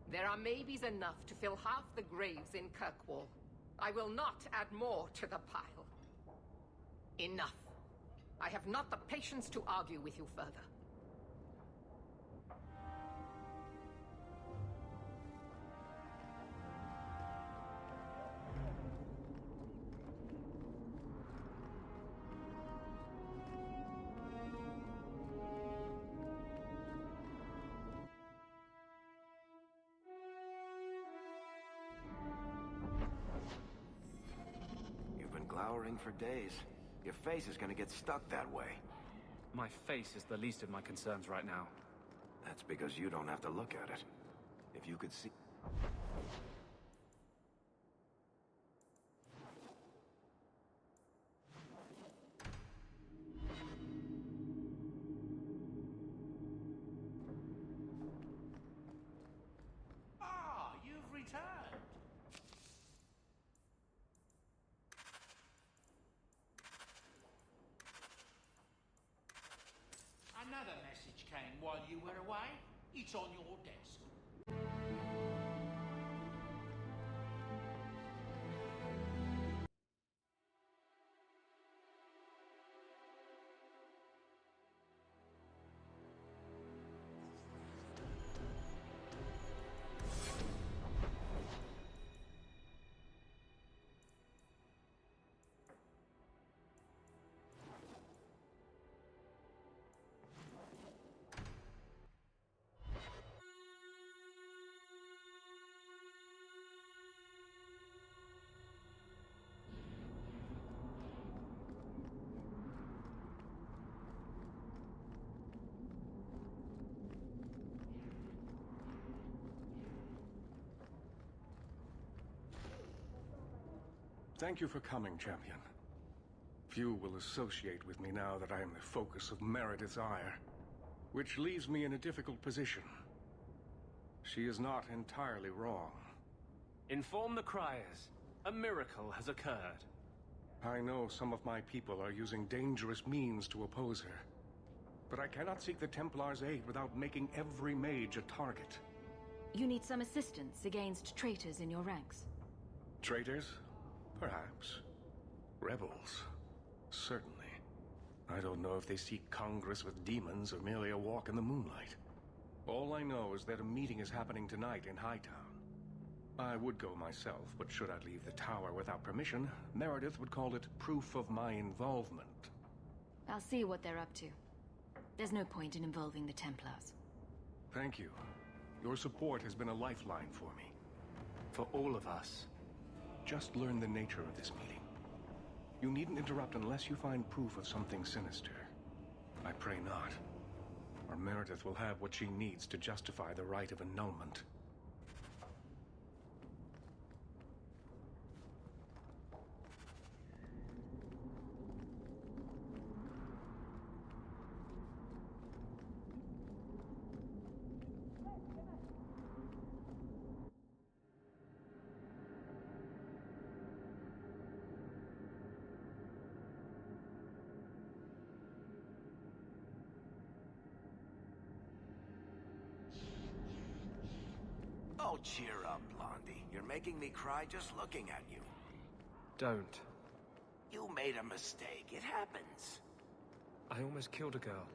There are maybes enough to fill half the graves in Kirkwall. I will not add more to the pile. Enough. I have not the patience to argue with you further. glowering for days. Your face is gonna get stuck that way. My face is the least of my concerns right now. That's because you don't have to look at it. If you could see... Ah, you've returned. Another message came while you were away. It's on your desk. Thank you for coming, Champion. Few will associate with me now that I am the focus of Meredith's ire, which leaves me in a difficult position. She is not entirely wrong. Inform the criers. A miracle has occurred. I know some of my people are using dangerous means to oppose her, but I cannot seek the Templar's aid without making every mage a target. You need some assistance against traitors in your ranks. Traitors? Perhaps. Rebels? Certainly. I don't know if they seek congress with demons or merely a walk in the moonlight. All I know is that a meeting is happening tonight in Hightown. I would go myself, but should I leave the tower without permission, Meredith would call it proof of my involvement. I'll see what they're up to. There's no point in involving the Templars. Thank you. Your support has been a lifeline for me. For all of us. Just learn the nature of this meeting. You needn't interrupt unless you find proof of something sinister. I pray not. Or Meredith will have what she needs to justify the right of annulment. Oh, cheer up, Blondie. You're making me cry just looking at you. Don't. You made a mistake. It happens. I almost killed a girl.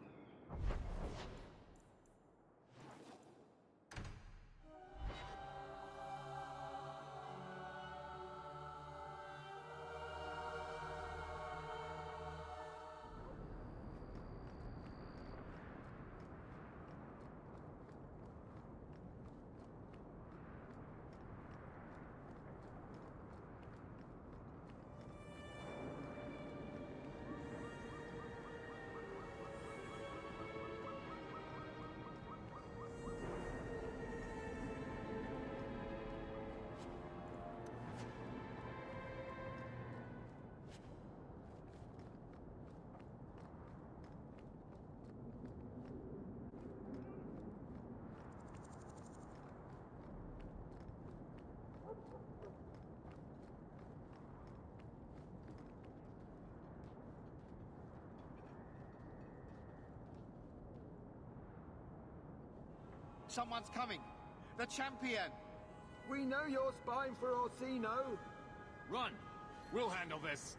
Someone's coming! The Champion! We know you're spying for Orsino! Run! We'll handle this!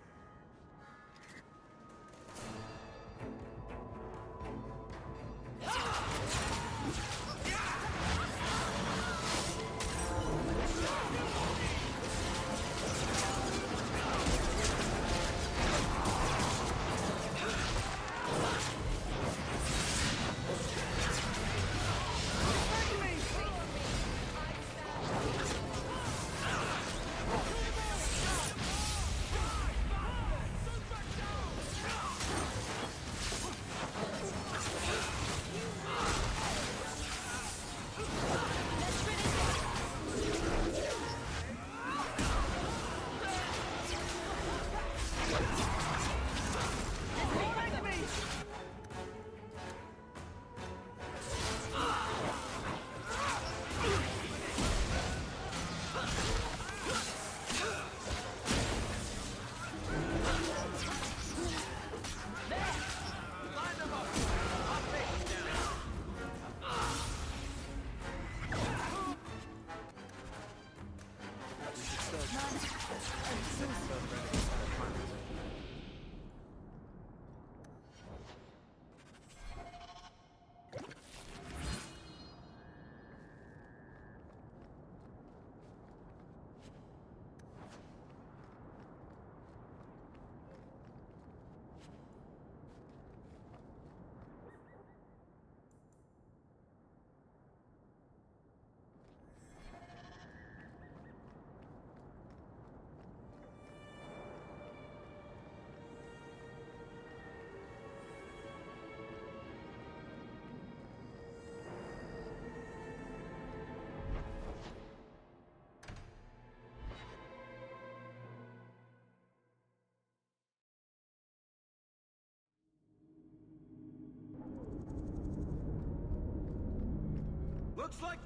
Looks like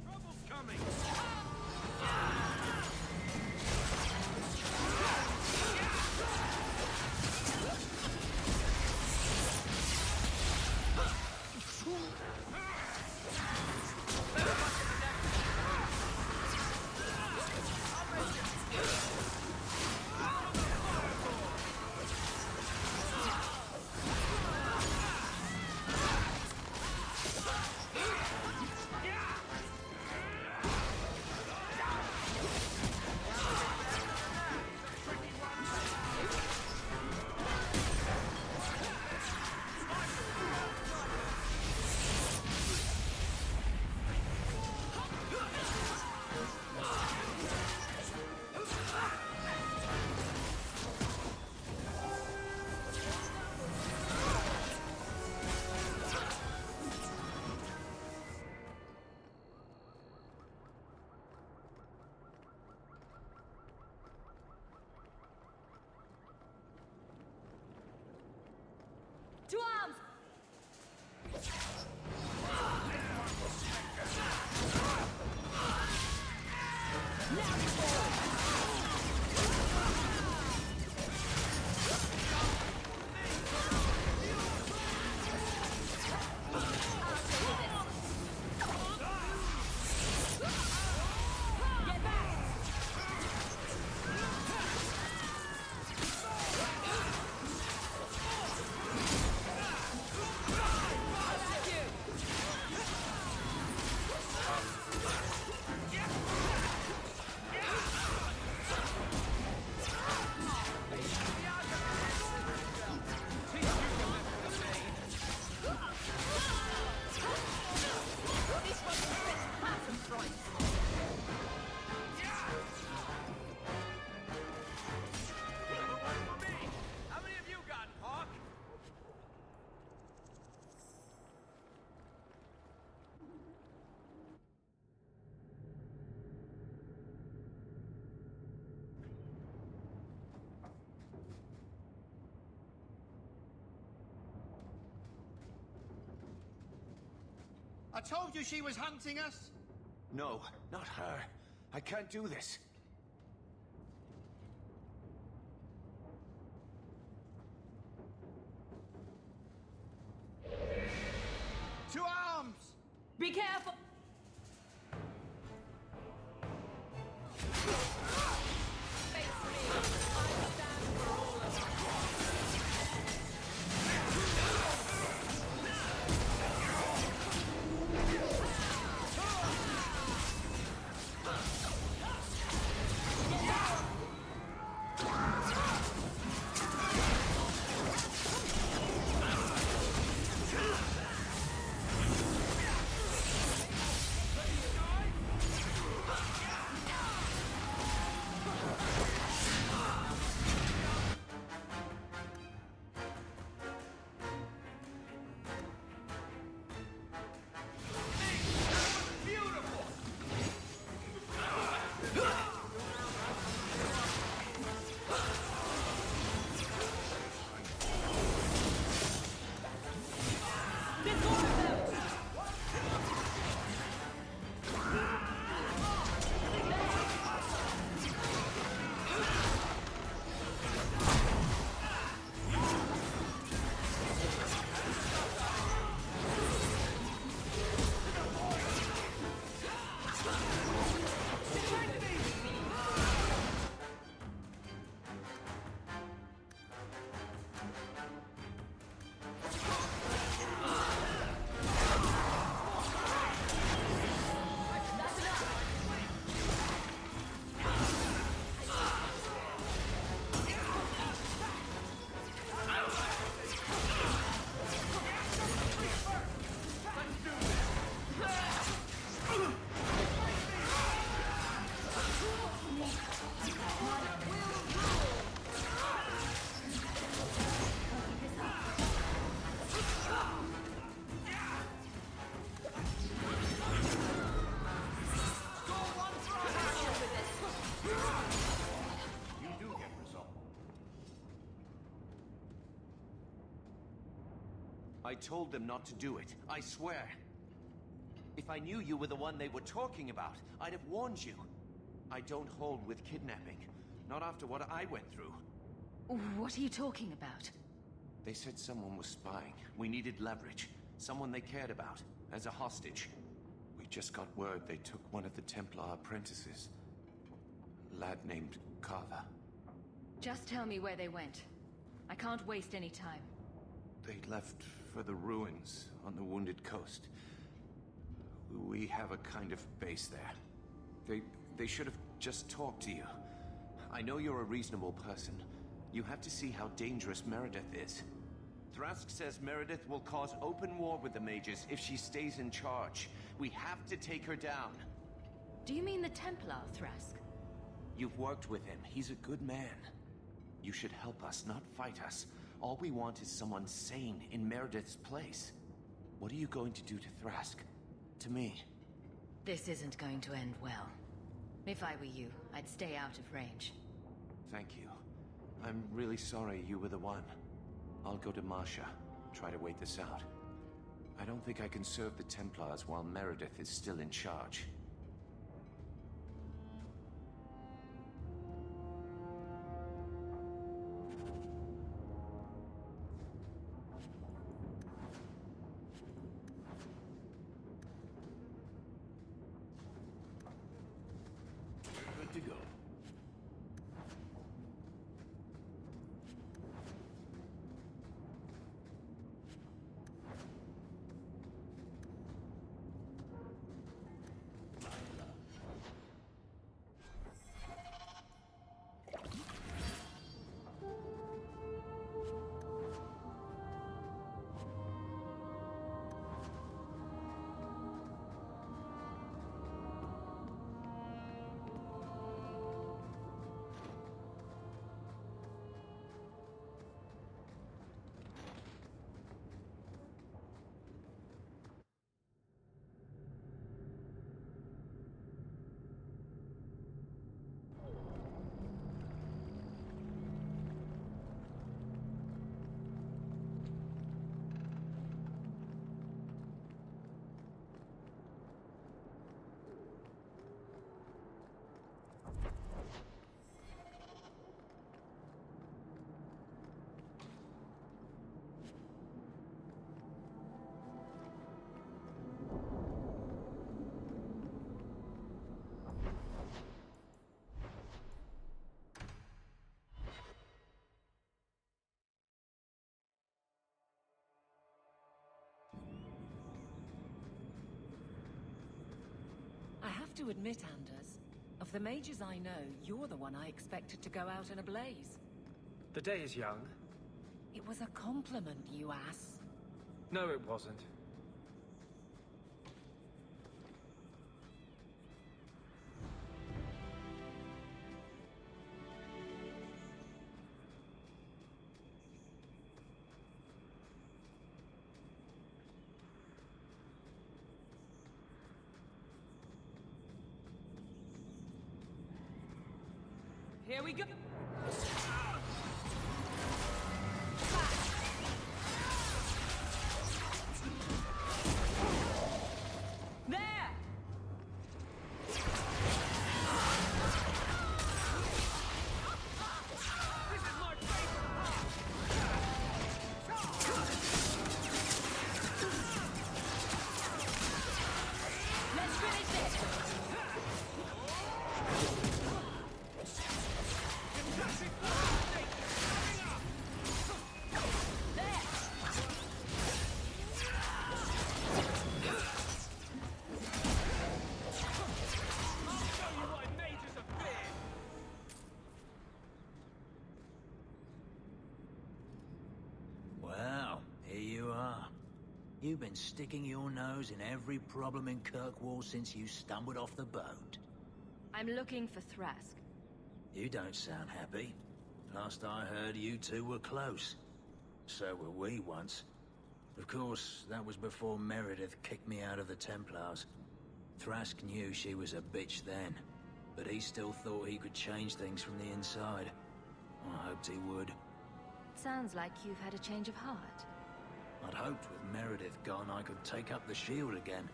trouble's coming! To arms! I told you she was hunting us! No, not her. I can't do this. To arms! Be careful! I told them not to do it, I swear. If I knew you were the one they were talking about, I'd have warned you. I don't hold with kidnapping. Not after what I went through. What are you talking about? They said someone was spying. We needed leverage. Someone they cared about. As a hostage. We just got word they took one of the Templar apprentices. A lad named Carver. Just tell me where they went. I can't waste any time. They left for the ruins on the Wounded Coast. We have a kind of base there. They should have just talked to you. I know you're a reasonable person. You have to see how dangerous Meredith is. Thrask says Meredith will cause open war with the Mages if she stays in charge. We have to take her down. Do you mean the Templar, Thrask? You've worked with him. He's a good man. You should help us, not fight us. All we want is someone sane in Meredith's place. What are you going to do to Thrask? To me? This isn't going to end well. If I were you, I'd stay out of range. Thank you. I'm really sorry you were the one. I'll go to Marsha, try to wait this out. I don't think I can serve the Templars while Meredith is still in charge. Good to go. I have to admit, Anders, of the mages I know, you're the one I expected to go out in a blaze. The day is young. It was a compliment, you ass. No, it wasn't. Here we go! There! Let's finish this! Well, here you are. You've been sticking your nose in every problem in Kirkwall since you stumbled off the boat. I'm looking for Thrask. You don't sound happy. Last I heard, you two were close. So were we once. Of course, that was before Meredith kicked me out of the Templars. Thrask knew she was a bitch then, but he still thought he could change things from the inside. I hoped he would. Sounds like you've had a change of heart. I'd hoped with Meredith gone I could take up the shield again.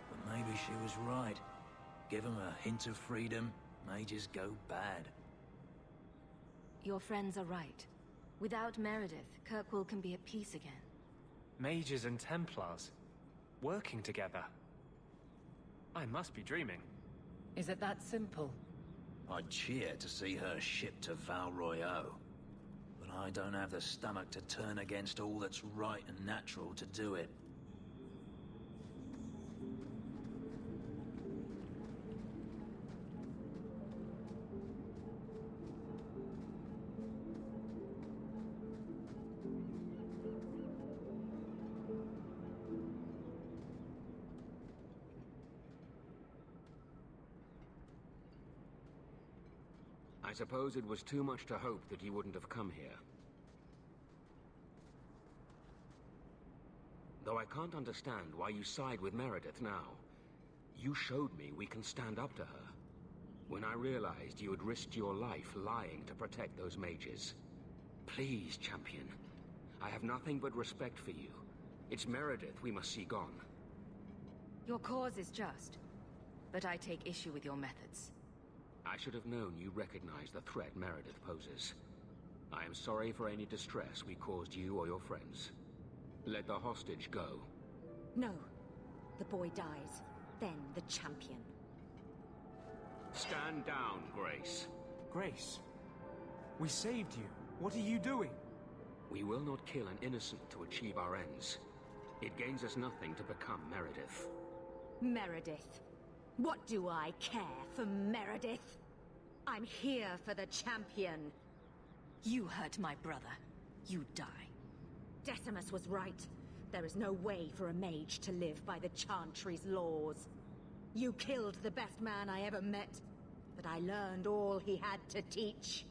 But maybe she was right. Give them a hint of freedom, mages go bad. Your friends are right. Without Meredith, Kirkwall can be at peace again. Mages and Templars, working together. I must be dreaming. Is it that simple? I'd cheer to see her shipped to Val Royeaux. But I don't have the stomach to turn against all that's right and natural to do it. I suppose it was too much to hope that you wouldn't have come here. Though I can't understand why you side with Meredith now. You showed me we can stand up to her. When I realized you had risked your life lying to protect those mages. Please, Champion. I have nothing but respect for you. It's Meredith we must see gone. Your cause is just, but I take issue with your methods. I should have known you recognized the threat Meredith poses. I am sorry for any distress we caused you or your friends. Let the hostage go. No. The boy dies. Then the champion. Stand down, Grace. Grace, we saved you. What are you doing? We will not kill an innocent to achieve our ends. It gains us nothing to become Meredith. Meredith. What do I care for Meredith? I'm here for the champion. You hurt my brother. You die. Decimus was right. There is no way for a mage to live by the Chantry's laws. You killed the best man I ever met, but I learned all he had to teach.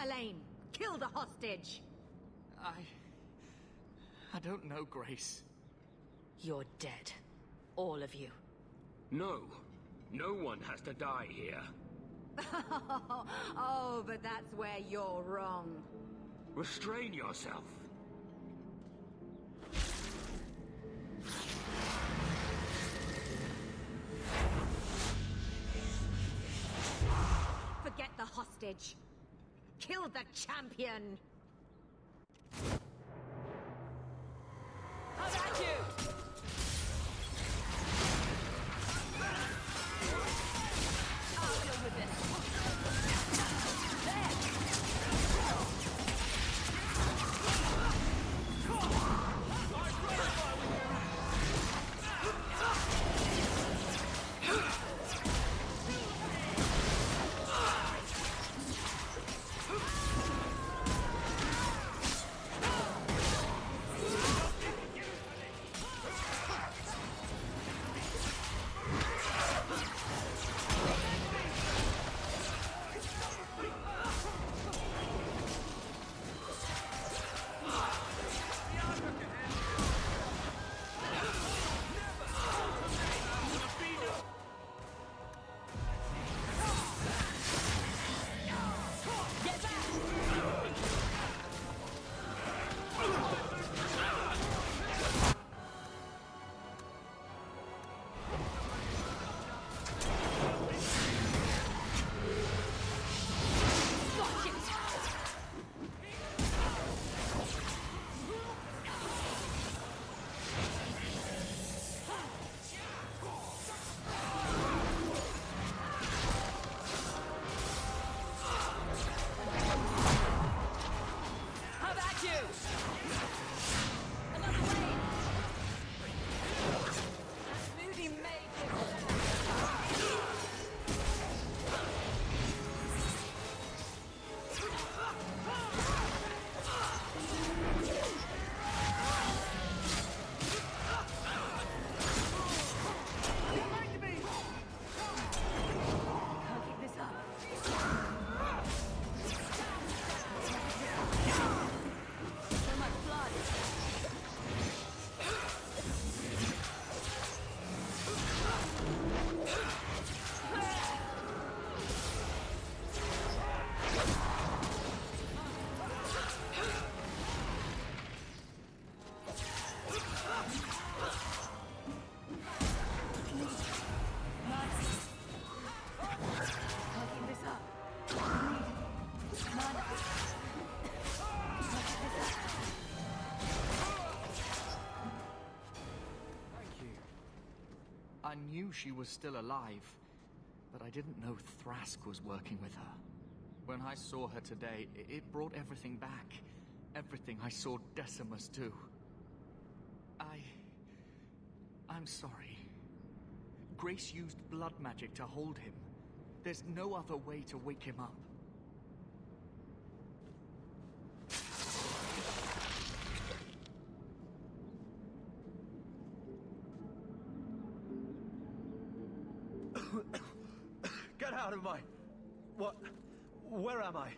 Elaine, kill the hostage! I don't know, Grace. You're dead. All of you. No. No one has to die here. Oh, but that's where you're wrong. Restrain yourself. Forget the hostage. Kill the champion. How about you? I'll deal with this. I knew she was still alive, but I didn't know Thrask was working with her. When I saw her today, it brought everything back. Everything I saw Decimus do. I'm sorry. Grace used blood magic to hold him. There's no other way to wake him up. Get out of my... What? Where am I?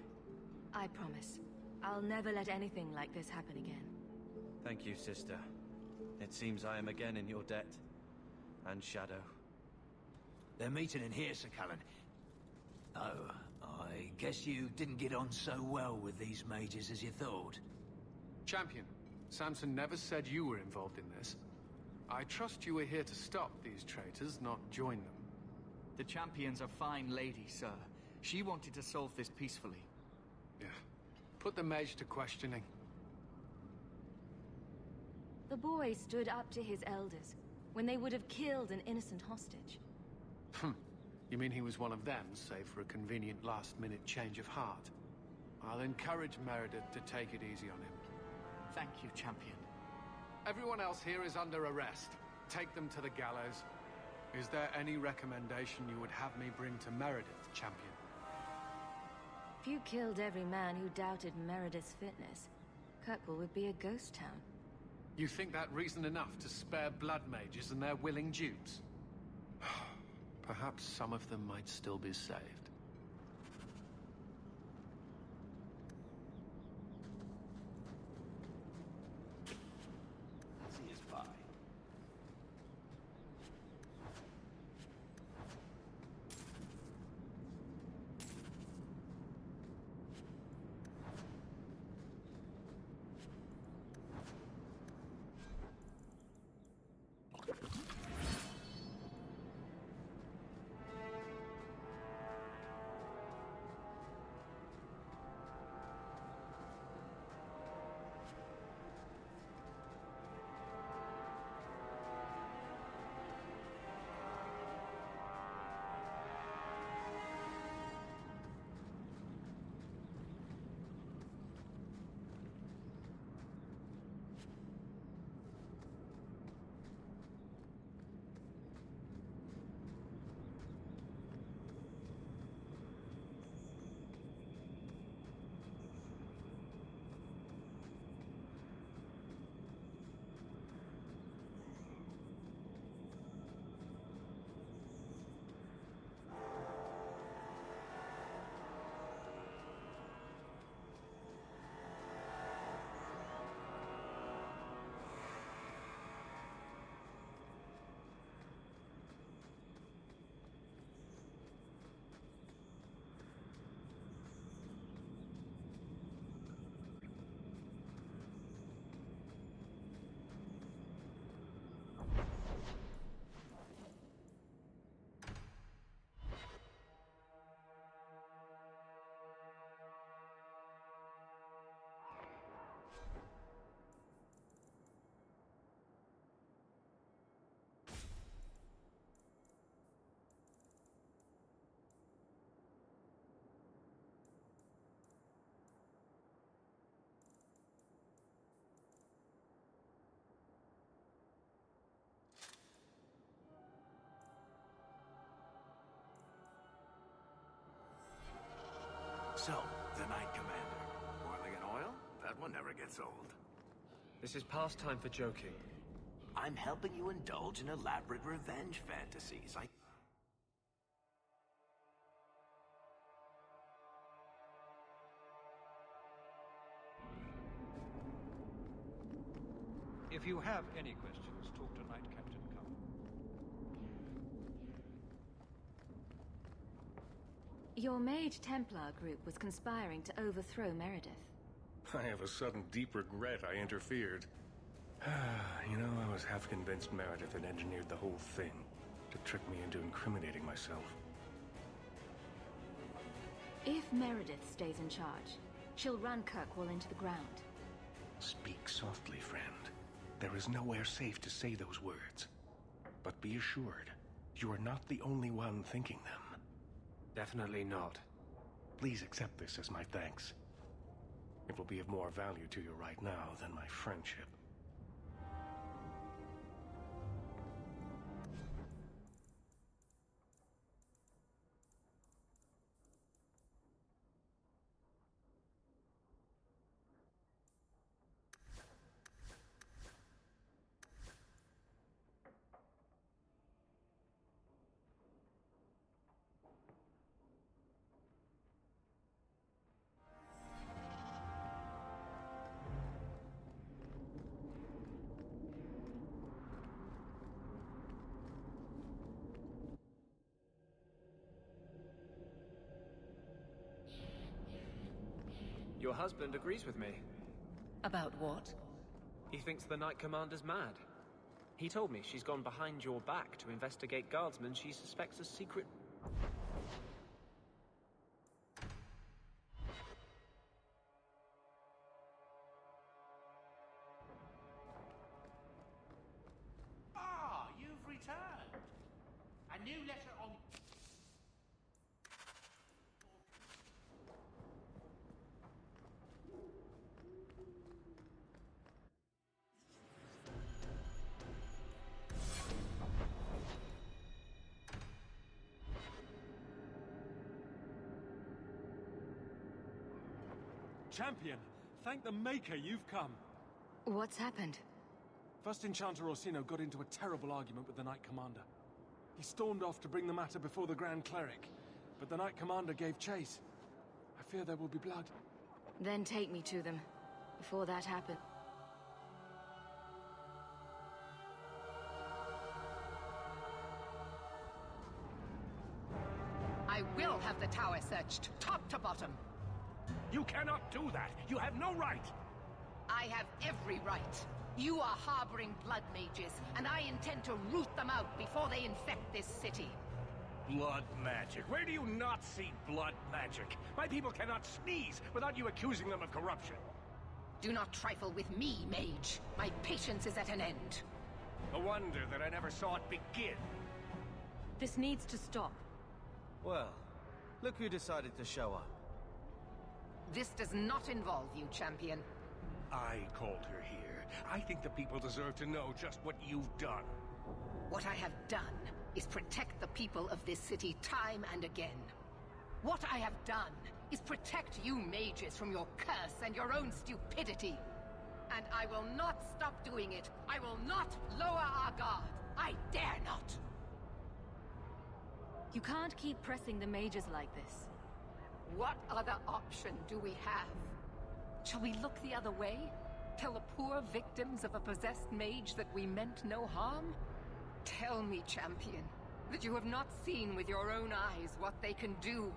I promise. I'll never let anything like this happen again. Thank you, sister. It seems I am again in your debt. And Shadow. They're meeting in here, Sir Cullen. Oh, I guess you didn't get on so well with these mages as you thought. Champion, Samson never said you were involved in this. I trust you were here to stop these traitors, not join them. The Champion's a fine lady, sir. She wanted to solve this peacefully. Yeah. Put the Mage to questioning. The boy stood up to his elders when they would have killed an innocent hostage. You mean he was one of them, save for a convenient last-minute change of heart? I'll encourage Meredith to take it easy on him. Thank you, Champion. Everyone else here is under arrest. Take them to the gallows. Is there any recommendation you would have me bring to Meredith, Champion? If you killed every man who doubted Meredith's fitness, Kirkwall would be a ghost town. You think that reason enough to spare blood mages and their willing dupes? Perhaps some of them might still be saved. He is by. So, the Knight Commander. Boiling in oil? That one never gets old. This is past time for joking. I'm helping you indulge in elaborate revenge fantasies. If you have any questions, talk to Knight Captain Cullen. Your Mage Templar group was conspiring to overthrow Meredith. I have a sudden deep regret I interfered. You know, I was half convinced Meredith had engineered the whole thing to trick me into incriminating myself. If Meredith stays in charge, she'll run Kirkwall into the ground. Speak softly, friend. There is nowhere safe to say those words. But be assured, You are not the only one thinking them. Definitely not. Please accept this as my thanks. It will be of more value to you right now than my friendship. Your husband agrees with me. About what? He thinks the Knight Commander's mad. He told me she's gone behind your back to investigate guardsmen she suspects as secret... Ah, you've returned. A new letter on... Champion, thank the Maker you've come. What's happened? First Enchanter Orsino got into a terrible argument with the Knight Commander. He stormed off to bring the matter before the Grand Cleric, but the Knight Commander gave chase. I fear there will be blood. Then take me to them, before that happens. I will have the tower searched, top to bottom. You cannot do that. You have no right. I have every right. You are harboring blood mages, and I intend to root them out before they infect this city. Blood magic? Where do you not see blood magic? My people cannot sneeze without you accusing them of corruption. Do not trifle with me, Mage. My patience is at an end. A wonder that I never saw it begin. This needs to stop. Well, look who decided to show up. This does not involve you, Champion. I called her here. I think the people deserve to know just what you've done. What I have done is protect the people of this city time and again. What I have done is protect you mages from your curse and your own stupidity. And I will not stop doing it. I will not lower our guard. I dare not. You can't keep pressing the mages like this. What other option do we have? Shall we look the other way? Tell the poor victims of a possessed mage that we meant no harm? Tell me, Champion, that you have not seen with your own eyes what they can do.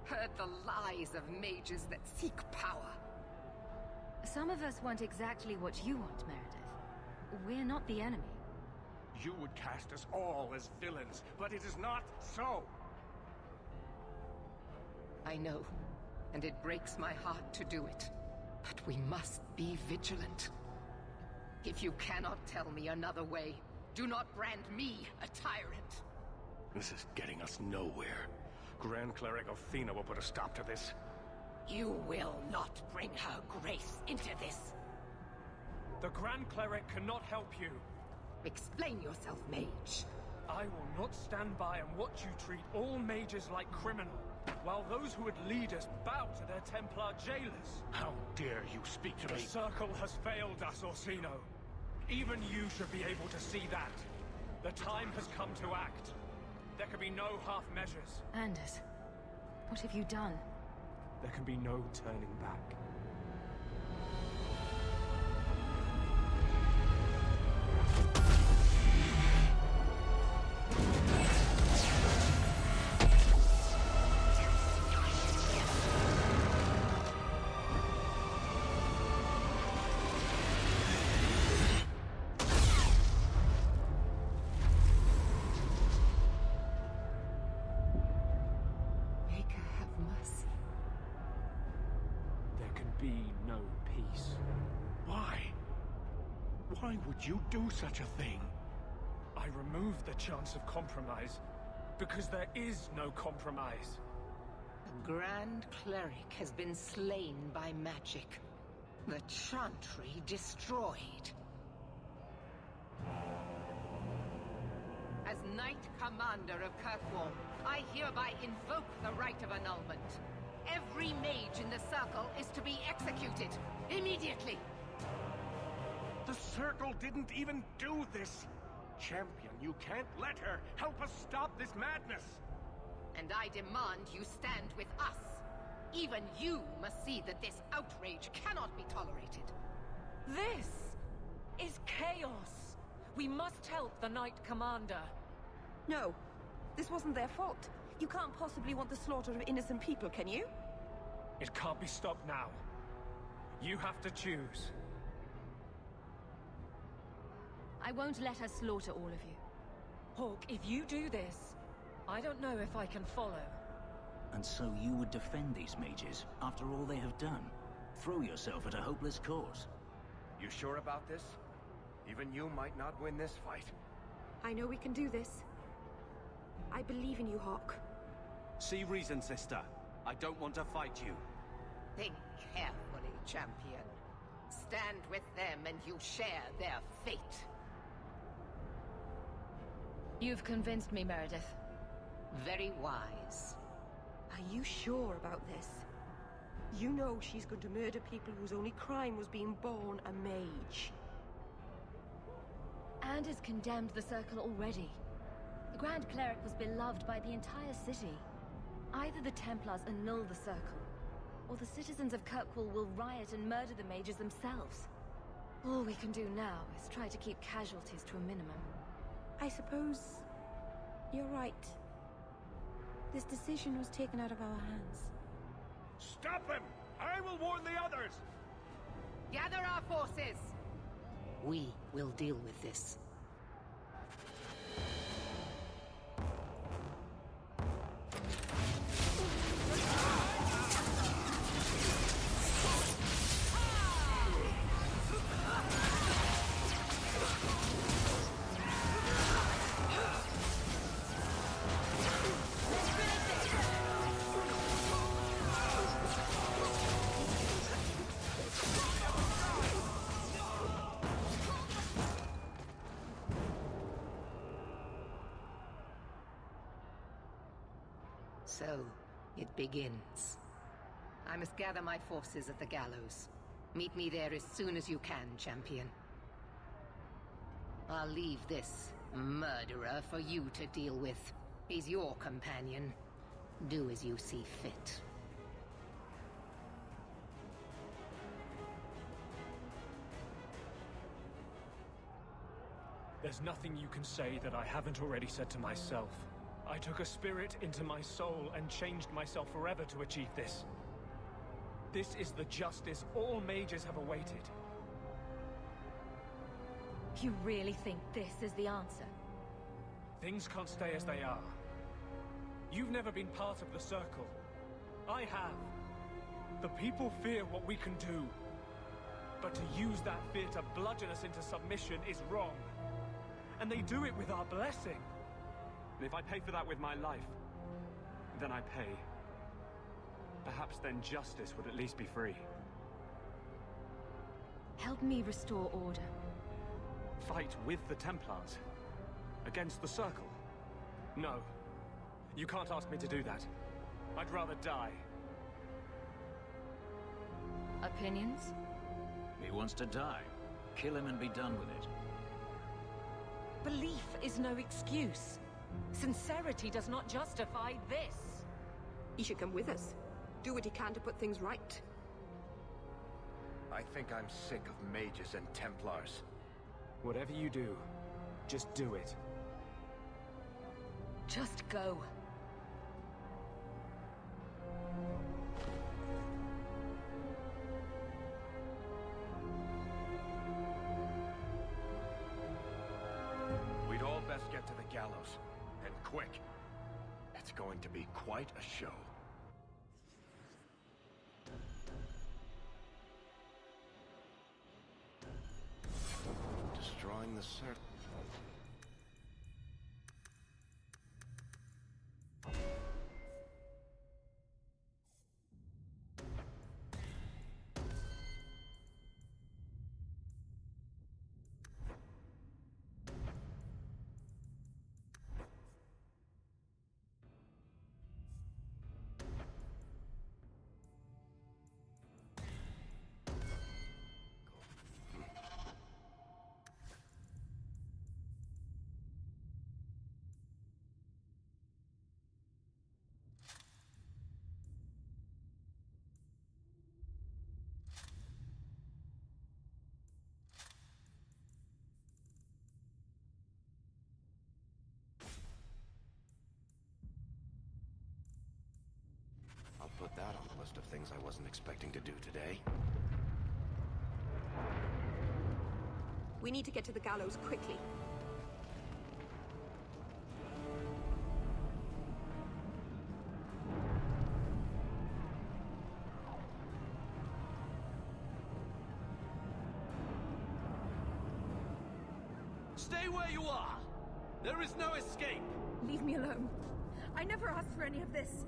Heard the lies of mages that seek power. Some of us want exactly what you want, Meredith. We're not the enemy. You would cast us all as villains, but it is not so. I know, and it breaks my heart to do it. But we must be vigilant. If you cannot tell me another way, do not brand me a tyrant. This is getting us nowhere. Grand Cleric Othina will put a stop to this. You will not bring her grace into this. The Grand Cleric cannot help you. Explain yourself, Mage. I will not stand by and watch you treat all mages like criminals, while those who would lead us bow to their Templar jailers. How dare you speak to me? The Circle has failed us, Orsino. Even you should be able to see that. The time has come to act. There can be no half measures. Anders, what have you done? There can be no turning back. Why would you do such a thing? I removed the chance of compromise, because there is no compromise. The Grand Cleric has been slain by magic. The Chantry destroyed. As Knight Commander of Kirkwall, I hereby invoke the right of annulment. Every mage in the Circle is to be executed, immediately! The Circle didn't even do this! Champion, you can't let her! Help us stop this madness! And I demand you stand with us. Even you must see that this outrage cannot be tolerated. This is chaos. We must help the Knight Commander. No, this wasn't their fault. You can't possibly want the slaughter of innocent people, can you? It can't be stopped now. You have to choose. I won't let her slaughter all of you. Hawke, if you do this, I don't know if I can follow. And so you would defend these mages after all they have done? Throw yourself at a hopeless cause? You sure about this? Even you might not win this fight. I know we can do this. I believe in you, Hawke. See reason, sister. I don't want to fight you. Think carefully, champion. Stand with them and you share their fate. You've convinced me, Meredith. Very wise. Are you sure about this? You know she's going to murder people whose only crime was being born a mage. And has condemned the Circle already. The Grand Cleric was beloved by the entire city. Either the Templars annul the Circle, or the citizens of Kirkwall will riot and murder the mages themselves. All we can do now is try to keep casualties to a minimum. I suppose you're right. This decision was taken out of our hands. Stop them! I will warn the others! Gather our forces! We will deal with this. So, it begins. I must gather my forces at the Gallows. Meet me there as soon as you can, champion. I'll leave this murderer for you to deal with. He's your companion. Do as you see fit. There's nothing you can say that I haven't already said to myself. I took a spirit into my soul and changed myself forever to achieve this. This is the justice all mages have awaited. You really think this is the answer? Things can't stay as they are. You've never been part of the Circle. I have. The people fear what we can do. But to use that fear to bludgeon us into submission is wrong. And they do it with our blessing. And if I pay for that with my life, then I pay. Perhaps then justice would at least be free. Help me restore order. Fight with the Templars? Against the Circle? No. You can't ask me to do that. I'd rather die. Opinions? He wants to die. Kill him and be done with it. Belief is no excuse. Sincerity does not justify this. He should come with us. Do what he can to put things right. I think I'm sick of mages and Templars. Whatever you do, just do it. Just go. We'd all best get to the Gallows. And quick. It's going to be quite a show. Destroying the circle. things I wasn't expecting to do today. We need to get to the Gallows quickly. Stay where you are! There is no escape! Leave me alone. I never asked for any of this.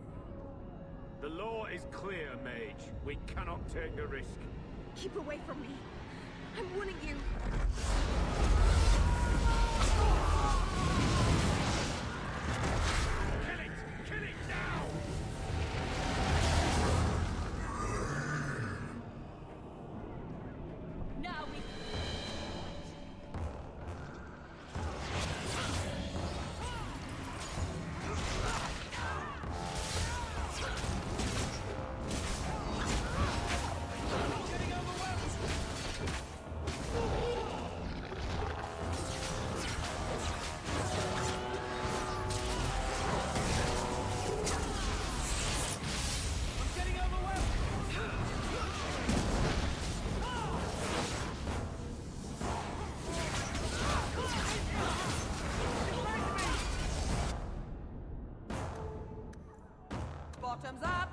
The law is clear, Mage. We cannot take the risk. Keep away from me. I'm warning you. Kill it! Kill it now! Now we... Bottoms up!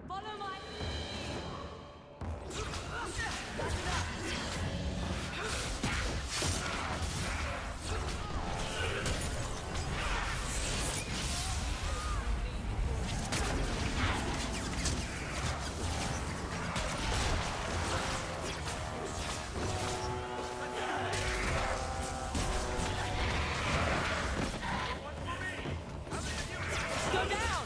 Follow my... Go down!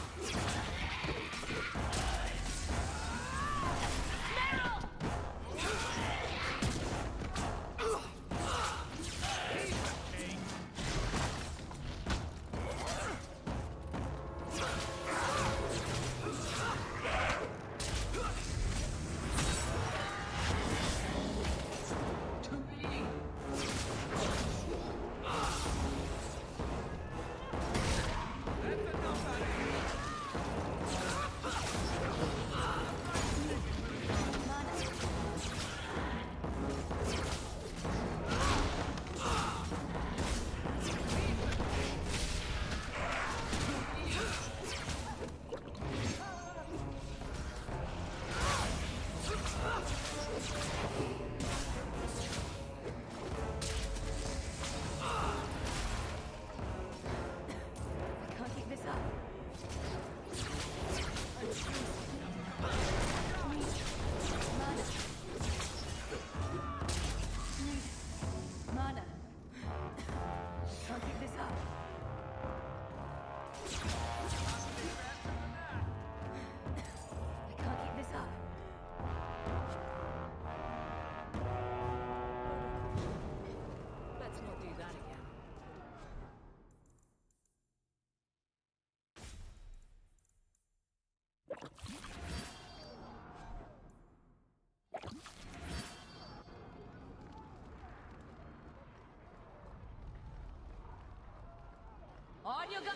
On your gun.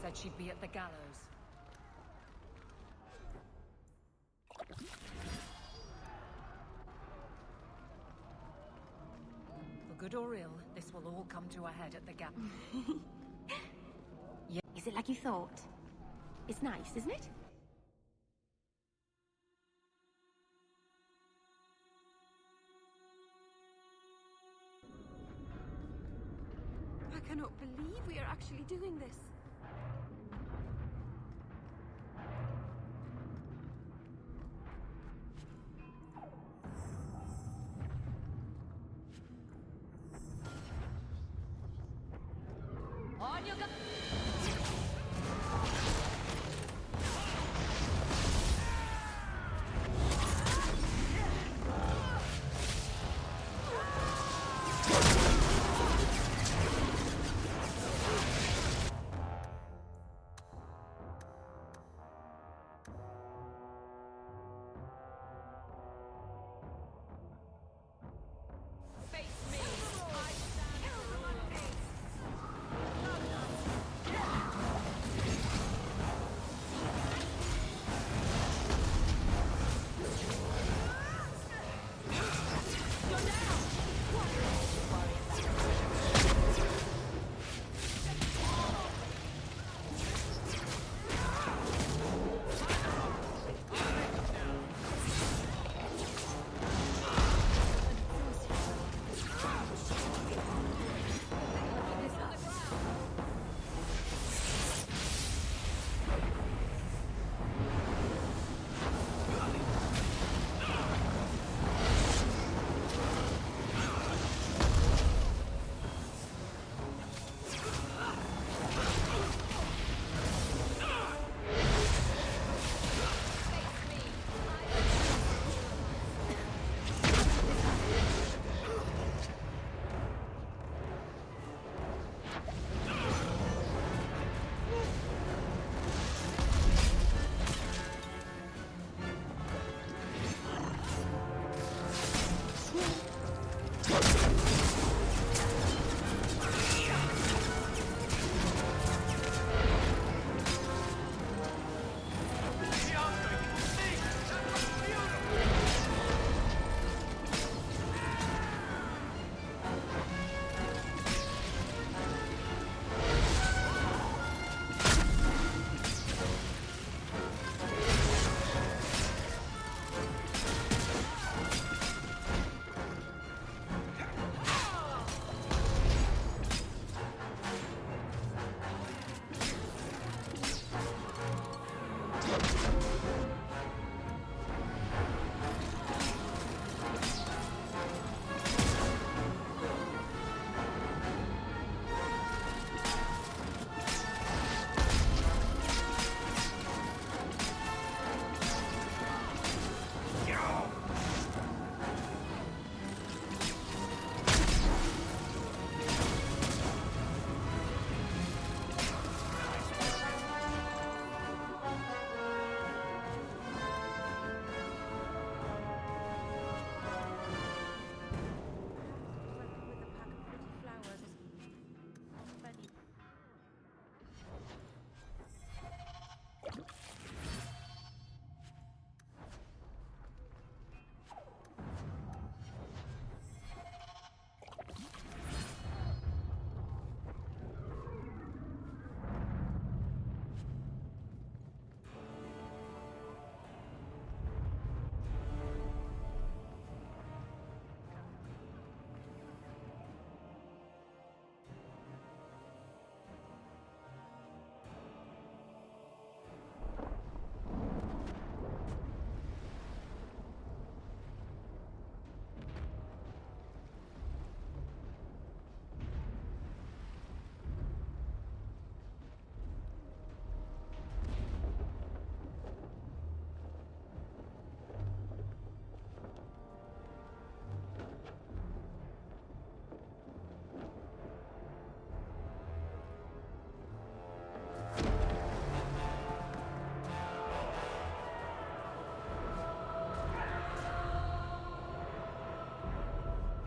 said she'd be at the gallows. For good or ill, this will all come to a head at the gap. Yeah. Is it like you thought? It's nice, isn't it? I cannot believe we are actually doing this. On your go.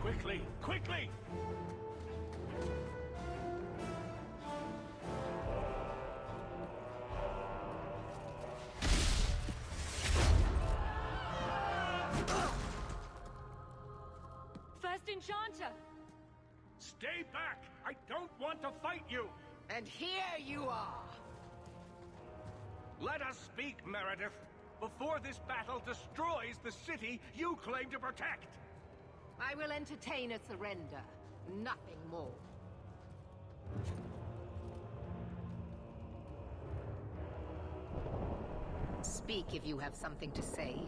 Quickly! Quickly! Enchanter! Stay back! I don't want to fight you! And here you are! Let us speak, Meredith, before this battle destroys the city you claim to protect! I will entertain a surrender, nothing more. Speak if you have something to say.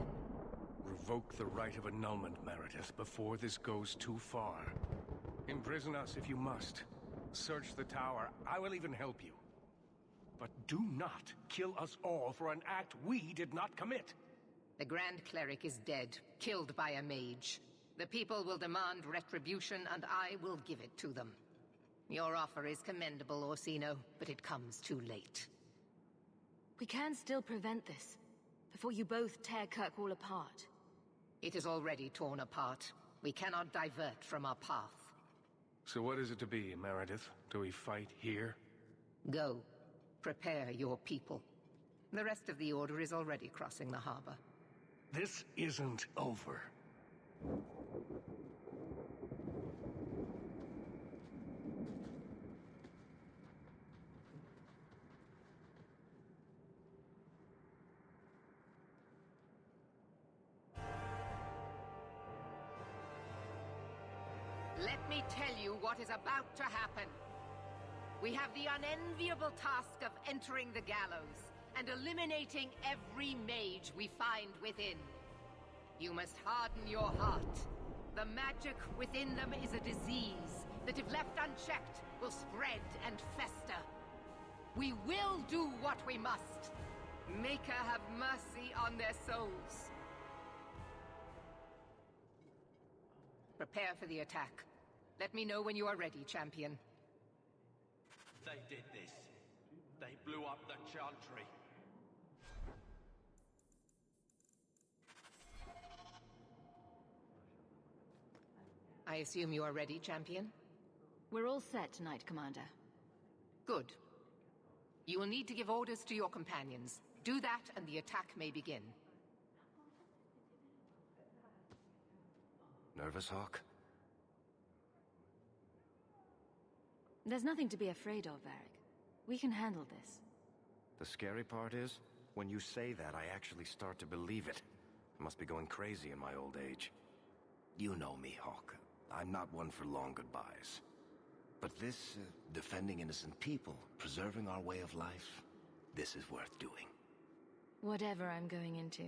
Revoke the right of annulment, Meredith, before this goes too far. Imprison us if you must. Search the tower. I will even help you. But do not kill us all for an act we did not commit. The Grand Cleric is dead, killed by a mage. The people will demand retribution, and I will give it to them. Your offer is commendable, Orsino, but it comes too late. We can still prevent this, before you both tear Kirkwall apart. It is already torn apart. We cannot divert from our path. So what is it to be, Meredith? Do we fight here? Go. Prepare your people. The rest of the Order is already crossing the harbor. This isn't over. Let me tell you what is about to happen. We have the unenviable task of entering the Gallows and eliminating every mage we find within. You must harden your heart. The magic within them is a disease that, if left unchecked, will spread and fester. We will do what we must. Make her have mercy on their souls. Prepare for the attack. Let me know when you are ready, Champion. They did this. They blew up the Chantry. I assume you are ready, Champion? We're all set tonight, Commander. Good. You will need to give orders to your companions. Do that and the attack may begin. Nervous, Hawke? There's nothing to be afraid of, Varric. We can handle this. The scary part is, when you say that, I actually start to believe it. I must be going crazy in my old age. You know me, Hawke. I'm not one for long goodbyes. But this, defending innocent people, preserving our way of life, this is worth doing. Whatever I'm going into,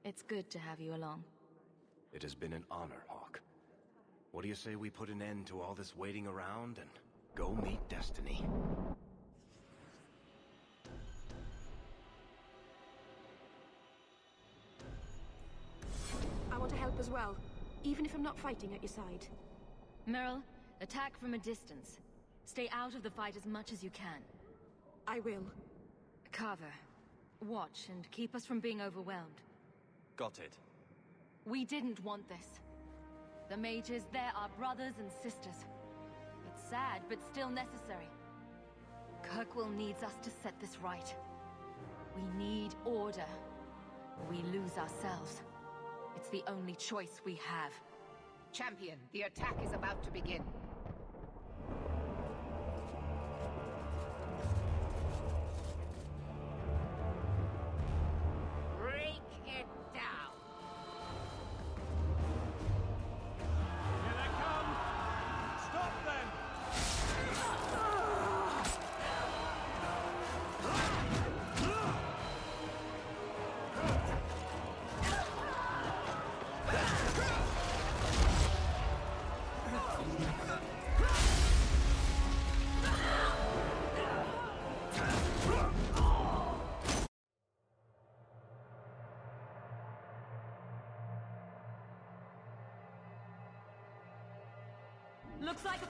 it's good to have you along. It has been an honor, Hawke. What do you say we put an end to all this waiting around and go meet destiny? I want to help as well, even if I'm not fighting at your side. Meryl, attack from a distance. Stay out of the fight as much as you can. I will. Carver, watch and keep us from being overwhelmed. Got it. We didn't want this. The mages, they're our brothers and sisters. It's sad, but still necessary. Kirkwall needs us to set this right. We need order, or we lose ourselves. It's the only choice we have. Champion, the attack is about to begin. Break it down! Here they come! Stop them! Looks like a...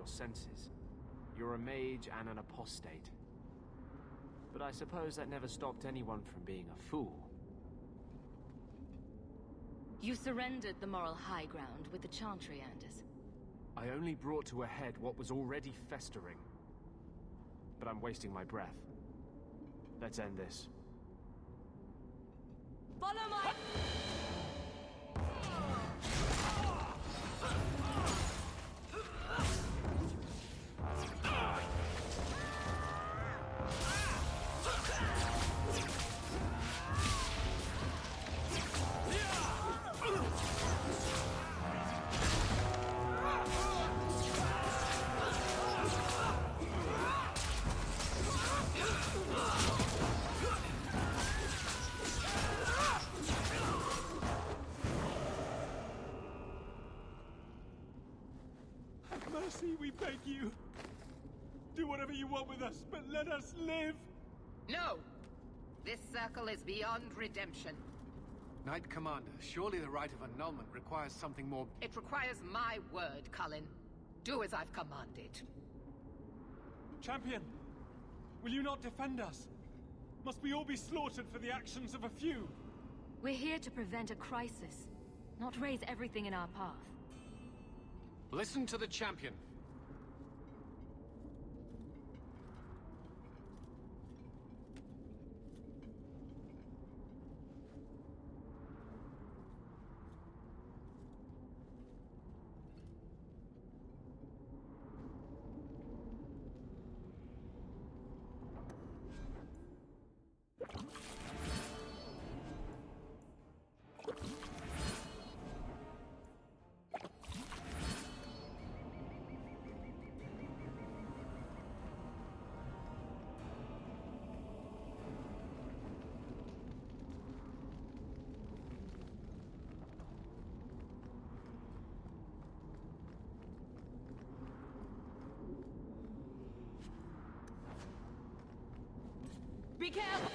your senses. You're a mage and an apostate. But I suppose that never stopped anyone from being a fool. You surrendered the moral high ground with the Chantry, Anders. I only brought to a head what was already festering. But I'm wasting my breath. Let's end this. Follow my... Mercy, we beg you. Do whatever you want with us, but let us live! No! This circle is beyond redemption. Knight Commander, surely the rite of annulment requires something more... It requires my word, Cullen. Do as I've commanded. Champion, will you not defend us? Must we all be slaughtered for the actions of a few? We're here to prevent a crisis, not raise everything in our path. Listen to the Champion. Be careful!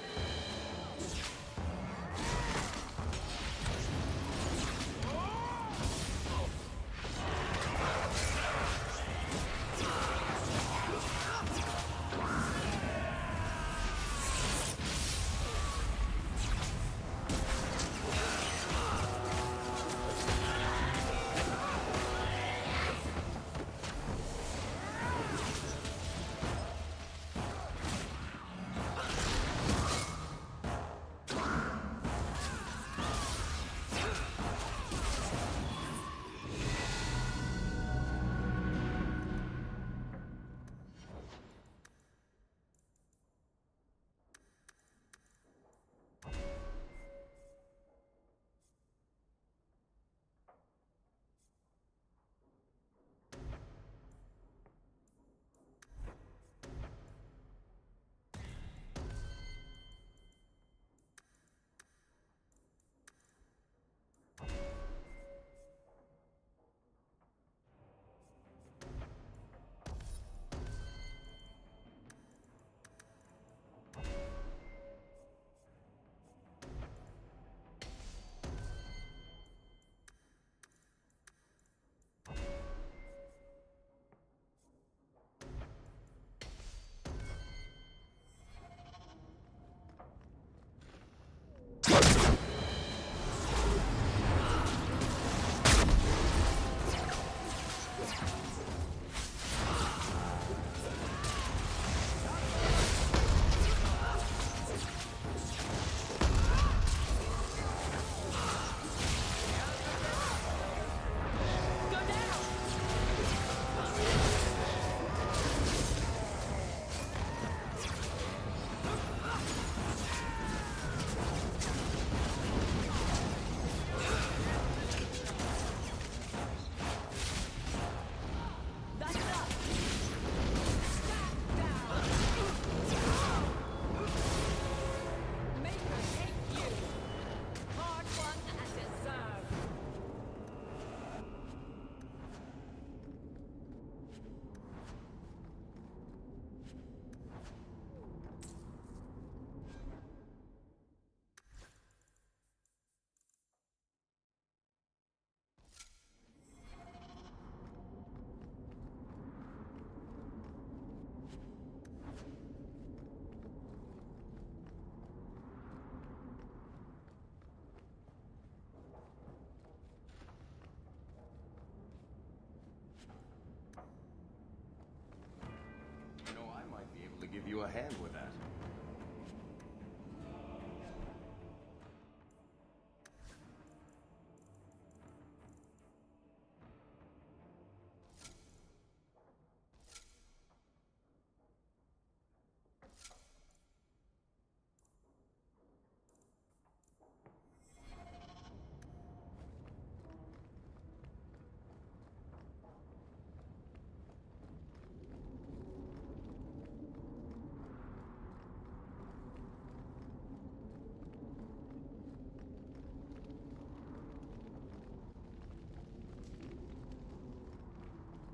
you a hand with that.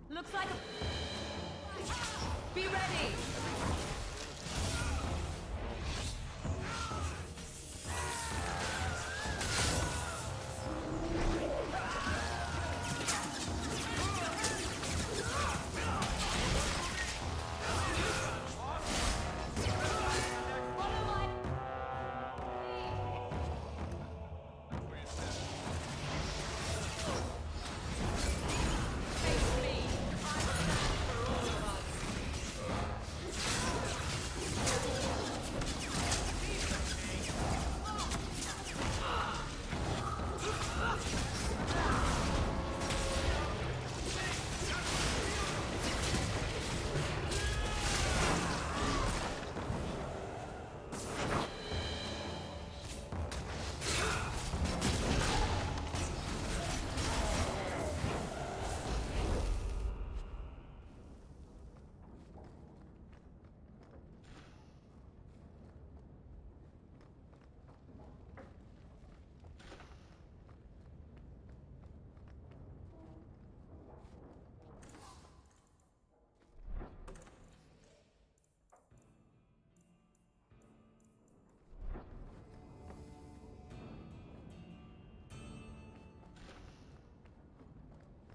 Looks like a... Be ready!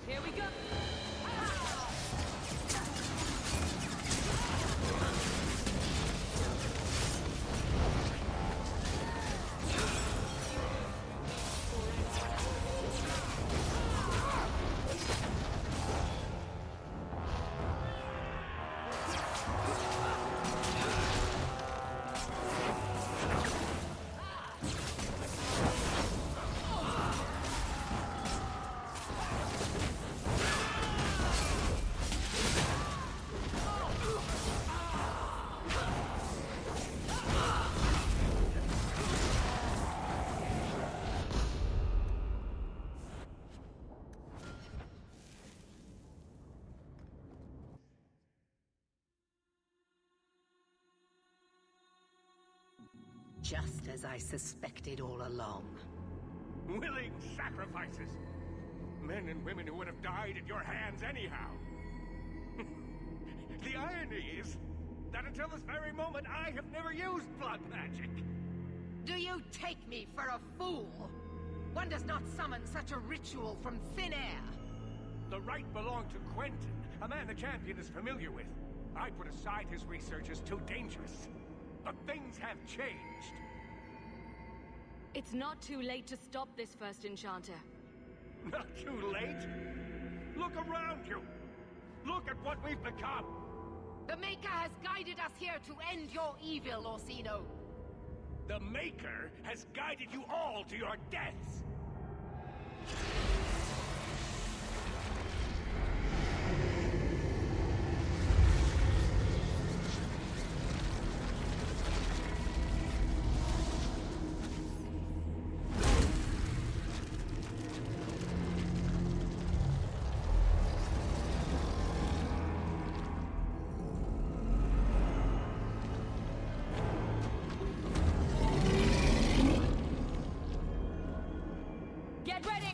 Here we go! Just as I suspected all along. Willing sacrifices! Men and women who would have died at your hands anyhow! The irony is that until this very moment I have never used blood magic! Do you take me for a fool? One does not summon such a ritual from thin air! The right belonged to Quentin, a man the Champion is familiar with. I put aside his research as too dangerous. But things have changed. It's not too late to stop this first enchanter. Not too late? Look around you! Look at what we've become! The Maker has guided us here to end your evil, Orsino. The Maker has guided you all to your deaths! Get ready!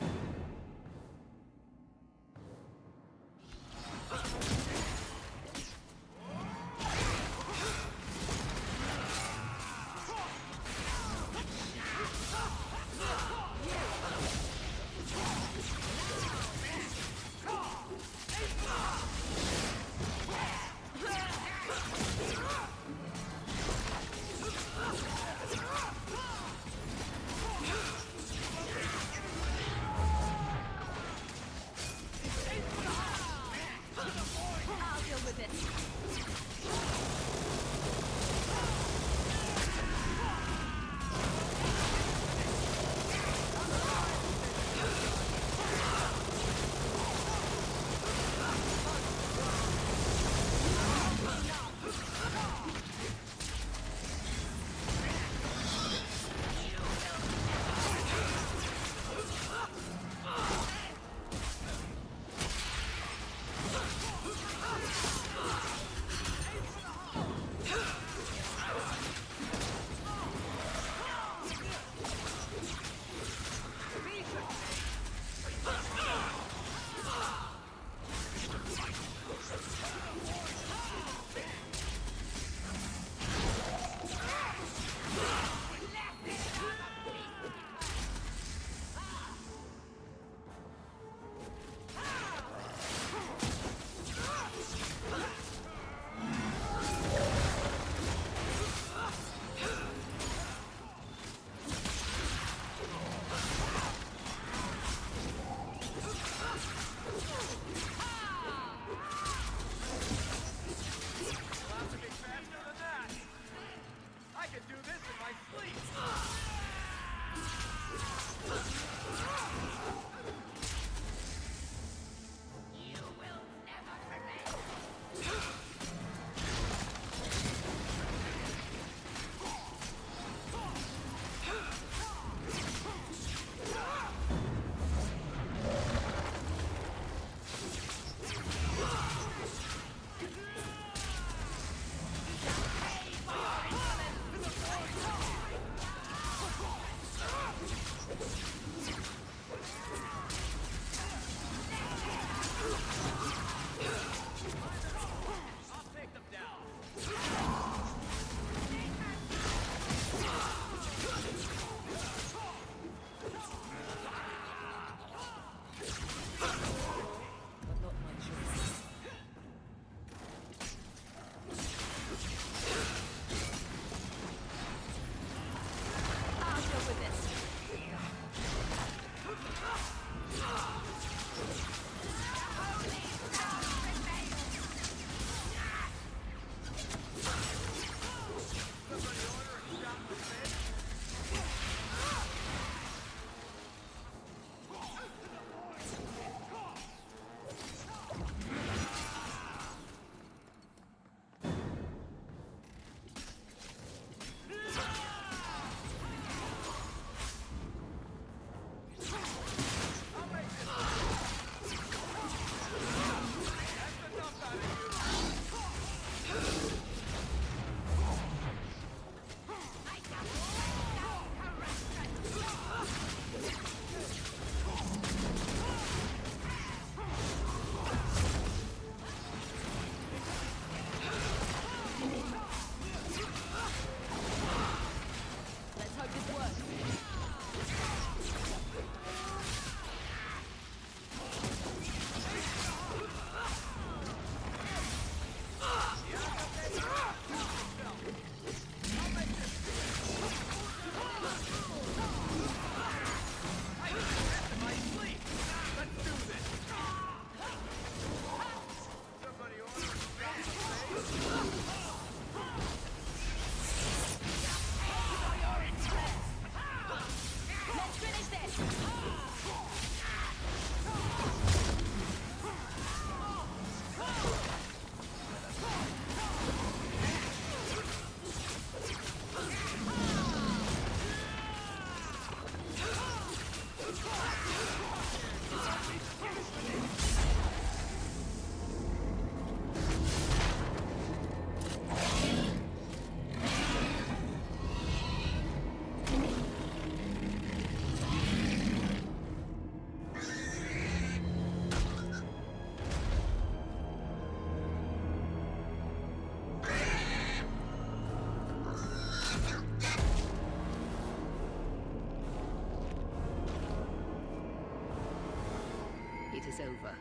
over.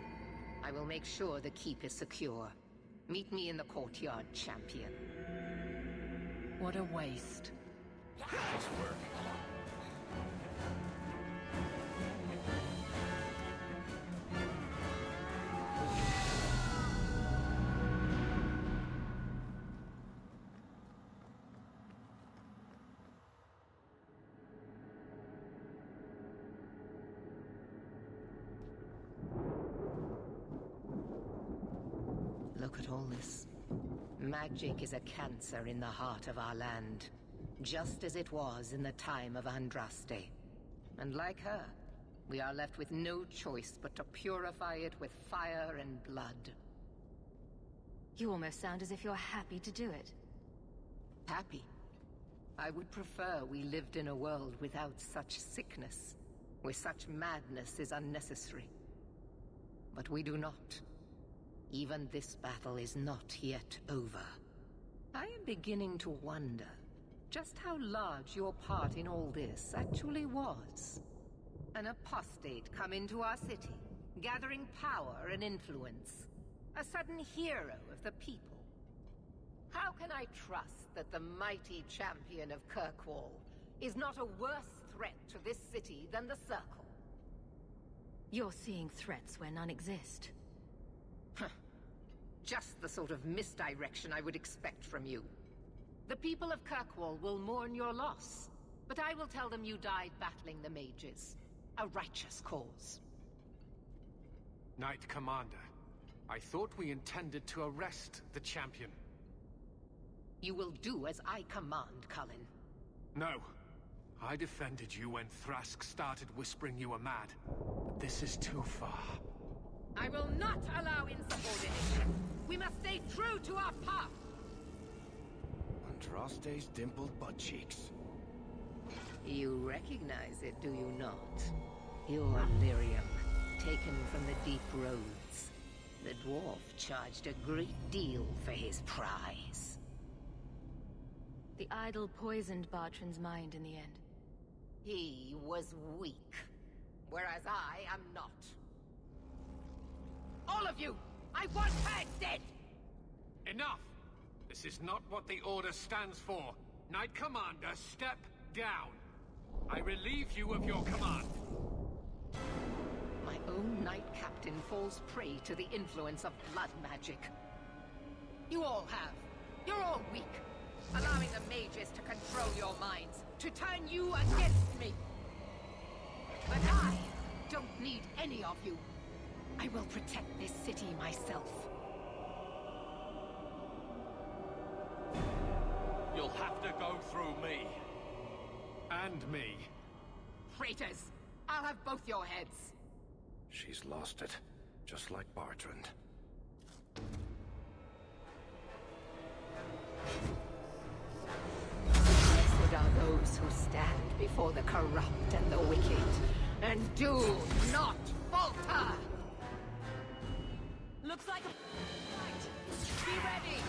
I will make sure the keep is secure. Meet me in the courtyard, champion. What a waste. Nice work. Look at all this. Magic is a cancer in the heart of our land, just as it was in the time of Andraste. And like her, we are left with no choice but to purify it with fire and blood. You almost sound as if you're happy to do it. Happy? I would prefer we lived in a world without such sickness, where such madness is unnecessary. But we do not. Even this battle is not yet over. I am beginning to wonder just how large your part in all this actually was. An apostate come into our city, gathering power and influence. A sudden hero of the people. How can I trust that the mighty Champion of Kirkwall is not a worse threat to this city than the Circle? You're seeing threats where none exist. Just the sort of misdirection I would expect from you. The people of Kirkwall will mourn your loss, but I will tell them you died battling the mages. A righteous cause. Knight Commander, I thought we intended to arrest the champion. You will do as I command, Cullen. No. I defended you when Thrask started whispering you were mad. But this is too far. I will not allow insubordination. We must stay true to our path. Andraste's dimpled butt cheeks. You recognize it, do you not? Your lyrium, taken from the deep roads. The dwarf charged a great deal for his prize. The idol poisoned Bartrand's mind in the end. He was weak, whereas I am not. All of you! I want her dead! Enough! This is not what the Order stands for. Knight Commander, step down. I relieve you of your command. My own Knight Captain falls prey to the influence of blood magic. You all have. You're all weak. Allowing the mages to control your minds, to turn you against me. But I don't need any of you. I will protect this city myself. You'll have to go through me. And me. Traitors! I'll have both your heads. She's lost it, just like Bartrand. Blessed are those who stand before the corrupt and the wicked, and do not falter! Looks like a fight. Be ready!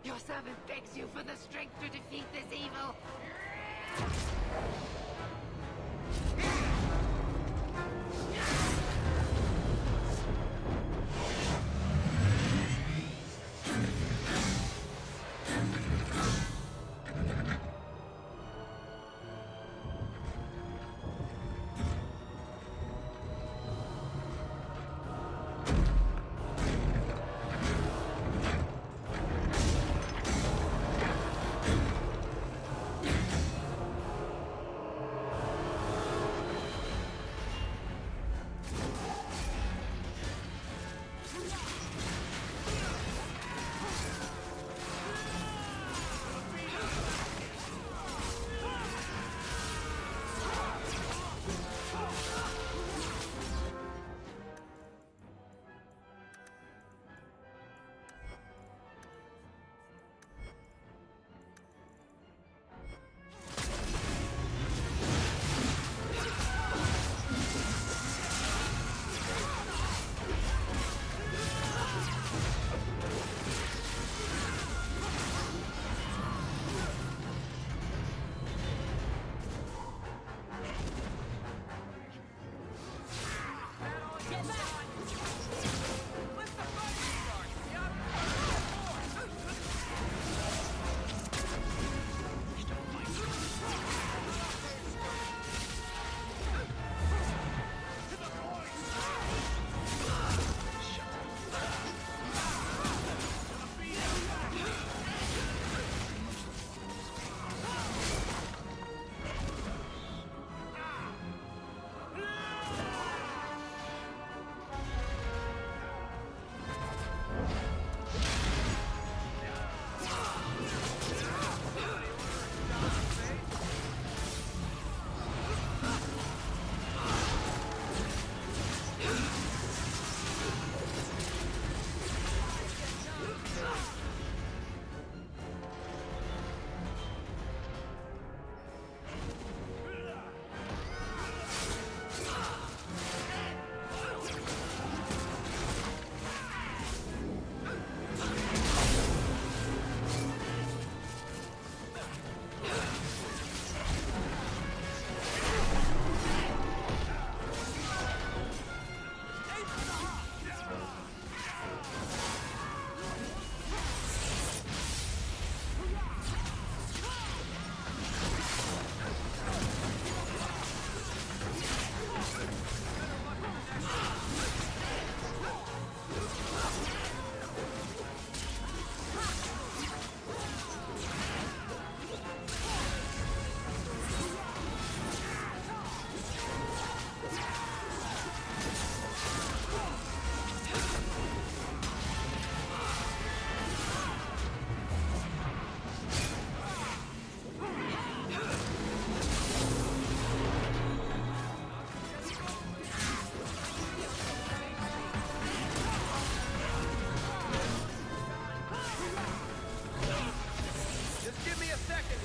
Your servant begs you for the strength to defeat this evil.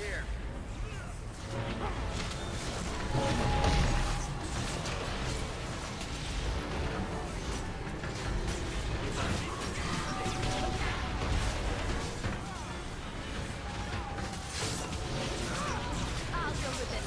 here. I'll deal with this.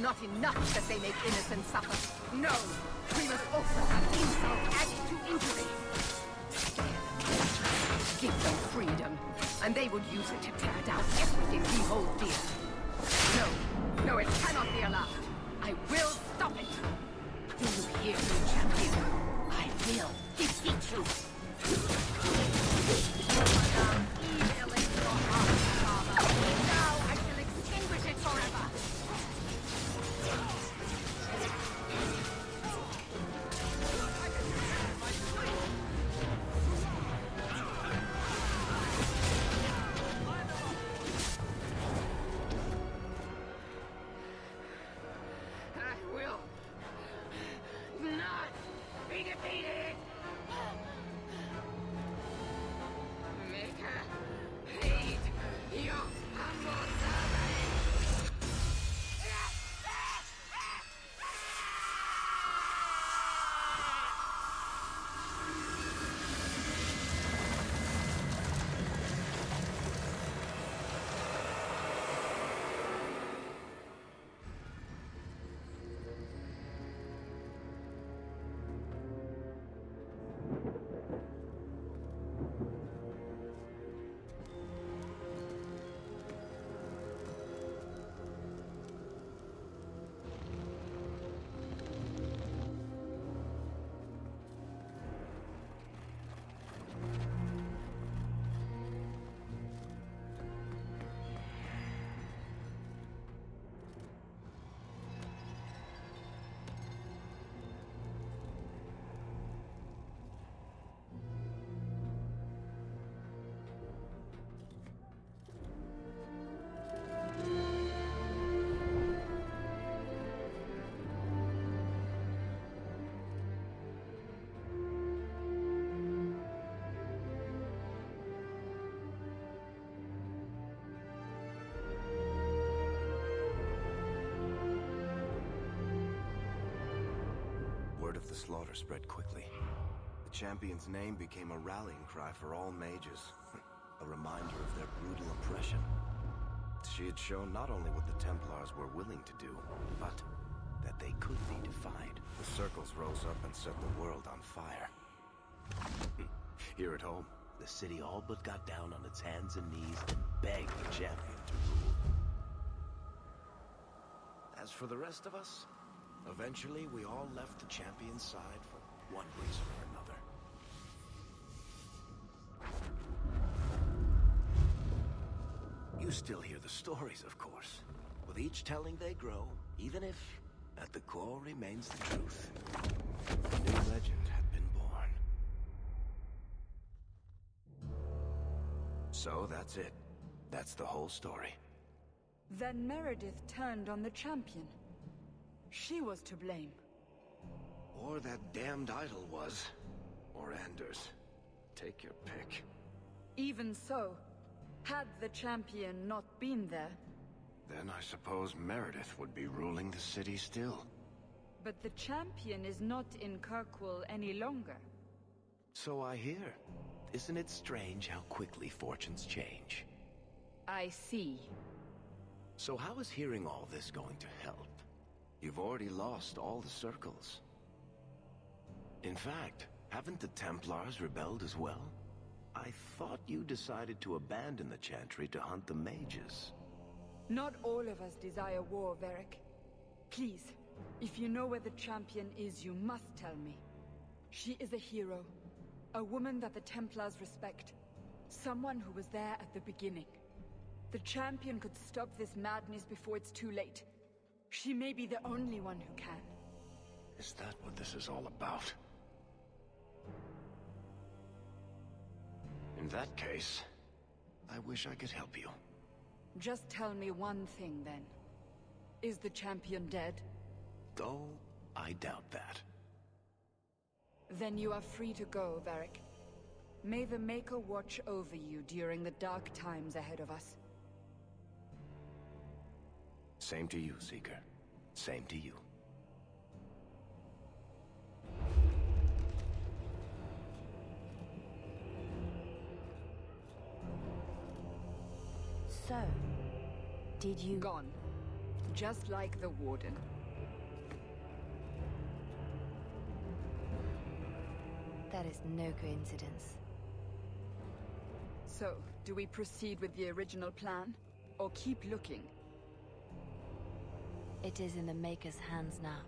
Not enough that they make innocents suffer. No! We must also have insult added to injury. Give them freedom, and they would use it to tear down everything we hold dear. No, no, it cannot be allowed. I will stop it. Do you hear me, champion? I will defeat you. Evil is your heart, father. Now I shall extinguish it forever. Word of the slaughter spread quickly. The champion's name became a rallying cry for all mages, a reminder of their brutal oppression. She had shown not only what the Templars were willing to do, but that they could be defied. The circles rose up and set the world on fire. Here at home, the city all but got down on its hands and knees and begged the champion to rule. As for the rest of us, eventually we all left the champion's side for one reason or another. You still hear the stories, of course. With each telling they grow, even if, at the core, remains the truth. A new legend had been born. So that's it. That's the whole story. Then Meredith turned on the champion. She was to blame. Or that damned idol was. Or Anders. Take your pick. Even so, had the champion not been there... Then I suppose Meredith would be ruling the city still. But the champion is not in Kirkwall any longer. So I hear. Isn't it strange how quickly fortunes change? I see. So how is hearing all this going to help? You've already lost all the circles. In fact, haven't the Templars rebelled as well? I thought you decided to abandon the Chantry to hunt the mages. Not all of us desire war, Varric. Please, if you know where the champion is, you must tell me. She is a hero. A woman that the Templars respect. Someone who was there at the beginning. The champion could stop this madness before it's too late. She may be the only one who can. Is that what this is all about? In that case, I wish I could help you. Just tell me one thing, then. Is the champion dead? Though, I doubt that. Then you are free to go, Varric. May the Maker watch over you during the dark times ahead of us. Same to you, Seeker. Same to you. So, did you... Gone. Just like the Warden. That is no coincidence. So, do we proceed with the original plan? Or keep looking? It is in the Maker's hands now.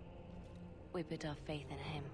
We put our faith in him.